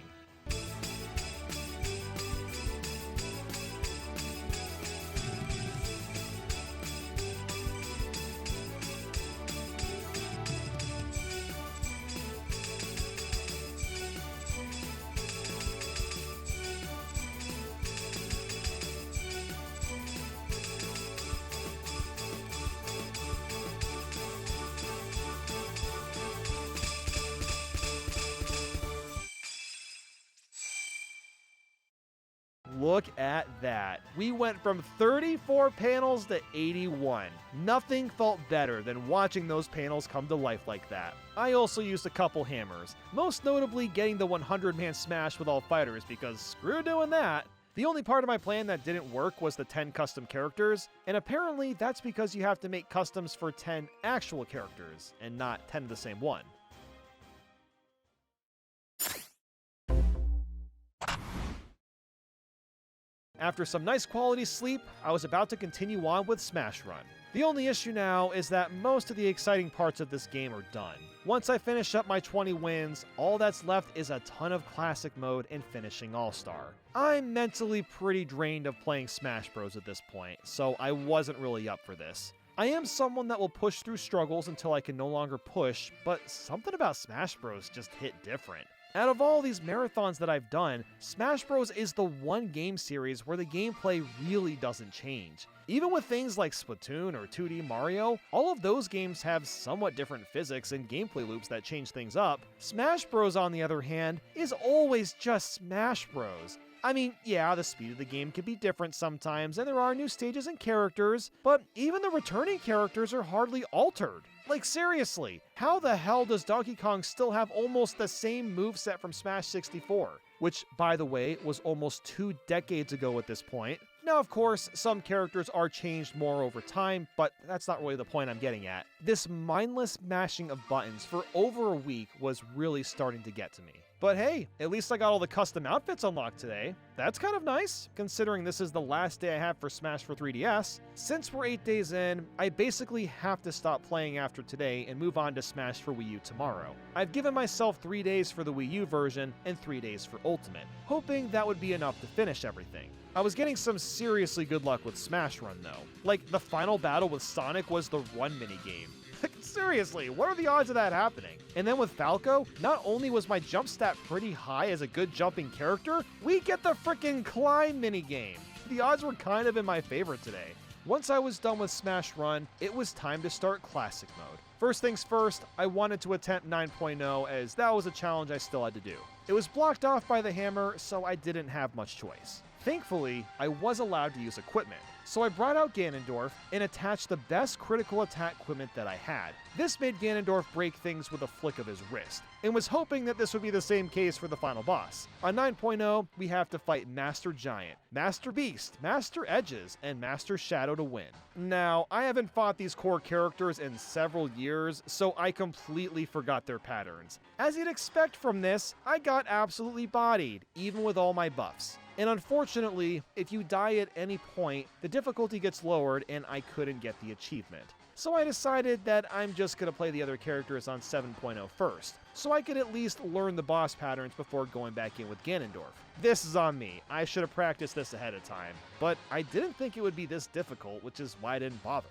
Look at that. We went from 34 panels to 81. Nothing felt better than watching those panels come to life like that. I also used a couple hammers, most notably getting the 100-man smash with all fighters because screw doing that. The only part of my plan that didn't work was the 10 custom characters, and apparently that's because you have to make customs for 10 actual characters, and not 10 of the same one. After some nice quality sleep, I was about to continue on with Smash Run. The only issue now is that most of the exciting parts of this game are done. Once I finish up my 20 wins, all that's left is a ton of Classic Mode and finishing All-Star. I'm mentally pretty drained of playing Smash Bros at this point, so I wasn't really up for this. I am someone that will push through struggles until I can no longer push, but something about Smash Bros just hit different. Out of all these marathons that I've done, Smash Bros. Is the one game series where the gameplay really doesn't change. Even with things like Splatoon or 2D Mario, all of those games have somewhat different physics and gameplay loops that change things up. Smash Bros. On the other hand, is always just Smash Bros. I mean, yeah, the speed of the game can be different sometimes, and there are new stages and characters, but even the returning characters are hardly altered. Like seriously, how the hell does Donkey Kong still have almost the same moveset from Smash 64? Which, by the way, was almost 2 decades ago at this point. Now, of course, some characters are changed more over time, but that's not really the point I'm getting at. This mindless mashing of buttons for over a week was really starting to get to me. But hey, at least I got all the custom outfits unlocked today. That's kind of nice, considering this is the last day I have for Smash for 3DS. Since we're 8 days in, I basically have to stop playing after today and move on to Smash for Wii U tomorrow. I've given myself 3 days for the Wii U version and 3 days for Ultimate, hoping that would be enough to finish everything. I was getting some seriously good luck with Smash Run though. Like, the final battle with Sonic was the run minigame. Seriously, what are the odds of that happening? And then with Falco, not only was my jump stat pretty high as a good jumping character, we get the frickin' climb minigame. The odds were kind of in my favor today. Once I was done with Smash Run, it was time to start Classic Mode. First things first, I wanted to attempt 9.0 as that was a challenge I still had to do. It was blocked off by the hammer, so I didn't have much choice. Thankfully, I was allowed to use equipment, so I brought out Ganondorf and attached the best critical attack equipment that I had. This made Ganondorf break things with a flick of his wrist, and was hoping that this would be the same case for the final boss. On 9.0, we have to fight Master Giant, Master Beast, Master Edges, and Master Shadow to win. Now, I haven't fought these core characters in several years, so I completely forgot their patterns. As you'd expect from this, I got absolutely bodied, even with all my buffs. And unfortunately, if you die at any point, the difficulty gets lowered and I couldn't get the achievement. So I decided that I'm just going to play the other characters on 7.0 first, so I could at least learn the boss patterns before going back in with Ganondorf. This is on me, I should have practiced this ahead of time, but I didn't think it would be this difficult, which is why I didn't bother.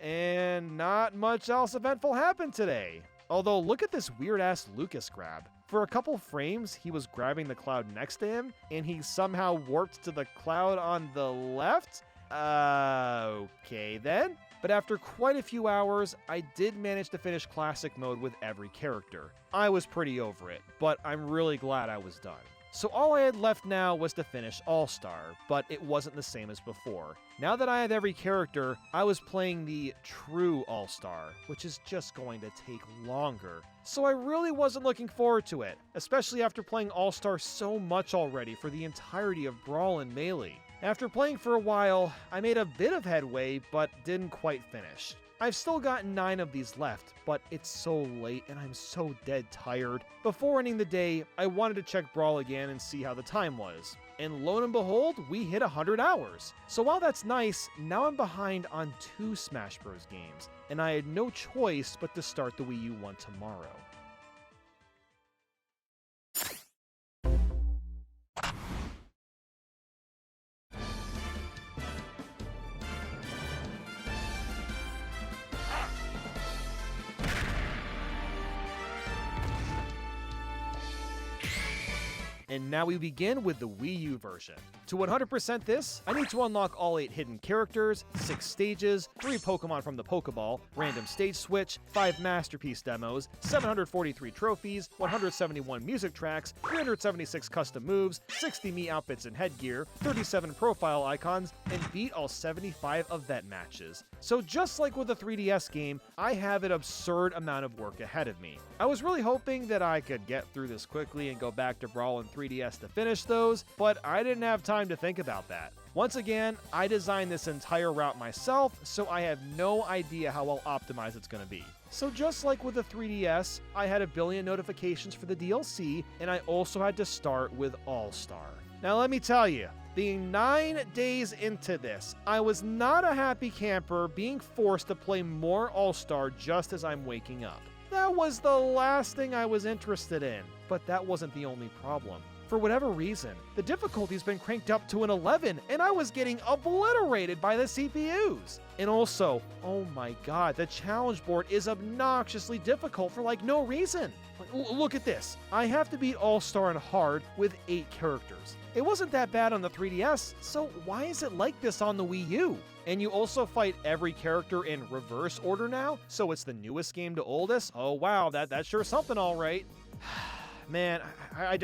And not much else eventful happened today. Although look at this weird ass Lucas grab. For a couple frames, he was grabbing the cloud next to him, and he somehow warped to the cloud on the left? Okay then. But after quite a few hours, I did manage to finish Classic Mode with every character. I was pretty over it, but I'm really glad I was done. So all I had left now was to finish All-Star, but it wasn't the same as before. Now that I had every character, I was playing the true All-Star, which is just going to take longer. So I really wasn't looking forward to it, especially after playing All-Star so much already for the entirety of Brawl and Melee. After playing for a while, I made a bit of headway, but didn't quite finish. I've still got 9 of these left, but it's so late and I'm so dead tired. Before ending the day, I wanted to check Brawl again and see how the time was. And lo and behold, we hit 100 hours. So while that's nice, now I'm behind on 2 Smash Bros. Games, and I had no choice but to start the Wii U one tomorrow. And now we begin with the Wii U version. To 100% this, I need to unlock all 8 hidden characters, 6 stages, 3 Pokemon from the Pokeball, random stage switch, 5 Masterpiece demos, 743 trophies, 171 music tracks, 376 custom moves, 60 Mii outfits and headgear, 37 profile icons, and beat all 75 event matches. So just like with the 3DS game, I have an absurd amount of work ahead of me. I was really hoping that I could get through this quickly and go back to Brawl and 3DS to finish those, but I didn't have time to think about that. Once again, I designed this entire route myself, so I have no idea how well optimized it's going to be. So just like with the 3DS, I had a billion notifications for the DLC, and I also had to start with All-Star. Now let me tell you, being 9 days into this, I was not a happy camper being forced to play more All-Star just as I'm waking up. That was the last thing I was interested in, but that wasn't the only problem. for whatever reason, the difficulty's been cranked up to an 11, and I was getting obliterated by the CPUs. And also, oh my god, the challenge board is obnoxiously difficult for like no reason. Look at this. I have to beat All-Star on hard with 8 characters. It wasn't that bad on the 3DS, so why is it like this on the Wii U? And you also fight every character in reverse order now, so it's the newest game to oldest? Oh wow, that's sure something all right. Man, I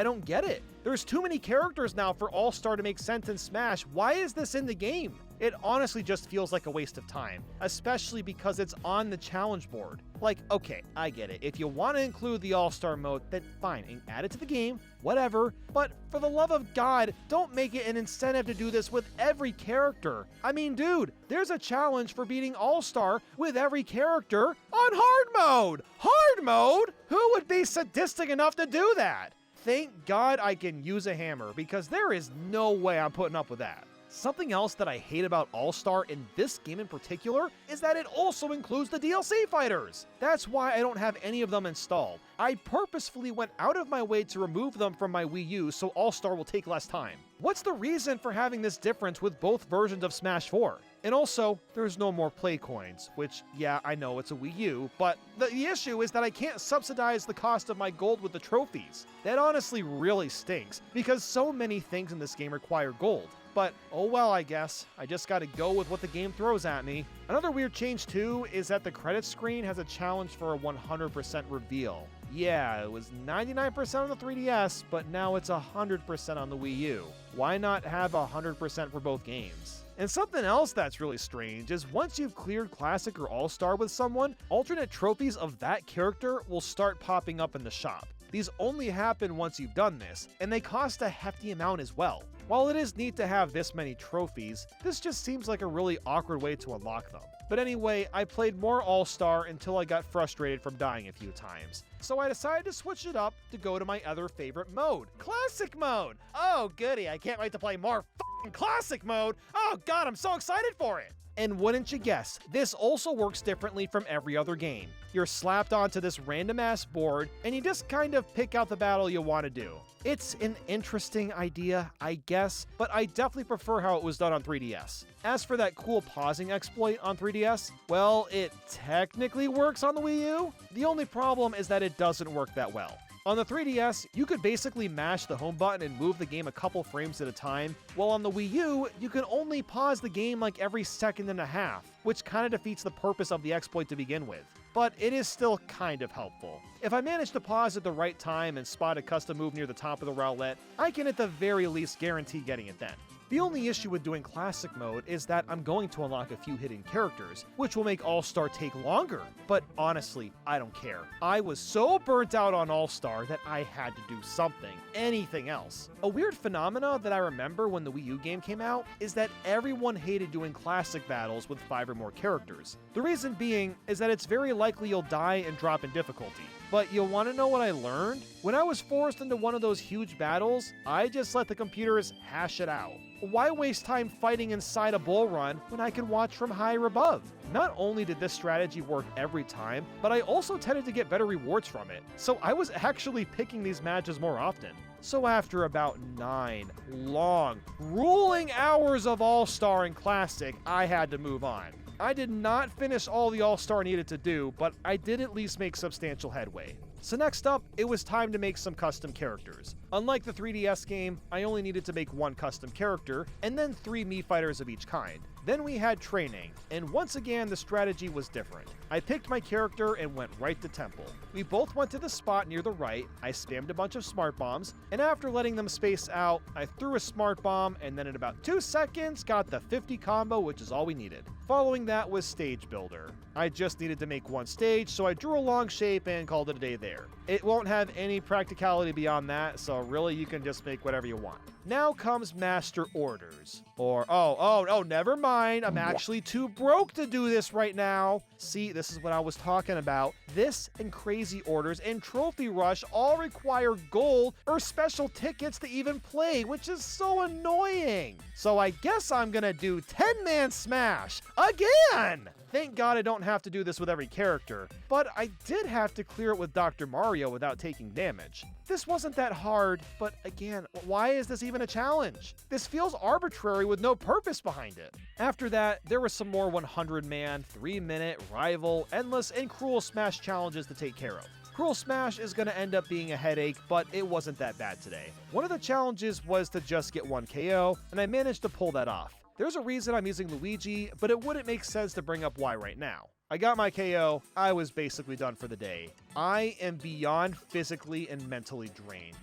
don't get it. There's too many characters now for All-Star to make sense in Smash. Why is this in the game? It honestly just feels like a waste of time, especially because it's on the challenge board. Like, okay, I get it. If you want to include the All-Star mode, then fine, and add it to the game, whatever. But for the love of God, don't make it an incentive to do this with every character. I mean, dude, there's a challenge for beating All-Star with every character on hard mode. Hard mode? Who would be sadistic enough to do that? Thank God I can use a hammer, because there is no way I'm putting up with that. Something else that I hate about All-Star in this game in particular is that it also includes the DLC fighters. That's why I don't have any of them installed. I purposefully went out of my way to remove them from my Wii U so All-Star will take less time. What's the reason for having this difference with both versions of Smash 4? And also, there's no more play coins, which, yeah, I know it's a Wii U, but the issue is that I can't subsidize the cost of my gold with the trophies. That honestly really stinks, because so many things in this game require gold. But, oh well, I guess. I just gotta go with what the game throws at me. Another weird change too is that the credits screen has a challenge for a 100% reveal. Yeah, it was 99% on the 3DS, but now it's 100% on the Wii U. Why not have 100% for both games? And something else that's really strange is once you've cleared Classic or All-Star with someone, alternate trophies of that character will start popping up in the shop. These only happen once you've done this, and they cost a hefty amount as well. While it is neat to have this many trophies, this just seems like a really awkward way to unlock them. But anyway, I played more All-Star until I got frustrated from dying a few times. So I decided to switch it up to go to my other favorite mode, Classic Mode! Oh goody, I can't wait to play more f***ing Classic Mode! Oh god, I'm so excited for it! And wouldn't you guess, this also works differently from every other game. You're slapped onto this random-ass board, and you just kind of pick out the battle you want to do. It's an interesting idea, I guess, but I definitely prefer how it was done on 3DS. As for that cool pausing exploit on 3DS, well, it technically works on the Wii U. The only problem is that it doesn't work that well. On the 3DS, you could basically mash the home button and move the game a couple frames at a time, while on the Wii U, you can only pause the game like every second and a half, which kind of defeats the purpose of the exploit to begin with. But it is still kind of helpful. If I manage to pause at the right time and spot a custom move near the top of the roulette, I can at the very least guarantee getting it then. The only issue with doing Classic Mode is that I'm going to unlock a few hidden characters, which will make All-Star take longer. But honestly, I don't care. I was so burnt out on All-Star that I had to do something, anything else. A weird phenomena that I remember when the Wii U game came out is that everyone hated doing classic battles with 5 or more characters. The reason being is that it's very likely you'll die and drop in difficulty. But you want to know what I learned? When I was forced into one of those huge battles, I just let the computers hash it out. Why waste time fighting inside a bull run when I can watch from higher above? Not only did this strategy work every time, but I also tended to get better rewards from it, so I was actually picking these matches more often. So after about 9 long, grueling hours of All-Star and Classic, I had to move on. I did not finish all the All-Star needed to do, but I did at least make substantial headway. So next up, it was time to make some custom characters. Unlike the 3DS game, I only needed to make 1 custom character, and then 3 Mii fighters of each kind. Then we had training, and once again the strategy was different. I picked my character and went right to Temple. We both went to the spot near the right, I spammed a bunch of smart bombs, and after letting them space out, I threw a smart bomb, and then in about 2 seconds got the 50 combo, which is all we needed. Following that was Stage Builder. I just needed to make 1 stage, so I drew a long shape and called it a day there. It won't have any practicality beyond that, so really you can just make whatever you want. Now comes Master Orders. Or, oh, never mind. I'm actually too broke to do this right now. See, this is what I was talking about. This and Crazy Orders and Trophy Rush all require gold or special tickets to even play, which is so annoying. So I guess I'm gonna do 10-man Smash again! Thank God I don't have to do this with every character, but I did have to clear it with Dr. Mario without taking damage. This wasn't that hard, but again, why is this even a challenge? This feels arbitrary with no purpose behind it. After that, there were some more 100-man, 3-minute, rival, endless, and cruel Smash challenges to take care of. Cruel Smash is going to end up being a headache, but it wasn't that bad today. One of the challenges was to just get 1 KO, and I managed to pull that off. There's a reason I'm using Luigi, but it wouldn't make sense to bring up why right now. I got my KO, I was basically done for the day. I am beyond physically and mentally drained.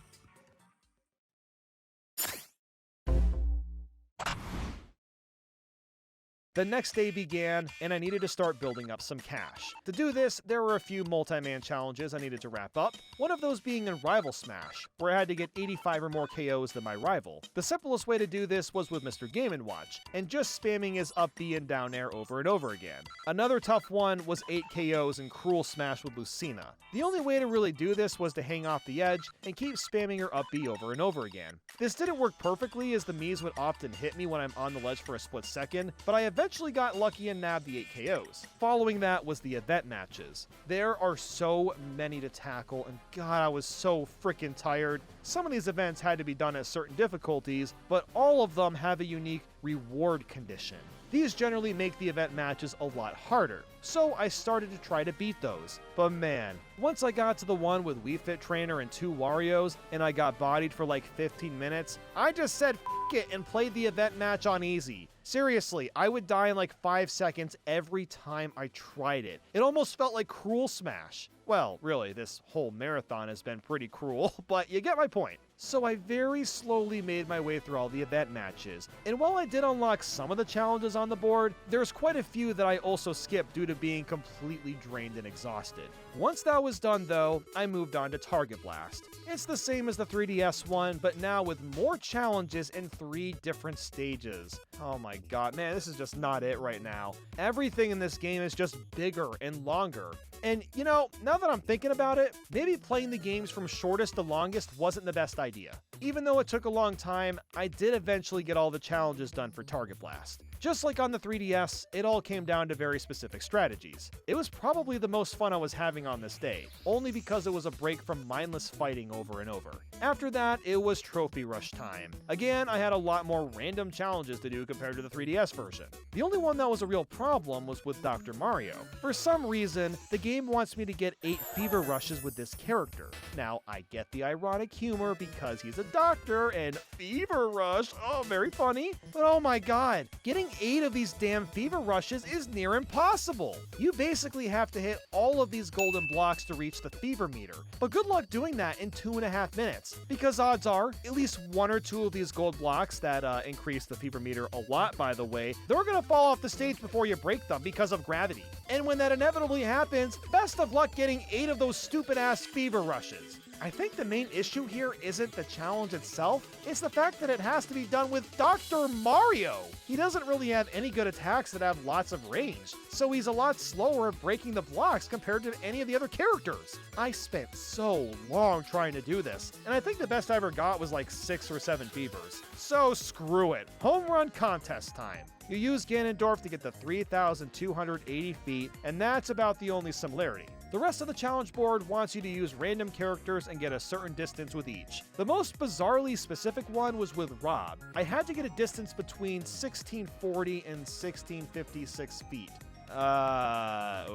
The next day began, and I needed to start building up some cash. To do this, there were a few multi-man challenges I needed to wrap up, one of those being in Rival Smash, where I had to get 85 or more KOs than my rival. The simplest way to do this was with Mr. Game & Watch, and just spamming his up B and down air over and over again. Another tough one was 8 KOs in Cruel Smash with Lucina. The only way to really do this was to hang off the edge and keep spamming her up B over and over again. This didn't work perfectly as the Miis would often hit me when I'm on the ledge for a split second, but I eventually got lucky and nabbed the 8 KOs. Following that was the event matches. There are so many to tackle, and God, I was so freaking tired. Some of these events had to be done at certain difficulties, but all of them have a unique reward condition. These generally make the event matches a lot harder, so I started to try to beat those. But man, once I got to the one with Wii Fit Trainer and 2 Warios, and I got bodied for like 15 minutes, I just said f it and played the event match on easy. Seriously, I would die in like 5 seconds every time I tried it. It almost felt like Cruel Smash. Well, really, this whole marathon has been pretty cruel, but you get my point. So I very slowly made my way through all the event matches, and while I did unlock some of the challenges on the board, there's quite a few that I also skipped due to being completely drained and exhausted. Once that was done though, I moved on to Target Blast. It's the same as the 3DS one, but now with more challenges in 3 different stages. Oh my god, man, this is just not it right now. Everything in this game is just bigger and longer. And you know, now that I'm thinking about it, maybe playing the games from shortest to longest wasn't the best idea. Even though it took a long time, I did eventually get all the challenges done for Target Blast. Just like on the 3DS, it all came down to very specific strategies. It was probably the most fun I was having on this day, only because it was a break from mindless fighting over and over. After that, it was Trophy Rush time. Again, I had a lot more random challenges to do compared to the 3DS version. The only one that was a real problem was with Dr. Mario. For some reason, the game wants me to get 8 Fever Rushes with this character. Now, I get the ironic humor because he's a doctor and Fever Rush, oh, very funny. But oh my god, getting 8 of these damn Fever Rushes is near impossible. You basically have to hit all of these golden blocks to reach the fever meter. But good luck doing that in 2.5 minutes, because odds are, at least 1 or 2 of these gold blocks that increase the fever meter a lot, by the way, they're gonna fall off the stage before you break them because of gravity. And when that inevitably happens, best of luck getting 8 of those stupid ass Fever Rushes. I think the main issue here isn't the challenge itself, it's the fact that it has to be done with Dr. Mario. He doesn't really have any good attacks that have lots of range, so he's a lot slower at breaking the blocks compared to any of the other characters. I spent so long trying to do this, and I think the best I ever got was like 6 or 7 fevers. So screw it. Home run contest time. You use Ganondorf to get to 3,280 feet, and that's about the only similarity. The rest of the challenge board wants you to use random characters and get a certain distance with each. The most bizarrely specific one was with Rob. I had to get a distance between 1640 and 1656 feet.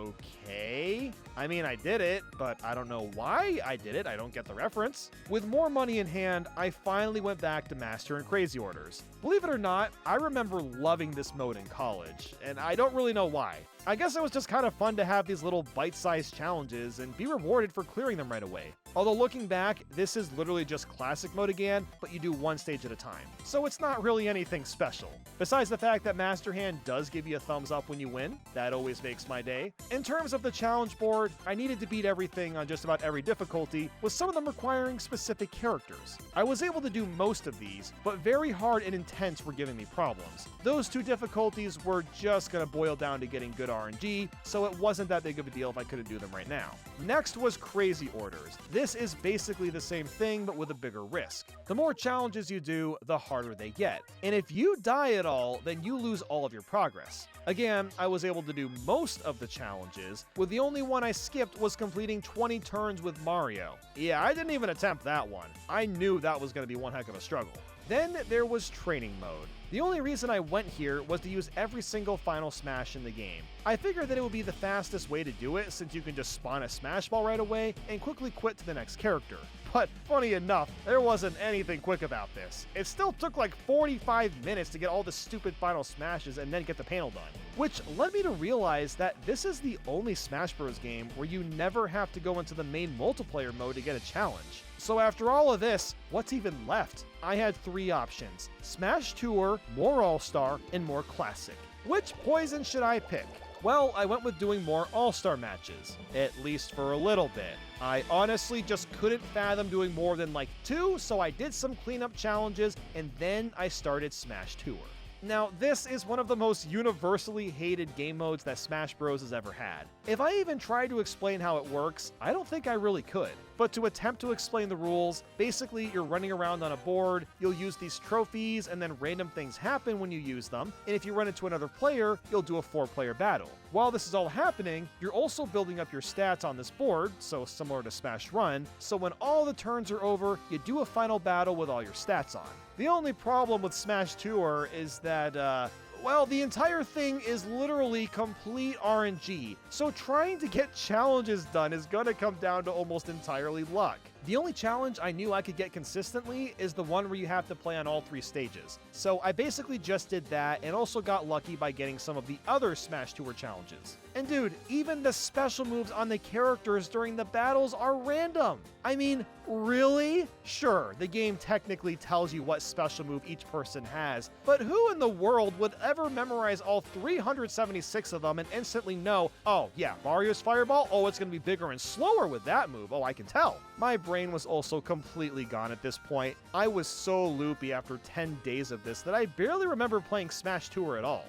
Okay. I mean, I did it, but I don't know why I did it. I don't get the reference. With more money in hand, I finally went back to Master and Crazy Orders. Believe it or not, I remember loving this mode in college, and I don't really know why. I guess it was just kind of fun to have these little bite-sized challenges and be rewarded for clearing them right away. Although looking back, this is literally just classic mode again, but you do one stage at a time. So it's not really anything special. Besides the fact that Master Hand does give you a thumbs up when you win, that always makes my day. In terms of the challenge board, I needed to beat everything on just about every difficulty, with some of them requiring specific characters. I was able to do most of these, but very hard and intense were giving me problems. Those two difficulties were just gonna boil down to getting good RNG, so it wasn't that big of a deal if I couldn't do them right now. Next was Crazy Orders. This is basically the same thing, but with a bigger risk. The more challenges you do, the harder they get. And if you die at all, then you lose all of your progress. Again, I was able to do most of the challenges, with the only one I skipped was completing 20 turns with Mario. Yeah, I didn't even attempt that one. I knew that was going to be one heck of a struggle. Then there was Training Mode. The only reason I went here was to use every single final smash in the game. I figured that it would be the fastest way to do it since you can just spawn a smash ball right away and quickly quit to the next character. But funny enough, there wasn't anything quick about this. It still took like 45 minutes to get all the stupid final smashes and then get the panel done. Which led me to realize that this is the only Smash Bros. Game where you never have to go into the main multiplayer mode to get a challenge. So after all of this, what's even left? I had 3 options: Smash Tour, more All-Star, and more Classic. Which poison should I pick? Well, I went with doing more All-Star matches, at least for a little bit. I honestly just couldn't fathom doing more than like 2, so I did some cleanup challenges, and then I started Smash Tour. Now, this is one of the most universally hated game modes that Smash Bros. Has ever had. If I even tried to explain how it works, I don't think I really could. But to attempt to explain the rules, basically you're running around on a board, you'll use these trophies, and then random things happen when you use them, and if you run into another player, you'll do a 4-player battle. While this is all happening, you're also building up your stats on this board, so similar to Smash Run, so when all the turns are over, you do a final battle with all your stats on. The only problem with Smash Tour is that, well, the entire thing is literally complete RNG, so trying to get challenges done is gonna come down to almost entirely luck. The only challenge I knew I could get consistently is the one where you have to play on all 3 stages. So I basically just did that and also got lucky by getting some of the other Smash Tour challenges. And dude, even the special moves on the characters during the battles are random. I mean, really? Sure, the game technically tells you what special move each person has, but who in the world would ever memorize all 376 of them and instantly know, oh yeah, Mario's Fireball? Oh, it's gonna be bigger and slower with that move. Oh, I can tell. My brain was also completely gone at this point. I was so loopy after 10 days of this that I barely remember playing Smash Tour at all.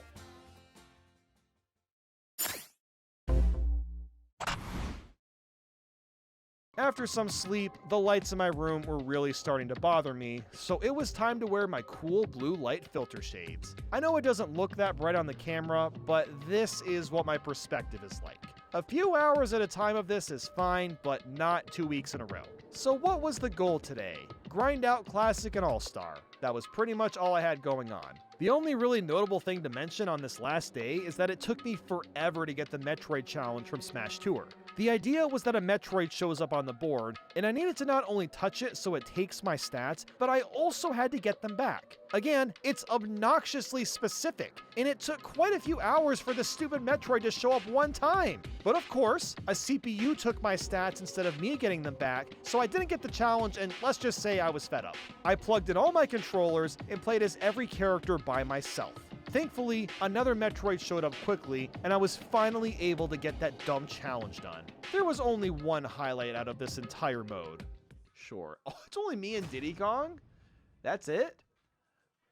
After some sleep, the lights in my room were really starting to bother me, so it was time to wear my cool blue light filter shades. I know it doesn't look that bright on the camera, but this is what my perspective is like. A few hours at a time of this is fine, but not 2 weeks in a row. So what was the goal today? Grind out Classic and All-Star. That was pretty much all I had going on. The only really notable thing to mention on this last day is that it took me forever to get the Metroid challenge from Smash Tour. The idea was that a Metroid shows up on the board, and I needed to not only touch it so it takes my stats, but I also had to get them back. Again, it's obnoxiously specific, and it took quite a few hours for the stupid Metroid to show up one time. But of course, a CPU took my stats instead of me getting them back, so I didn't get the challenge, and let's just say I was fed up. I plugged in all my controllers and played as every character by myself. Thankfully, another Metroid showed up quickly, and I was finally able to get that dumb challenge done. There was only one highlight out of this entire mode. Sure. Oh, it's only me and Diddy Kong? That's it?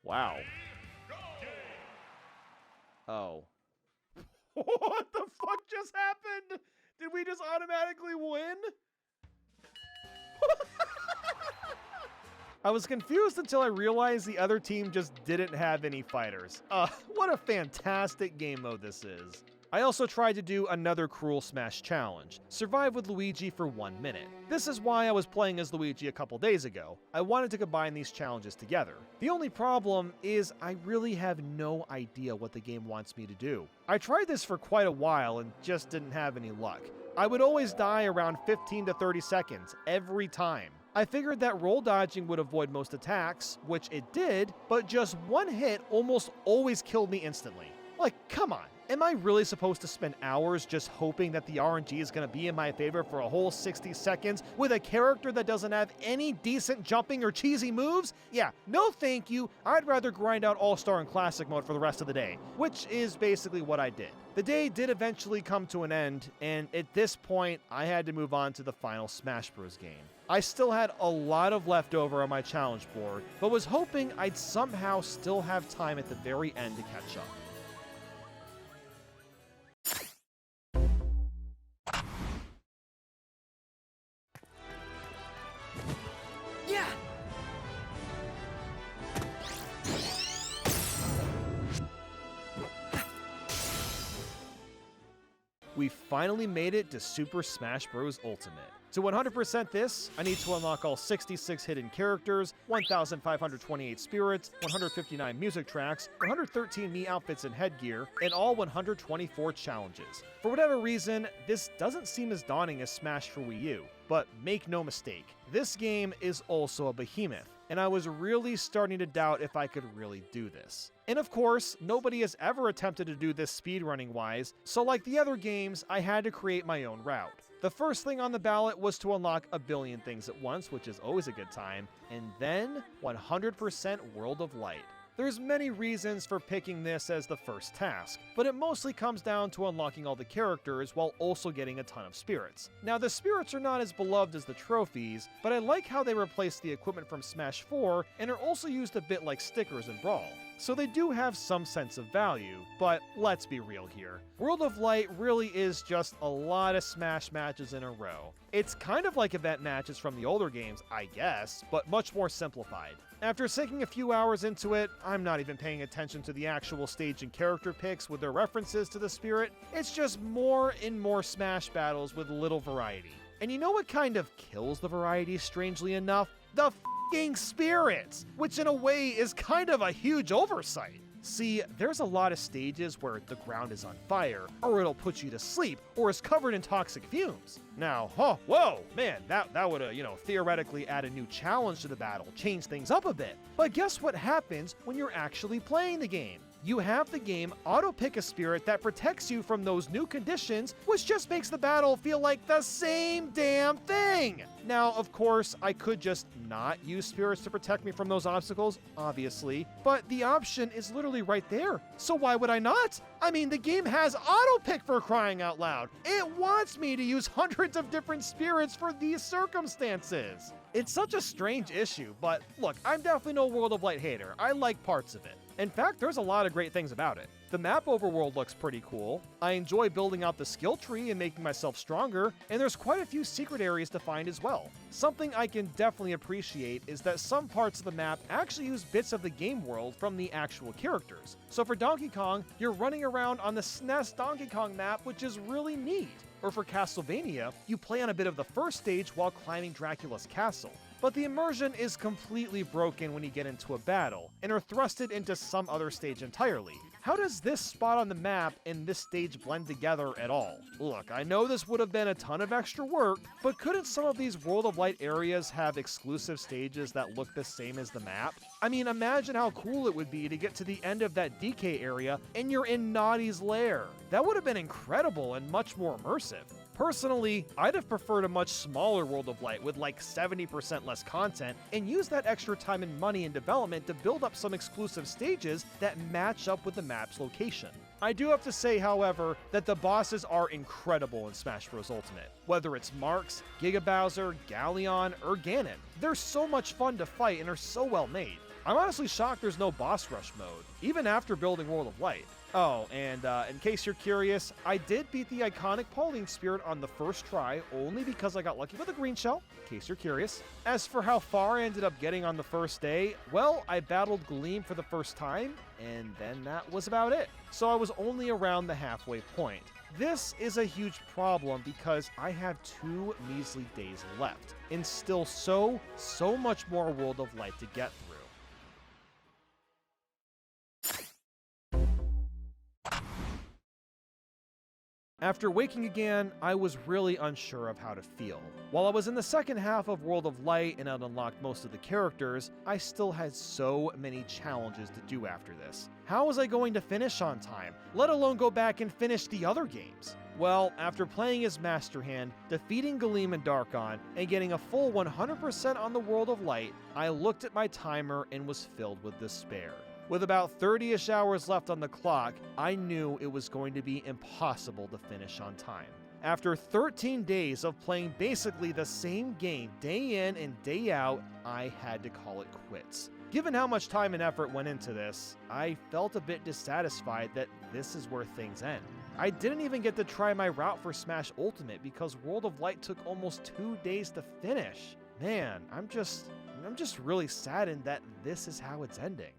Wow. Oh. What the fuck just happened? Did we just automatically win? I was confused until I realized the other team just didn't have any fighters. What a fantastic game mode this is. I also tried to do another Cruel Smash challenge, survive with Luigi for 1 minute. This is why I was playing as Luigi a couple days ago. I wanted to combine these challenges together. The only problem is I really have no idea what the game wants me to do. I tried this for quite a while and just didn't have any luck. I would always die around 15 to 30 seconds every time. I figured that roll dodging would avoid most attacks, which it did, but just one hit almost always killed me instantly. Like, come on. Am I really supposed to spend hours just hoping that the RNG is going to be in my favor for a whole 60 seconds with a character that doesn't have any decent jumping or cheesy moves? Yeah, no thank you. I'd rather grind out All-Star and Classic mode for the rest of the day, which is basically what I did. The day did eventually come to an end, and at this point, I had to move on to the final Smash Bros. Game. I still had a lot of leftover on my challenge board, but was hoping I'd somehow still have time at the very end to catch up. Yeah! We finally made it to Super Smash Bros. Ultimate. To 100% this, I need to unlock all 66 hidden characters, 1,528 spirits, 159 music tracks, 113 Mii outfits and headgear, and all 124 challenges. For whatever reason, this doesn't seem as daunting as Smash for Wii U, but make no mistake, this game is also a behemoth, and I was really starting to doubt if I could really do this. And of course, nobody has ever attempted to do this speedrunning wise, so like the other games, I had to create my own route. The first thing on the ballot was to unlock a billion things at once, which is always a good time, and then 100% World of Light. There's many reasons for picking this as the first task, but it mostly comes down to unlocking all the characters while also getting a ton of spirits. Now the spirits are not as beloved as the trophies, but I like how they replaced the equipment from Smash 4 and are also used a bit like stickers in Brawl. So they do have some sense of value, but let's be real here. World of Light really is just a lot of Smash matches in a row. It's kind of like event matches from the older games, I guess, but much more simplified. After sinking a few hours into it, I'm not even paying attention to the actual stage and character picks with their references to the spirit. It's just more and more Smash battles with little variety. And you know what kind of kills the variety, strangely enough? The f***ing spirits, which in a way is kind of a huge oversight. See, there's a lot of stages where the ground is on fire, or it'll put you to sleep, or is covered in toxic fumes. Now, whoa, man, that would, theoretically add a new challenge to the battle, change things up a bit. But guess what happens when you're actually playing the game? You have the game auto-pick a spirit that protects you from those new conditions, which just makes the battle feel like the same damn thing! Now, of course, I could just not use spirits to protect me from those obstacles, obviously, but the option is literally right there. So why would I not? I mean, the game has auto-pick for crying out loud. It wants me to use hundreds of different spirits for these circumstances. It's such a strange issue, but look, I'm definitely no World of Light hater. I like parts of it. In fact, there's a lot of great things about it. The map overworld looks pretty cool, I enjoy building out the skill tree and making myself stronger, and there's quite a few secret areas to find as well. Something I can definitely appreciate is that some parts of the map actually use bits of the game world from the actual characters. So for Donkey Kong, you're running around on the SNES Donkey Kong map, which is really neat. Or for Castlevania, you play on a bit of the first stage while climbing Dracula's castle. But the immersion is completely broken when you get into a battle, and are thrusted into some other stage entirely. How does this spot on the map and this stage blend together at all? Look, I know this would have been a ton of extra work, but couldn't some of these World of Light areas have exclusive stages that look the same as the map? I mean, imagine how cool it would be to get to the end of that DK area and you're in Naughty's lair. That would have been incredible and much more immersive. Personally, I'd have preferred a much smaller World of Light with like 70% less content and use that extra time and money in development to build up some exclusive stages that match up with the map's location. I do have to say, however, that the bosses are incredible in Smash Bros. Ultimate. Whether it's Marx, Giga Bowser, Galleon, or Ganon, they're so much fun to fight and are so well made. I'm honestly shocked there's no boss rush mode, even after building World of Light. Oh, and in case you're curious, I did beat the iconic Pauline Spirit on the first try only because I got lucky with a green shell, in case you're curious. As for how far I ended up getting on the first day, well, I battled Gleam for the first time, and then that was about it. So I was only around the halfway point. This is a huge problem because I have 2 measly days left, and still so much more World of Light to get through. After waking again, I was really unsure of how to feel. While I was in the second half of World of Light and had unlocked most of the characters, I still had so many challenges to do after this. How was I going to finish on time, let alone go back and finish the other games? Well, after playing as Master Hand, defeating Galeem and Darkon, and getting a full 100% on the World of Light, I looked at my timer and was filled with despair. With about 30-ish hours left on the clock, I knew it was going to be impossible to finish on time. After 13 days of playing basically the same game day in and day out, I had to call it quits. Given how much time and effort went into this, I felt a bit dissatisfied that this is where things end. I didn't even get to try my route for Smash Ultimate because World of Light took almost 2 days to finish. Man, I'm just really saddened that this is how it's ending.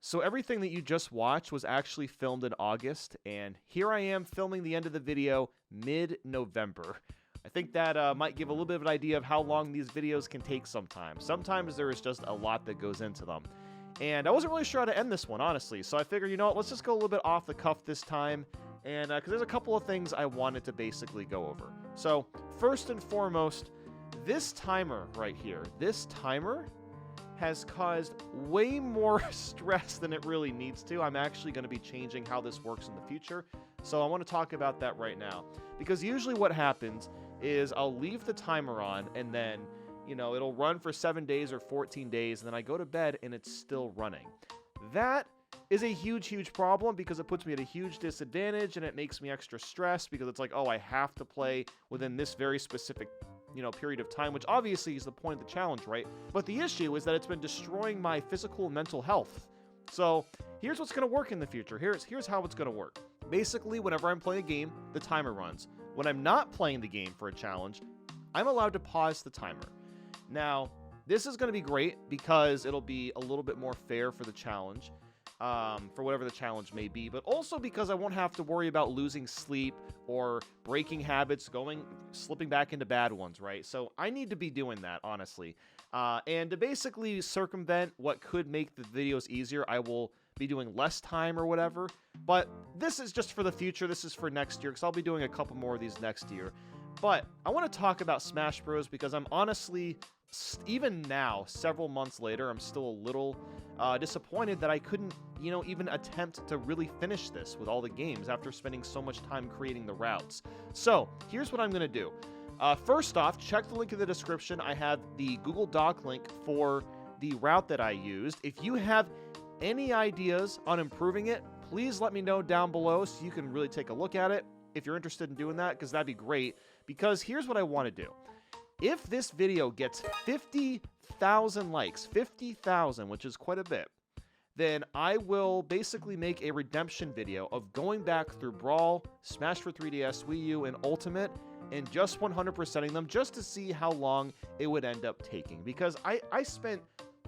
So everything that you just watched was actually filmed in August, and here I am filming the end of the video mid-November. I think that might give a little bit of an idea of how long these videos can take sometimes. Sometimes there is just a lot that goes into them. And I wasn't really sure how to end this one, honestly, so I figured, you know what, let's just go a little bit off the cuff this time, and because there's a couple of things I wanted to basically go over. So, first and foremost, this timer right here, this timer has caused way more stress than it really needs to. I'm actually going to be changing how this works in the future, so I want to talk about that right now. Because usually what happens is I'll leave the timer on, and then, you know, it'll run for 7 days or 14 days, and then I go to bed and it's still running. That is a huge problem because it puts me at a huge disadvantage, and it makes me extra stressed because it's like, oh, I have to play within this very specific period of time, which obviously is the point of the challenge, right? But the issue is that it's been destroying my physical and mental health. So here's what's going to work in the future. Here's how it's going to work. Basically, whenever I'm playing a game, the timer runs. When I'm not playing the game for a challenge, I'm allowed to pause the timer. Now, this is going to be great because it'll be a little bit more fair for the challenge, for whatever the challenge may be, but also because I won't have to worry about losing sleep or breaking habits, slipping back into bad ones, right? So I need to be doing that, honestly. And to basically circumvent what could make the videos easier, I will be doing less time or whatever. But this is just for the future. This is for next year because I'll be doing a couple more of these next year. But I want to talk about Smash Bros. Because I'm honestly, even now, several months later, I'm still a little disappointed that I couldn't, even attempt to really finish this with all the games after spending so much time creating the routes. So here's what I'm going to do. First off, check the link in the description. I have the Google Doc link for the route that I used. If you have any ideas on improving it, please let me know down below so you can really take a look at it if you're interested in doing that, because that'd be great. Because here's what I want to do. If this video gets 50,000 likes, 50,000, which is quite a bit, then I will basically make a redemption video of going back through Brawl, Smash for 3DS, Wii U, and Ultimate, and just 100%ing them just to see how long it would end up taking. Because I spent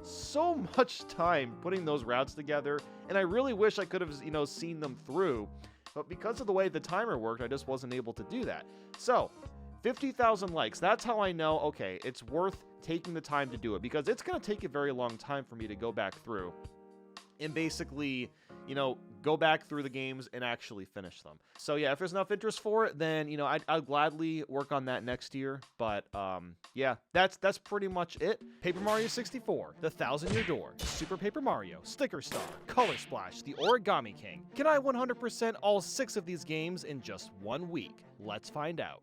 so much time putting those routes together, and I really wish I could have, seen them through. But because of the way the timer worked, I just wasn't able to do that. So 50,000 likes, that's how I know, okay, it's worth taking the time to do it, because it's going to take a very long time for me to go back through and basically, go back through the games and actually finish them. So yeah, if there's enough interest for it, then, I'll gladly work on that next year. But yeah, that's pretty much it. Paper Mario 64, The 1,000-Year Door, Super Paper Mario, Sticker Star, Color Splash, The Origami King. Can I 100% all 6 of these games in just 1 week? Let's find out.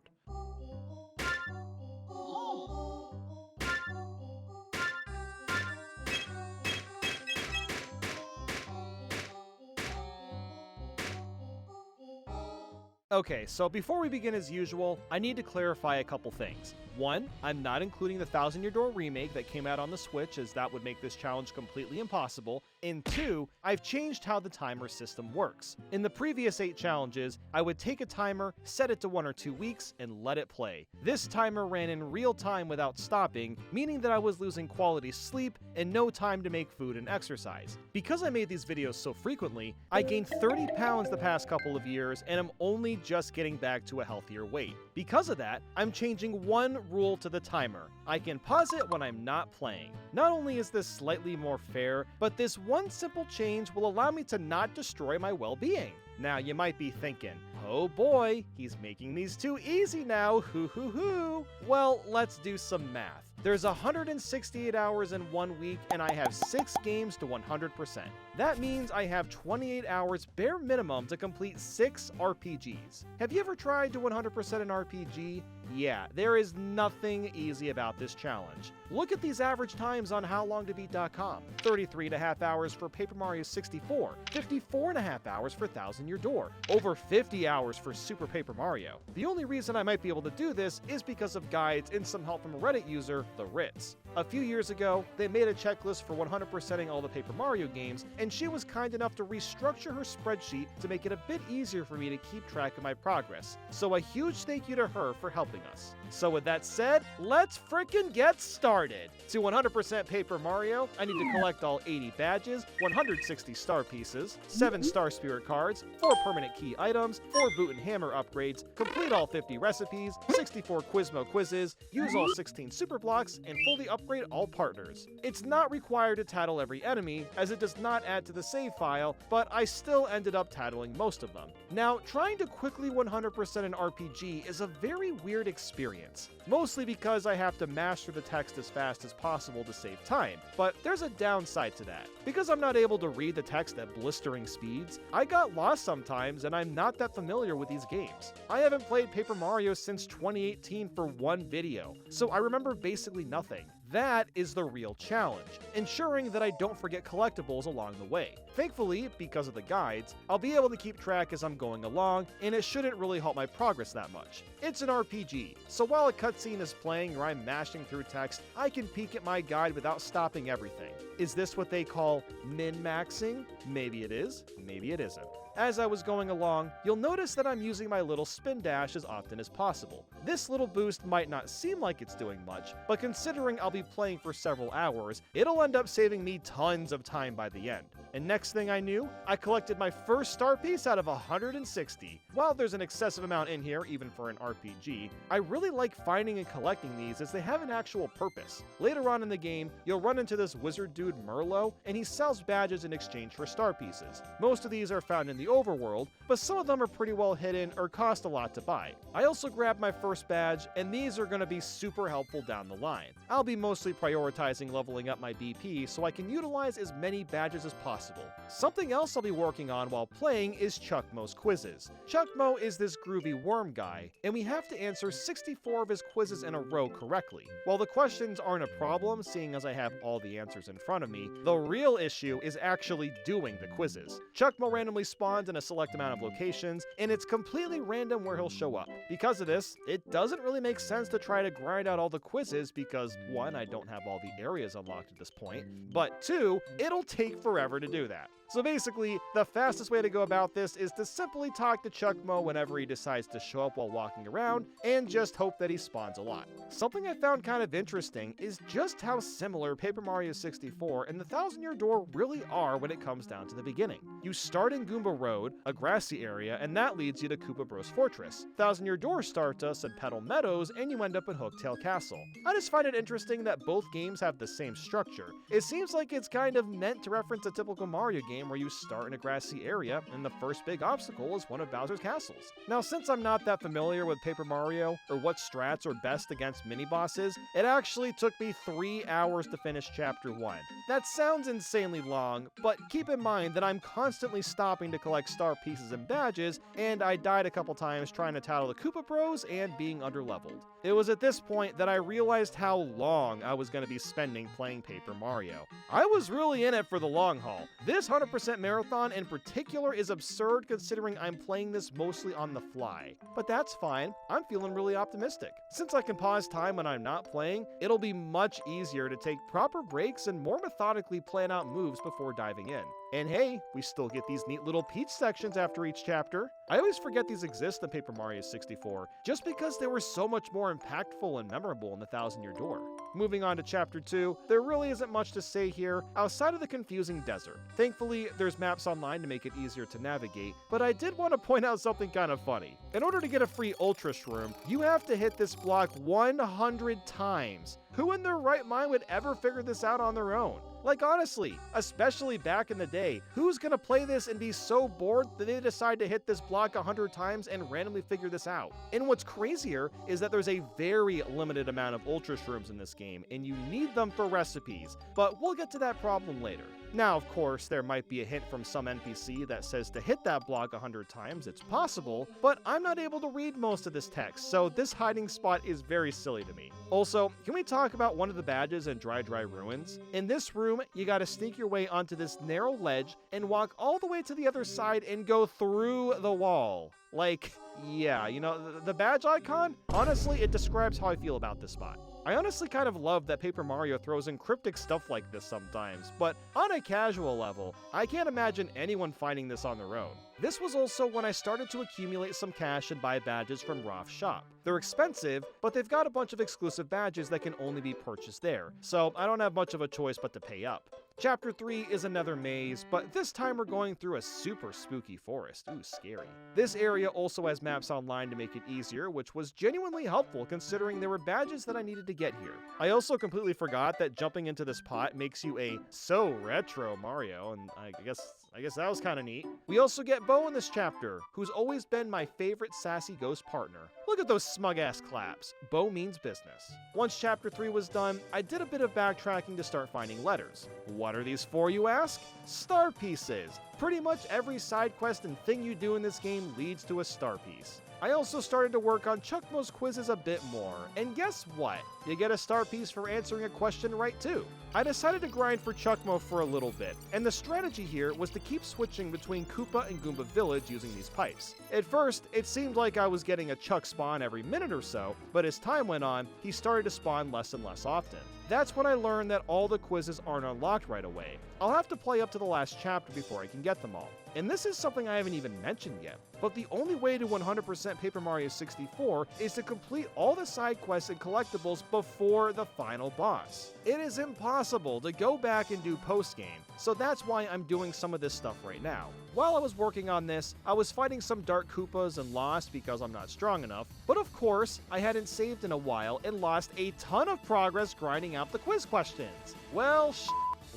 Okay, so before we begin as usual, I need to clarify a couple things. One, I'm not including the 1,000-Year Door remake that came out on the Switch, as that would make this challenge completely impossible. And 2, I've changed how the timer system works. In the previous 8 challenges, I would take a timer, set it to 1 or 2 weeks, and let it play. This timer ran in real time without stopping, meaning that I was losing quality sleep and no time to make food and exercise. Because I made these videos so frequently, I gained 30 pounds the past couple of years, and I'm only just getting back to a healthier weight. Because of that, I'm changing one rule to the timer. I can pause it when I'm not playing. Not only is this slightly more fair, but this one simple change will allow me to not destroy my well-being. Now, you might be thinking, oh boy, he's making these too easy now, hoo hoo hoo. Well, let's do some math. There's 168 hours in 1 week, and I have 6 games to 100%. That means I have 28 hours bare minimum to complete 6 RPGs. Have you ever tried to 100% an RPG? Yeah, there is nothing easy about this challenge. Look at these average times on howlongtobeat.com. 33.5 hours for Paper Mario 64, 54.5 hours for Thousand Year Door, over 50 hours for Super Paper Mario. The only reason I might be able to do this is because of guides and some help from a Reddit user, The Ritz. A few years ago, they made a checklist for 100%ing all the Paper Mario games, and she was kind enough to restructure her spreadsheet to make it a bit easier for me to keep track of my progress. So a huge thank you to her for helping us. So with that said, let's frickin' get started! To 100% Paper Mario, I need to collect all 80 badges, 160 star pieces, 7 Star Spirit cards, 4 permanent key items, 4 boot and hammer upgrades, complete all 50 recipes, 64 Quizmo quizzes, use all 16 super blocks, and fully upgrade all partners. It's not required to tattle every enemy, as it does not add to the save file, but I still ended up tattling most of them. Now, trying to quickly 100% an RPG is a very weird experience, mostly because I have to master the text as fast as possible to save time, but there's a downside to that. Because I'm not able to read the text at blistering speeds, I got lost sometimes and I'm not that familiar with these games. I haven't played Paper Mario since 2018 for one video, so I remember basically nothing. That is the real challenge, ensuring that I don't forget collectibles along the way. Thankfully, because of the guides, I'll be able to keep track as I'm going along, and it shouldn't really halt my progress that much. It's an RPG, so while a cutscene is playing or I'm mashing through text, I can peek at my guide without stopping everything. Is this what they call min-maxing? Maybe it is, maybe it isn't. As I was going along, you'll notice that I'm using my little spin dash as often as possible. This little boost might not seem like it's doing much, but considering I'll be playing for several hours, it'll end up saving me tons of time by the end. And next thing I knew, I collected my first star piece out of 160. While there's an excessive amount in here, even for an RPG, I really like finding and collecting these as they have an actual purpose. Later on in the game, you'll run into this wizard dude Merlo, and he sells badges in exchange for star pieces. Most of these are found in the overworld, but some of them are pretty well hidden or cost a lot to buy. I also grabbed my first badge, and these are going to be super helpful down the line. I'll be mostly prioritizing leveling up my BP so I can utilize as many badges as possible. Something else I'll be working on while playing is Chuckmo's quizzes. Chuckmo is this groovy worm guy, and we have to answer 64 of his quizzes in a row correctly. While the questions aren't a problem, seeing as I have all the answers in front of me, the real issue is actually doing the quizzes. Chuckmo randomly spawns in a select amount of locations, and it's completely random where he'll show up. Because of this, it doesn't really make sense to try to grind out all the quizzes because 1, I don't have all the areas unlocked at this point, but 2, it'll take forever to do that. So basically, the fastest way to go about this is to simply talk to Chuckmo whenever he decides to show up while walking around, and just hope that he spawns a lot. Something I found kind of interesting is just how similar Paper Mario 64 and the Thousand Year Door really are when it comes down to the beginning. You start in Goomba Road, a grassy area, and that leads you to Koopa Bros Fortress. Thousand Year Door starts us at Petal Meadows, and you end up at Hooktail Castle. I just find it interesting that both games have the same structure. It seems like it's kind of meant to reference a typical Mario game where you start in a grassy area, and the first big obstacle is one of Bowser's castles. Now, since I'm not that familiar with Paper Mario, or what strats are best against mini-bosses, it actually took me 3 hours to finish Chapter 1. That sounds insanely long, but keep in mind that I'm constantly stopping to collect star pieces and badges, and I died a couple times trying to tattle the Koopa Bros and being underleveled. It was at this point that I realized how long I was going to be spending playing Paper Mario. I was really in it for the long haul. This 100% marathon in particular is absurd considering I'm playing this mostly on the fly. But that's fine, I'm feeling really optimistic. Since I can pause time when I'm not playing, it'll be much easier to take proper breaks and more methodically plan out moves before diving in. And hey, we still get these neat little peach sections after each chapter. I always forget these exist in Paper Mario 64, just because they were so much more impactful and memorable in the Thousand Year Door. Moving on to Chapter 2, there really isn't much to say here outside of the confusing desert. Thankfully, there's maps online to make it easier to navigate, but I did want to point out something kind of funny. In order to get a free Ultra Shroom, you have to hit this block 100 times. Who in their right mind would ever figure this out on their own? Like honestly, especially back in the day, who's gonna play this and be so bored that they decide to hit this block 100 times and randomly figure this out? And what's crazier is that there's a very limited amount of Ultra Shrooms in this game, and you need them for recipes, but we'll get to that problem later. Now, of course, there might be a hint from some NPC that says to hit that block 100 times, it's possible, but I'm not able to read most of this text, so this hiding spot is very silly to me. Also, can we talk about one of the badges in Dry Ruins? In this room, you gotta sneak your way onto this narrow ledge and walk all the way to the other side and go through the wall. Like, yeah, you know, the badge icon? Honestly, it describes how I feel about this spot. I honestly kind of love that Paper Mario throws in cryptic stuff like this sometimes, but on a casual level, I can't imagine anyone finding this on their own. This was also when I started to accumulate some cash and buy badges from Roth's shop. They're expensive, but they've got a bunch of exclusive badges that can only be purchased there, so I don't have much of a choice but to pay up. Chapter 3 is another maze, but this time we're going through a super spooky forest. Ooh, scary. This area also has maps online to make it easier, which was genuinely helpful considering there were badges that I needed to get here. I also completely forgot that jumping into this pot makes you a so retro Mario, and I guess that was kind of neat. We also get Bo in this chapter, who's always been my favorite sassy ghost partner. Look at those smug-ass claps. Bo means business. Once Chapter 3 was done, I did a bit of backtracking to start finding letters. What are these for, you ask? Star pieces. Pretty much every side quest and thing you do in this game leads to a star piece. I also started to work on Chuckmo's quizzes a bit more, and guess what? You get a star piece for answering a question right too. I decided to grind for Chuckmo for a little bit, and the strategy here was to keep switching between Koopa and Goomba Village using these pipes. At first, it seemed like I was getting a Chuck spawn every minute or so, but as time went on, he started to spawn less and less often. That's when I learned that all the quizzes aren't unlocked right away. I'll have to play up to the last chapter before I can get them all. And this is something I haven't even mentioned yet, but the only way to 100% Paper Mario 64 is to complete all the side quests and collectibles before the final boss. It is impossible to go back and do post-game, so that's why I'm doing some of this stuff right now. While I was working on this, I was fighting some Dark Koopas and lost because I'm not strong enough, but of course, I hadn't saved in a while and lost a ton of progress grinding out the quiz questions. Well,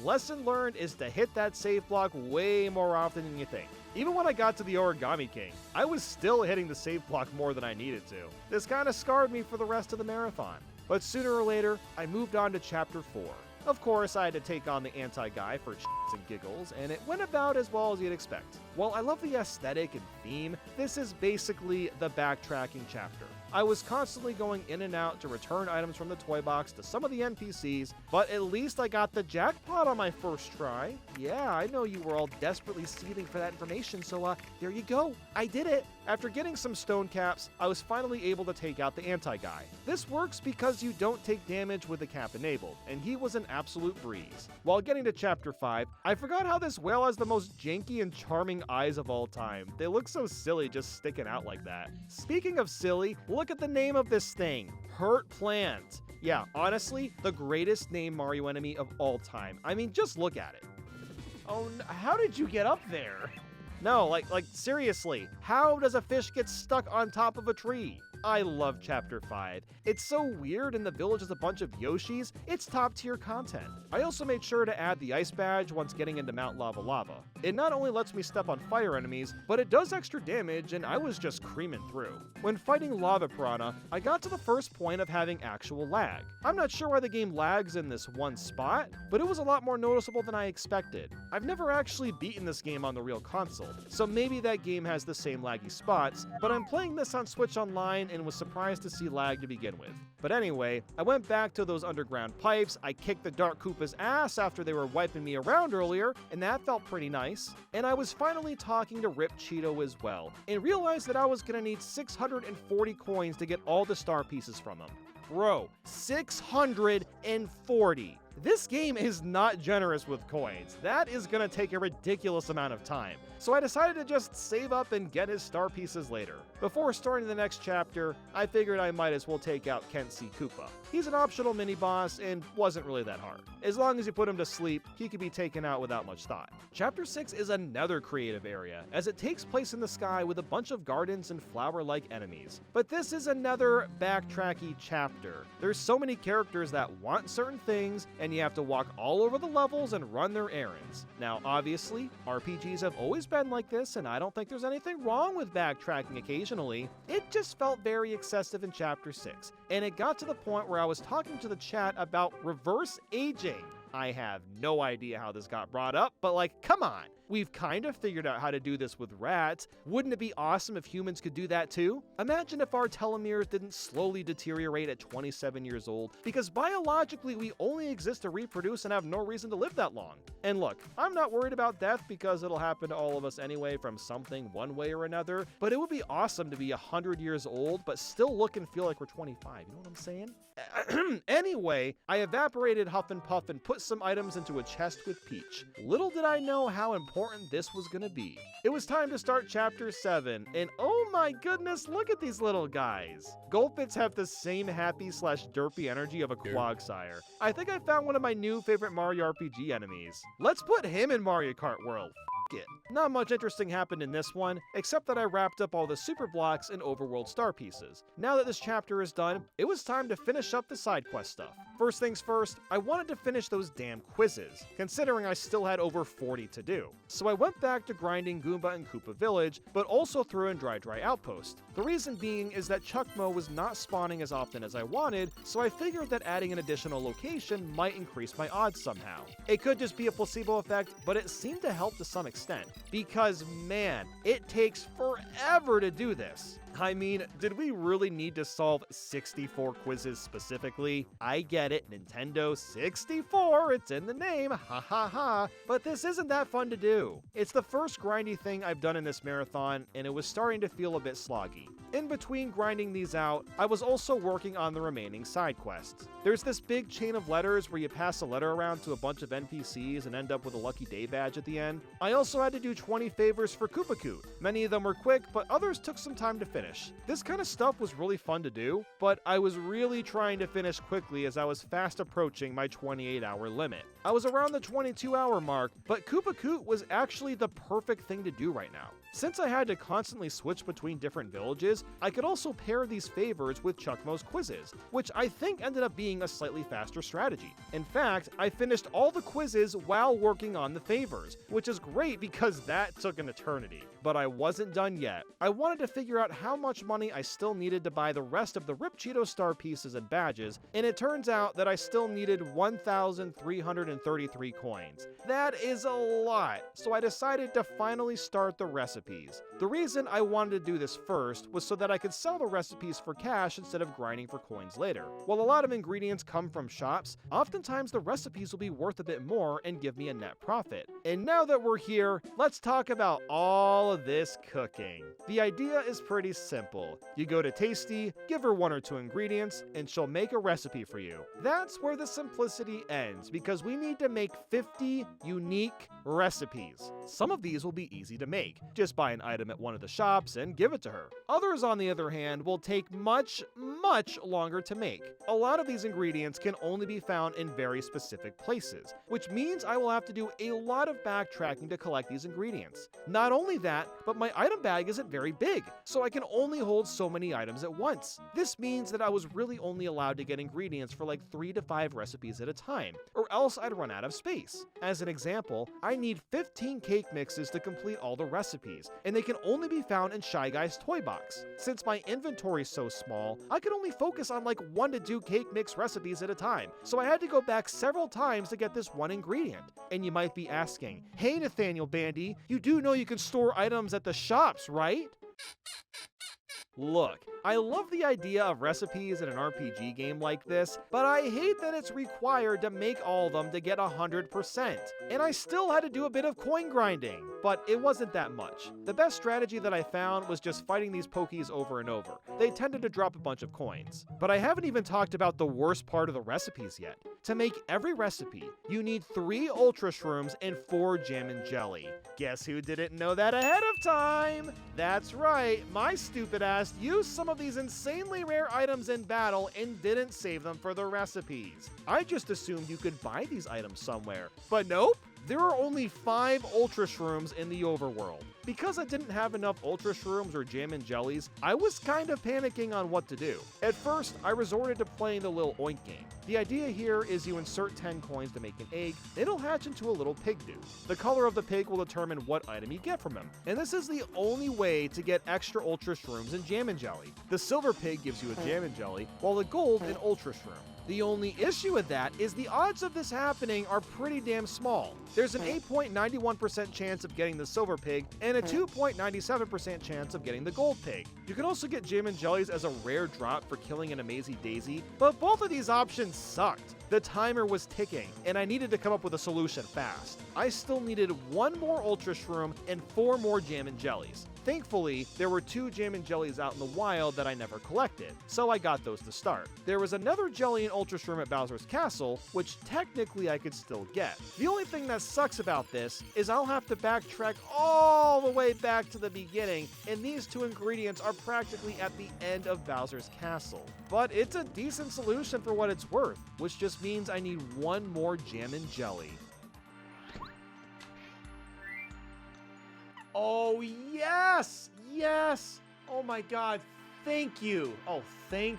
lesson learned is to hit that save block way more often than you think. Even when I got to the Origami King, I was still hitting the save block more than I needed to. This kind of scarred me for the rest of the marathon. But sooner or later, I moved on to Chapter 4. Of course, I had to take on the anti-guy for shits and giggles, and it went about as well as you'd expect. While I love the aesthetic and theme, this is basically the backtracking chapter. I was constantly going in and out to return items from the toy box to some of the NPCs, but at least I got the jackpot on my first try. Yeah, I know you were all desperately seething for that information, so there you go. I did it. After getting some stone caps, I was finally able to take out the anti-guy. This works because you don't take damage with the cap enabled, and he was an absolute breeze. While getting to Chapter 5, I forgot how this whale has the most janky and charming eyes of all time. They look so silly just sticking out like that. Speaking of silly, look at the name of this thing, Hurt Plant. Yeah, honestly, the greatest named Mario enemy of all time. I mean, just look at it. Oh, how did you get up there? No, like seriously, how does a fish get stuck on top of a tree? I love Chapter 5. It's so weird and the village is a bunch of Yoshis, it's top tier content. I also made sure to add the ice badge once getting into Mount Lava Lava. It not only lets me step on fire enemies, but it does extra damage and I was just creaming through. When fighting Lava Piranha, I got to the first point of having actual lag. I'm not sure why the game lags in this one spot, but it was a lot more noticeable than I expected. I've never actually beaten this game on the real console, so maybe that game has the same laggy spots, but I'm playing this on Switch Online and was surprised to see lag to begin with. But anyway, I went back to those underground pipes, I kicked the Dark Koopa's ass after they were wiping me around earlier, and that felt pretty nice. And I was finally talking to Rip Cheeto as well, and realized that I was gonna need 640 coins to get all the star pieces from him. Bro, 640! This game is not generous with coins. That is gonna take a ridiculous amount of time. So I decided to just save up and get his star pieces later. Before starting the next chapter, I figured I might as well take out Kent C. Koopa. He's an optional mini-boss and wasn't really that hard. As long as you put him to sleep, he could be taken out without much thought. Chapter 6 is another creative area, as it takes place in the sky with a bunch of gardens and flower-like enemies. But this is another backtracky chapter. There's so many characters that want certain things, and you have to walk all over the levels and run their errands. Now, obviously, RPGs have always been like this, and I don't think there's anything wrong with backtracking occasionally. It just felt very excessive in Chapter 6, and it got to the point where I was talking to the chat about reverse aging. I have no idea how this got brought up, but like, come on. We've kind of figured out how to do this with rats. Wouldn't it be awesome if humans could do that too? Imagine if our telomeres didn't slowly deteriorate at 27 years old, because biologically we only exist to reproduce and have no reason to live that long. And look, I'm not worried about death because it'll happen to all of us anyway from something one way or another, but it would be awesome to be 100 years old but still look and feel like we're 25, you know what I'm saying? Anyway, I evaporated Huff and Puff and put some items into a chest with Peach. Little did I know how important this was gonna be. It was time to start Chapter 7, and oh my goodness, look at these little guys. Goldfits have the same happy/derpy energy of a Quagsire. I think I found one of my new favorite Mario RPG enemies. Let's put him in Mario Kart World. It. Not much interesting happened in this one, except that I wrapped up all the super blocks and overworld star pieces. Now that this chapter is done, it was time to finish up the side quest stuff. First things first, I wanted to finish those damn quizzes, considering I still had over 40 to do. So I went back to grinding Goomba and Koopa Village, but also threw in Dry Outpost. The reason being is that Chuckmo was not spawning as often as I wanted, so I figured that adding an additional location might increase my odds somehow. It could just be a placebo effect, but it seemed to help to some extent. Because man, it takes forever to do this. I mean, did we really need to solve 64 quizzes specifically? I get it, Nintendo 64, it's in the name, ha ha ha, but this isn't that fun to do. It's the first grindy thing I've done in this marathon, and it was starting to feel a bit sloggy. In between grinding these out, I was also working on the remaining side quests. There's this big chain of letters where you pass a letter around to a bunch of NPCs and end up with a Lucky Day badge at the end. I also had to do 20 favors for Koopa Koot. Many of them were quick, but others took some time to finish. This kind of stuff was really fun to do, but I was really trying to finish quickly as I was fast approaching my 28-hour limit. I was around the 22-hour mark, but Koopa Koot was actually the perfect thing to do right now. Since I had to constantly switch between different villages, I could also pair these favors with Chuckmo's quizzes, which I think ended up being a slightly faster strategy. In fact, I finished all the quizzes while working on the favors, which is great because that took an eternity. But I wasn't done yet. I wanted to figure out how much money I still needed to buy the rest of the Rip Cheeto star pieces and badges, and it turns out that I still needed 1,333 coins. That is a lot, so I decided to finally start the recipes. The reason I wanted to do this first was so that I could sell the recipes for cash instead of grinding for coins later. While a lot of ingredients come from shops, oftentimes the recipes will be worth a bit more and give me a net profit. And now that we're here, let's talk about all of this cooking. The idea is pretty simple. You go to Tasty, give her 1 or 2 ingredients, and she'll make a recipe for you. That's where the simplicity ends, because we need to make 50 unique recipes. Some of these will be easy to make. Just buy an item at one of the shops and give it to her. Others, on the other hand, will take much longer to make. A lot of these ingredients can only be found in very specific places, which means I will have to do a lot of backtracking to collect these ingredients. Not only that, but my item bag isn't very big, so I can only hold so many items at once. This means that I was really only allowed to get ingredients for like 3 to 5 recipes at a time, or else I'd run out of space. As an example, I need 15 cake mixes to complete all the recipes, and they can only be found in Shy Guy's toy box. Since my inventory is so small, I could only focus on like 1 to 2 cake mix recipes at a time, so I had to go back several times to get this one ingredient. And you might be asking, hey Nathaniel Bandy, you do know you can store items at the shops, right? Look, I love the idea of recipes in an RPG game like this, but I hate that it's required to make all of them to get 100%. And I still had to do a bit of coin grinding, but it wasn't that much. The best strategy that I found was just fighting these Pokies over and over. They tended to drop a bunch of coins. But I haven't even talked about the worst part of the recipes yet. To make every recipe, you need 3 Ultra Shrooms and 4 Jam and Jelly. Guess who didn't know that ahead of time? That's right, my stupid ass used some of these insanely rare items in battle and didn't save them for the recipes. I just assumed you could buy these items somewhere, but nope. There are only 5 Ultra Shrooms in the overworld. Because I didn't have enough Ultra Shrooms or Jam and Jellies, I was kind of panicking on what to do. At first, I resorted to playing the little oink game. The idea here is you insert 10 coins to make an egg, and it'll hatch into a little pig dude. The color of the pig will determine what item you get from him, and this is the only way to get extra Ultra Shrooms and Jam and Jelly. The silver pig gives you a Jam and Jelly, while the gold an Ultra Shroom. The only issue with that is the odds of this happening are pretty damn small. There's an 8.91% chance of getting the silver pig and a 2.97% chance of getting the gold pig. You can also get Jam and Jellies as a rare drop for killing an Amazy Daisy, but both of these options sucked. The timer was ticking, and I needed to come up with a solution fast. I still needed 1 more Ultra Shroom and 4 more Jam and Jellies. Thankfully, there were 2 Jam and Jellies out in the wild that I never collected, so I got those to start. There was another Jelly and Ultra Shroom at Bowser's Castle, which technically I could still get. The only thing that sucks about this is I'll have to backtrack all the way back to the beginning, and these 2 ingredients are practically at the end of Bowser's Castle. But it's a decent solution for what it's worth, which just means I need 1 more Jam and Jelly. Oh, yes! Yes! Oh my god, thank you! Oh, thank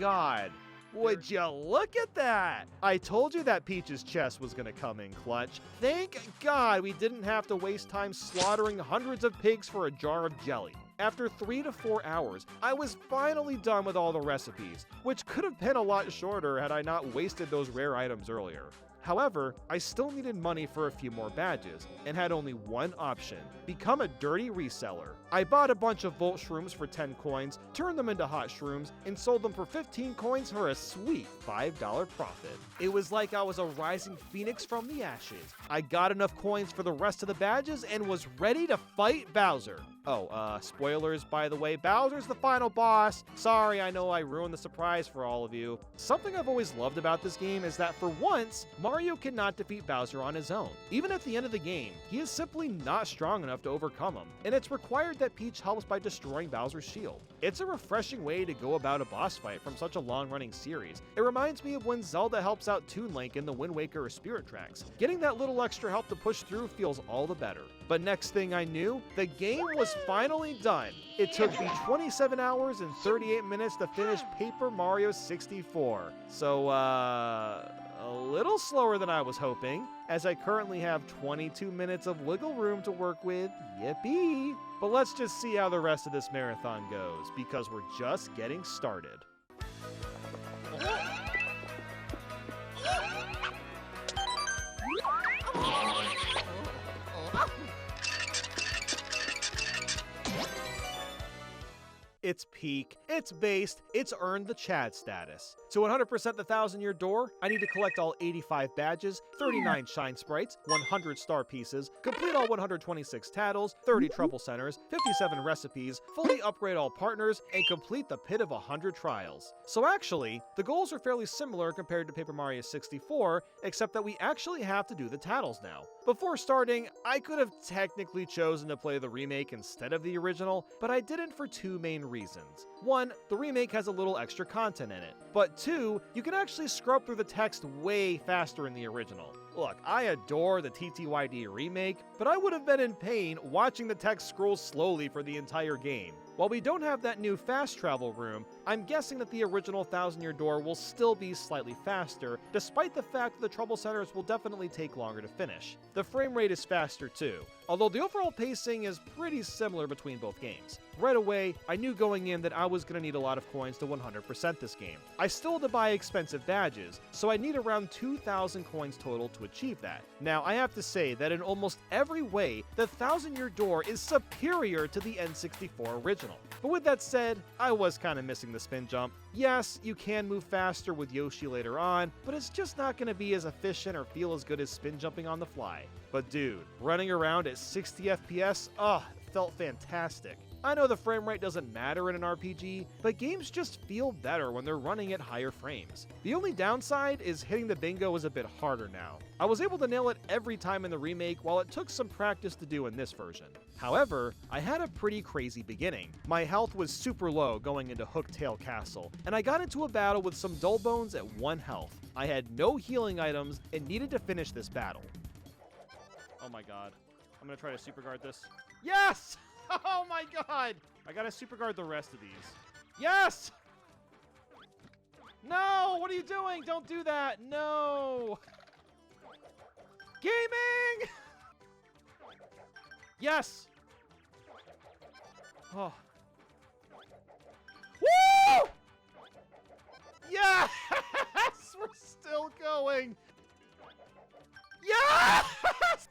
God. Would you look at that? I told you that Peach's chest was gonna come in clutch. Thank God we didn't have to waste time slaughtering hundreds of pigs for a jar of jelly. After 3 to 4 hours, I was finally done with all the recipes, which could have been a lot shorter had I not wasted those rare items earlier. However, I still needed money for a few more badges, and had only one option: become a dirty reseller. I bought a bunch of Volt Shrooms for 10 coins, turned them into Hot Shrooms, and sold them for 15 coins for a sweet $5 profit. It was like I was a rising phoenix from the ashes. I got enough coins for the rest of the badges and was ready to fight Bowser. Oh, spoilers by the way, Bowser's the final boss. Sorry, I know I ruined the surprise for all of you. Something I've always loved about this game is that for once, Mario cannot defeat Bowser on his own. Even at the end of the game, he is simply not strong enough to overcome him, and it's required that Peach helps by destroying Bowser's shield. It's a refreshing way to go about a boss fight from such a long-running series. It reminds me of when Zelda helps out Toon Link in the Wind Waker or Spirit Tracks. Getting that little extra help to push through feels all the better. But next thing I knew, the game was finally done. It took me 27 hours and 38 minutes to finish Paper Mario 64. So, a little slower than I was hoping, as I currently have 22 minutes of wiggle room to work with. Yippee! But let's just see how the rest of this marathon goes, because we're just getting started. It's peak, it's based, it's earned the Chad status. To 100% the 1,000-year door, I need to collect all 85 badges, 39 shine sprites, 100 star pieces, complete all 126 tattles, 30 trouble centers, 57 recipes, fully upgrade all partners, and complete the pit of 100 trials. So actually, the goals are fairly similar compared to Paper Mario 64, except that we actually have to do the tattles now. Before starting, I could have technically chosen to play the remake instead of the original, but I didn't for 2 main reasons. 1, the remake has a little extra content in it, but 2, you can actually scrub through the text way faster in the original. Look, I adore the TTYD remake, but I would have been in pain watching the text scroll slowly for the entire game. While we don't have that new fast travel room, I'm guessing that the original 1,000-year door will still be slightly faster, despite the fact that the trouble centers will definitely take longer to finish. The frame rate is faster too, although the overall pacing is pretty similar between both games. Right away, I knew going in that I was going to need a lot of coins to 100% this game. I still had to buy expensive badges, so I need around 2,000 coins total to achieve that. Now, I have to say that in almost every way, the 1,000-year door is superior to the N64 original. But with that said, I was kind of missing the spin jump. Yes, you can move faster with Yoshi later on, but it's just not going to be as efficient or feel as good as spin jumping on the fly. But dude, running around at 60 FPS, felt fantastic. I know the frame rate doesn't matter in an RPG, but games just feel better when they're running at higher frames. The only downside is hitting the bingo is a bit harder now. I was able to nail it every time in the remake, while it took some practice to do in this version. However, I had a pretty crazy beginning. My health was super low going into Hooktail Castle, and I got into a battle with some dull bones at 1 health. I had no healing items and needed to finish this battle. Oh my god. I'm gonna try to super guard this. Yes! Oh my god! I gotta super guard the rest of these. Yes! No! What are you doing? Don't do that! No! Gaming! Yes! Oh. Woo! Yes! We're still going! Yes!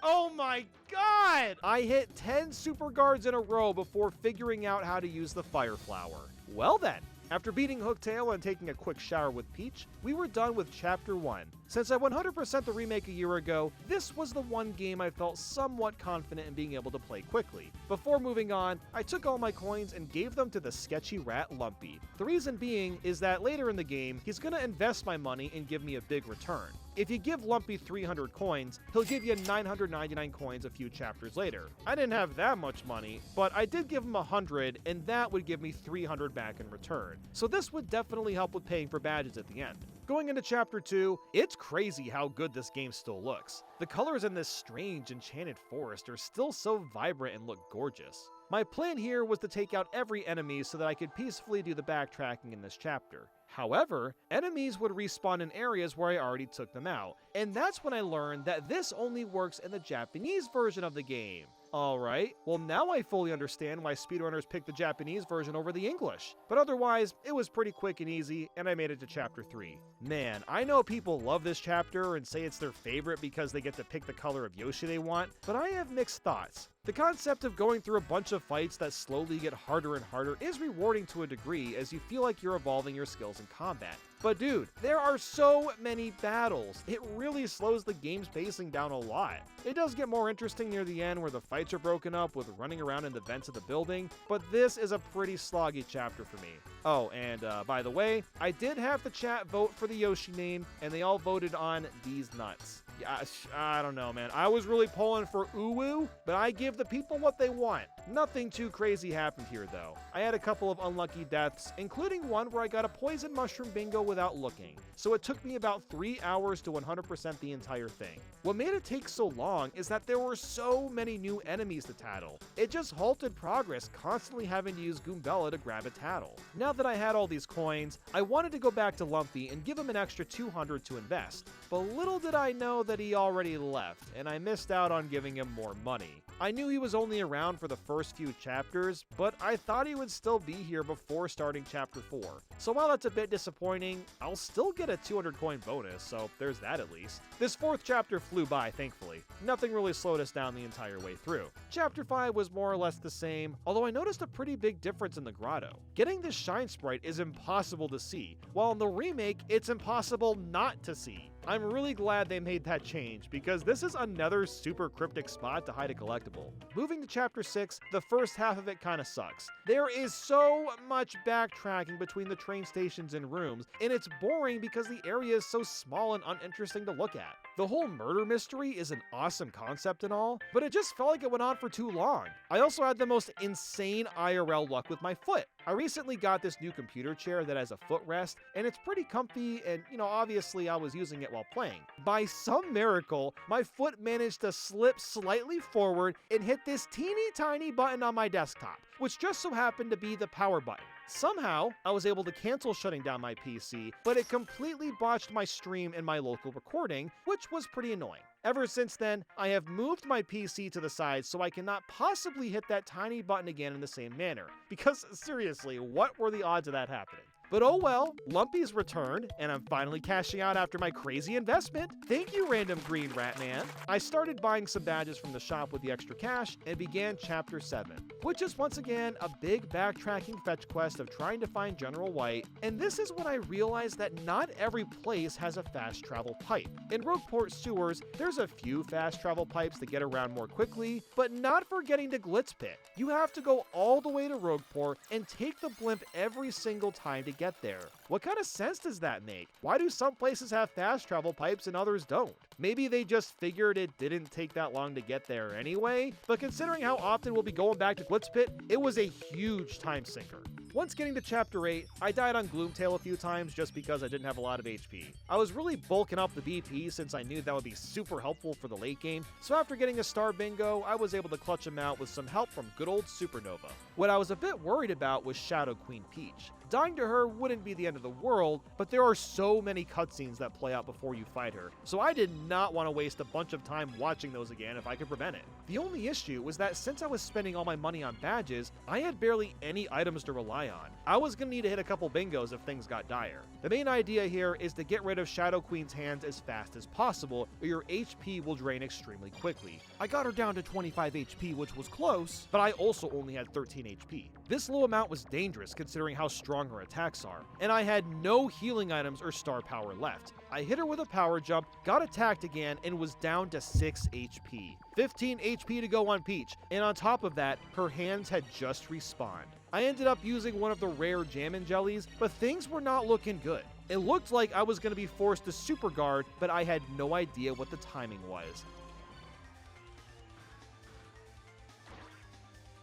Oh my god! I hit 10 super guards in a row before figuring out how to use the fire flower. Well then, after beating Hooktail and taking a quick shower with Peach, we were done with Chapter 1. Since I 100% the remake a year ago, this was the one game I felt somewhat confident in being able to play quickly. Before moving on, I took all my coins and gave them to the sketchy rat Lumpy. The reason being is that later in the game, he's gonna invest my money and give me a big return. If you give Lumpy 300 coins, he'll give you 999 coins a few chapters later. I didn't have that much money, but I did give him 100, and that would give me 300 back in return. So this would definitely help with paying for badges at the end. Going into Chapter 2, it's crazy how good this game still looks. The colors in this strange enchanted forest are still so vibrant and look gorgeous. My plan here was to take out every enemy so that I could peacefully do the backtracking in this chapter. However, enemies would respawn in areas where I already took them out, and that's when I learned that this only works in the Japanese version of the game. Alright, well now I fully understand why speedrunners pick the Japanese version over the English. But otherwise, it was pretty quick and easy, and I made it to Chapter 3. Man, I know people love this chapter and say it's their favorite because they get to pick the color of Yoshi they want, but I have mixed thoughts. The concept of going through a bunch of fights that slowly get harder and harder is rewarding to a degree as you feel like you're evolving your skills in combat. But dude, there are so many battles. It really slows the game's pacing down a lot. It does get more interesting near the end where the fights are broken up with running around in the vents of the building, but this is a pretty sloggy chapter for me. Oh, and by the way, I did have the chat vote for the Yoshi name, and they all voted on these nuts. Yeah, I don't know, man. I was really pulling for Uwu, but I give the people what they want. Nothing too crazy happened here, though. I had a couple of unlucky deaths, including one where I got a poison mushroom bingo without looking, so it took me about 3 hours to 100% the entire thing. What made it take so long is that there were so many new enemies to tattle. It just halted progress constantly having to use Goombella to grab a tattle. Now that I had all these coins, I wanted to go back to Lumpy and give him an extra 200 to invest, but little did I know that he already left, and I missed out on giving him more money. I knew he was only around for the first few chapters, but I thought he would still be here before starting Chapter 4. So while that's a bit disappointing, I'll still get a 200 coin bonus, so there's that at least. This 4th chapter flew by, thankfully. Nothing really slowed us down the entire way through. Chapter 5 was more or less the same, although I noticed a pretty big difference in the grotto. Getting this shine sprite is impossible to see, while in the remake, it's impossible not to see. I'm really glad they made that change, because this is another super cryptic spot to hide a collectible. Moving to Chapter 6, the first half of it kinda sucks. There is so much backtracking between the train stations and rooms, and it's boring because the area is so small and uninteresting to look at. The whole murder mystery is an awesome concept and all, but it just felt like it went on for too long. I also had the most insane IRL luck with my foot. I recently got this new computer chair that has a footrest, and it's pretty comfy, and obviously I was using it while playing. By some miracle, my foot managed to slip slightly forward and hit this teeny tiny button on my desktop, which just so happened to be the power button. Somehow, I was able to cancel shutting down my PC, but it completely botched my stream and my local recording, which was pretty annoying. Ever since then, I have moved my PC to the side so I cannot possibly hit that tiny button again in the same manner. Because seriously, what were the odds of that happening? But oh well, Lumpy's returned, and I'm finally cashing out after my crazy investment. Thank you, random green rat man. I started buying some badges from the shop with the extra cash and began Chapter 7, which is once again a big backtracking fetch quest of trying to find General White, and this is when I realized that not every place has a fast travel pipe. In Rogueport Sewers, there's a few fast travel pipes that get around more quickly, but not for getting to Glitz Pit. You have to go all the way to Rogueport and take the blimp every single time to get there. What kind of sense does that make? Why do some places have fast travel pipes and others don't? Maybe they just figured it didn't take that long to get there anyway, but considering how often we'll be going back to Glitz Pit, it was a huge time sinker. Once getting to Chapter 8, I died on Gloomtail a few times just because I didn't have a lot of HP. I was really bulking up the BP since I knew that would be super helpful for the late game, so after getting a Star Bingo, I was able to clutch him out with some help from good old Supernova. What I was a bit worried about was Shadow Queen Peach. Dying to her wouldn't be the end of the world, but there are so many cutscenes that play out before you fight her, so I did not want to waste a bunch of time watching those again if I could prevent it. The only issue was that since I was spending all my money on badges, I had barely any items to rely on. I was going to need to hit a couple bingos if things got dire. The main idea here is to get rid of Shadow Queen's hands as fast as possible, or your HP will drain extremely quickly. I got her down to 25 HP, which was close, but I also only had 13 HP. This low amount was dangerous considering how strong her attacks are, and I had no healing items or star power left. I hit her with a power jump, got attacked again, and was down to 6 HP. 15 HP to go on Peach, and on top of that, her hands had just respawned. I ended up using one of the rare Jammin' Jellies, but things were not looking good. It looked like I was going to be forced to super guard, but I had no idea what the timing was.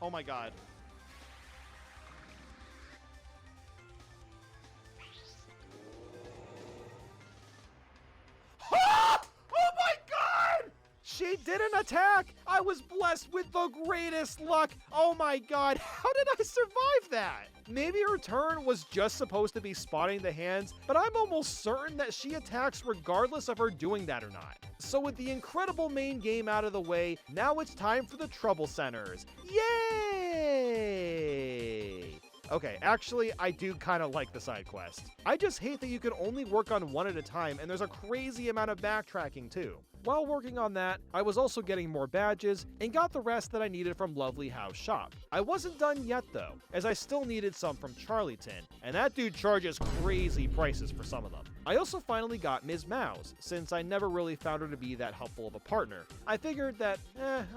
Oh my god. She didn't attack! I was blessed with the greatest luck! Oh my god, how did I survive that? Maybe her turn was just supposed to be spotting the hands, but I'm almost certain that she attacks regardless of her doing that or not. So with the incredible main game out of the way, now it's time for the Trouble Centers. Yay! Okay, actually, I do kind of like the side quest. I just hate that you can only work on one at a time, and there's a crazy amount of backtracking too. While working on that, I was also getting more badges and got the rest that I needed from Lovely House Shop. I wasn't done yet though, as I still needed some from Charlieton, and that dude charges crazy prices for some of them. I also finally got Ms. Mouse, since I never really found her to be that helpful of a partner. I figured that,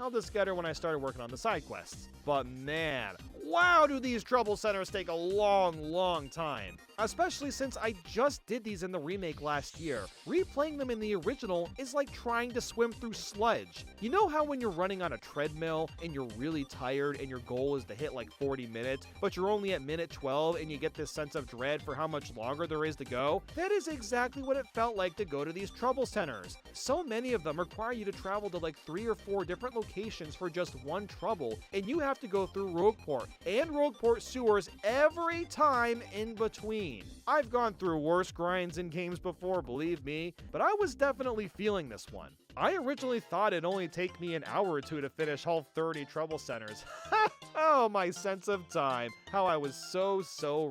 I'll just get her when I started working on the side quests. But man, wow do these trouble centers take a long time. Especially since I just did these in the remake last year. Replaying them in the original is like trying to swim through sludge. You know how when you're running on a treadmill and you're really tired and your goal is to hit like 40 minutes, but you're only at minute 12 and you get this sense of dread for how much longer there is to go? That is exactly what it felt like to go to these trouble centers. So many of them require you to travel to like 3 or 4 different locations for just one trouble, and you have to go through Rogueport and Rogueport Sewers every time in between. I've gone through worse grinds in games before, believe me, but I was definitely feeling this one. I originally thought it'd only take me an hour or two to finish all 30 trouble centers. Oh, my sense of time. How I was so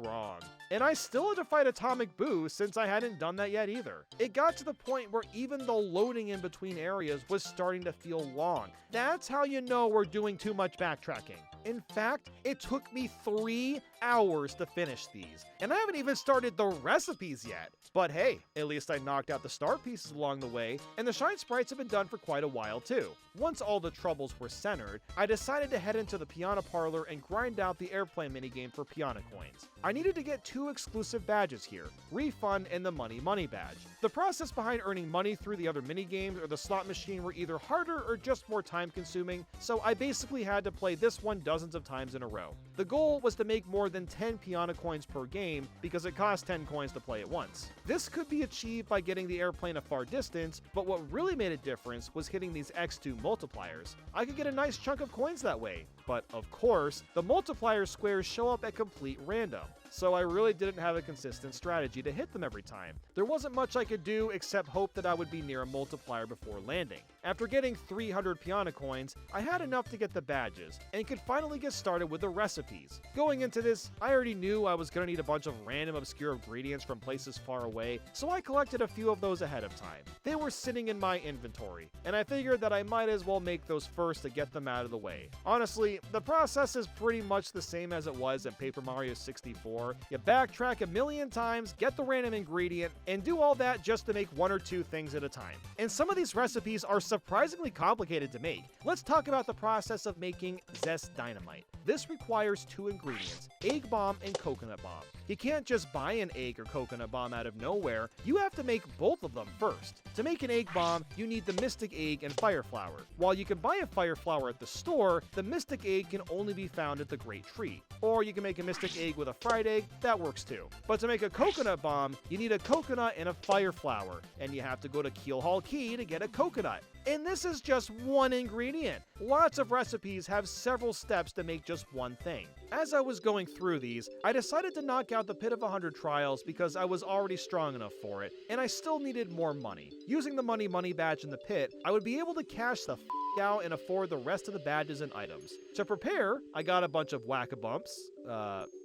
wrong. And I still had to fight Atomic Boo since I hadn't done that yet either. It got to the point where even the loading in between areas was starting to feel long. That's how you know we're doing too much backtracking. In fact, it took me 3 hours to finish these, and I haven't even started the recipes yet. But hey, at least I knocked out the star pieces along the way, and the shine sprites have been done for quite a while too. Once all the troubles were centered, I decided to head into the piano parlor and grind out the airplane minigame for piano coins. I needed to get 2 exclusive badges here, Refund and the Money badge. The process behind earning money through the other minigames or the slot machine were either harder or just more time consuming, so I basically had to play this one dozens of times in a row. The goal was to make more than 10 piano coins per game because it costs 10 coins to play it once. This could be achieved by getting the airplane a far distance, but what really made a difference was hitting these X2 multipliers. I could get a nice chunk of coins that way, but of course, the multiplier squares show up at complete random. so I really didn't have a consistent strategy to hit them every time. There wasn't much I could do except hope that I would be near a multiplier before landing. After getting 300 piano coins, I had enough to get the badges, and could finally get started with the recipes. Going into this, I already knew I was going to need a bunch of random obscure ingredients from places far away, so I collected a few of those ahead of time. They were sitting in my inventory, and I figured that I might as well make those first to get them out of the way. Honestly, the process is pretty much the same as it was in Paper Mario 64. You backtrack a million times, get the random ingredient, and do all that just to make one or two things at a time. And some of these recipes are surprisingly complicated to make. Let's talk about the process of making Zest Dynamite. This requires two ingredients, egg bomb and coconut bomb. You can't just buy an egg or coconut bomb out of nowhere, you have to make both of them first. To make an egg bomb, you need the Mystic Egg and Fire Flower. While you can buy a Fire Flower at the store, the Mystic Egg can only be found at the Great Tree. Or you can make a Mystic Egg with a fried egg, that works too. But to make a coconut bomb, you need a coconut and a Fire Flower, and you have to go to Keel Hall Key to get a coconut. And this is just one ingredient. Lots of recipes have several steps to make just one thing. As I was going through these, I decided to knock out the Pit of 100 Trials because I was already strong enough for it, and I still needed more money. Using the money badge in the pit, I would be able to cash the out and afford the rest of the badges and items. To prepare, I got a bunch of whack-a-bumps.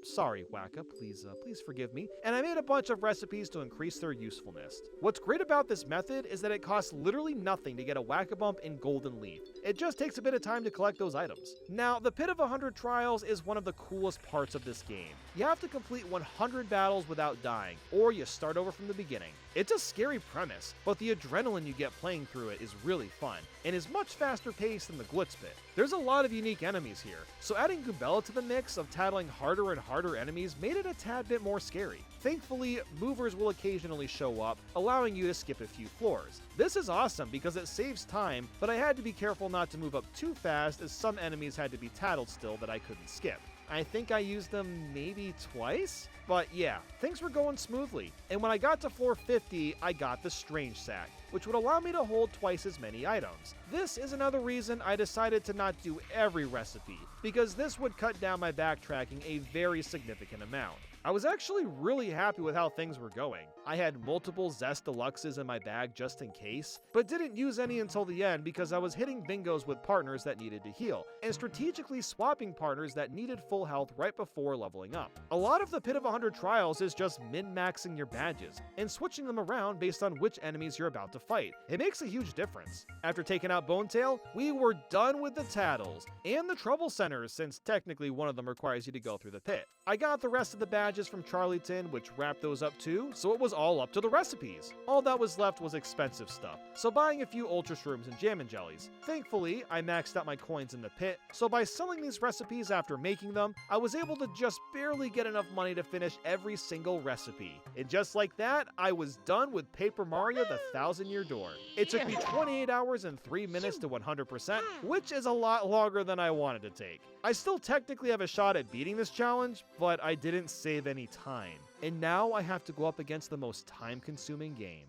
Sorry, Wacka, please forgive me. And I made a bunch of recipes to increase their usefulness. What's great about this method is that it costs literally nothing to get a whack-a-bump and golden leaf. It just takes a bit of time to collect those items. Now, the Pit of 100 Trials is one of the coolest parts of this game. You have to complete 100 battles without dying, or you start over from the beginning. It's a scary premise, but the adrenaline you get playing through it is really fun, and is much faster paced than the Glitz Pit. There's a lot of unique enemies here, so adding Goombella to the mix of tackling harder and harder enemies made it a tad bit more scary. Thankfully, movers will occasionally show up, allowing you to skip a few floors. This is awesome because it saves time, but I had to be careful not to move up too fast as some enemies had to be tattled still that I couldn't skip. I think I used them maybe twice? But yeah, things were going smoothly, and when I got to floor 50, I got the Strange Sack, which would allow me to hold twice as many items. This is another reason I decided to not do every recipe, because this would cut down my backtracking a very significant amount. I was actually really happy with how things were going. I had multiple Zest Deluxes in my bag just in case, but didn't use any until the end because I was hitting bingos with partners that needed to heal, and strategically swapping partners that needed full health right before leveling up. A lot of the Pit of 100 Trials is just min-maxing your badges, and switching them around based on which enemies you're about to fight. It makes a huge difference. After taking out Bonetail, we were done with the Tattles, and the Trouble Centers since technically one of them requires you to go through the pit. I got the rest of the badges from Charlieton, which wrapped those up too, so it was all up to the recipes. All that was left was expensive stuff, so buying a few Ultra Shrooms and Jam and Jellies. Thankfully, I maxed out my coins in the pit, so by selling these recipes after making them, I was able to just barely get enough money to finish every single recipe. And just like that, I was done with Paper Mario the Thousand-Year Door. It took me 28 hours and 3 minutes to 100%, which is a lot longer than I wanted to take. I still technically have a shot at beating this challenge, but I didn't save any time. And now I have to go up against the most time-consuming game.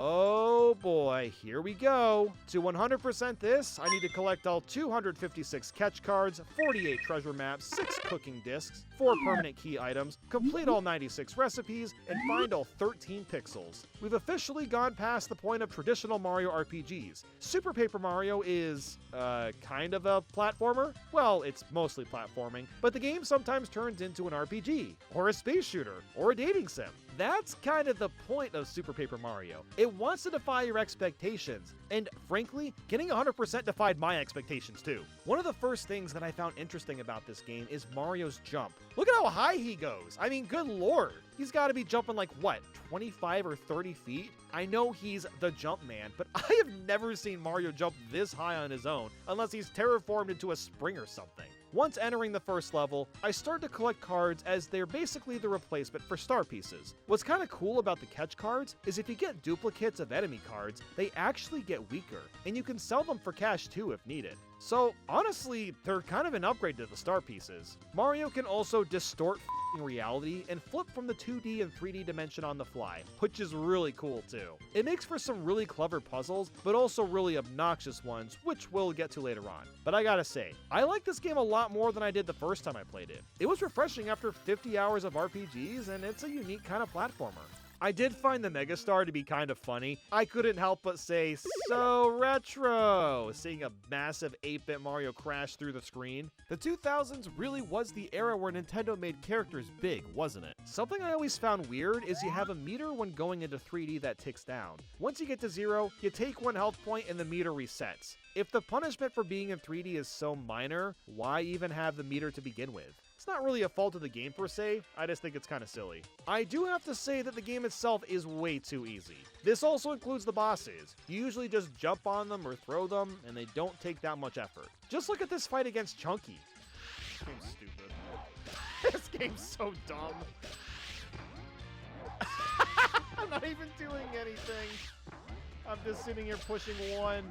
Oh boy, here we go. To 100% this, I need to collect all 256 catch cards, 48 treasure maps, 6 cooking discs, 4 permanent key items, complete all 96 recipes, and find all 13 pixels. We've officially gone past the point of traditional Mario RPGs. Super Paper Mario is, kind of a platformer. Well, it's mostly platforming, but the game sometimes turns into an RPG, or a space shooter, or a dating sim. That's kind of the point of Super Paper Mario. It wants to defy your expectations, and frankly, getting 100% defied my expectations too. One of the first things that I found interesting about this game is Mario's jump. Look at how high he goes. I mean, good lord. He's got to be jumping like, what, 25 or 30 feet? I know he's the jump man, but I have never seen Mario jump this high on his own, unless he's terraformed into a spring or something. Once entering the first level, I started to collect cards as they're basically the replacement for star pieces. What's kind of cool about the catch cards is if you get duplicates of enemy cards, they actually get weaker, and you can sell them for cash too if needed. So honestly, they're kind of an upgrade to the star pieces. Mario can also distort reality and flip from the 2D and 3D dimension on the fly, which is really cool too. It makes for some really clever puzzles, but also really obnoxious ones, which we'll get to later on. But I gotta say, I like this game a lot more than I did the first time I played it. It was refreshing after 50 hours of RPGs, and it's a unique kind of platformer. I did find the Megastar to be kind of funny. I couldn't help but say, so retro, seeing a massive 8-bit Mario crash through the screen. The 2000s really was the era where Nintendo made characters big, wasn't it? Something I always found weird is you have a meter when going into 3D that ticks down. Once you get to 0, you take 1 health point and the meter resets. If the punishment for being in 3D is so minor, why even have the meter to begin with? It's not really a fault of the game per se, I just think it's kind of silly. I do have to say that the game itself is way too easy. This also includes the bosses. You usually just jump on them or throw them, and they don't take that much effort. Just look at this fight against Chunky. This game's stupid. This game's so dumb. I'm not even doing anything. I'm just sitting here pushing 1.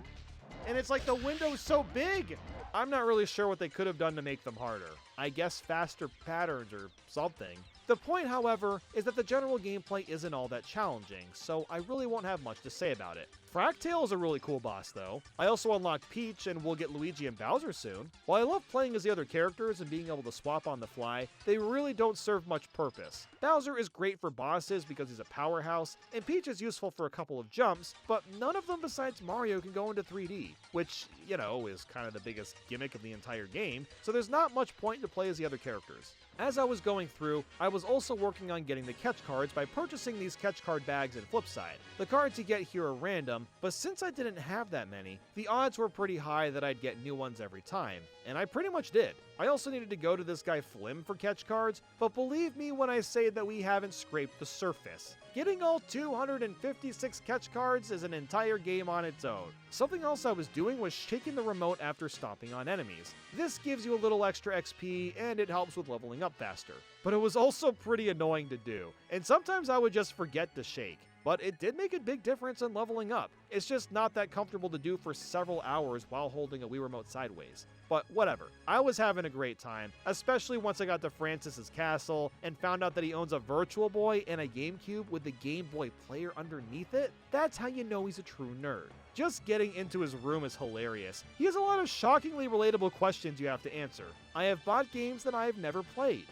And it's like the window's so big! I'm not really sure what they could have done to make them harder. I guess faster patterns or something. The point, however, is that the general gameplay isn't all that challenging, so I really won't have much to say about it. Fractail is a really cool boss though. I also unlocked Peach and we'll get Luigi and Bowser soon. While I love playing as the other characters and being able to swap on the fly, they really don't serve much purpose. Bowser is great for bosses because he's a powerhouse, and Peach is useful for a couple of jumps, but none of them besides Mario can go into 3D, which, you know, is kind of the biggest gimmick of the entire game, so there's not much point to play as the other characters. As I was going through, I was also working on getting the catch cards by purchasing these catch card bags in Flipside. The cards you get here are random, but since I didn't have that many, the odds were pretty high that I'd get new ones every time, and I pretty much did. I also needed to go to this guy Flim for catch cards, but believe me when I say that we haven't scraped the surface. Getting all 256 catch cards is an entire game on its own. Something else I was doing was shaking the remote after stomping on enemies. This gives you a little extra XP and it helps with leveling up faster. But it was also pretty annoying to do, and sometimes I would just forget to shake. But it did make a big difference in leveling up. It's just not that comfortable to do for several hours while holding a Wii Remote sideways. But whatever, I was having a great time, especially once I got to Francis's castle and found out that he owns a Virtual Boy and a GameCube with the Game Boy player underneath it. That's how you know he's a true nerd. Just getting into his room is hilarious. He has a lot of shockingly relatable questions you have to answer. I have bought games that I have never played.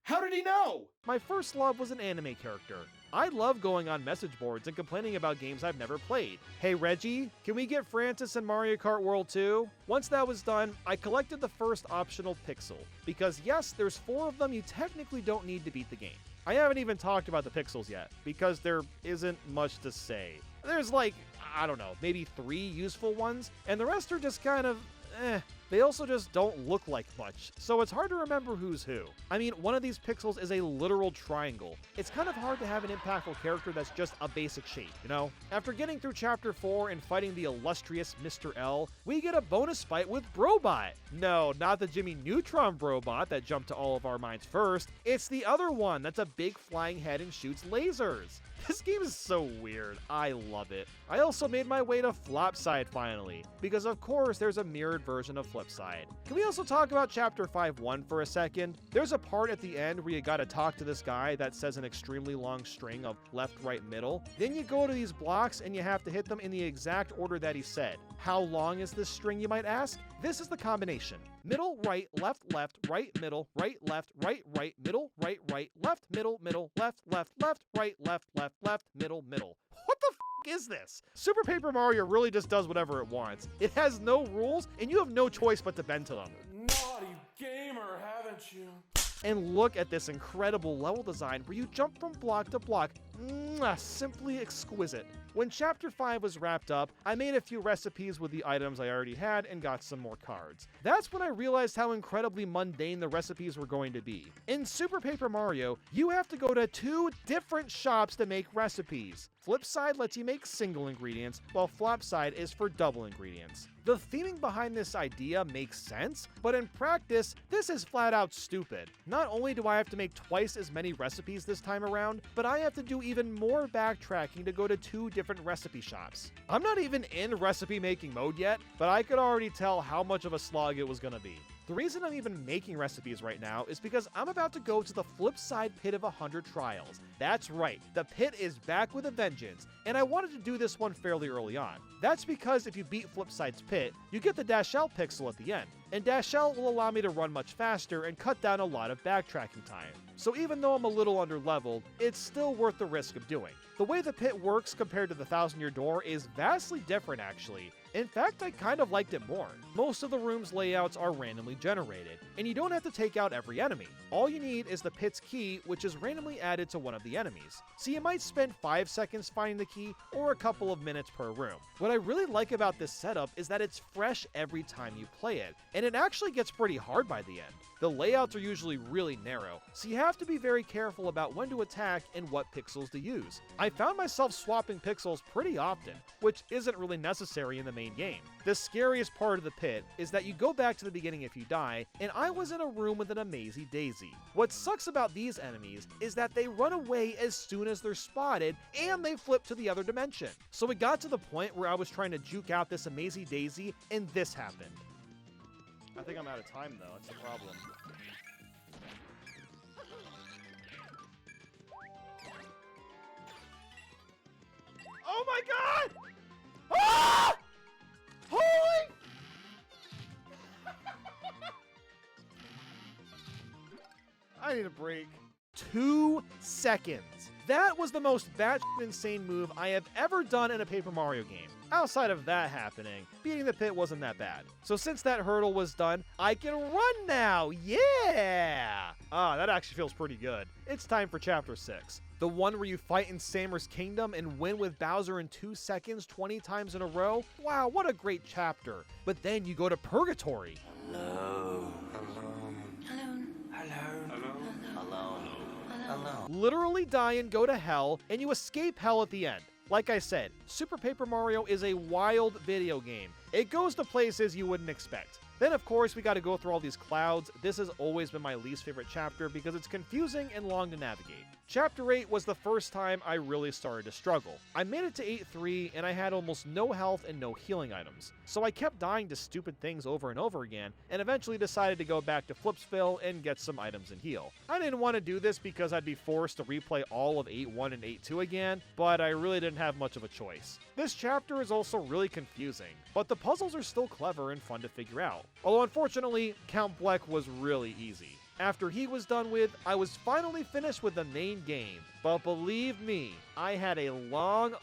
How did he know? My first love was an anime character. I love going on message boards and complaining about games I've never played. Hey Reggie, can we get Francis in Mario Kart World 2? Once that was done, I collected the first optional pixel, because yes, there's 4 of them you technically don't need to beat the game. I haven't even talked about the pixels yet, because there isn't much to say. There's like, I don't know, maybe 3 useful ones, and the rest are just kind of, They also just don't look like much, so it's hard to remember who's who. I mean, one of these pixels is a literal triangle. It's kind of hard to have an impactful character that's just a basic shape, you know? After getting through Chapter 4 and fighting the illustrious Mr. L, we get a bonus fight with Brobot. No, not the Jimmy Neutron Brobot that jumped to all of our minds first. It's the other one that's a big flying head and shoots lasers. This game is so weird. I love it. I also made my way to Flopside finally, because of course there's a mirrored version of Flipside. Can we also talk about Chapter 5-1 for a second? There's a part at the end where you gotta talk to this guy that says an extremely long string of left, right, middle. Then you go to these blocks and you have to hit them in the exact order that he said. How long is this string, you might ask? This is the combination. Middle, right, left, right, middle, right, middle, right, left, middle, left, right, left, middle. What the f is this? Super Paper Mario really just does whatever it wants. It has no rules, and you have no choice but to bend to them. Naughty gamer, haven't you? And look at this incredible level design where you jump from block to block. Simply exquisite. When Chapter 5 was wrapped up, I made a few recipes with the items I already had and got some more cards. That's when I realized how incredibly mundane the recipes were going to be. In Super Paper Mario, you have to go to 2 different shops to make recipes. Flip side lets you make single ingredients, while flop side is for double ingredients. The theming behind this idea makes sense, but in practice, this is flat out stupid. Not only do I have to make twice as many recipes this time around, but I have to do even more backtracking to go to 2 different recipe shops. I'm not even in recipe making mode yet, but I could already tell how much of a slog it was gonna be. The reason I'm even making recipes right now is because I'm about to go to the flip side pit of 100 trials. That's right, the pit is back with a vengeance, and I wanted to do this one fairly early on. That's because if you beat Flipside's pit, you get the Dash L pixel at the end, and Dash L will allow me to run much faster and cut down a lot of backtracking time. So even though I'm a little underleveled, it's still worth the risk of doing. The way the pit works compared to the 1,000-Year Door is vastly different actually. In fact, I kind of liked it more. Most of the room's layouts are randomly generated, and you don't have to take out every enemy. All you need is the pit's key, which is randomly added to one of the enemies. So you might spend 5 seconds finding the key, or a couple of minutes per room. What I really like about this setup is that it's fresh every time you play it, and it actually gets pretty hard by the end. The layouts are usually really narrow, so you have to be very careful about when to attack and what pixels to use. I found myself swapping pixels pretty often, which isn't really necessary in the main game. The scariest part of the pit is that you go back to the beginning if you die, and I was in a room with an Amazy Daisy. What sucks about these enemies is that they run away as soon as they're spotted, and they flip to the other dimension. So it got to the point where I was trying to juke out this Amazy Daisy, and this happened. I think I'm out of time though, that's the problem. Oh my god! Ah! Holy! I need a break. 2 seconds. That was the most batshit insane move I have ever done in a Paper Mario game. Outside of that happening, beating the pit wasn't that bad. So since that hurdle was done, I can run now, yeah! That actually feels pretty good. It's time for Chapter 6. The one where you fight in Sammer's Kingdom and win with Bowser in 2 seconds 20 times in a row? Wow, what a great chapter. But then you go to Purgatory. Hello. Literally die and go to hell, and you escape hell at the end. Like I said, Super Paper Mario is a wild video game. It goes to places you wouldn't expect. Then of course we gotta go through all these clouds. This has always been my least favorite chapter because it's confusing and long to navigate. Chapter 8 was the first time I really started to struggle. I made it to 8-3 and I had almost no health and no healing items. So I kept dying to stupid things over and over again and eventually decided to go back to Flipsville and get some items and heal. I didn't want to do this because I'd be forced to replay all of 8-1 and 8-2 again, but I really didn't have much of a choice. This chapter is also really confusing, but the puzzles are still clever and fun to figure out. Although unfortunately, Count Bleck was really easy. After he was done with, I was finally finished with the main game. But believe me, I had a long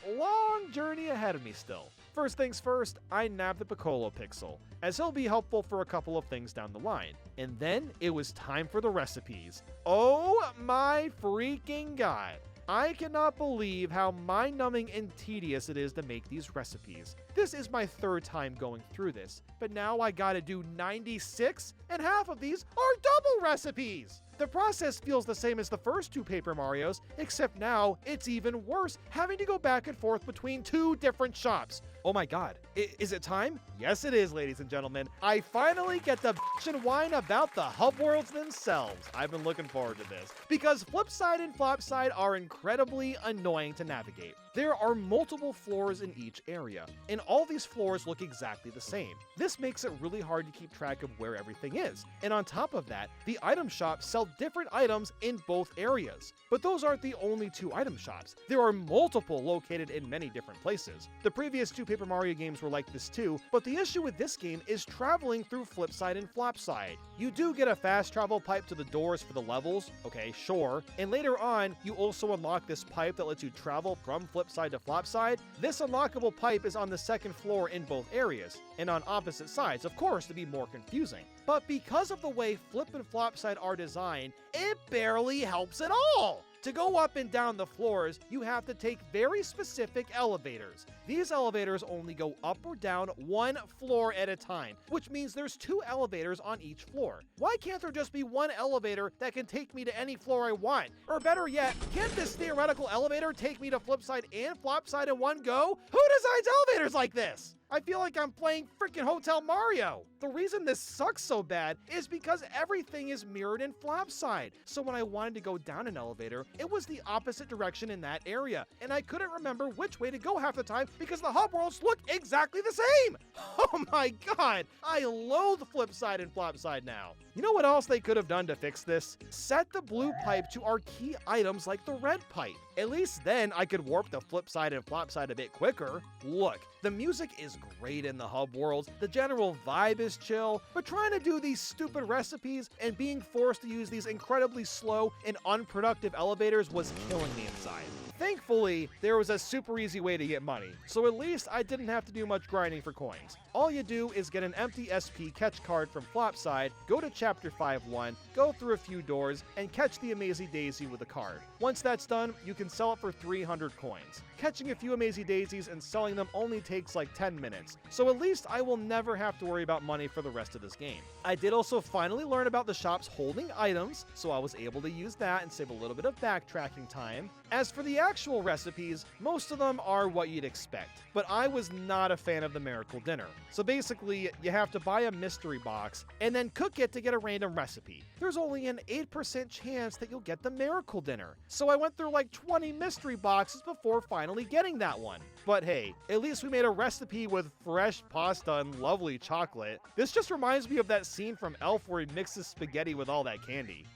journey ahead of me still. First things first, I nabbed the Piccolo Pixel, as he'll be helpful for a couple of things down the line. And then it was time for the recipes. Oh my freaking god! I cannot believe how mind-numbing and tedious it is to make these recipes. This is my 3rd time going through this, but now I gotta do 96, and half of these are double recipes! The process feels the same as the first 2 Paper Marios, except now it's even worse, having to go back and forth between 2 different shops. Oh my god, is it time? Yes it is, ladies and gentlemen. I finally get to bitch and whine about the hub worlds themselves. I've been looking forward to this, because Flipside and Flopside are incredibly annoying to navigate. There are multiple floors in each area, and all these floors look exactly the same. This makes it really hard to keep track of where everything is, and on top of that, the item shops sell different items in both areas. But those aren't the only 2 item shops. There are multiple located in many different places. The previous 2 Paper Mario games were like this too, but the issue with this game is traveling through Flipside and Flopside. You do get a fast travel pipe to the doors for the levels, okay, sure, and later on, you also unlock this pipe that lets you travel from Flipside to Flopside. This unlockable pipe is on the 2nd floor in both areas, and on opposite sides, of course, to be more confusing. But because of the way Flip and Flopside are designed, it barely helps at all! To go up and down the floors, you have to take very specific elevators. These elevators only go up or down one floor at a time, which means there's 2 elevators on each floor. Why can't there just be one elevator that can take me to any floor I want? Or better yet, can't this theoretical elevator take me to flipside and flopside in one go? Who designs elevators like this? I feel like I'm playing freaking Hotel Mario. The reason this sucks so bad is because everything is mirrored in flopside. So when I wanted to go down an elevator, it was the opposite direction in that area. And I couldn't remember which way to go half the time because the hub worlds look exactly the same. Oh my god, I loathe flipside and flopside now. You know what else they could have done to fix this? Set the blue pipe to our key items like the red pipe. At least then I could warp the flipside and flopside a bit quicker. Look, the music is great in the hub worlds, the general vibe is chill, but trying to do these stupid recipes and being forced to use these incredibly slow and unproductive elevators was killing me inside. Thankfully, there was a super easy way to get money, so at least I didn't have to do much grinding for coins. All you do is get an empty SP catch card from Flopside, go to Chapter 5-1, go through a few doors, and catch the Amazing Daisy with a card. Once that's done, you can sell it for 300 coins. Catching a few Amazing Daisies and selling them only takes like 10 minutes, so at least I will never have to worry about money for the rest of this game. I did also finally learn about the shops holding items, so I was able to use that and save a little bit of backtracking time. As for the actual recipes, most of them are what you'd expect, but I was not a fan of the Miracle Dinner. So basically, you have to buy a mystery box and then cook it to get a random recipe. There's only an 8% chance that you'll get the Miracle Dinner, so I went through like 20 mystery boxes before finally getting that one. But hey, at least we made a recipe with fresh pasta and lovely chocolate. This just reminds me of that scene from Elf where he mixes spaghetti with all that candy.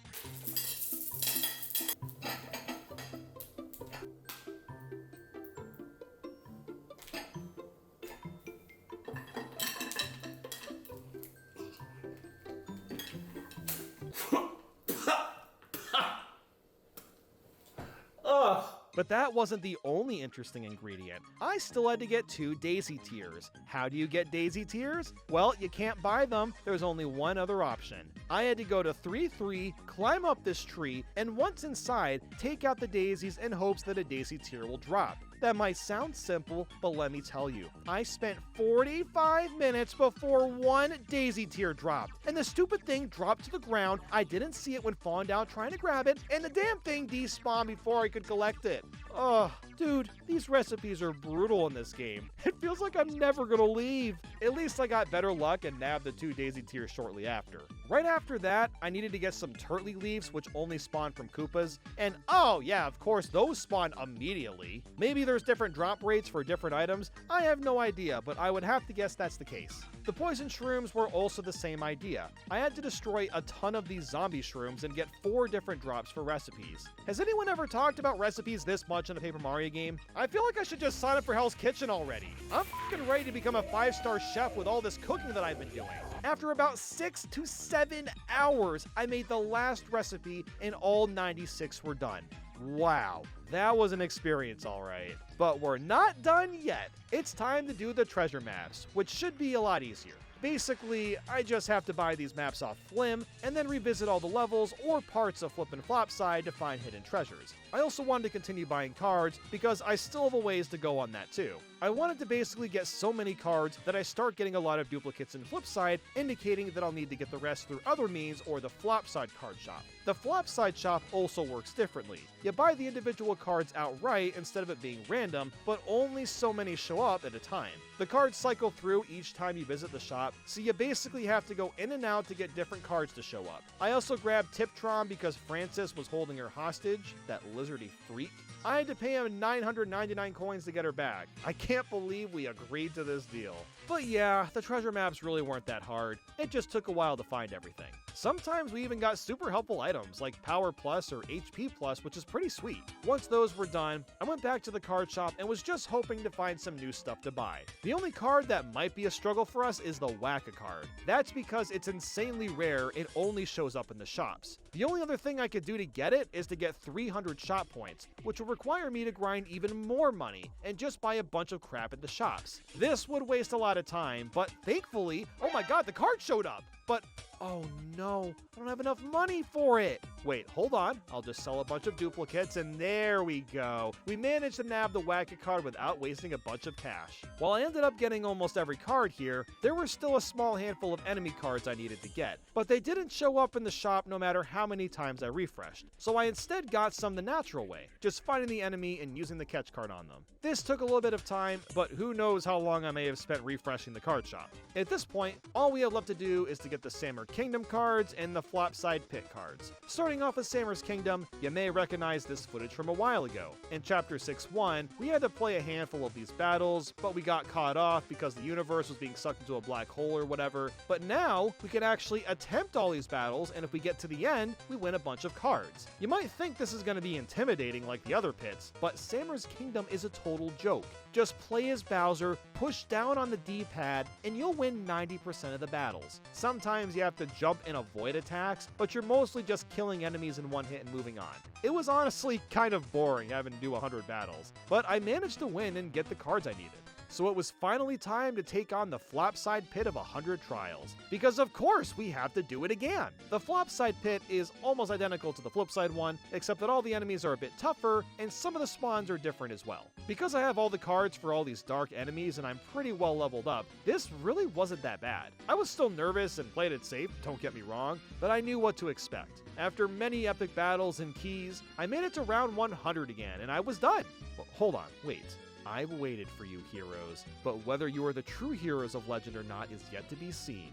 But that wasn't the only interesting ingredient. I still had to get 2 daisy tears. How do you get daisy tears? Well, you can't buy them. There's only one other option. I had to go to 3-3, climb up this tree, and once inside, take out the daisies in hopes that a daisy tear will drop. That might sound simple, but let me tell you, I spent 45 minutes before one daisy tear dropped, and the stupid thing dropped to the ground. I didn't see it when falling down trying to grab it, and the damn thing despawned before I could collect it. Ugh, dude, these recipes are brutal in this game. It feels like I'm never gonna leave. At least I got better luck and nabbed the 2 daisy tears shortly after. Right after that, I needed to get some turtley leaves, which only spawn from Koopas, and oh yeah, of course, those spawn immediately. Maybe there's different drop rates for different items. I have no idea, but I would have to guess that's the case. The poison shrooms were also the same idea. I had to destroy a ton of these zombie shrooms and get 4 different drops for recipes. Has anyone ever talked about recipes this much in a Paper Mario game? I feel like I should just sign up for Hell's Kitchen already. I'm f***ing ready to become a 5-star chef with all this cooking that I've been doing. After about 6 to 7 hours, I made the last recipe and all 96 were done. Wow, that was an experience, all right. But we're not done yet. It's time to do the treasure maps, which should be a lot easier. Basically, I just have to buy these maps off Flim, and then revisit all the levels or parts of Flip and Flopside to find hidden treasures. I also wanted to continue buying cards, because I still have a ways to go on that too. I wanted to basically get so many cards that I start getting a lot of duplicates in Flipside, indicating that I'll need to get the rest through other means or the Flopside card shop. The Flopside shop also works differently. You buy the individual cards outright instead of it being random, but only so many show up at a time. The cards cycle through each time you visit the shop, so you basically have to go in and out to get different cards to show up. I also grabbed Tiptron because Francis was holding her hostage, that lizardy freak. I had to pay him 999 coins to get her back. I can't believe we agreed to this deal. But yeah, the treasure maps really weren't that hard. It just took a while to find everything. Sometimes we even got super helpful items like Power Plus or HP Plus, which is pretty sweet. Once those were done, I went back to the card shop and was just hoping to find some new stuff to buy. The only card that might be a struggle for us is the Whack-A card. That's because it's insanely rare and only shows up in the shops. The only other thing I could do to get it is to get 300 shop points, which would require me to grind even more money and just buy a bunch of crap at the shops. This would waste a lot of time, but thankfully, oh my god, the card showed up! But, oh no, I don't have enough money for it. Wait, hold on. I'll just sell a bunch of duplicates and there we go. We managed to nab the Wacket card without wasting a bunch of cash. While I ended up getting almost every card here, there were still a small handful of enemy cards I needed to get, but they didn't show up in the shop no matter how many times I refreshed. So I instead got some the natural way, just finding the enemy and using the catch card on them. This took a little bit of time, but who knows how long I may have spent refreshing the card shop. At this point, all we have left to do is to get the Samur Kingdom cards and the Flopside Pit cards. Starting off with Samur's Kingdom, you may recognize this footage from a while ago. In Chapter 6.1, we had to play a handful of these battles, but we got caught off because the universe was being sucked into a black hole or whatever. But now, we can actually attempt all these battles, and if we get to the end, we win a bunch of cards. You might think this is going to be intimidating like the other pits, but Samur's Kingdom is a total joke. Just play as Bowser, push down on the D-pad, and you'll win 90% of the battles. Sometimes you have to jump and avoid attacks, but you're mostly just killing enemies in one hit and moving on. It was honestly kind of boring having to do 100 battles, but I managed to win and get the cards I needed. So it was finally time to take on the Flopside Pit of 100 Trials, because of course we have to do it again. The Flopside Pit is almost identical to the Flipside one, except that all the enemies are a bit tougher, and some of the spawns are different as well. Because I have all the cards for all these dark enemies and I'm pretty well leveled up, this really wasn't that bad. I was still nervous and played it safe, don't get me wrong, but I knew what to expect. After many epic battles and keys, I made it to round 100 again, and I was done. Well, hold on, wait. I've waited for you, heroes, but whether you are the true heroes of legend or not is yet to be seen.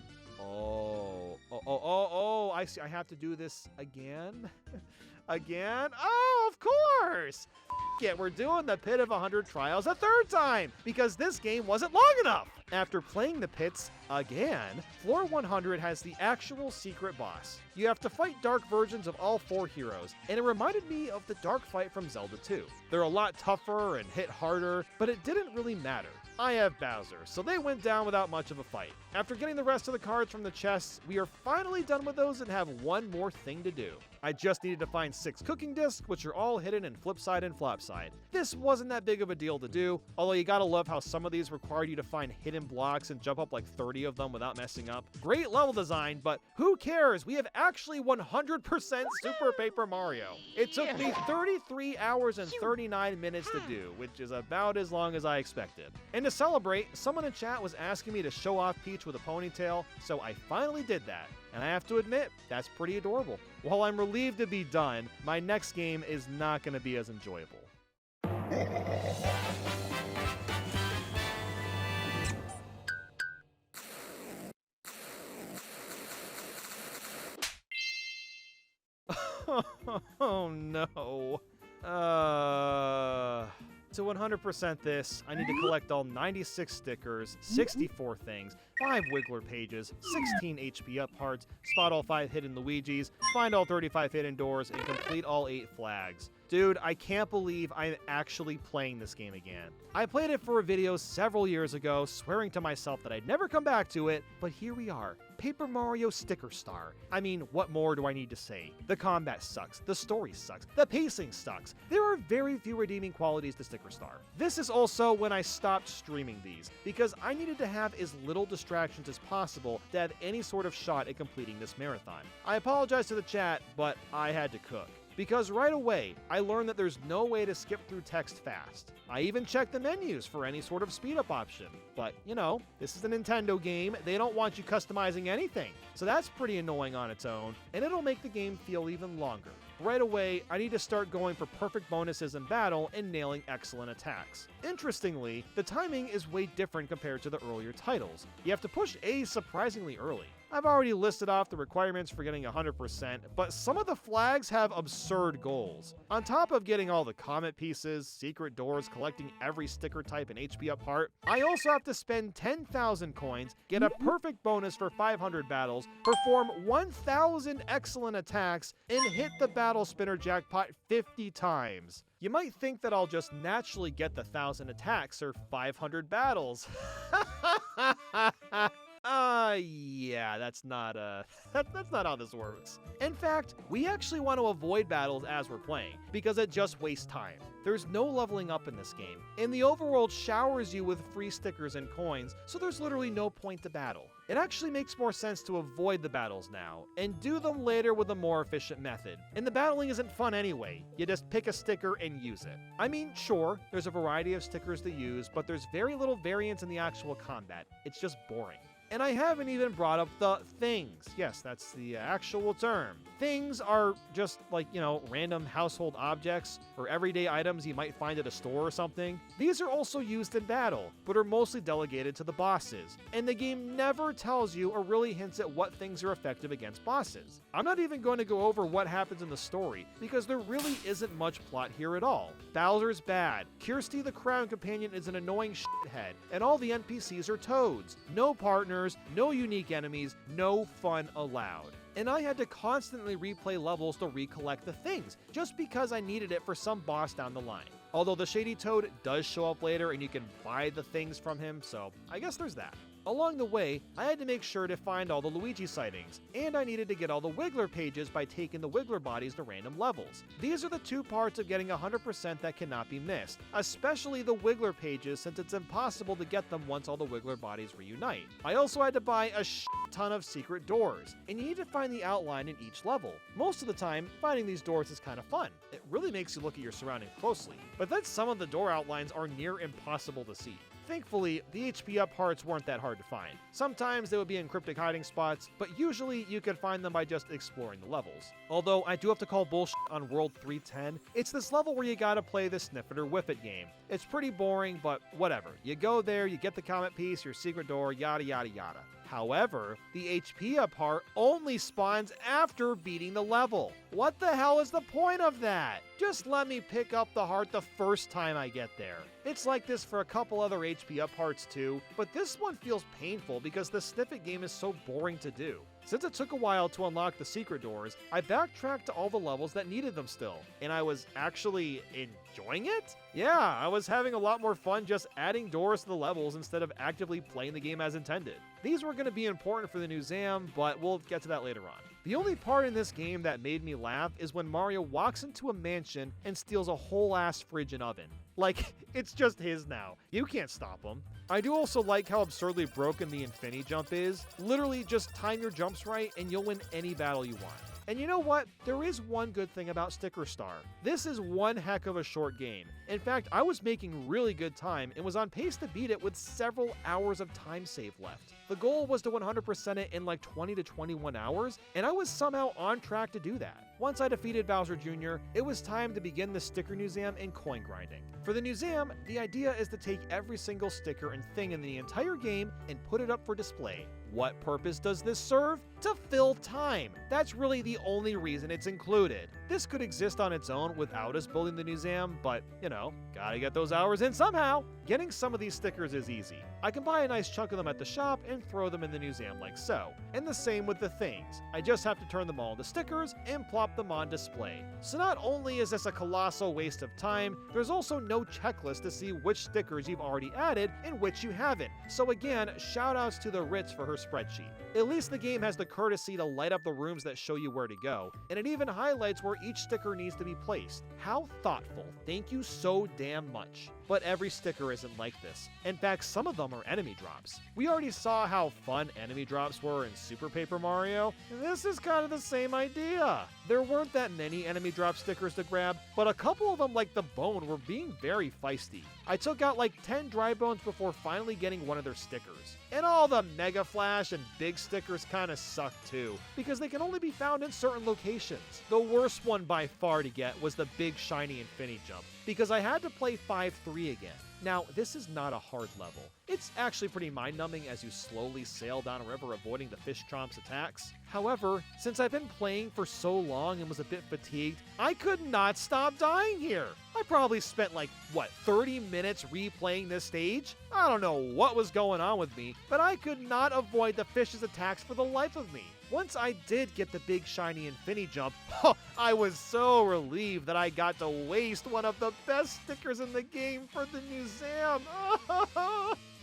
I see. I have to do this again? Again? Oh, of course! It, we're doing the Pit of 100 Trials a third time, because this game wasn't long enough! After playing the pits again, Floor 100 has the actual secret boss. You have to fight dark versions of all 4 heroes, and it reminded me of the dark fight from Zelda 2. They're a lot tougher and hit harder, but it didn't really matter. I have Bowser, so they went down without much of a fight. After getting the rest of the cards from the chests, we are finally done with those and have one more thing to do. I just needed to find 6 cooking discs, which are all hidden in Flipside and Flopside. This wasn't that big of a deal to do, although you gotta love how some of these required you to find hidden blocks and jump up like 30 of them without messing up. Great level design, but who cares? We have actually 100% Super Paper Mario. It took me 33 hours and 39 minutes to do, which is about as long as I expected. And to celebrate, someone in chat was asking me to show off Peach with a ponytail, so I finally did that. And I have to admit, that's pretty adorable. While I'm relieved to be done, my next game is not going to be as enjoyable. Oh no. To 100% this, I need to collect all 96 stickers, 64 things, 5 Wiggler pages, 16 HP up hearts, spot all 5 hidden Luigis, find all 35 hidden doors, and complete all 8 flags. Dude, I can't believe I'm actually playing this game again. I played it for a video several years ago, swearing to myself that I'd never come back to it, but here we are. Paper Mario Sticker Star. I mean, what more do I need to say? The combat sucks, the story sucks, the pacing sucks. There are very few redeeming qualities to Sticker Star. This is also when I stopped streaming these, because I needed to have as little distractions as possible to have any sort of shot at completing this marathon. I apologize to the chat, but I had to cook. Because right away, I learned that there's no way to skip through text fast. I even checked the menus for any sort of speed up option. But, you know, this is a Nintendo game, they don't want you customizing anything. So that's pretty annoying on its own, and it'll make the game feel even longer. Right away, I need to start going for perfect bonuses in battle and nailing excellent attacks. Interestingly, the timing is way different compared to the earlier titles. You have to push A surprisingly early. I've already listed off the requirements for getting 100%, but some of the flags have absurd goals. On top of getting all the comet pieces, secret doors, collecting every sticker type and HP up heart, I also have to spend 10,000 coins, get a perfect bonus for 500 battles, perform 1,000 excellent attacks, and hit the battle spinner jackpot 50 times. You might think that I'll just naturally get the 1,000 attacks or 500 battles. Yeah, that's not, that's not how this works. In fact, we actually want to avoid battles as we're playing, because it just wastes time. There's no leveling up in this game, and the overworld showers you with free stickers and coins, so there's literally no point to battle. It actually makes more sense to avoid the battles now, and do them later with a more efficient method. And the battling isn't fun anyway, you just pick a sticker and use it. I mean, sure, there's a variety of stickers to use, but there's very little variance in the actual combat. It's just boring. And I haven't even brought up the things. Yes, that's the actual term. Things are just like, random household objects or everyday items you might find at a store or something. These are also used in battle, but are mostly delegated to the bosses. And the game never tells you or really hints at what things are effective against bosses. I'm not even going to go over what happens in the story, because there really isn't much plot here at all. Bowser's bad, Kirsty the Crown Companion is an annoying shithead, and all the NPCs are toads. No partners, no unique enemies, no fun allowed. And I had to constantly replay levels to recollect the things, just because I needed it for some boss down the line. Although the Shady Toad does show up later and you can buy the things from him, so I guess there's that. Along the way, I had to make sure to find all the Luigi sightings, and I needed to get all the Wiggler pages by taking the Wiggler bodies to random levels. These are the two parts of getting 100% that cannot be missed, especially the Wiggler pages, since it's impossible to get them once all the Wiggler bodies reunite. I also had to buy a ton of secret doors, and you need to find the outline in each level. Most of the time, finding these doors is kind of fun. It really makes you look at your surroundings closely, but then some of the door outlines are near impossible to see. Thankfully, the HP up parts weren't that hard to find. Sometimes they would be in cryptic hiding spots, but usually you could find them by just exploring the levels. Although I do have to call bullshit on World 310, it's this level where you gotta play the Sniff It or Whiff It game. It's pretty boring, but whatever. You go there, you get the comet piece, your secret door, yada yada yada. However, the HP up part only spawns after beating the level. What the hell is the point of that? Just let me pick up the heart the first time I get there. It's like this for a couple other HP up parts too, but this one feels painful because the Sniff It game is so boring to do. Since it took a while to unlock the secret doors, I backtracked to all the levels that needed them still, and I was actually enjoying it? Yeah, I was having a lot more fun just adding doors to the levels instead of actively playing the game as intended. These were going to be important for the new Zam, but we'll get to that later on. The only part in this game that made me laugh is when Mario walks into a mansion and steals a whole ass fridge and oven. Like, it's just his now. You can't stop him. I do also like how absurdly broken the Infinity Jump is. Literally, just time your jumps right and you'll win any battle you want. And you know what? There is one good thing about Sticker Star. This is one heck of a short game. In fact, I was making really good time and was on pace to beat it with several hours of time save left. The goal was to 100% it in like 20 to 21 hours, and I was somehow on track to do that. Once I defeated Bowser Jr., it was time to begin the Sticker Museum and coin grinding. For the Museum, the idea is to take every single sticker and thing in the entire game and put it up for display. What purpose does this serve? To fill time. That's really the only reason it's included. This could exist on its own without us building the museum, but, gotta get those hours in somehow. Getting some of these stickers is easy. I can buy a nice chunk of them at the shop and throw them in the museum like so. And the same with the things. I just have to turn them all into stickers and plop them on display. So not only is this a colossal waste of time, there's also no checklist to see which stickers you've already added and which you haven't. So again, shoutouts to the Ritz for her spreadsheet. At least the game has the courtesy to light up the rooms that show you where to go, and it even highlights where each sticker needs to be placed. How thoughtful. Thank you so damn much. But every sticker isn't like this. In fact, some of them are enemy drops. We already saw how fun enemy drops were in Super Paper Mario, and this is kind of the same idea. There weren't that many enemy drop stickers to grab, but a couple of them, like the bone, were being very feisty. I took out like 10 dry bones before finally getting one of their stickers. And all the Mega Flash and big stickers kind of suck too, because they can only be found in certain locations. The worst one by far to get was the big shiny Infinity Jump, because I had to play 5-3 again. Now, this is not a hard level. It's actually pretty mind-numbing as you slowly sail down a river avoiding the fish chomp's attacks. However, since I've been playing for so long and was a bit fatigued, I could not stop dying here. I probably spent 30 minutes replaying this stage? I don't know what was going on with me, but I could not avoid the fish's attacks for the life of me. Once I did get the big shiny Infinity Jump, I was so relieved that I got to waste one of the best stickers in the game for the museum.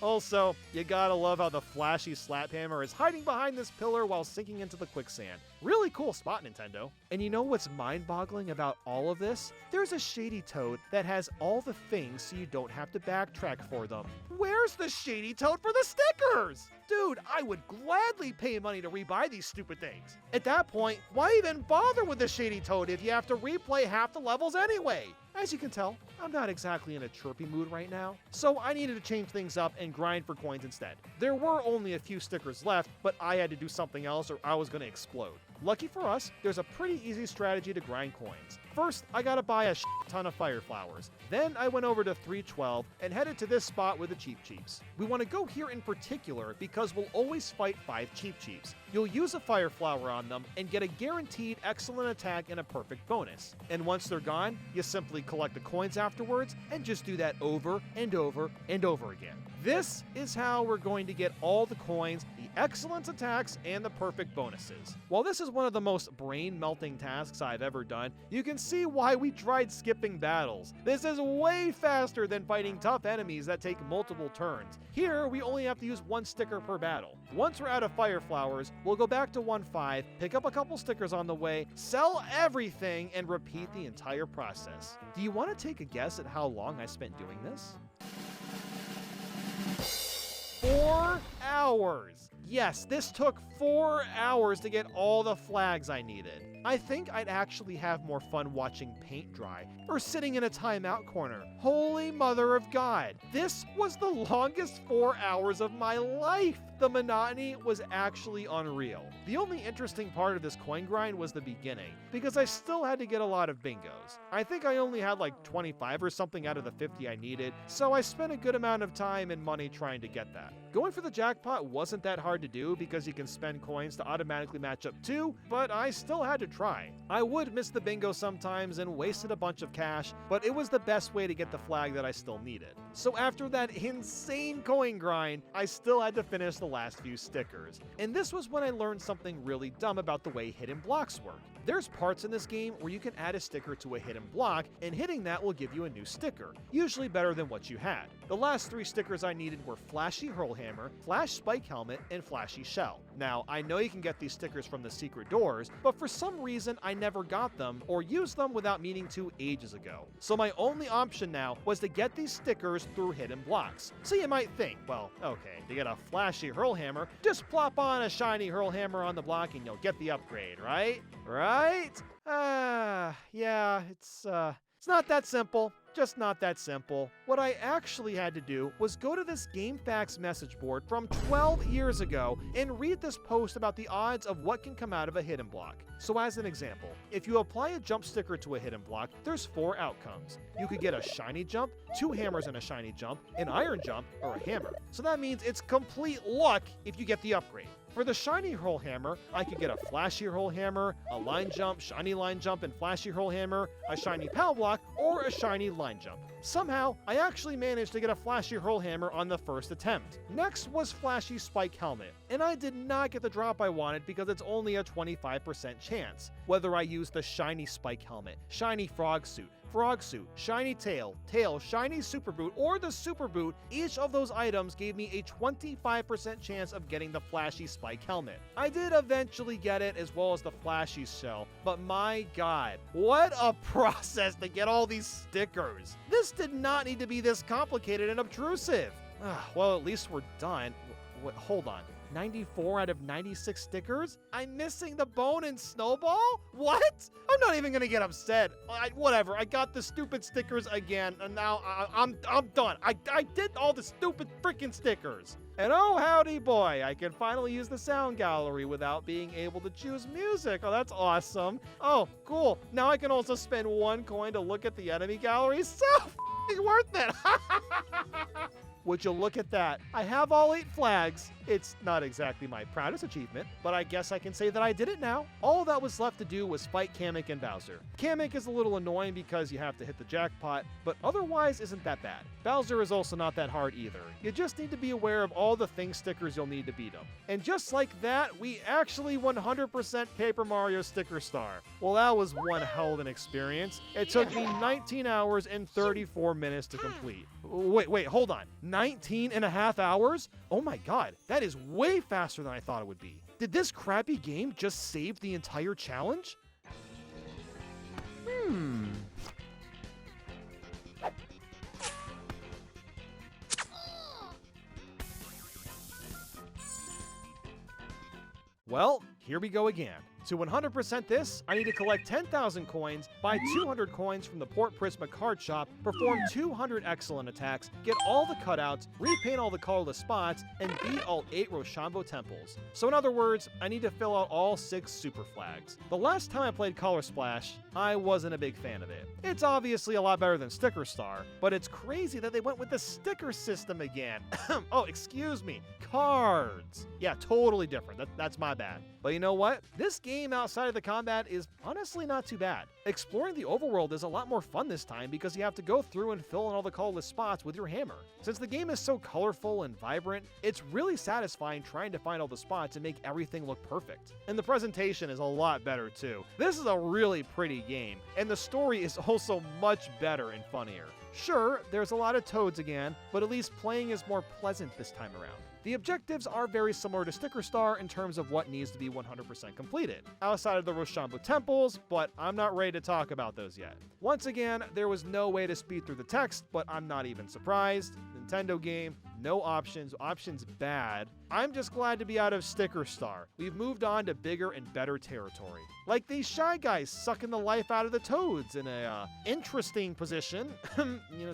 Also, you gotta love how the flashy slap hammer is hiding behind this pillar while sinking into the quicksand. Really cool spot, Nintendo. And you know what's mind-boggling about all of this? There's a shady toad that has all the things so you don't have to backtrack for them. Where's the shady toad for the stickers? Dude, I would gladly pay money to rebuy these stupid things. At that point, why even bother with the shady toad if you have to replay half the levels anyway? As you can tell, I'm not exactly in a chirpy mood right now, so I needed to change things up and grind for coins instead. There were only a few stickers left, but I had to do something else or I was going to explode. Lucky for us, there's a pretty easy strategy to grind coins. First, I gotta buy a ton of fire flowers. Then I went over to 312 and headed to this spot with the Cheep Cheeps. We want to go here in particular because we'll always fight 5 Cheep Cheeps. You'll use a fire flower on them and get a guaranteed excellent attack and a perfect bonus. And once they're gone, you simply collect the coins afterwards and just do that over and over and over again. This is how we're going to get all the coins, the excellent attacks, and the perfect bonuses. While this is one of the most brain-melting tasks I've ever done, you can see why we tried skipping battles. This is way faster than fighting tough enemies that take multiple turns. Here, we only have to use 1 sticker per battle. Once we're out of fire flowers, we'll go back to 1-5, pick up a couple stickers on the way, sell everything, and repeat the entire process. Do you want to take a guess at how long I spent doing this? 4 hours! Yes, this took 4 hours to get all the flags I needed. I think I'd actually have more fun watching paint dry or sitting in a timeout corner. Holy mother of God. This was the longest 4 hours of my life. The monotony was actually unreal. The only interesting part of this coin grind was the beginning, because I still had to get a lot of bingos. I think I only had like 25 or something out of the 50 I needed, so I spent a good amount of time and money trying to get that. Going for the jackpot wasn't that hard to do because you can spend coins to automatically match up too, but I still had to try. I would miss the bingo sometimes and wasted a bunch of cash, but it was the best way to get the flag that I still needed. So after that insane coin grind, I still had to finish the last few stickers. And this was when I learned something really dumb about the way hidden blocks work. There's parts in this game where you can add a sticker to a hidden block, and hitting that will give you a new sticker, usually better than what you had. The last 3 stickers I needed were Flashy Hurlhammer, Flash Spike Helmet, and Flashy Shell. Now, I know you can get these stickers from the secret doors, but for some reason I never got them or used them without meaning to ages ago. So my only option now was to get these stickers through hidden blocks. So you might think, well, okay, to get a Flashy Hurlhammer, just plop on a shiny Hurlhammer on the block and you'll get the upgrade, right? Right? Yeah, it's not that simple. Just not that simple. What I actually had to do was go to this GameFAQs message board from 12 years ago and read this post about the odds of what can come out of a hidden block. So as an example, if you apply a jump sticker to a hidden block, there's 4 outcomes. You could get a shiny jump, 2 hammers and a shiny jump, an iron jump, or a hammer. So that means it's complete luck if you get the upgrade. For the shiny Hurlhammer, I could get a flashy Hurlhammer, a line jump, shiny line jump, and flashy Hurlhammer, a shiny power block, or a shiny line jump. Somehow, I actually managed to get a flashy Hurlhammer on the first attempt. Next was Flashy Spike Helmet, and I did not get the drop I wanted because it's only a 25% chance. Whether I use the shiny Spike Helmet, shiny Frog Suit, shiny tail, shiny super boot, or the super boot, each of those items gave me a 25% chance of getting the flashy Spike Helmet. I did eventually get it as well as the flashy shell, but my god, what a process to get all these stickers. This did not need to be this complicated and obtrusive. Well, at least we're done. Hold on. 94 out of 96 stickers? I'm missing the bone and snowball? What? I'm not even gonna get upset. Whatever, I got the stupid stickers again, and now I'm done. I did all the stupid freaking stickers. And oh howdy boy, I can finally use the sound gallery without being able to choose music. Oh, that's awesome. Oh, cool. Now I can also spend 1 coin to look at the enemy gallery. So f***ing worth it. Would you look at that? I have all 8 flags. It's not exactly my proudest achievement, but I guess I can say that I did it now. All that was left to do was fight Kamek and Bowser. Kamek is a little annoying because you have to hit the jackpot, but otherwise isn't that bad. Bowser is also not that hard either. You just need to be aware of all the thing stickers you'll need to beat him. And just like that, we actually 100% Paper Mario Sticker Star. Well, that was one hell of an experience. It took me 19 hours and 34 minutes to complete. Wait, hold on. 19 and a half hours? Oh my god, that is way faster than I thought it would be. Did this crappy game just save the entire challenge? Well, here we go again. To 100% this, I need to collect 10,000 coins, buy 200 coins from the Port Prisma card shop, perform 200 excellent attacks, get all the cutouts, repaint all the colorless spots, and beat all 8 Rochambeau temples. So in other words, I need to fill out all 6 super flags. The last time I played Color Splash, I wasn't a big fan of it. It's obviously a lot better than Sticker Star, but it's crazy that they went with the sticker system again. Oh, excuse me, cards. Yeah, totally different. That's my bad. But you know what? This game outside of the combat is honestly not too bad. Exploring the overworld is a lot more fun this time because you have to go through and fill in all the colorless spots with your hammer. Since the game is so colorful and vibrant, it's really satisfying trying to find all the spots and make everything look perfect. And the presentation is a lot better too. This is a really pretty game, and the story is also much better and funnier. Sure, there's a lot of toads again, but at least playing is more pleasant this time around. The objectives are very similar to Sticker Star in terms of what needs to be 100% completed, outside of the Rochambeau temples, but I'm not ready to talk about those yet. Once again, there was no way to speed through the text, but I'm not even surprised. Nintendo game, no options bad. I'm just glad to be out of Sticker Star. We've moved on to bigger and better territory. Like these Shy Guys sucking the life out of the toads in a interesting position.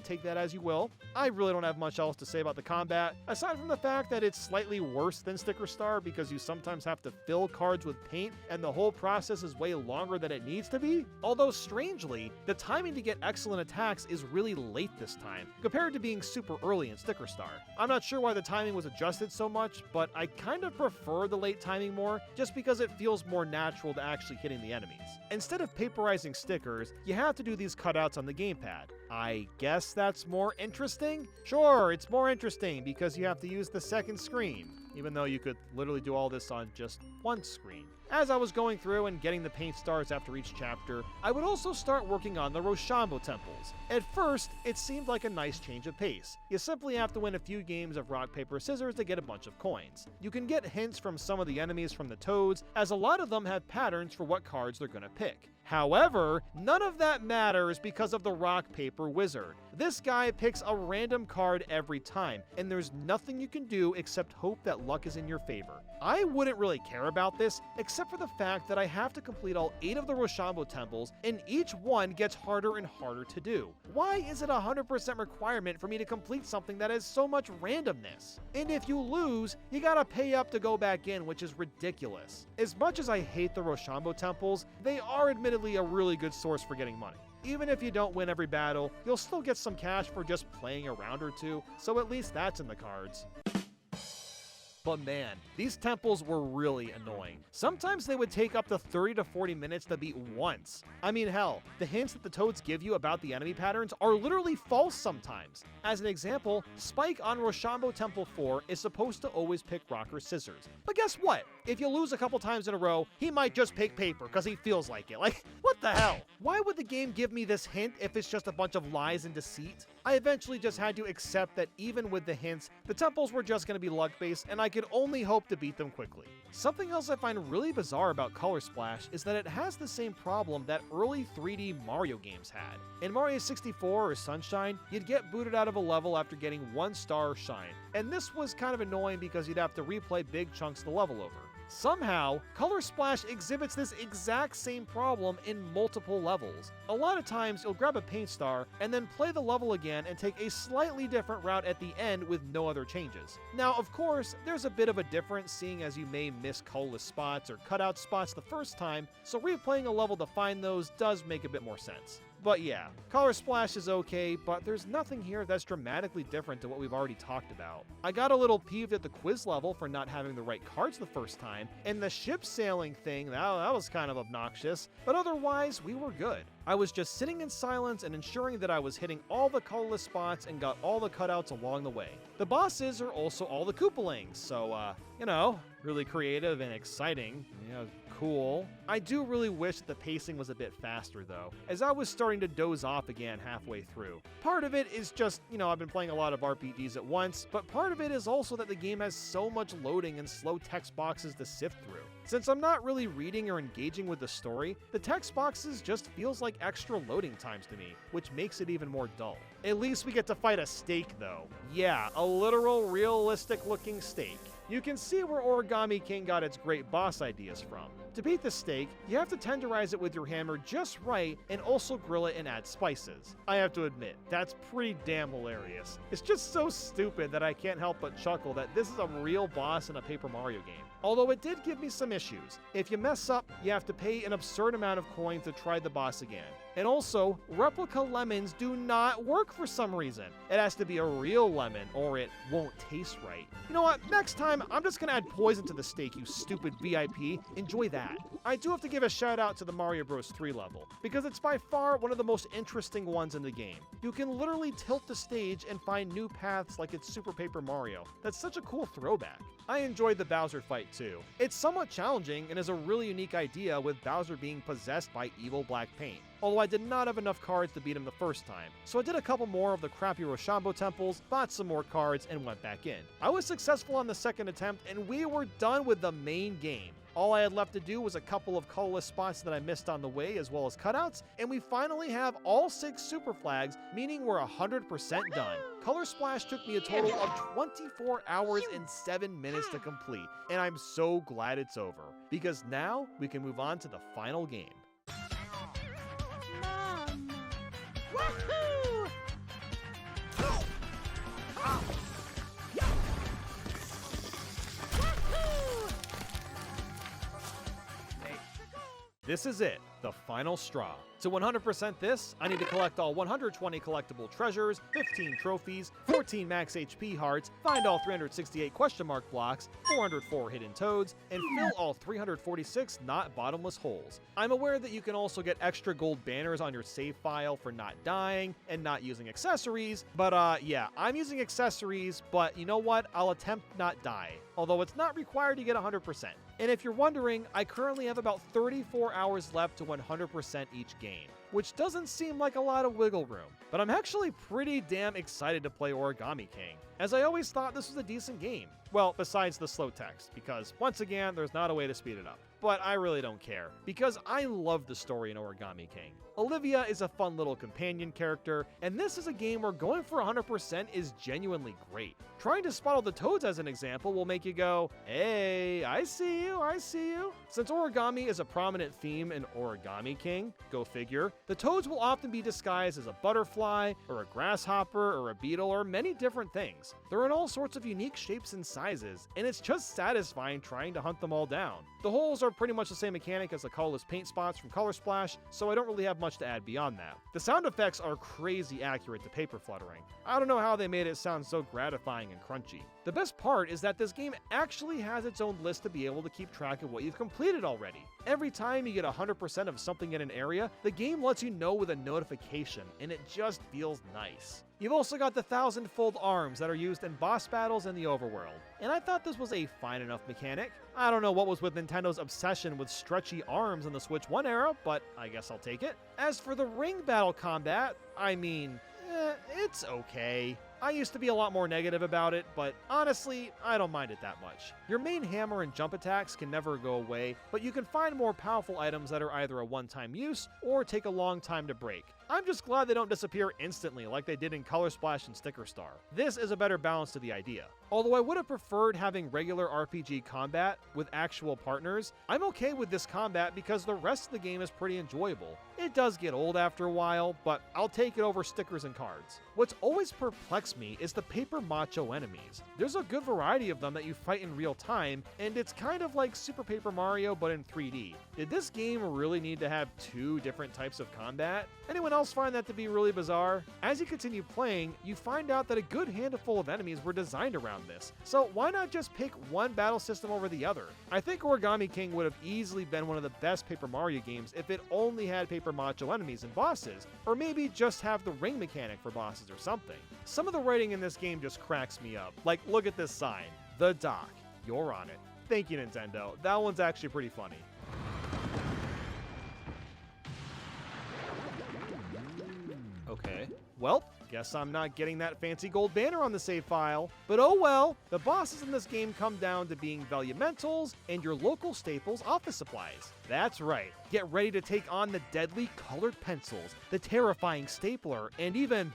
Take that as you will. I really don't have much else to say about the combat, aside from the fact that it's slightly worse than Sticker Star because you sometimes have to fill cards with paint and the whole process is way longer than it needs to be. Although strangely, the timing to get excellent attacks is really late this time, compared to being super early in Sticker Star. I'm not sure why the timing was adjusted so much, but I kind of prefer the late timing more, just because it feels more natural to actually hitting the enemies. Instead of paperizing stickers, you have to do these cutouts on the gamepad. I guess that's more interesting? Sure, it's more interesting because you have to use the second screen, even though you could literally do all this on just one screen. As I was going through and getting the paint stars after each chapter, I would also start working on the Rochambeau temples. At first, it seemed like a nice change of pace. You simply have to win a few games of rock, paper, scissors to get a bunch of coins. You can get hints from some of the enemies from the toads, as a lot of them have patterns for what cards they're gonna pick. However, none of that matters because of the rock, paper wizard. This guy picks a random card every time, and there's nothing you can do except hope that luck is in your favor. I wouldn't really care about this, except for the fact that I have to complete all 8 of the Rochambeau temples, and each one gets harder and harder to do. Why is it a 100% requirement for me to complete something that has so much randomness? And if you lose, you gotta pay up to go back in, which is ridiculous. As much as I hate the Rochambeau temples, they are admittedly a really good source for getting money. Even if you don't win every battle, you'll still get some cash for just playing a round or two, so at least that's in the cards. But man, these temples were really annoying. Sometimes they would take up to 30 to 40 minutes to beat once. I mean, hell, the hints that the toads give you about the enemy patterns are literally false sometimes. As an example, Spike on Rochambeau Temple 4 is supposed to always pick rock or scissors. But guess what? If you lose a couple times in a row, he might just pick paper because he feels like it. Like, what the hell? Why would the game give me this hint if it's just a bunch of lies and deceit? I eventually just had to accept that even with the hints, the temples were just going to be luck-based and I could only hope to beat them quickly. Something else I find really bizarre about Color Splash is that it has the same problem that early 3D Mario games had. In Mario 64 or Sunshine, you'd get booted out of a level after getting 1 star or shine, and this was kind of annoying because you'd have to replay big chunks of the level over. Somehow, Color Splash exhibits this exact same problem in multiple levels. A lot of times, you'll grab a paint star and then play the level again and take a slightly different route at the end with no other changes. Now, of course, there's a bit of a difference seeing as you may miss colorless spots or cutout spots the first time, so replaying a level to find those does make a bit more sense. But yeah, Color Splash is okay, but there's nothing here that's dramatically different to what we've already talked about. I got a little peeved at the quiz level for not having the right cards the first time, and the ship sailing thing, that was kind of obnoxious, but otherwise, we were good. I was just sitting in silence and ensuring that I was hitting all the colorless spots and got all the cutouts along the way. The bosses are also all the Koopalings, so, really creative and exciting. cool. I do really wish that the pacing was a bit faster though, as I was starting to doze off again halfway through. Part of it is just, I've been playing a lot of RPGs at once, but part of it is also that the game has so much loading and slow text boxes to sift through. Since I'm not really reading or engaging with the story, the text boxes just feels like extra loading times to me, which makes it even more dull. At least we get to fight a steak though. Yeah, a literal, realistic looking steak. You can see where Origami King got its great boss ideas from. To beat the steak, you have to tenderize it with your hammer just right and also grill it and add spices. I have to admit, that's pretty damn hilarious. It's just so stupid that I can't help but chuckle that this is a real boss in a Paper Mario game. Although it did give me some issues. If you mess up, you have to pay an absurd amount of coins to try the boss again. And also, replica lemons do not work for some reason. It has to be a real lemon or it won't taste right. You know what, next time I'm just gonna add poison to the steak, you stupid VIP. Enjoy that. I do have to give a shout out to the Mario Bros 3 level, because it's by far one of the most interesting ones in the game. You can literally tilt the stage and find new paths like it's Super Paper Mario. That's such a cool throwback. I enjoyed the Bowser fight too. It's somewhat challenging and is a really unique idea with Bowser being possessed by evil black paint. Although I did not have enough cards to beat him the first time, so I did a couple more of the crappy Rochambeau temples, bought some more cards, and went back in. I was successful on the second attempt, and we were done with the main game. All I had left to do was a couple of colorless spots that I missed on the way, as well as cutouts, and we finally have all 6 super flags, meaning we're 100% done. Color Splash took me a total of 24 hours and 7 minutes to complete, and I'm so glad it's over, because now we can move on to the final game. Mom. Woohoo! This is it, the final straw. To 100% this, I need to collect all 120 collectible treasures, 15 trophies, 14 max HP hearts, find all 368 question mark blocks, 404 hidden toads, and fill all 346 not bottomless holes. I'm aware that you can also get extra gold banners on your save file for not dying and not using accessories, but yeah, I'm using accessories, but you know what? I'll attempt not die, although it's not required to get 100%. And if you're wondering, I currently have about 34 hours left to 100% each game, which doesn't seem like a lot of wiggle room, but I'm actually pretty damn excited to play Origami King, as I always thought this was a decent game. Well, besides the slow text, because once again, there's not a way to speed it up. But I really don't care, because I love the story in Origami King. Olivia is a fun little companion character, and this is a game where going for 100% is genuinely great. Trying to spot all the toads as an example will make you go, hey, I see you, I see you. Since origami is a prominent theme in Origami King, go figure, the toads will often be disguised as a butterfly, or a grasshopper, or a beetle, or many different things. They're in all sorts of unique shapes and sizes, and it's just satisfying trying to hunt them all down. The holes are pretty much the same mechanic as the colorless paint spots from Color Splash, so I don't really have much to add beyond that. The sound effects are crazy accurate to paper fluttering. I don't know how they made it sound so gratifying and crunchy. The best part is that this game actually has its own list to be able to keep track of what you've completed already. Every time you get 100% of something in an area, the game lets you know with a notification, and it just feels nice. You've also got the 1,000-fold arms that are used in boss battles in the overworld, and I thought this was a fine enough mechanic. I don't know what was with Nintendo's obsession with stretchy arms in the Switch 1 era, but I guess I'll take it. As for the ring battle combat, I mean, it's okay. I used to be a lot more negative about it, but honestly, I don't mind it that much. Your main hammer and jump attacks can never go away, but you can find more powerful items that are either a one-time use or take a long time to break. I'm just glad they don't disappear instantly like they did in Color Splash and Sticker Star. This is a better balance to the idea. Although I would have preferred having regular RPG combat with actual partners, I'm okay with this combat because the rest of the game is pretty enjoyable. It does get old after a while, but I'll take it over stickers and cards. What's always perplexed me is the paper macho enemies. There's a good variety of them that you fight in real time, and it's kind of like Super Paper Mario but in 3D. Did this game really need to have 2 different types of combat? Anyone else find that to be really bizarre? As you continue playing, you find out that a good handful of enemies were designed around this, so why not just pick one battle system over the other? I think Origami King would have easily been one of the best Paper Mario games if it only had paper macho enemies and bosses, or maybe just have the ring mechanic for bosses or something. Some of the writing in this game just cracks me up. Like, look at this sign. The Dock. You're on it. Thank you, Nintendo. That one's actually pretty funny. Okay. Well, guess I'm not getting that fancy gold banner on the save file. But oh well, the bosses in this game come down to being Velumentals and your local staples office supplies. That's right, get ready to take on the deadly colored pencils, the terrifying stapler, and even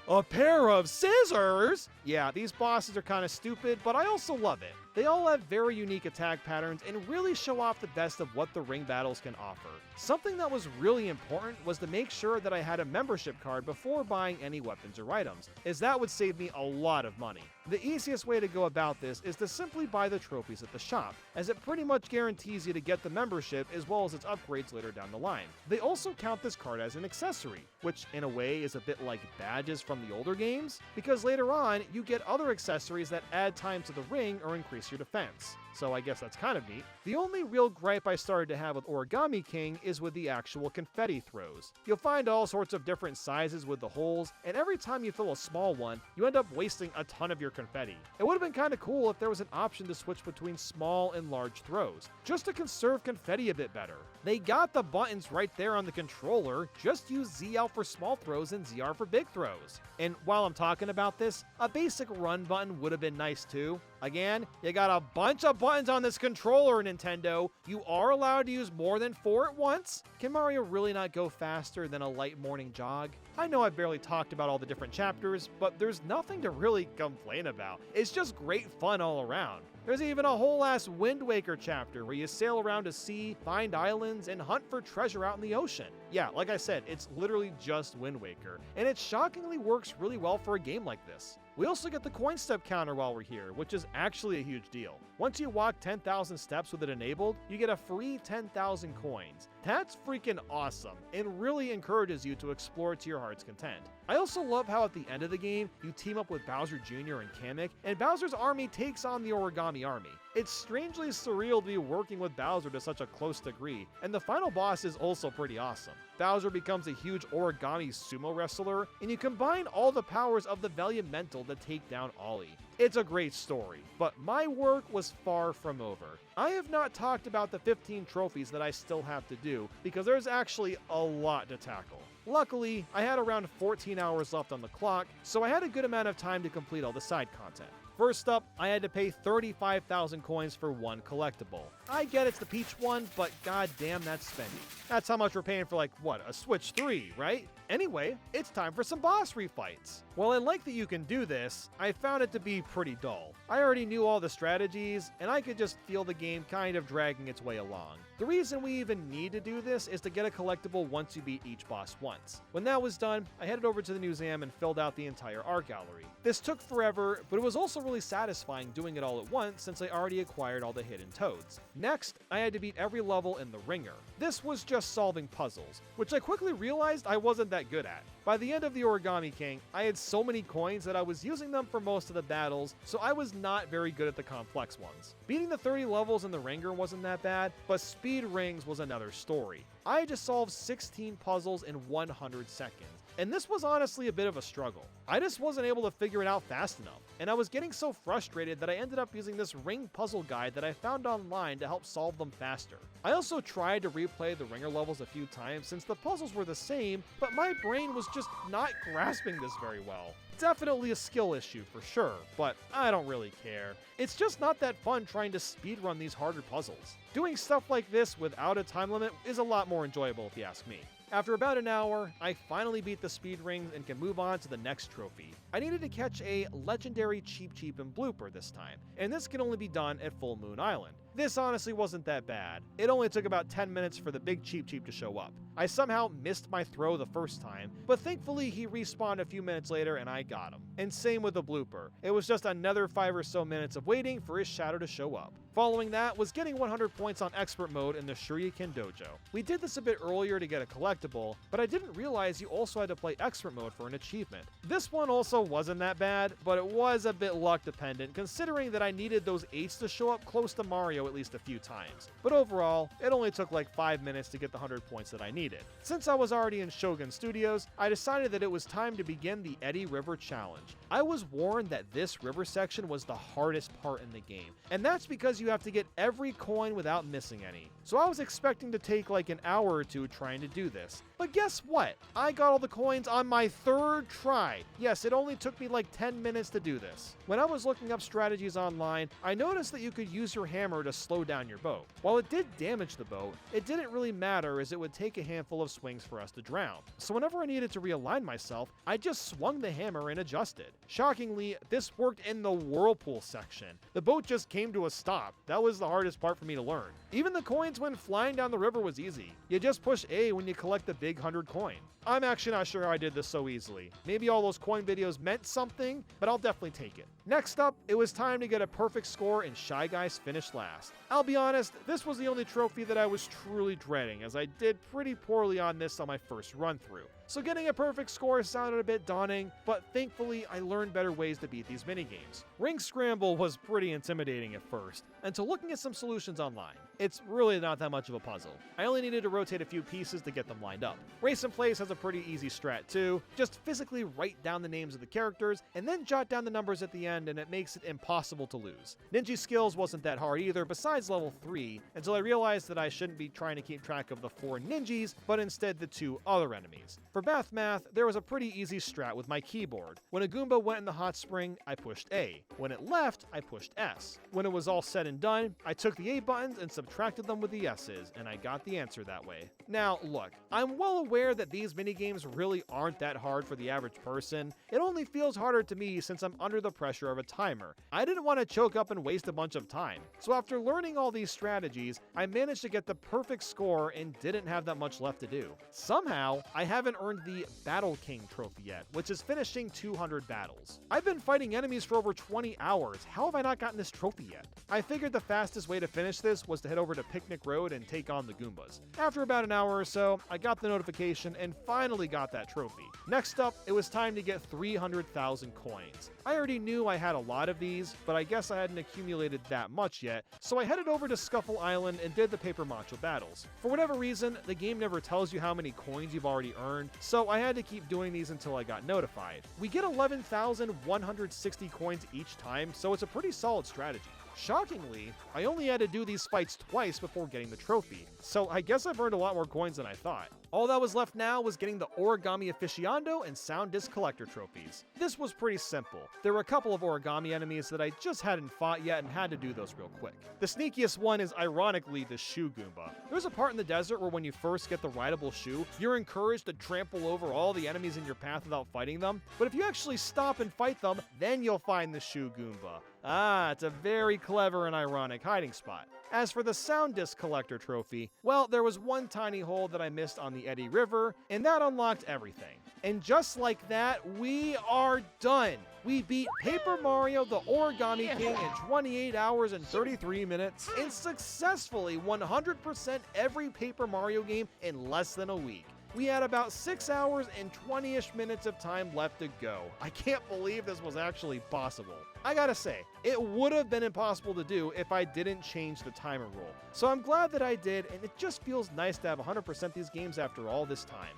a pair of scissors! Yeah, these bosses are kind of stupid, but I also love it. They all have very unique attack patterns and really show off the best of what the ring battles can offer. Something that was really important was to make sure that I had a membership card before buying any weapons or items, as that would save me a lot of money. The easiest way to go about this is to simply buy the trophies at the shop, as it pretty much guarantees you to get the membership as well as its upgrades later down the line. They also count this card as an accessory, which in a way is a bit like badges from the older games, because later on you get other accessories that add time to the ring or increase your defense. So I guess that's kind of neat. The only real gripe I started to have with Origami King is with the actual confetti throws. You'll find all sorts of different sizes with the holes, and every time you fill a small one, you end up wasting a ton of your confetti. It would have been kind of cool if there was an option to switch between small and large throws, just to conserve confetti a bit better. They got the buttons right there on the controller, just use ZL for small throws and ZR for big throws. And while I'm talking about this, a basic run button would have been nice too. Again, you got a bunch of buttons on this controller, Nintendo. You are allowed to use more than 4 at once. Can Mario really not go faster than a light morning jog? I know I barely talked about all the different chapters, but there's nothing to really complain about. It's just great fun all around. There's even a whole ass Wind Waker chapter where you sail around a sea, find islands, and hunt for treasure out in the ocean. Yeah, like I said, it's literally just Wind Waker, and it shockingly works really well for a game like this. We also get the coin step counter while we're here, which is actually a huge deal. Once you walk 10,000 steps with it enabled, you get a free 10,000 coins. That's freaking awesome, and really encourages you to explore to your heart's content. I also love how at the end of the game, you team up with Bowser Jr. and Kamek, and Bowser's army takes on the Origami Army. It's strangely surreal to be working with Bowser to such a close degree, and the final boss is also pretty awesome. Bowser becomes a huge origami sumo wrestler, and you combine all the powers of the Velumental to take down Ollie. It's a great story, but my work was far from over. I have not talked about the 15 trophies that I still have to do, because there's actually a lot to tackle. Luckily, I had around 14 hours left on the clock, so I had a good amount of time to complete all the side content. First up, I had to pay 35,000 coins for one collectible. I get it's the Peach one, but goddamn, that's spendy. That's how much we're paying for a Switch 3, right? Anyway, it's time for some boss refights. While I like that you can do this, I found it to be pretty dull. I already knew all the strategies, and I could just feel the game kind of dragging its way along. The reason we even need to do this is to get a collectible once you beat each boss once. When that was done, I headed over to the museum and filled out the entire art gallery. This took forever, but it was also really satisfying doing it all at once since I already acquired all the hidden toads. Next, I had to beat every level in the Ringer. This was just solving puzzles, which I quickly realized I wasn't that good at. By the end of the Origami King, I had so many coins that I was using them for most of the battles, so I was not very good at the complex ones. Beating the 30 levels in the Ringer wasn't that bad, but Speed Rings was another story. I just solved 16 puzzles in 100 seconds. And this was honestly a bit of a struggle. I just wasn't able to figure it out fast enough, and I was getting so frustrated that I ended up using this ring puzzle guide that I found online to help solve them faster. I also tried to replay the Ringer levels a few times since the puzzles were the same, but my brain was just not grasping this very well. Definitely a skill issue for sure, but I don't really care. It's just not that fun trying to speedrun these harder puzzles. Doing stuff like this without a time limit is a lot more enjoyable if you ask me. After about an hour, I finally beat the speed rings and can move on to the next trophy. I needed to catch a legendary Cheep Cheep and Blooper this time, and this can only be done at Full Moon Island. This honestly wasn't that bad. It only took about 10 minutes for the big Cheep Cheep to show up. I somehow missed my throw the first time, but thankfully he respawned a few minutes later and I got him. And same with the Blooper. It was just another 5 or so minutes of waiting for his shadow to show up. Following that was getting 100 points on Expert Mode in the Shuriken Dojo. We did this a bit earlier to get a collectible, but I didn't realize you also had to play Expert Mode for an achievement. This one also wasn't that bad, but it was a bit luck dependent considering that I needed those 8s to show up close to Mario at least a few times. But overall, it only took like 5 minutes to get the 100 points that I needed. Since I was already in Shogun Studios, I decided that it was time to begin the Eddy River Challenge. I was warned that this river section was the hardest part in the game, and that's because you have to get every coin without missing any. So I was expecting to take like an hour or two trying to do this. But guess what? I got all the coins on my 3rd try. Yes, it only took me like 10 minutes to do this. When I was looking up strategies online, I noticed that you could use your hammer to slow down your boat. While it did damage the boat, it didn't really matter as it would take a handful of swings for us to drown. So whenever I needed to realign myself, I just swung the hammer and adjusted. Shockingly, this worked in the whirlpool section. The boat just came to a stop. That was the hardest part for me to learn. Even the coins when flying down the river was easy. You just push A when you collect the big 100 coin. I'm actually not sure how I did this so easily. Maybe all those coin videos meant something, but I'll definitely take it. Next up, it was time to get a perfect score and Shy Guys finished last. I'll be honest, this was the only trophy that I was truly dreading, as I did pretty poorly on this on my first run through. So getting a perfect score sounded a bit daunting, but thankfully I learned better ways to beat these minigames. Ring Scramble was pretty intimidating at first, until looking at some solutions online. It's really not that much of a puzzle. I only needed to rotate a few pieces to get them lined up. Race in Place has a pretty easy strat too. Just physically write down the names of the characters, and then jot down the numbers at the end, and it makes it impossible to lose. Ninja Skills wasn't that hard either, besides level 3, until I realized that I shouldn't be trying to keep track of the 4 ninjas, but instead the 2 other enemies. For Bath Math, there was a pretty easy strat with my keyboard. When a Goomba went in the hot spring, I pushed A. When it left, I pushed S. When it was all said and done, I took the A buttons and subtracted them with the S's, and I got the answer that way. Now, look, I'm well aware that these minigames really aren't that hard for the average person. It only feels harder to me since I'm under the pressure of a timer. I didn't want to choke up and waste a bunch of time. So after learning all these strategies, I managed to get the perfect score and didn't have that much left to do. Somehow, I haven't earned the Battle King trophy yet, which is finishing 200 battles. I've been fighting enemies for over 20 hours. How have I not gotten this trophy yet? I figured the fastest way to finish this was to head over to Picnic Road and take on the Goombas. After about an hour or so, I got the notification and finally got that trophy. Next up, it was time to get 300,000 coins. I already knew I had a lot of these, but I guess I hadn't accumulated that much yet, so I headed over to Scuffle Island and did the Paper Macho battles. For whatever reason, the game never tells you how many coins you've already earned, so I had to keep doing these until I got notified. We get 11,160 coins each time, so it's a pretty solid strategy. Shockingly, I only had to do these fights twice before getting the trophy, so I guess I've earned a lot more coins than I thought. All that was left now was getting the Origami Aficionado and Sound Disc Collector trophies. This was pretty simple. There were a couple of origami enemies that I just hadn't fought yet and had to do those real quick. The sneakiest one is ironically the Shoe Goomba. There's a part in the desert where when you first get the rideable shoe, you're encouraged to trample over all the enemies in your path without fighting them, but if you actually stop and fight them, then you'll find the Shoe Goomba. Ah, it's a very clever and ironic hiding spot. As for the Sound Disc Collector trophy, well, there was one tiny hole that I missed on the Eddy River, and that unlocked everything. And just like that, we are done! We beat Paper Mario the Origami King in 28 hours and 33 minutes, and successfully 100% every Paper Mario game in less than a week. We had about 6 hours and 20-ish minutes of time left to go. I can't believe this was actually possible. I gotta say, it would have been impossible to do if I didn't change the timer rule. So I'm glad that I did, and it just feels nice to have 100% these games after all this time.